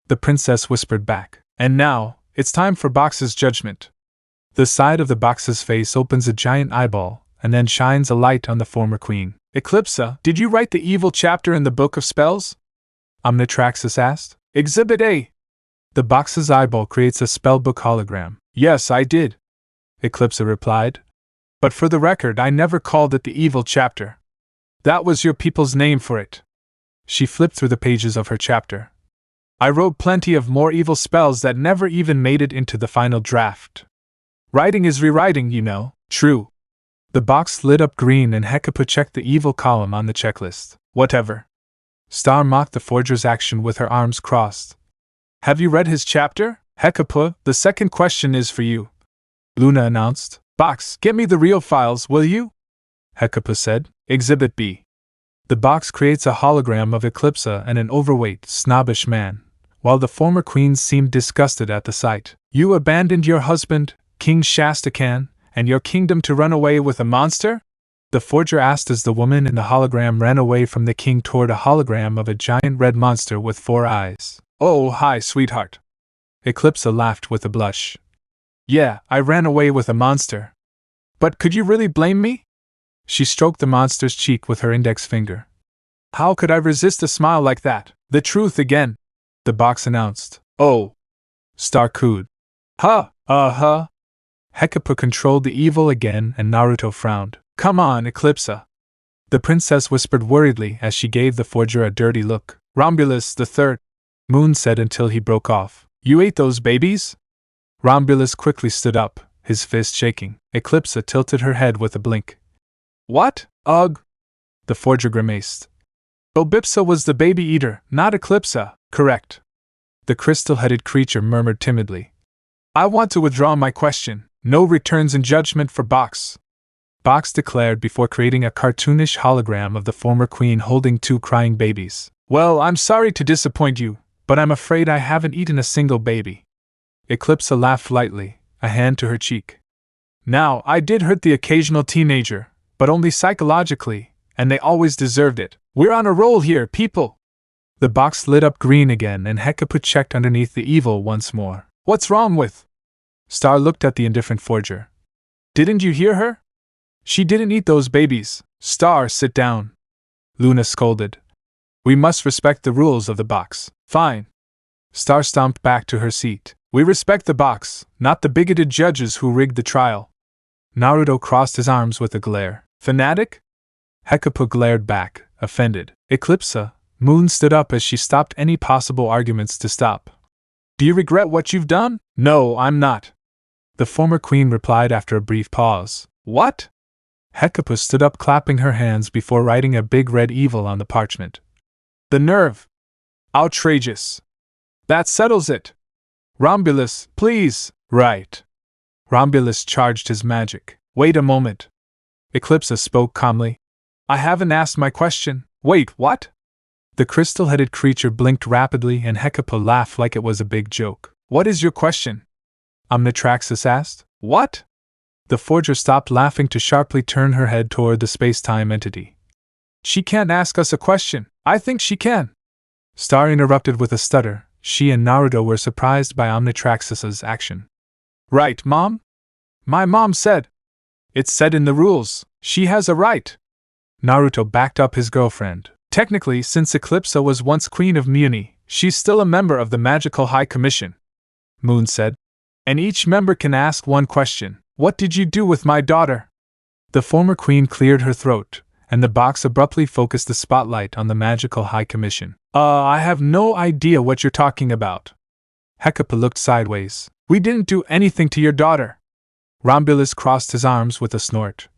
The princess whispered back. And now, it's time for Box's judgment. The side of the box's face opens a giant eyeball, and then shines a light on the former queen. Eclipsa, did you write the evil chapter in the Book of Spells? Omnitrix asked. Exhibit A. The box's eyeball creates a spellbook hologram. Yes, I did, Eclipsa replied. But for the record, I never called it the evil chapter. That was your people's name for it. She flipped through the pages of her chapter. I wrote plenty of more evil spells that never even made it into the final draft. Writing is rewriting, you know. True. The box lit up green and Hekapu checked the evil column on the checklist. Whatever. Star mocked the forger's action with her arms crossed. Have you read his chapter? Hekapu, the second question is for you. Luna announced. Box, get me the real files, will you? Hekapu said. Exhibit B. The box creates a hologram of Eclipsa and an overweight, snobbish man, while the former queen seemed disgusted at the sight. You abandoned your husband, King Shastakan, and your kingdom to run away with a monster? The forger asked as the woman in the hologram ran away from the king toward a hologram of a giant red monster with 4 eyes. Oh, hi, sweetheart. Eclipsa laughed with a blush. Yeah, I ran away with a monster. But could you really blame me? She stroked the monster's cheek with her index finger. How could I resist a smile like that? The truth again, the box announced. Oh. Star cooed. Hekapu controlled the evil again and Naruto frowned. Come on, Eclipsa. The princess whispered worriedly as she gave the forger a dirty look. Romulus the third, Moon said until he broke off. You ate those babies? Romulus quickly stood up, his fist shaking. Eclipsa tilted her head with a blink. What? Ugh! The forger grimaced. Obipsa was the baby eater, not Eclipsa. Correct. The crystal-headed creature murmured timidly. I want to withdraw my question. No returns in judgment for Box. Box declared before creating a cartoonish hologram of the former queen holding 2 crying babies. Well, I'm sorry to disappoint you, but I'm afraid I haven't eaten a single baby. Eclipsa laughed lightly, a hand to her cheek. Now, I did hurt the occasional teenager, but only psychologically, and they always deserved it. We're on a roll here, people! The box lit up green again and Hekapu checked underneath the evil once more. What's wrong with? Star looked at the indifferent forger. Didn't you hear her? She didn't eat those babies. Star, sit down. Luna scolded. We must respect the rules of the box. Fine. Star stomped back to her seat. We respect the box, not the bigoted judges who rigged the trial. Naruto crossed his arms with a glare. Fanatic? Hekapu glared back, offended. Eclipsa, Moon stood up as she stopped any possible arguments to stop. Do you regret what you've done? No, I'm not. The former queen replied after a brief pause. What? Hekapu stood up clapping her hands before writing a big red evil on the parchment. The nerve! Outrageous! That settles it! Romulus, please! Right. Romulus charged his magic. Wait a moment. Eclipsa spoke calmly. I haven't asked my question. Wait, what? The crystal-headed creature blinked rapidly and Hekapu laughed like it was a big joke. What is your question? Omnitrix asked. What? The forger stopped laughing to sharply turn her head toward the space-time entity. She can't ask us a question. I think she can. Star interrupted with a stutter. She and Naruto were surprised by Omnitrix's action. Right, Mom? My mom said. It's said in the rules. She has a right. Naruto backed up his girlfriend. Technically, since Eclipsa was once Queen of Muni, she's still a member of the Magical High Commission. Moon said. and each member can ask one question. What did you do with my daughter? The former queen cleared her throat, and the box abruptly focused the spotlight on the magical High Commission. I have no idea what you're talking about. Hecuba looked sideways. We didn't do anything to your daughter. Romulus crossed his arms with a snort.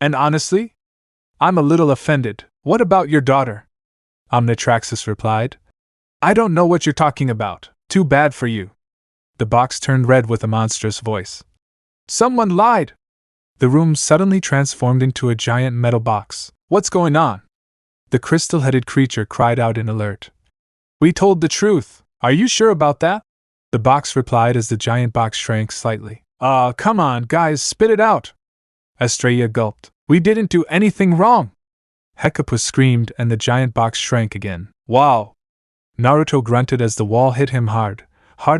And honestly? I'm a little offended. What about your daughter? Omnitrix replied. I don't know what you're talking about. Too bad for you. The box turned red with a monstrous voice. Someone lied! The room suddenly transformed into a giant metal box. What's going on? The crystal-headed creature cried out in alert. We told the truth. Are you sure about that? The box replied as the giant box shrank slightly. Come on, guys, spit it out! Estrella gulped. We didn't do anything wrong! Hecuba screamed and the giant box shrank again. Wow! Naruto grunted as the wall hit him hard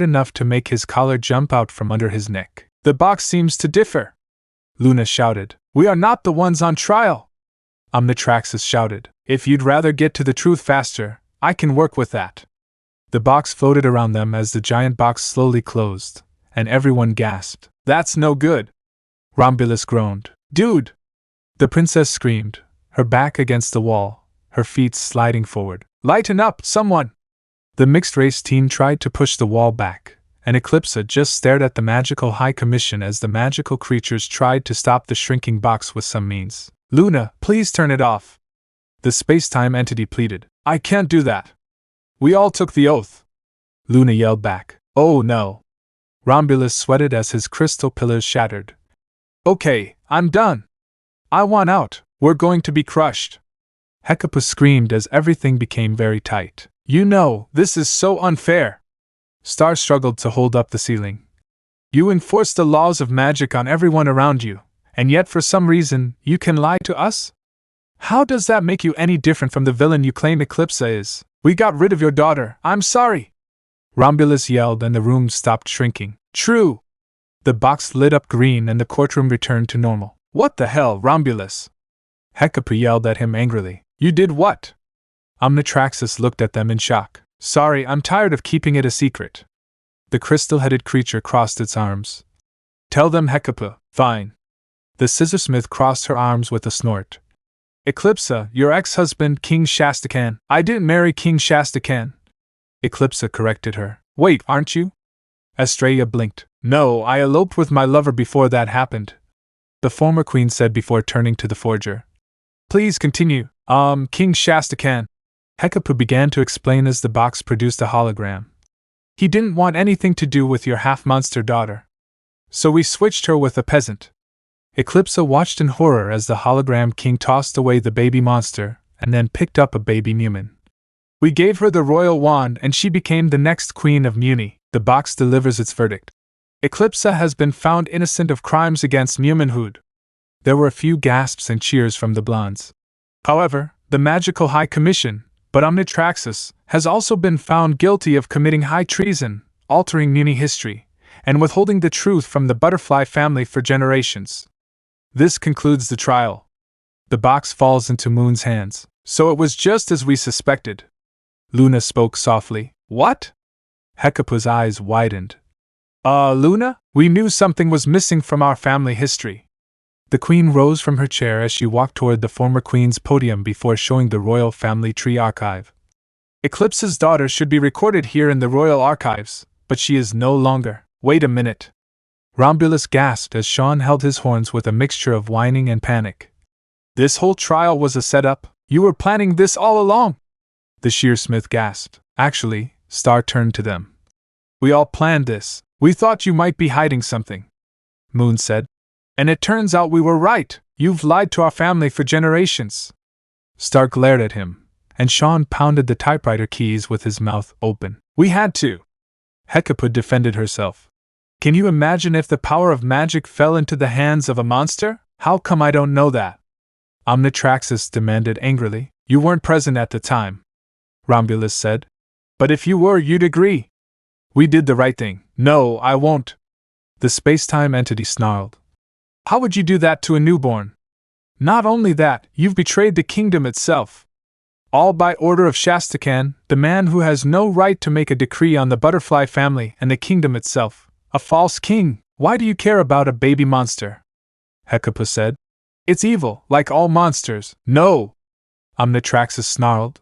enough to make his collar jump out from under his neck. The box seems to differ. Luna shouted. We are not the ones on trial! Omnitrix shouted. If you'd rather get to the truth faster, I can work with that. The box floated around them as the giant box slowly closed, and everyone gasped. That's no good! Romulus groaned. Dude! The princess screamed, her back against the wall, her feet sliding forward. Lighten up, someone! The mixed-race team tried to push the wall back, and Eclipsa just stared at the magical High Commission as the magical creatures tried to stop the shrinking box with some means. Luna, please turn it off! The space-time entity pleaded. I can't do that! We all took the oath! Luna yelled back. Oh no! Romulus sweated as his crystal pillars shattered. Okay, I'm done! I want out! We're going to be crushed! Hecuba screamed as everything became very tight. You know, this is so unfair! Star struggled to hold up the ceiling. You enforce the laws of magic on everyone around you, and yet for some reason, you can lie to us? How does that make you any different from the villain you claim Eclipsa is? We got rid of your daughter, I'm sorry! Romulus yelled and the room stopped shrinking. True! The box lit up green and the courtroom returned to normal. What the hell, Romulus? Hecuba yelled at him angrily. You did what? Omnitrix looked at them in shock. Sorry, I'm tired of keeping it a secret. The crystal-headed creature crossed its arms. Tell them, Hecuba. Fine. The scissorsmith crossed her arms with a snort. Eclipsa, your ex-husband, King Shastakan. I didn't marry King Shastakan. Eclipsa corrected her. Wait, aren't you? Estrella blinked. No, I eloped with my lover before that happened. The former queen said before turning to the forger. Please continue. King Shastakan. Hecuba began to explain as the box produced a hologram. He didn't want anything to do with your half-monster daughter. So we switched her with a peasant. Eclipsa watched in horror as the hologram king tossed away the baby monster and then picked up a baby Mumin. We gave her the royal wand and she became the next queen of Muni. The box delivers its verdict. Eclipsa has been found innocent of crimes against Muminhood. There were a few gasps and cheers from the blondes. However, the magical High Commission, but Omnitrix, has also been found guilty of committing high treason, altering Muni history, and withholding the truth from the butterfly family for generations. This concludes the trial. The box falls into Moon's hands. So it was just as we suspected. Luna spoke softly. What? Hecuba's eyes widened. Luna? We knew something was missing from our family history. The queen rose from her chair as she walked toward the former queen's podium before showing the royal family tree archive. Eclipsa's daughter should be recorded here in the royal archives, but she is no longer. Wait a minute. Romulus gasped as Sean held his horns with a mixture of whining and panic. This whole trial was a setup? You were planning this all along? The shearsmith gasped. Actually, Star turned to them. We all planned this. We thought you might be hiding something. Moon said. And it turns out we were right. You've lied to our family for generations. Star glared at him, and Sean pounded the typewriter keys with his mouth open. We had to. Hecuba defended herself. Can you imagine if the power of magic fell into the hands of a monster? How come I don't know that? Omnitrix demanded angrily. You weren't present at the time, Romulus said. But if you were, you'd agree. We did the right thing. No, I won't. The space-time entity snarled. How would you do that to a newborn? Not only that, you've betrayed the kingdom itself. All by order of Shastakan, the man who has no right to make a decree on the butterfly family and the kingdom itself. A false king? Why do you care about a baby monster? Eclipsa said. It's evil, like all monsters. No! Omnitrix snarled.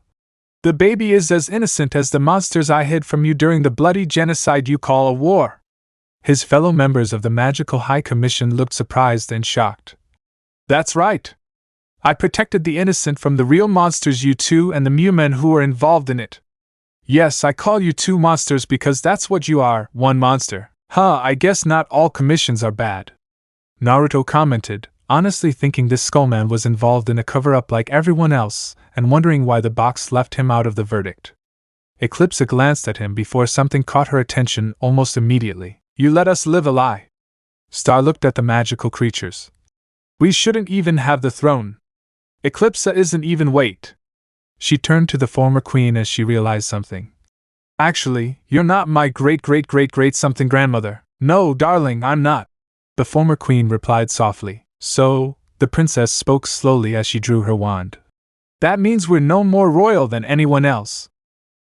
The baby is as innocent as the monsters I hid from you during the bloody genocide you call a war. His fellow members of the Magical High Commission looked surprised and shocked. That's right. I protected the innocent from the real monsters, you two and the Mew men who were involved in it. Yes, I call you two monsters because that's what you are, one monster. I guess not all commissions are bad. Naruto commented, honestly thinking this Skullman was involved in a cover-up like everyone else, and wondering why the box left him out of the verdict. Eclipsa glanced at him before something caught her attention almost immediately. You let us live a lie. Star looked at the magical creatures. We shouldn't even have the throne. Eclipsa isn't even wait. She turned to the former queen as she realized something. Actually, you're not my great-great-great-great-something grandmother. No, darling, I'm not. The former queen replied softly. So, the princess spoke slowly as she drew her wand. That means we're no more royal than anyone else.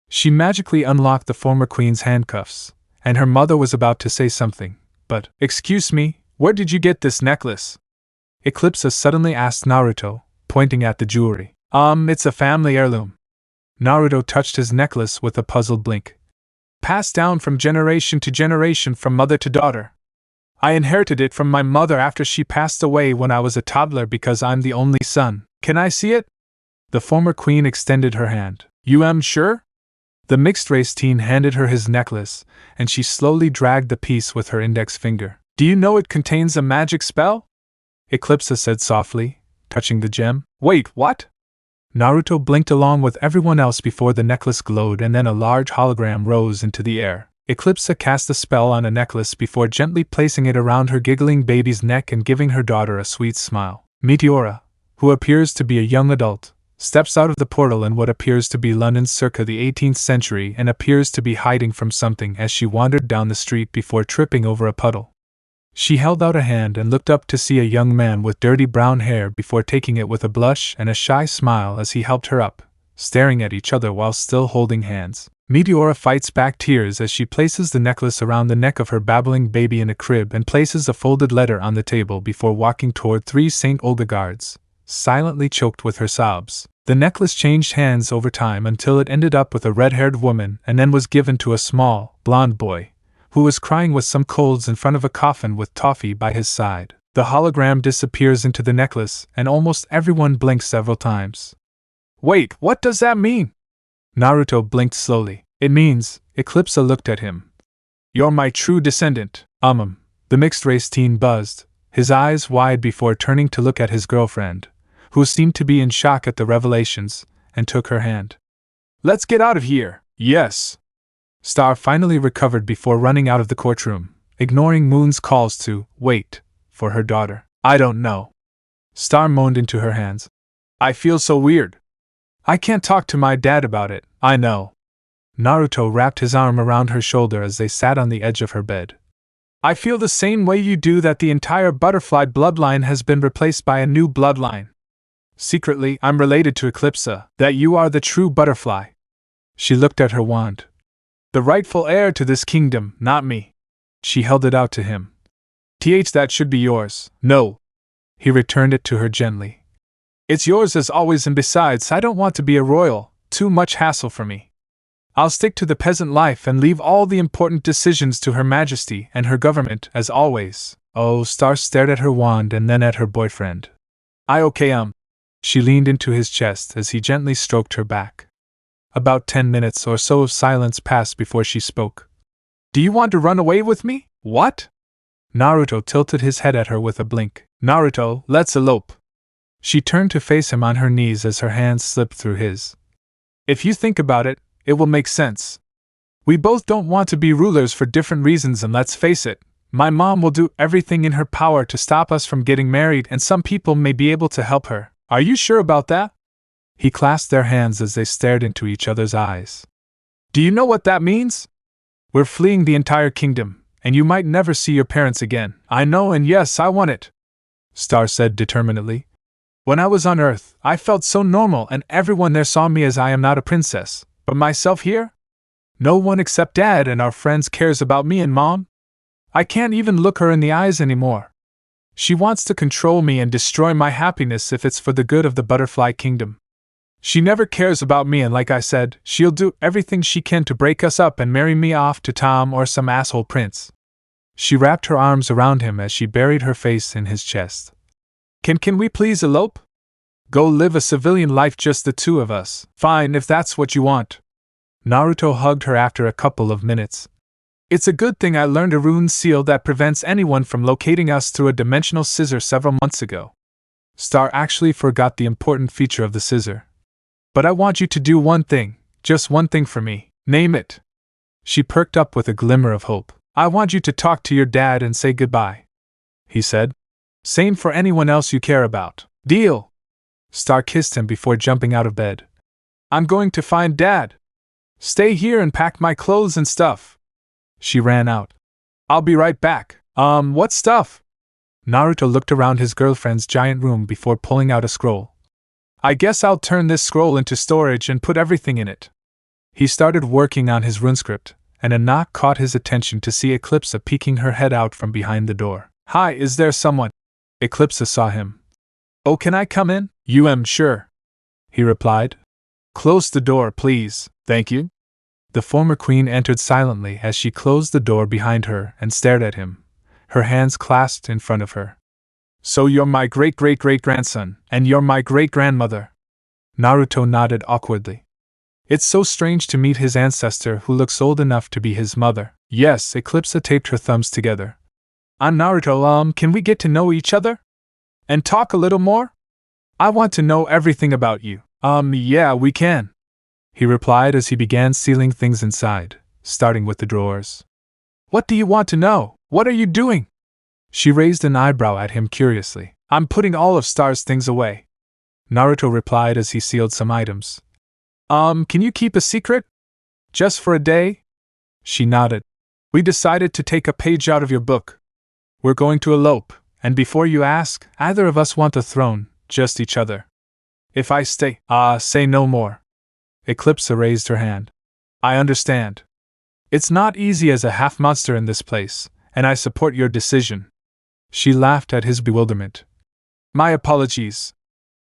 She magically unlocked the former queen's handcuffs, and her mother was about to say something, but, excuse me, where did you get this necklace? Eclipsa suddenly asked Naruto, pointing at the jewelry. It's a family heirloom. Naruto touched his necklace with a puzzled blink. Passed down from generation to generation from mother to daughter. I inherited it from my mother after she passed away when I was a toddler because I'm the only son. Can I see it? The former queen extended her hand. You am sure? The mixed-race teen handed her his necklace, and she slowly dragged the piece with her index finger. Do you know it contains a magic spell? Eclipsa said softly, touching the gem. Wait, what? Naruto blinked along with everyone else before the necklace glowed and then a large hologram rose into the air. Eclipsa cast a spell on a necklace before gently placing it around her giggling baby's neck and giving her daughter a sweet smile. Meteora, who appears to be a young adult, steps out of the portal in what appears to be London circa the 18th century and appears to be hiding from something as she wandered down the street before tripping over a puddle. She held out a hand and looked up to see a young man with dirty brown hair before taking it with a blush and a shy smile as he helped her up, staring at each other while still holding hands. Meteora fights back tears as she places the necklace around the neck of her babbling baby in a crib and places a folded letter on the table before walking toward 3 St. Olga guards, silently choked with her sobs. The necklace changed hands over time until it ended up with a red-haired woman and then was given to a small, blonde boy, who was crying with some colds in front of a coffin with toffee by his side. The hologram disappears into the necklace and almost everyone blinks several times. Wait, what does that mean? Naruto blinked slowly. It means, Eclipsa looked at him. You're my true descendant. The mixed-race teen buzzed, his eyes wide before turning to look at his girlfriend, who seemed to be in shock at the revelations, and took her hand. Let's get out of here. Yes. Star finally recovered before running out of the courtroom, ignoring Moon's calls to wait for her daughter. I don't know. Star moaned into her hands. I feel so weird. I can't talk to my dad about it, I know. Naruto wrapped his arm around her shoulder as they sat on the edge of her bed. I feel the same way you do, that the entire butterfly bloodline has been replaced by a new bloodline. Secretly, I'm related to Eclipsa, that you are the true butterfly. She looked at her wand. The rightful heir to this kingdom, not me. She held it out to him. That should be yours. No. He returned it to her gently. It's yours as always, and besides, I don't want to be a royal, too much hassle for me. I'll stick to the peasant life and leave all the important decisions to Her Majesty and her government, as always. Oh, Star stared at her wand and then at her boyfriend. Okay. She leaned into his chest as he gently stroked her back. About 10 minutes or so of silence passed before she spoke. Do you want to run away with me? What? Naruto tilted his head at her with a blink. Naruto, let's elope. She turned to face him on her knees as her hands slipped through his. If you think about it, it will make sense. We both don't want to be rulers for different reasons, and let's face it, my mom will do everything in her power to stop us from getting married, and some people may be able to help her. Are you sure about that? He clasped their hands as they stared into each other's eyes. Do you know what that means? We're fleeing the entire kingdom, and you might never see your parents again. I know, and yes, I want it, Star said determinedly. When I was on Earth, I felt so normal and everyone there saw me as I am not a princess, but myself here? No one except Dad and our friends cares about me and Mom. I can't even look her in the eyes anymore. She wants to control me and destroy my happiness if it's for the good of the Butterfly Kingdom. She never cares about me, and like I said, she'll do everything she can to break us up and marry me off to Tom or some asshole prince. She wrapped her arms around him as she buried her face in his chest. Can we please elope? Go live a civilian life, just the two of us. Fine, if that's what you want. Naruto hugged her after a couple of minutes. It's a good thing I learned a rune seal that prevents anyone from locating us through a dimensional scissor several months ago. Star actually forgot the important feature of the scissor. But I want you to do one thing, just one thing for me. Name it. She perked up with a glimmer of hope. I want you to talk to your dad and say goodbye, he said. Same for anyone else you care about. Deal. Star kissed him before jumping out of bed. I'm going to find Dad. Stay here and pack my clothes and stuff. She ran out. I'll be right back. What stuff? Naruto looked around his girlfriend's giant room before pulling out a scroll. I guess I'll turn this scroll into storage and put everything in it. He started working on his runescript, and a knock caught his attention to see Eclipsa peeking her head out from behind the door. Hi, is there someone? Eclipsa saw him. Oh, can I come in? Sure, he replied. Close the door, please. Thank you. The former queen entered silently as she closed the door behind her and stared at him, her hands clasped in front of her. So you're my great-great-great-grandson, and you're my great-grandmother. Naruto nodded awkwardly. It's so strange to meet his ancestor who looks old enough to be his mother. Yes, Eclipsa taped her thumbs together. I'm Naruto, can we get to know each other? And talk a little more? I want to know everything about you. Yeah, we can, he replied as he began sealing things inside, starting with the drawers. What do you want to know? What are you doing? She raised an eyebrow at him curiously. I'm putting all of Star's things away, Naruto replied as he sealed some items. Can you keep a secret? Just for a day? She nodded. We decided to take a page out of your book. We're going to elope, and before you ask, either of us want the throne, just each other. If I stay, say no more. Eclipsa raised her hand. I understand. It's not easy as a half-monster in this place, and I support your decision. She laughed at his bewilderment. My apologies.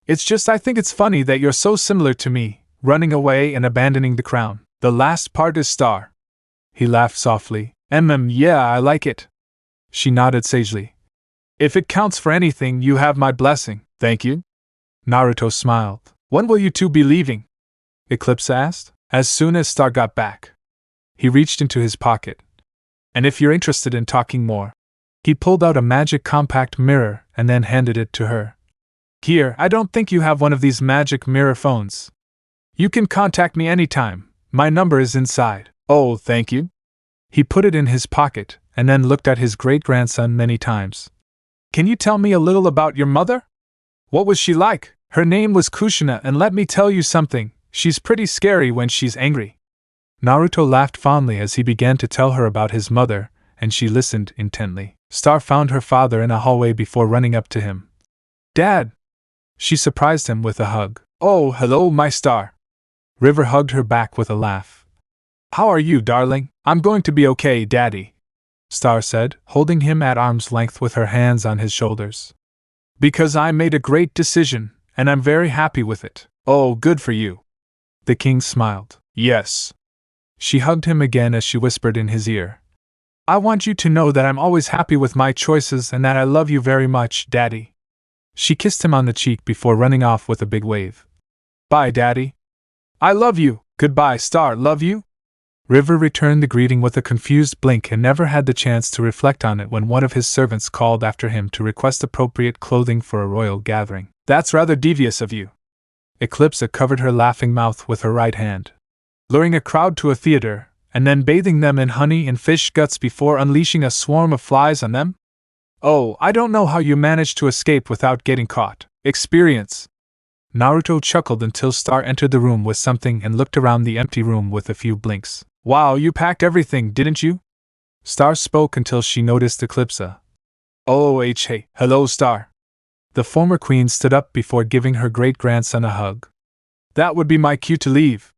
It's just I think it's funny that you're so similar to me, running away and abandoning the crown. The last part is Star. He laughed softly. Yeah, I like it. She nodded sagely. If it counts for anything, you have my blessing. Thank you. Naruto smiled. When will you two be leaving? Eclipsa asked. As soon as Star got back. He reached into his pocket. And if you're interested in talking more. He pulled out a magic compact mirror and then handed it to her. Here, I don't think you have one of these magic mirror phones. You can contact me anytime. My number is inside. Oh, thank you. He put it in his pocket and then looked at his great-grandson many times. Can you tell me a little about your mother? What was she like? Her name was Kushina, and let me tell you something, she's pretty scary when she's angry. Naruto laughed fondly as he began to tell her about his mother, and she listened intently. Star found her father in a hallway before running up to him. Dad! She surprised him with a hug. Oh, hello, my Star. River hugged her back with a laugh. How are you, darling? I'm going to be okay, Daddy, Star said, holding him at arm's length with her hands on his shoulders. Because I made a great decision, and I'm very happy with it. Oh, good for you. The king smiled. Yes. She hugged him again as she whispered in his ear. I want you to know that I'm always happy with my choices and that I love you very much, Daddy. She kissed him on the cheek before running off with a big wave. Bye, Daddy. I love you. Goodbye, Star. Love you. River returned the greeting with a confused blink and never had the chance to reflect on it when one of his servants called after him to request appropriate clothing for a royal gathering. That's rather devious of you. Eclipsa covered her laughing mouth with her right hand. Luring a crowd to a theater, and then bathing them in honey and fish guts before unleashing a swarm of flies on them? Oh, I don't know how you managed to escape without getting caught. Experience. Naruto chuckled until Star entered the room with something and looked around the empty room with a few blinks. Wow, you packed everything, didn't you? Star spoke until she noticed Eclipsa. Oh, hey, hello, Star. The former queen stood up before giving her great-grandson a hug. That would be my cue to leave.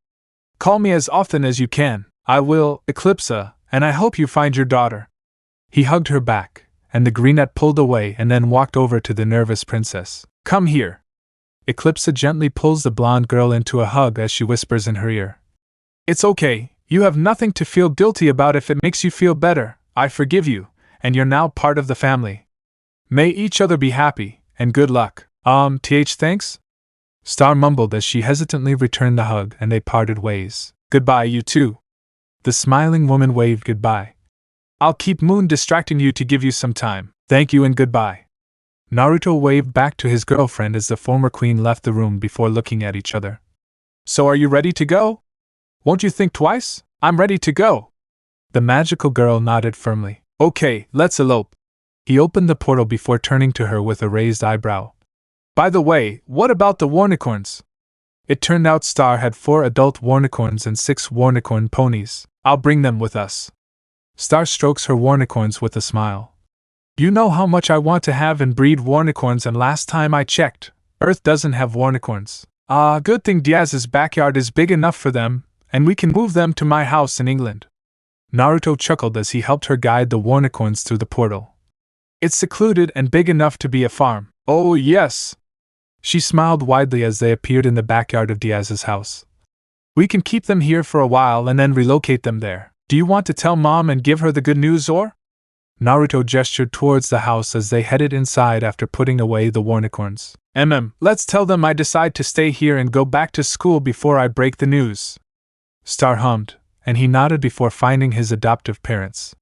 Call me as often as you can. I will, Eclipsa, and I hope you find your daughter. He hugged her back, and the greenette pulled away and then walked over to the nervous princess. Come here. Eclipsa gently pulls the blonde girl into a hug as she whispers in her ear. It's okay, you have nothing to feel guilty about if it makes you feel better. I forgive you, and you're now part of the family. May each other be happy, and good luck. Thanks? Star mumbled as she hesitantly returned the hug and they parted ways. Goodbye, you two. The smiling woman waved goodbye. I'll keep Moon distracting you to give you some time. Thank you and goodbye. Naruto waved back to his girlfriend as the former queen left the room before looking at each other. So are you ready to go? Won't you think twice? I'm ready to go. The magical girl nodded firmly. Okay, let's elope. He opened the portal before turning to her with a raised eyebrow. By the way, what about the warnicorns? It turned out Star had 4 adult warnicorns and 6 warnicorn ponies. I'll bring them with us. Star strokes her warnicorns with a smile. You know how much I want to have and breed warnicorns, and last time I checked, Earth doesn't have warnicorns. Good thing Diaz's backyard is big enough for them, and we can move them to my house in England. Naruto chuckled as he helped her guide the warnicorns through the portal. It's secluded and big enough to be a farm. Oh yes! She smiled widely as they appeared in the backyard of Diaz's house. We can keep them here for a while and then relocate them there. Do you want to tell Mom and give her the good news, or? Naruto gestured towards the house as they headed inside after putting away the warnicorns. Let's tell them I decide to stay here and go back to school before I break the news. Star hummed, and he nodded before finding his adoptive parents.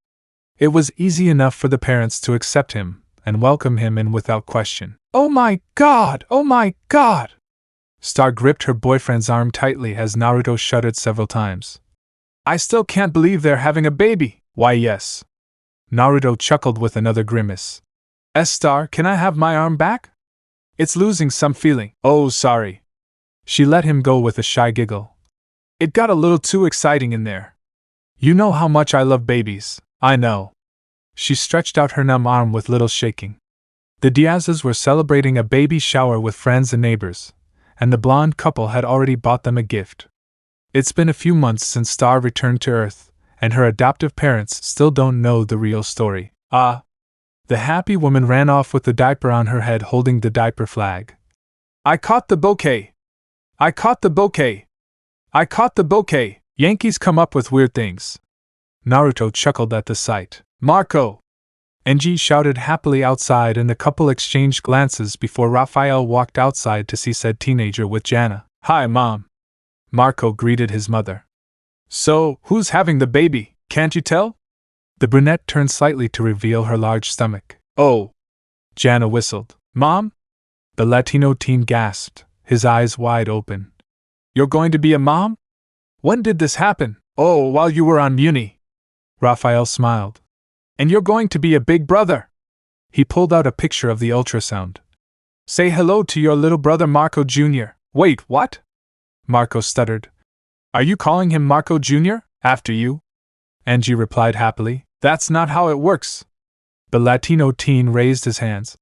It was easy enough for the parents to accept him and welcome him in without question. Oh my god! Oh my god! Star gripped her boyfriend's arm tightly as Naruto shuddered several times. I still can't believe they're having a baby. Why yes. Naruto chuckled with another grimace. Star, can I have my arm back? It's losing some feeling. Oh, sorry. She let him go with a shy giggle. It got a little too exciting in there. You know how much I love babies. I know. She stretched out her numb arm with little shaking. The Diazes were celebrating a baby shower with friends and neighbors, and the blonde couple had already bought them a gift. It's been a few months since Star returned to Earth, and her adoptive parents still don't know the real story. The happy woman ran off with the diaper on her head holding the diaper flag. I caught the bouquet! I caught the bouquet! I caught the bouquet! Yankees come up with weird things. Naruto chuckled at the sight. Marco! Enji shouted happily outside and the couple exchanged glances before Raphael walked outside to see said teenager with Jana. Hi, Mom. Marco greeted his mother. So, who's having the baby, can't you tell? The brunette turned slightly to reveal her large stomach. Oh! Jana whistled. Mom? The Latino teen gasped, his eyes wide open. You're going to be a mom? When did this happen? Oh, while you were on Muni. Raphael smiled. And you're going to be a big brother. He pulled out a picture of the ultrasound. Say hello to your little brother Marco Jr. Wait, what? Marco stuttered. Are you calling him Marco Jr.? After you? Angie replied happily. That's not how it works. The Latino teen raised his hands.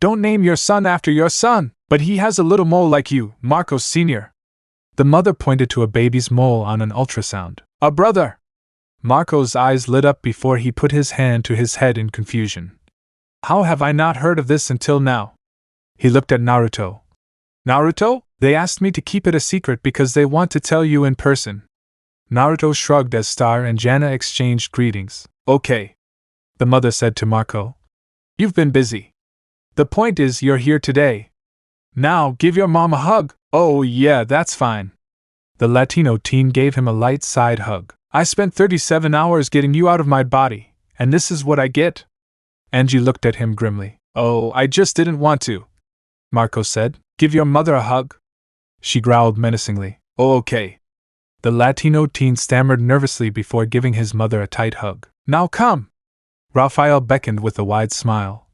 Don't name your son after your son, but he has a little mole like you, Marco Sr. The mother pointed to a baby's mole on an ultrasound. A brother! Marco's eyes lit up before he put his hand to his head in confusion. How have I not heard of this until now? He looked at Naruto. Naruto? They asked me to keep it a secret because they want to tell you in person. Naruto shrugged as Star and Jana exchanged greetings. Okay. The mother said to Marco. You've been busy. The point is you're here today. Now give your mom a hug. Oh yeah, that's fine. The Latino teen gave him a light side hug. I spent 37 hours getting you out of my body, and this is what I get? Angie looked at him grimly. Oh, I just didn't want to. Marco said. Give your mother a hug. She growled menacingly. Oh, okay. The Latino teen stammered nervously before giving his mother a tight hug. Now come. Raphael beckoned with a wide smile.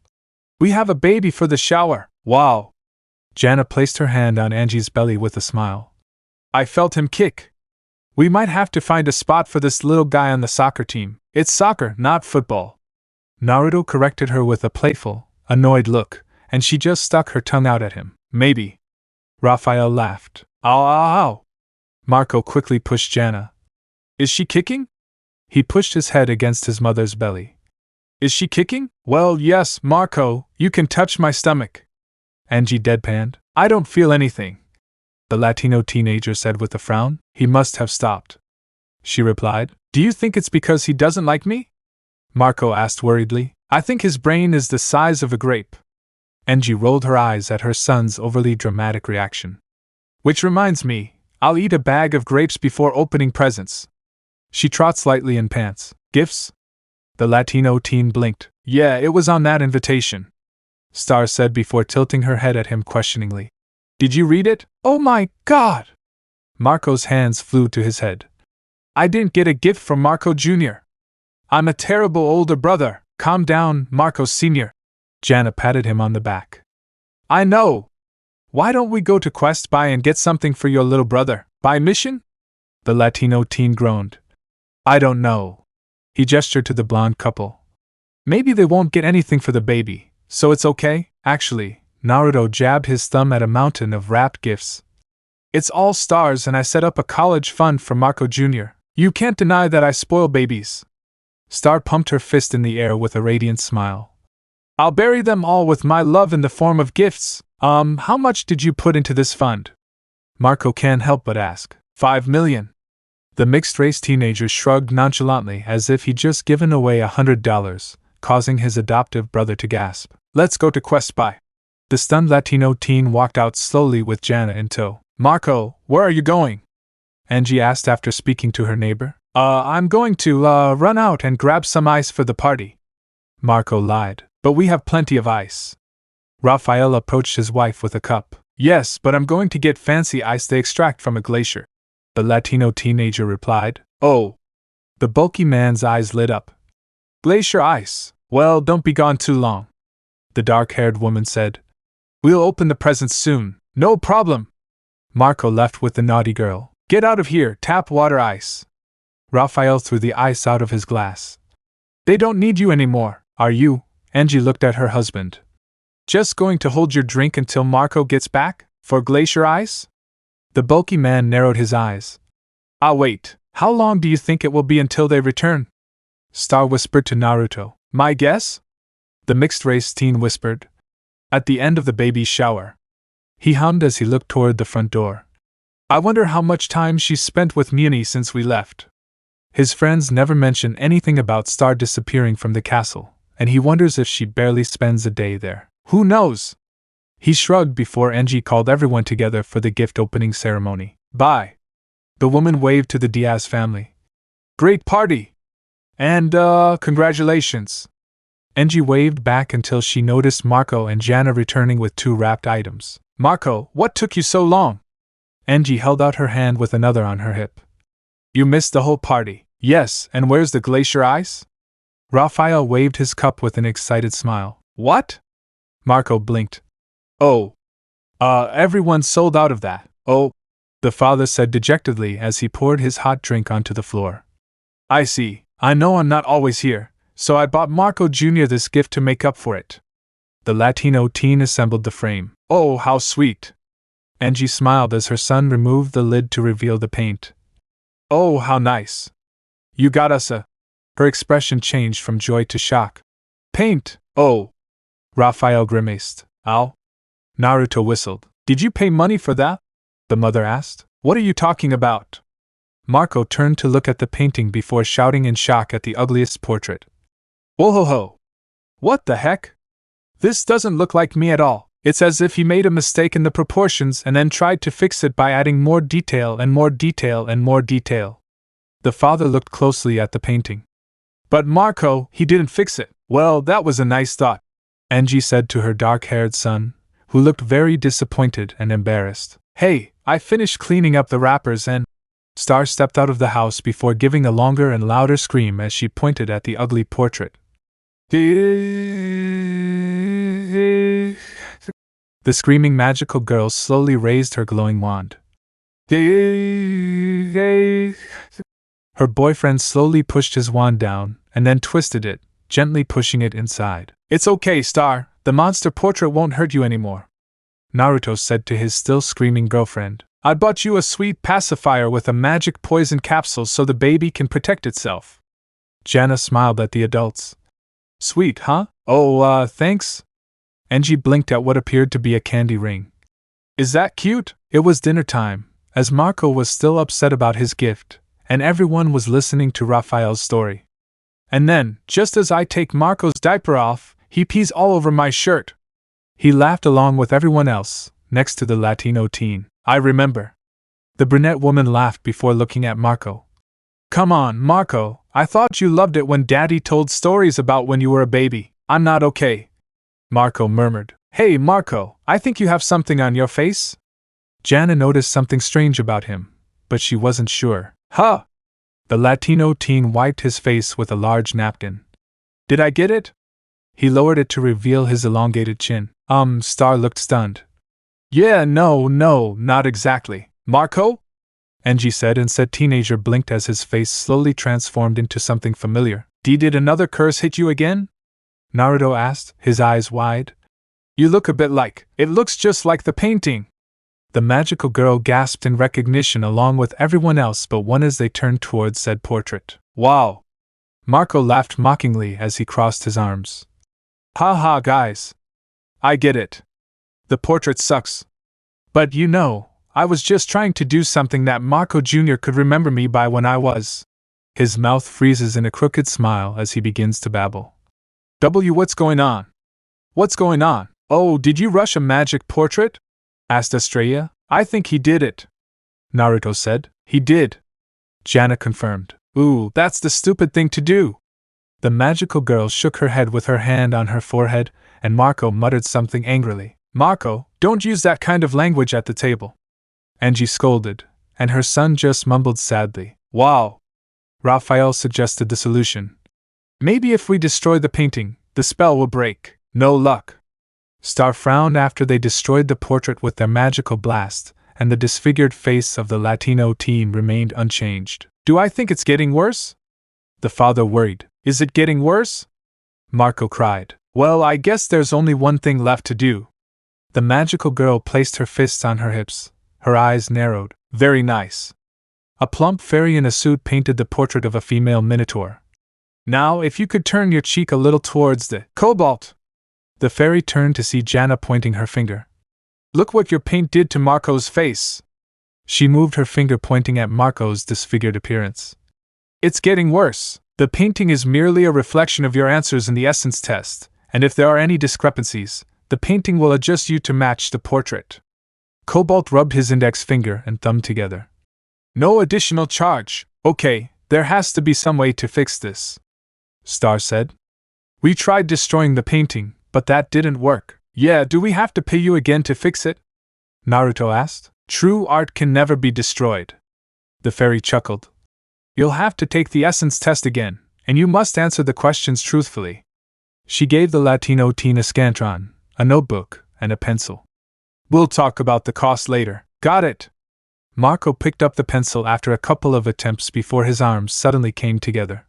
We have a baby for the shower. Wow. Jana placed her hand on Angie's belly with a smile. I felt him kick. We might have to find a spot for this little guy on the soccer team. It's soccer, not football. Naruto corrected her with a playful, annoyed look, and she just stuck her tongue out at him. Maybe. Raphael laughed. Ow, ow, ow. Marco quickly pushed Jana. Is she kicking? He pushed his head against his mother's belly. Is she kicking? Well, yes, Marco, you can touch my stomach. Angie deadpanned. I don't feel anything. The Latino teenager said with a frown. He must have stopped. She replied. Do you think it's because he doesn't like me? Marco asked worriedly. I think his brain is the size of a grape. Angie rolled her eyes at her son's overly dramatic reaction. Which reminds me, I'll eat a bag of grapes before opening presents. She trots lightly in pants. Gifts? The Latino teen blinked. Yeah, it was on that invitation. Star said before tilting her head at him questioningly. Did you read it? Oh my God! Marco's hands flew to his head. I didn't get a gift from Marco Jr. I'm a terrible older brother. Calm down, Marco Sr. Jana patted him on the back. I know. Why don't we go to Quest Buy and get something for your little brother? By mission? The Latino teen groaned. I don't know. He gestured to the blonde couple. Maybe they won't get anything for the baby, so it's okay. Actually, Naruto jabbed his thumb at a mountain of wrapped gifts. It's all stars and I set up a college fund for Marco Jr. You can't deny that I spoil babies. Star pumped her fist in the air with a radiant smile. I'll bury them all with my love in the form of gifts. How much did you put into this fund? Marco can't help but ask. 5 million. The mixed-race teenager shrugged nonchalantly as if he'd just given away $100, causing his adoptive brother to gasp. Let's go to Quest Buy. The stunned Latino teen walked out slowly with Jana in tow. Marco, where are you going? Angie asked after speaking to her neighbor. I'm going to, run out and grab some ice for the party. Marco lied. But we have plenty of ice. Raphael approached his wife with a cup. Yes, but I'm going to get fancy ice they extract from a glacier. The Latino teenager replied. Oh. The bulky man's eyes lit up. Glacier ice. Well, don't be gone too long. The dark-haired woman said. We'll open the presents soon. No problem. Marco left with the naughty girl. Get out of here, tap water ice. Raphael threw the ice out of his glass. They don't need you anymore, are you? Angie looked at her husband. Just going to hold your drink until Marco gets back? For glacier ice? The bulky man narrowed his eyes. I'll wait. How long do you think it will be until they return? Star whispered to Naruto. My guess? The mixed-race teen whispered. At the end of the baby's shower. He hummed as he looked toward the front door. I wonder how much time she's spent with Muni since we left. His friends never mention anything about Star disappearing from the castle, and he wonders if she barely spends a day there. Who knows? He shrugged before Angie called everyone together for the gift opening ceremony. Bye. The woman waved to the Diaz family. Great party! And, congratulations. Angie waved back until she noticed Marco and Jana returning with 2 wrapped items. Marco, what took you so long? Angie held out her hand with another on her hip. You missed the whole party. Yes, and where's the glacier ice? Raphael waved his cup with an excited smile. What? Marco blinked. Oh. Everyone's sold out of that. Oh. The father said dejectedly as he poured his hot drink onto the floor. I see. I know I'm not always here, so I bought Marco Jr. this gift to make up for it. The Latino teen assembled the frame. Oh, how sweet. Angie smiled as her son removed the lid to reveal the paint. Oh, how nice. You got us a... Her expression changed from joy to shock. Paint, oh. Raphael grimaced. Ow. Naruto whistled. Did you pay money for that? The mother asked. What are you talking about? Marco turned to look at the painting before shouting in shock at the ugliest portrait. Whoa-ho-ho. What the heck? This doesn't look like me at all. It's as if he made a mistake in the proportions and then tried to fix it by adding more detail and more detail and more detail. The father looked closely at the painting. But Marco, he didn't fix it. Well, that was a nice thought, Angie said to her dark-haired son, who looked very disappointed and embarrassed. Hey, I finished cleaning up the wrappers and... Star stepped out of the house before giving a longer and louder scream as she pointed at the ugly portrait. The screaming magical girl slowly raised her glowing wand. Her boyfriend slowly pushed his wand down, and then twisted it, gently pushing it inside. It's okay, Star, the monster portrait won't hurt you anymore. Naruto said to his still screaming girlfriend. I bought you a sweet pacifier with a magic poison capsule so the baby can protect itself. Jana smiled at the adults. Sweet, huh? Oh, thanks. Angie blinked at what appeared to be a candy ring. Is that cute? It was dinner time, as Marco was still upset about his gift, and everyone was listening to Raphael's story. And then, just as I take Marco's diaper off, he pees all over my shirt. He laughed along with everyone else, next to the Latino teen. I remember. The brunette woman laughed before looking at Marco. Come on, Marco, I thought you loved it when Daddy told stories about when you were a baby. I'm not okay. Marco murmured. Hey, Marco, I think you have something on your face? Jana noticed something strange about him, but she wasn't sure. Huh! The Latino teen wiped his face with a large napkin. Did I get it? He lowered it to reveal his elongated chin. Star looked stunned. Yeah, no, not exactly. Marco? Angie said, and said teenager blinked as his face slowly transformed into something familiar. Did another curse hit you again? Naruto asked, his eyes wide. You look a bit like. It looks just like the painting. The magical girl gasped in recognition along with everyone else but one as they turned towards said portrait. Wow! Marco laughed mockingly as he crossed his arms. Ha ha, guys. I get it. The portrait sucks. But you know, I was just trying to do something that Marco Jr. could remember me by when I was. His mouth freezes in a crooked smile as he begins to babble. What's going on? What's going on? Oh, did you rush a magic portrait? Asked Estrella. I think he did it. Naruto said. He did. Jana confirmed. Ooh, that's the stupid thing to do. The magical girl shook her head with her hand on her forehead, and Marco muttered something angrily. Marco, don't use that kind of language at the table. Angie scolded, and her son just mumbled sadly. Wow. Raphael suggested the solution. Maybe if we destroy the painting, the spell will break. No luck. Star frowned after they destroyed the portrait with their magical blast, and the disfigured face of the Latino teen remained unchanged. Do I think it's getting worse? The father worried. Is it getting worse? Marco cried. Well, I guess there's only one thing left to do. The magical girl placed her fists on her hips. Her eyes narrowed. Very nice. A plump fairy in a suit painted the portrait of a female minotaur. Now, if you could turn your cheek a little towards the cobalt. The fairy turned to see Jana pointing her finger. Look what your paint did to Marco's face. She moved her finger pointing at Marco's disfigured appearance. It's getting worse. The painting is merely a reflection of your answers in the essence test, and if there are any discrepancies, the painting will adjust you to match the portrait. Cobalt rubbed his index finger and thumb together. No additional charge. Okay, there has to be some way to fix this. Star said. We tried destroying the painting, but that didn't work. Yeah, do we have to pay you again to fix it? Naruto asked. True art can never be destroyed. The fairy chuckled. You'll have to take the essence test again, and you must answer the questions truthfully. She gave the Latino teen a scantron, a notebook, and a pencil. We'll talk about the cost later. Got it! Marco picked up the pencil after a couple of attempts before his arms suddenly came together.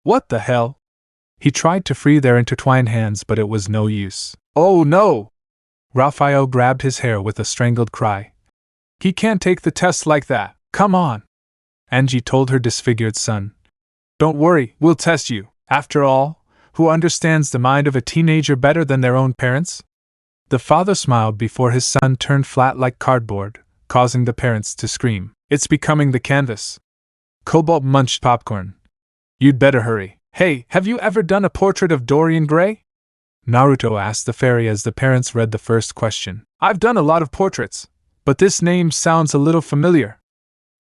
What the hell? He tried to free their intertwined hands, but it was no use. Oh no! Raphael grabbed his hair with a strangled cry. He can't take the test like that. Come on! Angie told her disfigured son. Don't worry, we'll test you. After all, who understands the mind of a teenager better than their own parents? The father smiled before his son turned flat like cardboard, causing the parents to scream. It's becoming the canvas. Cobalt munched popcorn. You'd better hurry. Hey, have you ever done a portrait of Dorian Gray? Naruto asked the fairy as the parents read the first question. I've done a lot of portraits, but this name sounds a little familiar.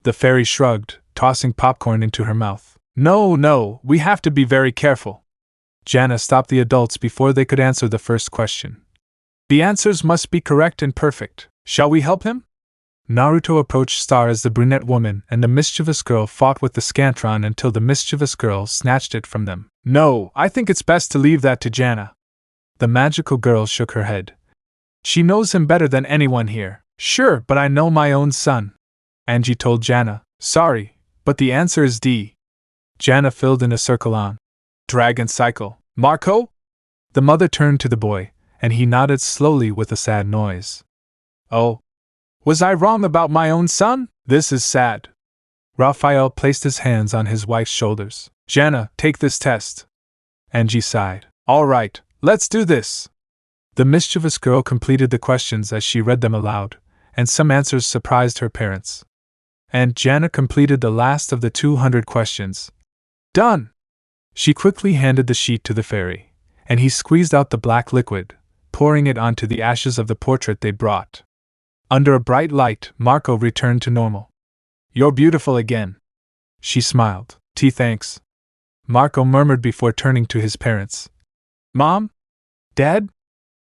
The fairy shrugged, tossing popcorn into her mouth. No, we have to be very careful. Jana stopped the adults before they could answer the first question. The answers must be correct and perfect. Shall we help him? Naruto approached Star as the brunette woman and the mischievous girl fought with the scantron until the mischievous girl snatched it from them. No, I think it's best to leave that to Jana. The magical girl shook her head. She knows him better than anyone here. Sure, but I know my own son. Angie told Jana. Sorry, but the answer is D. Jana filled in a circle on Dragon Cycle. Marco? The mother turned to the boy, and he nodded slowly with a sad noise. Oh. Was I wrong about my own son? This is sad. Raphael placed his hands on his wife's shoulders. Jana, take this test. Angie sighed. All right, let's do this. The mischievous girl completed the questions as she read them aloud, and some answers surprised her parents. And Jana completed the last of the 200 questions. Done! She quickly handed the sheet to the fairy, and he squeezed out the black liquid, pouring it onto the ashes of the portrait they brought. Under a bright light, Marco returned to normal. You're beautiful again. She smiled. Thanks. Marco murmured before turning to his parents. Mom? Dad?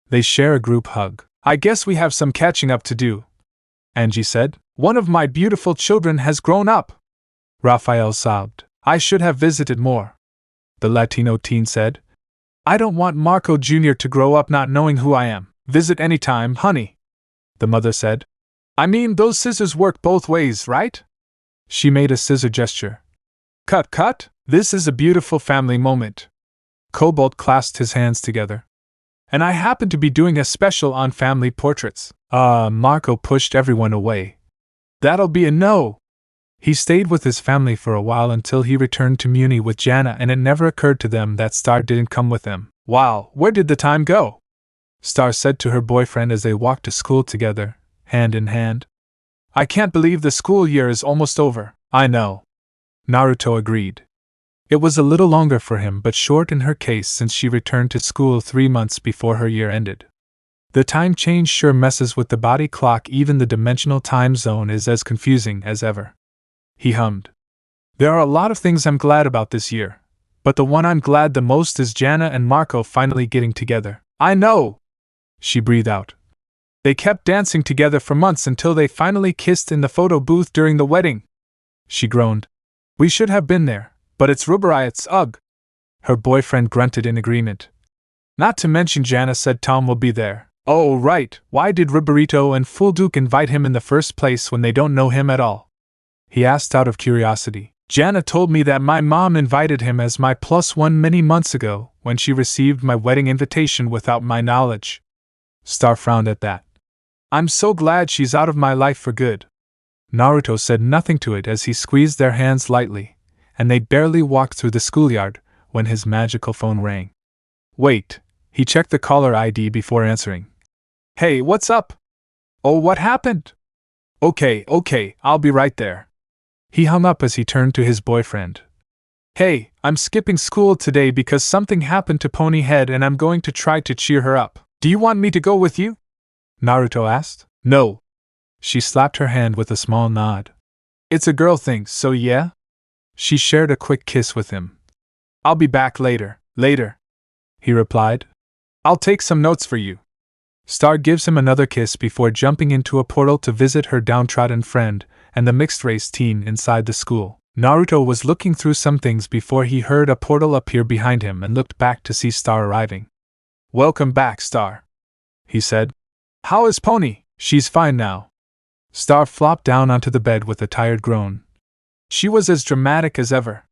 They share a group hug. I guess we have some catching up to do. Angie said. One of my beautiful children has grown up. Raphael sobbed. I should have visited more. The Latino teen said. I don't want Marco Jr. to grow up not knowing who I am. Visit anytime, honey. The mother said. I mean, those scissors work both ways, right? She made a scissor gesture. Cut. This is a beautiful family moment. Cobalt clasped his hands together. And I happen to be doing a special on family portraits. Marco pushed everyone away. That'll be a no. He stayed with his family for a while until he returned to Muni with Jana, and it never occurred to them that Star didn't come with them. Wow, where did the time go? Star said to her boyfriend as they walked to school together, hand in hand. I can't believe the school year is almost over. I know. Naruto agreed. It was a little longer for him, but short in her case since she returned to school 3 months before her year ended. The time change sure messes with the body clock. Even the dimensional time zone is as confusing as ever. He hummed. There are a lot of things I'm glad about this year, but the one I'm glad the most is Jana and Marco finally getting together. I know! She breathed out. They kept dancing together for months until they finally kissed in the photo booth during the wedding. She groaned. We should have been there, but it's Rubariots, ugh. Her boyfriend grunted in agreement. Not to mention Jana said Tom will be there. Oh, right, why did Rubarito and Fulduke invite him in the first place when they don't know him at all? He asked out of curiosity. Jana told me that my mom invited him as my +1 many months ago, when she received my wedding invitation without my knowledge. Star frowned at that. I'm so glad she's out of my life for good. Naruto said nothing to it as he squeezed their hands lightly, and they barely walked through the schoolyard when his magical phone rang. Wait, he checked the caller ID before answering. Hey, what's up? Oh, what happened? Okay, I'll be right there. He hung up as he turned to his boyfriend. Hey, I'm skipping school today because something happened to Ponyhead and I'm going to try to cheer her up. Do you want me to go with you? Naruto asked. No. She slapped her hand with a small nod. It's a girl thing, so yeah? She shared a quick kiss with him. I'll be back later, he replied. I'll take some notes for you. Star gives him another kiss before jumping into a portal to visit her downtrodden friend and the mixed-race teen inside the school. Naruto was looking through some things before he heard a portal appear behind him and looked back to see Star arriving. Welcome back, Star, he said. How is Pony? She's fine now. Star flopped down onto the bed with a tired groan. She was as dramatic as ever.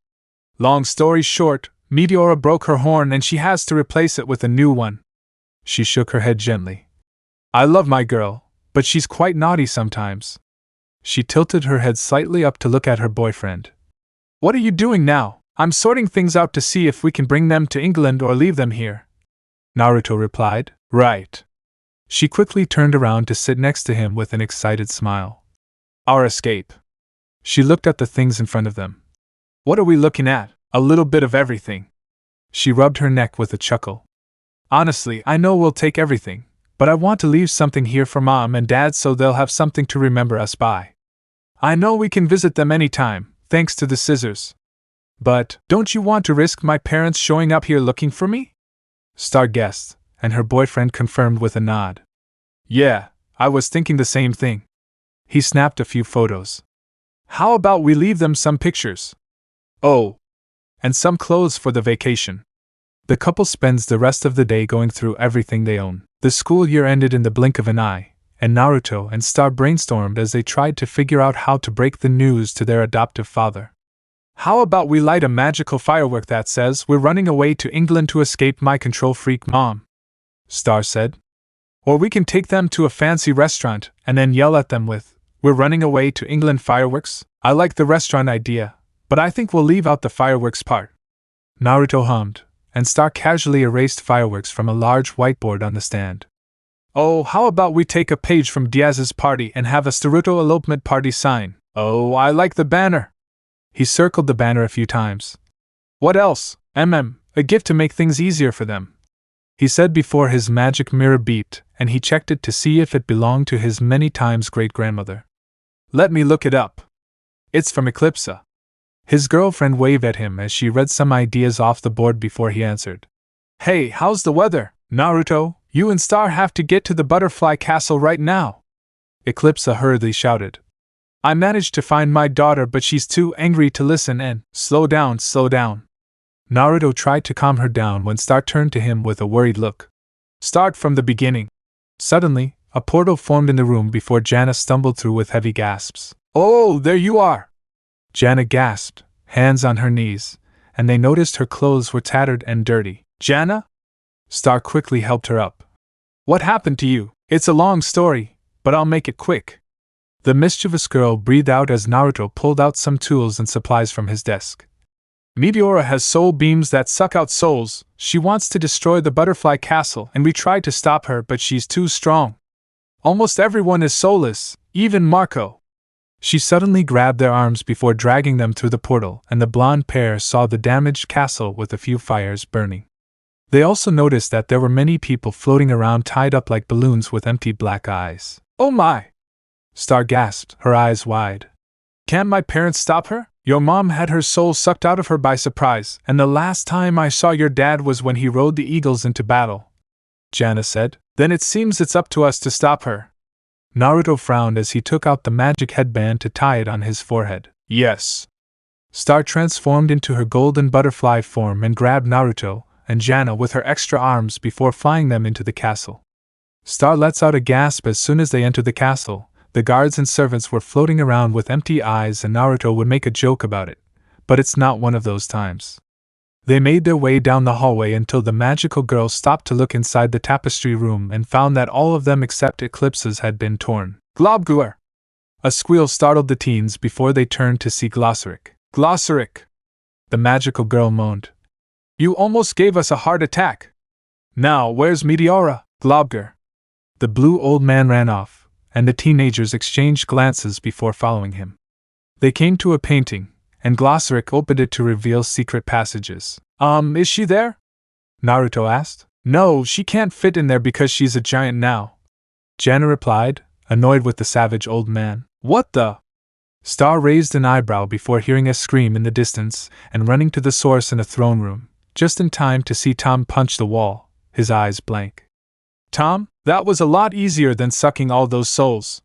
Long story short, Meteora broke her horn and she has to replace it with a new one. She shook her head gently. I love my girl, but she's quite naughty sometimes. She tilted her head slightly up to look at her boyfriend. What are you doing now? I'm sorting things out to see if we can bring them to England or leave them here. Naruto replied. Right. She quickly turned around to sit next to him with an excited smile. Our escape. She looked at the things in front of them. What are we looking at? A little bit of everything. She rubbed her neck with a chuckle. Honestly, I know we'll take everything, but I want to leave something here for Mom and Dad so they'll have something to remember us by. I know we can visit them anytime, thanks to the scissors. But, don't you want to risk my parents showing up here looking for me? Star guessed, and her boyfriend confirmed with a nod. Yeah, I was thinking the same thing. He snapped a few photos. How about we leave them some pictures? Oh, and some clothes for the vacation. The couple spends the rest of the day going through everything they own. The school year ended in the blink of an eye, and Naruto and Star brainstormed as they tried to figure out how to break the news to their adoptive father. How about we light a magical firework that says we're running away to England to escape my control freak mom? Star said. Or we can take them to a fancy restaurant and then yell at them with, we're running away to England fireworks? I like the restaurant idea, but I think we'll leave out the fireworks part. Naruto hummed, and Star casually erased fireworks from a large whiteboard on the stand. Oh, how about we take a page from Diaz's party and have a Naruto elopement party sign? Oh, I like the banner. He circled the banner a few times. What else? A gift to make things easier for them, he said before his magic mirror beeped, and he checked it to see if it belonged to his many times great-grandmother. Let me look it up. It's from Eclipsa. His girlfriend waved at him as she read some ideas off the board before he answered. Hey, how's the weather, Naruto? You and Star have to get to the butterfly castle right now. Eclipsa hurriedly shouted. I managed to find my daughter, but she's too angry to listen and… Slow down. Naruto tried to calm her down when Star turned to him with a worried look. Start from the beginning. Suddenly, a portal formed in the room before Jana stumbled through with heavy gasps. Oh, there you are! Jana gasped, hands on her knees, and they noticed her clothes were tattered and dirty. Jana? Star quickly helped her up. What happened to you? It's a long story, but I'll make it quick. The mischievous girl breathed out as Naruto pulled out some tools and supplies from his desk. Meteora has soul beams that suck out souls. She wants to destroy the butterfly castle, and we tried to stop her, but she's too strong. Almost everyone is soulless, even Marco. She suddenly grabbed their arms before dragging them through the portal, and the blonde pair saw the damaged castle with a few fires burning. They also noticed that there were many people floating around tied up like balloons with empty black eyes. Oh my! Star gasped, her eyes wide. Can't my parents stop her? Your mom had her soul sucked out of her by surprise, and the last time I saw your dad was when he rode the eagles into battle. Jana said. Then it seems it's up to us to stop her. Naruto frowned as he took out the magic headband to tie it on his forehead. Yes. Star transformed into her golden butterfly form and grabbed Naruto and Jana with her extra arms before flying them into the castle. Star lets out a gasp as soon as they entered the castle. The guards and servants were floating around with empty eyes, and Naruto would make a joke about it, but it's not one of those times. They made their way down the hallway until the magical girl stopped to look inside the tapestry room and found that all of them except Eclipsa's had been torn. Globguer! A squeal startled the teens before they turned to see Glossaric. Glossaric! The magical girl moaned. You almost gave us a heart attack. Now, where's Meteora, Globguer? The blue old man ran off, and the teenagers exchanged glances before following him. They came to a painting, and Glossaric opened it to reveal secret passages. Is she there? Naruto asked. No, she can't fit in there because she's a giant now. Jana replied, annoyed with the savage old man. What the? Star raised an eyebrow before hearing a scream in the distance and running to the source in a throne room, just in time to see Tom punch the wall, his eyes blank. Tom, that was a lot easier than sucking all those souls.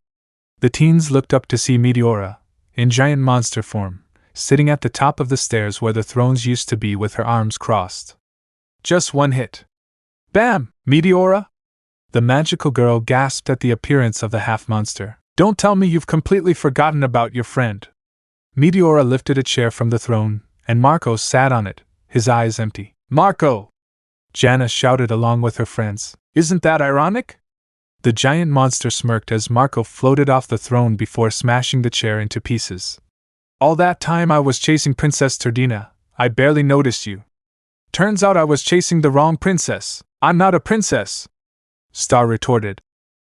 The teens looked up to see Meteora, in giant monster form, sitting at the top of the stairs where the thrones used to be with her arms crossed. Just one hit. Bam! Meteora? The magical girl gasped at the appearance of the half-monster. Don't tell me you've completely forgotten about your friend. Meteora lifted a chair from the throne, and Marco sat on it, his eyes empty. Marco! Jana shouted along with her friends. Isn't that ironic? The giant monster smirked as Marco floated off the throne before smashing the chair into pieces. All that time I was chasing Princess Turdina, I barely noticed you. Turns out I was chasing the wrong princess. I'm not a princess. Star retorted.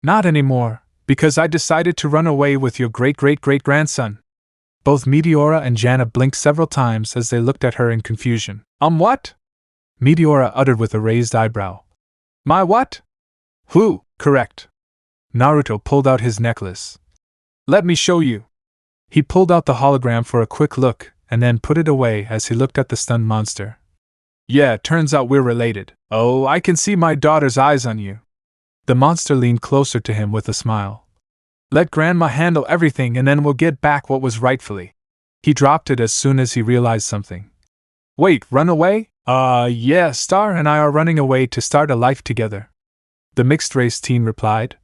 Not anymore, because I decided to run away with your great-great-great-grandson. Both Meteora and Jana blinked several times as they looked at her in confusion. What? Meteora uttered with a raised eyebrow. My what? Who, correct. Naruto pulled out his necklace. Let me show you. He pulled out the hologram for a quick look, and then put it away as he looked at the stunned monster. Yeah, turns out we're related. Oh, I can see my daughter's eyes on you. The monster leaned closer to him with a smile. Let Grandma handle everything and then we'll get back what was rightfully. He dropped it as soon as he realized something. Wait, run away? Yeah, Star and I are running away to start a life together. The mixed-race teen replied.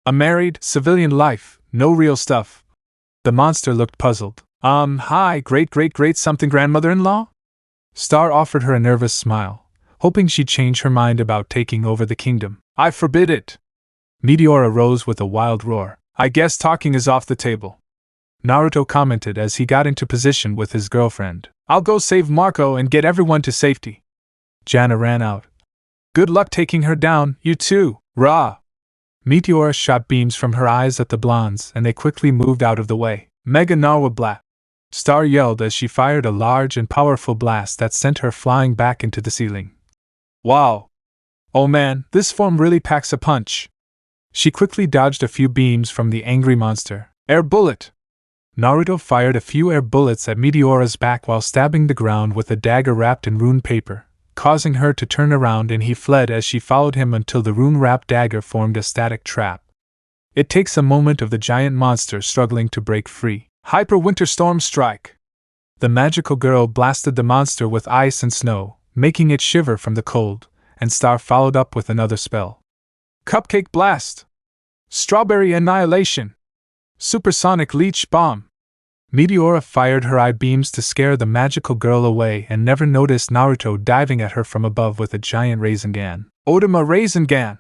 A married, civilian life, no real stuff. The monster looked puzzled. Hi, great something grandmother-in-law? Star offered her a nervous smile, hoping she'd change her mind about taking over the kingdom. I forbid it! Meteora rose with a wild roar. I guess talking is off the table. Naruto commented as he got into position with his girlfriend. I'll go save Marco and get everyone to safety. Jana ran out. Good luck taking her down, you two, rah! Meteora shot beams from her eyes at the blondes and they quickly moved out of the way. Mega Nawa Blat! Star yelled as she fired a large and powerful blast that sent her flying back into the ceiling. Wow! Oh man, this form really packs a punch! She quickly dodged a few beams from the angry monster. Air bullet! Naruto fired a few air bullets at Meteora's back while stabbing the ground with a dagger wrapped in rune paper, causing her to turn around, and he fled as she followed him until the rune-wrapped dagger formed a static trap. It takes a moment of the giant monster struggling to break free. Hyper Winter Storm Strike! The magical girl blasted the monster with ice and snow, making it shiver from the cold, and Star followed up with another spell. Cupcake Blast! Strawberry Annihilation! Supersonic Leech Bomb! Meteora fired her eye beams to scare the magical girl away and never noticed Naruto diving at her from above with a giant Rasengan. Odama Rasengan!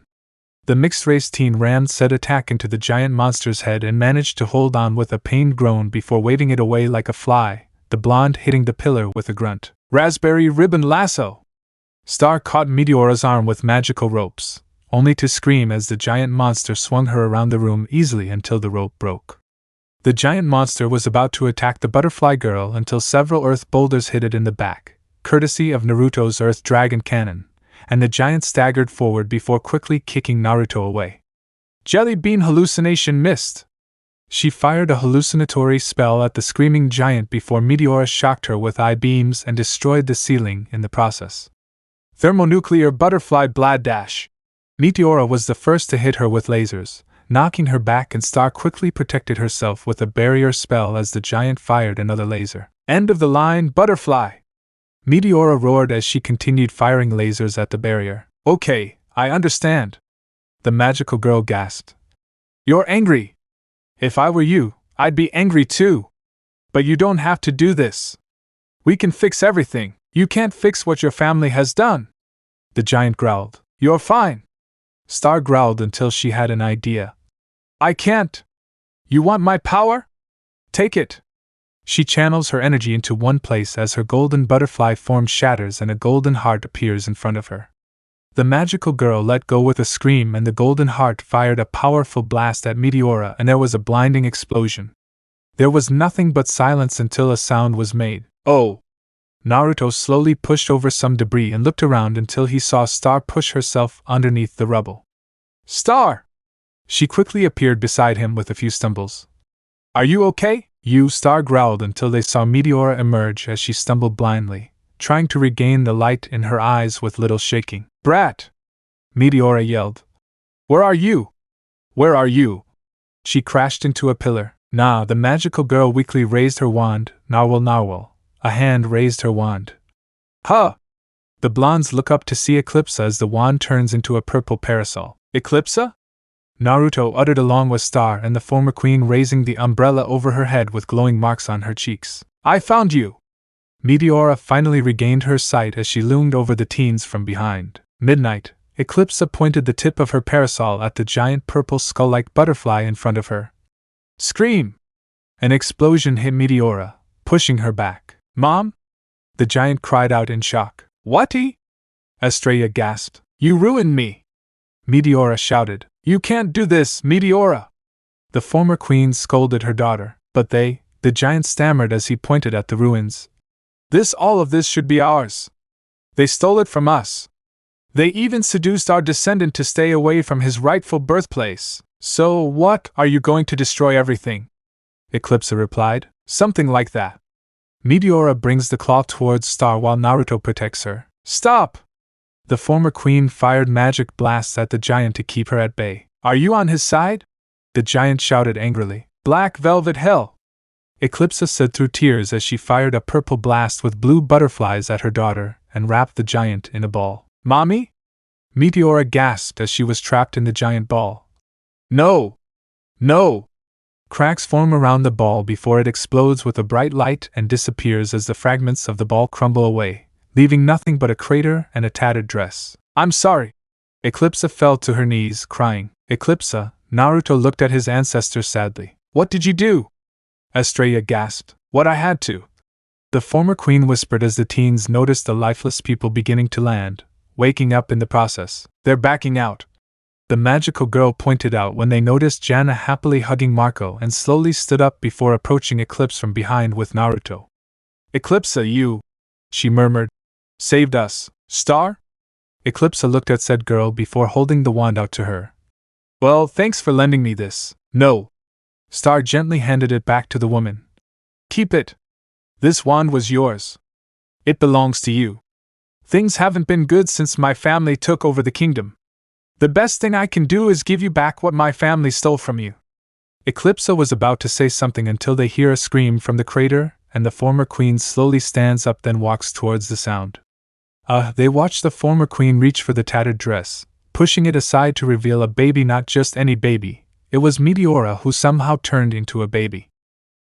The mixed-race teen rammed said attack into the giant monster's head and managed to hold on with a pained groan before waving it away like a fly, the blonde hitting the pillar with a grunt. Raspberry Ribbon Lasso! Star caught Meteora's arm with magical ropes, only to scream as the giant monster swung her around the room easily until the rope broke. The giant monster was about to attack the butterfly girl until several earth boulders hit it in the back, courtesy of Naruto's Earth Dragon Cannon, and the giant staggered forward before quickly kicking Naruto away. Jelly Bean Hallucination Mist! She fired a hallucinatory spell at the screaming giant before Meteora shocked her with eye beams and destroyed the ceiling in the process. Thermonuclear Butterfly Blad Dash! Meteora was the first to hit her with lasers, knocking her back, and Star quickly protected herself with a barrier spell as the giant fired another laser. End of the line, Butterfly! Meteora roared as she continued firing lasers at the barrier. Okay, I understand. The magical girl gasped. You're angry! If I were you, I'd be angry too. But you don't have to do this. We can fix everything. You can't fix what your family has done. The giant growled. You're fine. Star growled until she had an idea. I can't. You want my power? Take it. She channels her energy into one place as her golden butterfly form shatters and a golden heart appears in front of her. The magical girl let go with a scream and the golden heart fired a powerful blast at Meteora and there was a blinding explosion. There was nothing but silence until a sound was made. Oh! Naruto slowly pushed over some debris and looked around until he saw Star push herself underneath the rubble. Star! She quickly appeared beside him with a few stumbles. Are you okay? You, Star growled until they saw Meteora emerge as she stumbled blindly, trying to regain the light in her eyes with little shaking. Brat! Meteora yelled. Where are you? Where are you? She crashed into a pillar. Nah, the magical girl weakly raised her wand. Narwhal, narwhal. A hand raised her wand. Huh! The blondes look up to see Eclipsa as the wand turns into a purple parasol. Eclipsa? Naruto uttered along with Star and the former queen, raising the umbrella over her head with glowing marks on her cheeks. I found you! Meteora finally regained her sight as she loomed over the teens from behind. Midnight, Eclipsa pointed the tip of her parasol at the giant purple skull-like butterfly in front of her. Scream! An explosion hit Meteora, pushing her back. Mom? The giant cried out in shock. What-y? Estrella gasped. You ruined me! Meteora shouted. You can't do this, Meteora! The former queen scolded her daughter, but the giant stammered as he pointed at the ruins. All of this should be ours. They stole it from us. They even seduced our descendant to stay away from his rightful birthplace. So what, are you going to destroy everything? Eclipsa replied. Something like that. Meteora brings the claw towards Star while Naruto protects her. Stop! The former queen fired magic blasts at the giant to keep her at bay. Are you on his side? The giant shouted angrily. Black velvet hell! Eclipsa said through tears as she fired a purple blast with blue butterflies at her daughter and wrapped the giant in a ball. Mommy? Meteora gasped as she was trapped in the giant ball. No! No! Cracks form around the ball before it explodes with a bright light and disappears as the fragments of the ball crumble away, leaving nothing but a crater and a tattered dress. I'm sorry. Eclipsa fell to her knees, crying. Eclipsa, Naruto looked at his ancestor sadly. What did you do? Estrella gasped. What I had to. The former queen whispered as the teens noticed the lifeless people beginning to land, waking up in the process. They're backing out. The magical girl pointed out when they noticed Jana happily hugging Marco and slowly stood up before approaching Eclipsa from behind with Naruto. Eclipsa, you, she murmured, saved us, Star? Eclipsa looked at said girl before holding the wand out to her. Well, thanks for lending me this. No. Star gently handed it back to the woman. Keep it. This wand was yours. It belongs to you. Things haven't been good since my family took over the kingdom. The best thing I can do is give you back what my family stole from you. Eclipsa was about to say something until they hear a scream from the crater, and the former queen slowly stands up then walks towards the sound. They watch the former queen reach for the tattered dress, pushing it aside to reveal a baby, not just any baby. It was Meteora who somehow turned into a baby.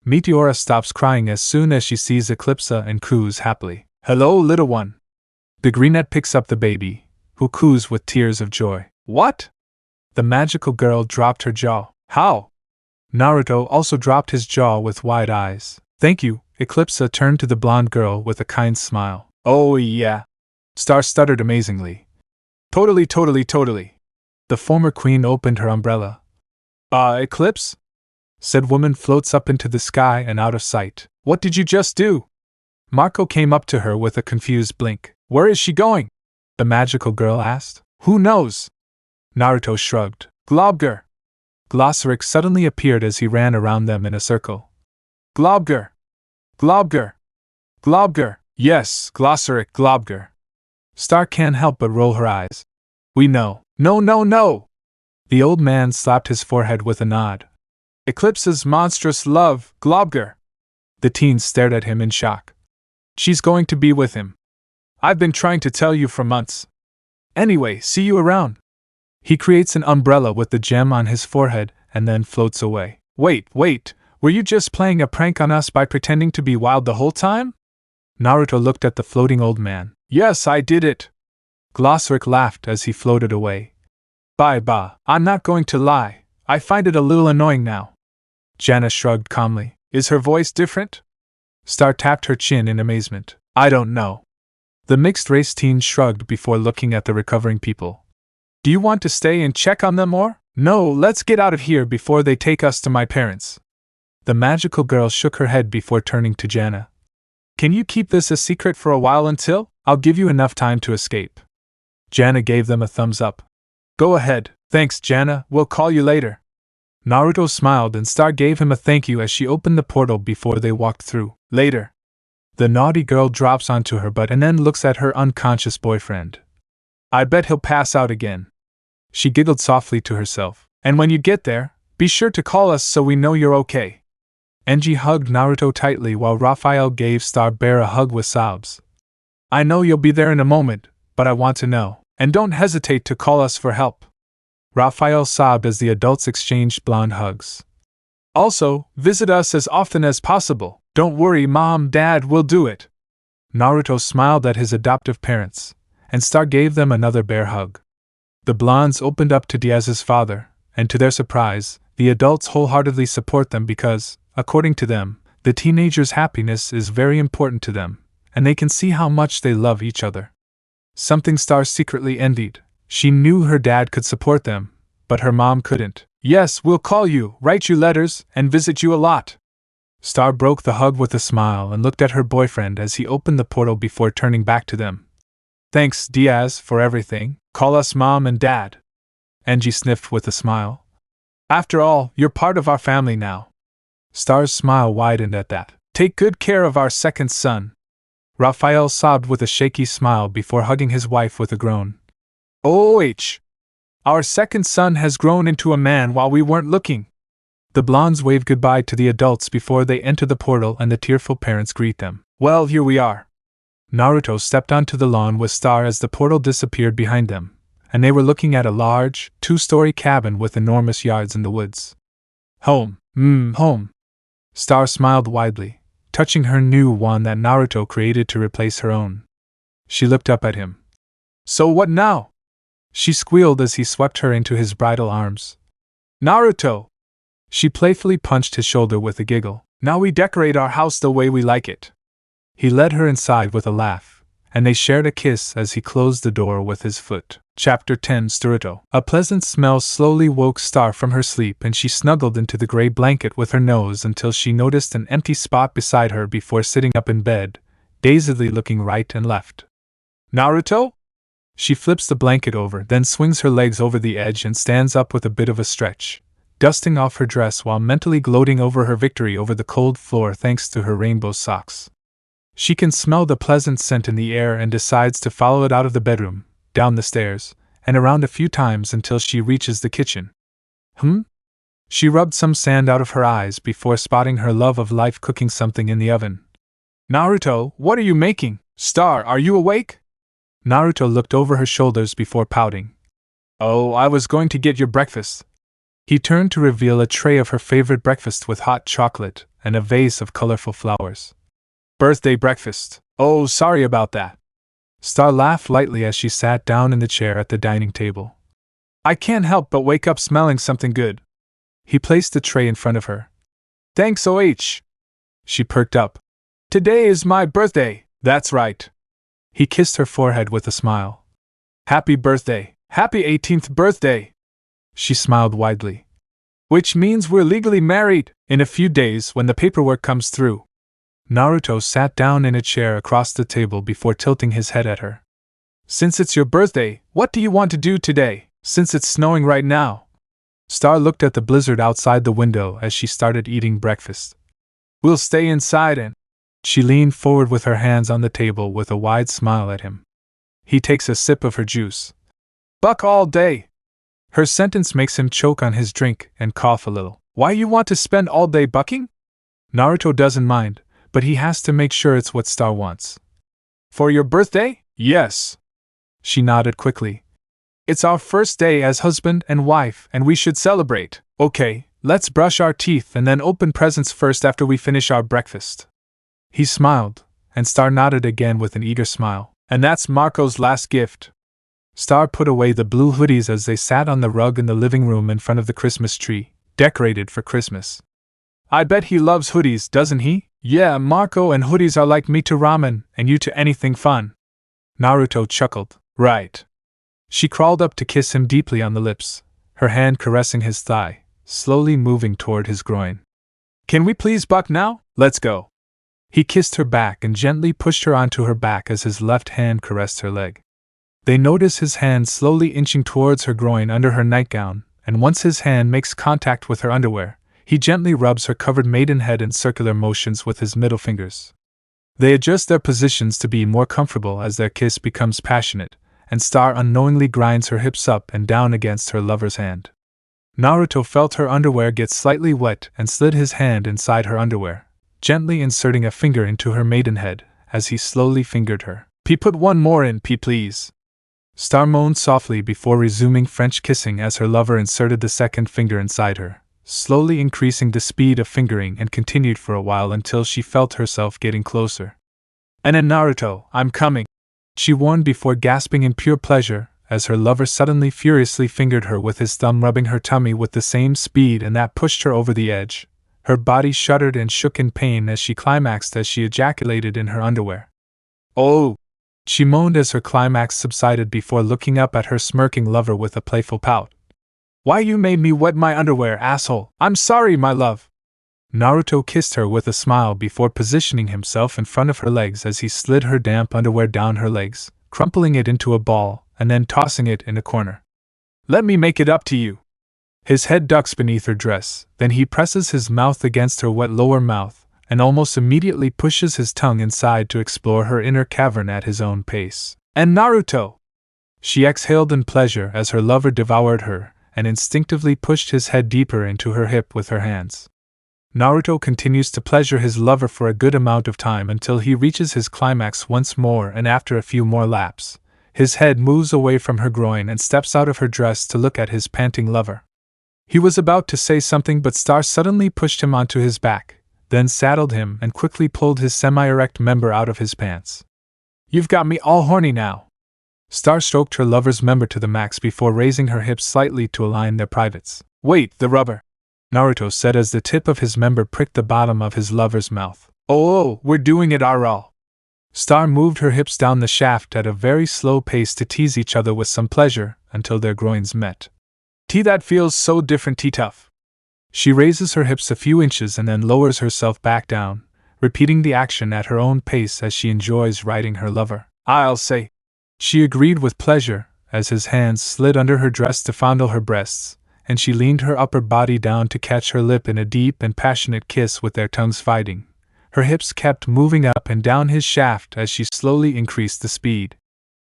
Meteora stops crying as soon as she sees Eclipsa and coos happily. Hello, little one. The greenette picks up the baby, who coos with tears of joy. What? The magical girl dropped her jaw. How? Naruto also dropped his jaw with wide eyes. Thank you. Eclipsa turned to the blonde girl with a kind smile. Oh yeah. Star stuttered amazingly. Totally. The former queen opened her umbrella. Eclipse? Said woman floats up into the sky and out of sight. What did you just do? Marco came up to her with a confused blink. Where is she going? The magical girl asked. Who knows? Naruto shrugged. Globger. Glossaryx suddenly appeared as he ran around them in a circle. Globger. Globger. Globger. Yes, Glossaryx, Globger. Star can't help but roll her eyes. We know. No. The old man slapped his forehead with a nod. Eclipsa's monstrous love, Globger. The teens stared at him in shock. She's going to be with him. I've been trying to tell you for months. Anyway, see you around. He creates an umbrella with the gem on his forehead and then floats away. Wait, were you just playing a prank on us by pretending to be wild the whole time? Naruto looked at the floating old man. Yes, I did it. Glossaryx laughed as he floated away. Bah, I'm not going to lie, I find it a little annoying now. Jana shrugged calmly. Is her voice different? Star tapped her chin in amazement. I don't know. The mixed-race teen shrugged before looking at the recovering people. Do you want to stay and check on them or? No, let's get out of here before they take us to my parents. The magical girl shook her head before turning to Jana. Can you keep this a secret for a while until? I'll give you enough time to escape. Jana gave them a thumbs up. Go ahead. Thanks, Jana, we'll call you later. Naruto smiled and Star gave him a thank you as she opened the portal before they walked through. Later. The naughty girl drops onto her butt and then looks at her unconscious boyfriend. I bet he'll pass out again. She giggled softly to herself. And when you get there, be sure to call us so we know you're okay. Enji hugged Naruto tightly while Raphael gave Star Bear a hug with sobs. I know you'll be there in a moment, but I want to know. And don't hesitate to call us for help. Raphael sobbed as the adults exchanged blonde hugs. Also, visit us as often as possible. Don't worry, Mom, Dad, we'll do it. Naruto smiled at his adoptive parents, and Star gave them another bear hug. The blondes opened up to Diaz's father, and to their surprise, the adults wholeheartedly support them because, according to them, the teenagers' happiness is very important to them, and they can see how much they love each other. Something Star secretly envied. She knew her dad could support them, but her mom couldn't. Yes, we'll call you, write you letters, and visit you a lot. Star broke the hug with a smile and looked at her boyfriend as he opened the portal before turning back to them. Thanks, Diaz, for everything. Call us Mom and Dad. Enji sniffed with a smile. After all, you're part of our family now. Star's smile widened at that. Take good care of our second son. Raphael sobbed with a shaky smile before hugging his wife with a groan. OH! Our second son has grown into a man while we weren't looking. The blondes wave goodbye to the adults before they enter the portal and the tearful parents greet them. Well, here we are. Naruto stepped onto the lawn with Star as the portal disappeared behind them, and they were looking at a large, 2-story cabin with enormous yards in the woods. Home. Home. Star smiled widely, touching her new wand that Naruto created to replace her own. She looked up at him. So what now? She squealed as he swept her into his bridal arms. Naruto! She playfully punched his shoulder with a giggle. Now we decorate our house the way we like it. He led her inside with a laugh, and they shared a kiss as he closed the door with his foot. Chapter 10 Naruto. A pleasant smell slowly woke Star from her sleep, and she snuggled into the gray blanket with her nose until she noticed an empty spot beside her before sitting up in bed, dazedly looking right and left. Naruto? She flips the blanket over, then swings her legs over the edge and stands up with a bit of a stretch, dusting off her dress while mentally gloating over her victory over the cold floor thanks to her rainbow socks. She can smell the pleasant scent in the air and decides to follow it out of the bedroom, down the stairs, and around a few times until she reaches the kitchen. She rubbed some sand out of her eyes before spotting her love of life cooking something in the oven. Naruto, what are you making? Star, are you awake? Naruto looked over her shoulders before pouting. Oh, I was going to get your breakfast. He turned to reveal a tray of her favorite breakfast with hot chocolate and a vase of colorful flowers. Birthday breakfast. Oh, sorry about that. Star laughed lightly as she sat down in the chair at the dining table. I can't help but wake up smelling something good. He placed the tray in front of her. Thanks, OH. She perked up. Today is my birthday, that's right. He kissed her forehead with a smile. Happy birthday, happy 18th birthday. She smiled widely. Which means we're legally married in a few days when the paperwork comes through. Naruto sat down in a chair across the table before tilting his head at her. Since it's your birthday, what do you want to do today, since it's snowing right now? Star looked at the blizzard outside the window as she started eating breakfast. We'll stay inside and... She leaned forward with her hands on the table with a wide smile at him. He takes a sip of her juice. Buck all day. Her sentence makes him choke on his drink and cough a little. Why you want to spend all day bucking? Naruto doesn't mind, but he has to make sure it's what Star wants. For your birthday? Yes. She nodded quickly. It's our first day as husband and wife, and we should celebrate. Okay, let's brush our teeth and then open presents first after we finish our breakfast. He smiled, and Star nodded again with an eager smile. And that's Marco's last gift. Star put away the blue hoodies as they sat on the rug in the living room in front of the Christmas tree, decorated for Christmas. I bet he loves hoodies, doesn't he? Yeah, Marco and hoodies are like me to ramen, and you to anything fun. Naruto chuckled. Right. She crawled up to kiss him deeply on the lips, her hand caressing his thigh, slowly moving toward his groin. Can we please buck now? Let's go. He kissed her back and gently pushed her onto her back as his left hand caressed her leg. They notice his hand slowly inching towards her groin under her nightgown, and once his hand makes contact with her underwear, he gently rubs her covered maidenhead in circular motions with his middle fingers. They adjust their positions to be more comfortable as their kiss becomes passionate, and Star unknowingly grinds her hips up and down against her lover's hand. Naruto felt her underwear get slightly wet and slid his hand inside her underwear, gently inserting a finger into her maidenhead as he slowly fingered her. Put one more in, please. Star moaned softly before resuming French kissing as her lover inserted the second finger inside her, slowly increasing the speed of fingering and continued for a while until she felt herself getting closer. And then Naruto, I'm coming, she warned before gasping in pure pleasure as her lover suddenly furiously fingered her with his thumb, rubbing her tummy with the same speed, and that pushed her over the edge. Her body shuddered and shook in pain as she climaxed as she ejaculated in her underwear. Oh! She moaned as her climax subsided before looking up at her smirking lover with a playful pout. Why you made me wet my underwear, asshole? I'm sorry, my love. Naruto kissed her with a smile before positioning himself in front of her legs as he slid her damp underwear down her legs, crumpling it into a ball, and then tossing it in a corner. Let me make it up to you. His head ducks beneath her dress, then he presses his mouth against her wet lower mouth, and almost immediately pushes his tongue inside to explore her inner cavern at his own pace. And Naruto! She exhaled in pleasure as her lover devoured her, and instinctively pushed his head deeper into her hip with her hands. Naruto continues to pleasure his lover for a good amount of time until he reaches his climax once more, and after a few more laps, his head moves away from her groin and steps out of her dress to look at his panting lover. He was about to say something, but Star suddenly pushed him onto his back, then saddled him and quickly pulled his semi-erect member out of his pants. You've got me all horny now. Star stroked her lover's member to the max before raising her hips slightly to align their privates. Wait, the rubber, Naruto said as the tip of his member pricked the bottom of his lover's mouth. Oh, we're doing it RL. Star moved her hips down the shaft at a very slow pace to tease each other with some pleasure until their groins met. That feels so different, tough. She raises her hips a few inches and then lowers herself back down, repeating the action at her own pace as she enjoys riding her lover. I'll say. She agreed with pleasure as his hands slid under her dress to fondle her breasts, and she leaned her upper body down to catch her lip in a deep and passionate kiss with their tongues fighting. Her hips kept moving up and down his shaft as she slowly increased the speed.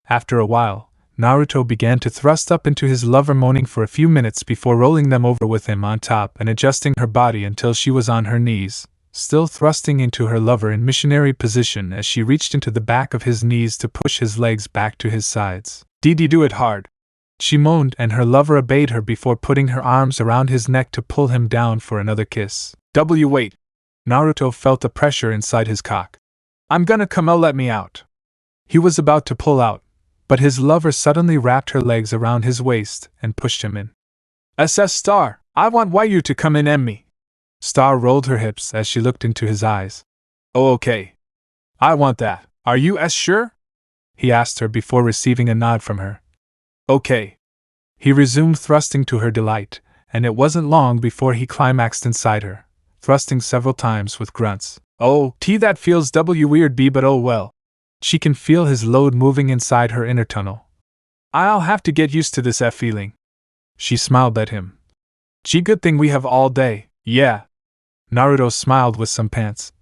After a while, Naruto began to thrust up into his lover, moaning for a few minutes before rolling them over with him on top and adjusting her body until she was on her knees, still thrusting into her lover in missionary position as she reached into the back of his knees to push his legs back to his sides. Do it hard," she moaned, and her lover obeyed her before putting her arms around his neck to pull him down for another kiss. Wait. Naruto felt the pressure inside his cock. "I'm gonna come, let me out." He was about to pull out, but his lover suddenly wrapped her legs around his waist and pushed him in. Star, I want you to come in and me." Star rolled her hips as she looked into his eyes. "Oh, okay. I want that. Are you sure?" he asked her before receiving a nod from her. "Okay." He resumed thrusting to her delight, and it wasn't long before he climaxed inside her, thrusting several times with grunts. "Oh, that feels weird, but oh well." She can feel his load moving inside her inner tunnel. "I'll have to get used to this feeling." She smiled at him. Good thing we have all day, yeah." Naruto smiled with some pants.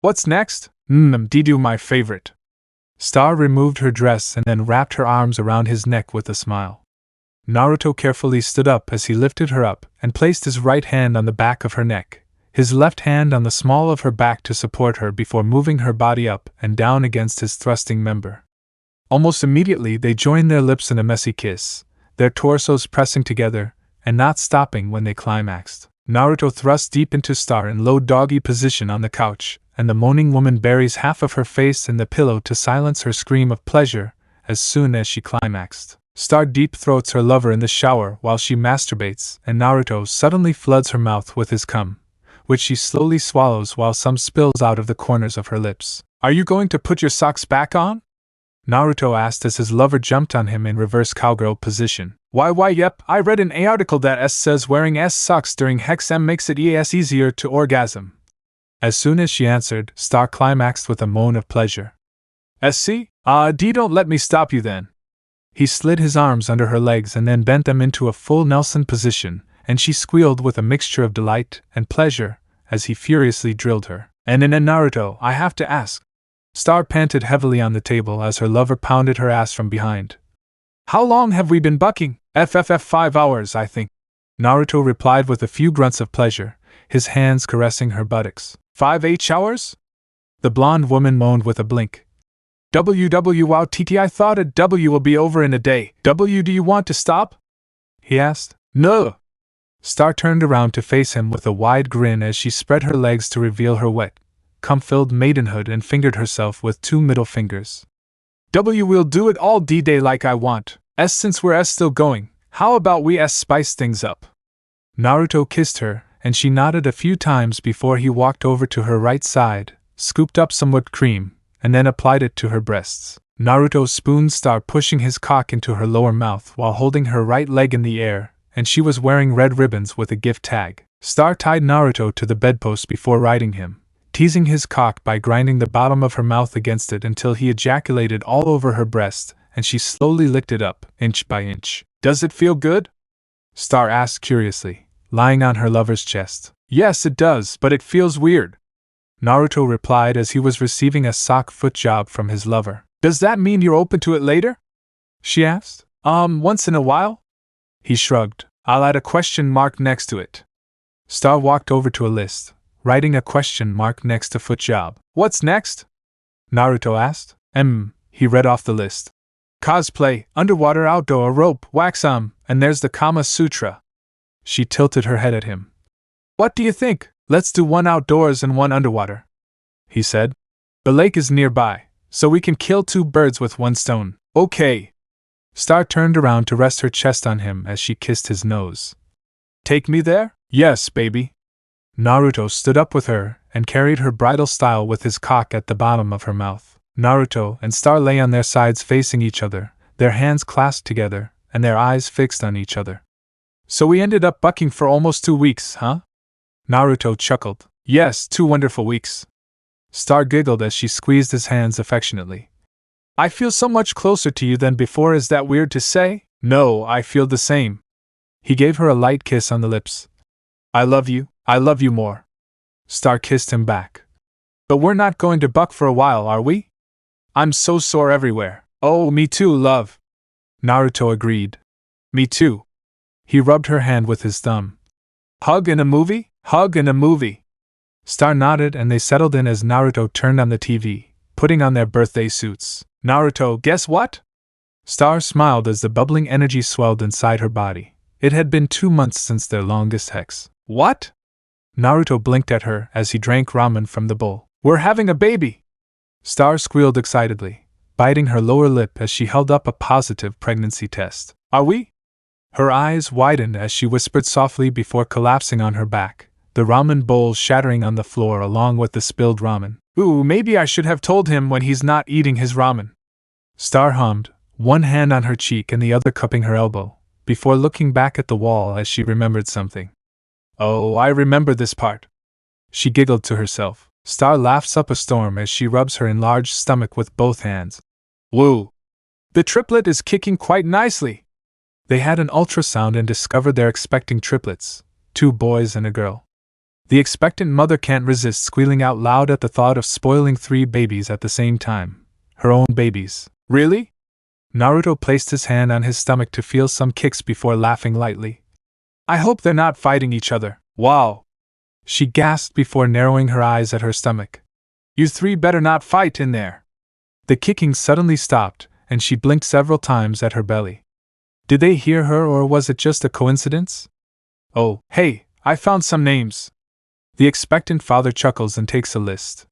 "What's next?" Didu, my favorite." Star removed her dress and then wrapped her arms around his neck with a smile. Naruto carefully stood up as he lifted her up and placed his right hand on the back of her neck, his left hand on the small of her back to support her before moving her body up and down against his thrusting member. Almost immediately they joined their lips in a messy kiss, their torsos pressing together and not stopping when they climaxed. Naruto thrust deep into Star in low doggy position on the couch, and the moaning woman buries half of her face in the pillow to silence her scream of pleasure as soon as she climaxed. Star deep throats her lover in the shower while she masturbates, and Naruto suddenly floods her mouth with his cum, which she slowly swallows while some spills out of the corners of her lips. "Are you going to put your socks back on?" Naruto asked as his lover jumped on him in reverse cowgirl position. Yep, I read an article that says wearing socks during Hex-M makes it easier to orgasm." As soon as she answered, Star climaxed with a moan of pleasure. Don't let me stop you then." He slid his arms under her legs and then bent them into a full Nelson position, and she squealed with a mixture of delight and pleasure as he furiously drilled her. "And Naruto, I have to ask." Star panted heavily on the table as her lover pounded her ass from behind. "How long have we been bucking?" 5 hours, I think." Naruto replied with a few grunts of pleasure, his hands caressing her buttocks. 5 hours? The blonde woman moaned with a blink. Wow, I thought a W will be over in a day. Do you want to stop?" he asked. "No." Star turned around to face him with a wide grin as she spread her legs to reveal her wet, cum-filled maidenhood and fingered herself with 2 middle fingers. "We'll do it all day like I want. Since we're still going, how about we spice things up?" Naruto kissed her, and she nodded a few times before he walked over to her right side, scooped up some whipped cream, and then applied it to her breasts. Naruto spooned Star, pushing his cock into her lower mouth while holding her right leg in the air, and she was wearing red ribbons with a gift tag. Star tied Naruto to the bedpost before riding him, teasing his cock by grinding the bottom of her mouth against it until he ejaculated all over her breast, and she slowly licked it up, inch by inch. "Does it feel good?" Star asked curiously, lying on her lover's chest. "Yes, it does, but it feels weird," Naruto replied as he was receiving a sock foot job from his lover. "Does that mean you're open to it later?" she asked. Once in a while?" He shrugged. "I'll add a question mark next to it." Star walked over to a list, writing a question mark next to foot job. "What's next?" Naruto asked. He read off the list. "Cosplay, underwater, outdoor, rope, wax, and there's the Kama Sutra." She tilted her head at him. "What do you think? Let's do one outdoors and one underwater," he said. "The lake is nearby, so we can kill 2 birds with 1 stone." "Okay." Star turned around to rest her chest on him as she kissed his nose. "Take me there?" "Yes, baby." Naruto stood up with her and carried her bridal style with his cock at the bottom of her mouth. Naruto and Star lay on their sides facing each other, their hands clasped together, and their eyes fixed on each other. So we ended up bucking for almost 2 weeks, huh? Naruto chuckled. Yes, 2 wonderful weeks. Star giggled as she squeezed his hands affectionately. I feel so much closer to you than before, is that weird to say? No, I feel the same. He gave her a light kiss on the lips. I love you more. Star kissed him back. But we're not going to buck for a while, are we? I'm so sore everywhere. Oh, me too, love. Naruto agreed. Me too. He rubbed her hand with his thumb. Hug in a movie? Hug in a movie. Star nodded and they settled in as Naruto turned on the TV, putting on their birthday suits. Naruto, guess what? Star smiled as the bubbling energy swelled inside her body. It had been 2 months since their longest hex. What? Naruto blinked at her as he drank ramen from the bowl. We're having a baby! Star squealed excitedly, biting her lower lip as she held up a positive pregnancy test. Are we? Her eyes widened as she whispered softly before collapsing on her back, the ramen bowl shattering on the floor along with the spilled ramen. Ooh, maybe I should have told him when he's not eating his ramen. Star hummed, one hand on her cheek and the other cupping her elbow, before looking back at the wall as she remembered something. Oh, I remember this part. She giggled to herself. Star laughs up a storm as she rubs her enlarged stomach with both hands. Woo! The triplet is kicking quite nicely. They had an ultrasound and discovered they're expecting triplets, 2 boys and a girl. The expectant mother can't resist squealing out loud at the thought of spoiling 3 babies at the same time. Her own babies. Really? Naruto placed his hand on his stomach to feel some kicks before laughing lightly. I hope they're not fighting each other. Wow! She gasped before narrowing her eyes at her stomach. You 3 better not fight in there. The kicking suddenly stopped, and she blinked several times at her belly. Did they hear her or was it just a coincidence? Oh, hey, I found some names. The expectant father chuckles and takes a list.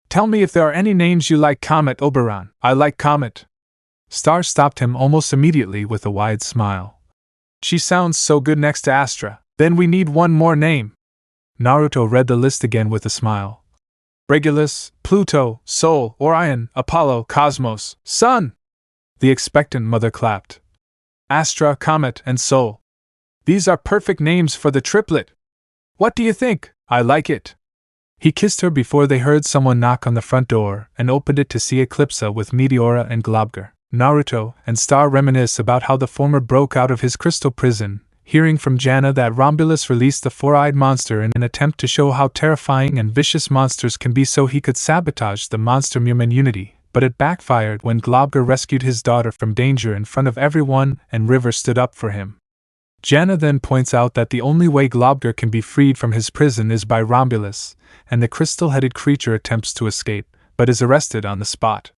Tell me if there are any names you like. Comet Oberon. I like Comet. Star stopped him almost immediately with a wide smile. She sounds so good next to Astra. Then we need one more name. Naruto read the list again with a smile. Regulus, Pluto, Sol, Orion, Apollo, Cosmos, Sun. The expectant mother clapped. Astra, Comet, and Sol. These are perfect names for the triplet. What do you think? I like it. He kissed her before they heard someone knock on the front door and opened it to see Eclipsa with Meteora and Globger. Naruto and Star reminisce about how the former broke out of his crystal prison, hearing from Jana that Romulus released the 4-eyed monster in an attempt to show how terrifying and vicious monsters can be so he could sabotage the monster-human unity, but it backfired when Globger rescued his daughter from danger in front of everyone and River stood up for him. Jana then points out that the only way Globger can be freed from his prison is by Romulus, and the crystal-headed creature attempts to escape, but is arrested on the spot.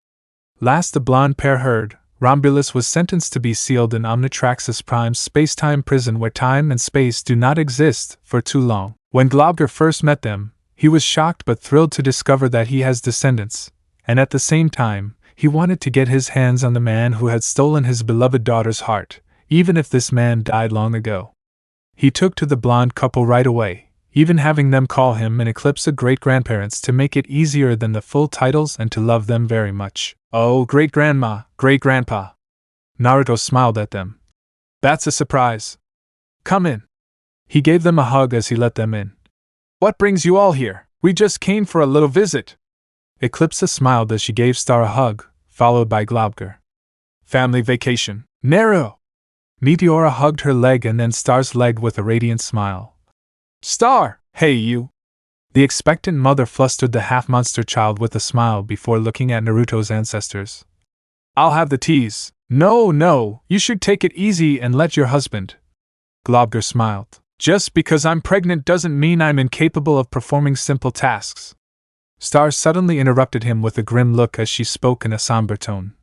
Last the blonde pair heard, Romulus was sentenced to be sealed in Omnitrix's prime space-time prison where time and space do not exist for too long. When Globger first met them, he was shocked but thrilled to discover that he has descendants, and at the same time, he wanted to get his hands on the man who had stolen his beloved daughter's heart, even if this man died long ago. He took to the blonde couple right away, even having them call him and Eclipsa great-grandparents to make it easier than the full titles and to love them very much. Oh, great-grandma, great-grandpa. Naruto smiled at them. That's a surprise. Come in. He gave them a hug as he let them in. What brings you all here? We just came for a little visit. Eclipsa smiled as she gave Star a hug, followed by Globger. Family vacation. Naruto! Meteora hugged her leg and then Star's leg with a radiant smile. Star! Hey you! The expectant mother flustered the half-monster child with a smile before looking at Naruto's ancestors. I'll have the teas. No, you should take it easy and let your husband. Globger smiled. Just because I'm pregnant doesn't mean I'm incapable of performing simple tasks. Star suddenly interrupted him with a grim look as she spoke in a somber tone.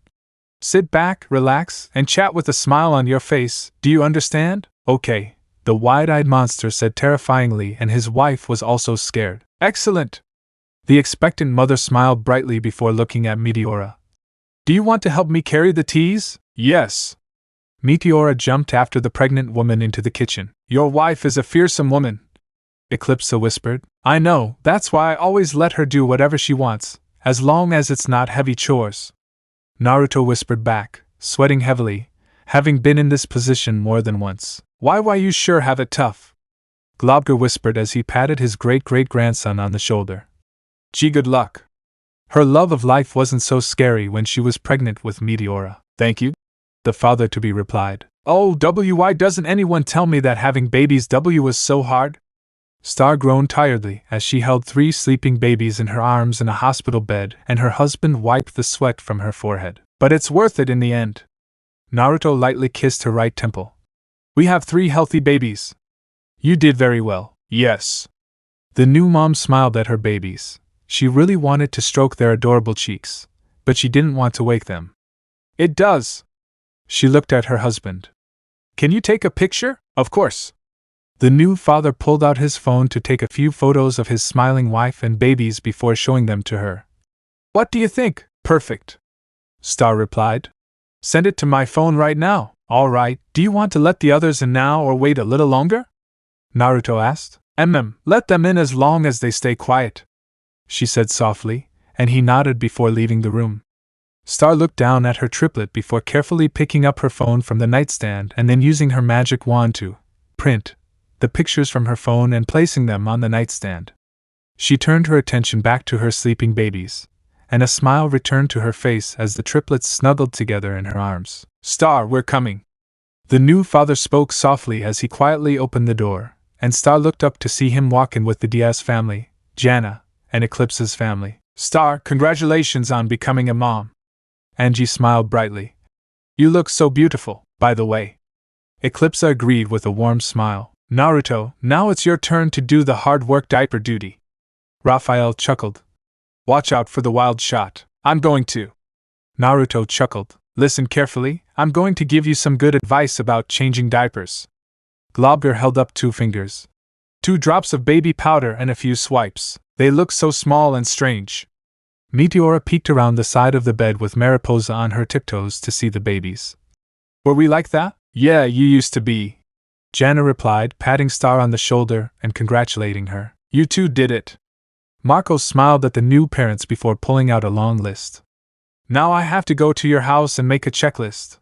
Sit back, relax, and chat with a smile on your face, do you understand? Okay, the wide-eyed monster said terrifyingly, and his wife was also scared. Excellent! The expectant mother smiled brightly before looking at Meteora. Do you want to help me carry the teas? Yes. Meteora jumped after the pregnant woman into the kitchen. Your wife is a fearsome woman, Eclipsa whispered. I know, that's why I always let her do whatever she wants, as long as it's not heavy chores. Naruto whispered back, sweating heavily, having been in this position more than once. Why you sure have it tough? Globger whispered as he patted his great-great-grandson on the shoulder. Gee, good luck. Her love of life wasn't so scary when she was pregnant with Meteora. Thank you, the father-to-be replied. Oh, why doesn't anyone tell me that having babies was so hard? Star groaned tiredly as she held 3 sleeping babies in her arms in a hospital bed and her husband wiped the sweat from her forehead. But it's worth it in the end. Naruto lightly kissed her right temple. We have 3 healthy babies. You did very well. Yes. The new mom smiled at her babies. She really wanted to stroke their adorable cheeks, but she didn't want to wake them. It does. She looked at her husband. Can you take a picture? Of course. The new father pulled out his phone to take a few photos of his smiling wife and babies before showing them to her. What do you think? Perfect. Star replied. Send it to my phone right now. All right, do you want to let the others in now or wait a little longer? Naruto asked. Let them in as long as they stay quiet, she said softly, and he nodded before leaving the room. Star looked down at her triplet before carefully picking up her phone from the nightstand and then using her magic wand to print the pictures from her phone and placing them on the nightstand. She turned her attention back to her sleeping babies, and a smile returned to her face as the triplets snuggled together in her arms. Star, we're coming. The new father spoke softly as he quietly opened the door, and Star looked up to see him walk in with the Diaz family, Jana, and Eclipsa's family. Star, congratulations on becoming a mom. Angie smiled brightly. You look so beautiful, by the way. Eclipsa agreed with a warm smile. Naruto, now it's your turn to do the hard work diaper duty. Raphael chuckled. Watch out for the wild shot. I'm going to. Naruto chuckled. Listen carefully, I'm going to give you some good advice about changing diapers. Globger held up 2 fingers. 2 drops of baby powder and a few swipes. They look so small and strange. Meteora peeked around the side of the bed with Mariposa on her tiptoes to see the babies. Were we like that? Yeah, you used to be. Jana replied, patting Star on the shoulder and congratulating her. You 2 did it. Marco smiled at the new parents before pulling out a long list. Now I have to go to your house and make a checklist.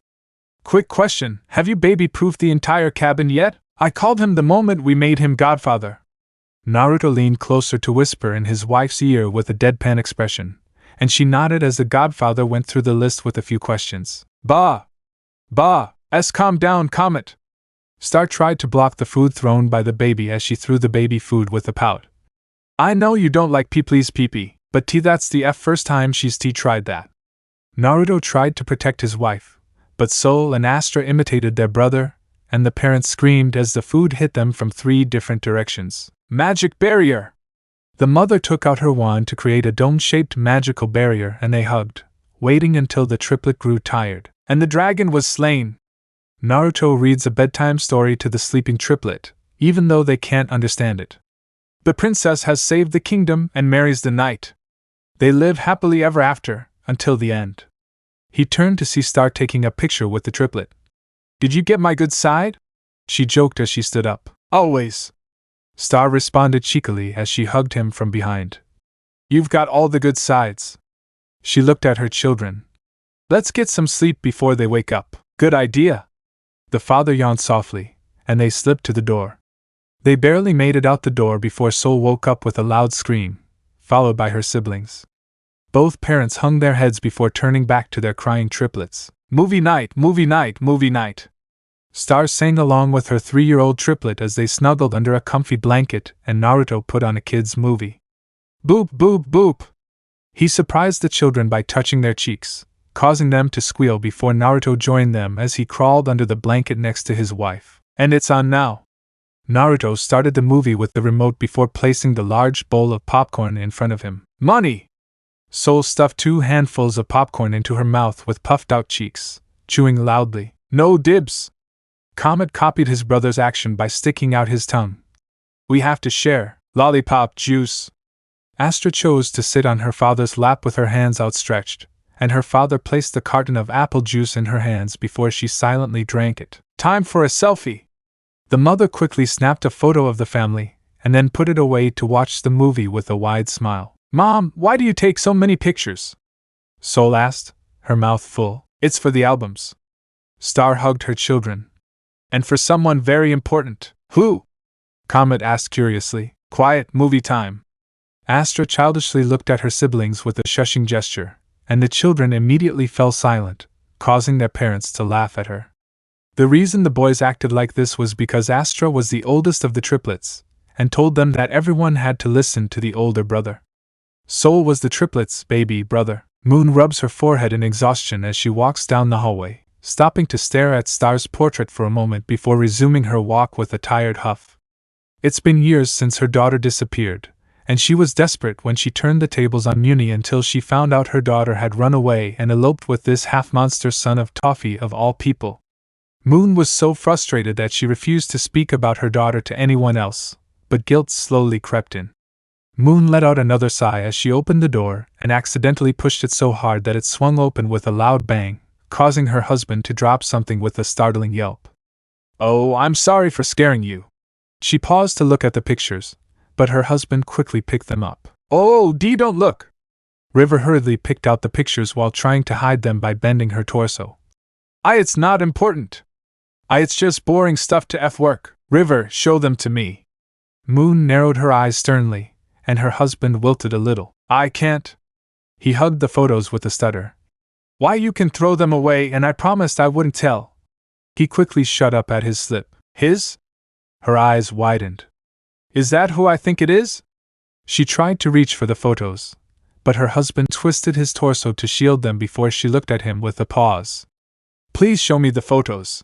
Quick question, have you baby-proofed the entire cabin yet? I called him the moment we made him godfather. Naruto leaned closer to whisper in his wife's ear with a deadpan expression, and she nodded as the godfather went through the list with a few questions. Calm down, Comet. Star tried to block the food thrown by the baby as she threw the baby food with a pout. I know you don't like please pee, but that's the first time she's tried that. Naruto tried to protect his wife, but Sol and Astra imitated their brother, and the parents screamed as the food hit them from 3 different directions. Magic barrier! The mother took out her wand to create a dome-shaped magical barrier and they hugged, waiting until the triplet grew tired. And the dragon was slain. Naruto reads a bedtime story to the sleeping triplet, even though they can't understand it. The princess has saved the kingdom and marries the knight. They live happily ever after, until the end. He turned to see Star taking a picture with the triplet. Did you get my good side? She joked as she stood up. Always. Star responded cheekily as she hugged him from behind. You've got all the good sides. She looked at her children. Let's get some sleep before they wake up. Good idea. The father yawned softly, and they slipped to the door. They barely made it out the door before Sol woke up with a loud scream, followed by her siblings. Both parents hung their heads before turning back to their crying triplets. Movie night, movie night, movie night. Star sang along with her 3-year-old triplet as they snuggled under a comfy blanket and Naruto put on a kids' movie. Boop, boop, boop. He surprised the children by touching their cheeks, causing them to squeal before Naruto joined them as he crawled under the blanket next to his wife. And it's on now. Naruto started the movie with the remote before placing the large bowl of popcorn in front of him. Money! Sol stuffed 2 handfuls of popcorn into her mouth with puffed-out cheeks, chewing loudly. No dibs! Comet copied his brother's action by sticking out his tongue. We have to share. Lollipop juice. Astra chose to sit on her father's lap with her hands outstretched, and her father placed the carton of apple juice in her hands before she silently drank it. Time for a selfie! The mother quickly snapped a photo of the family, and then put it away to watch the movie with a wide smile. Mom, why do you take so many pictures? Sol asked, her mouth full. It's for the albums. Star hugged her children. And for someone very important. Who? Comet asked curiously. Quiet, movie time. Astra childishly looked at her siblings with a shushing gesture, and the children immediately fell silent, causing their parents to laugh at her. The reason the boys acted like this was because Astra was the oldest of the triplets, and told them that everyone had to listen to the older brother. Sol was the triplets' baby brother. Moon rubs her forehead in exhaustion as she walks down the hallway, stopping to stare at Star's portrait for a moment before resuming her walk with a tired huff. It's been years since her daughter disappeared, and she was desperate when she turned the tables on Muni until she found out her daughter had run away and eloped with this half-monster son of Toffee of all people. Moon was so frustrated that she refused to speak about her daughter to anyone else, but guilt slowly crept in. Moon let out another sigh as she opened the door and accidentally pushed it so hard that it swung open with a loud bang, causing her husband to drop something with a startling yelp. Oh, I'm sorry for scaring you. She paused to look at the pictures, but her husband quickly picked them up. Oh, Dee, don't look! River hurriedly picked out the pictures while trying to hide them by bending her torso. It's not important. It's just boring stuff to work. River, show them to me. Moon narrowed her eyes sternly, and her husband wilted a little. I can't. He hugged the photos with a stutter. Why, you can throw them away, and I promised I wouldn't tell. He quickly shut up at his slip. His? Her eyes widened. Is that who I think it is? She tried to reach for the photos, but her husband twisted his torso to shield them before she looked at him with a pause. Please show me the photos.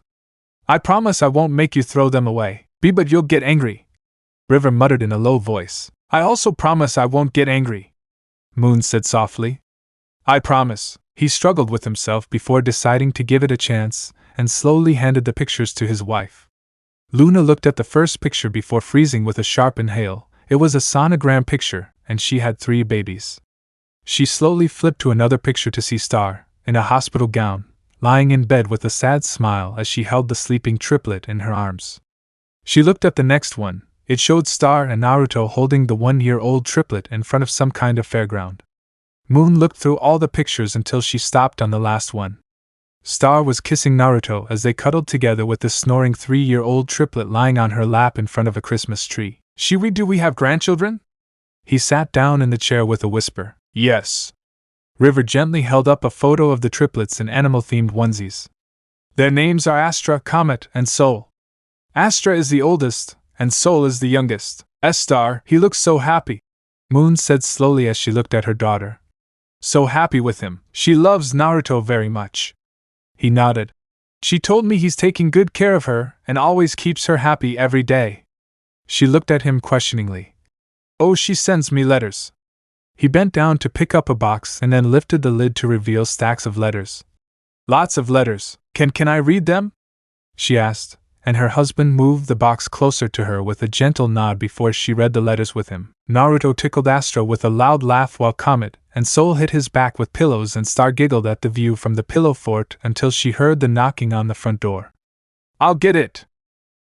I promise I won't make you throw them away. But you'll get angry. River muttered in a low voice. I also promise I won't get angry. Moon said softly. I promise. He struggled with himself before deciding to give it a chance, and slowly handed the pictures to his wife. Luna looked at the first picture before freezing with a sharp inhale. It was a sonogram picture, and she had 3 babies. She slowly flipped to another picture to see Star, in a hospital gown, lying in bed with a sad smile as she held the sleeping triplet in her arms. She looked at the next one. It showed Star and Naruto holding the 1-year-old triplet in front of some kind of fairground. Moon looked through all the pictures until she stopped on the last one. Star was kissing Naruto as they cuddled together with the snoring 3-year-old triplet lying on her lap in front of a Christmas tree. Do we have grandchildren? He sat down in the chair with a whisper. Yes. River gently held up a photo of the triplets in animal-themed onesies. Their names are Astra, Comet, and Sol. Astra is the oldest, and Sol is the youngest. Star, he looks so happy, Moon said slowly as she looked at her daughter. So happy with him. She loves Naruto very much. He nodded. She told me he's taking good care of her and always keeps her happy every day. She looked at him questioningly. Oh, she sends me letters. He bent down to pick up a box and then lifted the lid to reveal stacks of letters. Lots of letters. Can I read them? She asked, and her husband moved the box closer to her with a gentle nod before she read the letters with him. Naruto tickled Astra with a loud laugh while Comet and Sol hit his back with pillows, and Star giggled at the view from the pillow fort until she heard the knocking on the front door. I'll get it!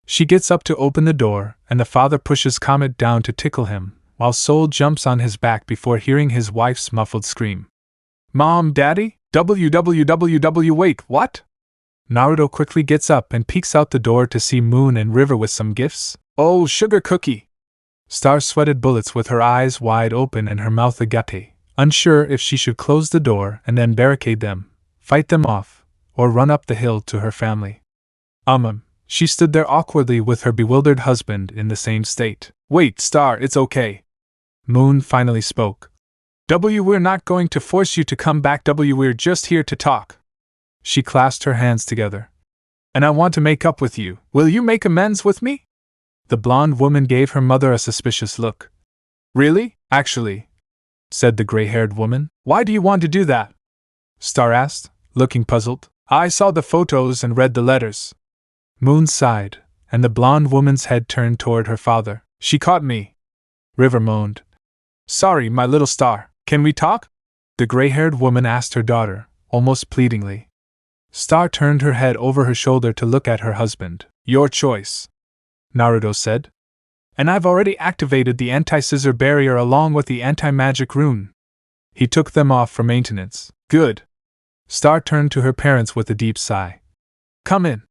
She gets up to open the door, and the father pushes Comet down to tickle him, while Sol jumps on his back before hearing his wife's muffled scream. Mom, Daddy? Wait, what? Naruto quickly gets up and peeks out the door to see Moon and River with some gifts. Oh, sugar cookie! Star sweated bullets with her eyes wide open and her mouth agape, unsure if she should close the door and then barricade them, fight them off, or run up the hill to her family. She stood there awkwardly with her bewildered husband in the same state. Wait, Star, it's okay. Moon finally spoke. We're not going to force you to come back. We're just here to talk. She clasped her hands together. And I want to make up with you. Will you make amends with me? The blonde woman gave her mother a suspicious look. Really? Actually, said the gray-haired woman. Why do you want to do that? Star asked, looking puzzled. I saw the photos and read the letters. Moon sighed, and the blonde woman's head turned toward her father. She caught me. River moaned. Sorry, my little Star. Can we talk? The gray-haired woman asked her daughter, almost pleadingly. Star turned her head over her shoulder to look at her husband. Your choice, Naruto said. And I've already activated the anti-scissor barrier along with the anti-magic rune. He took them off for maintenance. Good. Star turned to her parents with a deep sigh. Come in.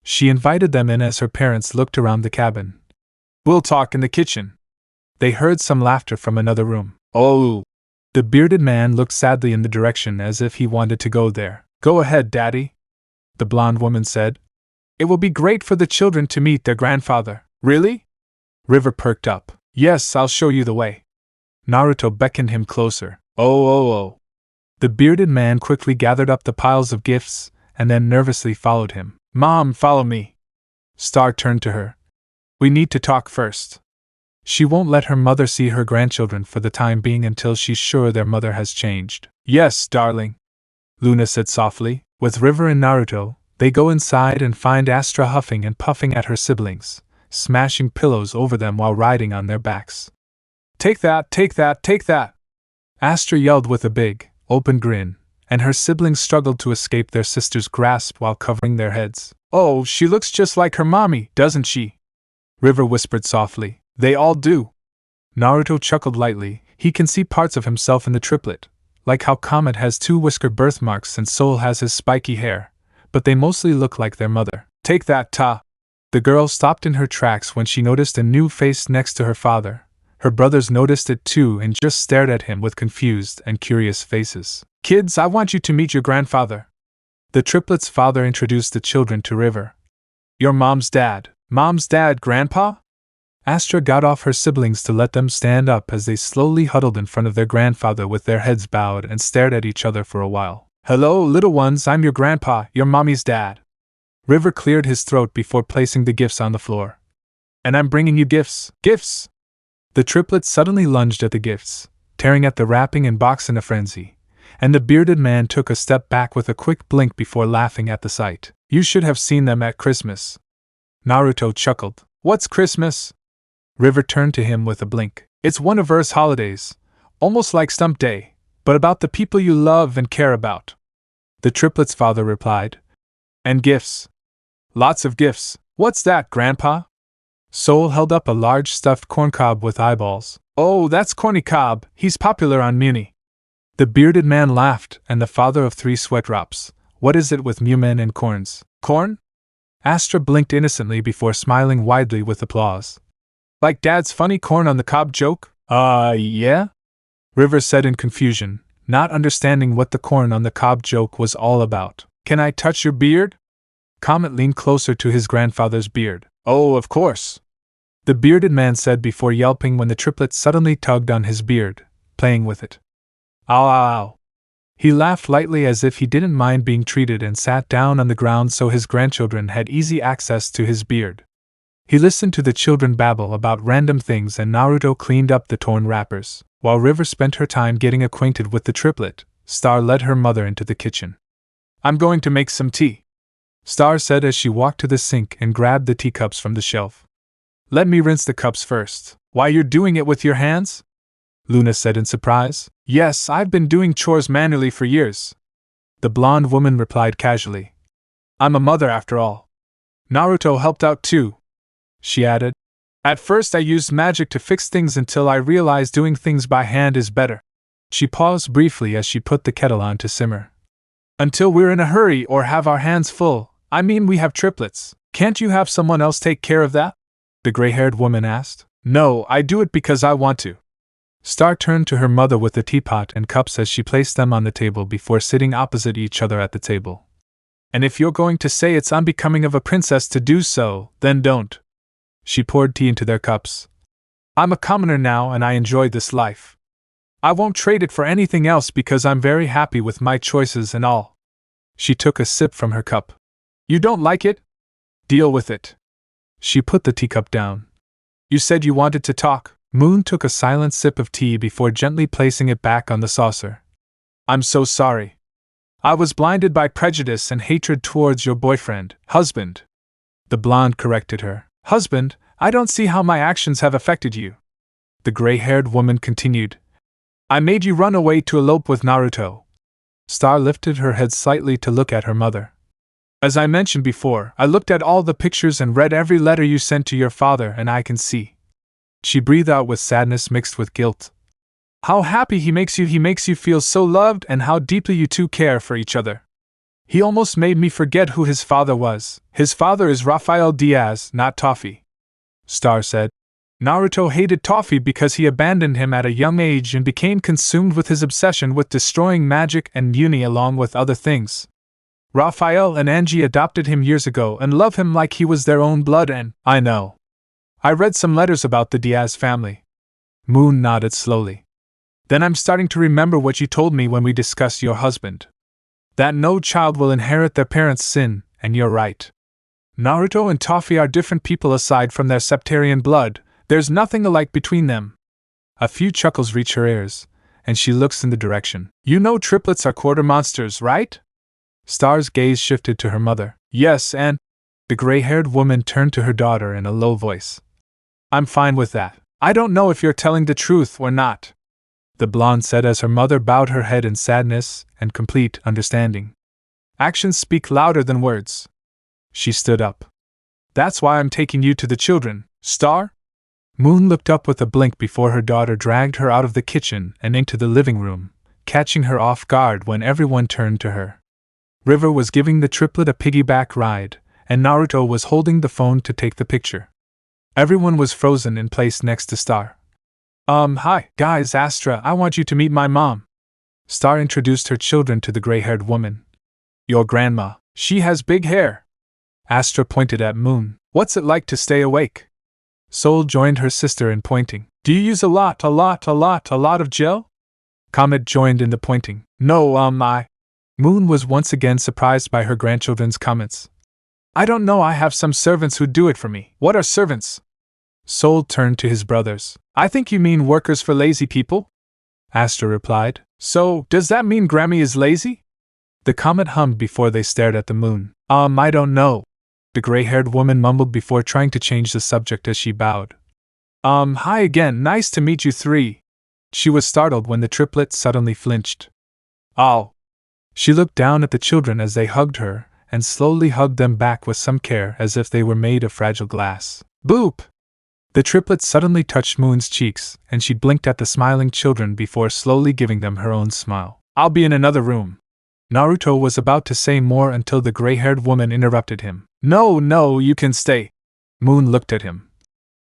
She invited them in as her parents looked around the cabin. We'll talk in the kitchen. They heard some laughter from another room. Oh! The bearded man looked sadly in the direction as if he wanted to go there. Go ahead, Daddy, the blonde woman said. It will be great for the children to meet their grandfather. Really? River perked up. Yes, I'll show you the way. Naruto beckoned him closer. Oh. The bearded man quickly gathered up the piles of gifts, and then nervously followed him. Mom, follow me. Star turned to her. We need to talk first. She won't let her mother see her grandchildren for the time being until she's sure their mother has changed. Yes, darling, Luna said softly. With River and Naruto, they go inside and find Astra huffing and puffing at her siblings, smashing pillows over them while riding on their backs. Take that, take that, take that! Astra yelled with a big, open grin, and her siblings struggled to escape their sister's grasp while covering their heads. Oh, she looks just like her mommy, doesn't she? River whispered softly. They all do. Naruto chuckled lightly. He can see parts of himself in the triplet, like how Comet has 2 whisker birthmarks and Soul has his spiky hair, but they mostly look like their mother. Take that, Ta! The girl stopped in her tracks when she noticed a new face next to her father. Her brothers noticed it too and just stared at him with confused and curious faces. Kids, I want you to meet your grandfather. The triplets' father introduced the children to River. Your mom's dad. Mom's dad, Grandpa? Astra got off her siblings to let them stand up as they slowly huddled in front of their grandfather with their heads bowed and stared at each other for a while. Hello, little ones, I'm your grandpa, your mommy's dad. River cleared his throat before placing the gifts on the floor. And I'm bringing you gifts. Gifts! The triplets suddenly lunged at the gifts, tearing at the wrapping and box in a frenzy, and the bearded man took a step back with a quick blink before laughing at the sight. You should have seen them at Christmas. Naruto chuckled. What's Christmas? River turned to him with a blink. It's one of Earth's holidays, almost like Stump Day, but about the people you love and care about. The triplets' father replied. And gifts. Lots of gifts. What's that, Grandpa? Soul held up a large stuffed corncob with eyeballs. Oh, that's Corny Cob, he's popular on Muni. The bearded man laughed, and the father of 3 sweat drops. What is it with Mumen and corns? Corn? Astra blinked innocently before smiling widely with applause. Like Dad's funny corn on the cob joke? Yeah? River said in confusion, not understanding what the corn on the cob joke was all about. Can I touch your beard? Comet leaned closer to his grandfather's beard. Oh, of course, the bearded man said before yelping when the triplet suddenly tugged on his beard, playing with it. Ow, ow, ow. He laughed lightly as if he didn't mind being treated and sat down on the ground so his grandchildren had easy access to his beard. He listened to the children babble about random things and Naruto cleaned up the torn wrappers. While River spent her time getting acquainted with the triplet, Star led her mother into the kitchen. I'm going to make some tea, Star said as she walked to the sink and grabbed the teacups from the shelf. Let me rinse the cups first. Why, you're doing it with your hands? Luna said in surprise. Yes, I've been doing chores manually for years, the blonde woman replied casually. I'm a mother after all. Naruto helped out too, she added. At first I used magic to fix things until I realized doing things by hand is better. She paused briefly as she put the kettle on to simmer. Until we're in a hurry or have our hands full, I mean we have triplets. Can't you have someone else take care of that? The gray-haired woman asked. No, I do it because I want to. Star turned to her mother with the teapot and cups as she placed them on the table before sitting opposite each other at the table. And if you're going to say it's unbecoming of a princess to do so, then don't. She poured tea into their cups. I'm a commoner now and I enjoy this life. I won't trade it for anything else because I'm very happy with my choices and all. She took a sip from her cup. You don't like it? Deal with it. She put the teacup down. You said you wanted to talk. Moon took a silent sip of tea before gently placing it back on the saucer. I'm so sorry. I was blinded by prejudice and hatred towards your boyfriend, husband. The blonde corrected her. Husband, I don't see how my actions have affected you. The gray-haired woman continued. I made you run away to elope with Naruto. Star lifted her head slightly to look at her mother. As I mentioned before, I looked at all the pictures and read every letter you sent to your father and I can see. She breathed out with sadness mixed with guilt. How happy he makes you feel so loved and how deeply you two care for each other. He almost made me forget who his father was. His father is Rafael Diaz, not Toffee. Star said. Naruto hated Toffee because he abandoned him at a young age and became consumed with his obsession with destroying magic and uni along with other things. Raphael and Angie adopted him years ago and love him like he was their own blood and… I know. I read some letters about the Diaz family. Moon nodded slowly. Then I'm starting to remember what you told me when we discussed your husband. That no child will inherit their parents' sin, and you're right. Naruto and Toffee are different people aside from their septarian blood. There's nothing alike between them. A few chuckles reach her ears, and she looks in the direction. You know triplets are quarter monsters, right? Star's gaze shifted to her mother. Yes, and… The gray-haired woman turned to her daughter in a low voice. I'm fine with that. I don't know if you're telling the truth or not, the blonde said as her mother bowed her head in sadness and complete understanding. Actions speak louder than words. She stood up. That's why I'm taking you to the children, Star? Moon looked up with a blink before her daughter dragged her out of the kitchen and into the living room, catching her off guard when everyone turned to her. River was giving the triplet a piggyback ride, and Naruto was holding the phone to take the picture. Everyone was frozen in place next to Star. Hi, guys, Astra, I want you to meet my mom. Star introduced her children to the gray-haired woman. Your grandma. She has big hair. Astra pointed at Moon. What's it like to stay awake? Soul joined her sister in pointing. Do you use a lot of gel? Comet joined in the pointing. No, I… Moon was once again surprised by her grandchildren's comments. I don't know, I have some servants who do it for me. What are servants? Soul turned to his brothers. I think you mean workers for lazy people? Astra replied. So, does that mean Grammy is lazy? The comet hummed before they stared at the moon. I don't know. The gray-haired woman mumbled before trying to change the subject as she bowed. Hi again, nice to meet you three. She was startled when the triplet suddenly flinched. Oh. She looked down at the children as they hugged her, and slowly hugged them back with some care as if they were made of fragile glass. Boop! The triplet suddenly touched Moon's cheeks, and she blinked at the smiling children before slowly giving them her own smile. I'll be in another room. Naruto was about to say more until the gray-haired woman interrupted him. No, you can stay. Moon looked at him.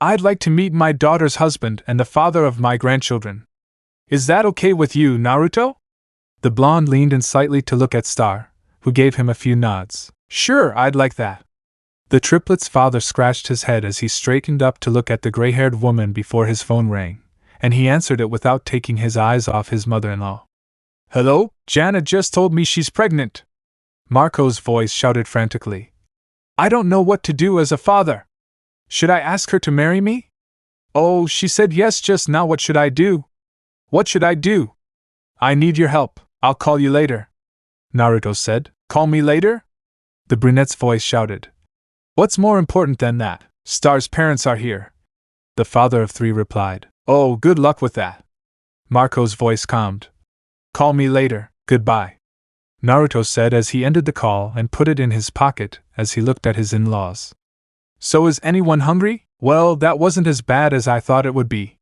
I'd like to meet my daughter's husband and the father of my grandchildren. Is that okay with you, Naruto? The blonde leaned in slightly to look at Star, who gave him a few nods. Sure, I'd like that. The triplet's father scratched his head as he straightened up to look at the gray-haired woman before his phone rang, and he answered it without taking his eyes off his mother-in-law. Hello? Jana just told me she's pregnant. Marco's voice shouted frantically. I don't know what to do as a father. Should I ask her to marry me? Oh, she said yes just now. What should I do? What should I do? I need your help. I'll call you later. Naruto said. Call me later? The brunette's voice shouted. What's more important than that? Star's parents are here. The father of three replied. Oh, good luck with that. Marco's voice calmed. Call me later. Goodbye. Naruto said as he ended the call and put it in his pocket as he looked at his in-laws. So is anyone hungry? Well, that wasn't as bad as I thought it would be.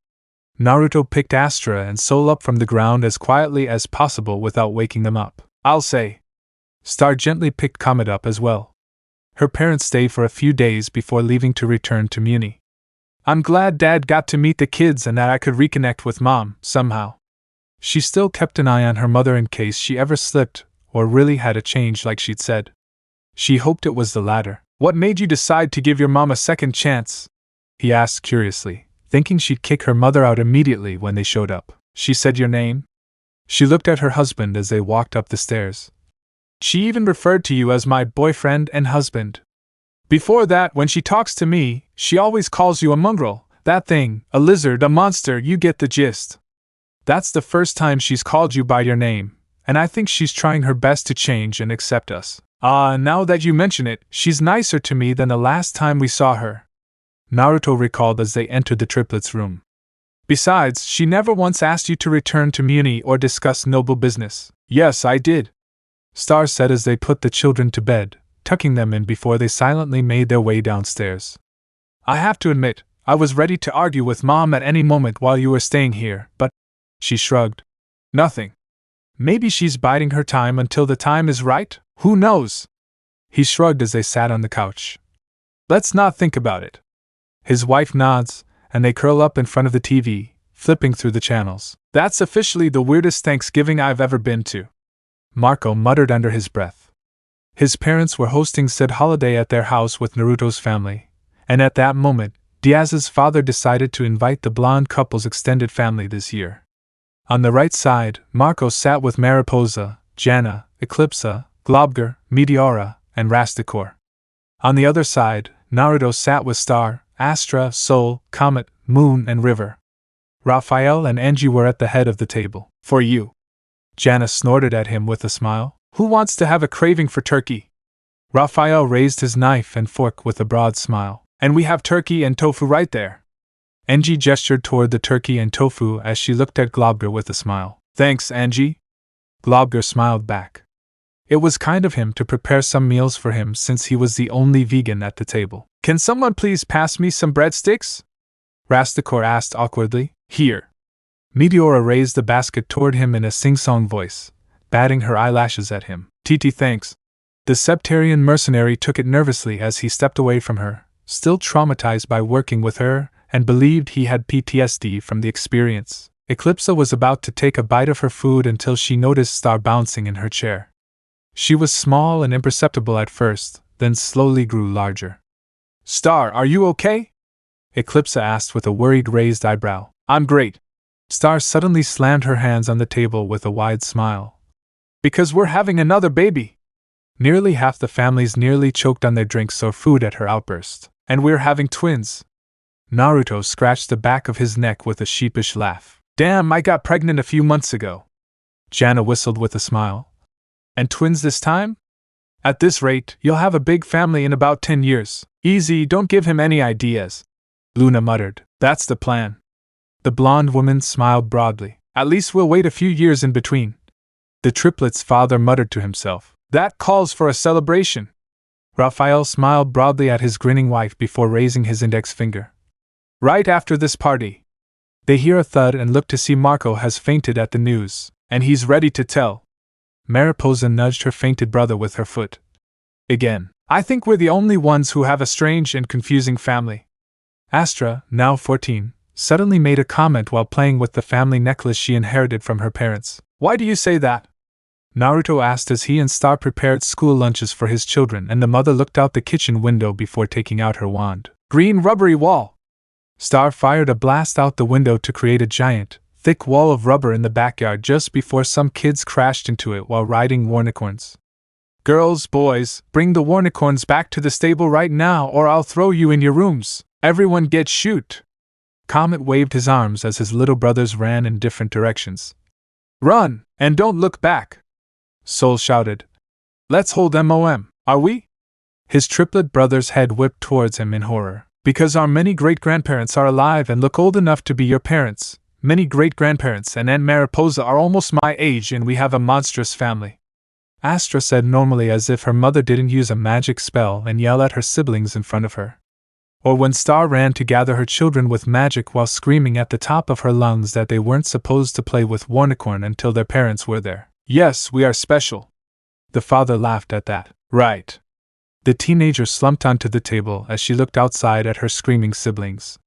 Naruto picked Astra and Soul up from the ground as quietly as possible without waking them up. I'll say. Star gently picked Comet up as well. Her parents stayed for a few days before leaving to return to Muni. I'm glad Dad got to meet the kids and that I could reconnect with Mom, somehow. She still kept an eye on her mother in case she ever slipped or really had a change like she'd said. She hoped it was the latter. What made you decide to give your mom a second chance? He asked curiously, thinking she'd kick her mother out immediately when they showed up. She said your name? She looked at her husband as they walked up the stairs. She even referred to you as my boyfriend and husband. Before that, when she talks to me, she always calls you a mongrel, that thing, a lizard, a monster, you get the gist. That's the first time she's called you by your name, and I think she's trying her best to change and accept us. Now that you mention it, she's nicer to me than the last time we saw her. Naruto recalled as they entered the triplets' room. Besides, she never once asked you to return to Muni or discuss noble business. Yes, I did. Star said as they put the children to bed, tucking them in before they silently made their way downstairs. I have to admit, I was ready to argue with Mom at any moment while you were staying here, but… She shrugged. Nothing. Maybe she's biding her time until the time is right? Who knows? He shrugged as they sat on the couch. Let's not think about it. His wife nods, and they curl up in front of the TV, flipping through the channels. That's officially the weirdest Thanksgiving I've ever been to, Marco muttered under his breath. His parents were hosting said holiday at their house with Naruto's family, and at that moment, Diaz's father decided to invite the blonde couple's extended family this year. On the right side, Marco sat with Mariposa, Jana, Eclipsa, Globger, Meteora, and Rastakor. On the other side, Naruto sat with Star, Astra, Sol, Comet, Moon, and River. Raphael and Angie were at the head of the table. For you. Jana snorted at him with a smile. Who wants to have a craving for turkey? Raphael raised his knife and fork with a broad smile. And we have turkey and tofu right there. Angie gestured toward the turkey and tofu as she looked at Globger with a smile. Thanks, Angie. Globger smiled back. It was kind of him to prepare some meals for him since he was the only vegan at the table. Can someone please pass me some breadsticks? Rastakor asked awkwardly. Here. Meteora raised the basket toward him in a sing-song voice, batting her eyelashes at him. TT thanks. The Septarian mercenary took it nervously as he stepped away from her, still traumatized by working with her, and believed he had PTSD from the experience. Eclipsa was about to take a bite of her food until she noticed Star bouncing in her chair. She was small and imperceptible at first, then slowly grew larger. Star, are you okay? Eclipsa asked with a worried raised eyebrow. I'm great. Star suddenly slammed her hands on the table with a wide smile. Because we're having another baby. Nearly half the families nearly choked on their drinks or food at her outburst. And we're having twins. Naruto scratched the back of his neck with a sheepish laugh. Damn, I got pregnant a few months ago. Jana whistled with a smile. And twins this time? At this rate, you'll have a big family in about 10 years. Easy, don't give him any ideas. Luna muttered. That's the plan. The blonde woman smiled broadly. At least we'll wait a few years in between. The triplets' father muttered to himself. That calls for a celebration. Raphael smiled broadly at his grinning wife before raising his index finger. Right after this party. They hear a thud and look to see Marco has fainted at the news, and he's ready to tell. Mariposa nudged her fainted brother with her foot. Again. I think we're the only ones who have a strange and confusing family. Astra, now 14, suddenly made a comment while playing with the family necklace she inherited from her parents. Why do you say that? Naruto asked as he and Star prepared school lunches for his children, and the mother looked out the kitchen window before taking out her wand. Green rubbery wall! Star fired a blast out the window to create a giant, thick wall of rubber in the backyard just before some kids crashed into it while riding warnicorns. Girls, boys, bring the warnicorns back to the stable right now or I'll throw you in your rooms. Everyone get shoot! Comet waved his arms as his little brothers ran in different directions. Run, and don't look back! Sol shouted. Let's hold MOM, are we? His triplet brother's head whipped towards him in horror. Because our many great-grandparents are alive and look old enough to be your parents. Many great-grandparents and Aunt Mariposa are almost my age and we have a monstrous family. Astra said normally as if her mother didn't use a magic spell and yell at her siblings in front of her. Or when Star ran to gather her children with magic while screaming at the top of her lungs that they weren't supposed to play with Warnicorn until their parents were there. Yes, we are special. The father laughed at that. Right. The teenager slumped onto the table as she looked outside at her screaming siblings.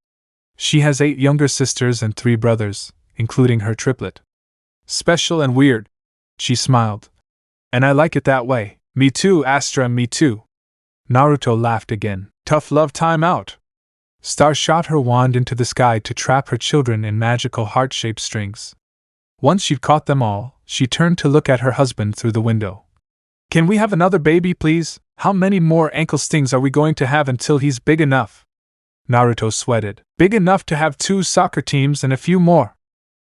She has 8 younger sisters and 3 brothers, including her triplet. Special and weird. She smiled. And I like it that way. Me too, Astra, me too. Naruto laughed again. Tough love time out. Star shot her wand into the sky to trap her children in magical heart-shaped strings. Once she'd caught them all, she turned to look at her husband through the window. Can we have another baby, please? How many more ankle stings are we going to have until he's big enough? Naruto sweated. Big enough to have 2 soccer teams and a few more.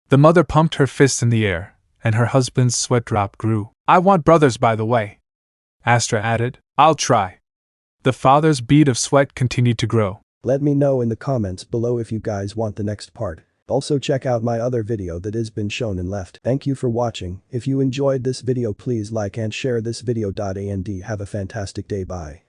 The mother pumped her fist in the air, and her husband's sweat drop grew. I want brothers, by the way. Astra added. I'll try. The father's bead of sweat continued to grow. Let me know in the comments below if you guys want the next part. Also check out my other video that has been shown and left. Thank you for watching. If you enjoyed this video please like and share this video. And have a fantastic day. Bye.